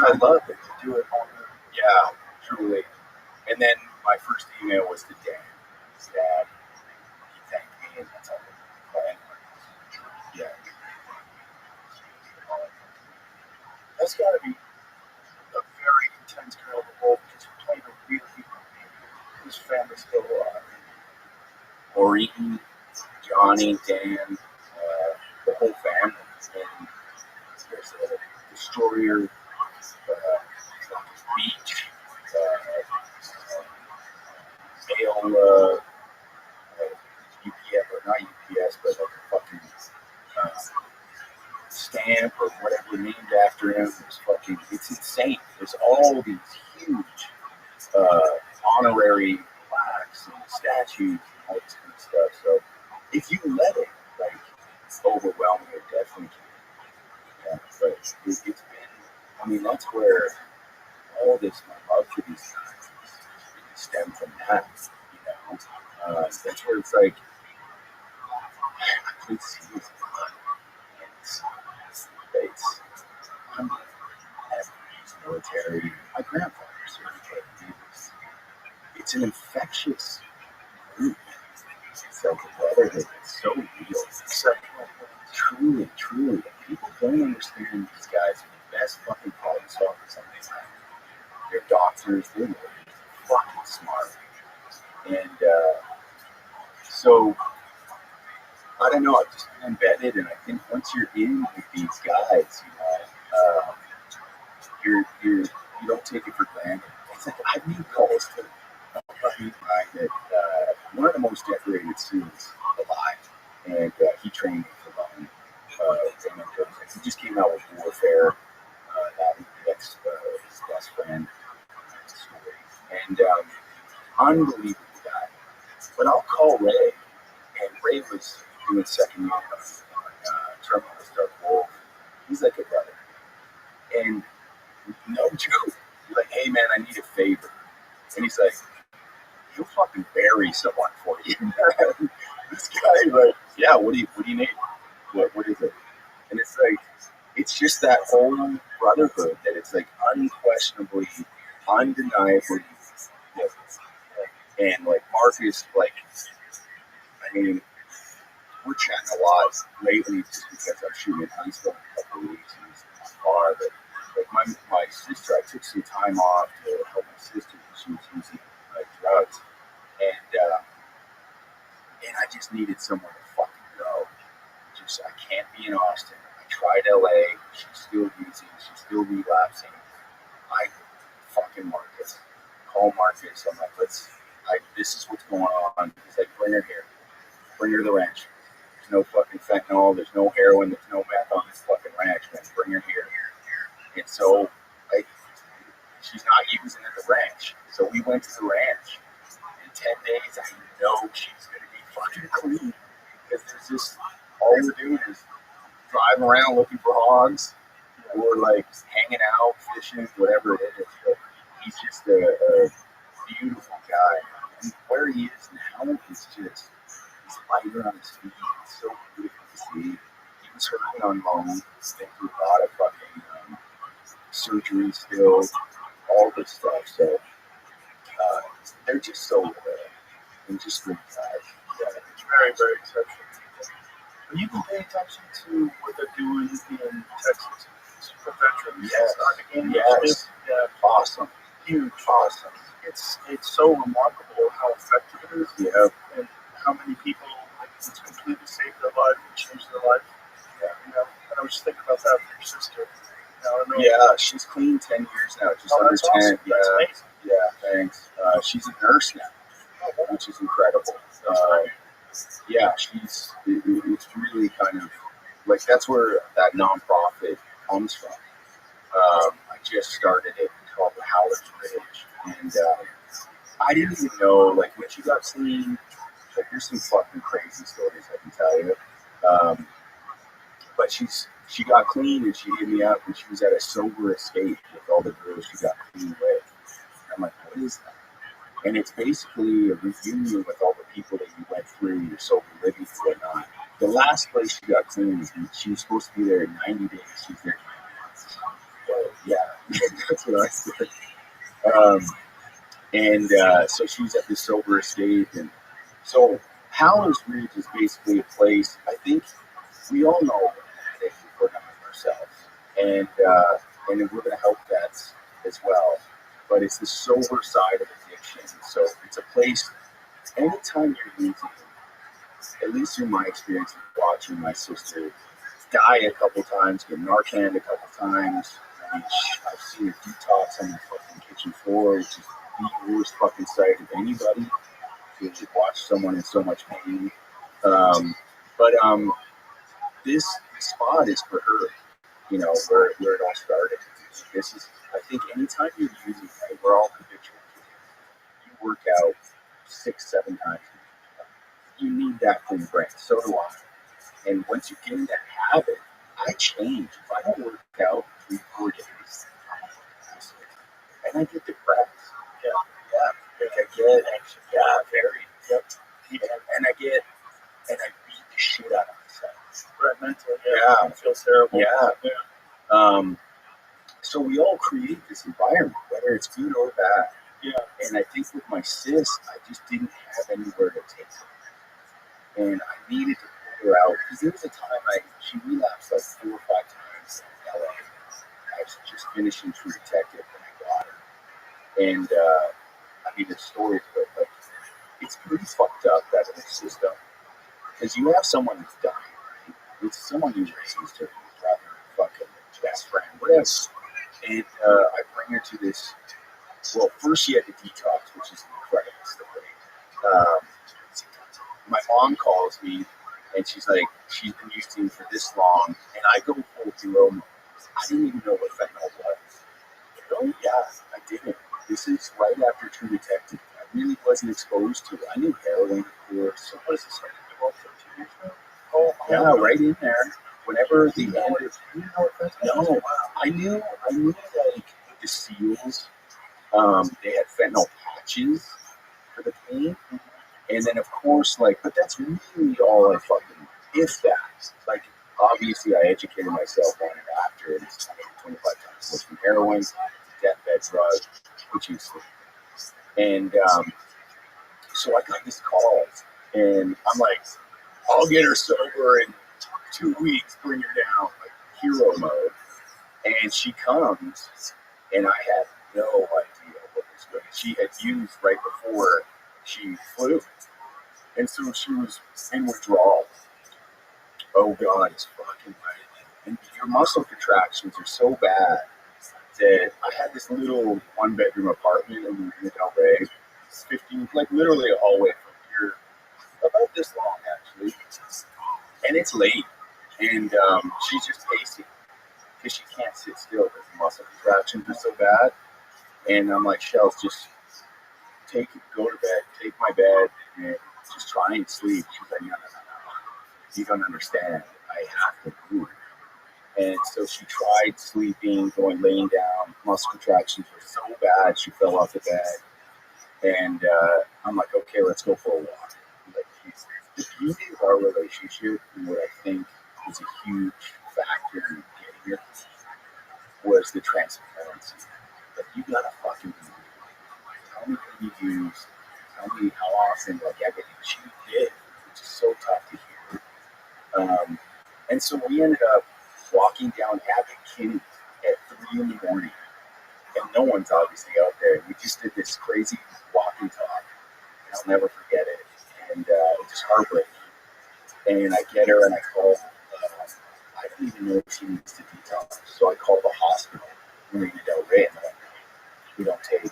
I love it. Do it all. Yeah, truly. And then my first email was to Dan. Dad, he thanked me, and that's all. Yeah. That's got to be a very intense kind of role because you're playing a real human being whose family's still alive. Maureen, Johnny, Dan, the whole family. And there's a destroyer, beach, mail, UPS, or not UPS, but like a fucking stamp or whatever named after him. It's insane. There's all these huge honorary plaques and statues and all this kind of stuff. So if you let it, like, overwhelm you, definitely can. Yeah, but it's been, I mean, that's where all this, my love for these guys stem from that, you know. That's where it's like, I could see it. It's military. My grandfather's certified. It's an infectious group. It's like a brotherhood. It's so real. Truly, truly. People don't understand these guys are the best fucking problem solvers on this planet. They're doctors. They're fucking smart. And so, I don't know. I've just been embedded, and I think once you're in with these guys, you don't take it for granted. It's like I've made calls to a buddy of mine that one of the most decorated SEALs alive, and he trained me for long. He just came out with Warfare, that his best friend, and unbelievable guy. But I'll call Ray, and Ray was doing second year on Terminal Star Wolf. He's like a brother, and no joke. He's like, hey man, I need a favor. And he's like, he'll fucking bury someone for you. This guy, like, yeah, what do you need? What is it? And it's like, it's just that whole brotherhood that it's like unquestionably, undeniably, and like Marcus, like, I mean, we're chatting a lot lately just because I'm shooting in Huntsville in a couple of weeks and it's far, but like my sister, I took some time off to help my sister because she was using drugs, and I just needed somewhere to fucking go. I can't be in Austin. I tried LA. She's still using. She's still relapsing. I fucking Marcus. Call Marcus. I'm like, this is what's going on. He's like, bring her here. Bring her to the ranch. There's no fucking fentanyl. There's no heroin. There's no meth on this fucking ranch, man. Bring her here. And so, she's not using at the ranch. So we went to the ranch. In 10 days, I know she's going to be fucking clean. Because there's just, all we're doing is driving around looking for hogs, or like hanging out, fishing, whatever it is. But he's just a beautiful guy. And where he is now is just, he's lighter on his feet. It's so beautiful to see. He was hurting on loan. He's been through a lot of fucking surgery still, all this stuff. So they're just so and just great guys. Yeah, it's very, very exceptional. But you can pay attention to what they're doing in Texas for veterans. Yes. Yeah, Awesome. huge. Awesome. It's so remarkable how effective it is. Yeah. And how many people it's completely saved their life and changed their life. Yeah. You know, and I was just thinking about that with your sister. I don't know. Yeah, she's clean 10 years now, just under 10. Awesome. Yeah, That's amazing. yeah, thanks. She's a nurse now, which is incredible. Yeah, it's really kind of like that's where that nonprofit comes from. I just started it called the Howler's Ridge, and I didn't even know, like, when she got clean, like, there's some fucking crazy stories I can tell you. But she got clean and she hit me up and she was at a sober escape with all the girls she got clean with. And I'm like, what is that? And it's basically a reunion with all the people that you went through your sober living and whatnot. The last place she got clean, she was supposed to be there in 90 days. She was there 9 months. So, yeah. That's what I said. So she's at this sober estate, and so Howler's Ridge is basically a place. I think we all know that we're not ourselves, and we're going to help vets as well. But it's the sober side of addiction. So it's a place. Anytime you're using, at least through my experience of watching my sister die a couple times, get Narcan a couple times. I mean, I've seen her detox on the fucking kitchen floor, which is the worst fucking sight of anybody. You should watch someone in so much pain. But this spot is for her, you know, where it all started. This is, I think, anytime you're using it, we're all habitual. You work out 6-7 times. You need that for your brain. So do I. And once you get in that habit, I change. If I don't work out 3-4 days, and I get depressed. Yeah. Like I get anxious. Yeah, very. Yep. And I beat the shit out of myself. Right, mentally. Yeah. It feels terrible. Yeah. So we all create this environment, whether it's good or bad. Yeah. And I think with my sis, I just didn't have anywhere to take her. And I needed to pull her out. Because there was a time she relapsed like 4 or 5 times in LA. I was just finishing True Detective when I got her. And I mean, the story, but it's pretty fucked up, that whole system. Because you have someone who's dying, right? It's someone you raised her, brother, fucking best friend, whatever. And I bring her to this. Well, first she had to detox, which is an incredible story. My mom calls me, and she's like, she's been using for this long, and I go full hero mode. I didn't even know what fentanyl was. Oh yeah, I didn't. This is right after True Detective. I really wasn't exposed to it. I knew heroin, of course. So what is this, like 12, 13 years ago? Oh, yeah, right in there. Whenever the end of, you know what that's no, I knew like the SEALs, they had fentanyl patches for the pain. And then of course, like, but that's really all I fucking, if that. Like, obviously I educated myself on it after, and it's 25 times worse than heroin, deathbed drug, which is, and so I got this call, and I'm like, I'll get her sober in 2 weeks, bring her down, like hero mode. And she comes, and I had no idea what was going on. She had used right before she flew, and so she was in withdrawal. Oh God, it's fucking right. And your muscle contractions are so bad that I had this little 1-bedroom apartment in Marina Del Rey. It's 15, like literally a hallway from here, about this long actually. And it's late, and she's just pacing because she can't sit still because the muscle contractions are so bad. And I'm like, Shells, just go to bed, take my bed, and just try and sleep. She's like, no. You don't understand. I have to move. And so she tried sleeping, laying down. Muscle contractions were so bad, she fell off the bed. And I'm like, okay, let's go for a walk. Like, the beauty of our relationship, and what I think was a huge factor in getting here, was the transparency. Like, you gotta fucking be real. Tell me what you use. Tell me how often, like, everything she did, which is so tough to hear. And so we ended up walking down Abbott Kinney at 3 in the morning. And no one's obviously out there. We just did this crazy walk and talk. And I'll never forget it. And it's just heartbreaking. And I get her and I call, I don't even know if she needs to detox. So I call the hospital, Marina Del Rey, and like, we don't take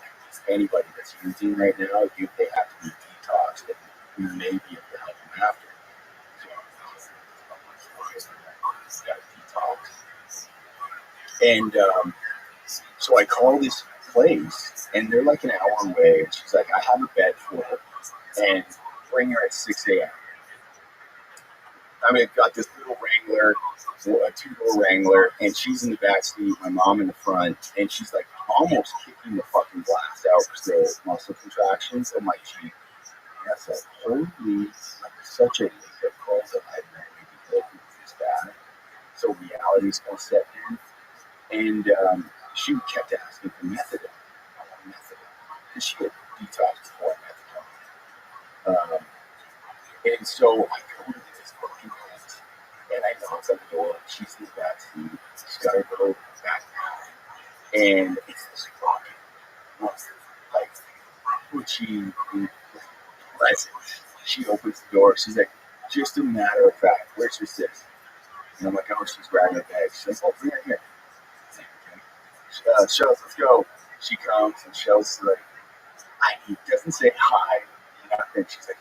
anybody that's using right now. They have to be detoxed, and we may be able to help them after. And so I call this place, and they're like an hour away. And she's like, I have a bed for her, and bring her at 6 a.m. I mean, I've got this little Wrangler, a 2-door Wrangler, and she's in the back seat, my mom in the front, and she's like almost kicking the fucking glass out because the muscle contractions. I'm like, gee, that's like, holy, like such a wake-up call that I've never even looked at this bad. So reality's gonna set in. And she kept asking for methadone. I want methadone. Because she had detoxed before methadone. And so I go to this fucking place, and I knock on the door, and she's in the backseat. She's got her little backpack, and it's this fucking, like, butchy, pleasant. She opens the door, she's like, just a matter of fact, where's your sis? And I'm like, oh, she's grabbing a bag. She's like, oh, bring her here. Shells, let's go. She comes, and Shells like, he doesn't say hi, nothing. She's like,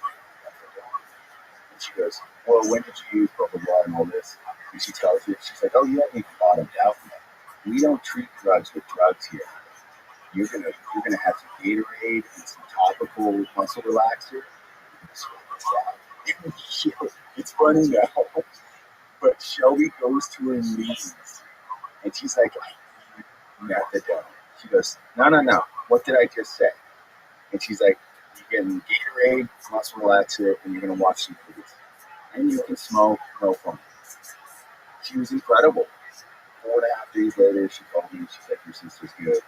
and she goes, well, when did you use blah, blah, blah, and all this? And she tells you, she's like, oh, you haven't even bottomed out yet. We don't treat drugs with drugs here. You're gonna have some Gatorade and some topical muscle relaxer. It's funny now, but Shelby goes to her knees, and she's like, methadone. She goes, no. What did I just say? And she's like, you're getting Gatorade, muscle relaxer, and you're gonna watch some movies. And you can smoke, no fun. She was incredible. 4.5 days later, she called me. She's like, your sister's good.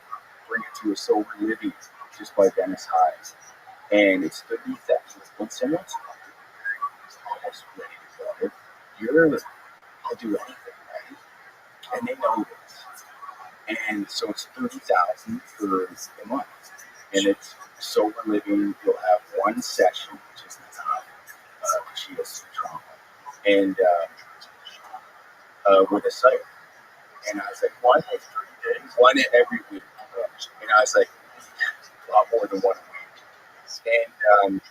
Bring it to a sober living, just by Venice High. And it's beneath that. When someone's almost ready to go, I'll do anything, right? And they know this. And so it's $30,000 for the month. And it's sober living. You'll have one session, which is enough. She has some trauma. And with a site. And I was like, one every 30 days? One every week. And I was like, a lot more than 1 week. And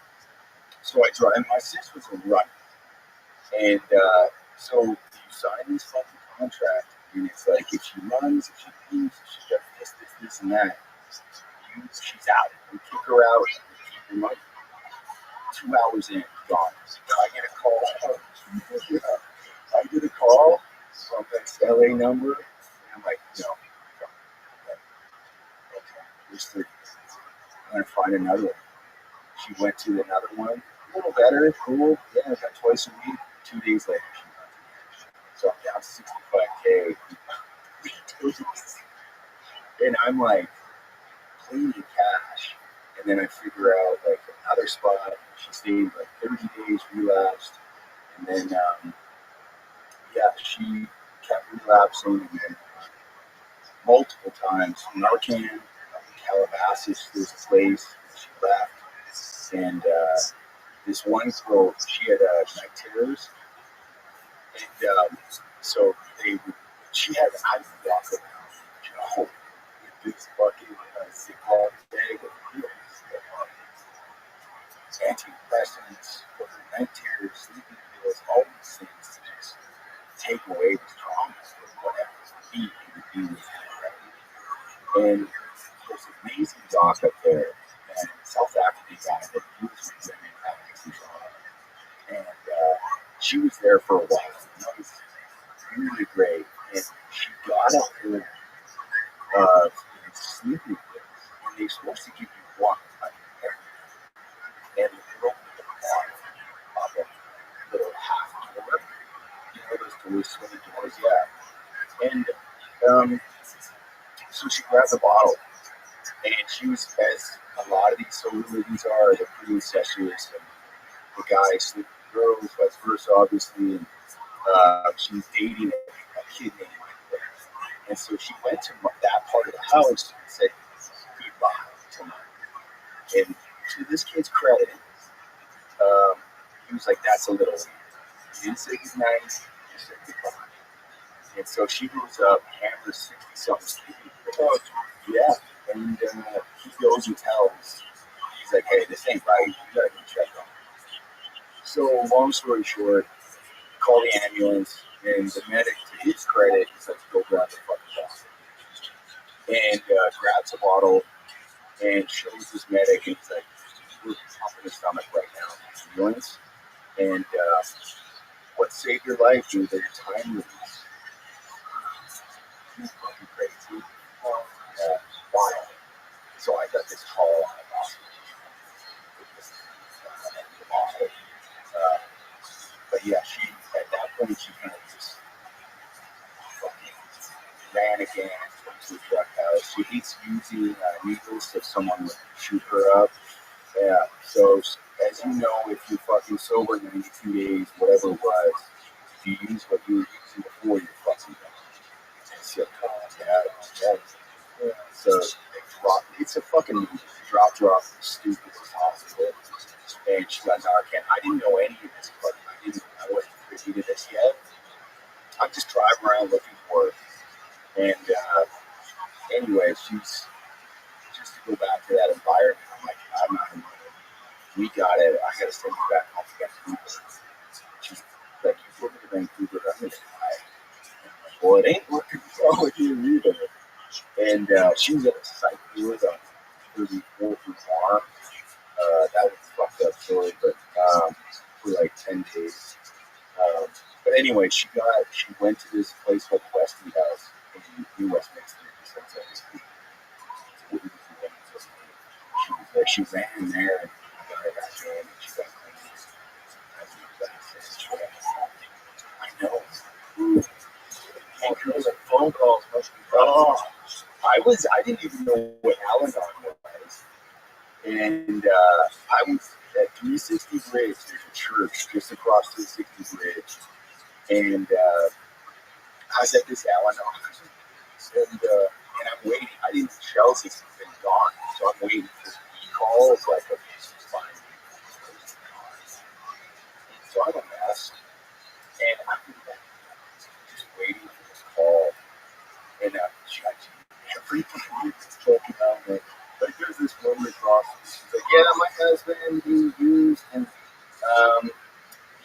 so I tried. And my sis was a runner. And so you sign this fucking contract. And it's like, if she runs, if she leaves, if she does this, and that, she's out. We kick her out, we keep her money. 2 hours in, gone. I get a call. I get a call from this LA number, and I'm like, no. Okay, there's 30. I'm going to find another one. She went to another one, a little better, cool. Yeah, I got twice a week. 2 days later, she went. So I'm down to 65K. And I'm like, cleaning cash. And then I figure out like another spot. She stayed like 30 days, relapsed. And then, she kept relapsing. And then multiple times, Narcan, Calabasas, there's a place. She left. And this one girl, she had night terrors. And so she had an IV walk around, with this fucking Ziploc bag of pills, antidepressants, night terrors, sleeping pills, all these things to just take away the trauma or whatever he would do with it, right? And there's an amazing doc up there, and South African guy that he was presenting at, and she was there for a while. And that was really great, and she got up there sleeping pills, and they're supposed to give you one, and they broke the bottom of a little half door. You know those doors, swinging doors, yeah. And so she grabbed the bottle, and she was, as a lot of these sober movies are, they're pretty incestuous, and the guy sleeping with girls, vice versa, obviously, and she was dating a kid named Mike. And so she went to that part of the house and said goodbye to Mike. And to this kid's credit, he was like, that's a little weird. He didn't say goodnight, he said goodbye. And so she goes up, hammers 60-something. Oh, yeah. And he goes and tells, he's like, hey, this ain't right. You gotta get checked on. So, long story short, call the ambulance, and the medic, to his credit, he's like, go grab the fucking bottle. And grabs a bottle and shows his medic, and he's like, we're pumping his stomach right now. Ambulance. And what saved your life, dude? That your time release. It's fucking crazy. Wild. So I got this call on my boss. But yeah, she, at that point, she kind of just fucking ran again, went to the drug house. against using needles if someone would shoot her up. Yeah. So as you know, if you're fucking sober 92 days, whatever it was, if you use what you were using before, you're fucking done. So, yeah. So it's a fucking movie. Drop, stupid as possible. And she got Narcan. I didn't know any of this, but I wasn't privy to this yet. I'm just driving around looking for her. And anyway, she's just to go back to that environment. I'm like, I'm not gonna. We got it. I gotta send you back home to Vancouver. She's like, you put me to Vancouver, I'm gonna die. Well, it ain't working well with you either. And she was at a psych ward on 34th and Farm. That was a fucked up story, but for like 10 days. But anyway, she went to this place called the Westie House in New Westminster. She ran there and got her back in, and she got clean. I know. Those phone calls must be Oh, I didn't even know what Al-Anon was. And I was at 360 Bridge. There's a church just across 360 Bridge. And I was at this Al-Anon. And I'm waiting. I didn't know Chelsea's been gone. So I'm waiting for calls like a fine. So I'm a mess. And I'm just waiting for this call. And she got everything talking about me. But there's this woman across. She's like, yeah, my husband, he used, and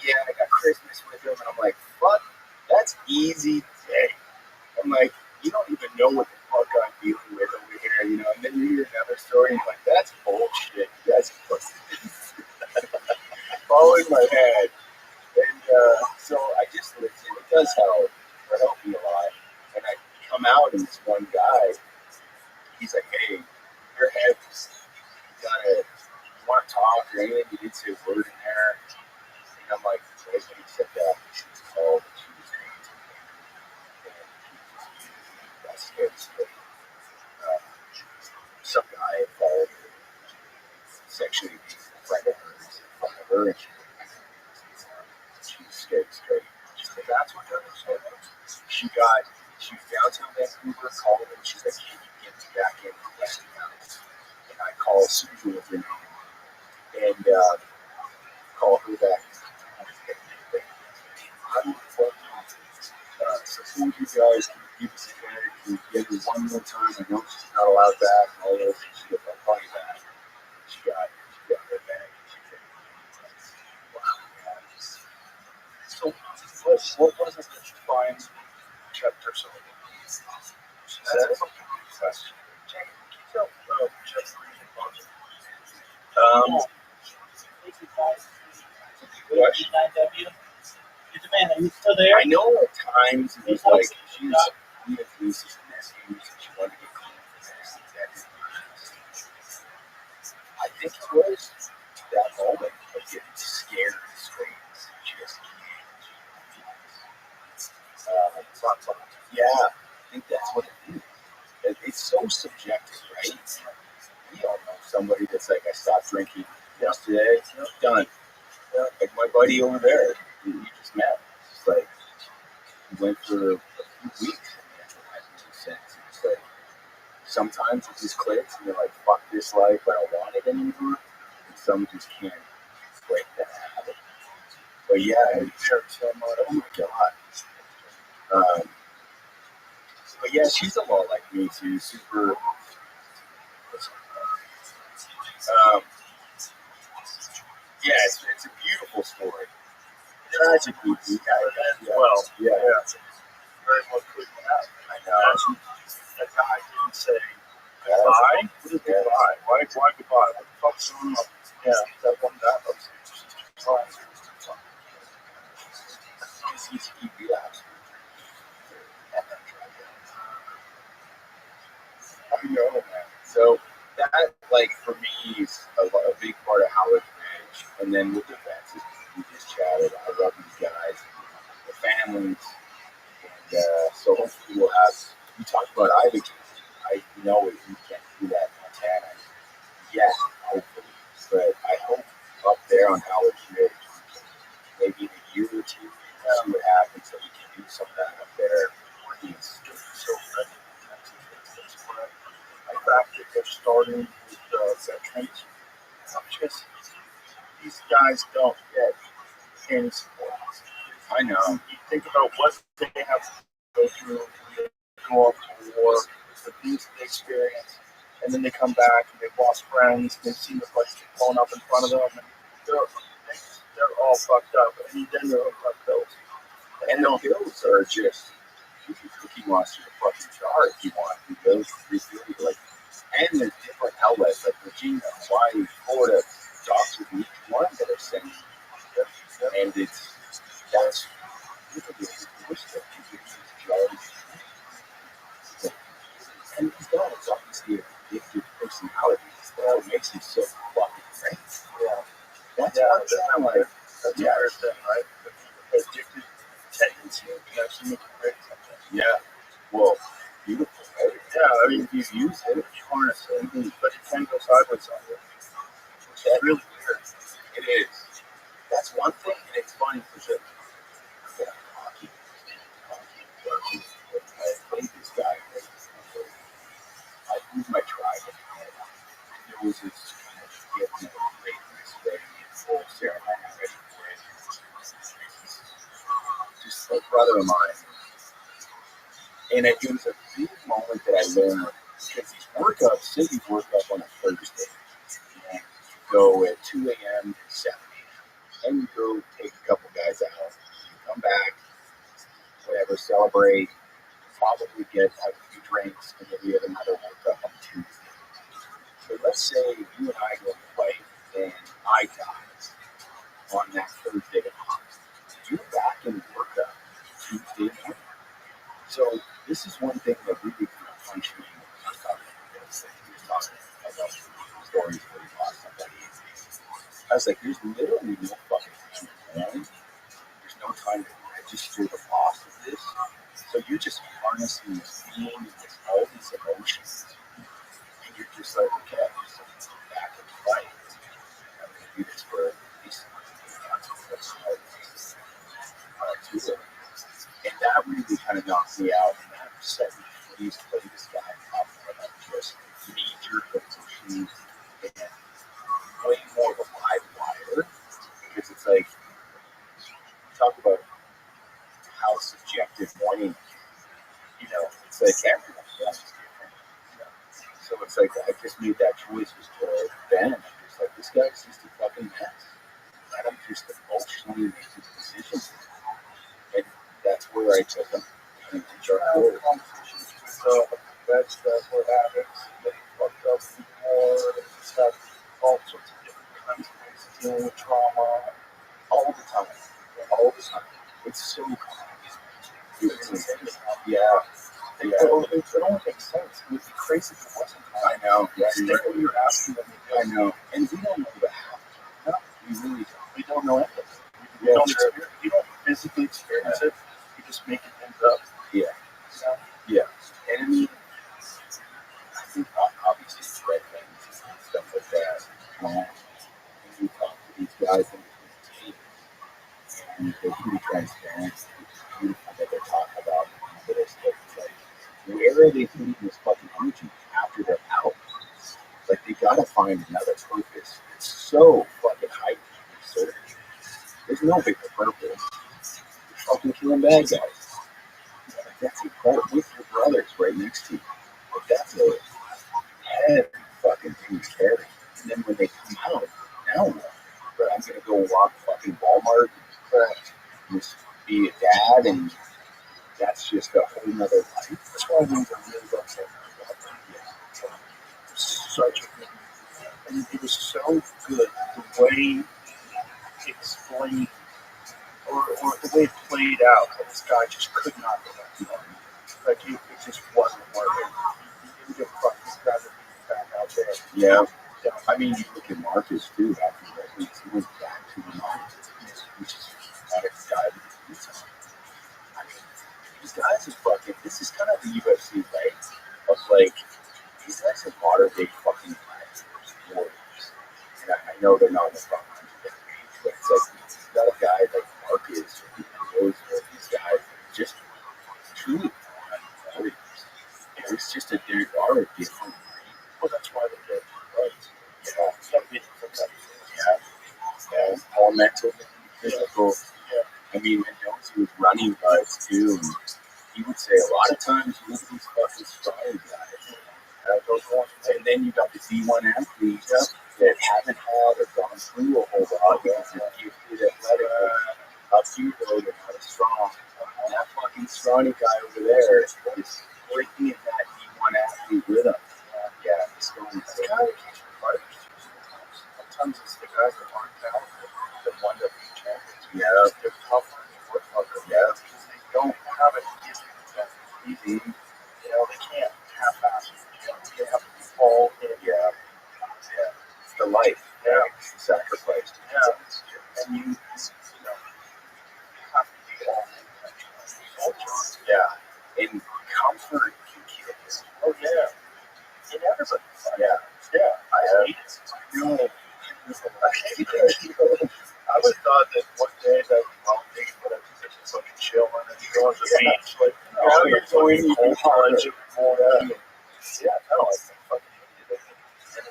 yeah, I got Christmas with him. And I'm like, fuck, that's easy day. I'm like, you don't even know what the fuck I'm dealing with over here, you know. And then you hear another story, and you're like, that's bullshit. That's following my head. And so I just listen. It does help. It helped me a lot. And I come out, and this one guy, he's like, hey, your head, you want to talk or anything? You didn't say a word in there. And I'm like, when he said that, she was called, and she was going to me. And that's scary. Some guy involved sexually abused a friend of hers in front of her, and she was scared straight. She said, that's what happened. She was downtown Vancouver, called him, she's like, can you get me back in the Westinghouse? And I called Susan with her name, and call her back. I'm suppose you guys can give us a bag, can get her one more time. I know she's not allowed back and all this. She got that money back. She got her bag. Wow. So what was it that you find kept her so that's a question. Man, are you still there? I know at times it was like she was even nieces and nephews and she wanted to get clean for this. I think it was that moment of getting scared and strange. She just yeah, I think that's what it is. It's so subjective, right? We all know somebody that's like, I stopped drinking yesterday, done. Like my buddy over there, you just met. It's just like, we went for a few weeks and it has no sense. It's like, sometimes it just clicks and you're like, fuck this life, I don't want it anymore. And some just can't break that habit. But yeah, it's so much. Oh my God. But yeah, she's a lot like me too. Super. Yeah, it's a beautiful story. Tragically deep as well. Yeah. very much couldn't happen. I know. That guy didn't say goodbye. What is goodbye? Why goodbye? What the fuck's going on? Yeah, that one that looks I know, man. So that, like, for me, is a big part of how it's managed. And then with the vets, we just chatted. I love these guys, the families, and so hopefully we talked about Ivy. know it, you can't do that in Montana yet, hopefully. But I hope up there on Howard Ridge, maybe in a year or two, see what happens, so we can do some of that up there. So the fact that they're starting with veterans, just these guys don't get any support. I know. You think about what they have to go through when they go off to war, the things that they experience, and then they come back and they've lost friends, they've seen the place get blown up in front of them, and they're all fucked up, and then they're hooked on pills. And the pills are just, if he wants to fucking charge, if you want, the pills refill you, like, and there's different outlets, like Virginia, Hawaii, Florida, doctors in each one that are sending, and that's literally the worst that you can charge. And he's got it's obviously a addictive personality. That makes him so fucking great. Yeah. That's Yeah, what I'm like. that's Yeah. a weird thing, right? The addictive tendency can actually make you great something. Yeah. Well, beautiful. Right? Yeah, I mean, If you use it, if you harness it, but it can go sideways on you. Which is really weird. it is. That's one thing, and it's funny for sure. Yeah, hockey. I played this guy. He's my tribe. There was this kind of getting a great respect for Sarah. I have ready for it. Just a brother of mine. And it was a big moment that I learned because these workouts, say you work up on a Thursday, and you go at 2 a.m. to 7 a.m. and you go take a couple guys out, you come back, whatever, celebrate, probably get a few drinks, and then you have another workout on Tuesday. So let's say you and I go and play, and I die on that Thursday night. You're back in workout Tuesday morning. So this is one thing that really kind of punched me when I was talking about this. He was talking about stories where he lost somebody. I was like, there's literally no fucking time to plan. There's no time to register the loss of this. So you're just harnessing this feeling and all these emotions. And you're just like, okay, I'm just going to go back and fight. I'm going to do this for at least to it. And that really kind of knocked me out. And that set me free to play this guy up when I'm just major emotions and way more of a live wire. Because it's like, talk about how subjective morning, it's like everyone's life is different. So it's like, I just made that choice was to Ben. I'm just like, this guy's just a fucking mess. Let him just emotionally make his decisions. And that's where I took him. And Conversations with vets that were addicts, they fucked up more, they just have all sorts of different kinds of ways of dealing with trauma all the time. All the time. It's so yeah. It only makes sense. It would be crazy if it wasn't. I know. Yeah, What you're asking them to do. I know. And we don't know the half. No, we really don't. We don't know anything. Yeah, You don't physically experience it. You just make things up. Yeah. Yeah. And I mean, I think obviously it's red things and stuff like that. When you talk to these guys and they're pretty transparent. It's beautiful that they're talking about this. It's like, where are they putting this fucking energy after they're out? Like, they gotta find another purpose. It's so fucking heightened. Absurd. There's no bigger purpose. You're fucking killing bad guys. Like, that's incredible. With your brothers right next to you. Like, that's a heavy fucking thing to carry. And then when they come out, now what? But I'm gonna go walk fucking Walmart and just be a dad, and that's just a whole nother life. That's why things are really about such a good. And it was so good the way he explained or the way it played out that this guy just could not go back to home. Like it just wasn't working. He didn't give a fuck. He's rather be back out there. Yeah. I mean, you look at Marcus too. After that, he went back to the Marcus, which is not a guy that he's I mean, these guys are fucking. This is kind of the UFC, right? Of like, there's a lot of big fucking warriors. And I know they're not in the front lines of their age, but it's like, you got a guy like Marcus or those these guys that just truly warriors. It's just a there are a different breed. Well, that's why they get right. Yeah, some people think that. Yeah, all mental, physical. Yeah. I mean, Mendoza was running guys too, and he would say a lot of times you look at these fucking strong guys, and then you got the D1 athletes that haven't had or gone through a whole lot because they're gifted athletically, up to they're not as strong. And that fucking scrawny guy over there is breaking that D1 athlete with him. Yeah, it's going to It's kind of keeps fighters. Sometimes it's the guys that aren't talented that wind up being champions. Yeah. They're tougher and they work harder. Yeah. Because they don't have it easy. You know, they can't half-ass it. You know, they have to be all in. Yeah. It's the life. Yeah. It's the sacrifice. Yeah. And you know, have to be all in. Yeah. And comfort can kill you. Oh, yeah. In everybody. Yeah. Yeah. I hate it. No. I hate it. I would have thought that one day that I'll take it, but I'm just fucking chilling and go on the beach. Like, You're going to cold college and all that. Yeah, I don't like that fucking shit.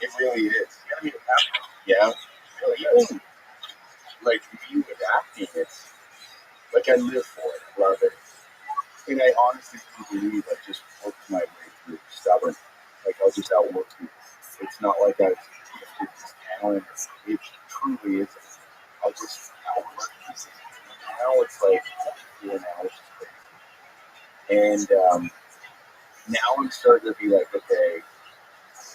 It really is. You gotta be a pastor. Yeah. Really, Even like you with acting, it's like I live for it. I love it. And I honestly do believe I just worked my way through stubborn. Like I'll just outwork people. It's not like I've gifted this talent. It truly isn't. I'll just outwork people. Now it's like, you know, it's just crazy. And now I'm starting to be like, okay,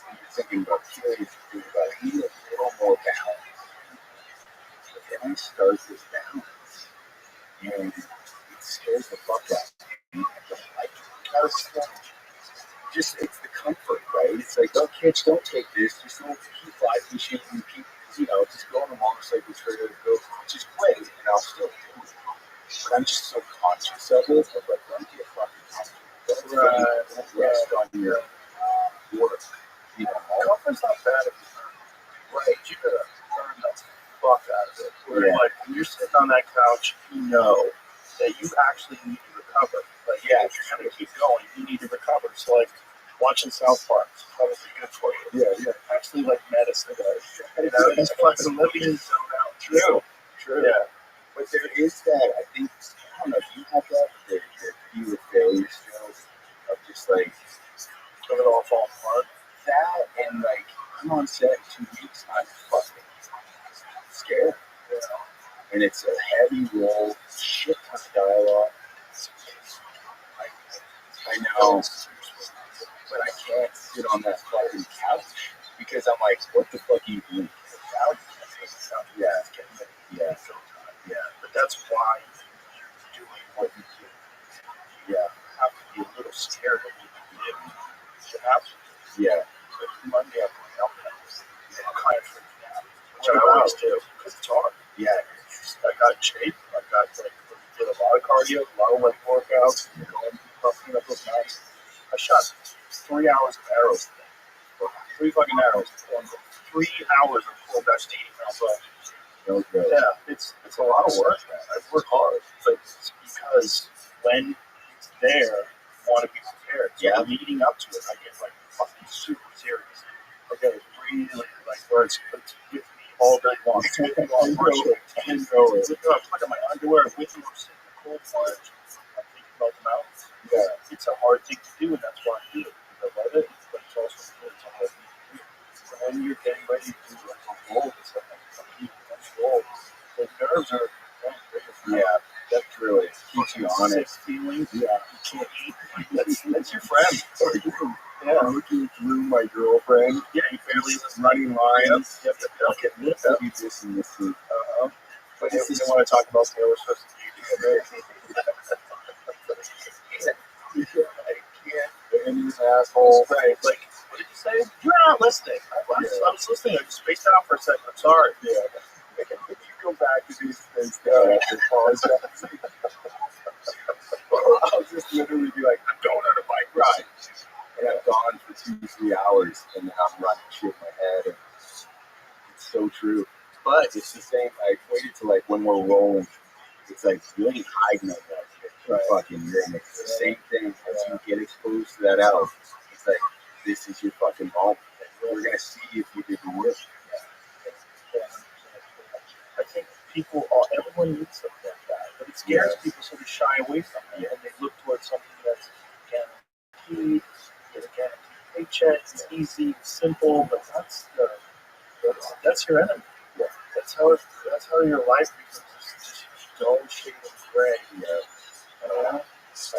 I'm thinking about curious, thinking about eating a little more balance. But then I start this balance, and it scares the fuck out of me. I don't like it. Just, it's the comfort, right? It's like, oh, kids, don't take this. Just don't keep fly fishing. Keep, you know, just go on a motorcycle trip. Go, just quit, and I'll still do it. But I'm just so conscious of it. I'm like, don't get fucking comfortable. Don't rest on your work. You know, comfort's not bad if you learn. Right, you gotta learn the fuck out of it. Where, like, when you're sitting on that couch, you know that you actually need to recover. Like, yeah, if you're gonna keep going, you need to recover. So, like, watching South Park is probably good for you. yeah. Actually, like medicine. You know, just fucking living in zone out. True. Yeah. But there is that, I think, I don't know if you have that, the fear of failure still, of just like, Of it all falling apart. that, and like, I'm on set in 2 weeks, I'm fucking scared. You know? And it's a heavy role, shit ton of dialogue. I know, but I can't sit on that fucking couch because I'm like, what the fuck are you doing? Yeah. Yeah. Yeah. But that's why you're doing what you do. Yeah. You have to be a little scared of what you do. You have to. Yeah. But Monday I'm going out there. I'm kind of freaking out. Which I always do. Because it's hard. Yeah. I got in shape. I got like did a lot of cardio, a lot of leg workouts, going pumping up those mountains. I shot 3 hours of arrows today. 3 fucking arrows. 3 hours of full best 80 miles up. Yeah, it's a lot of work, man. I work hard, but it's because when it's there, I want to be prepared. So leading up to it, I get like fucking super serious. Okay, really like where it's with me all day long. It's with me all day. I'm putting my underwear with me. I'm sitting in the cold plunge. I'm thinking about the mountains. Yeah, it's a hard thing to do, and that's why I do it because I love it. But it's also it's a hard thing to do. So when you're getting ready to do like a roll, it's like the nerves are that's really keeps you honest. Feeling, you can't eat. That's your friend. I'm looking through my girlfriend. Yeah, you barely running lines. Yep. You this and this. But if you don't want to talk about Taylor Swift, I can't. And these assholes. Right. Like, what did you say? You're not listening. I was listening. I just spaced out for a second. I'm sorry. Yeah. If you go back to these things after pause, I'll just literally be like, I'm going on a bike ride. And I've gone for 2-3 when we're rolling, it's like you ain't hiding that shit. Right. Fucking, and it's the same thing as you get exposed to that out. It's like, this is your fucking moment. We're gonna see if you did the work. I think everyone needs something like that, but it scares people, so they shy away from it, and they look towards something that's guaranteed, it's a guaranteed paycheck, it's easy, it's simple, but that's your enemy. Yeah. That's how your life becomes just dull shade of gray.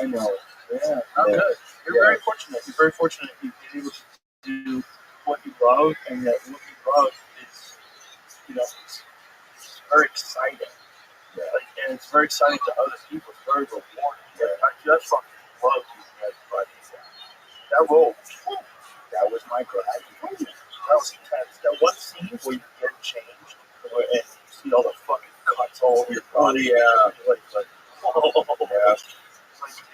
I know. Yeah. How good. You're very fortunate. You're very fortunate you've been able to do what you love, and that what you love is, it's very exciting. Yeah. And it's very exciting to other people. It's very rewarding. I just fucking love you guys, buddy. That role, That was my cry. that was intense. That one scene where you get changed, and you see all the fucking cuts all over your body. Like, Yeah.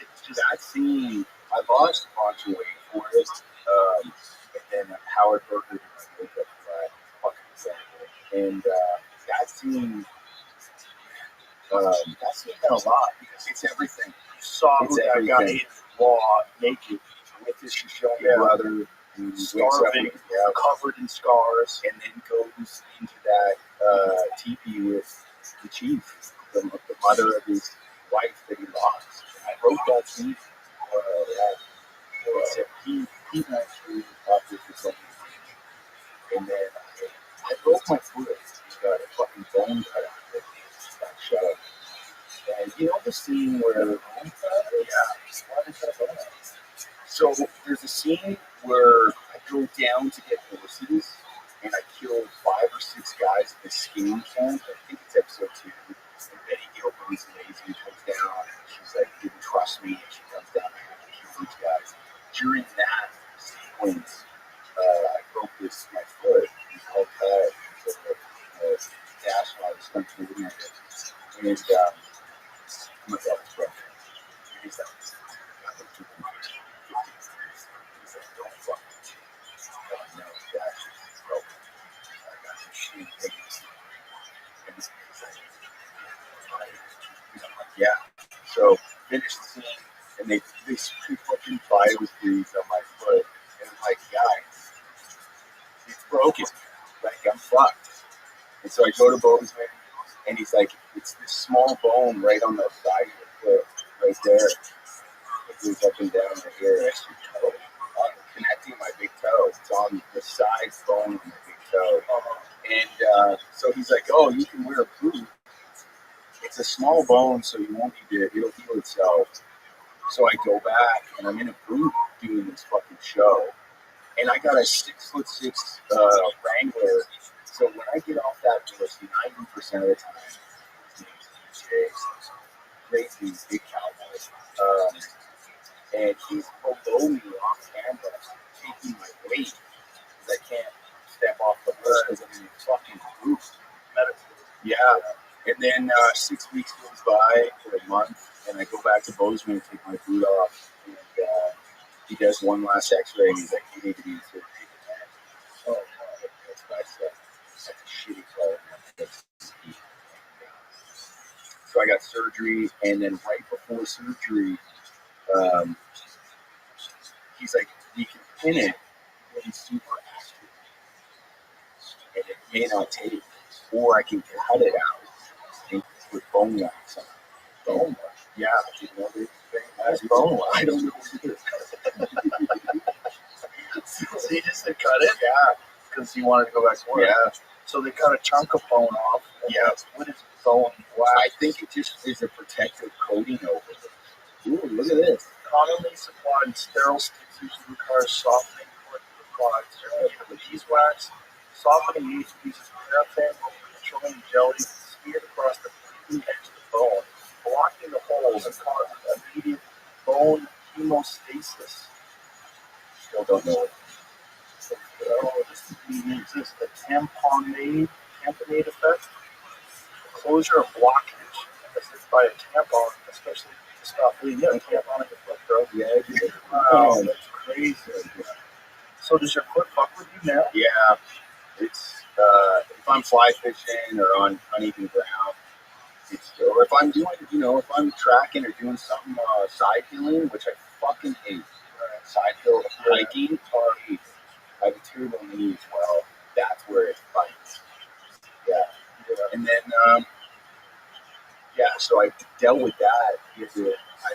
it's just That scene, I lost a bunch of weight for it. And then Howard Berger did my makeup for that fucking thing. And that scene had a lot because it's everything. you saw It's who that guy everything. is raw, naked, With his Shoshone brother who wakes up starving, with, yeah, covered in scars. and then goes into that teepee with the chief, the mother of his wife that he lost. I wrote that scene. Except he actually after for some reason. And then I broke my foot. He's got a fucking bone cut out of it. That shut up. And you know the scene where so there's a scene where I go down to get horses and I kill 5 or 6 guys at the skiing camp. I think it's episode 2. And Betty Gilbert's amazing comes down and she's like, didn't trust me, and she comes down and I have to kill these guys. During that sequence, I broke my foot. It's called dash while I was stuck to the window. And my dad was broken. And he's like, I looked at him. He's like, don't fuck with me. No, dash is broken. I got some shitty things. And he's like, yeah. So finish the scene, and they fucking fire grease on my foot, and I'm like, guys, it's broken. Like, I'm fucked. And so I go to Bozeman, and he's like, it's this small bone right on the side of your foot, right there. It goes up and down right here next to your toe, connecting my big toe. It's on the side bone of my big toe. And so he's like, oh, you can wear a boot. It's a small bone, so you won't need to, it'll heal itself. So I go back, and I'm in a boot doing this fucking show. And I got a 6'6" Wrangler. So when I get off that horse, 90% of the time, his name's DJ, crazy big cowboy. And he's below me off camera, taking my weight, because I can't step off the horse because I'm in a fucking boot. Yeah. And then 6 weeks goes by, or a month, and I go back to Bozeman to take my boot off. And he does one last x-ray, and he's like, you need to be in surgery. Oh, that's what I said. That's a shitty call. So I got surgery, and then right before surgery, he's like, you can pin it, but he's super active. And it may not take, or I can cut it out and put bone wax on it. Bone wax? Yeah, I didn't know this thing. That's bone wax. I don't know what it is. So you just said cut it? Yeah. Because you wanted to go back to work. Yeah. So they cut a chunk of bone off. Yeah. What is bone wax? I think it just is a protective coating over it. Ooh, look at this. Commonly supplied sterile sticks usually requires softening before applied. Generally, with beeswax, softening used uses paraffin or petroleum jelly smeared across the bleeding edge of the bone, blocking the holes and causing immediate bone hemostasis. Still don't know it. This exists a tamponade effect, closure of blockage, as if by a tampon, especially to stop bleeding. Yeah, a tampon in your foot, bro. Yeah. Wow, that's crazy. So does your foot fuck with you now? Yeah. It's if I'm fly fishing or on uneven ground, Or if I'm doing, if I'm tracking or doing something side hilling, which I fucking hate. Side hill hiking, I hate. I have a terrible knee as well. That's where it fights. Yeah. And then, so I dealt with that. I had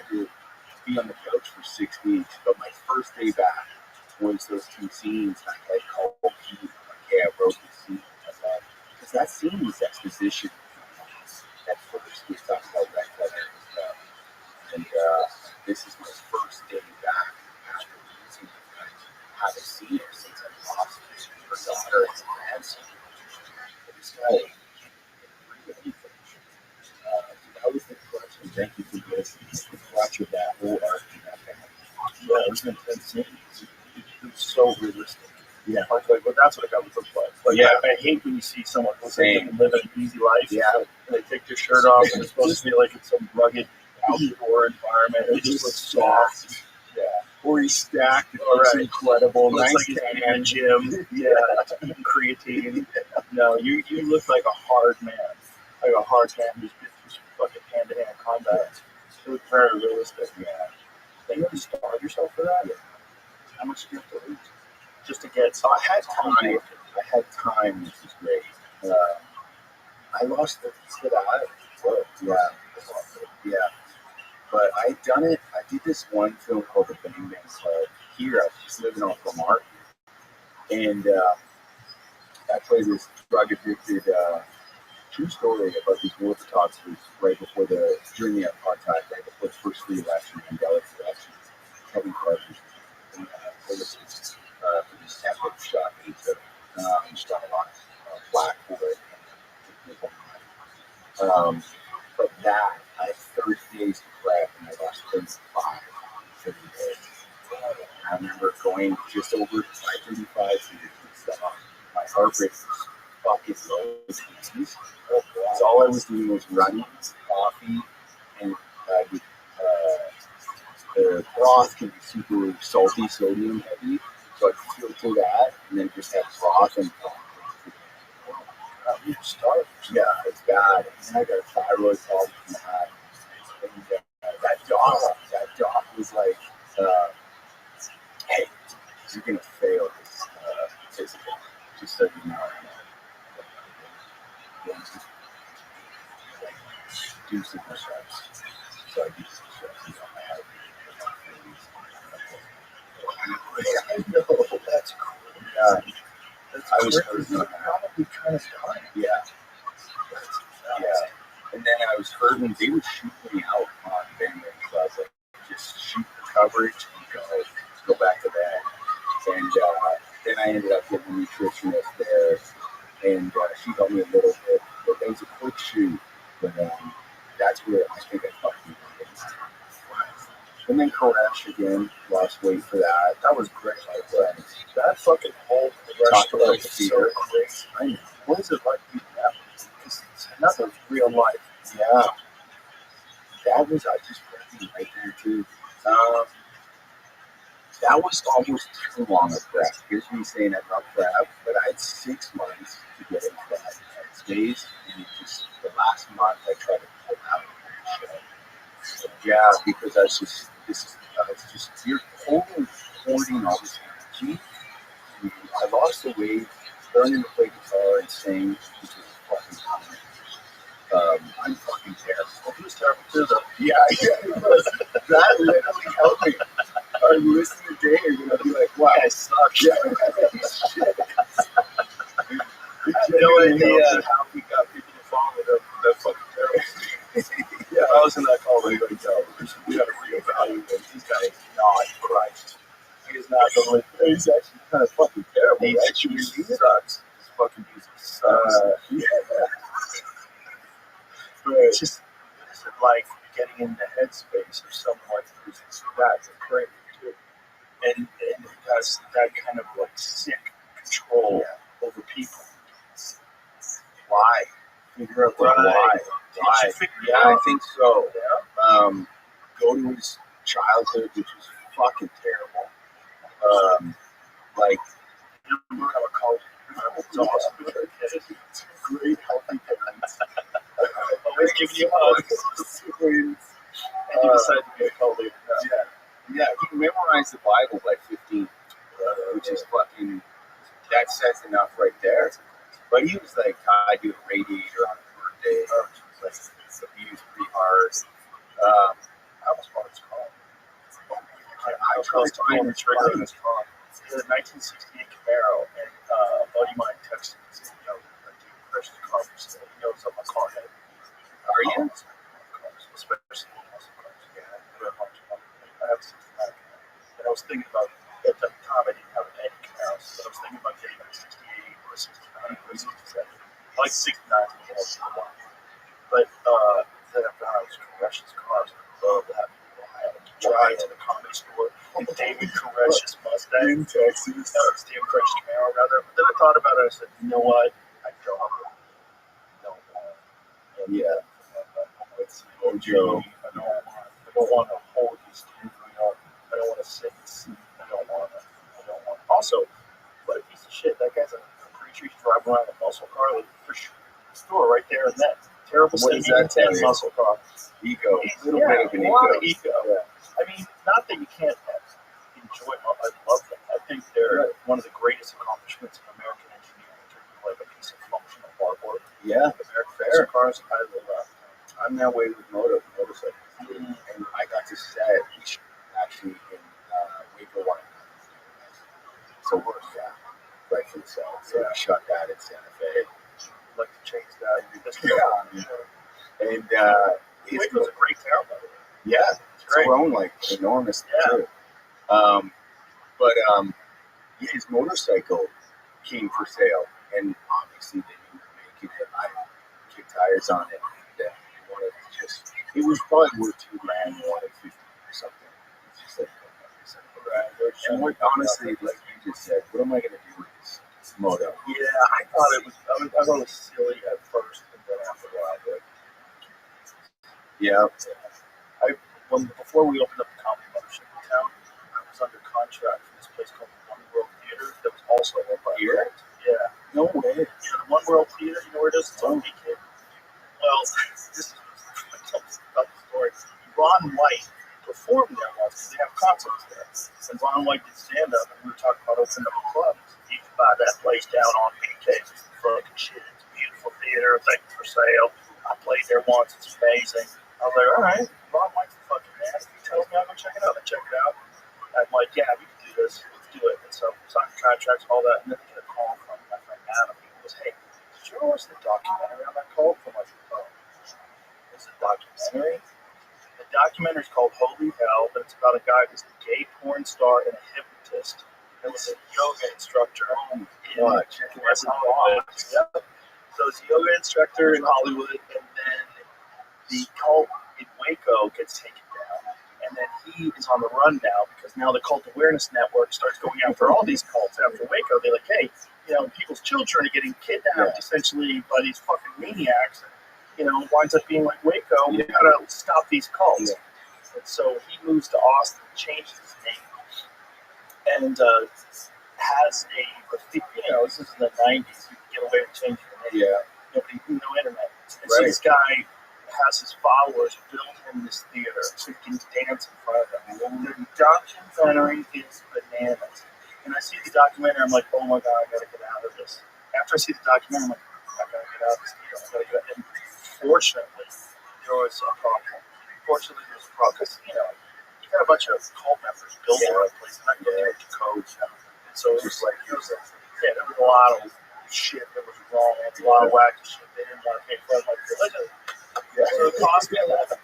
to be on the couch for 6 weeks. But my first day back was those two scenes. I had called Pete. I wrote the scene. Because that scene was exposition. At first, we talked about red leather and stuff. And this is my first day back after losing it. I haven't seen her since I lost her daughter and grandson. This guy can't read anything. That was the question. Thank you for this. The clutch of that whole arc in that family. Yeah, it was an intense scene. It was so realistic. Yeah, well, that's what a guy would look like. I hate when you see someone who's living an easy life. Yeah. And they take their shirt off, and it's supposed to be like it's some rugged outdoor environment. It just looks soft. Yeah. Or he's stacked. It looks incredible. Looks like he's in a gym. Yeah. Eating creatine. No, you look like a hard man. Like a hard man who's been through some fucking hand-to-hand combat. It was very realistic. Yeah. And you have to starve yourself for that? Yeah. How much do you have to lose? Just to get... So I had time, which is great. I lost the to that. Yeah. But I'd done it. I did this one film called The Bang Bang Club. Here, I was just living off Lamar. And I played this drug-addicted... true story about these war photographers during the apartheid, right before the first free election, Mandela's election. Kevin Carter and for this epic shot he took. He's done a lot of flack for it. But that, I had 30 days to prep, and I lost 35 30 days. I remember going just over 535 to my heart rate was fucking low as pieces. Because all I was doing was running, coffee, and the broth can be super salty, sodium heavy. So I'd filter that and then just have broth and you're starved. Yeah, it's bad. And I got a thyroid problem from that. And that doc was like, hey, you're going to fail this physical. Just so you know. Do some push-ups. So I do some push-ups. I know, that's cool. Yeah. I was hurting. Probably kind of fun. Yeah. And then I was hurting. They would shoot me out on Bang Bang Club. Like, just shoot the coverage and go back to bed. And then I ended up getting a nutritionist there. And she helped me a little bit. But that was a quick shoot. But that's where I think I fucking did. And then Koresh again, lost weight for that. That was great. That fucking whole restaurant was so great. I know. What is it like eating that? Because it's another real life. Yeah. That was, I just put right there too. That was almost too long a prep. Here's me saying I love prep, but I had 6 months to get into that space, and it just, the last month I tried to pull out of the show. Yeah, because I was just, you're hoarding all this energy. I lost the weight, learning to play guitar and sing, which was fucking fun. I'm fucking terrible. Well, he was terrible too, though. Yeah, it was. That literally helped me. Are you listening today? You're going to be like, wow, I suck. Yeah. Shit. I have no idea how we got people to follow that fucking terrible. Yeah, I was in that call, we got to go. We got to reevaluate this guy. Not Christ. He is not the way. He's actually kind of fucking terrible. He actually sucks. This fucking music sucks. Yeah. But it's just like getting in the headspace of someone who's that's crazy too. And has that kind of like sick control over people. Why? Figure out why. Yeah, I think so. Yeah. Go to his childhood, which was fucking terrible. Like, become a college. It's awesome. Great, healthy parents. always giving you hugs. And you decide to be a cult leader. Yeah, he memorized the Bible by 15, which is fucking, that says enough right there. But he was like tied to a radiator on a birthday, like abused pretty hard. I almost bought his car. I was trying to trigger in his car. It was a 1968 Camaro, and a buddy of mine texted me and said, you know, like, dude, precious car for sale. He knows I'm a car head. Are you? Cars, especially muscle cars. Yeah, I have a 69 Camaro. And I was thinking about, at the time, I didn't have an Eddie Camaro, but I was thinking about getting a 68 or a 69 or a 67. I like 69 more. But then after I was Koresh's cars, I love that. I had to drive to the comic store and David Koresh's Mustang. In Texas. No, it's David Koresh's Camaro, rather. But then I thought about it. I said, you know what? I don't want it. Yeah. It's Mojo. I don't want to hold these things. I don't want to sit and see. I don't want to. Also, what a piece of shit. That guy's a preacher. He's driving around a muscle car. Like, for sure. Store right there and then. Terrible What does that tell you? muscle car. Ego. A little bit of an a lot ego. of ego. Yeah. I mean, not that you can't enjoy them. I love them. I think they're one of the greatest accomplishments in American engineering in terms of like a piece of functional artwork. Yeah, American cars, I love that. I'm that way with motorcycles. And I got to set actually in Waco, Washington. So yeah, right for the sale. So we shot that in Santa Fe. I'd like to change that. And Waco's a great town, by the way. yeah, it's great. grown like enormously too. Yeah, his motorcycle came for sale, and obviously they didn't make it. I kicked tires on it. And wanted to just, it was probably worth $2,000, wanted 50 or something. It's just like, and what, honestly, like you just said, what am I going to do with this moto? Yeah, I thought it was silly at first, and then after a while, like, Yeah. Before we opened up the comedy mothership in town, I was under contract for this place called the One World Theater that was also owned by Here? Yeah. No way. Yeah, the One World Theater, you know where it is? It's on Beacon. Well, this is about the story. Ron White performed there once because they have concerts there. And Ron White did stand up, and we were talking about opening up a club. You can buy that place down on BK. It's fucking shit. It's a beautiful theater. It's like for sale. I played there once. It's amazing. I was like, all right, Ron White's the fucking man. He tells me I'm going to check it out. I check it out. I'm like, yeah, we can do this. Let's do it. And so signed contracts, all that. And then I get a call from my friend Adam. He goes, hey, did you ever watch the documentary on that call? I'm like, oh, it's a documentary? The documentary is called Holy Hell, and it's about a guy who's a gay porn star and a hypnotist. It was a yoga instructor in West Hollywood. Yeah. So it's a yoga instructor in Hollywood, and then the cult in Waco gets taken down, and then he is on the run now because now the Cult Awareness Network starts going after all these cults after Waco. They're like, hey, you know, people's children are getting kidnapped essentially by these fucking maniacs. And, you know, winds up being like Waco. We gotta stop these cults. Yeah. And so he moves to Austin, changes his name, and has a graffiti. You know, this is in the '90s. You could get away with changing your name. Yeah. No internet. And so this guy has his followers build him this theater so he can dance in front of them. The documentary is bananas. And I see the documentary, I'm like, oh my god, I gotta get out of this. After I see the documentary, I'm like, I gotta get out of this theater. I gotta get out. And fortunately, there was a problem. Because, you know, you got a bunch of cult members building a place, and I can get the codes now. And so it was like, there was a lot of shit that was wrong, a lot of wacky shit. They didn't want to pay for my religion. Yeah. So it cost me a lot of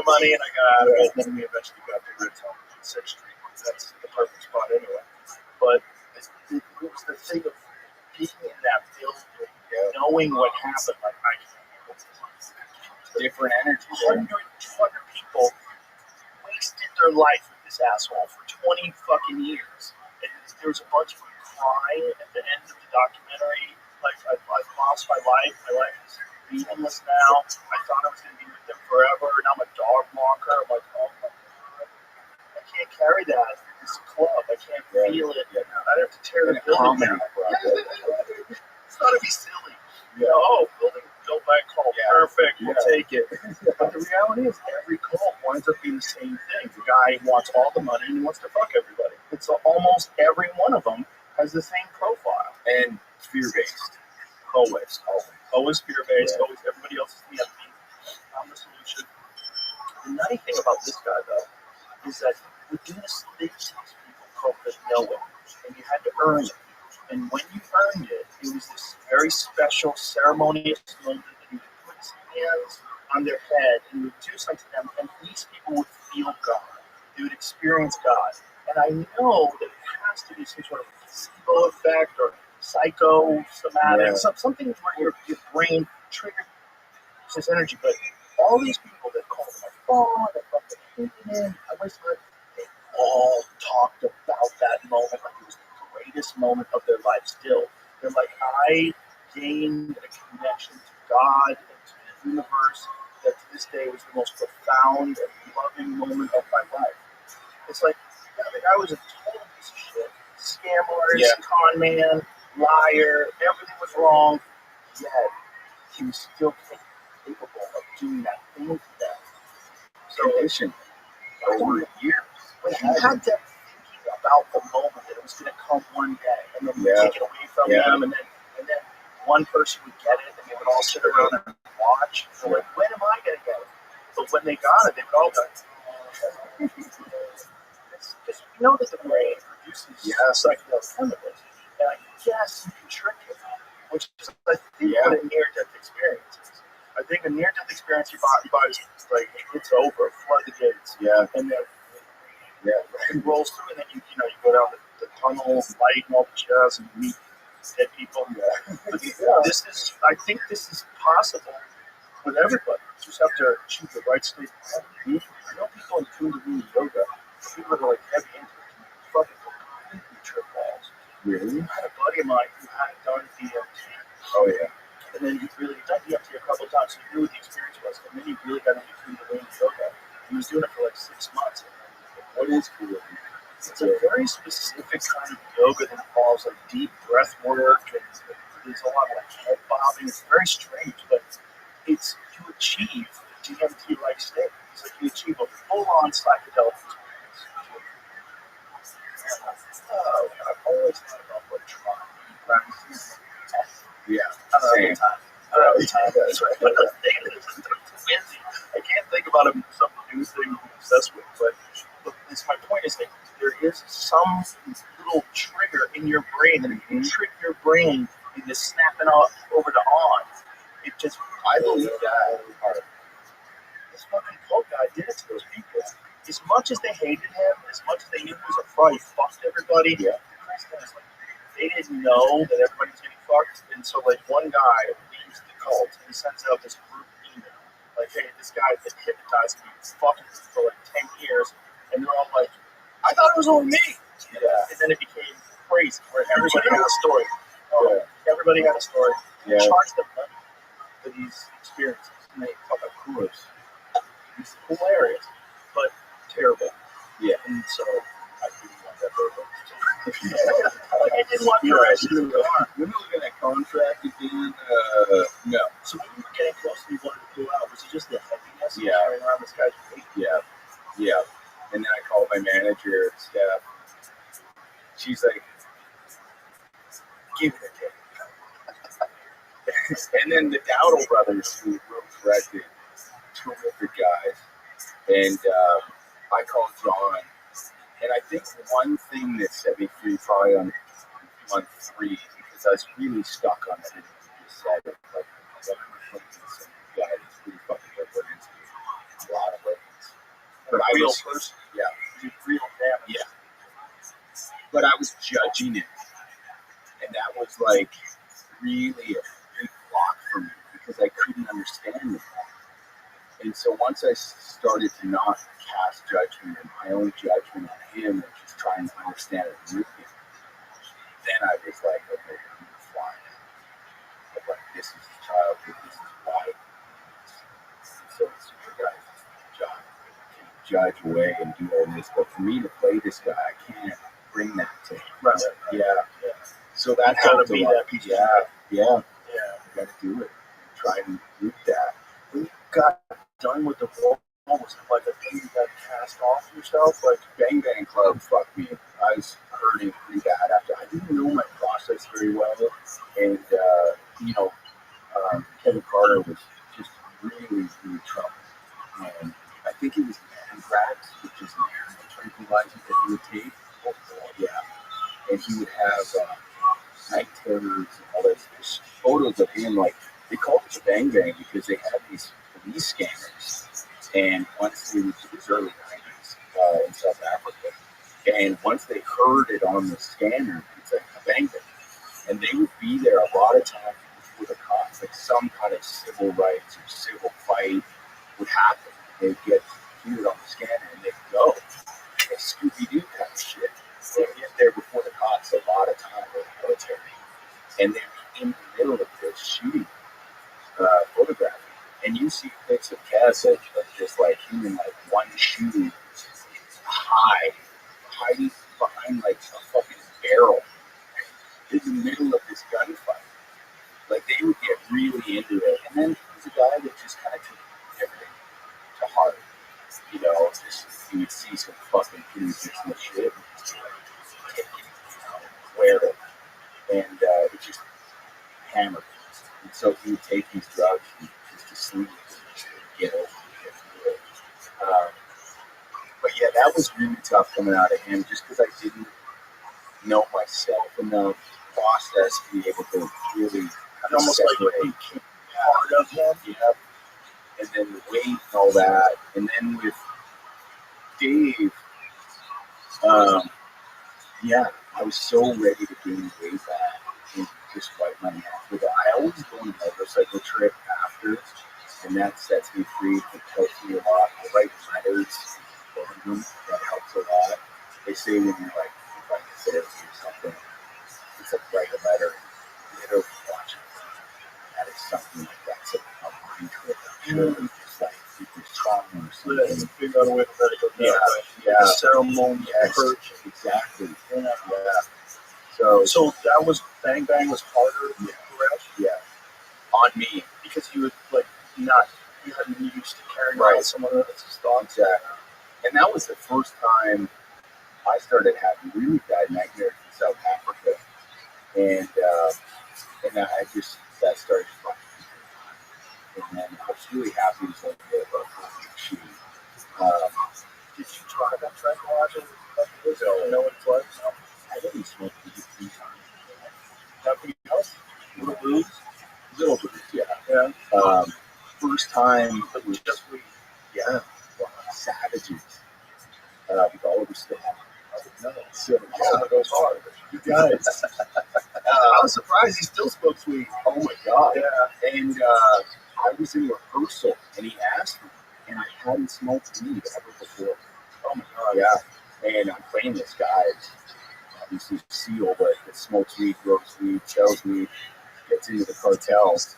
money, and I got out of it. And then we eventually got to Ritz on 6th Street. That's the perfect spot anyway. But it was the thing of being in that building, knowing what happened. Like, I can't. Different energy. 200 people wasted their life with this asshole for 20 fucking years. And there was a bunch of them crying at the end of the documentary. Like, I've lost my life. My life is meaningless now. I thought I was going to be with them forever. Now I'm a dog walker. I'm like, oh my god. I can't carry that. This club. I can't feel it. Yeah. I'd have to tear the building down. It's got to be silly. You know, building that call. Yeah. Perfect. We'll Yeah. take it. But the reality is, every call winds up being the same thing. The guy wants all the money and he wants to fuck everybody. It's almost every one of them has the same profile. And fear-based. Always fear-based. Yeah. Always everybody else is the enemy. I'm the solution. The nutty thing about this guy, though, is that within this thing, these people called the knowing, and you had to earn it. And when you earned it, it was this very special ceremonious moment that he would put his hands on their head and he would do something to them, and these people would feel God. They would experience God. And I know that it has to be some sort of placebo effect or psychosomatic, something where your brain triggers this energy. But all these people that called my phone, that fucking hated him, I was like, they all talked about that moment like it was the greatest moment of their life still. They're like, I gained a connection to God and to the universe that to this day was the most profound and loving moment of my life. It's like, yeah, the guy was a total piece of shit. Scammer, con man, liar, everything was wrong. Yet, he was still capable of doing that thing to them. So, over years. But he had them thinking about the moment that it was going to come one day, and then you take it away from them, and then one person would get it, and they would all sit around and watch. And they're like, when am I going to get it? But when they got it, they would all go, because we know that the brain produces psychedelic chemicals, and I guess you can trick it, which is, I think, what a near-death experience is. I think a near-death experience, your body's like, it's over, flood the gates, and then it rolls through, and then you go down the tunnel, light, and all the jazz, and meet dead people. But I think this is possible with everybody. You just have to achieve the right state of mind. I know people in Kundalini yoga, people that are like heavy into it, can fucking completely trip balls. Really? I had a buddy of mine who had done DMT. Oh, yeah. And then he really done DMT a couple of times, so he knew what the experience was. And then he really got into Kundalini yoga. He was doing it for like 6 months. What is Kundalini? It's a very specific kind of yoga that involves like deep breath work, and there's a lot of like head bobbing. It's very strange, but it's you achieve the DMT-like state. It's like you achieve a full-on psychedelic experience. I've always thought about what trying practices. Yeah. I don't know the time. That's right. But the thing is, it's too busy. I can't think about some new thing I'm obsessed with. But my point is that there is some little trigger in your brain that if you trick your brain into snapping over to on, it just, I believe that this fucking cult guy did it to those people. As much as they hated him, as much as they knew he was a fraud, he fucked everybody. They didn't know that everybody was getting fucked, and so like one guy leaves the cult and he sends out this group email like, "Hey, this guy's been hypnotizing me, fucking for like 10 years," and they're all like, "I thought it was only me." And then it became crazy where everybody had a story. Everybody had a story. They charged them money for these experiences, and they fuck up course. It's hilarious, but terrible. Yeah, and so I didn't want that burger. I didn't want your ass to go on. When we were at contract again, no. So when you were getting close and you wanted to pull out, was it just the heaviness of Yeah. carrying around this guy's weight? Yeah. And then I called my manager, Steph. She's like, give it a take. And then the Dowdle brothers, who wrote directed, terrific guys. And I called John. And I think one thing that set me free probably on month 3, because I was really stuck on everything you just said. Like, yeah, it's pretty fucking good weapons. A lot of weapons. But I Real was, person. yeah. Real damage. Yeah. But I was judging it. And that was like really a big block for me because I couldn't understand it. And so once I started to not cast judgment and my own judgment on him and just trying to understand it with him, then I was like, okay, I'm flying. Like, this is his childhood, this is why. So it's your guys' job to judge away and do all this. But for me to play this guy, I can't bring that to him. Right. Yeah. So that gotta helped be a lot. that piece. Yeah. Yeah. You gotta do it. try and root that. When you got done with the role, was it like a thing you got cast off yourself? Like, Bang Bang Club fucked me. I was hurting pretty bad after. I didn't know my process very well, and Kevin Carter was just really, really trouble. And I think it was anthrax, which is an animal tranquilizer that he would take. Oh, yeah. And he would have night terrors and all that. There's photos of him, like, they called it the Bang Bang because they had these police scanners. And once they was early 90s in South Africa. And once they heard it on the scanner, it's like a Bang Bang. And they would be there a lot of times before the cops, like some kind of civil rights or civil fight would happen. They'd get viewed on the scanner and they'd go. Like Scooby-Doo kind of shit. They'd get there before the cops a lot of times in the military. And they'd be in the middle of this shooting, photographing. And you see pics of Cass of just like him in like one shoe, hiding behind like a fucking barrel in the middle of this gunfight. Like they would get really into it. And then he was a guy that just kind of took everything to heart. You know, you would see some fucking dudes and some shit, take it, wear it, and it just hammered him. And so he would take these drugs and just to sleep and just get over it. But yeah, that was really tough coming out of him just because I didn't know myself enough process to be able to really kind of almost like separate. you became part of him. Yeah. And then the weight and all that. And then with Dave, I was so ready to gain weight back and just wipe my ass. But I always go on a motorcycle trip after, and that sets me free. It helps me a lot. I write letters, burn them. That helps a lot. They say when you're like therapy or something, it's like write a letter, literally watch it. That is something like that's a mind trip. I'm sure it's like if you're strong or something. Figure out a way to let it go down. Yeah. Ceremony, Yes, exactly. Yeah. So that was Bang Bang was harder, correct? Yeah. On me. Because you hadn't been used to carrying around someone else's thoughts. Exactly. And that was the first time I started having really bad nightmares in South Africa. And that started fucking me. And then I was really happy to like get a fucking shoe. Did you try that tranquilizer? I know what it's like. I didn't smoke weed 3 times. Nothing else? Little booze? Little bit, yeah. Yeah. First time But it was just weed. yeah, savages. With all of the stuff. So It goes hard. you guys. I was surprised he still smokes weed. Oh my god. Yeah. And I was in rehearsal and he asked me, and I hadn't smoked weed ever before. Oh my god. Yeah. And I'm playing this guy, obviously SEAL, but that smokes weed, grows weed, sells weed, gets into the cartels.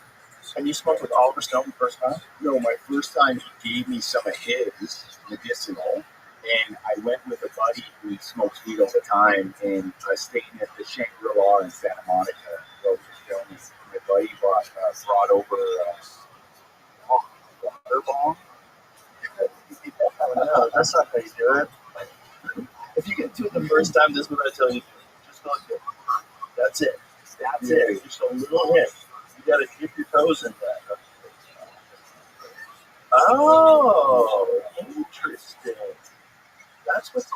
And you smoked with Oliver Stone the first time? No, my first time he gave me some of his medicinal, and I went with a buddy who smokes weed all the time, and I was staying at the Shangri-La in Santa Monica. My buddy brought over water bomb. No, that's not how you do it. If you get to it the first time, this is what I tell you. Just go like this. That's it. That's it. Just a little hit. You got to dip your toes in that. Oh, interesting. That's what the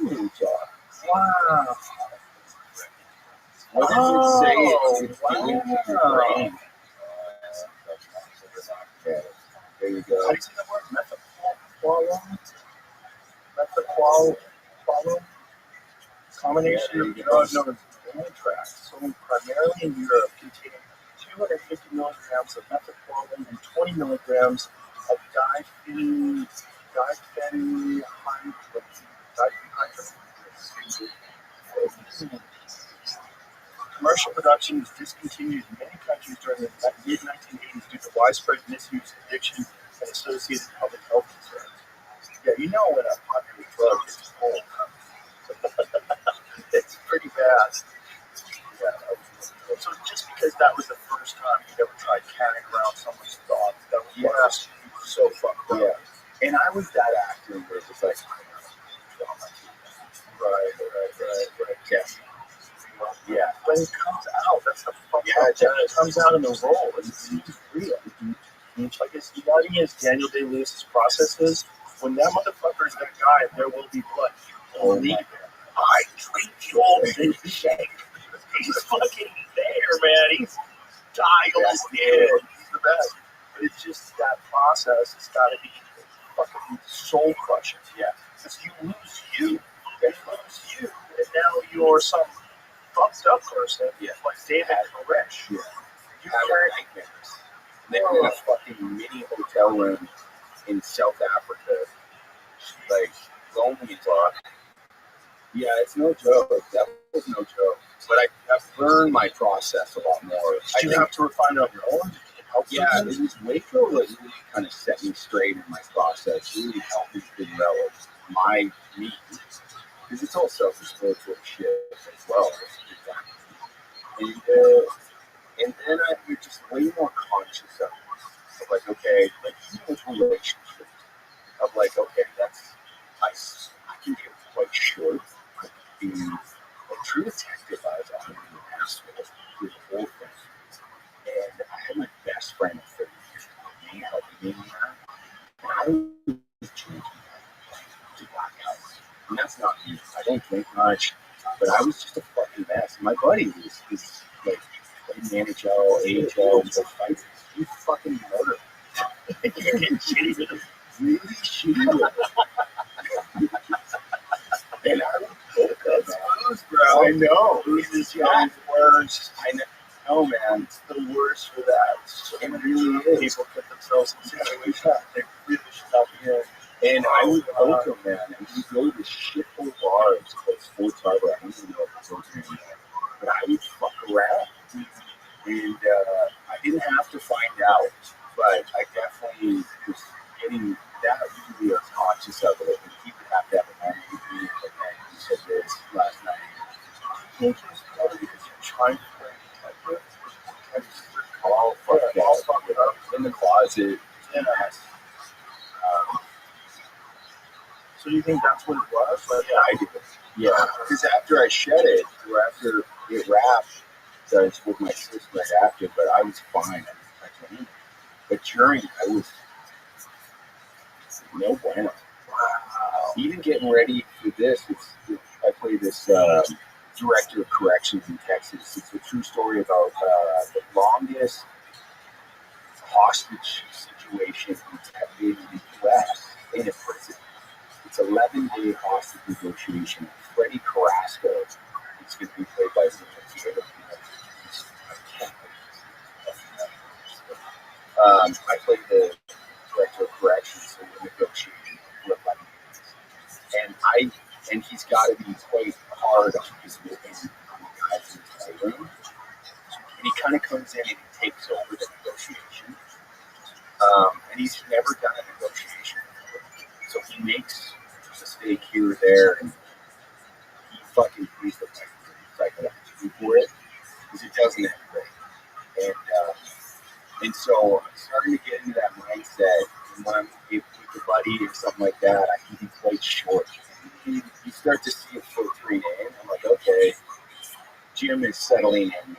foods are. Wow. What does it say? It's doing to your brain. Okay. There you go. How do you say that word? Methaqualone? Combination of drug known as anthrax, sold primarily in Europe, containing 250 milligrams of methaqualone and 20 milligrams of diphenhydramine. Commercial production was discontinued in many countries during the mid-1980s due to widespread misuse, addiction, and associated public health concerns. Yeah, you know when a popular drug is cold. It's pretty bad. Yeah, So just because that was the first time you ever tried carrying around someone's thoughts, that was what else so fucked up. Yeah. And I was that actor where it was like, right. Yeah. Yeah. But it comes out. That's the fucked Yeah, up thing. It comes out in the role. It's real. Like it's nothing as Daniel Day-Lewis's process is. When that motherfucker is that guy, there will be blood. Oh, Only my I drink your shake. He's fucking there, man. He's dialed in. He's the best. But it's just that process. It's got to be fucking soul crushing. Yeah. Because you lose you. You lose you. And now you're some fucked up person. Yeah. Like David Koresh. Yeah. You Having nightmares. Living in a fucking mini hotel room in South Africa. Like, lonely as fuck. Yeah, it's no joke. That was no joke. But I've learned my process a lot more. Did you have to refine it on your own? Yeah, it was Waco that really kind of set me straight in my process. Really helped me develop me. Because it's all self-explanatory shit as well. And then you're just way more conscious of it. Of like, okay, like even with relationships, of like, okay, I can get quite short. Being a true detective, I was on the asshole through the whole thing. And I had my best friend of 30 years with me, helping me in that. And I was drinking to black out. And that's not me. I don't drink much, but I was just a fucking mess. My buddy was like, playing NHL, AHL, was fighting. He fucking murdered. You're getting shitty with him. Really shitty with him. And I would booze, bro. I know. Booze is the worst. I know. Oh man, it's the worst for that. So it really is. People put themselves in situations they really should not be in. And I would hook them, man. And we go to this shithole bar. It's called Sports Harbor. I don't even know if it's open anymore. But I would fuck around. And I didn't have to find out. But I definitely was getting that really conscious of it. And people have to have a moment with me. Like, man, you said this last night. I think it's probably because you're trying to play detective. I'll fuck it up in the closet. And So do you think that's what it was? Like, yeah, I do. Yeah, because after I shed it, or after it wrapped, so I was with my sister right after, but I was fine. But during, I was no bueno. Wow. Even getting ready for this, I play this director of corrections in Texas. It's a true story about the longest hostage situation in the U.S. in a prison. It's 11-day hostage negotiation. Freddie Carrasco is going to be played by Theater. I played the director of corrections in the negotiation for 11 days. And he's got to be quite hard on his living guys in his room. And he kind of comes in and he takes over the negotiation. And he's never done a negotiation before. So he makes a mistake here or there, and he fucking pays the psychologically for it, because it doesn't end great. And so I'm starting to get into that mindset. And when I'm with a buddy or something like that, I can be quite short. You start to see it filtering in. I'm like, okay, Jim is settling in.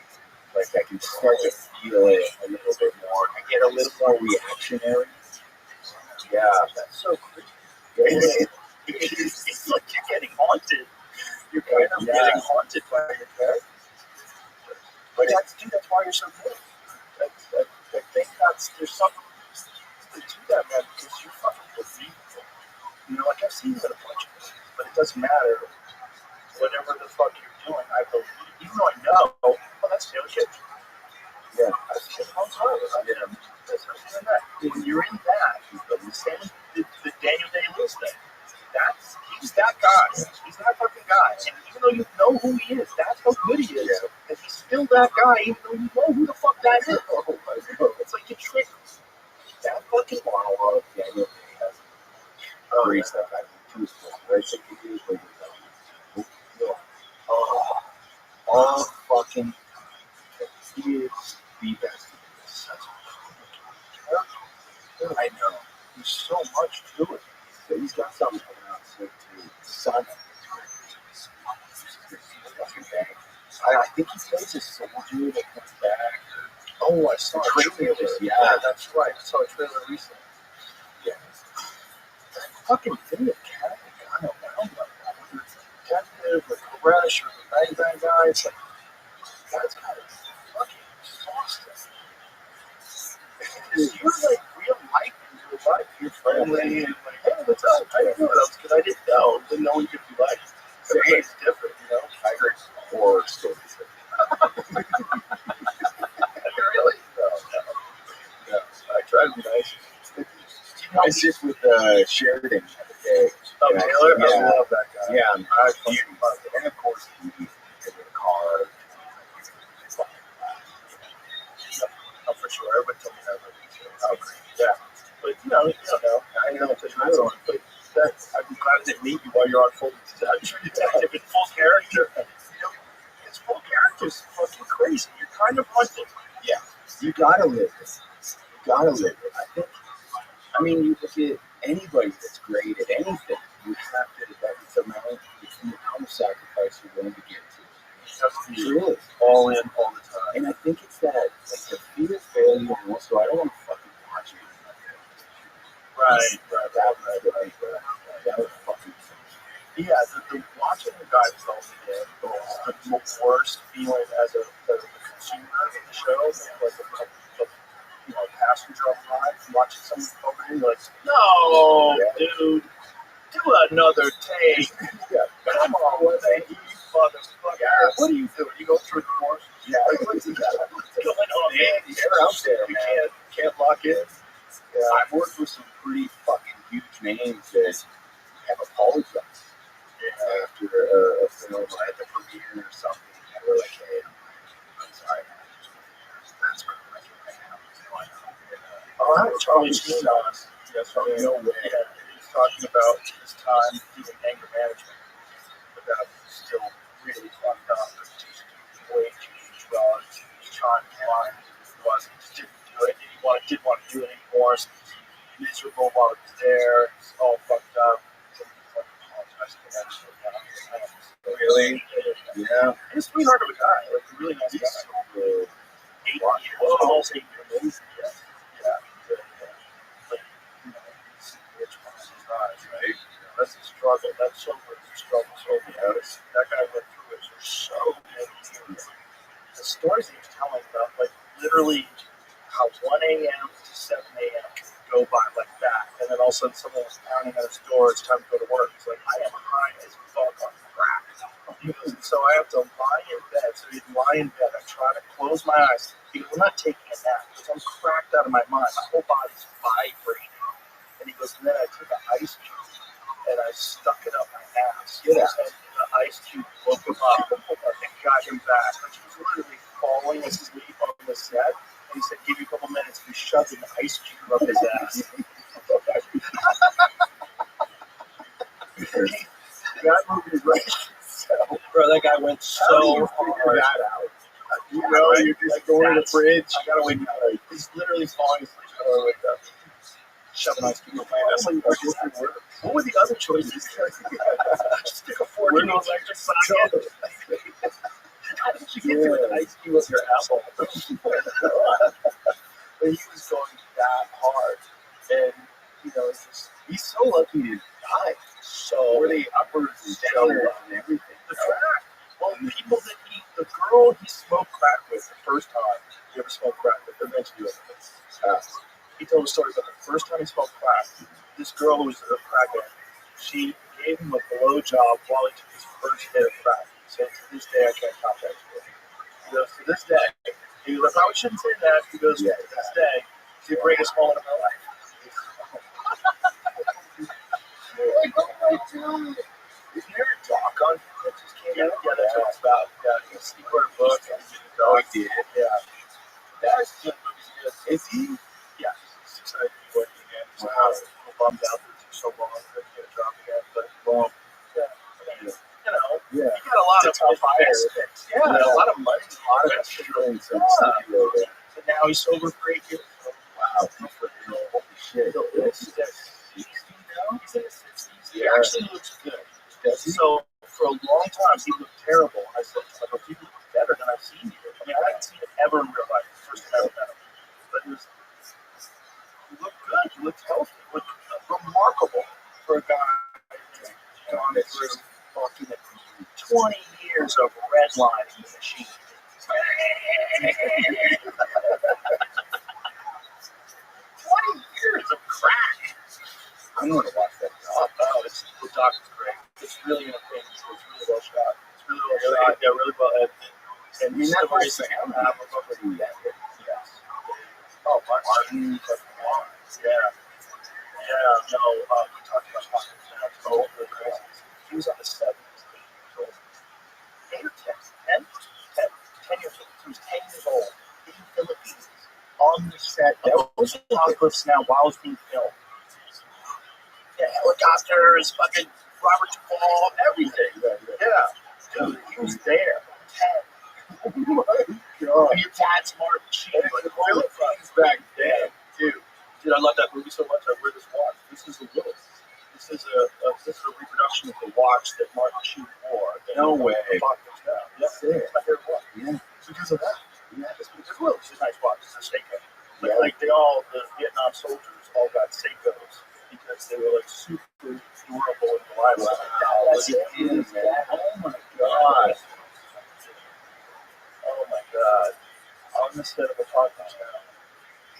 Like, I can start to feel it a little bit more. I get a little more reactionary. Yeah, that's so creepy. it's like you're getting haunted. You're kind of getting haunted by your character. But that's why you're so good. I think there's something to that, man, because you're fucking believable. You know, like I've seen you in a bunch of movies, but it doesn't matter. Whatever the fuck you're doing, I believe. Even though I know, oh, that's Taylor Swift. Yeah. I've seen it on Twitter. I've seen that. When you're in that, the same as the Daniel Day-Lewis thing. He's that guy. He's that fucking guy. And even though you know who he is, that's how good he is. Yeah. And he's still that guy, even though you know who the fuck that is. It's like you trick that fucking monologue. Daniel Day has great stuff. I think too. Right? So he is all fucking son. I think he plays a soldier that comes back. Oh, I saw a trailer. Yeah. That's right. I saw a trailer recently. Yeah. Fucking thing of carrying a guy around like that, whether it's a detective or Koresh or the bang bang guy, it's like, that's kind of fucking exhausting. Because you're like real life in real life. You're friendly and like, hey, what's up? How you doing? Because I didn't know you could be like, everybody's different, you know? I heard horror stories. Really? No. I try to be nice. I was just with Sheridan the other day. Oh, Yeah, Taylor? yeah. I love that guy. Yeah, I fucking huge. love him. And of course, he in the car. Oh, for sure. Everybody told me that. Oh, yeah. But, you know, I know because you're on. But I'm glad I didn't meet you while you're on full detective in full character. You know, it's full character. It's fucking crazy. You're kind of haunted. Yeah, you gotta live it. You gotta live it. I mean, you look at anybody that's great at anything. You have to. It's the amount of sacrifice you're willing to give to. Really, All in, all the time. and I think it's that, like, the fear of failure, and also I don't want to fucking watch it. Right. That was fucking. Yeah, the watching the guy filming it was the worst feeling as a consumer of the show, like a passenger on the ride, watching someone film it, you're like, no, dude, do another take. Yeah, Come on, you motherfucker. What are you doing? You go through the course? yeah, What's going on, man? they're out there, You man. can't lock in. Yeah, I've worked with some pretty fucking huge names that have apologized after a film at the premiere or something. And we're like, hey, I'm sorry. That's what I'm like right now. Oh, I had Charlie Sheen on us yesterday. No way. Yeah, he was talking about his time doing anger management, but that was still really fucked up. Just way too much drugs. He was trying to find who it was. He just didn't do it. Didn't want to do it anymore. So he was miserable while he was there. It's all fucked up. So he apologized for that shit. Really? Yeah. He's a sweetheart of a guy. Like a really nice guy. 8 years. Almost 8 years. Yeah. But, you know, he's rich behind his eyes, right? That's a struggle. That's so much struggle. So that guy went through it for so many years. The stories he was telling about, like, literally how 1 a.m. to 7 a.m. can go by like that. And then all of a sudden someone was pounding at his door. It's time to go to work. It's like, I am high as fuck on crack. So I have to lie in bed. So he'd lie in bed. I try to close my eyes. He goes, I'm not taking a nap because I'm cracked out of my mind. My whole body's vibrating. And he goes, and then I took an ice cube and I stuck it up my ass. Yeah. And the ice cube woke him up and got him back. Like, he was literally falling asleep on the set. And he said, give you a couple minutes. He shoved an ice cube up his ass. The guy moved his right. Bro, that guy went so hard. That out. You know, You're just going to the fridge. I gotta wake up. He's literally falling asleep. I gotta wake up. Shove an ice cube up my ass. Like, what were the other choices? Just pick a 14-year-old electric socket. How did you get to an ice cube with your apple? But he was going that hard. And, you know, it's just, he's so lucky to die. So, Were they uppers and downers and everything? the crack. Well, people that the girl he smoked crack with the first time he ever smoked crack with, eventually he told a story about the first time he smoked crack. This girl who was a crackhead, she gave him a blowjob while he took his first hit of crack. So to this day, I can't top that story. He goes, to this day, he goes, I probably shouldn't say that. He goes, to this day, it's the greatest moment of my life. Like, oh my God. Is there a doc on that just came out? Yeah, that's what it's about. Yeah, he wrote a book. Oh, I did. Yeah. That's good. Is he? Yeah, he's excited to be working again. He's a little bummed out that it's so long that he get a job again. But, yeah. You know, he got a lot of tough hires. Yeah, a lot of money, a lot of experience. And now he's sober for 8 years. Wow. Holy shit. He's in his 60s now. He's in his 60s. He actually looks good. So for a long time, he looked terrible. I said, like, he looked better than I've seen you. I mean, I hadn't seen him ever in real life. First time I ever met him. But he looked good. He looked healthy. He looked remarkable for a guy gone through fucking 20 years of redlining the machine. 20 years of crack. I'm going to watch that. Oh, the doc is great. It's really entertaining. It's really well shot. It's really well shot. Yeah, really well edited. And I mean, that whole stories sound have a is pretty epic. yes. Oh, Martin. Yeah. Yeah, no, we talked about Hawkins now. It's all really crazy. He was on the 70s, 8 or 10, 10 years old. He was 10 years old in the Philippines on the set of Apocalypse Now while it was being filmed. Yeah, helicopters, fucking Robert Duvall, everything. Yeah, dude, he was there. 10. Oh my God. And your dad's Martin Sheen. Like, the Philippines back then, dude. Dude, I love that movie so much. I wear this watch. This is a little. This is a reproduction of the watch that Martin Sheen wore. No way. That's it. It's my favorite watch. Yeah. It's because of that. Yeah. It's because well, it's a nice watch. It's a Seiko. Like they all, the Vietnam soldiers all got Seikos because they were like super durable and reliable. That's it. Oh my God. Oh my God. On the set of a podcast now.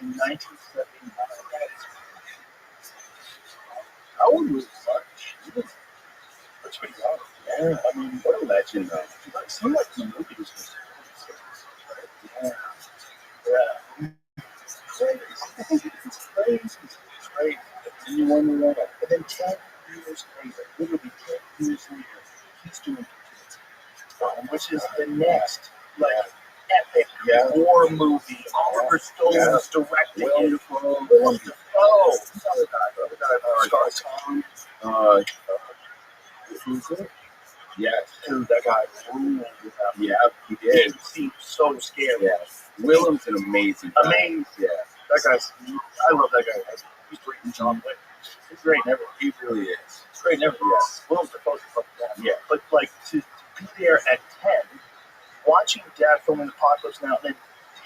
In 1979. How old was Martin? That's pretty young. Yeah, I mean, what a legend, though. It seemed like the movie was just right? Yeah. Crazy. It's crazy. It's crazy. And you wonder what? And then 10 years later, literally 10 years later, he's doing which is the next, like, epic war movie. Oliver Stone is directing it. Willem Dafoe. Who's the other guy? Who's it? Yes. Dude, that guy ruled. Yeah, he did. He seemed so scary. Yeah. Willem's an amazing guy. Amazing. Yeah. That guy's, I love that guy. He's great in John Wick. He's great in everything. He really is. He's great in everything. Yeah. Willem Dafoe's a fucking guy. Yeah. But, like, to be there at 10, watching Dad filming Apocalypse Now, and then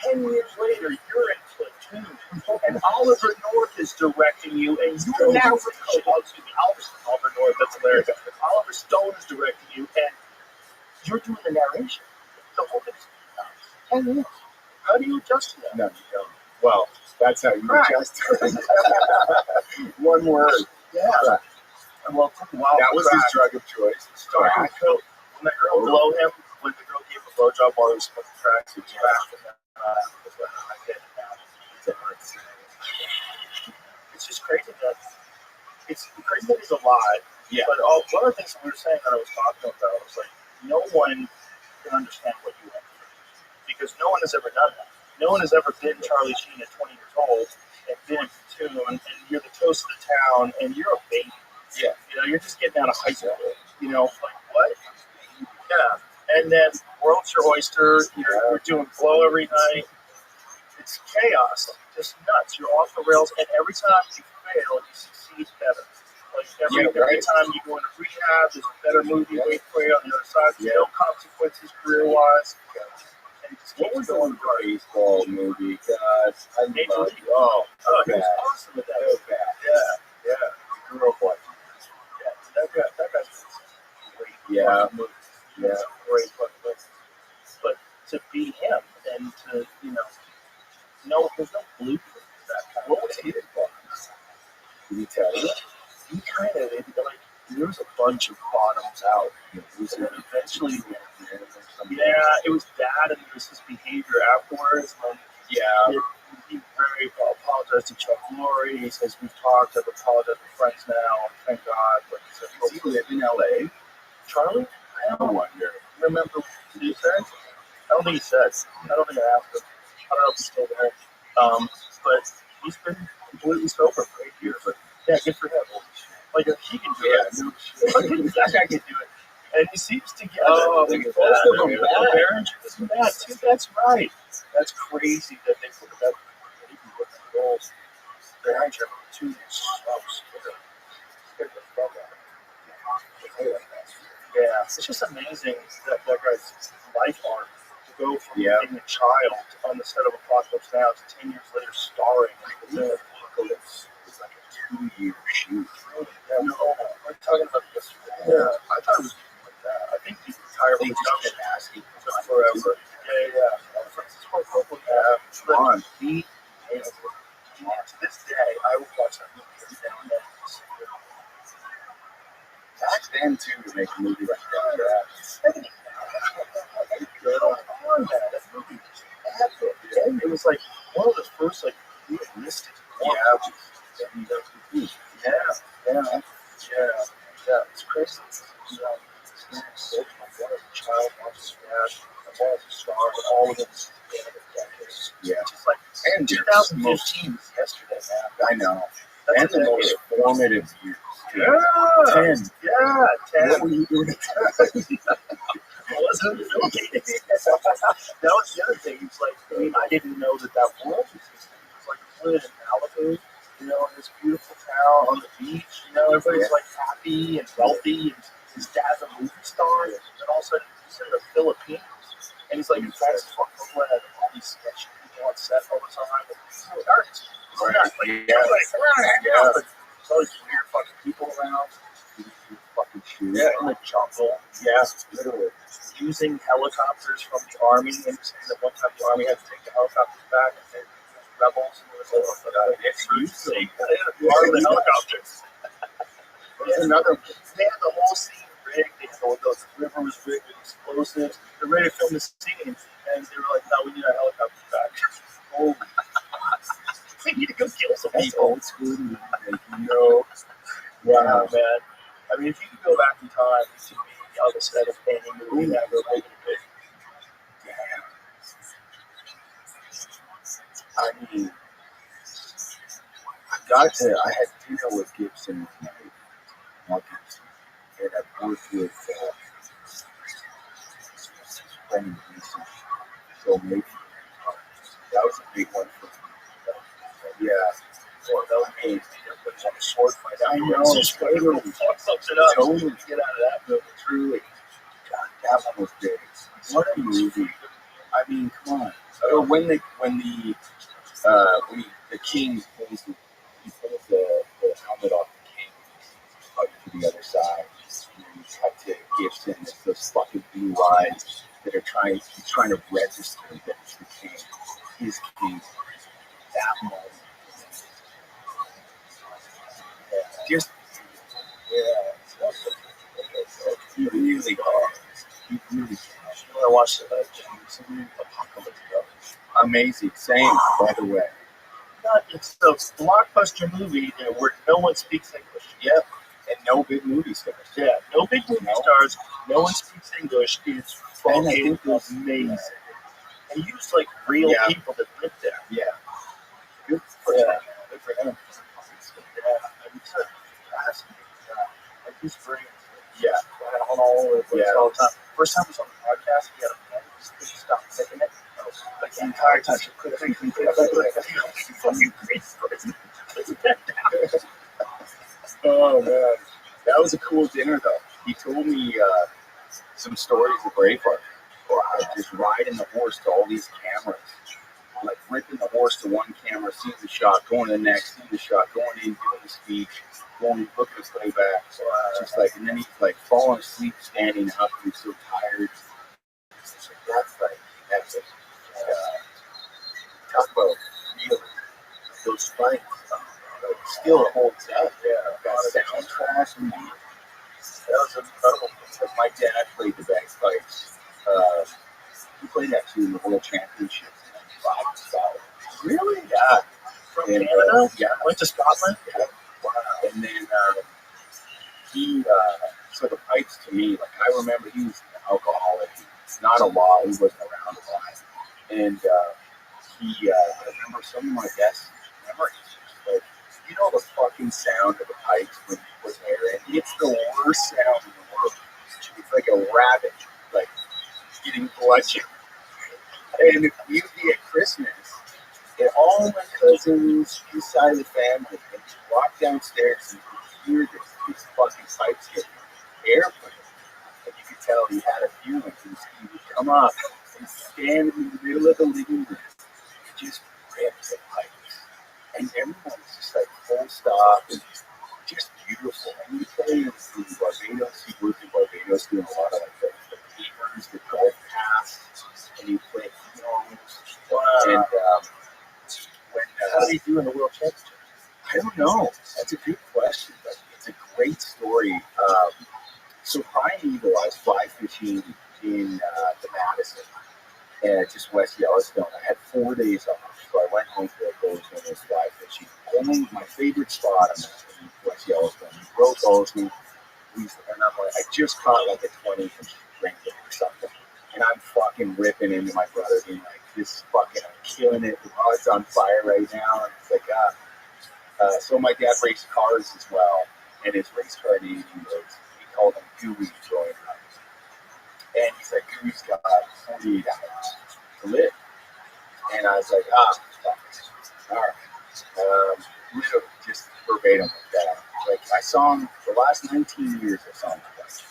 10 years later, you're in Platoon, and Oliver North is directing you, and you're now Oliver North, that's hilarious. Oliver Stone is directing you, and you're doing the narration. The whole thing's 10 minutes. How do you adjust to that? No, you don't. Well, that's how you adjust. One word. Yeah. Right. Well, wow, That was his drug of choice. When that girl blow him, when the girl gave him a blowjob while he was smoking crack, he was back, and then I get it now. It's just crazy that he's alive. Yeah. But one of the things that we were saying that I was talking about was like, no one can understand what you went through because no one has ever done that. No one has ever been Charlie Sheen at 20 years old and been in Platoon, and you're the toast of the town, and you're a baby. Yeah. You know, you're just getting out of high school. You know, like what? Yeah. And then world's your oyster. You're doing blow every night. It's chaos, just nuts. You're off the rails, and every time you fail, you succeed better. Like every time you go into rehab, there's a better movie waiting for you on the other side. There's no consequences career-wise. What was the baseball movie? God, I Major love League. Oh, he was awesome with that. So bad. Yeah. I grew up watching. Yeah, that guy's great. Yeah. Fucking movies. Yeah, great fucking movies. But to be him and to, there's no blueprint for that kind of. What was his book? Did he tell you? He kind of, like, there was a bunch of bottoms out. And eventually, it was bad, and it was his behavior afterwards. And he very apologized to Chuck Lorre. He says, we've talked, I've apologized to friends now, thank God. But he said, does he live in L.A.? Charlie? I don't wonder. Remember what he said? I don't think he said. I don't think I asked him. I don't know if he's still there. But he's been completely sober for 8 years. But yeah, good for him. Like, he can do it. That guy can do it. And he seems to get That's right. That's crazy that they put that even with the goals. Behringer, 2 subs. It's just amazing that guy's life arc to go from Yeah. being a child on the set of Apocalypse Now to 10 years later starring in Apocalypse. It's like a 2-year shoot. Yeah, no, we're talking about this. Yeah, I thought it was like that. I think the entire They just production kept asking for took money. forever. Yeah. Francis Ford Coppola. Come on. He nailed it. To this day, I will watch that movie every now and then. Back then, too, to make a movie like that. That movie was epic. And it was like one of the first like realistic ones. Yeah. It's crazy. My child wants to smash. I wanted to star with all of them. Yeah. Just like And 2015 was yesterday, man. I know. That's And the a most formative years. Yeah. 10. Yeah, 10. What were you doing at that? I wasn't filming. That was the other thing. It's like, I didn't know that world existed. It was like living in Malibu, in this beautiful town on the beach. Everybody's like happy and wealthy, and his dad's a movie star. And all of a sudden, he's in the Philippines, and he's like, Francis Ford Coppola had all these sketchy people on set all the time. He's an artist. He's not like, but there's all these weird fucking people around. Fucking shoot. Yeah, in the jungle. Yeah, literally. Using helicopters from the army, and saying that one time the army had to take the helicopters back and say rebels, and it was all about borrow the helicopters. There's another. They had the whole scene rigged. They had those rivers rigged with explosives. They're ready to film the scene, and they were like, "No, we need our helicopters back." Oh, we need to go kill some people. Old school. Wow, man. I mean, if you could go back in time to be on the set of any movie ever, what would it be? I mean, I had dinner with Gibson with my Gibson, and I worked with Brendan Gibson, Phil Mayfield. That was a big one for me. Yeah. Or that would be on a sword fight. I know. Totally. Fucks it up. Totally. Get out of that movie. Truly. God, that one was big. What a movie. I mean, come on. So when the king pulls the helmet off the king, up to the other side, and then you cut to Gibson, it's those fucking blue eyes that are trying to register that it's the king. His king. That moment. Just he really hard. He really can. I watched some Apocalypse Now. Amazing. Same, by the way. It's the blockbuster movie where no one speaks English. Yep. And no big movie stars. Yeah, no big movie stars. No one speaks English. It's fucking amazing. And he used like real people that lived there. Yeah. Good for him. Good for him. Yeah, and it's fascinating. Like he's brilliant. Yeah. On all over the place all the time. First time he was on the podcast, he had a pen. He stopped taking it. Like the entire time, she couldn't think of it. Fucking crazy. Oh man, that was a cool dinner though. He told me some stories of Braveheart. Just riding the horse to all these cameras, like ripping the horse to one camera, seeing the shot, going to the next, seeing the shot, going in, doing the speech, going, looking his way back. Just like, and then he's like falling asleep, standing up. He's so tired. That's it. Talk about real those fights. Still holds up. Yeah, that soundtrack. And that was incredible. Because my dad played the bagpipes. He played actually in the World Championships in '95. Really? Yeah. From Canada? Yeah. Went to Scotland? Yeah. Wow. And then he, so the pipes to me, like I remember he was an alcoholic. Not a lot. He wasn't around a lot. And I remember some of my best memories. Like, you know the fucking sound of the pipes when you put air in? It's the worst sound in the world. It's like a rabbit, like, getting bludgeoned. And you'd be at Christmas, and all my cousins, his side of the family, and you walk downstairs and you hear these fucking pipes getting airplane. And you could come up and stand in the middle of the living room, just rip the pipes. And everyone was just like full stop and just beautiful. And he played in Barbados. He worked in Barbados doing a lot of like the papers, the golf paths, and he played pianos. And when How did he do in the World Championship? I don't know. That's a good question, but it's a great story. So Brian Eagle, I was fly fishing in the Madison, just west Yellowstone. I had 4 days off, so I went home for a Bozeman and was fly fishing. Only my favorite spot in West Yellowstone. We rode Bozeman, and I'm like, I just caught like a 20-inch ringlet or something, and I'm fucking ripping into my brother, being like, "This fucking, I'm killing it. The rod's on fire right now." And it's like, so my dad raced cars as well, and his race car name was, he called him Gooey growing up. And he's like, Gooey's got 48 hours to live. And I was like, fuck. All right. Literally just verbatim like that. Like, I saw him the last 19 years, I saw him twice.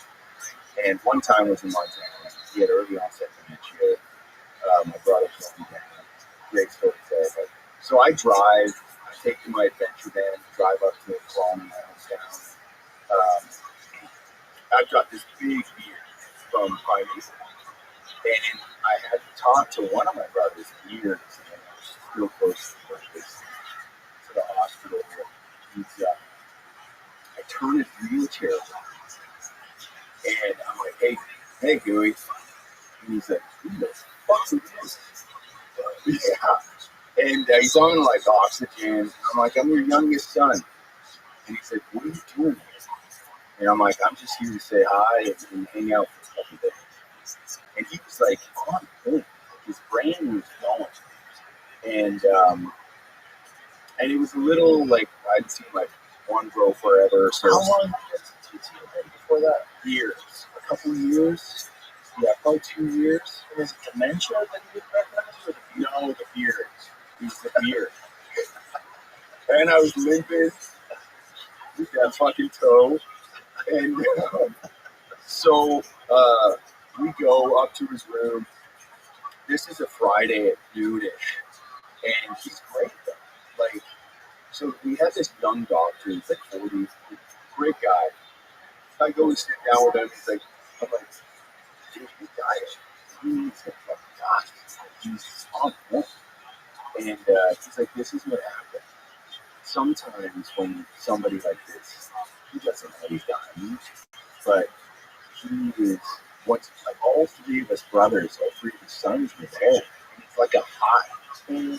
And one time was in Montana. He had early onset dementia. My brother told me that. Great story there. But, so I drive. I take my adventure van, drive up to Kelowna, my hometown. I've got this big beard from Primeval, and I had talked to one of my brothers years, and I was still close to the hospital. He's, I turn his wheelchair around, and I'm like, hey, Gooey. And he's like, who the fuck is this? Yeah. And he's on like oxygen. I'm like, I'm your youngest son. And he's like, what are you doing here? And I'm like, I'm just here to say hi and hang out for a couple days. And he was like, on point. His brain was going. And it was a little like, I'd seen like one grow forever. So How long did he been before that? Years. A couple of years. Yeah, probably 2 years. And is it dementia that he recognized, or the beard? No, the beard. He's the beard. And I was limping with that fucking toe. And so we go up to his room. This is a Friday at noonish. And he's great, though. Like, so we had this young doctor. He's like 40. Great guy. I go and sit down with him. He's like, I'm like, dude, he's dying. He needs to fucking die. He's on point. And he's like, this is what happened. Sometimes when somebody like this, he doesn't know he's dying, but he is, once, like all three of his brothers, all three of his sons were there. And it's like a high. And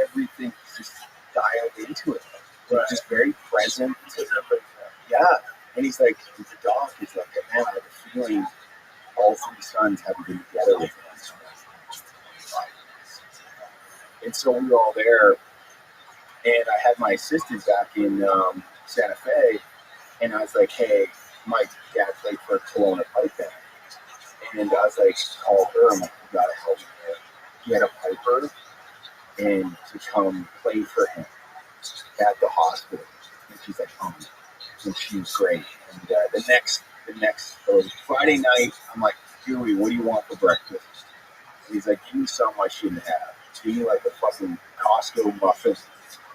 everything just dialed into it. Right. Just very present. Yeah. And he's like, the doc is like, man, I have a feeling all three sons haven't been together with him. And so we were all there, and I had my assistant back in Santa Fe, and I was like, hey, my dad played for Kelowna Pipe Band. And I was like, call her, I'm like, you gotta help me here. He had a piper, and to come play for him at the hospital. And she's like, oh, and she was great. And the next Friday night, I'm like, Huey, what do you want for breakfast? And he's like, give me something I shouldn't have. Give me like a fucking Costco muffin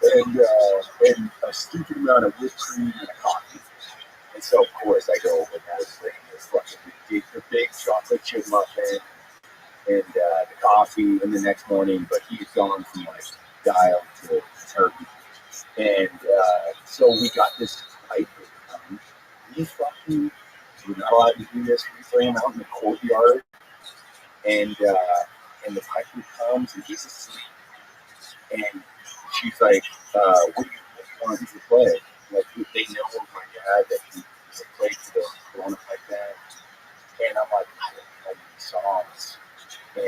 and a stupid amount of whipped cream and a coffee. And so, of course, I go over and have this fucking big chocolate chip muffin and the coffee in the next morning. But he's gone from like dial to turkey. And so we got this pipe. He fucking, we're not allowed to do this. We bring him out in the courtyard. And the piper comes and he's asleep. And she's like, what do you want him to play? Like, they know my dad that he played for the Kelowna Pipe Band. And I'm like, I don't know any songs. And I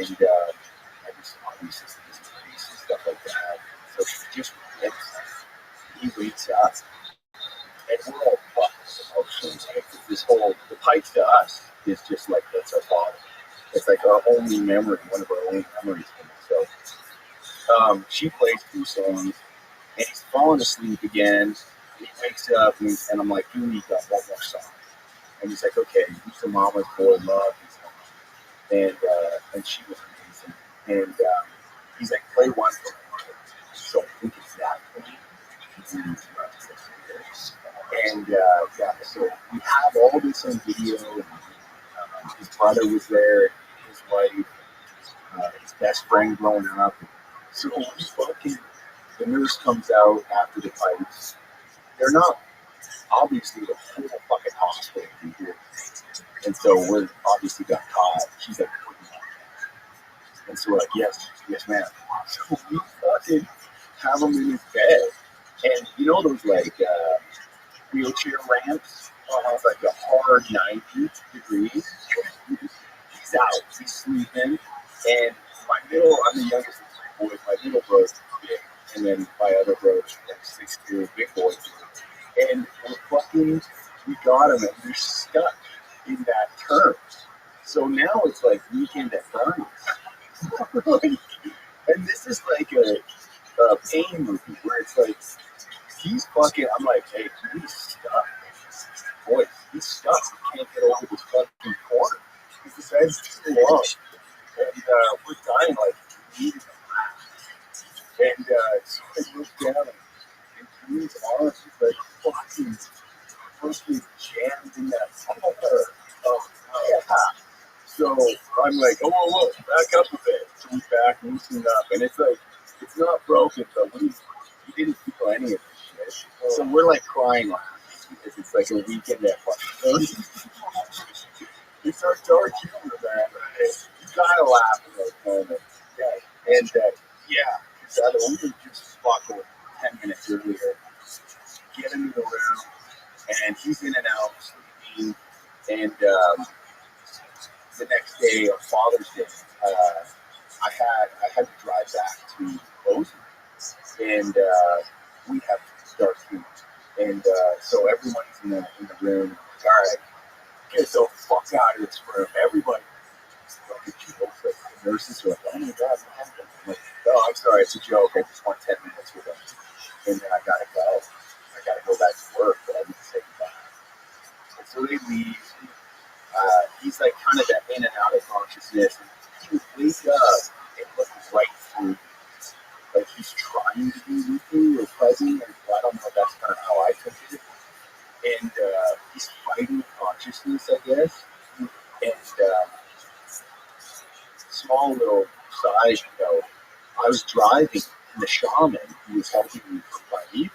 just obviously this piece and stuff like that. So she just wakes up. He wakes up. And we're all fucked emotionally. Right? This whole, the pipe to us is just like, that's our father. It's like our only memory, one of our only memories. So she plays 2 songs, and he's falling asleep again. He wakes up, and I'm like, you need that one more song. And he's like, okay, who's the mama's boy love? and she was amazing. And he's like, play one for me. So I think it's that point. And yeah, so we have all this on video. And, his brother was there, his wife, his best friend growing up. So the nurse comes out after the fights. They're not obviously the whole fucking hospital can hear. And so we're obviously got caught. She's like, and so we're like, yes, ma'am. So we fucking have him in his bed. And you know those like wheelchair ramps? It's like a hard 90 degrees. He's out. He's sleeping. And I'm the youngest of 3 boys. My middle bro's big. And then my other bro's like 6'2", big boys. And we got him, and we're stuck in that term. So now it's like Weekend at Bernie's. And this is like a pain movie where it's like, he's fucking, I'm like, hey, he's stuck. Boy, he's stuck. He can't get over this fucking corner. His head's too long. And we're dying like, we need him. And so I look down, and Green's arms is like fucking jammed in that collar. Yeah. So I'm like, oh, back up a bit. So we back, loosen up, and it's like, it's not broken, but we didn't feel any of this shit. So we're like crying on it because it's like a Weekend at Bernie's. It's our dark humor, man. You gotta laugh in those moments. Yeah. And we were just fucking 10 minutes earlier. Get into the room, and he's in and out sleeping. And the next day, on Father's Day, I had to drive back to Bozeman, and we have dark humor. And so everyone's in the room. All right, get the fuck out of this room, everybody. Like, the nurses are like, oh my God, what happened? I'm like, oh, I'm sorry, it's a joke. I just want 10 minutes with them. And then I gotta go. I gotta go back to work, but I need to say goodbye. And so they leave. He's like kind of that in and out of consciousness. And he would wake up and look right through, like he's trying to be with you or present. And I don't know, that's kind of how I took it. And he's fighting consciousness, I guess. And small little side note, I was driving, and the shaman who was helping me for my evening,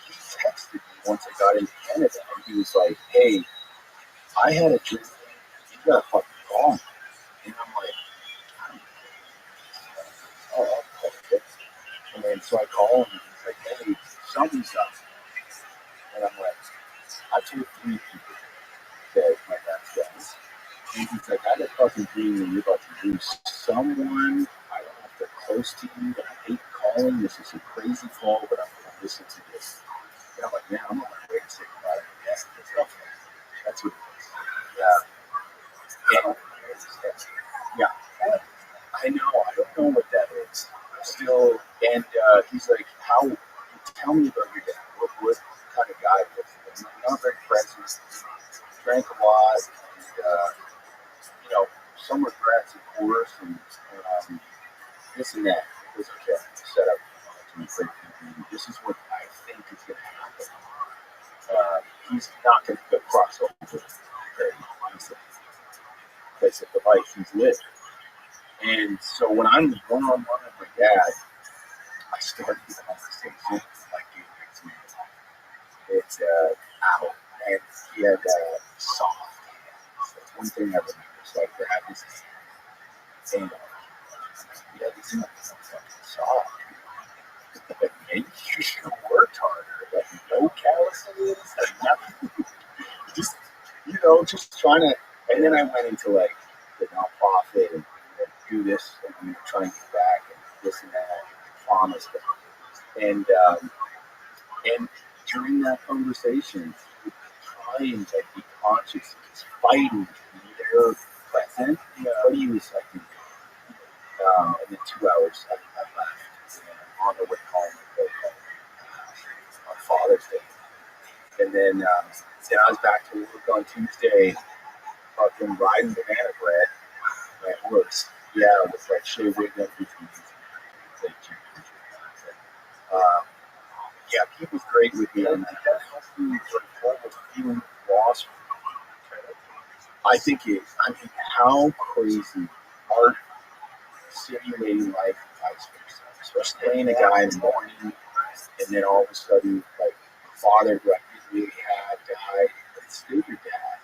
he texted me once I got into Canada, and he was like, hey, I had a dream, you got fucking gone. And I'm like, oh, okay. And then so I call him, and he's like, hey, something's up. And I'm like, I told 3 people that my dad's dead. And he's like, I had a fucking dream that you're about to lose someone. I don't know if they're close to you, but I hate calling. This is a crazy call, but I'm going to listen to this. And I'm like, man, I'm on my way to say goodbye. That's what it is. Yeah. I know. I don't know what that is. Still, and he's like, tell me about your dad. What kind of guy was he? Not very present. Drank a lot. And, some regrets, of course, and this and that. It was okay. Set up to be great. This is what I think is going to happen. He's not going to cross over very honestly, because of the life he's lived. And so when I'm one-on-one with my dad, I started the conversation like it's me. It's out, and he had soft. That's one thing I remember. So I grabbed his hand, and yeah, this is fucking soft. Like, maybe you should have worked harder. Like, no calluses, like nothing. just trying to. And then I went into like the nonprofit and do this, and I'm gonna try and get back and this and that, and promise. And during that conversation, trying to be conscious, he's fighting to be there, present. But he was like, and then 2 hours I left, and on the way home on Father's Day, and then I was back to work on Tuesday, fucking riding banana bread, at works. Yeah, with like Shea Wiggum, yeah, he was great with me. And feeling lost. I think I mean, how crazy art simulating life vice versa. Especially playing a guy in the morning, and then all of a sudden, like, father who I really had died, but it's still your dad.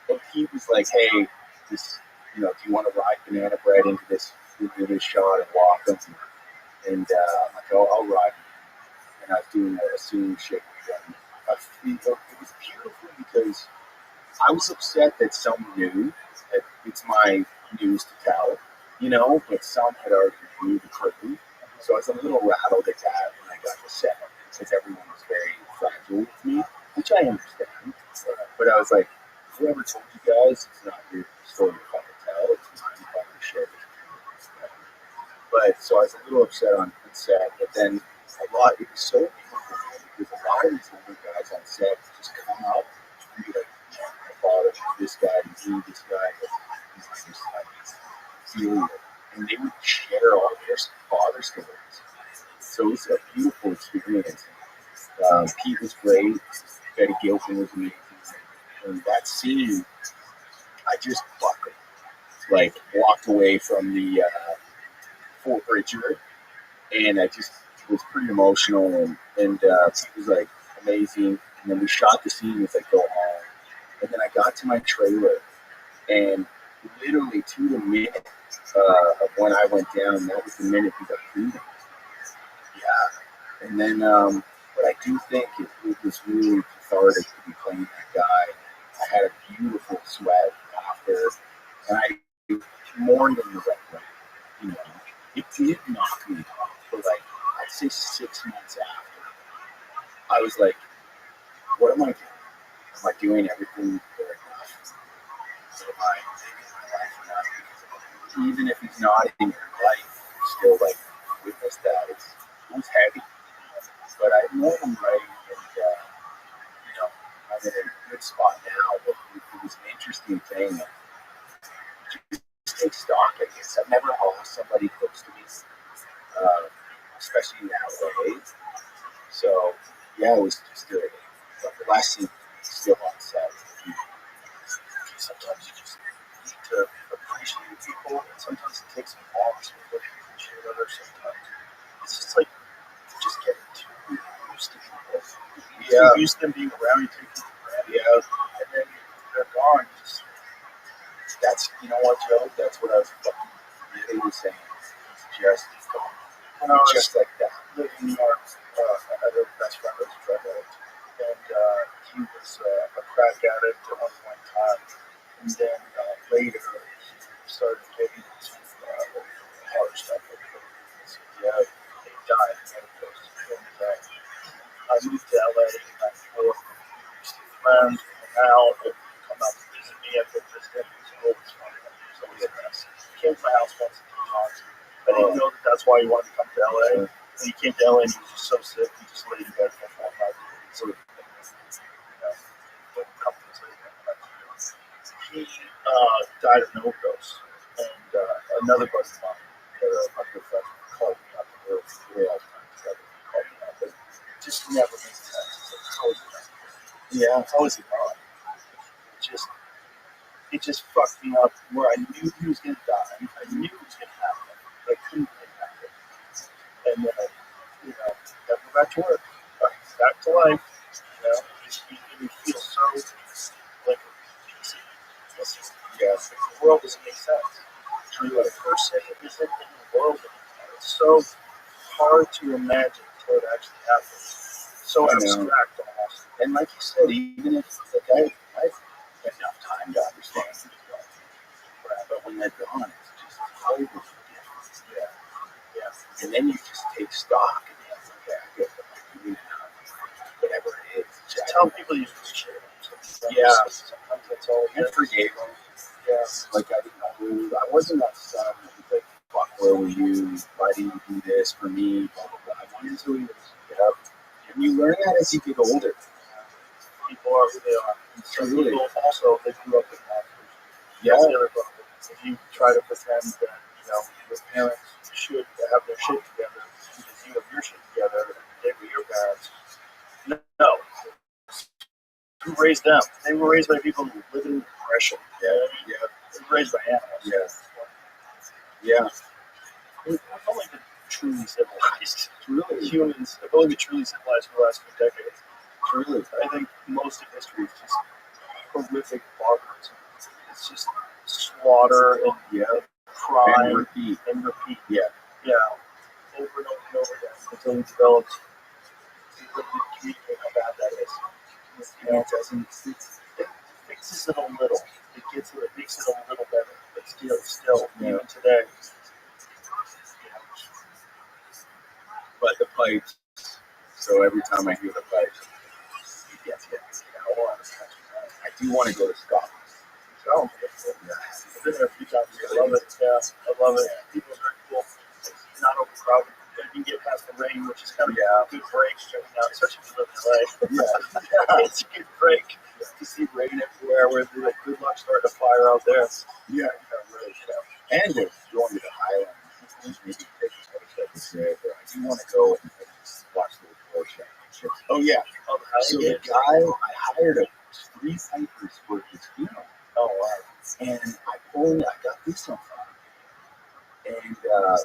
And he was like, hey, this, do you want to ride banana bread into this shot and walk them? And I'm like, oh, I'll ride. And I was doing a scene shake with them. It was beautiful because I was upset that some knew that it's my news to tell, but some had already knew the curtain. So I was a little rattled at that when I got to set because everyone was very fragile with me, which I understand. But I was like, whoever told you guys, it's not your story to tell, it's mine to share. But so I was a little upset on set, but then it was so beautiful because a lot of these older guys on set just come up and be like, my father, this guy, this guy, Celia. And they would share all their father stories. So it was a beautiful experience. Pete was great. Betty Gilpin was amazing. And that scene, I just buckled. Like, walked away from the Fort Bridger, and I just was pretty emotional. And it was like amazing. And then we shot the scene with like go home. And then I got to my trailer, and literally to the minute of when I went down, that was the minute we got freedom. Yeah. And then, but I do think it was really cathartic to be playing that guy. I had a beautiful sweat after, and I mourned in the right way. It did knock me off for like, I'd say 6 months after. I was like, what am I doing? Am I doing everything for enough? Am I living my life enough? Even if he's not in your life, still like witness that. It was heavy. But I know him right, and I'm in a good spot now. But it was an interesting thing. Just take stock, I guess. I've never lost somebody close to me, especially nowadays. So yeah, it was just good. But the last scene still on set. Sometimes you just need to appreciate people, and sometimes it takes some walks with appreciate others. Sometimes it's just like just getting too used to people. Yeah, too used to them being around you. Yeah, and then they're gone. That's what, Joe. That's what I was fucking really saying. Just gone. When I was just like that. Living in New York, I had a best friend who was a drug addict, and he was a crack addict at one point in time. And then later, he started getting into hard stuff. Yeah, he died of overdose. And I moved to LA, and I grew up with friends, hang out, and come out to visit me. I've been visiting. It was always fun. It was always a mess. He came to my house once or two times. I didn't know that that's why he wanted to come to LA. When he came to LA, and he was just so sick, he just laid in bed for 4 nights. So, he died of an overdose, and another buddy of mine, my good friend, called me up. We were all time together. He called me up, but it just never made sense. Like, how is it? Yeah, how is it gone? It just fucked me up. Where I knew he was gonna die, I knew it was gonna happen, but I couldn't get happen. And then never go back to work, back to life. You feel so like the world doesn't make sense. True, a person isn't in the world anymore. It's so hard to imagine until it actually happens. So abstract almost. And like you said, even if I've enough time to understand these guys, but when they're gone, it's just totally different. Yeah. And then you just take stock and you're like, I get what I'm doing now. Whatever it is. Just tell people you appreciate them. Yeah. Sometimes that's all. And forgave them. Yeah. Like I didn't know. I wasn't that son. Like, fuck, where were you? Why did you do this for me? Blah, blah, blah. I wanted to leave. And you learn that as you get older. People are who they are. And some people also, they grew up with monsters. That's the other problem. If you try to pretend that, your parents should have their shit together because you have your shit together and they were your parents. No. Who raised them? They were raised by people who live in depression. Yeah. They were raised by animals. Yeah. I've only been truly civilized. Humans have only been truly civilized for the last few decades. Truly. I think most of history is just horrific barbarism. It's just slaughter and crime And repeat. Yeah. Over and over and over again until we developed the ability to communicate how bad that is. It fixes it a little. It makes it a little better. But still, even today. But the pipes. So every time I hear the pipes, I do want to go to Scotland. I've been there a few times. I love it. Yeah, I love it. People are very cool. It's not overcrowded. You can get past the rain, which is kind of a good break. Especially if you live in LA. It's a good break to see rain everywhere. Where the good luck starting to fire out there. Yeah, really. And we're going to the Highlands. Maybe take a photo but I do want to go and watch the horse championships. Oh yeah. So the guy, I hired 3 pipers for his funeral. Oh wow. And I got this on fire. And I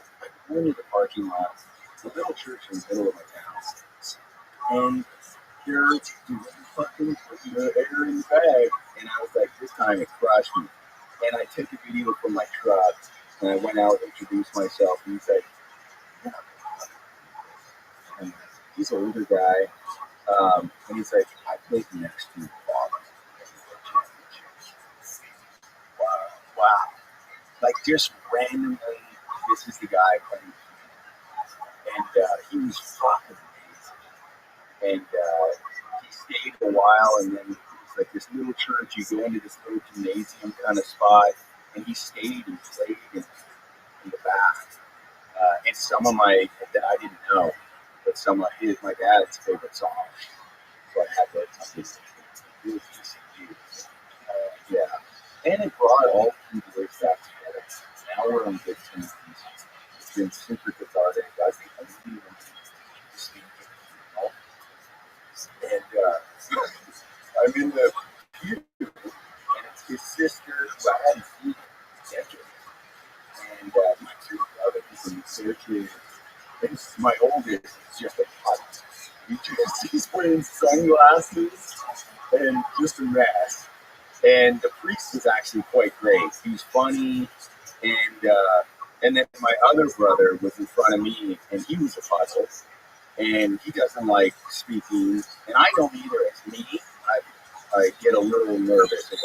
pull into the parking lot. It's a little church in the middle of my town. And they're doing fucking putting the air in the bag. And I was like, this time it crushed me. And I took a video from my truck. And I went out, introduced myself, and he's like, yeah. And he's an older guy. And he's like, I played next to your father. Wow. Like, just randomly, this is the guy playing. And he was fucking amazing. And he stayed a while, and then it's like this little church. You go into this little gymnasium kind of spot, and he stayed and played in the back. And some of that I didn't know, but some of my dad's favorite songs. So I had those. It was just beautiful. And it brought all 3 boys back together. Now we're on good terms. It's been super cathartic. I think I'm really speaking, and I'm in the pew, and it's his sister who I hadn't seen in decades. And my 2 brothers and 3 kids. And my oldest is just a putt. He's wearing sunglasses and just a mess. And the priest was actually quite great. He was funny, and then my other brother was in front of me, and he was a puzzle. And he doesn't like speaking, and I don't either. It's me. I get a little nervous. I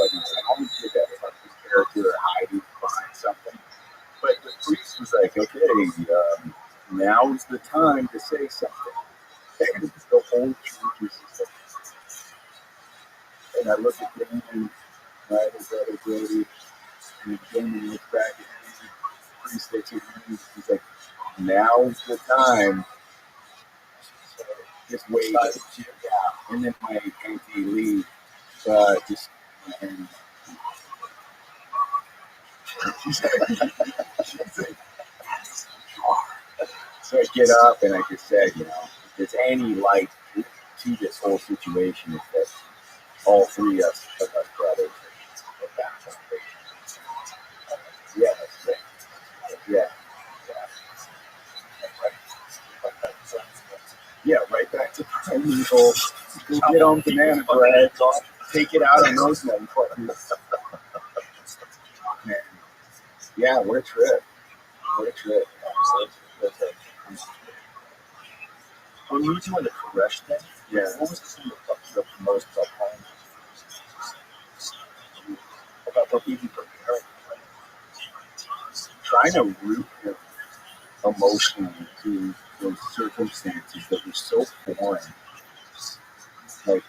always get that about this character hiding behind something. But the priest was like, okay, now is the time to say something. And the whole church is just like, and I look at him and my other brother Brody, and Damon looks back at me, the priest looks at me, he's like, now is the time. So just wait. And then my auntie Lee, just, and she's like, so I get up and I just said, if there's any light to this whole situation, is that all 3 of us brothers are back on patients. Yeah, that's great. Yeah. Yeah, right back to primeval. Go get on banana bread, take it out on those motherfuckers. Man. Yeah, what a trip. When you were doing the Koresh thing, what was the thing that fucked you up the most about home? About what you preparing? Trying to root him emotionally to those circumstances that were so foreign. Like,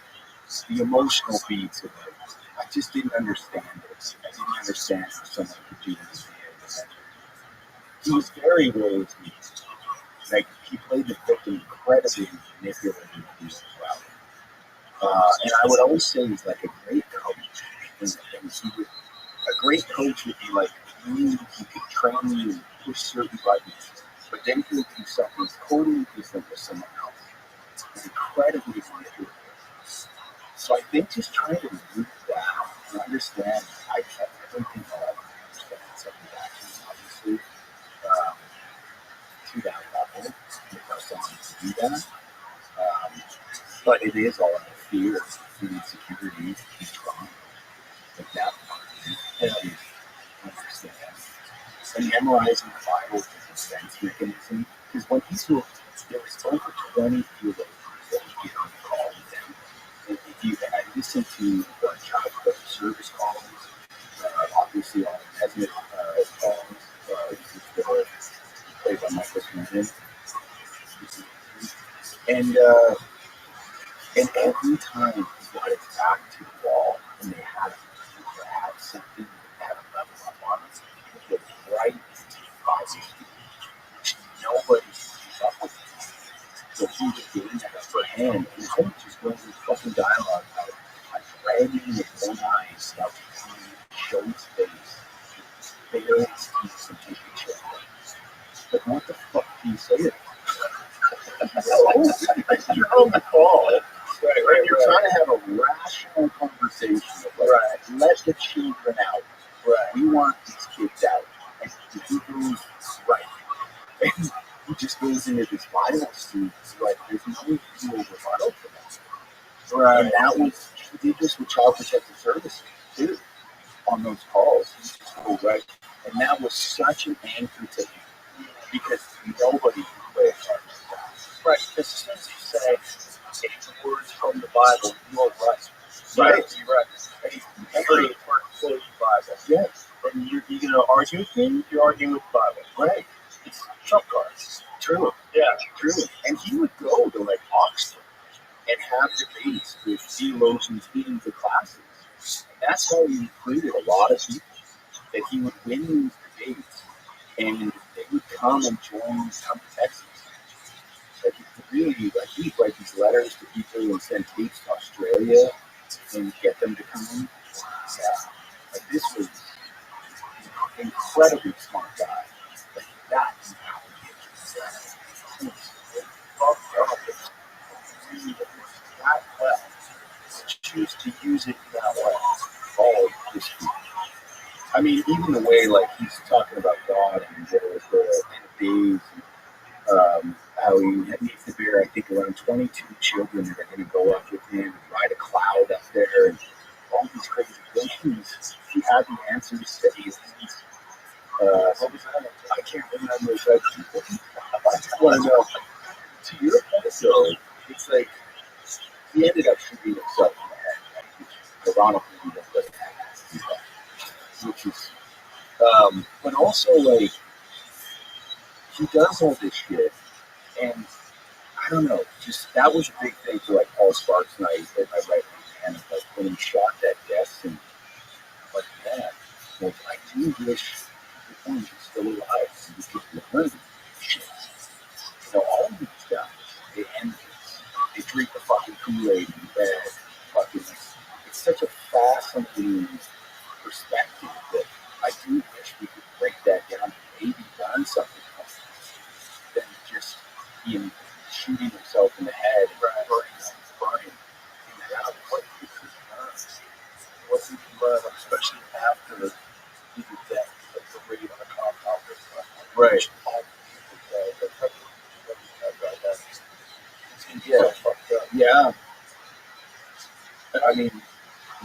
the emotional beats of it. I just didn't understand it. I didn't understand how someone could do this. He was very raised. Like, he played the victim incredibly manipulatively as well. And I would always say he's like a great coach. And he would A great coach would be like, he could train you and push certain buttons, but then he'll do something totally different with someone else. It's incredibly manipulative. So I think just trying to root that out and understand, I don't think I'll ever understand some of the actions, obviously, to that level, without someone to do that. But it is all about fear, insecurity, and trauma. Like that part of it is understand. And memorizing the Bible is a defense mechanism. Because when people, there was over 20 theologians that would get on the call with them. And if you, I listened to the child service calls, obviously all the peasant calls, played by Michael Smith. And every time he got it back to the wall, and they had something that had a level up on it, it was right into the body, which nobody could keep up with him. So he was doing that for him, and his own just going through fucking dialogue about dragging with one eye stuff to show his face, bare his teeth, and take a check. But what the fuck do you say to him? You're on the call. Right. You're trying to have a rational conversation. Like, let the children out. Right. We want these kids out. And he goes, right. And he just goes into this Bible student. Like, there's no real rebuttal for that. Right. And that was, he did this with Child Protective Services, too, on those calls. He just go right. And that was such an anchor to him. Because nobody could play a part like that. Right. Because as soon as you say, take the words from the Bible, you're right. Right. You're right. Every quote Bible. Yes. And you're going to argue with me? You're arguing with the Bible. Right. It's trump cards. True. Yeah. True. And he would go to like Oxford and have debates with theologians in the classes. And that's how he recruited a lot of people. That he would win these debates and they would come and join some Texas. Like really, like he'd write these letters to people and send tapes to Australia and get them to come in. Yeah. Like this was an incredibly smart guy. Like that's how he did That well. Choose to use it that way. all this week. I mean, even the way like he's talking about God and the days, and how he needs to bear, I think, around 22 children that are going to go up with him and ride a cloud up there and all these crazy things. He had the answers to aliens. What was that? I can't remember exactly. I just want to know. To your point, so it's like he ended up shooting himself in the head, which ironically doesn't happen, which is, but also like he does all this shit, and I don't know, just that was a big thing for like Paul Sparks and I read and like when he shot that death scene, like that, like I do wish the point is still alive and we could learn shit. You know, all of these guys, they end this. They drink the fucking Kool-Aid in bed. Fucking, it's such a fascinating perspective that I do wish we could break that down and maybe learn something from it than just him shooting himself in the head and burning him out. What could he learn? What we can learn, especially after the death, like the raid on a compound. Right. Yeah. I mean,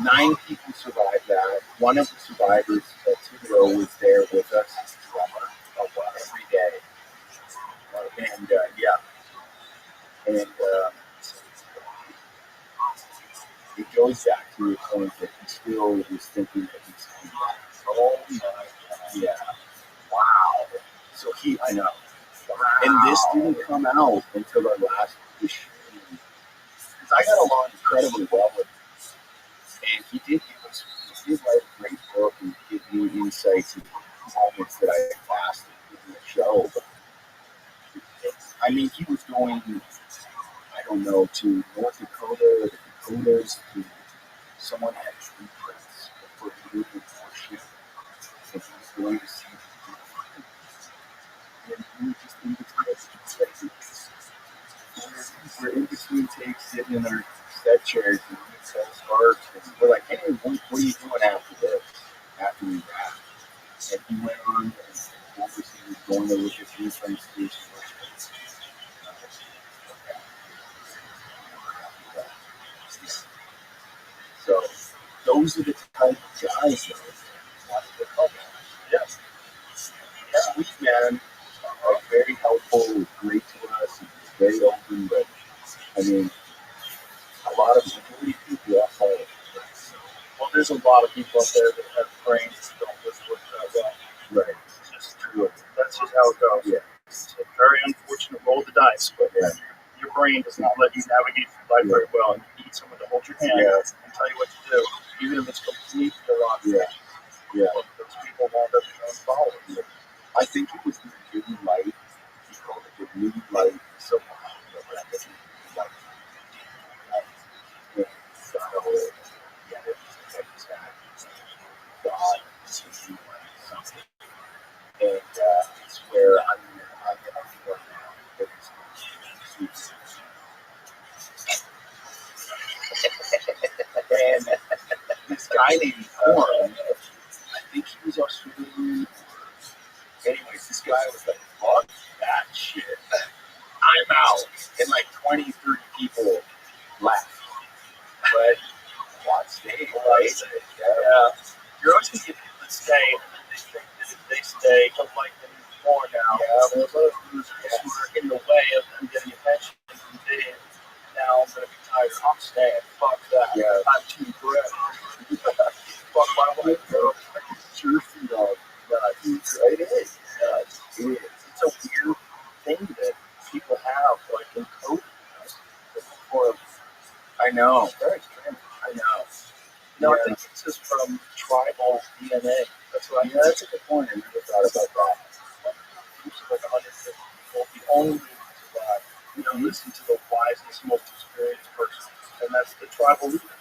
9 people survived that. One of the survivors, Tudor, was there with us as a drummer every day. And it goes back to the point that he still was thinking that he's coming back. Oh my God. Yeah. Wow. So I know. Wow. And this didn't come out until our last issue. Because I got along incredibly well with him. And he did write a great book and give me insights into moments that I fasted in the show. But I mean, he was going, I don't know, to North Dakota, the Dakotas, to someone had blueprints for doing more shit. And he was going to see and we were just in between we're in between takes, sitting in our set chairs and we tell sparks and we're like, hey, what are you doing after this? After we wrap. And he went on and overseas was going to look at the train station. So those are the type of guys that want to come. Yes. Sweet man are very helpful, great to us, and very open, but I mean, a lot of people outside of it. Well, there's a lot of people out there that have brains that don't just work that well. Right. It's just true. That's just how it goes. Yeah. It's a very unfortunate roll of the dice, but your brain does not let you navigate through life very well, and you need someone to hold your hand and tell you what to do, even if it's completely illogical. Yeah. But those people wound up following you. I think it was the new light. He called it the new light. So, God is a new light, something. And it's where I'm right now. And this guy named Warren, I think he was Australian. Anyways, this guy was like, fuck that shit. I'm out. And like 20, 30 people left. But one stayed, right? Yeah. You're always going to get people that stay, and then they think that if they stay, they'll like them more now. Yeah. There's other losers who are in the way of them getting attention from Dave. Now I'm going to be tired. I'm staying. Fuck that. Yeah. I'm too aggressive. Fuck my life, bro. Jersey dog. It is. It is. It's a weird thing that people have, like, in code. I know. Very strange. I know. No, I think it's just from tribal DNA. That's what I mean. That's a good point. I never thought about that. Like 150 people, the only way to survive. Listen to the wisest, most experienced person, and that's the tribal leader.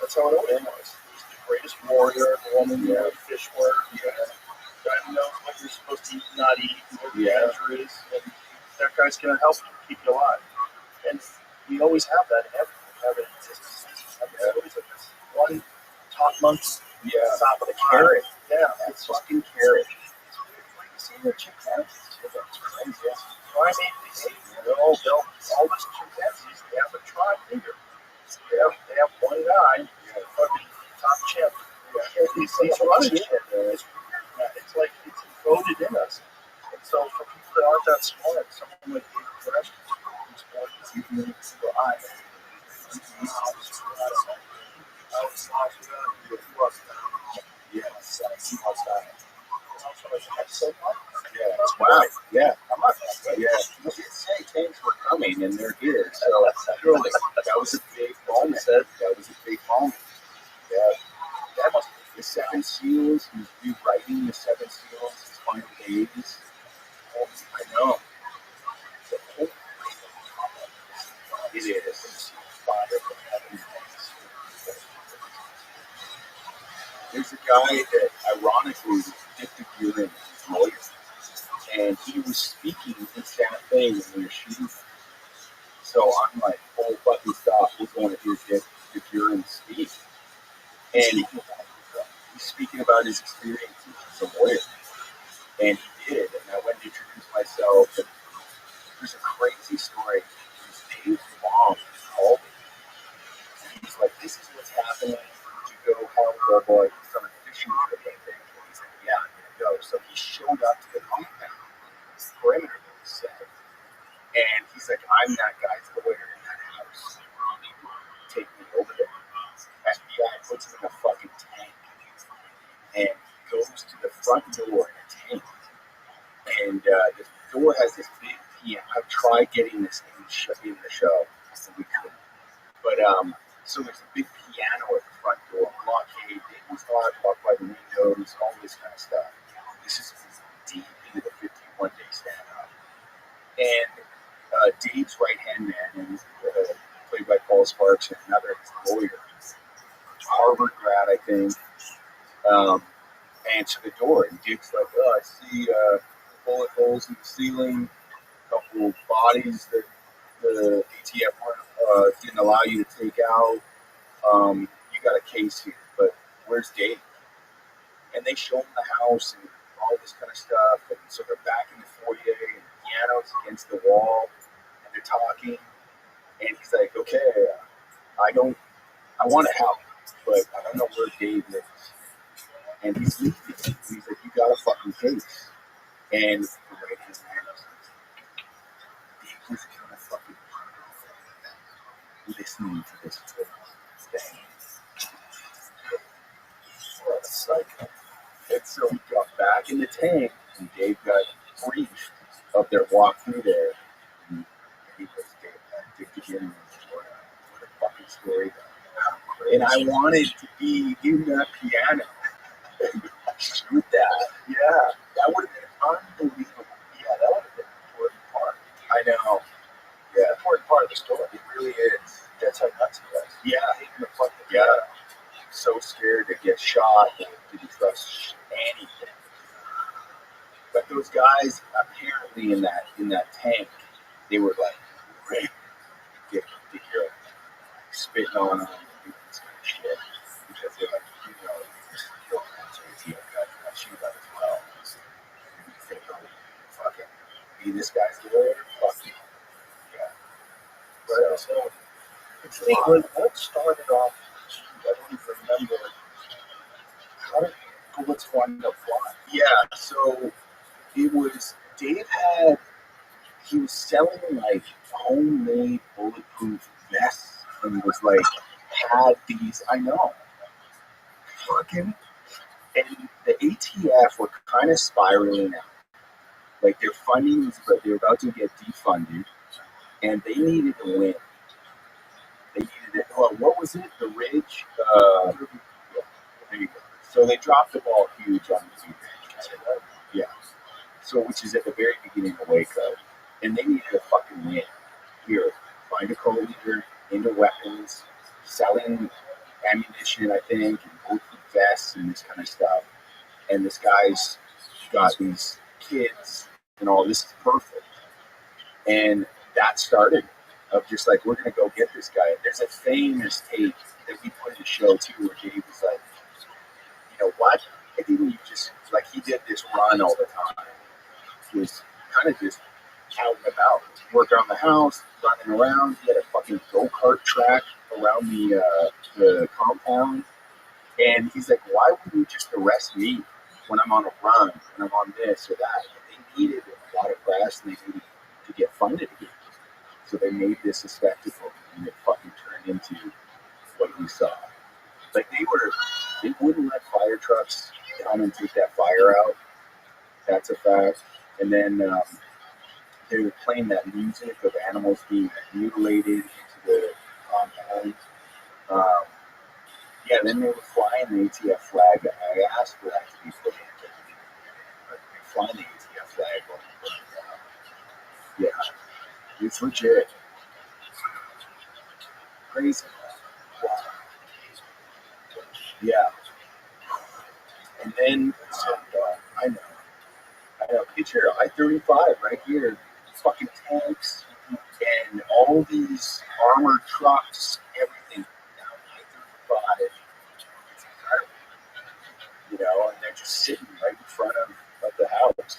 That's how it always was. He's the greatest warrior, the woman, the fish word, the guy who knows what you're supposed to eat and not eat, and what the danger is, and that guy's going to help you keep you alive. And we always have that in everything. We have it in business. There's always like this one top monkey. Top of the carrot. Yeah, it's fucking carrot. You see the chimpanzees? It's crazy. Primate behavior. They'll all these chimpanzees, they have a tribe leader. They have one guy, fucking top chimp. He's running shit. It's weird. It's like it's encoded in us. And so for people that aren't that smart, someone like David Fresh, who's born this evening, go, I Wow. Yeah. You did say tanks were coming, and they're here. So surely that was a big moment. That was a big moment. Yeah. That must be the Seven Seals. He's rewriting the Seven Seals. His final days. I know. It is. There's a guy that ironically was addicted to urine, his lawyer. And he was speaking in Santa Fe when we were shooting. So I'm like, oh, fucking stop. We're going to hear Dick Urine speak. And he's speaking about his experiences as a lawyer. And he did. And I went to introduce myself. And there's a crazy story. Dave's mom called me. And he's like, this is what's happening. Would you go help our boy? He's on a fishing trip, I think. And he's like, yeah, I'm going to go. So he showed up to the compound. Perimeter that was set. And he's like, I'm that guy's lawyer in that house. Take me over there. FBI puts him in a fucking tank and goes to the front door in a tank. And the door has this big piano. I've tried getting this in the show, and we couldn't. But so there's a big piano at the front door, blockade, it's hard, blocked by the windows, all this kind of stuff. This is deep into the 51-day stand-up. And Dave's right-hand man, and played by Paul Sparks, and another lawyer, Harvard grad, I think, answer the door, and Dick's like, "Oh, I see bullet holes in the ceiling, a couple bodies that the ATF didn't allow you to take out. You got a case here, but where's Dave?" And they show him the house and all this kind of stuff, and so they're back in the foyer, and the piano's against the wall, and they're talking, and he's like, "Okay, I want to help, but I don't know where Dave lives." And he's leaving. And he's like, "You got a fucking case." And the right hand man was like, Dave was kind of fucking listening to this thing. What a psycho. And so we got back in the tank, and Dave got briefed of their walk through there. And he goes, Dave again, what a fucking story. And I wanted to be in that piano. Shoot that. Yeah. That would have been unbelievable. Yeah, that would have been an important part. I know. Yeah. An important part of the story. It really is. That's how nuts it was. Yeah. Hating the fucking so scared to get shot and didn't trust anything. But those guys apparently in that tank, they were like ready to get spitting on them and this kind of shit. Because they're like, you're ATF guys, and shoot that as well. And you think, fucking be this guy's lawyer? Fuck you. Yeah. Right. So it's what started off, I don't even remember how did bullets wind up flying. Yeah, so it was he was selling like homemade bulletproof vests and was like had these, I know, fucking, and the ATF were kind of spiraling out. Like their funding was, but they were about to get defunded, and they needed to win. They needed it. Oh, what was it? The Ridge. Yeah, there you go. So they dropped the ball huge on the Ridge. Yeah. So which is at the very beginning of Waco, and they needed to fucking win. Here, find a co-leader into weapons, selling ammunition, I think, and bulletproof vests and this kind of stuff. And this guy's got these kids and all this is perfect. And that started of just like, we're going to go get this guy. There's a famous tape that we put in the show too where Dave was like, you know what? I didn't you just, like he did this run all the time. He was kind of just out and about, work around the house, running around. He had a fucking go-kart track around the compound. And he's like, why wouldn't you just arrest me when I'm on a run and I'm on this or that? And they needed a lot of press and they needed to get funded again. So they made this a spectacle and it fucking turned into what we saw. Like they wouldn't let fire trucks come and take that fire out. That's a fact. And then they were playing that music of animals being mutilated into the compound. Yeah, then they were flying the ATF flag. I asked for that to be put in. They're flying the ATF flag. Yeah, it's legit. Crazy. Wow. Yeah. And then, I know, picture I-35 right here. Fucking tanks and all these armored trucks, everything down I-35. It's incredible. You know, and they're just sitting right in front of the house.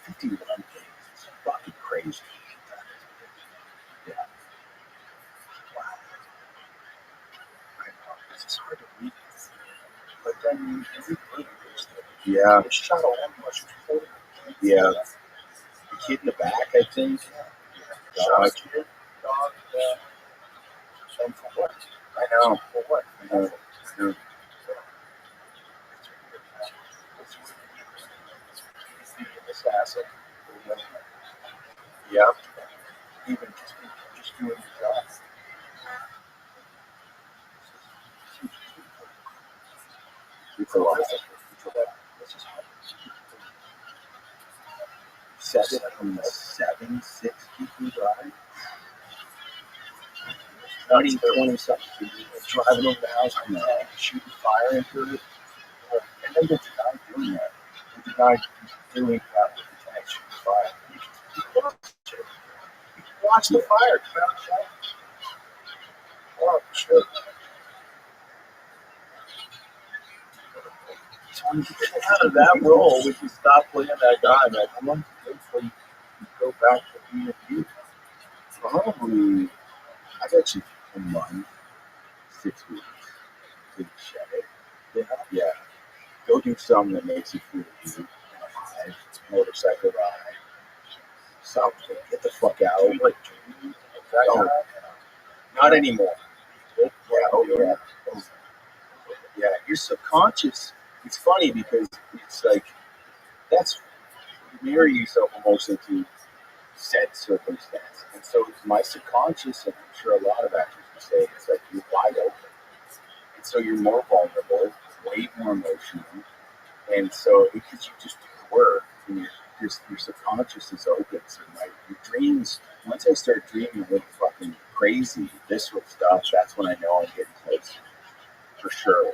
51 days. It's fucking crazy. Yeah. Wow. I know. It's hard to read. But then every blade is there. Yeah. It's shot all much. Yeah. The kid in the back, I think. Yeah. Dog. Kid. Dog. Yeah. And for what? I know. For what? I know. He's the assassin. Yeah. Even just doing the job. It's a lot. It's just 7, 6 people drive. 20 something people driving over the house and shooting fire into it. they get denied doing that. They denied doing that with the connection to fire. Watch the fire. Come out and shout. Oh, shit. So when you get out of that role, we can stop playing that guy, man. How long does it take before you go back to being you? Probably, I bet you a month, 6 weeks to shed it. Yeah. Go do something that makes you feel good. Motorcycle ride. Something. Get the fuck out. Do you like dreams? Oh, not anymore. Yeah, yeah. Yeah, your subconscious, it's funny because it's like, that's, you marry yourself emotionally to set circumstance. And so my subconscious, and I'm sure a lot of actors would say, it's like you're wide open. And so you're more vulnerable, way more emotional. And so because you just do the work, and your subconscious is open. So your dreams, once I start dreaming a little fucking crazy, visceral stuff, that's when I know I'm getting close. For sure.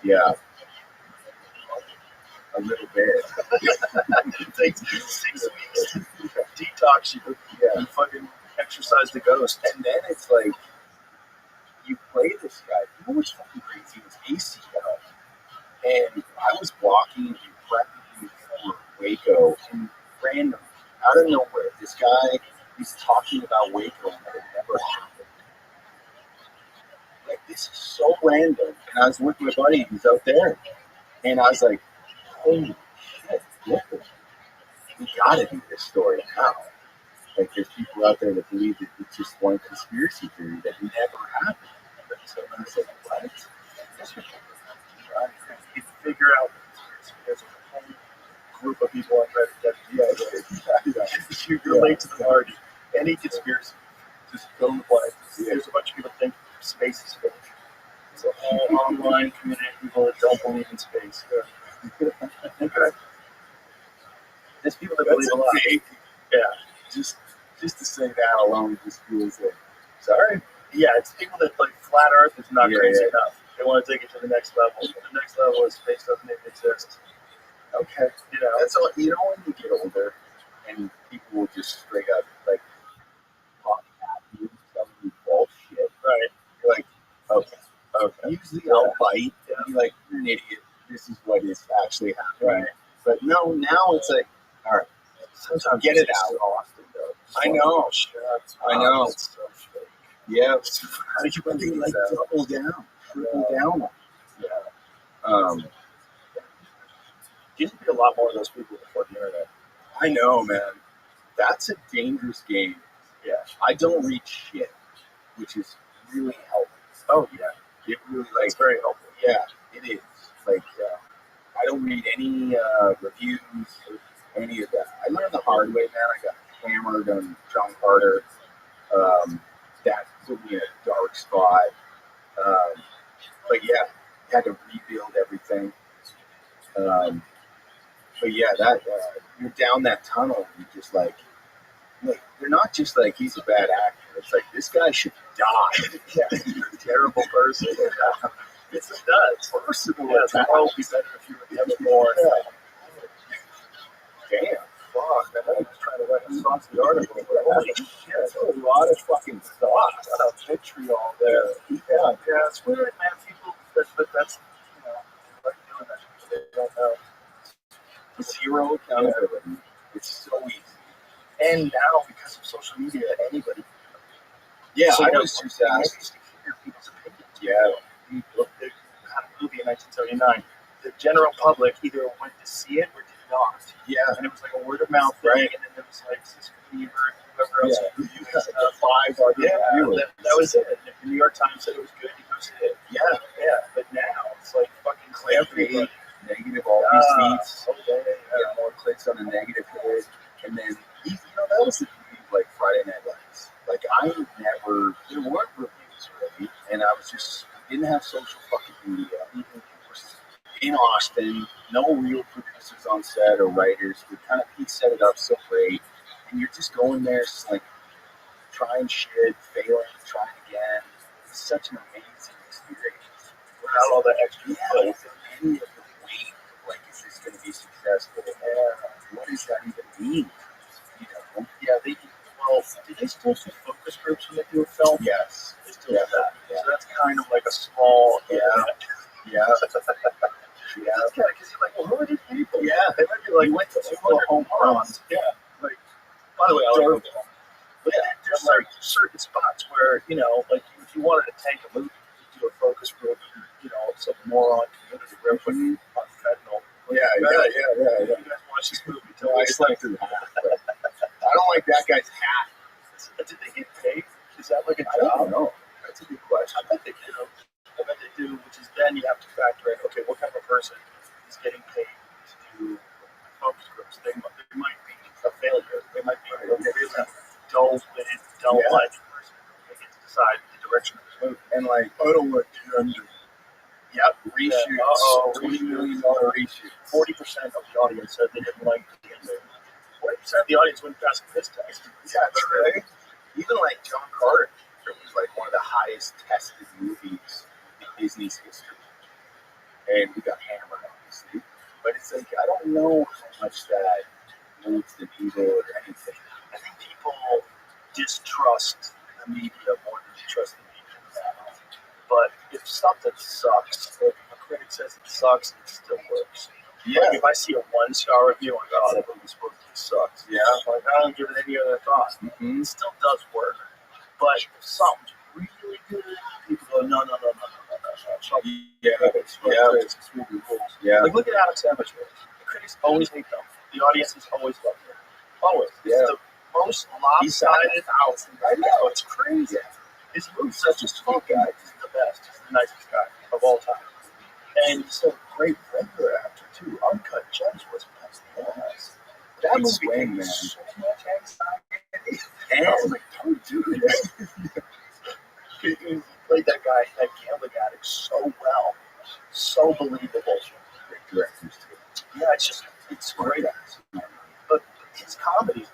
Yeah. A little bit. It takes 6 weeks to detox you. Yeah. And fucking exercise the ghost. And then it's like, you play this guy. You know what's fucking crazy? It was ACL. And I was walking and prepping for Waco, and random, out of nowhere, this guy, he's talking about Waco and that it never happened. Like, this is so random. And I was with my buddy, he's out there. And I was like, holy shit, look at this. We gotta do this story now. Like, there's people out there that believe that it's just one conspiracy theory that never happened. So I was like, what? That's what You figure out there's a whole group of people on Reddit that you relate to the party. Any conspiracy, just fill in the blank. There's a bunch of people think space is fake. It's a whole online community of people that don't believe in space. Okay. There's people that believe a lot. Yeah. Just to say that alone just feels like, Sorry? Yeah, it's people that like flat Earth is not crazy Yeah. enough. They want to take it to the next level. The next level is space doesn't even exist. okay. You know? That's all. You know, when you get older and people will just straight up like talk at you, tell you bullshit. Right. You're like, okay. Okay. Usually I'll bite and be like, you're an idiot. This is what is actually happening. Right. But no, now it's like, all right, Sometimes get it it's out. exhausting, though. I know. I know. It's so fake. Yeah. How did you But they believe like that? double down, triple down. Yeah. Used to be a lot more of those people before the internet. I know, man. That's a dangerous game. Yeah. I don't read shit, which is really helpful. Oh, yeah. It really, It's very helpful. yeah, it is. Like, I don't read any reviews or any of that. I learned the hard way, man. I got hammered on John Carter. That put me in a dark spot. But yeah, had to rebuild everything. But yeah, that you're down that tunnel. And you're just like, they're not just like he's a bad actor. It's like this guy should die. Yeah. You're a terrible person. It's nuts. Personal Yeah, the world would be better if you were the other born. Damn. Fuck, man. I was trying to write a saucy article. But holy shit. That's a lot of fucking thoughts. A lot of vitriol there. Yeah, it's weird, man. People, that's, you know, like doing that. They don't know. Zero accountability. It's so easy. And now, because of social media, anybody. Yeah, So I now, was just I asking. used to hear people's opinions. Yeah. We looked at a movie in 1979. The general public either went to see it or did not. Yeah. And it was like a word of mouth thing, and then there was like Sister Weaver and whoever else who reviewed stuff. 5 other viewers. That was it. And if the New York Times said it was good, you go see it. Yeah. Yeah, but now it's like fucking Every clickbait. negative all receipts. Okay. Get more clicks on a negative hit. And then, you know, that was the beauty of like Friday Night Lights. Like, there weren't reviews really. And I was just, didn't have social fucking media. In Austin, no real producers on set or writers. He set it up so great. And you're just going there, just like trying shit, failing, trying again. It's such an amazing experience. Without all that extra Yeah, stuff. then you have to wait. Like, is this going to be successful? What does that even mean? You know? Yeah, do they still do focus groups when they do a film? Yes. They still do that. So that's kind of like a small, Yeah. That's kind of, because you're like, well, who are these people? Yeah, they might be like, You went to two all the home home runs. Yeah. Like, by the way, I like home. But there's like certain spots where, like if you wanted to take a movie, you do a focus group, some moron community real quick on fentanyl. Yeah. You guys watch this movie? Tell I me. slept through half, but I don't like that guy's hat. Did they get paid? Is that like a I job? don't know. That's a good question. I bet they do. I bet they do, which is then you have to factor in, okay, what kind of a person is getting paid to do focus groups? They might be a failure. They might be a dull-witted, dull-minded person. They get to decide the direction of the movie. And like, I don't want to Yep. reshoots, $20 million reshoots. 40% of the audience said they didn't like the movie. 40% of the audience wouldn't pass the piss test. Yeah, that's right. Even like John Carter was like one of the highest tested movies in Disney's history. And we got hammered, obviously. But it's like, I don't know how much that moves the needle or anything. I think people distrust the media more than they trust the media now. But if something sucks, if a critic says it sucks, it still works. Yeah. Like if I see a 1-star review, I'm like, oh, that movie supposedly sucks. Yeah. Like, I don't give it any other thought. Mm-hmm. It still does work. But if something's really good, people go, no. Yeah. This movie rules. Yeah. Like, look at Alex Sandwich movies. The critics always hate them. The audiences always love them. Always. Yeah. It's the most lopsided. I know, it's crazy. His movie's such a sweet guy. He's the best. He's the nicest guy of all time. And he's a great regular actor, too. Uncut Gems was best. That movie swing, man. So much anxiety. And I was like, don't do that. He played that guy, that gambling addict, so well. So believable. great directors too. Yeah, it's great. But his comedies,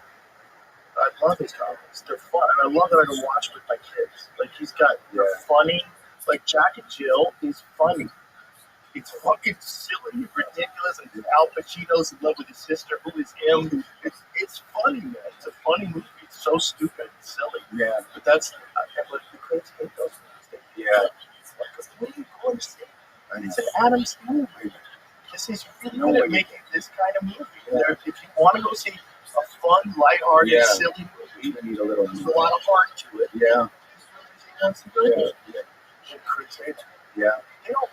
I love his comedies. They're fun, and I love that I can watch with my kids. Like they're funny. Like Jack and Jill is funny. It's fucking silly and ridiculous, and Al Pacino's in love with his sister, who is him. It's funny, man. It's a funny movie. It's so stupid and silly. Yeah. But but the critics hate those movies. Yeah. Because what are you going to see? It's an Adam Sandler movie. This is really good at making this kind of movie. Yeah. If you want to go see a fun, lighthearted, silly movie, you need a little there's a lot of heart to it. Yeah. That's good. And critics hate it. Yeah. They don't.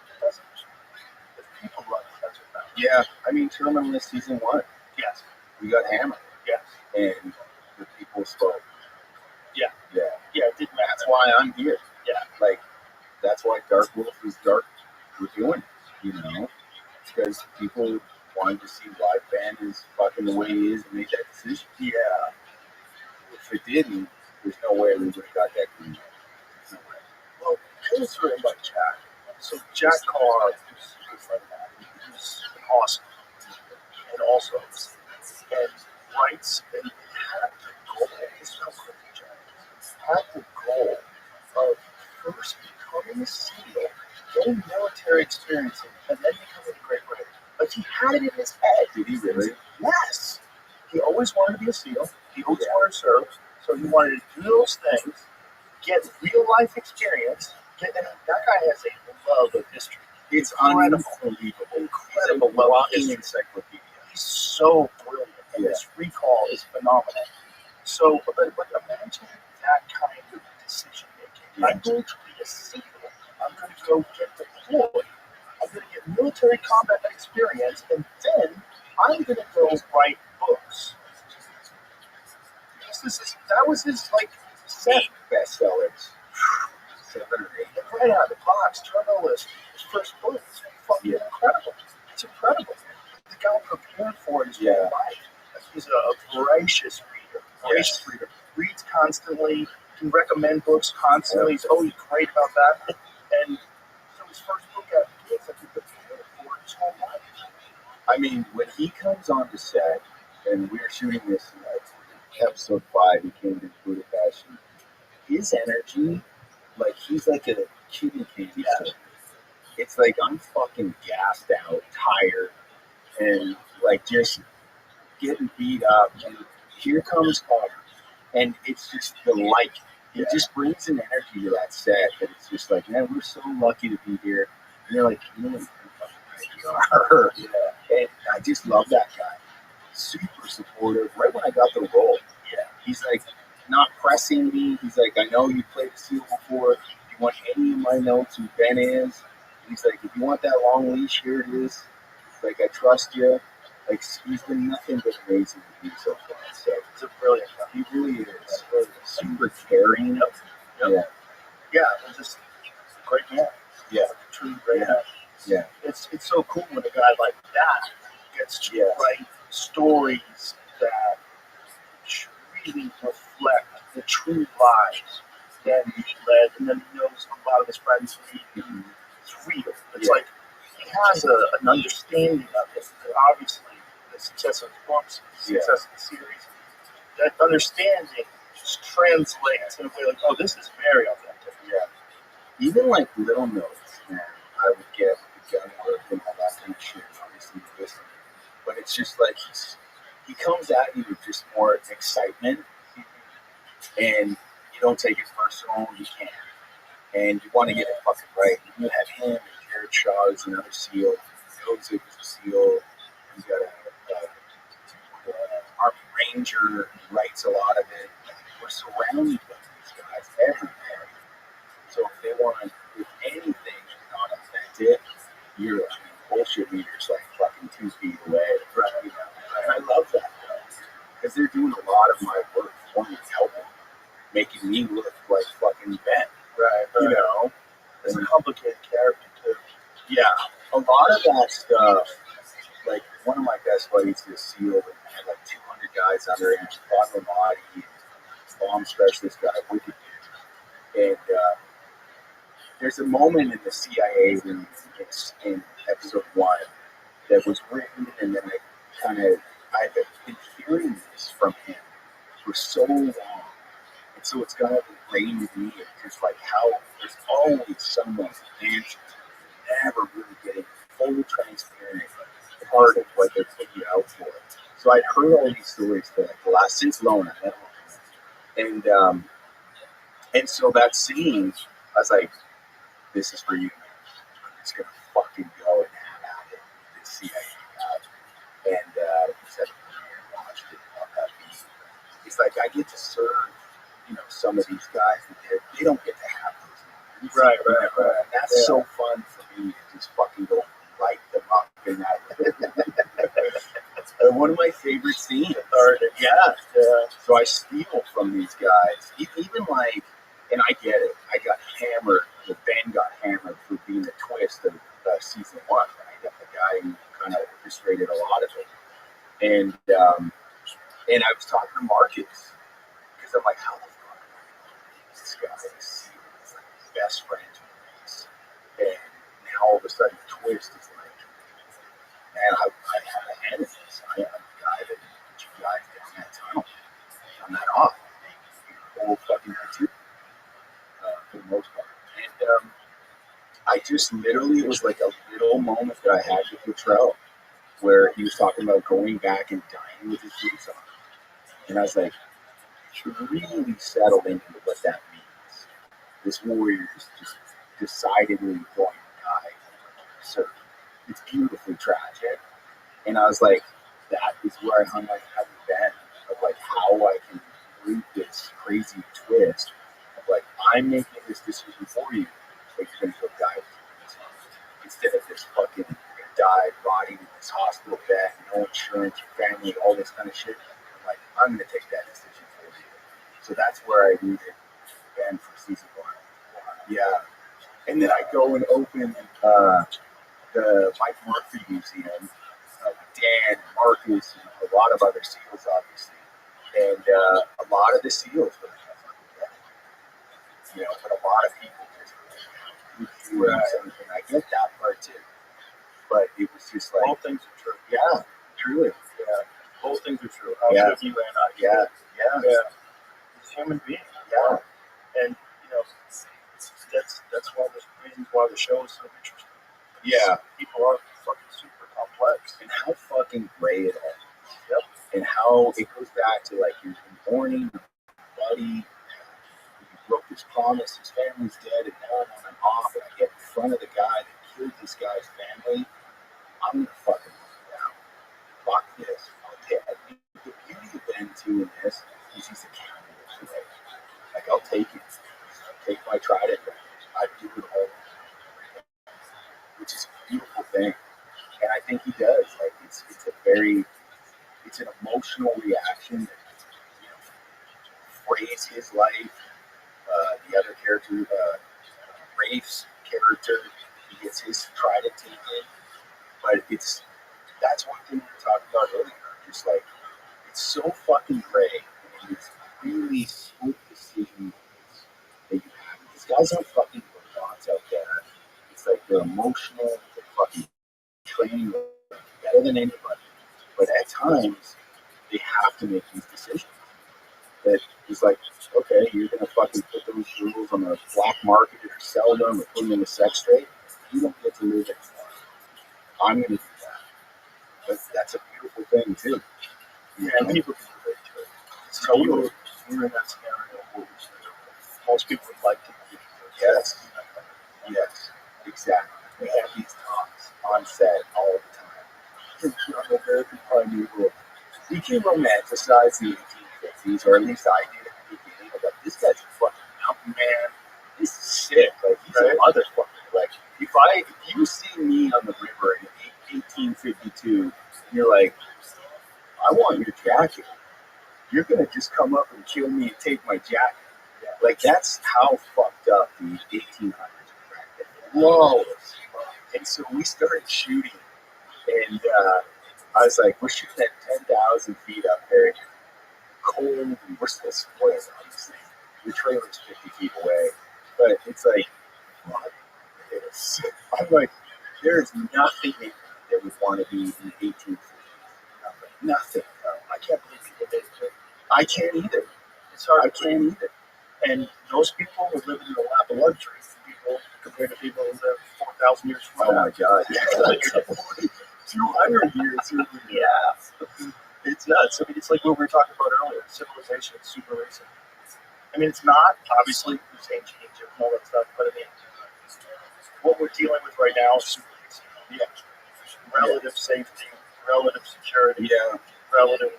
If people love it, that's what matters. Yeah. I mean, Terminalist season 1. Yes. We got hammered. Yes. And the people spoke. Yeah. Yeah. Yeah, it didn't matter. That's why I'm here. Yeah. Like, that's why Dark Wolf is dark. We're doing it, you know? It's because people wanted to see why Ben is fucking the way he is and make that decision. Yeah. If it didn't, there's no way we would have got that green light. No way. Well, it was written by Jack. So Jack Carr is a good friend of mine. He's awesome. And also, writes and had the goal, this is how quick Jack is, had the goal of first becoming a SEAL, getting military experience, and then becoming a great writer. Like, he had it in his head. Did he really? Yes. He always wanted to be a SEAL. He always wanted to serve. So he wanted to do those things, get real life experience. And that guy has a love of history. It's Incredible. Incredible love of walking history. encyclopedia. He's so brilliant, and his recall is phenomenal. So, but imagine that kind of decision making. I'm going to be a SEAL. I'm going to go get deployed. I'm going to get military combat experience, and then I'm going to go write books. That was his, like, 7 bestsellers. 7 or 8. Right out of the box, Terminalist, his first book. It's fucking incredible. It's incredible. The guy prepared for his whole life. He's a voracious reader. Reads constantly, can recommend books constantly. He's always great about that. And so his first book got kids that he prepared for his whole life. I mean, when he comes on the set, and we're shooting this in like episode 5, he came to Budapest, and his energy, like, he's like a kidney candy store. it's like I'm fucking gassed out, tired, and like just getting beat up. And here comes home, and it's just the light. It just brings an energy to that set that it's just like, man, we're so lucky to be here. And you're like, you know, you are. And I just love that guy. Super supportive. Right when I got the role, he's like not pressing me. He's like, I know you played the seal before. If you want any of my notes, who Ben is. He's like, if you want that long leash, here it is. Like, I trust you. Like, he's been nothing but amazing to me so far. So It's a brilliant guy. he really is. Super caring. Yeah, it's just a great man. Yeah. Truly great man. Yeah. It's so cool when a guy like that gets to write stories that really reflect the true lives that he led, and then he knows a lot of his friends lead. It's real. It's like he has an understanding of it. And obviously, the success of the books, the success of the series, that understanding just translates in a way like, oh, this is very authentic. Even like little notes, man, I would get the gun work and all that kind of shit. Obviously, you listen. But it's just like he comes at you with just more excitement, and you don't take it personal. You can't, and you want to get it fucking right. You have him and Jared Shaw is another SEAL. Joseph is a SEAL. You got a Army Ranger who writes a lot of it. We're surrounded by these guys every day. So if they want, if anything is not authentic, you're bullshit meters like fucking 2 feet away. Right? You know? And I love that because they're doing a lot of my work for me, helping, making me look like fucking Ben. Right. You know, It's a complicated character too. Yeah, a lot of that stuff. Like one of my best buddies is SEAL and had like 200 guys under him. Bob Ramadi, bomb specialist guy, wicked dude. And there's a moment in the CIA room in episode 1 that was written, and then I've been hearing this from him for so long, and so it's kind of ingrained with me. It's like how there's always someone answer to never really getting fully transparent part of what they're putting out for. So I'd heard all these stories for like the last since Lona, and so that scene, I was like, this is for you, man. I'm just gonna fucking go and have at it with this CIA guy. And he said, watched it on that beat. It's like I get to serve, some of these guys that they don't get to have those moments. Right. And that's so fun for me to just fucking go light them up in that. One of my favorite scenes. So I steal from these guys. Even like, and I get it. I got hammered. Ben got hammered for being the twist of season 1. Right? The guy who kind of orchestrated a lot of it. And I was talking to Marcus because I'm like, how the fuck is this guy is like best friends with us? And now all of a sudden, the twist is like, man, I have a hand in this. I am the guy that put you guys down that tunnel. I'm not off. The whole fucking night too, for the most part. And I just literally, it was like a little moment that I had with Luttrell where he was talking about going back and dying with his boots on. And I was like, you really settled into what that means. This warrior is just decidedly going to die. So it's beautifully tragic. And I was like, that is where I hung my hat with Ben, of like how I can root this crazy twist of like, I'm making this decision for you, but you're going to go die with me. Instead of this fucking die rotting in this hospital bed, no insurance, your family, all this kind of shit. I'm like, I'm going to take that decision for you. So that's where I rooted Ben for season 1. Yeah. And then I go and open the Mike Murphy Museum with Dan, Marcus, and a lot of other SEALs, obviously. And a lot of the SEALs were but a lot of people just and I get that part too. But it was just like, All things are true. yeah, truly. Yeah. Both things are true. Yeah. You and I. Yeah. He's a human being. Yeah. And that's one of the reasons why the show is so interesting. Yeah. People are fucking super complex. And how fucking gray it all is. Yep. And how it goes back to like you're mourning your buddy, he broke his promise, his family's dead, and now I'm off, and I get in front of the guy that killed this guy's family. I'm gonna fucking run down. Fuck this. The beauty of Ben too in this is he's accountable to it. Like I'll take it. I'll take my trident. I do it all, which is a beautiful thing. And I think he does. Like it's an emotional reaction that frays his life. The other character, Rafe's character, he gets his trident taken. But that's one thing we were talking about earlier. Just like it's so fucking gray, and it's really split decisions that you have. These guys aren't fucking robots out there. It's like they're emotional, they're fucking training better than anybody. But at times, they have to make these decisions. That is like, okay, you're gonna fucking put those jewels on the black market or sell them or put them in a sex trade. You don't get to live anymore. I'm gonna do that. But that's a beautiful thing too. Yeah, and people can relate to it. So you're in that scenario. Most people would like to be. Yes. Yes. Exactly. We have these talks on set all the time. The American Pioneer War. We can romanticize the 1850s, or at least I did at the beginning. Like, this guy's a fucking mountain man. This is sick. Like, he's a motherfucker. Like, if you see me on the river in 1852, you're like, I want your jacket. You're gonna just come up and kill me and take my jacket. Like, that's how fucked up the 1800s were back then. Whoa. And so we started shooting, and I was like, we're shooting at 10,000 feet up there, cold, and we're still spoiled, obviously. The trailer's 50 feet away, but it's like, what? I'm like, there's nothing that would want to be in the 1850s. Nothing. I can't believe people did it. I can't either. It's hard. I can't either. And those people were living in a lap of luxury. People compared to people who live 4,000 years from Oh now. my God. Like 200 years. Yeah. It's nuts. I mean, it's like what we were talking about earlier. Civilization is super recent. I mean, it's not, obviously, there's ancient Egypt and all that stuff, but I mean, what we're dealing with right now is super recent. Yeah. Relative safety, relative security, relative.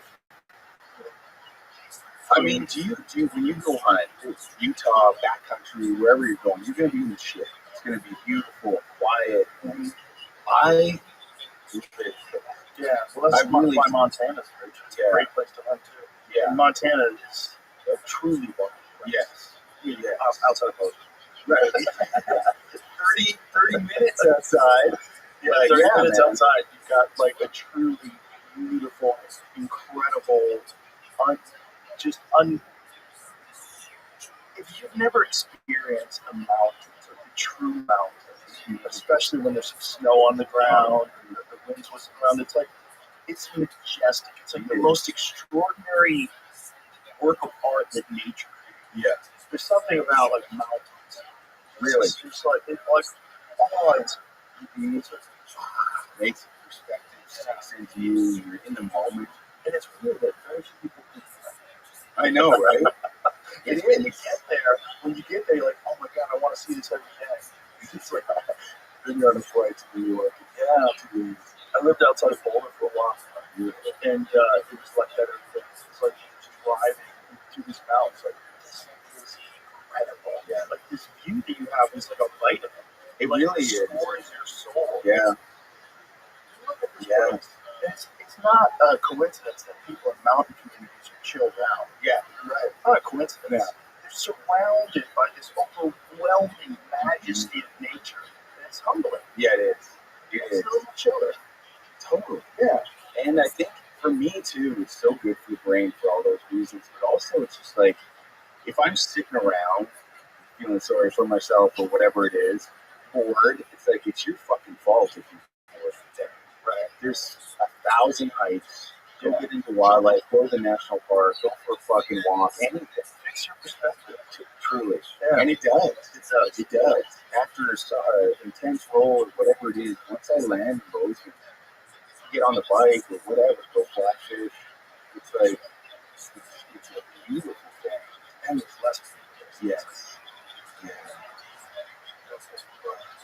I mean, do you when you go hunt, Utah, backcountry, wherever you're going, you're gonna be in the shit. It's gonna be beautiful, quiet. And I live for that. Yeah, well, that's why Montana's a great place to hunt too. Yeah, and Montana is a truly wonderful place. Yes. Yeah, outside of Bozeman. Right. 30 minutes outside. Yeah, 30 minutes outside. You've got like a truly beautiful, incredible, if you've never experienced a mountain, like the true mountains, especially when there's some snow on the ground and the wind's whistling around, it's majestic. It's like the most extraordinary work of art that nature. Yeah. There's something about like mountains. Really? It's just like it's makes perspective, sinks into you. You're in the moment, and it's weird that very few people do that. I know, right? And when you get there, you're like, oh my God, I want to see this every day. It's like, then you're on a flight to New York. Yeah. I lived outside of Boulder for a while, and it was like that. It's like driving through these mountains. Like, this is incredible. Yeah. Like, this view that you have is like a vitamin. It like, really is. Restores your soul. Yeah. Look at this place. It's not a coincidence that people in mountain communities are chilled out. Yeah, right. Not a coincidence. Yeah. They're surrounded by this overwhelming majesty of nature. And it's humbling. Yeah, it is. It's a little chiller. Totally. Yeah. And I think for me too, it's so good for the brain for all those reasons. But also, it's just like if I'm sitting around feeling sorry for myself or whatever it is, bored, it's like it's your fucking fault if you're bored today. Right. There's 1,000 hikes. Go get into wildlife. Go to the national park. Go for a fucking walk. Anything. Fix your perspective. Truly. Yeah. And it does. It does. It does. after intense roll or whatever it is, once I land those, get on the bike or whatever, go flash it. It's like it's a beautiful thing. And it's less. Yes.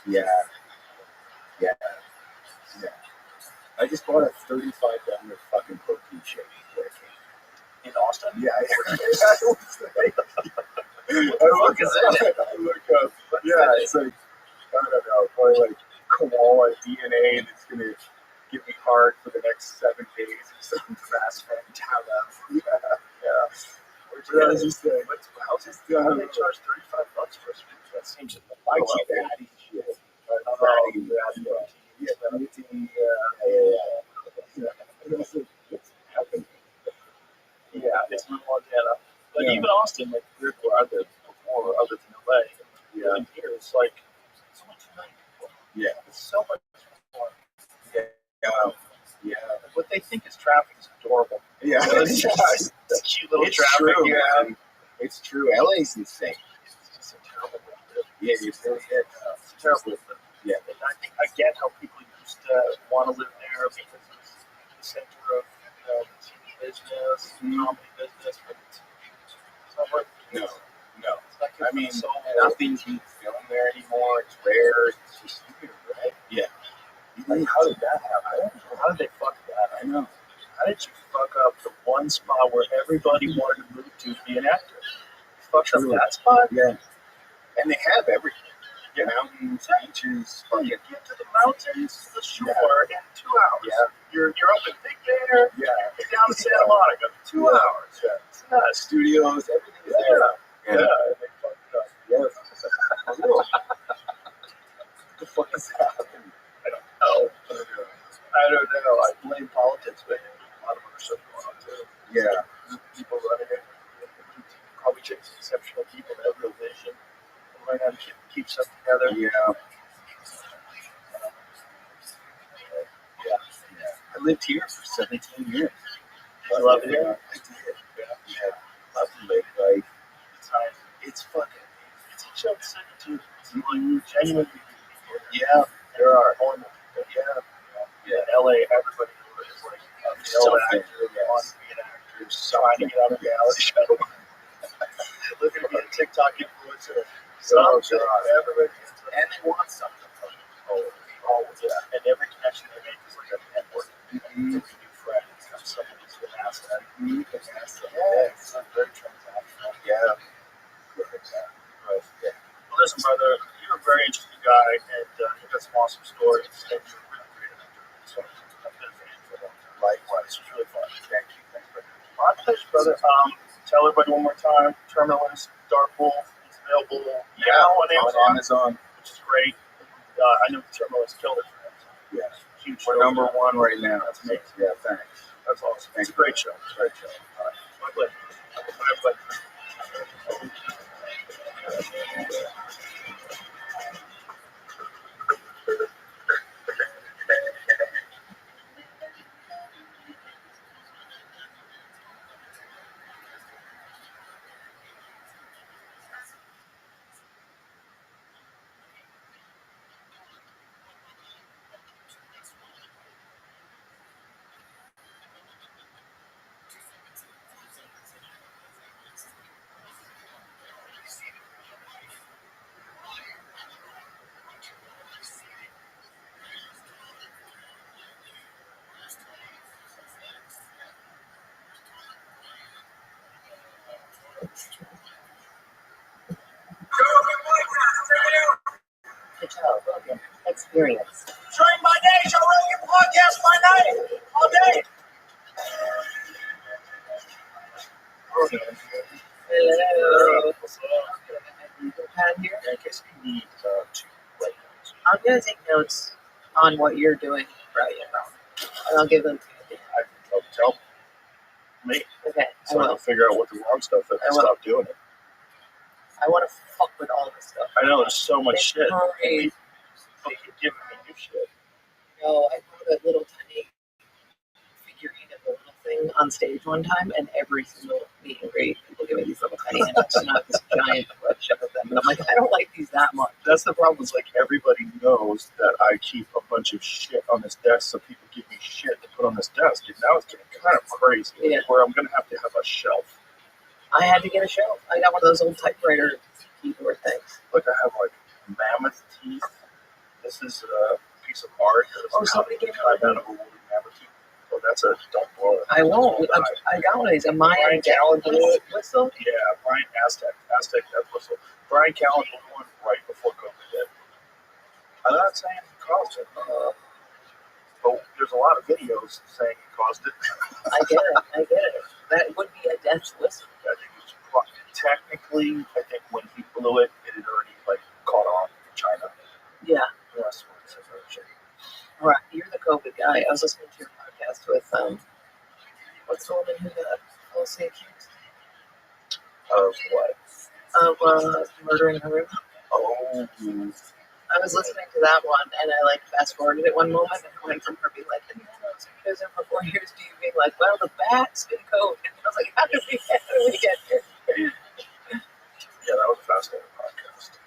Yeah. Yeah. Yeah. I just bought a $35 fucking protein shake. In Austin? Yeah. What the fuck is that? I look up. Yeah, it's like, I don't know, probably like koala DNA that's going to give me heart for the next 7 days or something. Grass-fed tallow. Yeah. But I was just like, How do they charge $35 for a sweet? That seems I keep adding shit. Yeah, it's in Montana. But even Austin, like where I lived before, other than LA, living here, it's like so much fun. Yeah. It's so much fun. Yeah. Like, what they think is traffic is adorable. Yeah. It's just a cute little It's traffic. true, Yeah. man. It's true. LA's insane. It's just a terrible place. Yeah, it really is. It's terrible. Yeah. And I think I get how people used to want to live there because it's the center of the TV business, comedy business, but it's not worth it. No. It's not good I for mean, the soul. nothing's being filmed there anymore. It's rare. It's just weird, right? Yeah. Like, how did that happen? How did they fuck that up? I know. How did you fuck up the one spot where everybody wanted to move to be an actor? You fucked up that spot? Yeah. And they have everything. Yeah. Mountains, beaches, You fucking. get to the mountains, the shore in 2 hours. Yeah. You're up in Big Bear. Yeah. You're down to Santa Monica. 2 hours. Yeah. It's nuts. Studios, everything is there. Yeah. They fucked it up. Yes. What the fuck is happening? I don't know. I don't know. I blame politics, but a lot of other stuff going on too. Yeah. People running it. Probably takes exceptional people that have real vision and learn how to keep stuff together. Yeah. Yeah. I lived here for 17 years. You love it here? I did. Yeah. Love the lake life. It's fucking. It's a chill city too. You genuinely. Yeah, there are. Yeah. In LA, everybody is like a film Something. actor, wants to be an actor, trying to get on a reality show, looking to be a TikTok influencer. Oh, Something. God. Everybody. And they want something from it. Always. Yeah. And every connection they make is like a network. New friends. Someone who's an asset. Yeah. It's not very transactional. Yeah. Right. Yeah. Well, listen, brother, you're a very interesting guy, and you've got some awesome stories, and you're really great at it. So I've been a fan for a long time. Likewise, it's really fun. Thank you. Thanks, brother. My pleasure, brother. Tell everybody one more time, Terminalist, Dark Wolf, is available now on Amazon, which is great. I know the Terminalist killed it for Amazon. Yeah. Huge We're show. number one right now. That's amazing. Yeah, thanks. That's awesome. It's a great show. Great show. All right. My pleasure. My pleasure. Good job, Logan. Experience. Train my day, Joe Rogan podcast my night, all day. Hello. Pad here. In case you need to write notes. I'm gonna take notes on what you're doing right now, and I'll give them to you. Tell me. Okay, I So I will. can figure out what the wrong stuff is I and will. stop doing it. I want to fuck with all this stuff. I know there's so much It's shit. crazy. People keep giving me new shit. You know, I bought a little tiny figurine of the little thing on stage one time, and every single meet and greet, people give me these little tiny handouts, and I have this giant collection of them. And I'm like, I don't like these that much. That's the problem. Is like everybody knows that I keep a bunch of shit on this desk, so people give me shit to put on this desk. And now it's getting kind of crazy, Yeah. where I'm gonna have to have a shelf. I had to get a shelf. I got one of those old typewriter keyboard things. Look, I have like mammoth teeth. This is a piece of art. Oh, somebody gave me I out of a woolly mammoth teeth. Oh, that's a don't blow it. I won't. I got one of these. A Mayan Brian Callen whistle. Yeah, Brian Aztec Death Whistle. Brian Callen did one right before COVID hit. I'm not saying he caused it, but there's a lot of videos saying he caused it. I get it. That would be a death whistle. I think it's technically, I think when he blew it, it had already like caught on in China. Yeah. That's what it says on the shit. Right. You're the COVID guy. I was listening to your podcast with what's the woman who got falsely accused Of what? of murdering her room? Oh, I was listening to that one, and I like fast forwarded it one moment, and it went from her being like, "The man was in prison for 4 years," to you being like, "Well, the bat's been COVID." And I was like, "How did we get here?" yeah, that was a fascinating podcast.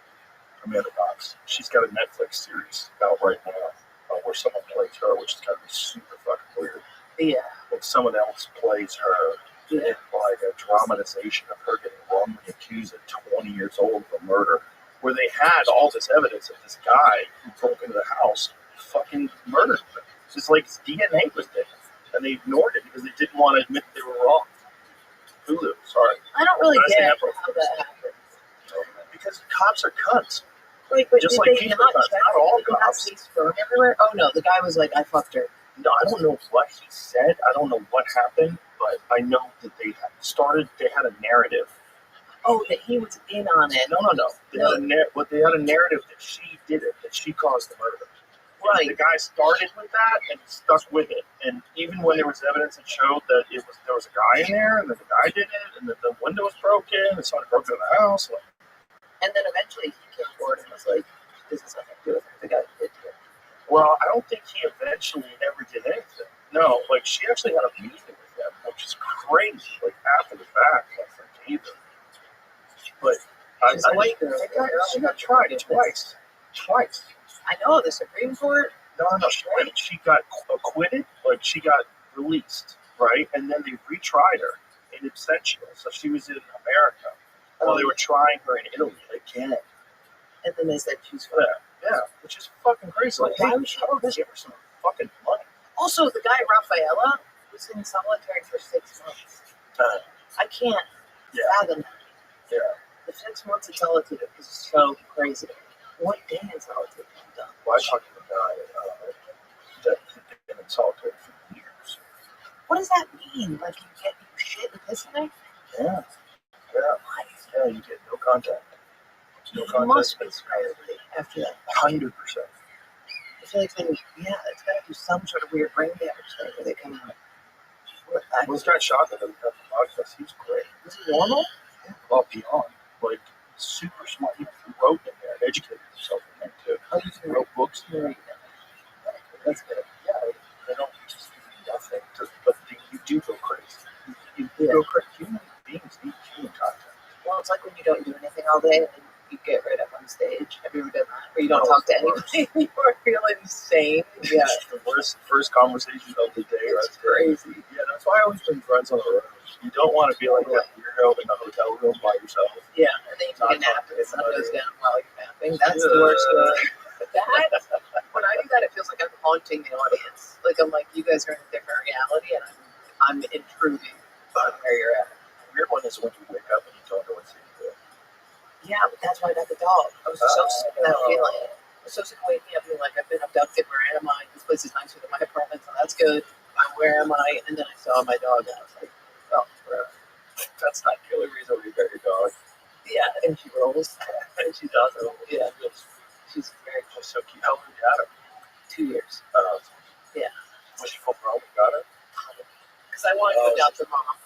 Amanda Knox. She's got a Netflix series out right now where someone plays her, which is going to be super fucking weird. Yeah. Like someone else plays her in like a dramatization of her getting wrongly accused at 20 years old of a murder, where they had all this evidence of this guy who broke into the house fucking murdered them. It's just like his DNA was there, and they ignored it because they didn't want to admit they were wrong. Hulu, sorry. I don't really When I say get Netflix, how that happened. because cops are cunts. Like, but Just did like they people, not but check? not all Did they not cops. see sperm everywhere? Oh no, the guy was like, "I fucked her." No, I don't know what he said. I don't know what happened, but I know that they had a narrative. Oh, that he was in on it. No. They had a narrative that she did it, that she caused the murder. Right. The guy started with that and stuck with it. And even when there was evidence that showed that there was a guy in there and that the guy did it and that the window was broken and someone broke into the house. And then eventually he came forward and was like, "This has nothing to do with it. The guy did it." Well, I don't think he eventually ever did anything. No, like she actually had a meeting with him, which is crazy. Like after the fact, like forgave him. But She's a white girl. she got tried twice. I know, the Supreme Court. No. She got acquitted, like she got released, right? And then they retried her in absentia. So she was in America while they were trying her in Italy again. And then they said she's Yeah, yeah, which is fucking crazy. Like, Why hey, would she how do give her some fucking money? Also, the guy Rafaela was in solitary for 6 months. I can't fathom that. Yeah. The 6 months of solitude is so crazy. What day in solitude have you done? Well, I talked to a guy that had been in solitary for years. What does that mean? Like you shit and piss in there? Yeah. Yeah, you get no contact. No You contact. must be scared after that. 100%. I feel like it's got to do some sort of weird brain damage thing where they come out. Well, this guy shot that we got the podcast. He was great. Is it normal? Well, beyond. Like, super smart. He wrote in there, educated himself in there, too. Oh, you can Wrote books. That's good. Yeah, they don't just give you nothing. But you do go crazy. You go crazy. Human beings need human contact. Well, it's like when you don't do anything all day and then you get right up on stage. Have you ever done that? Where you don't talk to anybody and you are feeling insane? Yeah. The first conversation of the day. It's crazy. Yeah, that's why I always bring friends on the road. You don't want to be like that weirdo in a hotel room by yourself. Yeah, and then you take a nap and the sun goes down while you're napping. That's the worst feeling. But when I do that, it feels like I'm haunting the audience. Like I'm like, you guys are in a different reality, and I'm intruding on where you're at. The weird one is when you wake up and you don't know what to do. Yeah, but that's why I got the dog. I was so sick of that feeling. I was so sick of waking up and being like, I've been abducted. Where am I? This place is nicer than my apartment, so that's good. Where am I? And then I saw my dog, and I was like, oh, That's not the only reason we got your dog. yeah. And she rolls, and she does it. Yeah, she's very She's so cute. How long you got her? 2 years. Yeah. Was she full grown? Got her? Because I wanted to adopt her mom,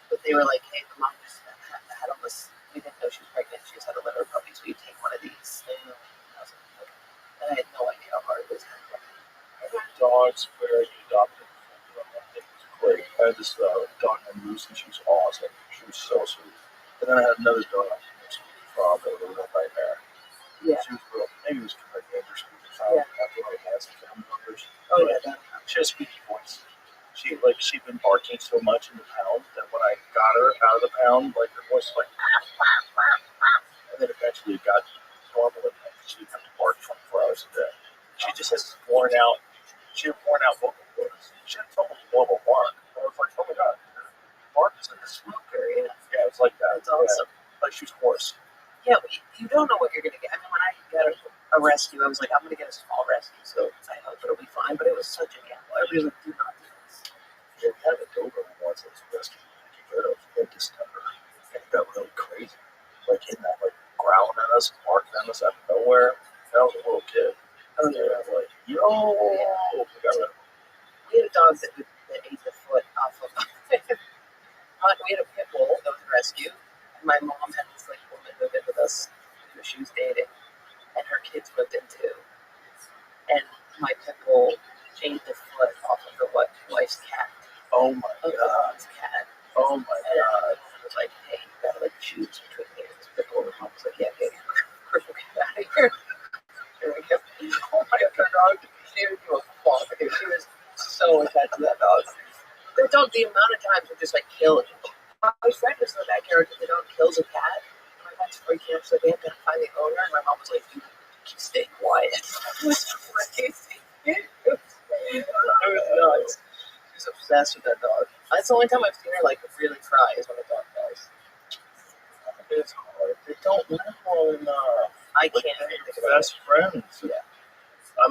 but they were like, hey, the mom just had all this. We didn't know she was pregnant. She just had a litter of puppies. Will you take one of these? And I was like, okay. And I had no idea how hard it was. Dogs where you adopted from. It was great. I had this dog named Lucy. She was awesome. She was so sweet. And then I had another dog, Frog, that was a little nightmare. Yeah. She was real, maybe it was like dangerous. After one of the last family members. Oh yeah. She has a squeaky voice. She'd been barking so much in the pound that when I got her out of the pound, like her voice was like, and then eventually it got normal again. She didn't have to bark 24 hours a day. She just has worn out vocal cords. She had almost normal bark. I was like, oh my god, her bark is like a smoker. Yeah, it's like that. That's awesome. Yeah. Like she was hoarse. Yeah, but you don't know what you're gonna get. I mean, when I got a rescue, I was like, I'm gonna get a small rescue, so I hope it'll be fine. But it was such a gamble. Everybody was like, do not do this. Yeah, we had a Doberman once that was rescued in December. And it got really crazy. Like in that, like growling at us, barking at us out of nowhere. That was a little kid. Oh yeah. I was like, yo, we got rid of him. We had a dog that ate the foot off of. We had a pit bull that was rescued. My mom had this like woman move in with us who she was dating, and her kids moved in too. And my pit bull ate the foot off of the wife's cat. Oh my Of the god. mom's cat. Oh my god. I was like, hey, you gotta like choose between me and this pit bull. And mom was like, yeah, get out of here. Here we go. Oh my god, she didn't give a fuck. She was so attached to that dog. The dog, the amount of times would just like kill it. My friend was in the backyard and the dog kills a cat. And my mom's freaking out, so they had to find the owner. And my mom was like, you keep staying quiet. It was crazy. It was nuts. She was obsessed with that dog. That's the only time I've seen her like really cry is when a dog dies. It's hard. They don't live long enough. I Like, can't they're think about it. best friends. Yeah. I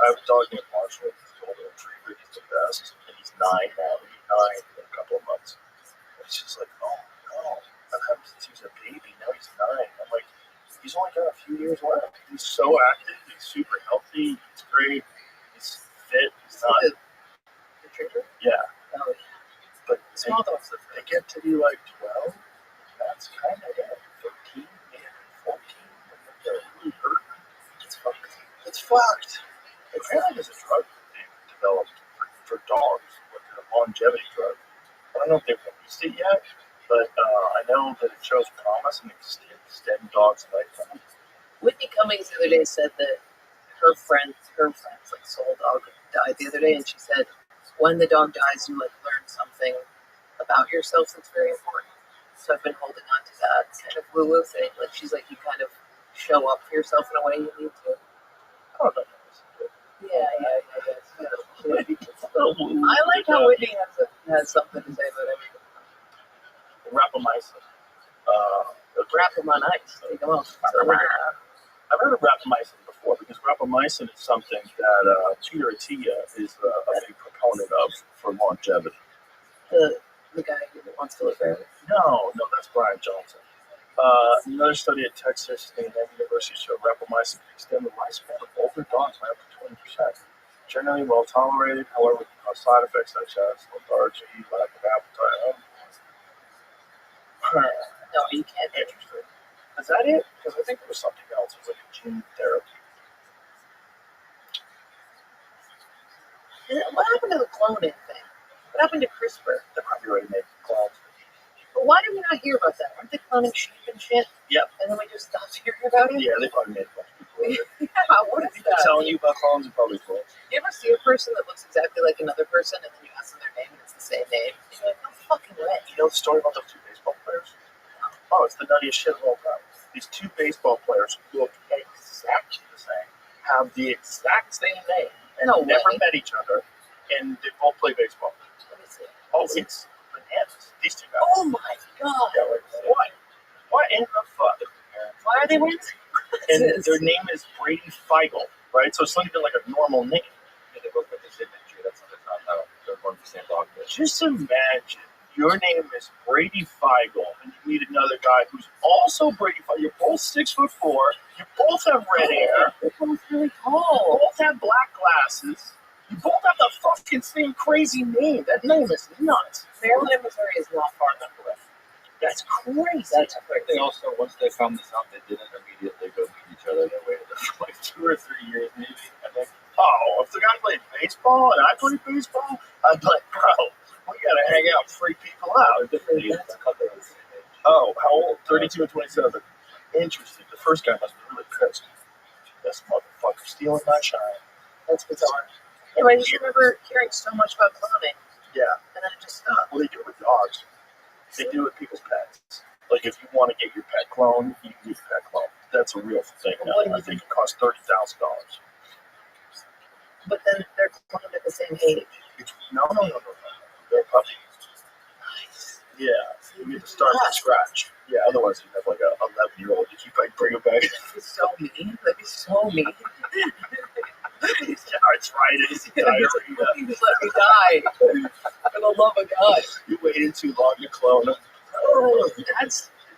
have a dog named Marshall. He's a golden retriever. He's the best. And he's 9 now. He'll be 9 in a couple of months. And it's just like, oh no. I've had him since he was a baby. Now he's 9. I'm like, he's only got a few years left. He's so active. He's super healthy. He's great. He's fit. He's not. The retriever? Yeah. Oh, yeah. But Small dogs look they great. get to be like 12. That's kind of it. 13, maybe 14. And they're really hurt. It's fucked. It's fucked. Apparently there's a drug being developed for dogs, like a longevity drug. I don't know if they've released it yet, but I know that it shows promise and extend dogs' lifetime. Whitney Cummings the other day said that her friend's like soul dog died the other day, and she said when the dog dies, you like learn something about yourself that's very important. So I've been holding on to that kind of woo-woo thing. Like she's like, you kind of show up for yourself in a way you need to. I don't know. Yeah. I like how Whitney has something to say about everything. Rapamycin. Wrap them on ice. Take them off. I've heard of rapamycin before because rapamycin is something that Tudor Tia is a big proponent of for longevity. The guy who wants to live forever. No, that's Brian Johnson. Another study at Texas A&M University showed rapamycin can extend the lifespan of older dogs by up to 20%. Generally well tolerated, however, can cause side effects such as lethargy, lack of appetite. No, you can't. Interesting. Is that it? Because I think there was something else. It was like a gene therapy. What happened to the cloning thing? What happened to CRISPR? They're probably already made clones. But why did we not hear about that? Aren't they cloning sheep and shit? Yep. And then we just stopped hearing about it? Yeah, they probably made a bunch of people. Yeah, what is that? Telling you about clones are probably cool. You ever see a person that looks exactly like another person and then you ask them their name and it's the same name? And you're like, no fucking way. You know the story about those 2 baseball players? Oh, it's the nuttiest shit of all time. These 2 baseball players look exactly the same, have the exact same name, and No never way. met each other, and they both play baseball. Let me see. Oh, it's bananas. These 2 guys. Oh my god. Yeah, like, what? What in the fuck? Why are they wearing And glasses? their name is Brady Feigl, right? So it's not even like a normal name. Yeah, they both got the same entry. That's not they're one for St. Dog. Just imagine your name is Brady Feigl, and you meet another guy who's also Brady Feigl. You're both 6'4". You both have red hair. They're both really You tall. both have black glasses. You both have the fucking same crazy name. That name is nuts. Maryland, Missouri is not far enough away. That's crazy. That's They also, once they found this out, they didn't immediately go meet each other. They waited for like 2 or 3 years, maybe. I think. Oh, if the guy played baseball and I played baseball, I'd be like, bro, we gotta hang out, freak people out. Oh, how old? 32 and 27. Interesting. The first guy must be really pissed. This motherfucker stealing my shine. That's bizarre. Yeah, I just remember hearing so much about cloning, Yeah. and then it just stopped. Well, they do it with dogs. They do it with people's pets. Like, if you want to get your pet cloned, you can get your pet cloned. That's a real thing. Well, what do I you think it costs $30,000. But then they're cloned at the same age. No. They're puppies. Nice. Yeah. You need to start from scratch. Yeah, otherwise you have like a 11-year-old that you like bring it back. That'd be so mean. That'd be so mean. Arthritis, diarrhea. Please let me die. For the love of God. You waited too long to clone him. Oh,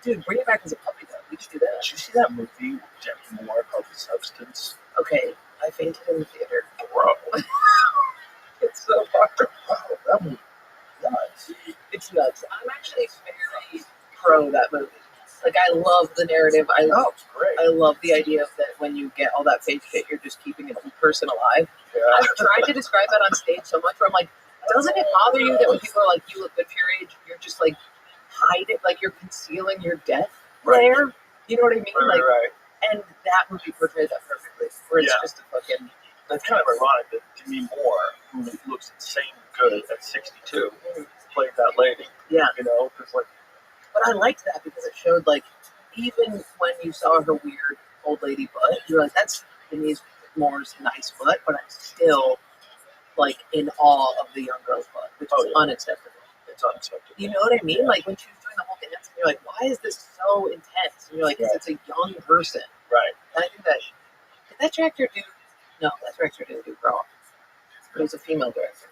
dude, bring it back as a puppy though. We should do that. Did you see that movie with Demi Moore called The Substance? Okay, I fainted in the theater. Bro. It's so hard. Wow, that movie nuts. It's nuts. I'm actually very pro that movie. Like, I love the narrative. I It's great. love the idea of that when you get all that fake shit, you're just keeping an old person alive. Yeah. I've tried to describe that on stage so much where I'm like, doesn't it bother you that when people are like, you look good for your age, you're just like, hide it, like you're concealing your death there? You know what I mean? Right. And that movie portrays that perfectly. Where it's Yeah. just a fucking... That's kind of ironic that Demi Moore, who looks insane good at 62, played that lady. Yeah. You know, because like, But I liked that because it showed, like, even when you saw her weird old lady butt, you're like, that's Denise Moore's nice butt, but I'm still, like, in awe of the young girl's butt, which is unacceptable. it's unacceptable. You know what I mean? Yeah. Like, when she was doing the whole dance, and you're like, why is this so intense? And you're like, because it's a young person. Right. And I think that, did that director do, no, that director didn't do Raw. It was a female director.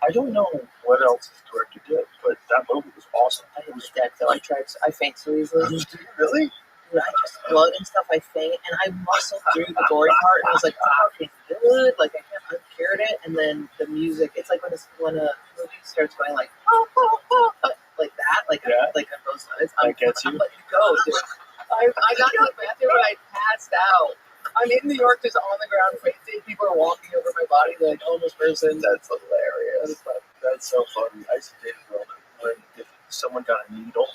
I don't know what else this director did, but that movie was awesome. I was dead, though. I faint so easily. Really? Dude, I just blood and stuff. I faint, and I muscled through the gory part, and I was like, "Oh, okay, good." Like I cured it, and then the music. It's like when a movie starts going like, like that, like on both sides. That gets you? I'm letting go, dude. I got to the bathroom and I passed out. I'm in New York, just on the ground, fainting. People are walking over my body, they're like, homeless person. That's hilarious. That's so funny. I used to date a girl that when if someone got a needle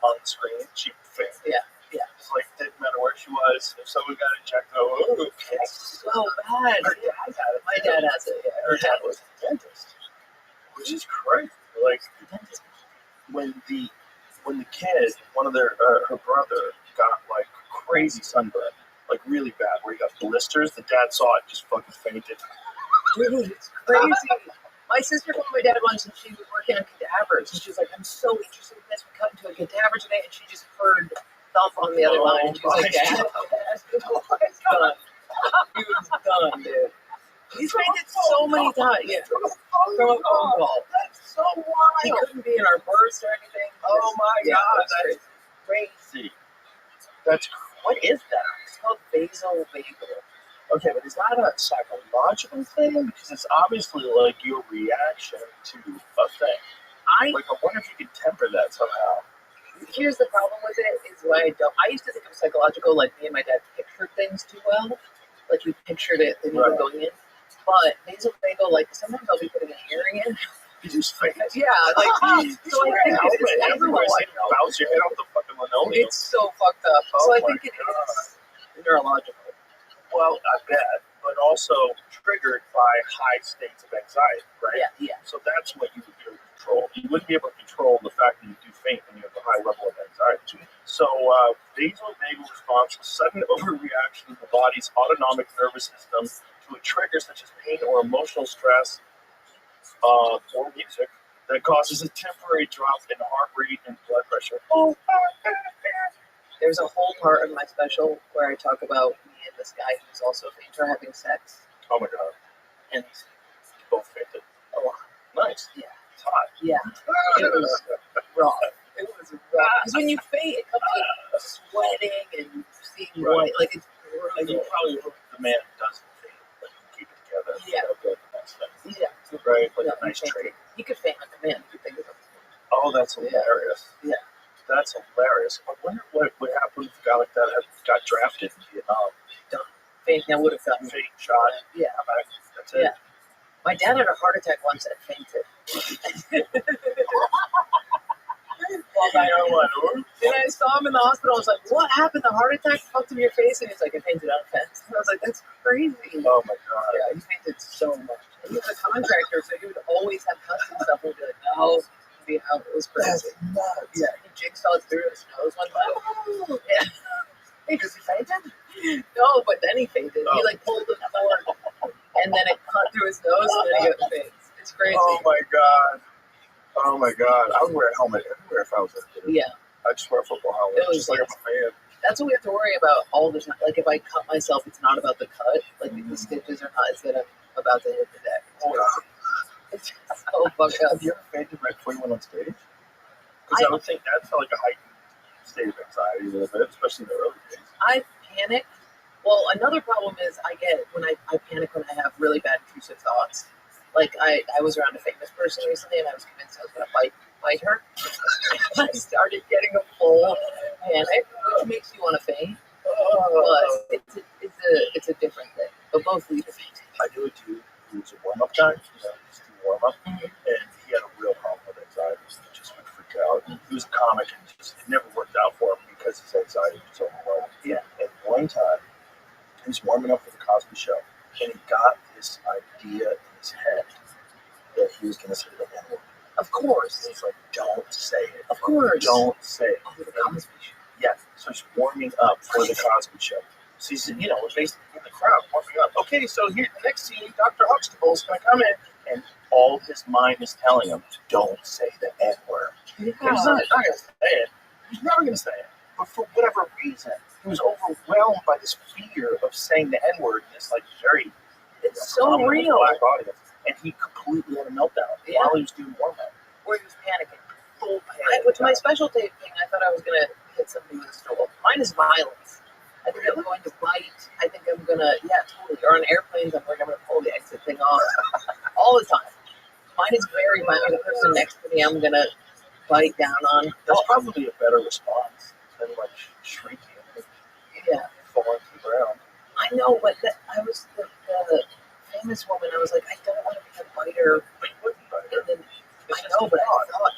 on screen, she'd faint. Yeah. It's like, didn't matter where she was. If someone got injected, It's so bad. My dad has it. Yeah. Her dad was a dentist, which is crazy. Like, when the kid, one of her brother got like crazy sunburn, like really bad, where he got blisters. The dad saw it, and just fucking fainted. Dude, it's crazy. My sister called my dad once and she was working on cadavers and she was like, I'm so interested in this. We cut into a cadaver today and she just heard thump on the other line and she was like, Dad, he was done, dude. He's fainted so many times. Yeah. From a phone call. That's so wild. He couldn't be in our purse or anything. Oh my God, that's crazy. That's What is that? It's called vasovagal. okay, but is that a psychological thing? Because it's obviously like your reaction to a thing. I wonder if you could temper that somehow. Here's the problem with it is why I don't. I used to think it was psychological, like me and my dad pictured things too well. Like we pictured it, they knew going in. But vasovagal, like sometimes I'll be putting an earring in. You just faint. Yeah, like so I think it's everywhere. Like bounce your head off the fucking linoleum. It's so fucked up. So I think it is neurological. Well, I bet, but also triggered by high states of anxiety, right? Yeah. So that's what you would be able to control. You wouldn't be able to control the fact that you do faint when you have a high level of anxiety. So vasovagal response is sudden overreaction of the body's autonomic nervous system to a trigger such as pain or emotional stress or music that causes a temporary drop in heart rate and blood pressure. There's a whole part of my special where I talk about me and this guy who's also a fainter having sex. Oh my God. And both fainted. a lot. Nice. Yeah. It's hot. Yeah. It was rough. It was rough. Because when you faint, it comes with sweating and seeing white. Like it's And you probably hope the man doesn't faint, but you keep it together. Yeah. Yeah. Right, like No, a nice trait. You could faint like a man if you think of it. Oh, that's hilarious. Yeah. That's hilarious. I wonder what would happen if a guy like that got drafted in Vietnam. Faint now would have gotten. Fake shot. Yeah. That's it. Yeah. My dad had a heart attack once and fainted. Call 911. And I saw him in the hospital. I was like, what happened? The heart attack fucked in your face? And he's like, I painted out a fence. And I was like, that's crazy. Oh my god. Yeah, he painted so much. And he was a contractor, so he would always have cuts and stuff. And we'd be like, no. Yeah, it was crazy. Nuts. Yeah, he jigsawed through his nose one time. Yeah. Because he fainted? No, but then he fainted. Oh. He like pulled the cord, and then it cut through his nose, and then he got faints. It's crazy. Oh my god. Oh my god. I would wear a helmet everywhere if I was a kid. Yeah, I just wear a football helmet. It was Just like I'm a fan. that's what we have to worry about all the time. Like if I cut myself, it's not about the cut. Like if the stitches are not, it's that I'm about to hit the deck. It's just so fucked up. Have you ever fainted right before you went on stage? Because I would think that's like a heightened state of anxiety a little bit, especially in the early days. I panic. Well, another problem is I panic when I have really bad intrusive thoughts. Like I was around a famous person recently, and I was convinced I was going to bite her. I started getting a full panic, which makes you want to faint. But it's a different thing. But both lead to fainting. I knew a dude who was a warm-up guy, just do warm-up, and he had a real problem with anxiety. He just would freak out. He was a comic, and it never worked out for him because his anxiety was so overwhelming. Yeah. And one time, he was warming up for the Cosby Show, and he got this idea in his head that he was going to say the N-word. Of course. He's like, don't say it. Of course. Don't say it. Oh, the Cosby Show. Yeah, so he's warming up for the Cosby Show. So he's, basically in the crowd warming up. Okay, so here, the next scene, Dr. Huxtable is going to come in, and all his mind is telling him, don't say the N-word. Yeah. And he's not going to say it. He's never going to say it. But for whatever reason, he was overwhelmed by this fear of saying the N-word in this, very It's so prominent real. black audience. And he completely had a meltdown while he was doing warm-up. Where he was panicking. Full panic. With my special tape thing, I thought I was going to hit somebody with a stool. Mine is violence. I think I'm going to bite. I think I'm going to, totally. Or on airplanes, I'm going to pull the exit thing off all the time. Mine is very violent. The person next to me, I'm going to bite down on. That's probably a better response than shrieking and falling to the ground. I know, but I was the famous woman. I was like, I don't want to be a biter. But you wouldn't bite her. And then, I know, but I thought,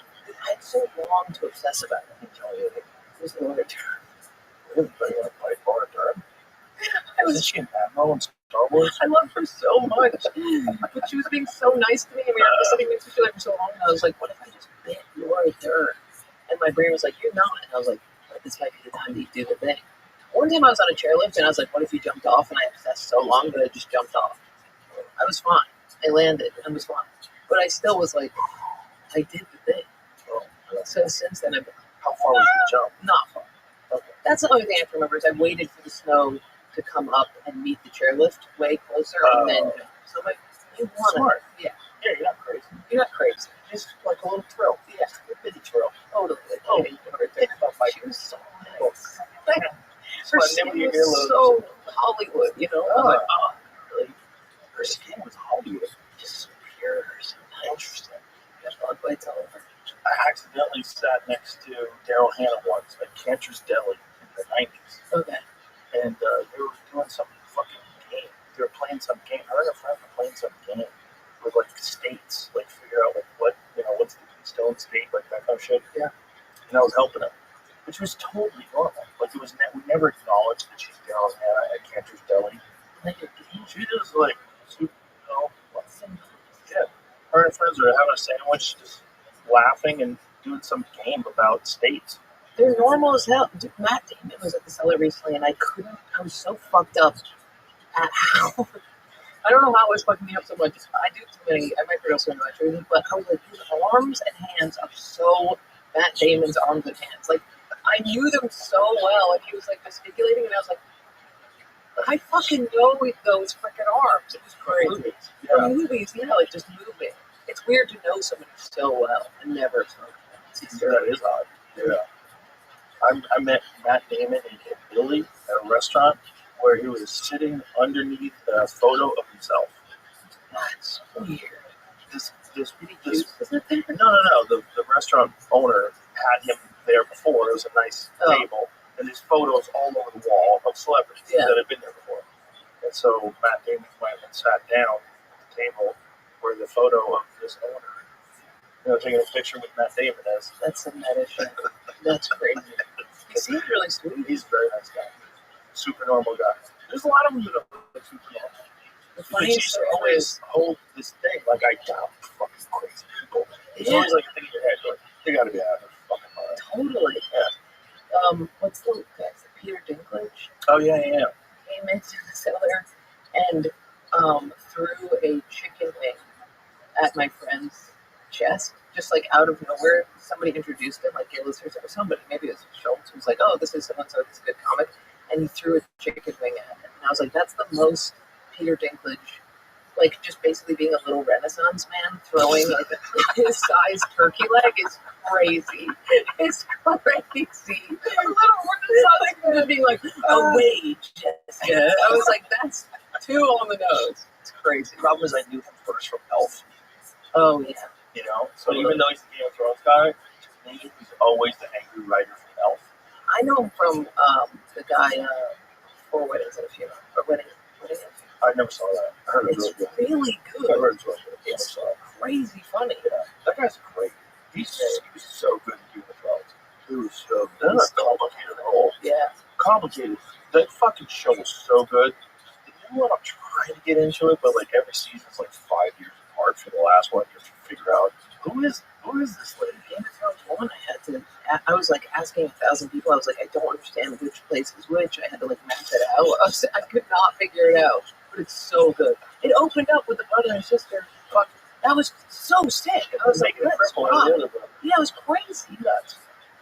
I had so long to obsess about it. It was the other term. Really? But you want to bite Laura Dern? I Isn't she an admiral in Star Wars? I love her so much. But she was being so nice to me, and we were sitting next to each other for so long, and I was like, what if I just bit Laura Dern? And my brain was like, you're not. And I was like, but this might be the time to do the thing. One time I was on a chairlift, and I was like, what if you jumped off? And I obsessed so long that I just jumped off. I was fine. I landed, and I was fine. But I still was like, I did the thing. So since then, How far was the jump? not far. Okay. That's the only thing I have to remember is I waited for the snow to come up and meet the chairlift way closer, and then jump. So I'm like, you want Smart. to? Yeah, Yeah, you're not crazy. you're not crazy. Just like a little thrill. Yeah, A bitty thrill. totally. Oh, She was so nice. Her Well, skin never your was earlobes. so Hollywood, I'm like, really? Her skin was Hollywood. Just so pure, so nice. Interesting. That's what I tell her. I accidentally sat next to Daryl Hannah once at Cantor's Deli in the 90s. Okay. And they were doing some fucking game. They were playing some game. Her and her friend were playing some game with states, figure out what's the Keystone State, that kind of shit. Yeah. And I was helping them, which was totally normal. It was we never acknowledged that she's Daryl Hannah at Cantor's Deli. She just yeah. Her and her friends were having a sandwich, just laughing and doing some game about states. They're normal as hell. Dude, Matt Damon was at the cellar recently, and I was so fucked up at how. I don't know how it was fucking me up so much. I do too many. I might produce so much reason, but I was like, his arms and hands are so Matt Damon's arms and hands. I knew them so well, and he was gesticulating, and I was like, I fucking know those freaking arms. It was crazy. Yeah. From movies, just moving. It's weird to know somebody so well and never talk to them. That is odd. Yeah. I met Matt Damon and Billy at a restaurant where he was sitting underneath a photo of himself. That's weird. This No. The restaurant owner had him there before. It was a nice table, and his photos all over the wall of celebrities that had been there before. And so Matt Damon went and sat down at the table where the photo of this owner taking a picture with Matt Damon as. That's some meta shit. That's crazy. He seems really sweet. He's a very nice guy. Super normal guy. There's a lot of them that are super normal. The But funniest you story always hold this thing, like I doubt fucking crazy people. It's always like a thing in your head, like, they gotta be out of their fucking mind. totally. Yeah. What's the guy's Peter Dinklage? Oh, yeah. Came into the cellar and threw a chicken wing at my friend's chest, just like out of nowhere. Somebody introduced him, like Gillis or somebody, maybe it was Schultz, who was like, "Oh, this is someone, so it's a good comic," and he threw a chicken wing at him. And I was like, "That's the most Peter Dinklage, like just basically being a little Renaissance man throwing like his size turkey leg is crazy. It's crazy. A little Renaissance man being like, oh wait, Jessica." I was like, that's too on the nose. It's crazy. The problem is I knew him first from Elf, Oh yeah. you know? So even though he's the Game of Thrones guy, to me, he's always the angry writer from Elf. I know him from the guy for Weddings and a Funeral. Or Wedding and a Funeral. I never saw that. I heard it was It's really good. really I good. heard it was really good. I never It's saw it. crazy funny. Yeah. That guy's great. He was so good in Game of Thrones. He was so good. That's a complicated role. Yeah. Complicated. That fucking show was so good. You know what? I'm trying to get into it, but like every season's like 5 years apart for the last one. You have to figure out who is this lady. Game of Thrones 1, I was like asking 1,000 people. I was like, I don't understand which place is which. I had to like map it out. I could not figure it out, but it's so good. It opened up with the brother and sister. Fuck, that was so sick. I was like, Making a let's triple out of rock. the other one. Yeah, it was crazy. Nuts.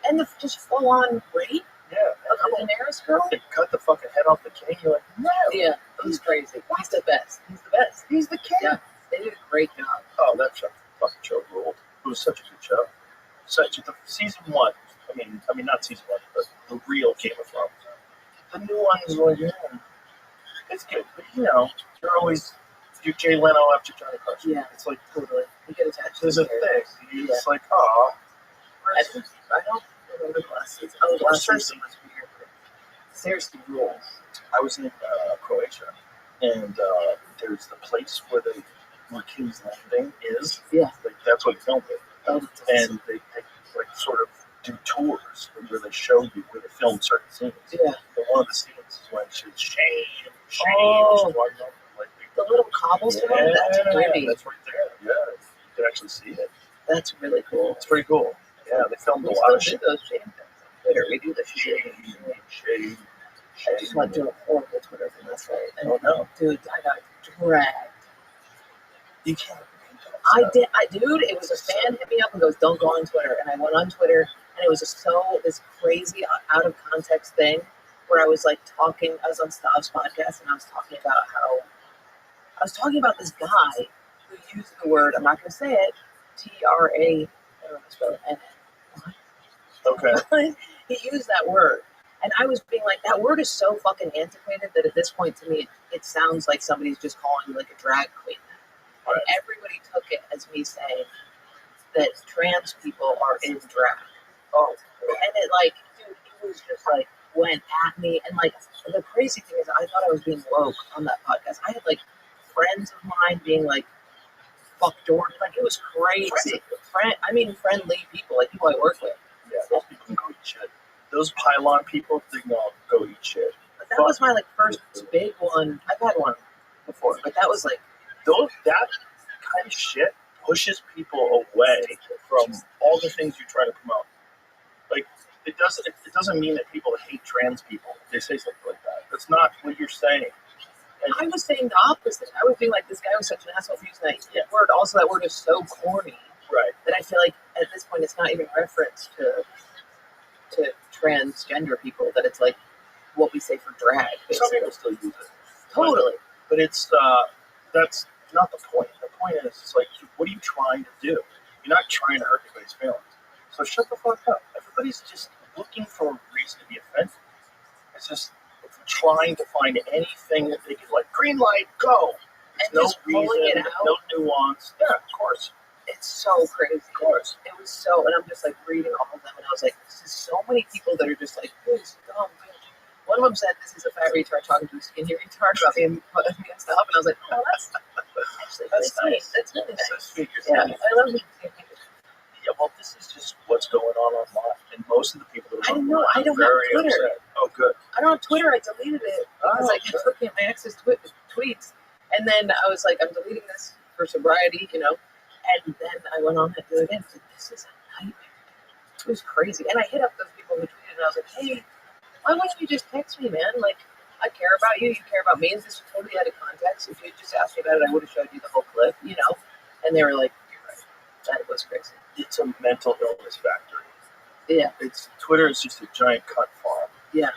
And the just full on rape Yeah. of the Daenerys girl. They cut the fucking head off the king. You're like, no. Yeah, it was crazy. He's the best. He's the best. He's the king. Yeah, they did a great job. Oh, that fucking show ruled. It was such a good show. Season 1. I mean, not season 1, but the real Game of Thrones. The new one is like, yeah, it's good, but you're Jay Leno after Johnny Carson. Yeah. It's like Totally. You get attached to there's the a thing. characters. It's like, oh, I don't remember the last season. Oh, the last season was weird. Seriously rules. I was in Croatia, and there's the place where King's Landing is. Yeah. Like that's what they filmed it. Oh, that's awesome. And they like sort of do tours where they show you where they film certain scenes. Yeah. And one of the scenes is when she's shame. Oh. She's walking up, like, The little cobblestone, that's pretty. That's right there. Yeah, you can actually see it. That's really cool. It's pretty cool. Yeah, they filmed a We lot still of do those shame things on Twitter. We do the shame. shade. I just went through a horrible Twitter thing last night. And Oh no, dude, I got dragged. you can't. Dude, it was a fan hit me up and goes, "Don't go on Twitter." And I went on Twitter, and it was this crazy out of context thing where I was like talking. I was on Stav's podcast, and I was talking about this guy who used the word. I'm not going to say it. TRA. I don't know how to spell it. Okay. He used that word, and I was being like, that word is so fucking antiquated that at this point to me, it sounds like somebody's just calling you like a drag queen. And everybody took it as me saying that trans people are in drag. Oh, and it like, dude, it was just like went at me, and like the crazy thing is, I thought I was being woke on that podcast. I had like friends of mine being like, "Fuck dork," like it was crazy. Friendly people, like people I work with. Yeah, those people can go eat shit. Those pylon people, they go eat shit. But that was my like first big one. I've had one before, but that was like. That kind of shit pushes people away from all the things you try to promote. Like it doesn't mean that people hate trans people. They say something like that. That's not what you're saying. And I was saying the opposite. I was being like, this guy was such an asshole for using that word. Also, that word is so corny right. that I feel like at this point it's not even reference to transgender people. That it's like what we say for drag. Some Basically. people still use it. Totally. But it's that's not the point. The point is, it's like, what are you trying to do? You're not trying to hurt anybody's feelings. So shut the fuck up. Everybody's just looking for a reason to be offended. It's just trying to find anything that they can, like, green light, go. There's And no just pulling reason, it out. no nuance. Yeah, of course. It's so crazy. Of course. It was so, and I'm just like reading all of them, and I was like, this is so many people that are just like, this dumb bitch. One of them said, this is a fat retard talking to a skinny retard about me and stuff, and I was like, oh, that's actually really That's sweet. nice. That's really That's nice. so sweet. Yeah, I love it. well, this is just what's going on online. And most of the people that are I don't online know. I are don't have very Twitter. upset. Oh, good. I don't have Twitter. I deleted it because I kept looking at my ex's tweets. And then I was like, I'm deleting this for sobriety, you know. And then I went on it the other day and said, this is a nightmare. It was crazy. And I hit up those people who tweeted and I was like, hey, why wouldn't you just text me, man? Like, I care about you. You care about me. And this is totally out of context. If you just asked me about it, I would have showed you the whole clip, you know. And they were like, you're right. That was crazy. It's a mental illness factory. Yeah. Twitter is just a giant cunt farm. Yeah.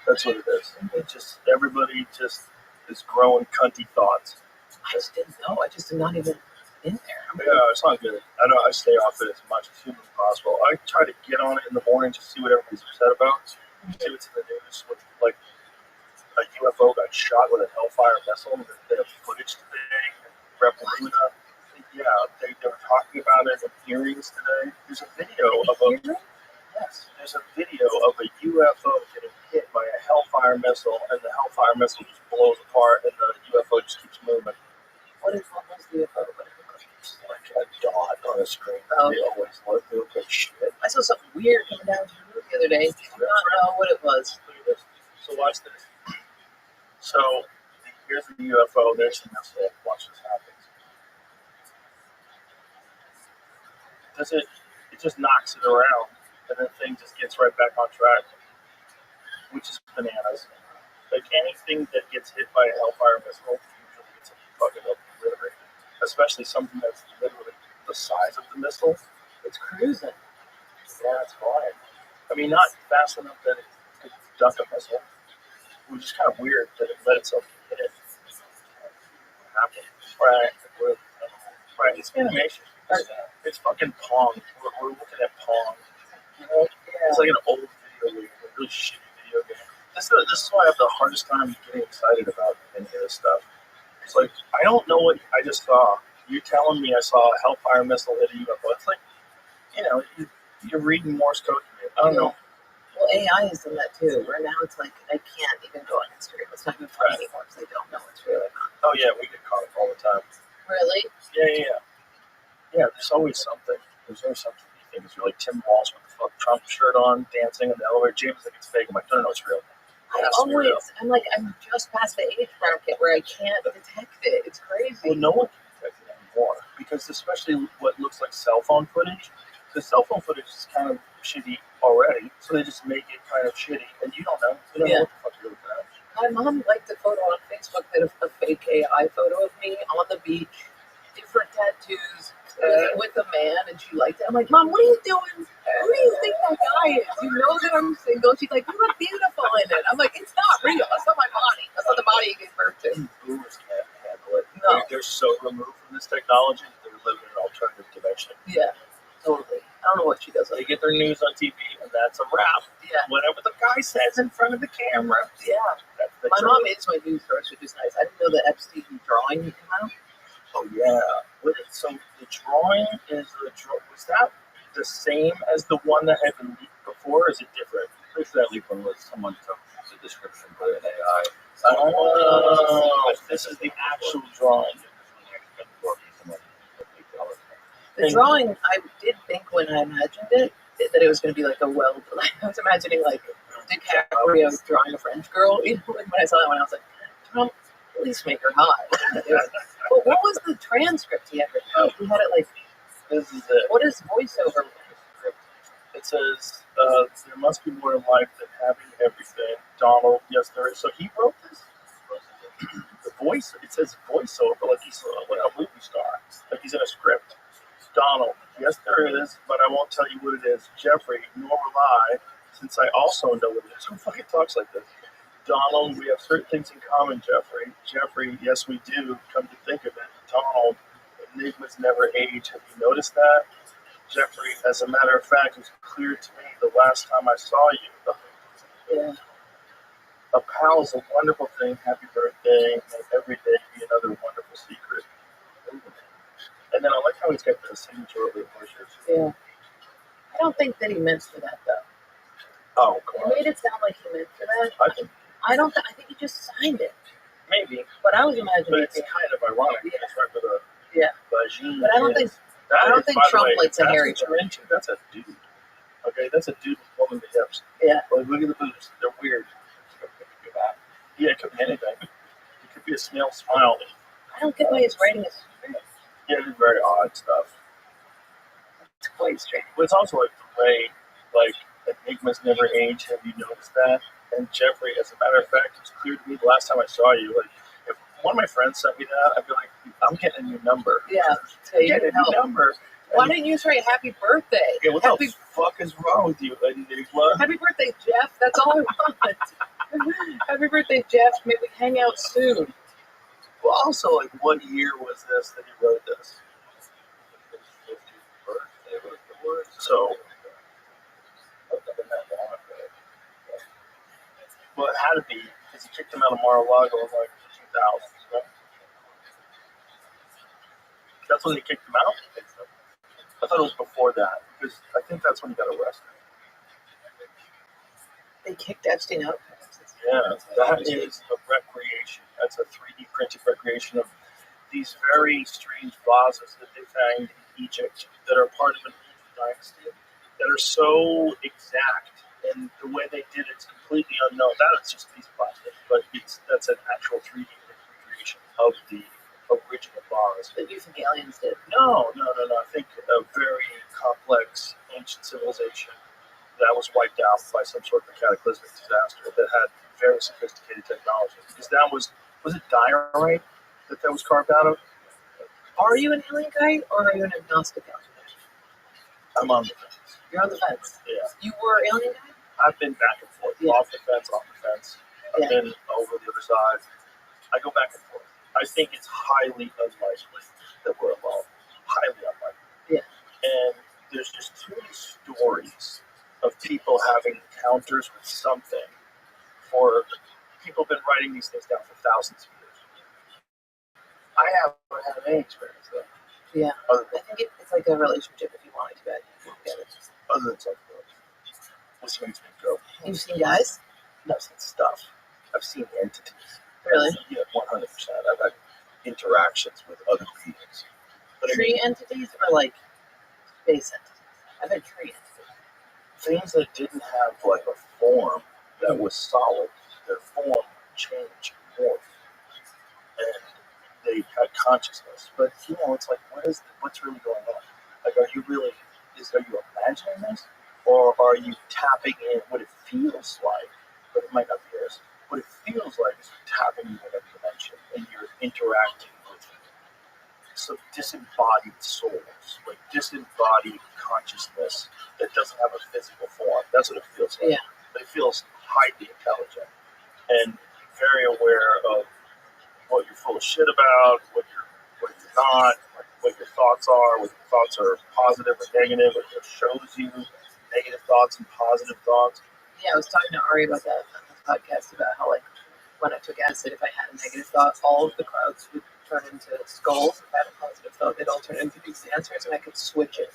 That's what it is. It just everybody just is growing cunty thoughts. I just didn't know. I just am not even in there. Yeah, it's not good. I know I stay off it as much as humanly possible. I try to get on it in the morning to see what everybody's upset about. See what's in the news with like a UFO got shot with a Hellfire missile. They have footage today. Rep Luna. Yeah, they were talking about it in hearings today. There's a video of a there's a video of a UFO getting hit by a Hellfire missile, and the Hellfire missile just blows apart, and the UFO just keeps moving. What was the UFO? It's like a dot on the screen. Oh. They always look like shit. I saw something weird coming down the road the other day. I do not know what it was. Look at this. So watch this. So here's the UFO. There's the missile. Watch this happen. It just knocks it around, and the thing just gets right back on track, which is bananas. Like anything that gets hit by a Hellfire missile usually gets fucking obliterated, especially something that's literally the size of the missile. It's cruising. Yeah, it's flying. I mean, not fast enough that it could duck a missile, which is kind of weird that it let itself hit it. Right. Right. It's animation. It's fucking Pong. We're looking at Pong. You know? Yeah. It's like an old video game, a really shitty video game. This is why I have the hardest time getting excited about any of this stuff. It's like, I don't know what I just saw. You're telling me I saw a Hellfire missile hit a UFO. It's like, you know, you're reading Morse code to me. I don't know. Well, AI has done that too, where now it's like, I can't even go on Instagram. It's not even fun anymore because they don't know it's real or not. Oh, yeah, we get caught up all the time. Really? Yeah. Yeah, there's always something. There's always something you think is real. Like Tim Walsh with the fuck Trump shirt on, dancing in the elevator. James like it's fake. I'm like, no, it's real. I'm just past the age bracket where I can't detect it. It's crazy. Well, no one can detect it anymore because especially what looks like cell phone footage, the cell phone footage is kind of shitty already, so they just make it kind of shitty, and you don't know. You don't know what the fuck you're looking at. My mom liked a photo on Facebook that a fake AI photo of me on the beach, different tattoos, with a man, and she liked it. I'm like, Mom, what are you doing? Who do you think that guy is? You know that I'm single. She's like, you look beautiful in it. I'm like, it's not real. That's not my body. That's not the body you gave birth to. Boomers can't handle it. No. They're so removed from this technology that they're living in an alternative dimension. Yeah, totally. I don't know what she does. They get their news on TV, and that's a wrap. Yeah. Whatever the guy says in front of the camera. Yeah. My mom is my news source, which is nice. I didn't know that Epstein drawing had come out. Oh, yeah. So the drawing is was that the same as the one that had been leaked before, or is it different? Pretty sure that leak one was someone took the description for an AI. Oh, this is the actual drawing. The drawing, I did think when I imagined it that it was going to be like a I was imagining like DiCaprio drawing a French girl. You know, when I saw that one, I was like, Trump, at least make her hot. But what was the transcript he had written out? He had it like, This is it. what is voiceover? It says, there must be more in life than having everything. Donald, yes, there is. So he wrote this. The voice, it says voiceover, like he's like a movie star, like he's in a script. Donald, yes, there is, but I won't tell you what it is. Jeffrey, nor will I, since I also know what it is. Who fucking talks like this? Donald, we have certain things in common, Jeffrey. Jeffrey, yes, we do. Come to think of it. Donald, enigmas never age. Have you noticed that? Jeffrey, as a matter of fact, it's clear to me the last time I saw you. Yeah. A pal is a wonderful thing. Happy birthday. May every day be another wonderful secret. And then I like how he's got the signature over the bushes. Yeah. I don't think that he meant for that, though. Oh, come on. He made it sound like he meant for that. I think he just signed it. Maybe. But I was imagining But it's kind of ironic. Yeah. It's right for the Yeah. vagine. But I don't think I don't think by the Trump way, likes a that's hairy what you're into. That's a dude. Okay, that's a dude with woman the hips. Yeah. Like, look at the boobs. They're weird. Yeah, it could be anything. It could be a snail smile. I don't get why he's writing a script. Yeah, it's very odd stuff. It's quite strange. But it's also like the way, like, enigmas never age. Have you noticed that? And Jeffrey, as a matter of fact, it's clear to me the last time I saw you. Like, if one of my friends sent me that, I'd be like, I'm getting a new number. Yeah. So you Getting can a new help. number. Why didn't you write happy birthday? Okay, what Happy, the fuck is wrong with you? What? happy birthday, Jeff. That's all I want. Happy birthday, Jeff. Maybe we hang out soon. Well, also, like, what year was this that he wrote this? So, well, it had to be, because he kicked him out of Mar-a-Lago in like 2000. Right? That's when he kicked him out? I thought it was before that, because I think that's when he got arrested. They kicked Epstein out. Yeah, that is a recreation. That's a 3D printed recreation of these very strange vases that they found in Egypt that are part of an ancient dynasty that are so exact, and the way they did it's completely unknown. That is just a piece of plastic, but that's an actual 3D recreation of the original vase. That you think aliens did? No. I think a very complex ancient civilization that was wiped out by some sort of cataclysmic disaster that had very sophisticated technology. Because that was it diorite that was carved out of? Are you an alien guy or are you an agnostic alien? I'm on the fence. You're on the fence. Yeah. You were alien guy? I've been back and forth, Yeah. off the fence, on the fence. I've been over the other side. I go back and forth. I think it's highly unlikely that we're alone. Highly unlikely. Yeah. And there's just too many stories of people having encounters with something for people have been writing these things down for thousands of years. I haven't had any experience though. Yeah. I think it's like a relationship if you wanted to get together. Other than something else. Which makes me go. You've seen guys? I've seen stuff. I've seen entities. Really? Yeah, 100%. I've had interactions with other beings. But Tree entities or like space entities? I've had tree entities. Things that didn't have like a form that was solid, their form changed, morphed, and they had consciousness. But it's like, what's really going on? Like, are you imagining this, or are you tapping in what it feels like? But it might not be this. What it feels like is you're tapping into another dimension, and you're interacting with some disembodied souls, like disembodied consciousness that doesn't have a physical form. That's what it feels like. Yeah. But it feels highly intelligent and very aware of what you're full of shit about, what you're not, what your thoughts are, whether your thoughts are positive or negative, or it shows you negative thoughts and positive thoughts. Yeah, I was talking to Ari about that on the podcast about how, like, when I took acid, if I had a negative thought, all of the clouds would turn into skulls. If I had a positive thought, they'd all turn into these answers, and I could switch it.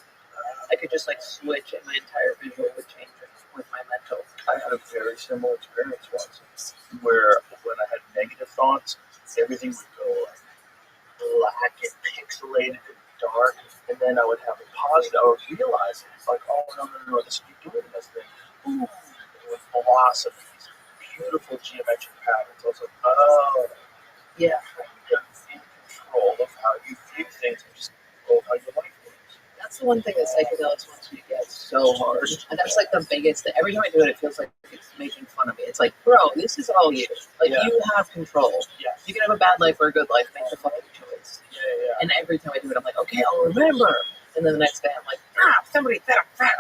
I could just, like, switch it. My entire visual would change it with my mental. I had a very similar experience once, where when I had negative thoughts, everything would go like black and pixelated and dark, and then I would have a positive. I would realize it's like, oh no, this would be doing this thing. Ooh, with philosophies, beautiful geometric patterns. I was like, oh, Yeah. you're in control of how you view things and just control how your life works. That's the one thing that psychedelics wants me to get so hard. And that's like the biggest thing. Every time I do it feels like it's making fun of me. It's like, bro, this is all you. Like, Yeah. you have control. Yeah. You can have a bad life or a good life. Make the fucking choice. Yeah. And every time I do it, I'm like, okay, I'll remember. And then the next day, I'm like, somebody said I'm fat.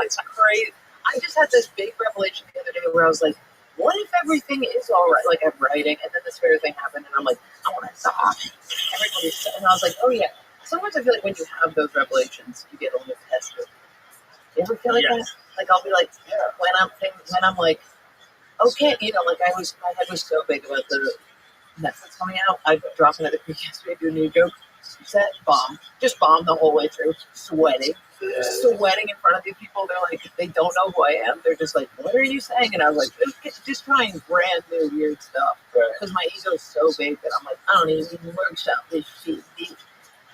It's crazy. I just had this big revelation the other day where I was like, what if everything is all right? Like, I'm writing, and then this weird thing happened, and I'm like, I want to stop. And I was like, oh, yeah. Sometimes I feel like when you have those revelations, you get a little tested. You ever feel like that? Like, I'll be like, when I'm like, okay, like my head was so big about the Netflix coming out. I dropped another quick yesterday, do a new joke, set, just bomb the whole way through, sweating in front of these people. They're like, they don't know who I am. They're just like, what are you saying? And I was like, just trying brand new weird stuff. Because my ego's so big that I'm like, I don't even workshop this shit.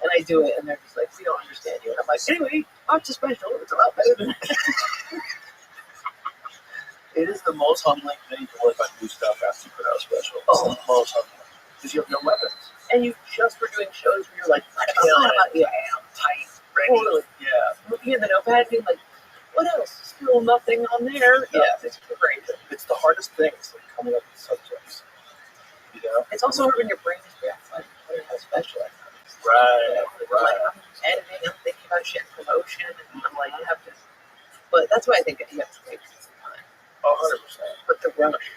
And do it, and they're just like, we don't understand you. And I'm like, anyway, watch the special. It's a lot better than that. It is the most humbling thing to work on new stuff after you put out a special. It's Oh. the most humbling. Because you have no weapons. And you just were doing shows where you're like, Yeah, tight, ready. Totally. Yeah. Looking at the notepad, being like, what else? Still nothing on there. Yeah, it's great. It's the hardest thing. It's like coming up with subjects. You know? It's also hard when your brain is like, putting out a special. Right. Like, I'm editing, I'm thinking about shit promotion, and I'm like, you have to. But that's why I think you have to take some time. 100%. But the rush.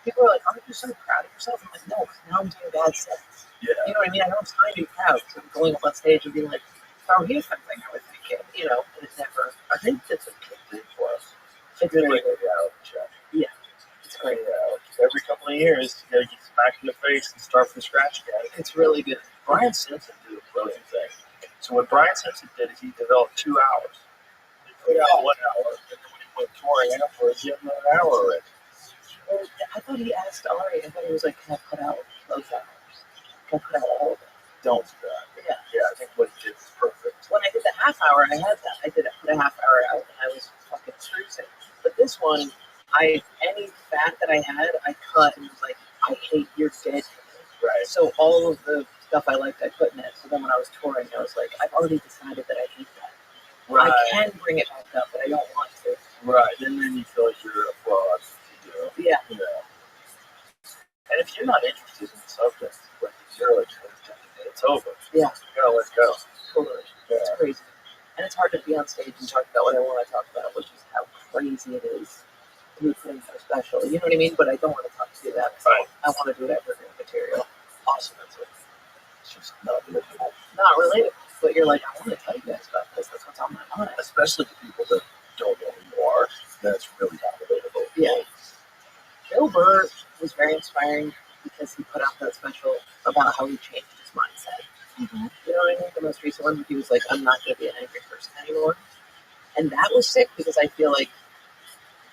People are like, aren't you so proud of yourself? I'm like, no, because now I'm doing bad stuff. Yeah. You know what I mean? I don't have time to be proud. So I'm going up on stage and being like, oh, here's something I was thinking, you know, and it's never. I think that's a good thing for us. It's really Like a reality check. Yeah. It's great. Every couple of years, you gotta get smacked in the face and start from scratch again. It's really good. Brian Simpson did a brilliant thing. So what Brian Simpson did is he developed 2 hours. He put out 1 hour, and then when he went touring afterwards, he had another hour already. Well, I thought he asked Ari, I thought he was like, can I put out those hours? Can I put out all of them? Don't do that. Yeah. Yeah, I think what he did was perfect. When I did the half hour, I had that. I did put a half hour out and I was fucking cruising. But this one, any fat that I had, I cut and was like, I hate your dead. Right. So all of the stuff I liked, I put in it. So then when I was touring, I was like, I've already decided that I hate that. Right. I can bring it back up, but I don't want to. Right. And then you feel like you're a fraud. You know? Yeah. You know. And if you're not interested in the subject, like you're like, it's over. Yeah. You gotta let go. Totally. Yeah. It's crazy. And it's hard to be on stage and talk about what I want to talk about, which is how crazy it is to be putting so special. You know what I mean? But I don't want to talk to you about it. Right. I want to do it evergreen material. Awesome. That's it. It's just not relatable. Not related, but you're like, I want to tell you guys about this. That's what's on my mind. Especially to people that don't know who you are. That's really not relatable. Yeah. Bill Burr was very inspiring because he put out that special about how he changed his mindset. Mm-hmm. You know what I mean? The most recent one, he was like, I'm not going to be an angry person anymore. And that was sick because I feel like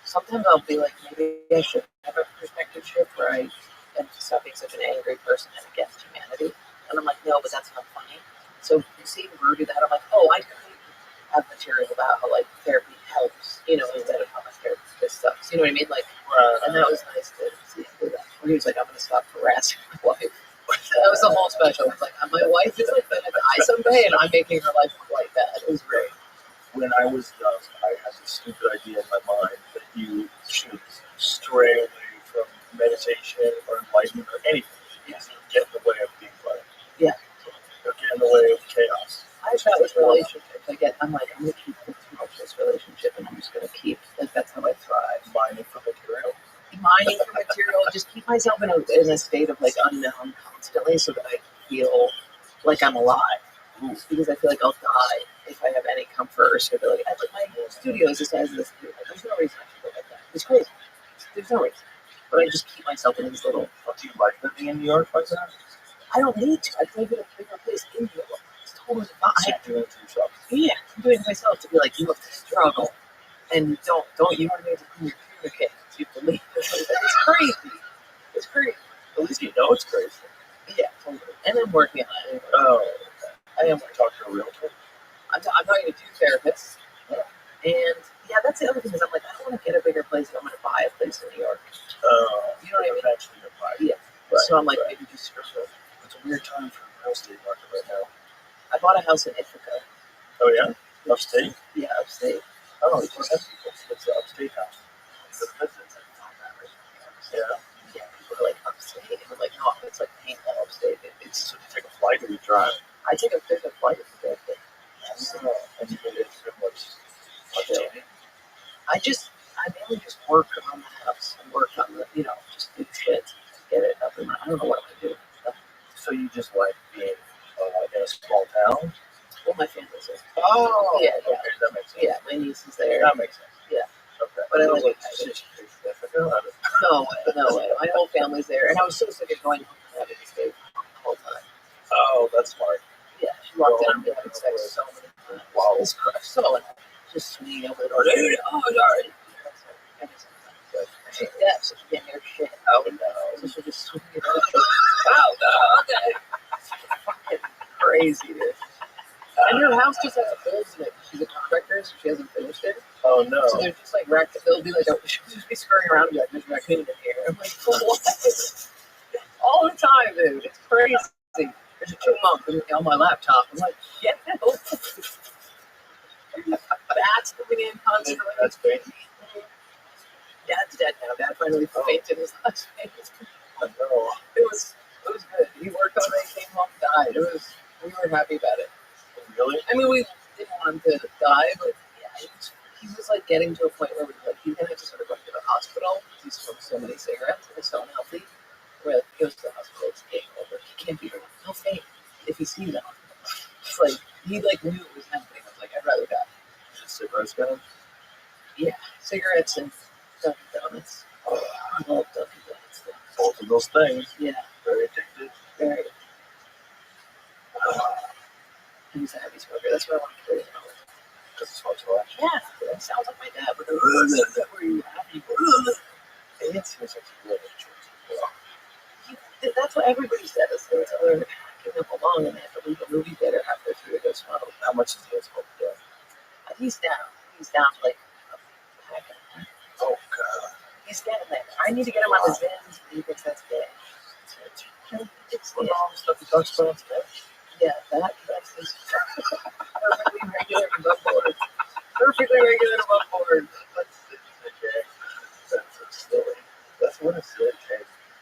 sometimes I'll be like, maybe I should have a perspective shift where I am stop being such an angry person and against humanity. And I'm like, no, but that's not funny. So you see Burr do that, I'm like, oh, I could have material about how like therapy helps, you know, instead of how much therapy this sucks. You know what I mean? Like, and that was nice to see him do that. Where he was like, I'm going to stop harassing my wife. That was the whole special. It was like, my wife is like going to die someday, and I'm making her life quite bad. It was great. When I was young, I had this stupid idea in my mind that you should stray away from meditation or enlightenment or anything. Because you get in the way of being funny. Yeah. You'll get in the way of chaos. I thought with relationships, I'm like, I'm going to keep this tumultuous relationship, and I'm just going to keep, like, that's how I thrive. Mining for material. Mining for material, just keep myself in a state of, like, unknown constantly so that I feel like I'm alive. Ooh. Because I feel like I'll die if I have any comfort or stability. Like, my studio is the size of this studio. There's no reason I should live like that. It's crazy. There's no reason. But I just keep myself in these little... Do you like living in New York like that? I don't need to. I can live in a bigger place in New York. It's totally fine. You're doing it to yourself. Yeah, I'm doing it myself to be like, you have to struggle. And don't you know what I mean? To communicate. You have to leave. It's crazy. It's crazy. At least you know it's crazy. Yeah, totally. And I'm working on it. Oh, I am. talk to a realtor. I'm talking to 2 therapists. And yeah, that's the other thing is I'm like, I don't want to get a bigger place if I'm going to buy a place in New York. You know what I mean? Eventually you're right. Yeah. Right. So I'm like, Right. maybe just struggle. It's a weird time for the real estate market right now. I bought a house in Ithaca. Oh yeah? Upstate? Yeah, upstate. Oh, it's just it's an upstate house. It's a business. Yeah. Yeah, people are like upstate. And I'm like, no, it's like painful upstate. It's So you take a flight or you drive? I take a bit of flight if you get And you get it from what's upstate. I mainly just work on the house and work on the, just do shit to get it up and running. I don't know what I'm going to do. So you just like being in a small town? Well, my family's there. Oh, Yeah, yeah. Okay, that makes sense. Yeah, my niece is there. That makes sense. Yeah. Okay. But I was like shit. No way. My whole family's there. And I was so sick of going home and having to stay the whole time. Oh, that's smart. Yeah, she walked in and having sex so many times. Wow. It's so annoying. Just swinging over the door. Dude, oh, sorry. She's deaf, so she can't hear shit. Oh no. So she'll just swing it over. Oh, no, okay. Fucking crazy, dude. And her house just has holes in it. She's a contractor, so she hasn't finished it. Oh no. So they're just like they'll be like, she'll just be scurrying around and be like, there's a raccoon in here. I'm like, what? All the time, dude. It's crazy. There's a chipmunk on my laptop. I'm like, yeah, no. Bats coming in constantly. That's great. Dad's dead now. Dad finally fainted his last face. I know. It was good. He worked on it, came home, died. We were happy about it. Really? I mean, we didn't want him to die, but yeah, he was like getting to a point where we were like, he's gonna have to start going to the hospital. He smoked so many cigarettes and is so unhealthy. We're like, he goes to the hospital, it's game over. He can't be around. He'll faint if he sees them. It's like he like knew it was happening. I was like, I'd rather die. Just cigarettes, got him? Yeah, cigarettes and Dunkin' Donuts. Oh, I love Dunkin' Donuts. Both of those things. Yeah, Very addictive. very. He's a heavy smoker. That's why I want to kill him. Because it smokes a lot. Yeah, that sounds like my dad. But where you happy? It seems like a really That's what everybody says. Until they're getting up along and they have to leave a movie theater halfway through to go smoke. How much is he smoke down? He's down. He's down to like a pack and a half. Oh god. He's getting there. I need to get him on his Zins. He thinks that's gay. It's the wrong stuff he talks about today. Yeah, that's his perfectly regular above board. Perfectly regular above board. That's silly. That's what it's silly.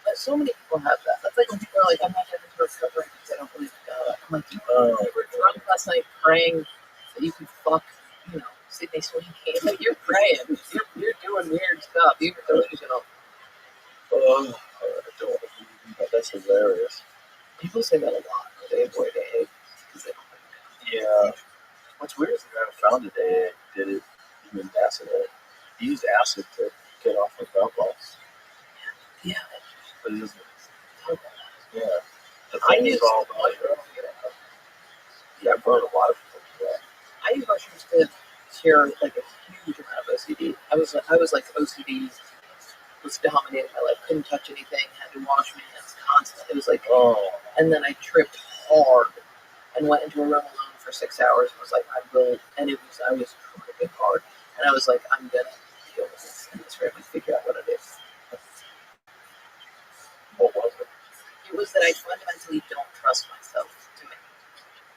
But so many people have that. That's like when people are like, I'm not getting into recovery because I don't believe in God. I'm like, you were drunk last night praying that you could fuck, Sydney Sweeney. Like, you're praying. You're doing weird stuff. You're delusional. I don't want to believe him, but that's hilarious. People say that a lot. They avoid AA because they don't believe in God. Yeah. What's weird is the guy who founded AA did it even acid. He used acid to get off of alcohol. Yeah. But he doesn't. Yeah. The I thing use is all yeah, I've heard a lot of people do that. I use mushrooms to cure like a huge amount of OCD. I was like OCD was dominating my life. Couldn't touch anything. Had to wash my hands constantly. It was like, and then I tripped hard and went into a room alone for 6 hours. And was like, I was tripping hard, and I was like, I'm gonna deal with this and this family, figure out what it is. What was it? It was that I fundamentally don't trust myself to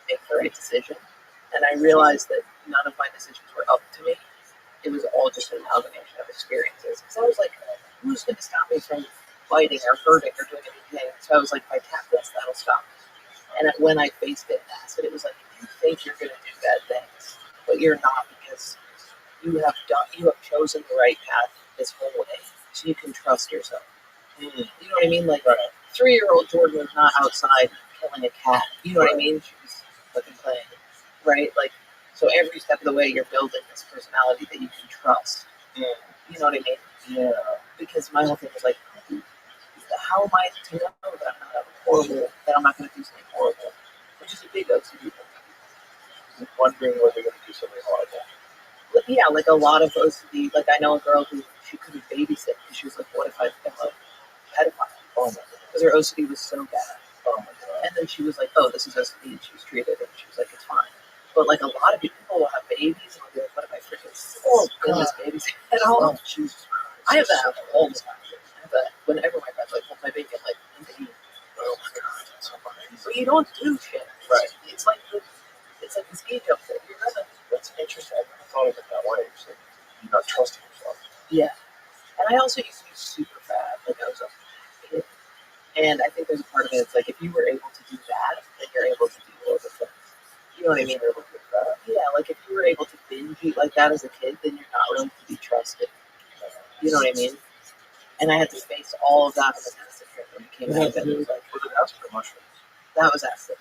make the right decision, and I realized that none of my decisions were up to me. It was all just an amalgamation of experiences. Because I was like, who's going to stop me from fighting or hurting or doing anything? So I was like, if I tap this, that'll stop me. And when I faced it in acid, it was like, you think you're going to do bad things, but you're not, because you have chosen the right path this whole way, so you can trust yourself. You know what I mean? Like, 3-year-old Jordan was not outside killing a cat. You know what I mean? She was fucking playing, right? Like, so every step of the way, you're building this personality that you can trust. You know what I mean? Yeah. Because my whole thing was like, how am I to know that I'm not going to do something horrible? Which is a big OCD thing. Wondering whether they're going to do something horrible. But yeah, like a lot of OCD. Like, I know a girl who she couldn't babysit because she was like, what if I become a pedophile? Oh my god. Because her OCD was so bad. Oh my god. And then she was like, oh, this is OCD. And she was treated, and she was like, it's fine. But like a lot of people will have babies and will be like, what if I freaking kill this baby's head off? Jesus Christ. I have that all the time. I have that whenever my friends like hold my baby, I'm like, oh my god, that's so amazing. but you don't do shit. Right. It's like the ski jump thing. You're gonna. That's interesting. I never thought of it that way. It's like you're not trusting yourself. Yeah. And I also used to be super fat. Like, I was a kid. And I think there's a part of it, it's like, if you were able to do that, then you're able to do all the things. You know what I mean? Yeah, like if you were able to binge eat like that as a kid, then you're not really to be trusted. You know what I mean? And I had to face all of that as an acid trip when it came out of it. It was like, Was it acid or mushrooms? that was acid.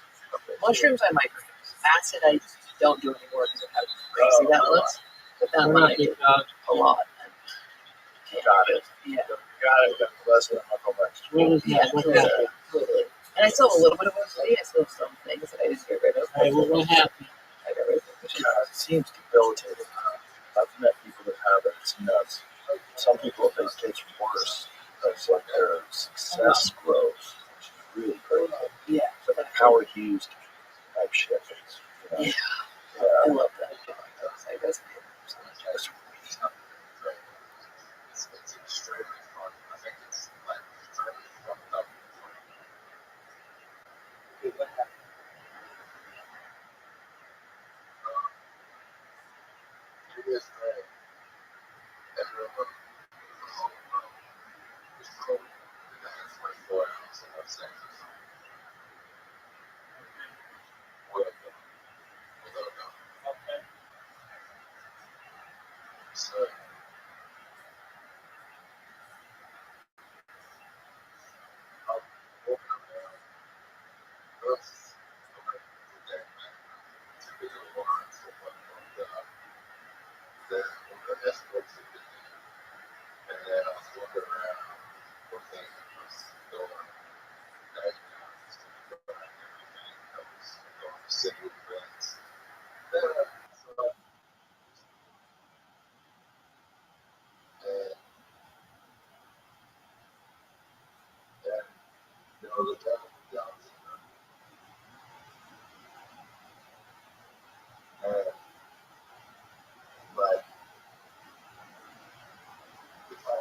Mushrooms I microdose. Acid I don't do anymore because of how crazy that was. But that one I did a lot. Got it. Yeah. Got it. Got the lesson. I'll go back. Yeah, totally. And I still have a little bit of OCD. I still have some things that I didn't get rid of. What happened? I got rid of it. God, it seems debilitating. I've met people that have it. It's nuts. Some people, it gets worse. It's like their success grows. Which is really crazy. Yeah. It's like Howard Hughes type shit. Yeah. Yeah. I love that. I resonate so much. It's extremely fun. I think it's like extremely fucked up. Okay, what happened? It is great. Everyone, the whole world is cool. And then it's like 4 hours and I'm saying this. Welcome. Okay. So, I'm walking around. First, I'm like, okay, man. To be the one, so then one of the escorts in there. And then I was walking around, looking at the store, and just looking at everything that was going to sit with friends. Then I saw, and you know, the devil down there. And, but, if I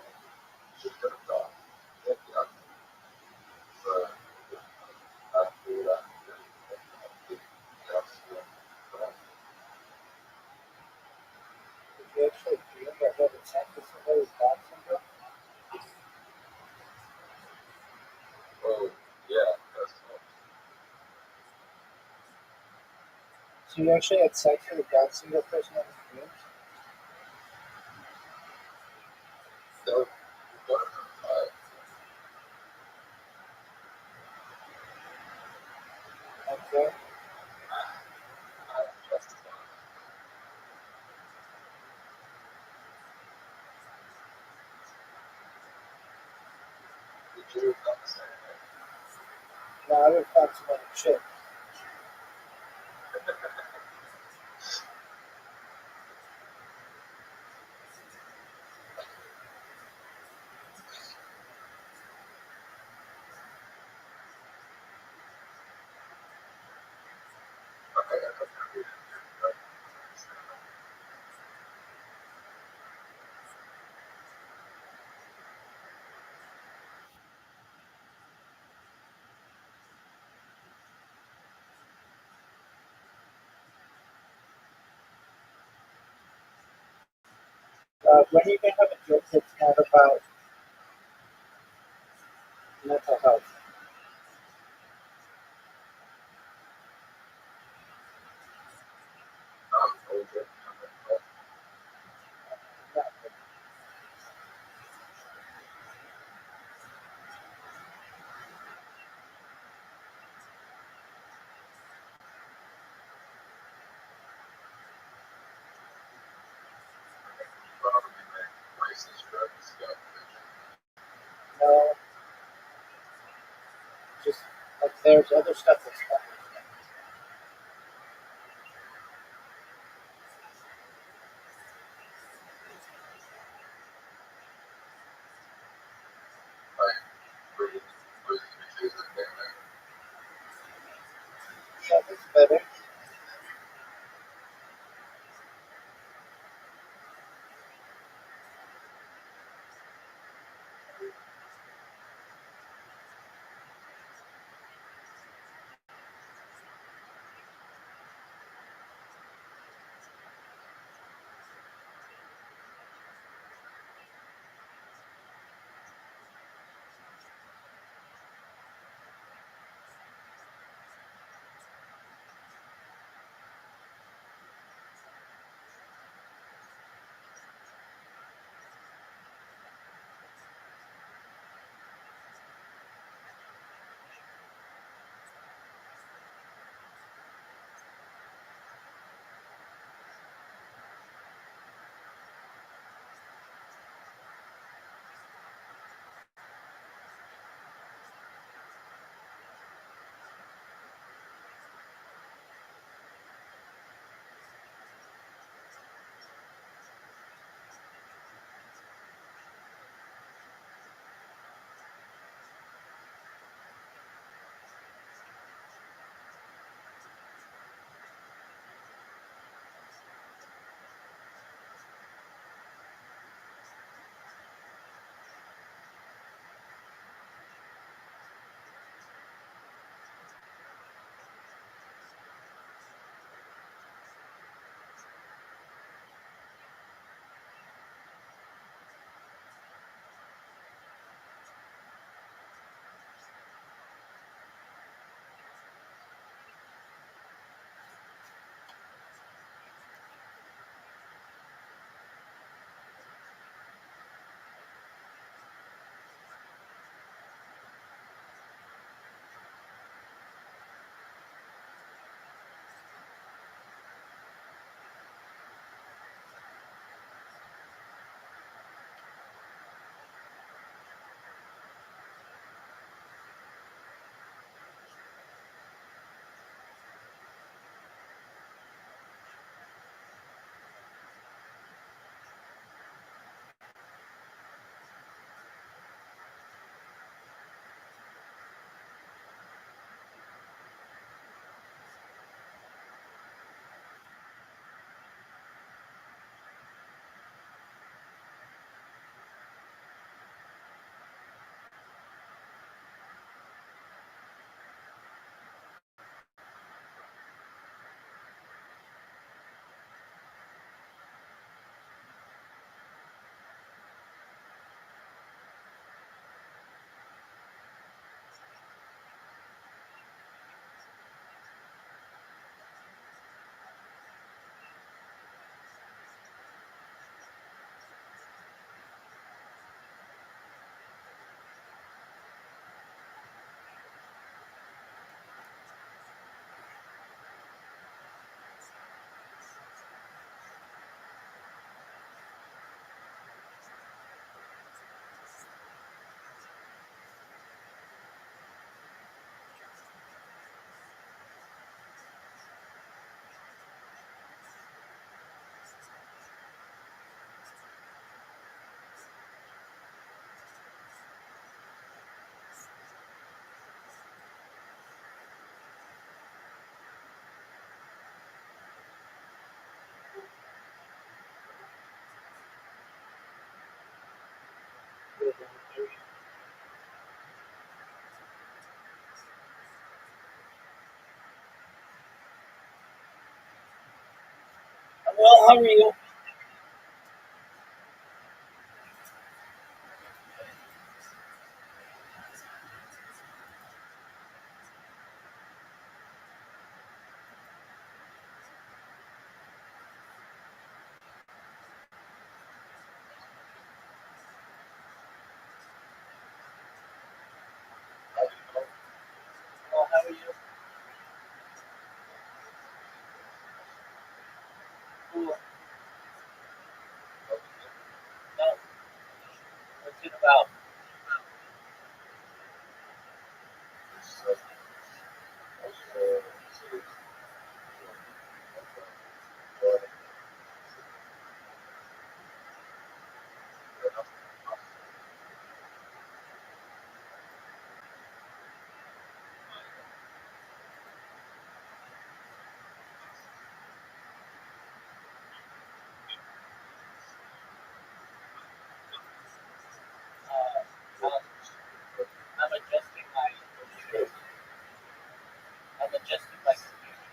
should have thought, if I but I feel like Did you actually feel that what it's like to somebody's Down syndrome? oh, yeah, that's all. So you actually had sex with a Down syndrome person on the dreams? So, what Okay. I justify. Did you not say that? Now I would have found some other chick. Okay, I don't know who that is, but When are you going to have a joke that's not about mental health? I'm older. Not Probably make racist drugs stuff. no, just like there's other stuff that's fun. Like, breathe between the thing. Yeah, that's better. Well, how are you? Well, how are you? Cool. No, what's it about? Well, I'm adjusting my computers. I'm adjusting my computers.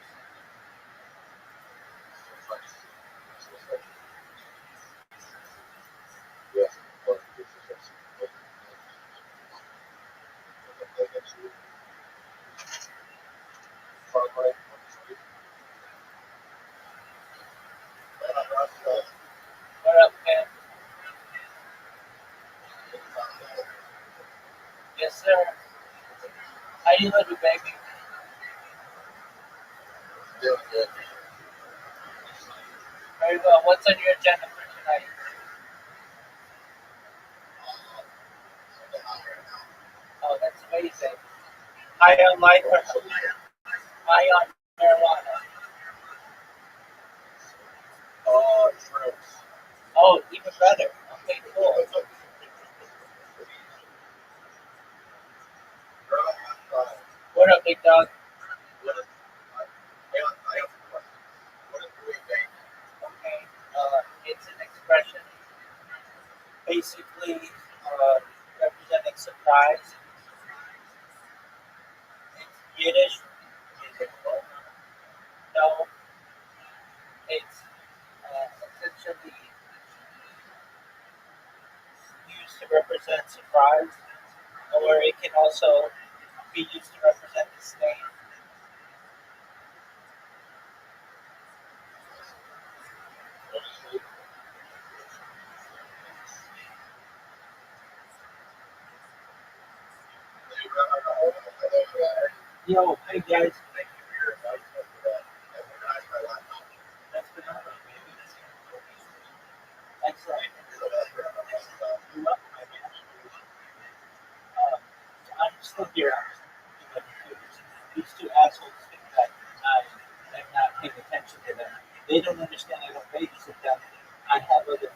What up, Ken? Yes, sir. How you living, baby? Very well. What's on your agenda for tonight? Oh, that's amazing. High on life or high on marijuana? Oh, even better. Okay, cool. What up, big dog? Okay, it's an expression basically representing surprise. It's Yiddish. No, it's essentially used to represent surprise, or it can also be used to represent disdain. Yo, hey guys. That's phenomenal, baby. Excellent. You're welcome, my man. I'm still here. These two assholes think that I'm not paying attention to them. They don't understand I don't babysit them. I have other